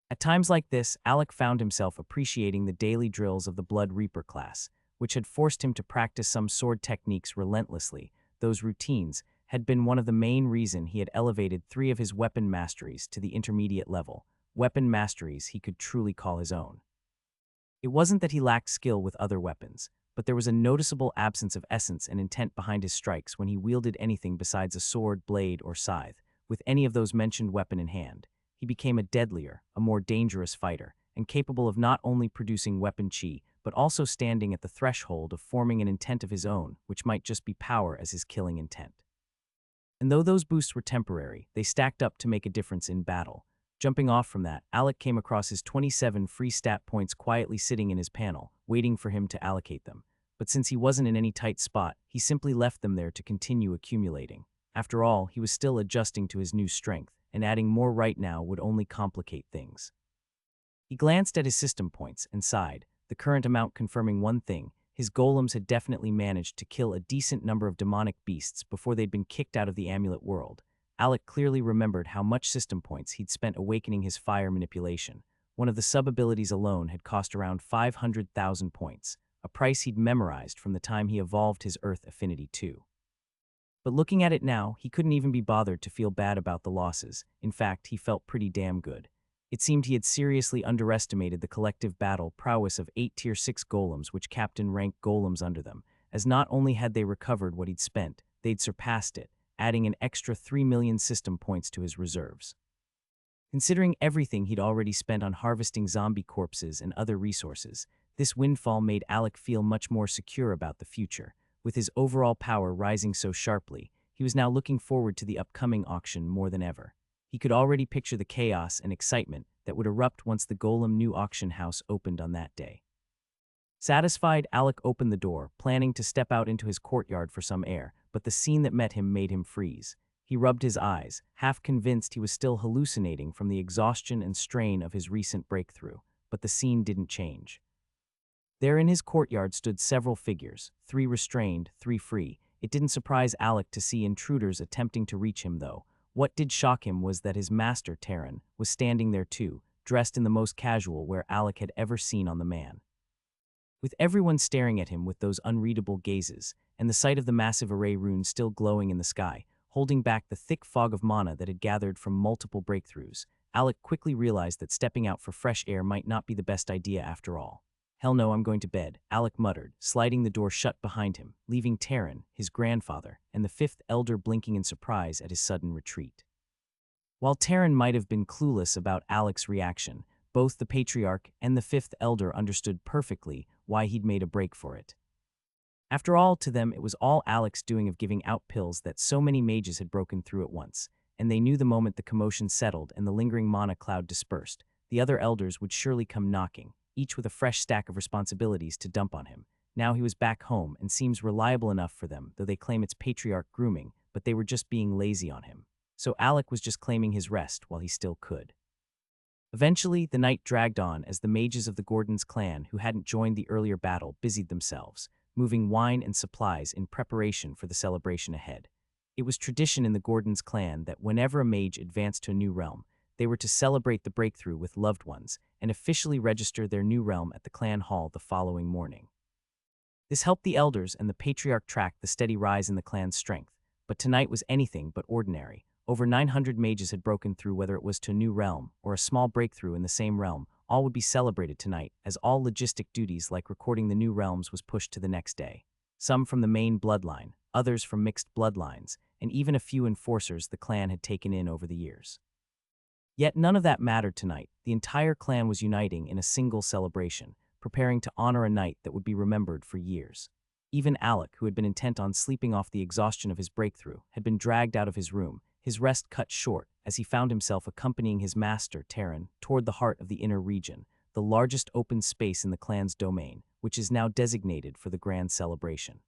At times like this, Alec found himself appreciating the daily drills of the Blood Reaper class, which had forced him to practice some sword techniques relentlessly. Those routines had been one of the main reasons he had elevated 3 of his weapon masteries to the intermediate level, weapon masteries he could truly call his own. It wasn't that he lacked skill with other weapons, but there was a noticeable absence of essence and intent behind his strikes when he wielded anything besides a sword, blade, or scythe, with any of those mentioned weapon in hand. He became a deadlier, a more dangerous fighter, and capable of not only producing weapon chi, but also standing at the threshold of forming an intent of his own, which might just be power as his killing intent. And though those boosts were temporary, they stacked up to make a difference in battle. Jumping off from that, Alec came across his 27 free stat points quietly sitting in his panel, waiting for him to allocate them. But since he wasn't in any tight spot, he simply left them there to continue accumulating. After all, he was still adjusting to his new strength, and adding more right now would only complicate things. He glanced at his system points and sighed, the current amount confirming one thing: his golems had definitely managed to kill a decent number of demonic beasts before they'd been kicked out of the amulet world. Alec clearly remembered how much system points he'd spent awakening his fire manipulation. One of the sub-abilities alone had cost around 500,000 points, a price he'd memorized from the time he evolved his Earth Affinity 2. But looking at it now, he couldn't even be bothered to feel bad about the losses. In fact, he felt pretty damn good. It seemed he had seriously underestimated the collective battle prowess of 8 Tier 6 golems which captain-ranked golems under them, as not only had they recovered what he'd spent, they'd surpassed it, adding an extra 3 million system points to his reserves. Considering everything he'd already spent on harvesting zombie corpses and other resources, this windfall made Alec feel much more secure about the future. With his overall power rising so sharply, he was now looking forward to the upcoming auction more than ever. He could already picture the chaos and excitement that would erupt once the Golem new auction house opened on that day. Satisfied, Alec opened the door, planning to step out into his courtyard for some air, but the scene that met him made him freeze. He rubbed his eyes, half convinced he was still hallucinating from the exhaustion and strain of his recent breakthrough, but the scene didn't change. There in his courtyard stood several figures, 3 restrained, 3 free. It didn't surprise Alec to see intruders attempting to reach him, though. What did shock him was that his master, Terran, was standing there too, dressed in the most casual wear Alec had ever seen on the man. With everyone staring at him with those unreadable gazes, and the sight of the massive array runes still glowing in the sky, holding back the thick fog of mana that had gathered from multiple breakthroughs, Alec quickly realized that stepping out for fresh air might not be the best idea after all. "Hell no, I'm going to bed," Alec muttered, sliding the door shut behind him, leaving Terran, his grandfather, and the 5th elder blinking in surprise at his sudden retreat. While Terran might have been clueless about Alec's reaction, both the patriarch and the 5th elder understood perfectly why he'd made a break for it. After all, to them it was all Alec's doing of giving out pills that so many mages had broken through at once, and they knew the moment the commotion settled and the lingering mana cloud dispersed, the other elders would surely come knocking, each with a fresh stack of responsibilities to dump on him. Now he was back home and seems reliable enough for them, though they claim it's patriarch grooming, but they were just being lazy on him. So Alec was just claiming his rest while he still could. Eventually, the night dragged on as the mages of the Gordon's clan who hadn't joined the earlier battle busied themselves, moving wine and supplies in preparation for the celebration ahead. It was tradition in the Gordon's clan that whenever a mage advanced to a new realm, they were to celebrate the breakthrough with loved ones and officially register their new realm at the clan hall the following morning. This helped the elders and the patriarch track the steady rise in the clan's strength, but tonight was anything but ordinary. Over 900 mages had broken through, whether it was to a new realm or a small breakthrough in the same realm. All would be celebrated tonight, as all logistic duties like recording the new realms was pushed to the next day. Some from the main bloodline, others from mixed bloodlines, and even a few enforcers the clan had taken in over the years. Yet none of that mattered tonight. The entire clan was uniting in a single celebration, preparing to honor a night that would be remembered for years. Even Alec, who had been intent on sleeping off the exhaustion of his breakthrough, had been dragged out of his room, his rest cut short as he found himself accompanying his master, Terran, toward the heart of the inner region, the largest open space in the clan's domain, which is now designated for the grand celebration.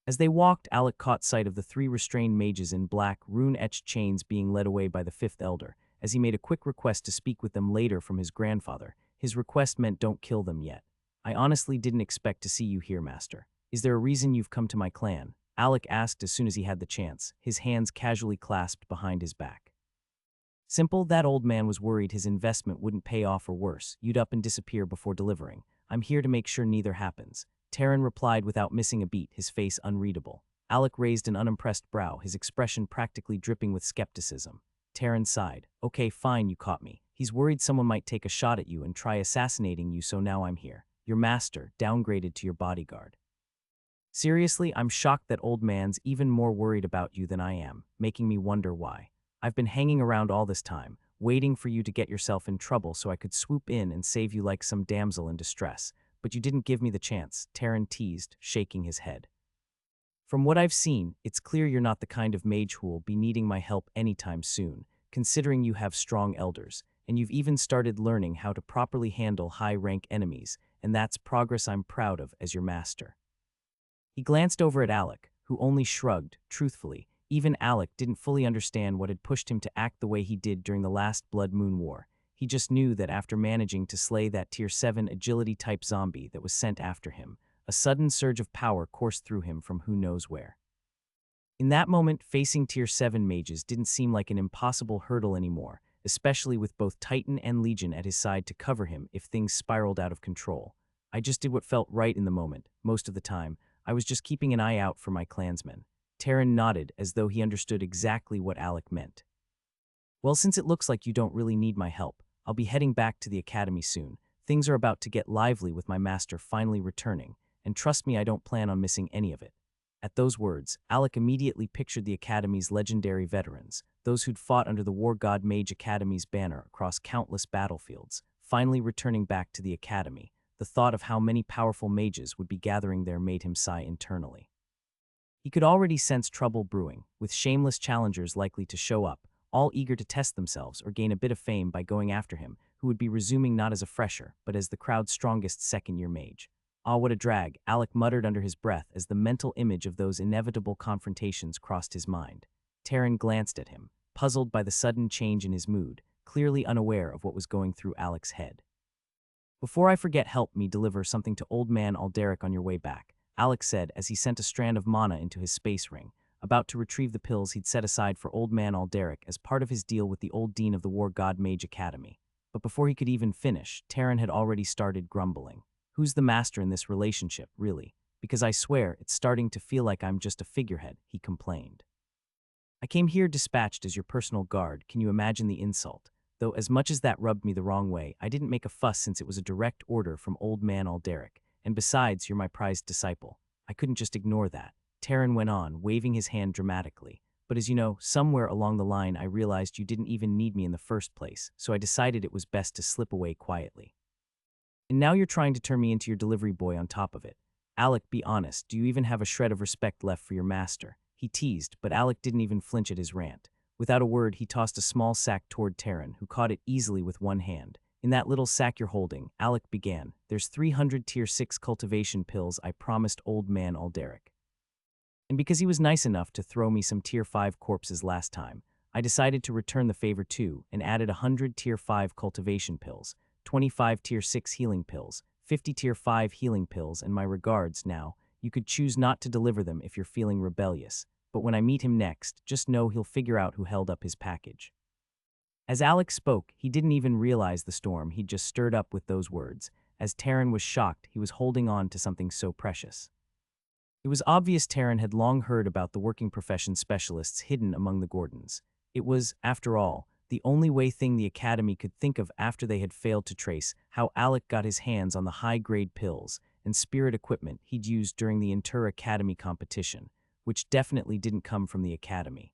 As they walked, Alec caught sight of the 3 restrained mages in black, rune-etched chains being led away by the 5th elder, as he made a quick request to speak with them later from his grandfather. His request meant, "Don't kill them yet. I honestly didn't expect to see you here, master. Is there a reason you've come to my clan?" Alec asked as soon as he had the chance, his hands casually clasped behind his back. Simple, that old man was worried his investment wouldn't pay off, or worse, you'd up and disappear before delivering. "I'm here to make sure neither happens," Terran replied without missing a beat, his face unreadable. Alec raised an unimpressed brow, his expression practically dripping with skepticism. Terran sighed. "Okay, fine, you caught me. He's worried someone might take a shot at you and try assassinating you, so now I'm here. Your master, downgraded to your bodyguard." "Seriously, I'm shocked that old man's even more worried about you than I am, making me wonder why." I've been hanging around all this time, waiting for you to get yourself in trouble so I could swoop in and save you like some damsel in distress. But you didn't give me the chance," Terran teased, shaking his head. "From what I've seen, it's clear you're not the kind of mage who will be needing my help anytime soon, considering you have strong elders, and you've even started learning how to properly handle high-rank enemies, and that's progress I'm proud of as your master." He glanced over at Alec, who only shrugged, truthfully. Even Alec didn't fully understand what had pushed him to act the way he did during the last Blood Moon War. He just knew that after managing to slay that Tier 7 agility-type zombie that was sent after him, a sudden surge of power coursed through him from who knows where. In that moment, facing Tier 7 mages didn't seem like an impossible hurdle anymore, especially with both Titan and Legion at his side to cover him if things spiraled out of control. "I just did what felt right in the moment. Most of the time, I was just keeping an eye out for my clansmen." Terran nodded as though he understood exactly what Alec meant. "Well, since it looks like you don't really need my help, I'll be heading back to the academy soon. Things are about to get lively with my master finally returning, and trust me, I don't plan on missing any of it." At those words, Alec immediately pictured the academy's legendary veterans, those who'd fought under the War God Mage Academy's banner across countless battlefields, finally returning back to the academy. The thought of how many powerful mages would be gathering there made him sigh internally. He could already sense trouble brewing, with shameless challengers likely to show up, all eager to test themselves or gain a bit of fame by going after him, who would be resuming not as a fresher, but as the crowd's strongest second-year mage. "Ah, what a drag," Alec muttered under his breath as the mental image of those inevitable confrontations crossed his mind. Terran glanced at him, puzzled by the sudden change in his mood, clearly unaware of what was going through Alec's head. "Before I forget, help me deliver something to Old Man Alderic on your way back," Alec said as he sent a strand of mana into his space ring, about to retrieve the pills he'd set aside for Old Man Alderic as part of his deal with the old dean of the War God Mage Academy. But before he could even finish, Terran had already started grumbling. "Who's the master in this relationship, really? Because I swear, it's starting to feel like I'm just a figurehead," he complained. "I came here dispatched as your personal guard. Can you imagine the insult? Though as much as that rubbed me the wrong way, I didn't make a fuss since it was a direct order from Old Man Alderic. And besides, you're my prized disciple. I couldn't just ignore that," Terran went on, waving his hand dramatically. "But as you know, somewhere along the line I realized you didn't even need me in the first place, so I decided it was best to slip away quietly. And now you're trying to turn me into your delivery boy on top of it. Alec, be honest, do you even have a shred of respect left for your master?" He teased, but Alec didn't even flinch at his rant. Without a word, he tossed a small sack toward Terran, who caught it easily with one hand. "In that little sack you're holding," Alec began, "there's 300 Tier 6 cultivation pills I promised Old Man Alderic. And because he was nice enough to throw me some Tier 5 corpses last time, I decided to return the favor too and added 100 Tier 5 cultivation pills, 25 Tier 6 healing pills, 50 Tier 5 healing pills, and my regards. Now, you could choose not to deliver them if you're feeling rebellious, but when I meet him next, just know he'll figure out who held up his package." As Alec spoke, he didn't even realize the storm he'd just stirred up with those words. As Terran was shocked, he was holding on to something so precious. It was obvious Terran had long heard about the working profession specialists hidden among the Gordons. It was, after all, the only thing the Academy could think of after they had failed to trace how Alec got his hands on the high-grade pills and spirit equipment he'd used during the inter-Academy competition, which definitely didn't come from the Academy.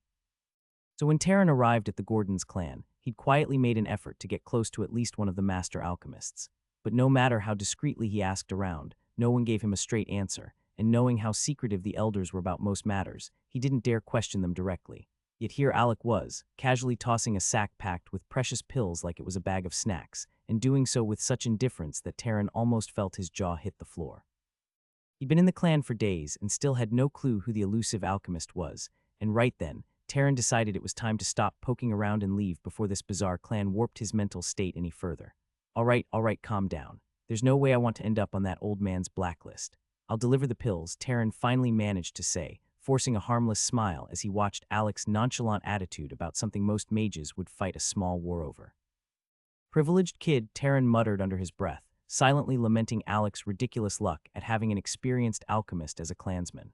So when Terran arrived at the Gordons clan, he'd quietly made an effort to get close to at least one of the master alchemists. But no matter how discreetly he asked around, no one gave him a straight answer, and knowing how secretive the elders were about most matters, he didn't dare question them directly. Yet here Alec was, casually tossing a sack packed with precious pills like it was a bag of snacks, and doing so with such indifference that Terran almost felt his jaw hit the floor. He'd been in the clan for days and still had no clue who the elusive alchemist was, and right then, Terran decided it was time to stop poking around and leave before this bizarre clan warped his mental state any further. All right, calm down. There's no way I want to end up on that old man's blacklist. I'll deliver the pills," Terran finally managed to say, forcing a harmless smile as he watched Alec's nonchalant attitude about something most mages would fight a small war over. "Privileged kid," Terran muttered under his breath, silently lamenting Alec's ridiculous luck at having an experienced alchemist as a clansman.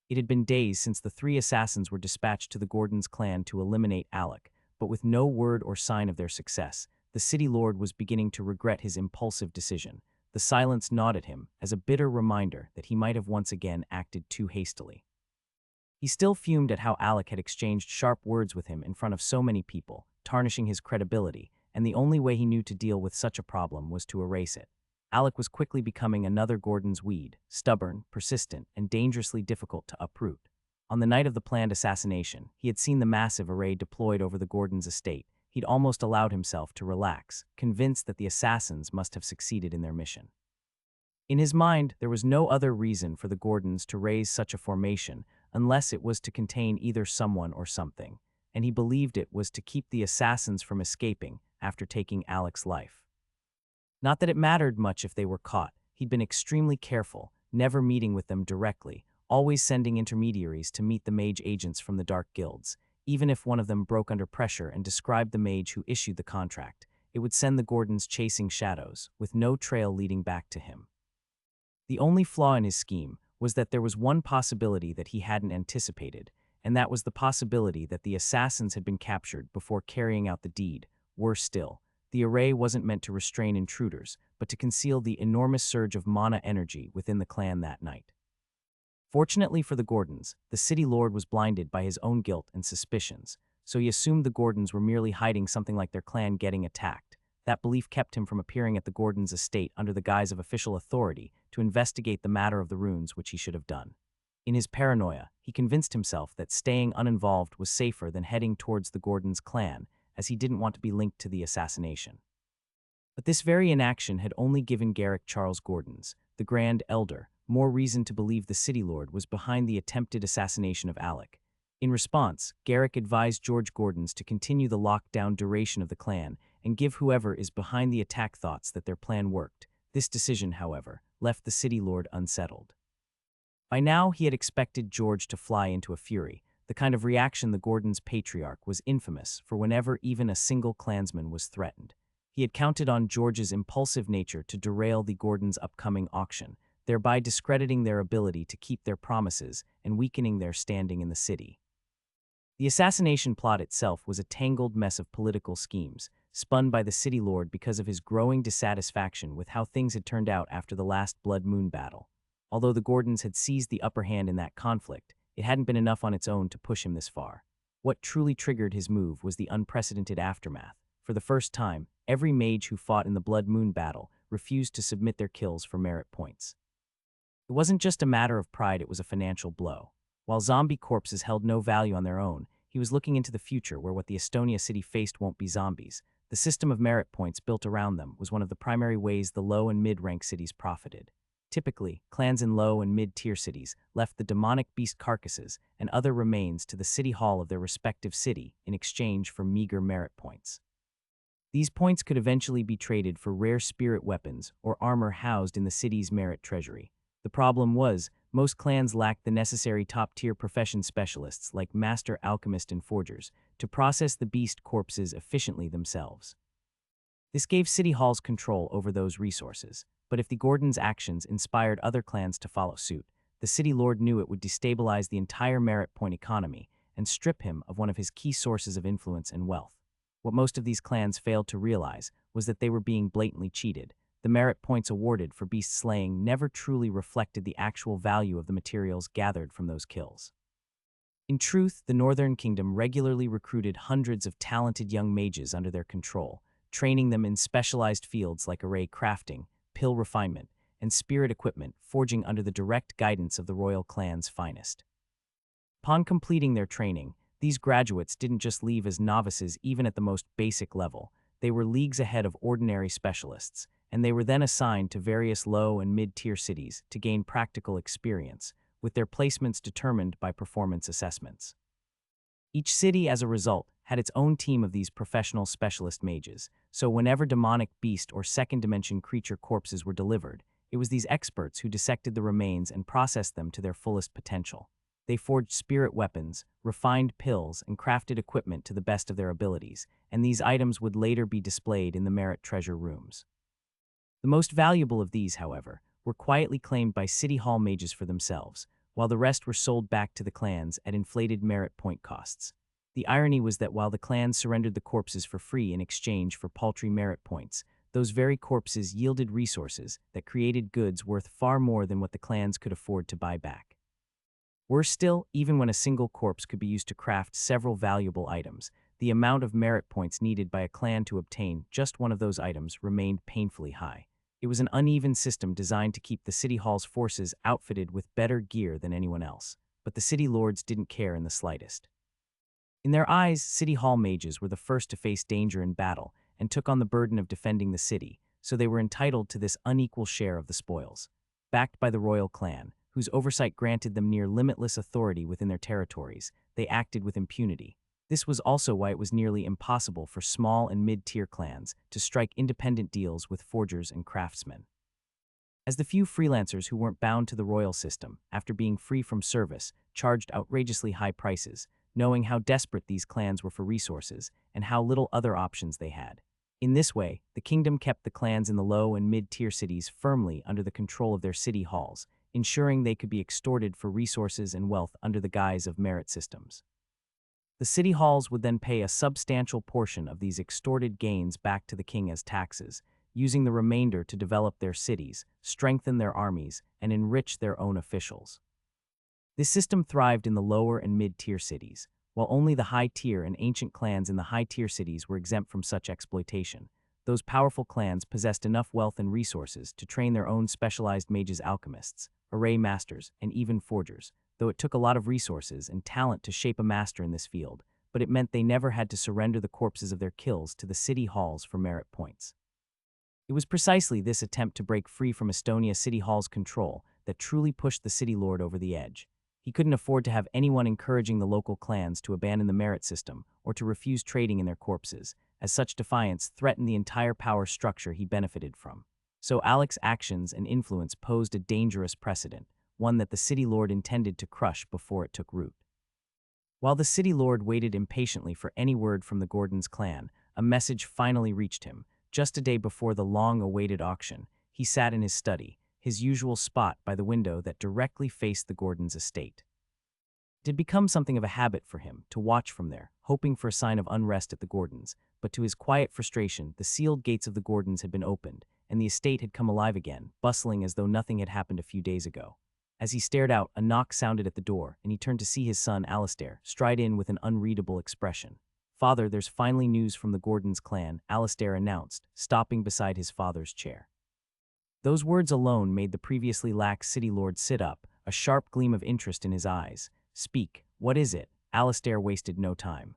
It had been days since the 3 assassins were dispatched to the Gordons clan to eliminate Alec, but with no word or sign of their success, the city lord was beginning to regret his impulsive decision. The silence gnawed at him as a bitter reminder that he might have once again acted too hastily. He still fumed at how Alec had exchanged sharp words with him in front of so many people, tarnishing his credibility, and the only way he knew to deal with such a problem was to erase it. Alec was quickly becoming another Gordon's weed, stubborn, persistent, and dangerously difficult to uproot. On the night of the planned assassination, he had seen the massive array deployed over the Gordons' estate. He'd almost allowed himself to relax, convinced that the assassins must have succeeded in their mission. In his mind, there was no other reason for the Gordons to raise such a formation unless it was to contain either someone or something, and he believed it was to keep the assassins from escaping after taking Alec's life. Not that it mattered much if they were caught. He'd been extremely careful, never meeting with them directly, always sending intermediaries to meet the mage agents from the dark guilds. Even if one of them broke under pressure and described the mage who issued the contract, it would send the Gordons chasing shadows, with no trail leading back to him. The only flaw in his scheme was that there was one possibility that he hadn't anticipated, and that was the possibility that the assassins had been captured before carrying out the deed. Worse still, the array wasn't meant to restrain intruders, but to conceal the enormous surge of mana energy within the clan that night. Fortunately for the Gordons, the city lord was blinded by his own guilt and suspicions, so he assumed the Gordons were merely hiding something like their clan getting attacked. That belief kept him from appearing at the Gordons' estate under the guise of official authority to investigate the matter of the runes, which he should have done. In his paranoia, he convinced himself that staying uninvolved was safer than heading towards the Gordons' clan, as he didn't want to be linked to the assassination. But this very inaction had only given Garrick Charles Gordons, the Grand Elder, more reason to believe the city lord was behind the attempted assassination of Alec. In response, Garrick advised George Gordons to continue the lockdown duration of the clan and give whoever is behind the attack thoughts that their plan worked. This decision, however, left the city lord unsettled. By now, he had expected George to fly into a fury, the kind of reaction the Gordons' patriarch was infamous for whenever even a single clansman was threatened. He had counted on George's impulsive nature to derail the Gordons' upcoming auction, thereby discrediting their ability to keep their promises and weakening their standing in the city. The assassination plot itself was a tangled mess of political schemes, spun by the city lord because of his growing dissatisfaction with how things had turned out after the last Blood Moon battle. Although the Gordons had seized the upper hand in that conflict, it hadn't been enough on its own to push him this far. What truly triggered his move was the unprecedented aftermath. For the first time, every mage who fought in the Blood Moon battle refused to submit their kills for merit points. It wasn't just a matter of pride, it was a financial blow. While zombie corpses held no value on their own, he was looking into the future where what the Estonia city faced won't be zombies. The system of merit points built around them was one of the primary ways the low and mid-rank cities profited. Typically, clans in low and mid-tier cities left the demonic beast carcasses and other remains to the city hall of their respective city in exchange for meager merit points. These points could eventually be traded for rare spirit weapons or armor housed in the city's merit treasury. The problem was, most clans lacked the necessary top-tier profession specialists like master alchemists and forgers to process the beast corpses efficiently themselves. This gave city halls control over those resources, but if the Gordons' actions inspired other clans to follow suit, the city lord knew it would destabilize the entire merit point economy and strip him of one of his key sources of influence and wealth. What most of these clans failed to realize was that they were being blatantly cheated. The merit points awarded for beast slaying never truly reflected the actual value of the materials gathered from those kills. In truth, the Northern Kingdom regularly recruited hundreds of talented young mages under their control, training them in specialized fields like array crafting, pill refinement, and spirit equipment, forging under the direct guidance of the royal clan's finest. Upon completing their training, these graduates didn't just leave as novices even at the most basic level. They were leagues ahead of ordinary specialists, and they were then assigned to various low and mid-tier cities to gain practical experience, with their placements determined by performance assessments. Each city, as a result, had its own team of these professional specialist mages, so whenever demonic beast or second-dimension creature corpses were delivered, it was these experts who dissected the remains and processed them to their fullest potential. They forged spirit weapons, refined pills, and crafted equipment to the best of their abilities, and these items would later be displayed in the merit treasure rooms. The most valuable of these, however, were quietly claimed by city hall mages for themselves, while the rest were sold back to the clans at inflated merit point costs. The irony was that while the clans surrendered the corpses for free in exchange for paltry merit points, those very corpses yielded resources that created goods worth far more than what the clans could afford to buy back. Worse still, even when a single corpse could be used to craft several valuable items, the amount of merit points needed by a clan to obtain just one of those items remained painfully high. It was an uneven system designed to keep the City Hall's forces outfitted with better gear than anyone else, but the City Lords didn't care in the slightest. In their eyes, City Hall mages were the first to face danger in battle and took on the burden of defending the city, so they were entitled to this unequal share of the spoils. Backed by the royal clan, whose oversight granted them near limitless authority within their territories, they acted with impunity. This was also why it was nearly impossible for small and mid-tier clans to strike independent deals with forgers and craftsmen. As the few freelancers who weren't bound to the royal system, after being free from service, charged outrageously high prices, knowing how desperate these clans were for resources and how little other options they had. In this way, the kingdom kept the clans in the low and mid-tier cities firmly under the control of their city halls, ensuring they could be extorted for resources and wealth under the guise of merit systems. The city halls would then pay a substantial portion of these extorted gains back to the king as taxes, using the remainder to develop their cities, strengthen their armies, and enrich their own officials. This system thrived in the lower and mid-tier cities, while only the high-tier and ancient clans in the high-tier cities were exempt from such exploitation. Those powerful clans possessed enough wealth and resources to train their own specialized mages, alchemists, array masters, and even forgers, though it took a lot of resources and talent to shape a master in this field, but it meant they never had to surrender the corpses of their kills to the city halls for merit points. It was precisely this attempt to break free from Estonia City Hall's control that truly pushed the city lord over the edge. He couldn't afford to have anyone encouraging the local clans to abandon the merit system or to refuse trading in their corpses, as such defiance threatened the entire power structure he benefited from. So Alec's actions and influence posed a dangerous precedent, one that the city lord intended to crush before it took root. While the city lord waited impatiently for any word from the Gordons clan, a message finally reached him. Just a day before the long-awaited auction, he sat in his study, his usual spot by the window that directly faced the Gordons' estate. It had become something of a habit for him to watch from there, hoping for a sign of unrest at the Gordons, but to his quiet frustration, the sealed gates of the Gordons had been opened, and the estate had come alive again, bustling as though nothing had happened a few days ago. As he stared out, a knock sounded at the door, and he turned to see his son, Alistair, stride in with an unreadable expression. "Father, there's finally news from the Gordons clan," Alistair announced, stopping beside his father's chair. Those words alone made the previously lax city lord sit up, a sharp gleam of interest in his eyes. "Speak, what is it?" Alistair wasted no time.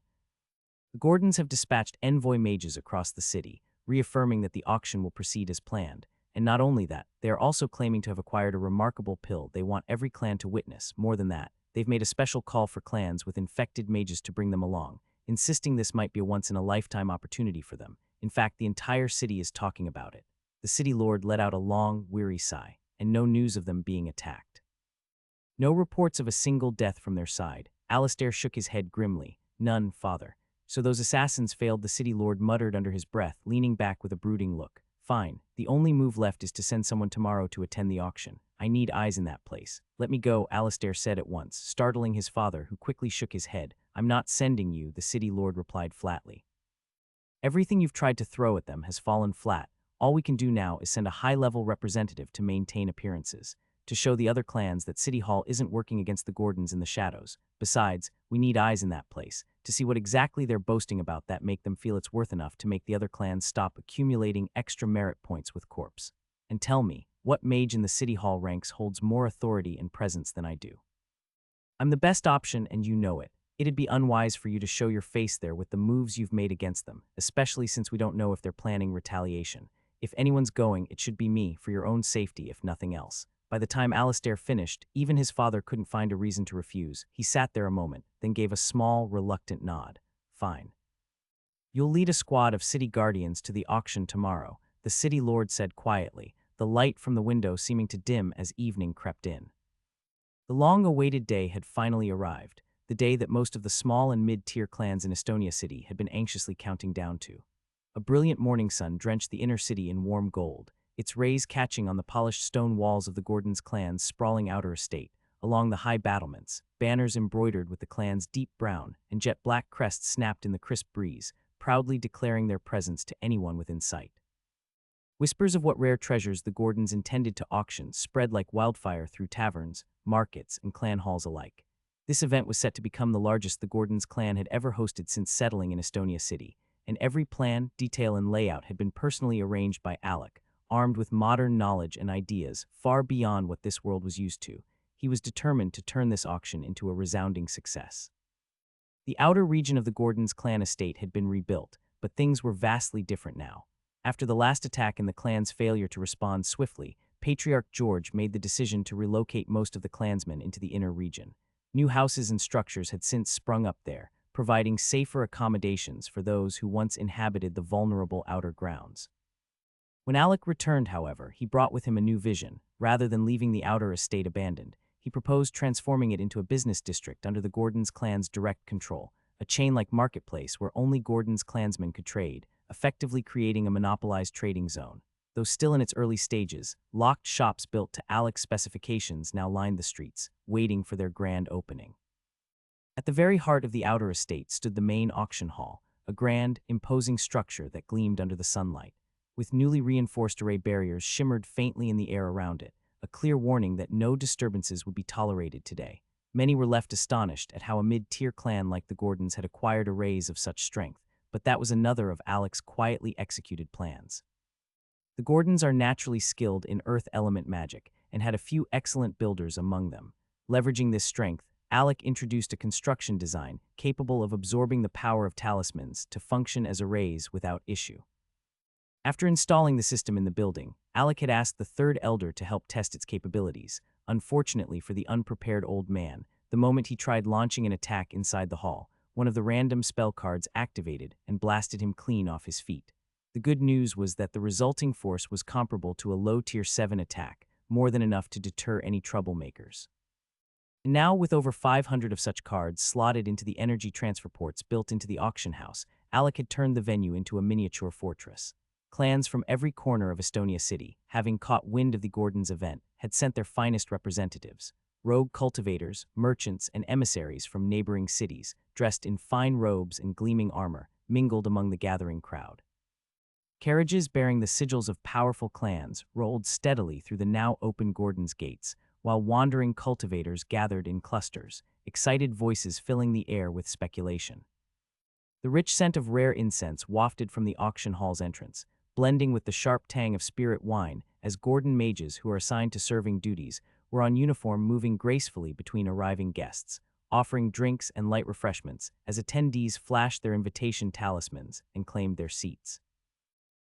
"The Gordons have dispatched envoy mages across the city, reaffirming that the auction will proceed as planned. And not only that, they are also claiming to have acquired a remarkable pill they want every clan to witness. More than that, they've made a special call for clans with infected mages to bring them along, insisting this might be a once-in-a-lifetime opportunity for them. In fact, the entire city is talking about it." The city lord let out a long, weary sigh, and no news of them being attacked. No reports of a single death from their side. Alistair shook his head grimly. "None, father. So those assassins failed," the city lord muttered under his breath, leaning back with a brooding look. "Fine. The only move left is to send someone tomorrow to attend the auction. I need eyes in that place." "Let me go," Alistair said at once, startling his father, who quickly shook his head. "I'm not sending you," the city lord replied flatly. "Everything you've tried to throw at them has fallen flat. All we can do now is send a high-level representative to maintain appearances, to show the other clans that City Hall isn't working against the Gordons in the shadows. Besides, we need eyes in that place, to see what exactly they're boasting about that make them feel it's worth enough to make the other clans stop accumulating extra merit points with corpse. And tell me, what mage in the City Hall ranks holds more authority and presence than I do? I'm the best option, and you know it. It'd be unwise for you to show your face there with the moves you've made against them, especially since we don't know if they're planning retaliation. If anyone's going, it should be me, for your own safety, if nothing else." By the time Alistair finished, even his father couldn't find a reason to refuse. He sat there a moment, then gave a small, reluctant nod. "Fine. You'll lead a squad of city guardians to the auction tomorrow," the city lord said quietly, the light from the window seeming to dim as evening crept in. The long-awaited day had finally arrived, the day that most of the small and mid-tier clans in Estonia City had been anxiously counting down to. A brilliant morning sun drenched the inner city in warm gold, its rays catching on the polished stone walls of the Gordons clan's sprawling outer estate, along the high battlements, banners embroidered with the clan's deep brown and jet-black crests snapped in the crisp breeze, proudly declaring their presence to anyone within sight. Whispers of what rare treasures the Gordons intended to auction spread like wildfire through taverns, markets, and clan halls alike. This event was set to become the largest the Gordons clan had ever hosted since settling in Estonia City, and every plan, detail, and layout had been personally arranged by Alec, armed with modern knowledge and ideas far beyond what this world was used to. He was determined to turn this auction into a resounding success. The outer region of the Gordons clan estate had been rebuilt, but things were vastly different now. After the last attack and the clan's failure to respond swiftly, Patriarch George made the decision to relocate most of the clansmen into the inner region. New houses and structures had since sprung up there, providing safer accommodations for those who once inhabited the vulnerable outer grounds. When Alec returned, however, he brought with him a new vision. Rather than leaving the outer estate abandoned, he proposed transforming it into a business district under the Gordons clan's direct control, a chain-like marketplace where only Gordons clansmen could trade, effectively creating a monopolized trading zone. Though still in its early stages, locked shops built to Alec's specifications now lined the streets, waiting for their grand opening. At the very heart of the outer estate stood the main auction hall, a grand, imposing structure that gleamed under the sunlight. With newly reinforced array barriers shimmered faintly in the air around it, a clear warning that no disturbances would be tolerated today. Many were left astonished at how a mid-tier clan like the Gordons had acquired arrays of such strength, but that was another of Alec's quietly executed plans. The Gordons are naturally skilled in earth element magic and had a few excellent builders among them. Leveraging this strength, Alec introduced a construction design capable of absorbing the power of talismans to function as arrays without issue. After installing the system in the building, Alec had asked the third elder to help test its capabilities. Unfortunately for the unprepared old man, the moment he tried launching an attack inside the hall, one of the random spell cards activated and blasted him clean off his feet. The good news was that the resulting force was comparable to a low Tier 7 attack, more than enough to deter any troublemakers. And now, with over 500 of such cards slotted into the energy transfer ports built into the auction house, Alec had turned the venue into a miniature fortress. Clans from every corner of Estonia City, having caught wind of the Gordons' event, had sent their finest representatives. Rogue cultivators, merchants, and emissaries from neighboring cities, dressed in fine robes and gleaming armor, mingled among the gathering crowd. Carriages bearing the sigils of powerful clans rolled steadily through the now open Gordons' gates, while wandering cultivators gathered in clusters, excited voices filling the air with speculation. The rich scent of rare incense wafted from the auction hall's entrance, blending with the sharp tang of spirit wine as Gordon mages who are assigned to serving duties were on uniform moving gracefully between arriving guests, offering drinks and light refreshments as attendees flashed their invitation talismans and claimed their seats.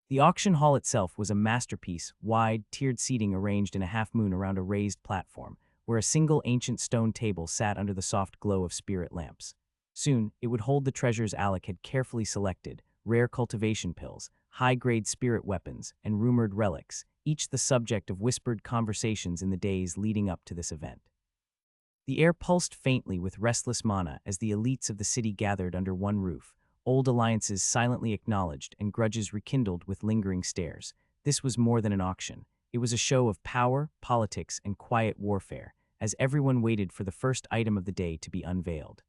The auction hall itself was a masterpiece, wide, tiered seating arranged in a half-moon around a raised platform, where a single ancient stone table sat under the soft glow of spirit lamps. Soon, it would hold the treasures Alec had carefully selected, rare cultivation pills, high-grade spirit weapons, and rumored relics, each the subject of whispered conversations in the days leading up to this event. The air pulsed faintly with restless mana as the elites of the city gathered under one roof, old alliances silently acknowledged and grudges rekindled with lingering stares. This was more than an auction. It was a show of power, politics, and quiet warfare, as everyone waited for the first item of the day to be unveiled.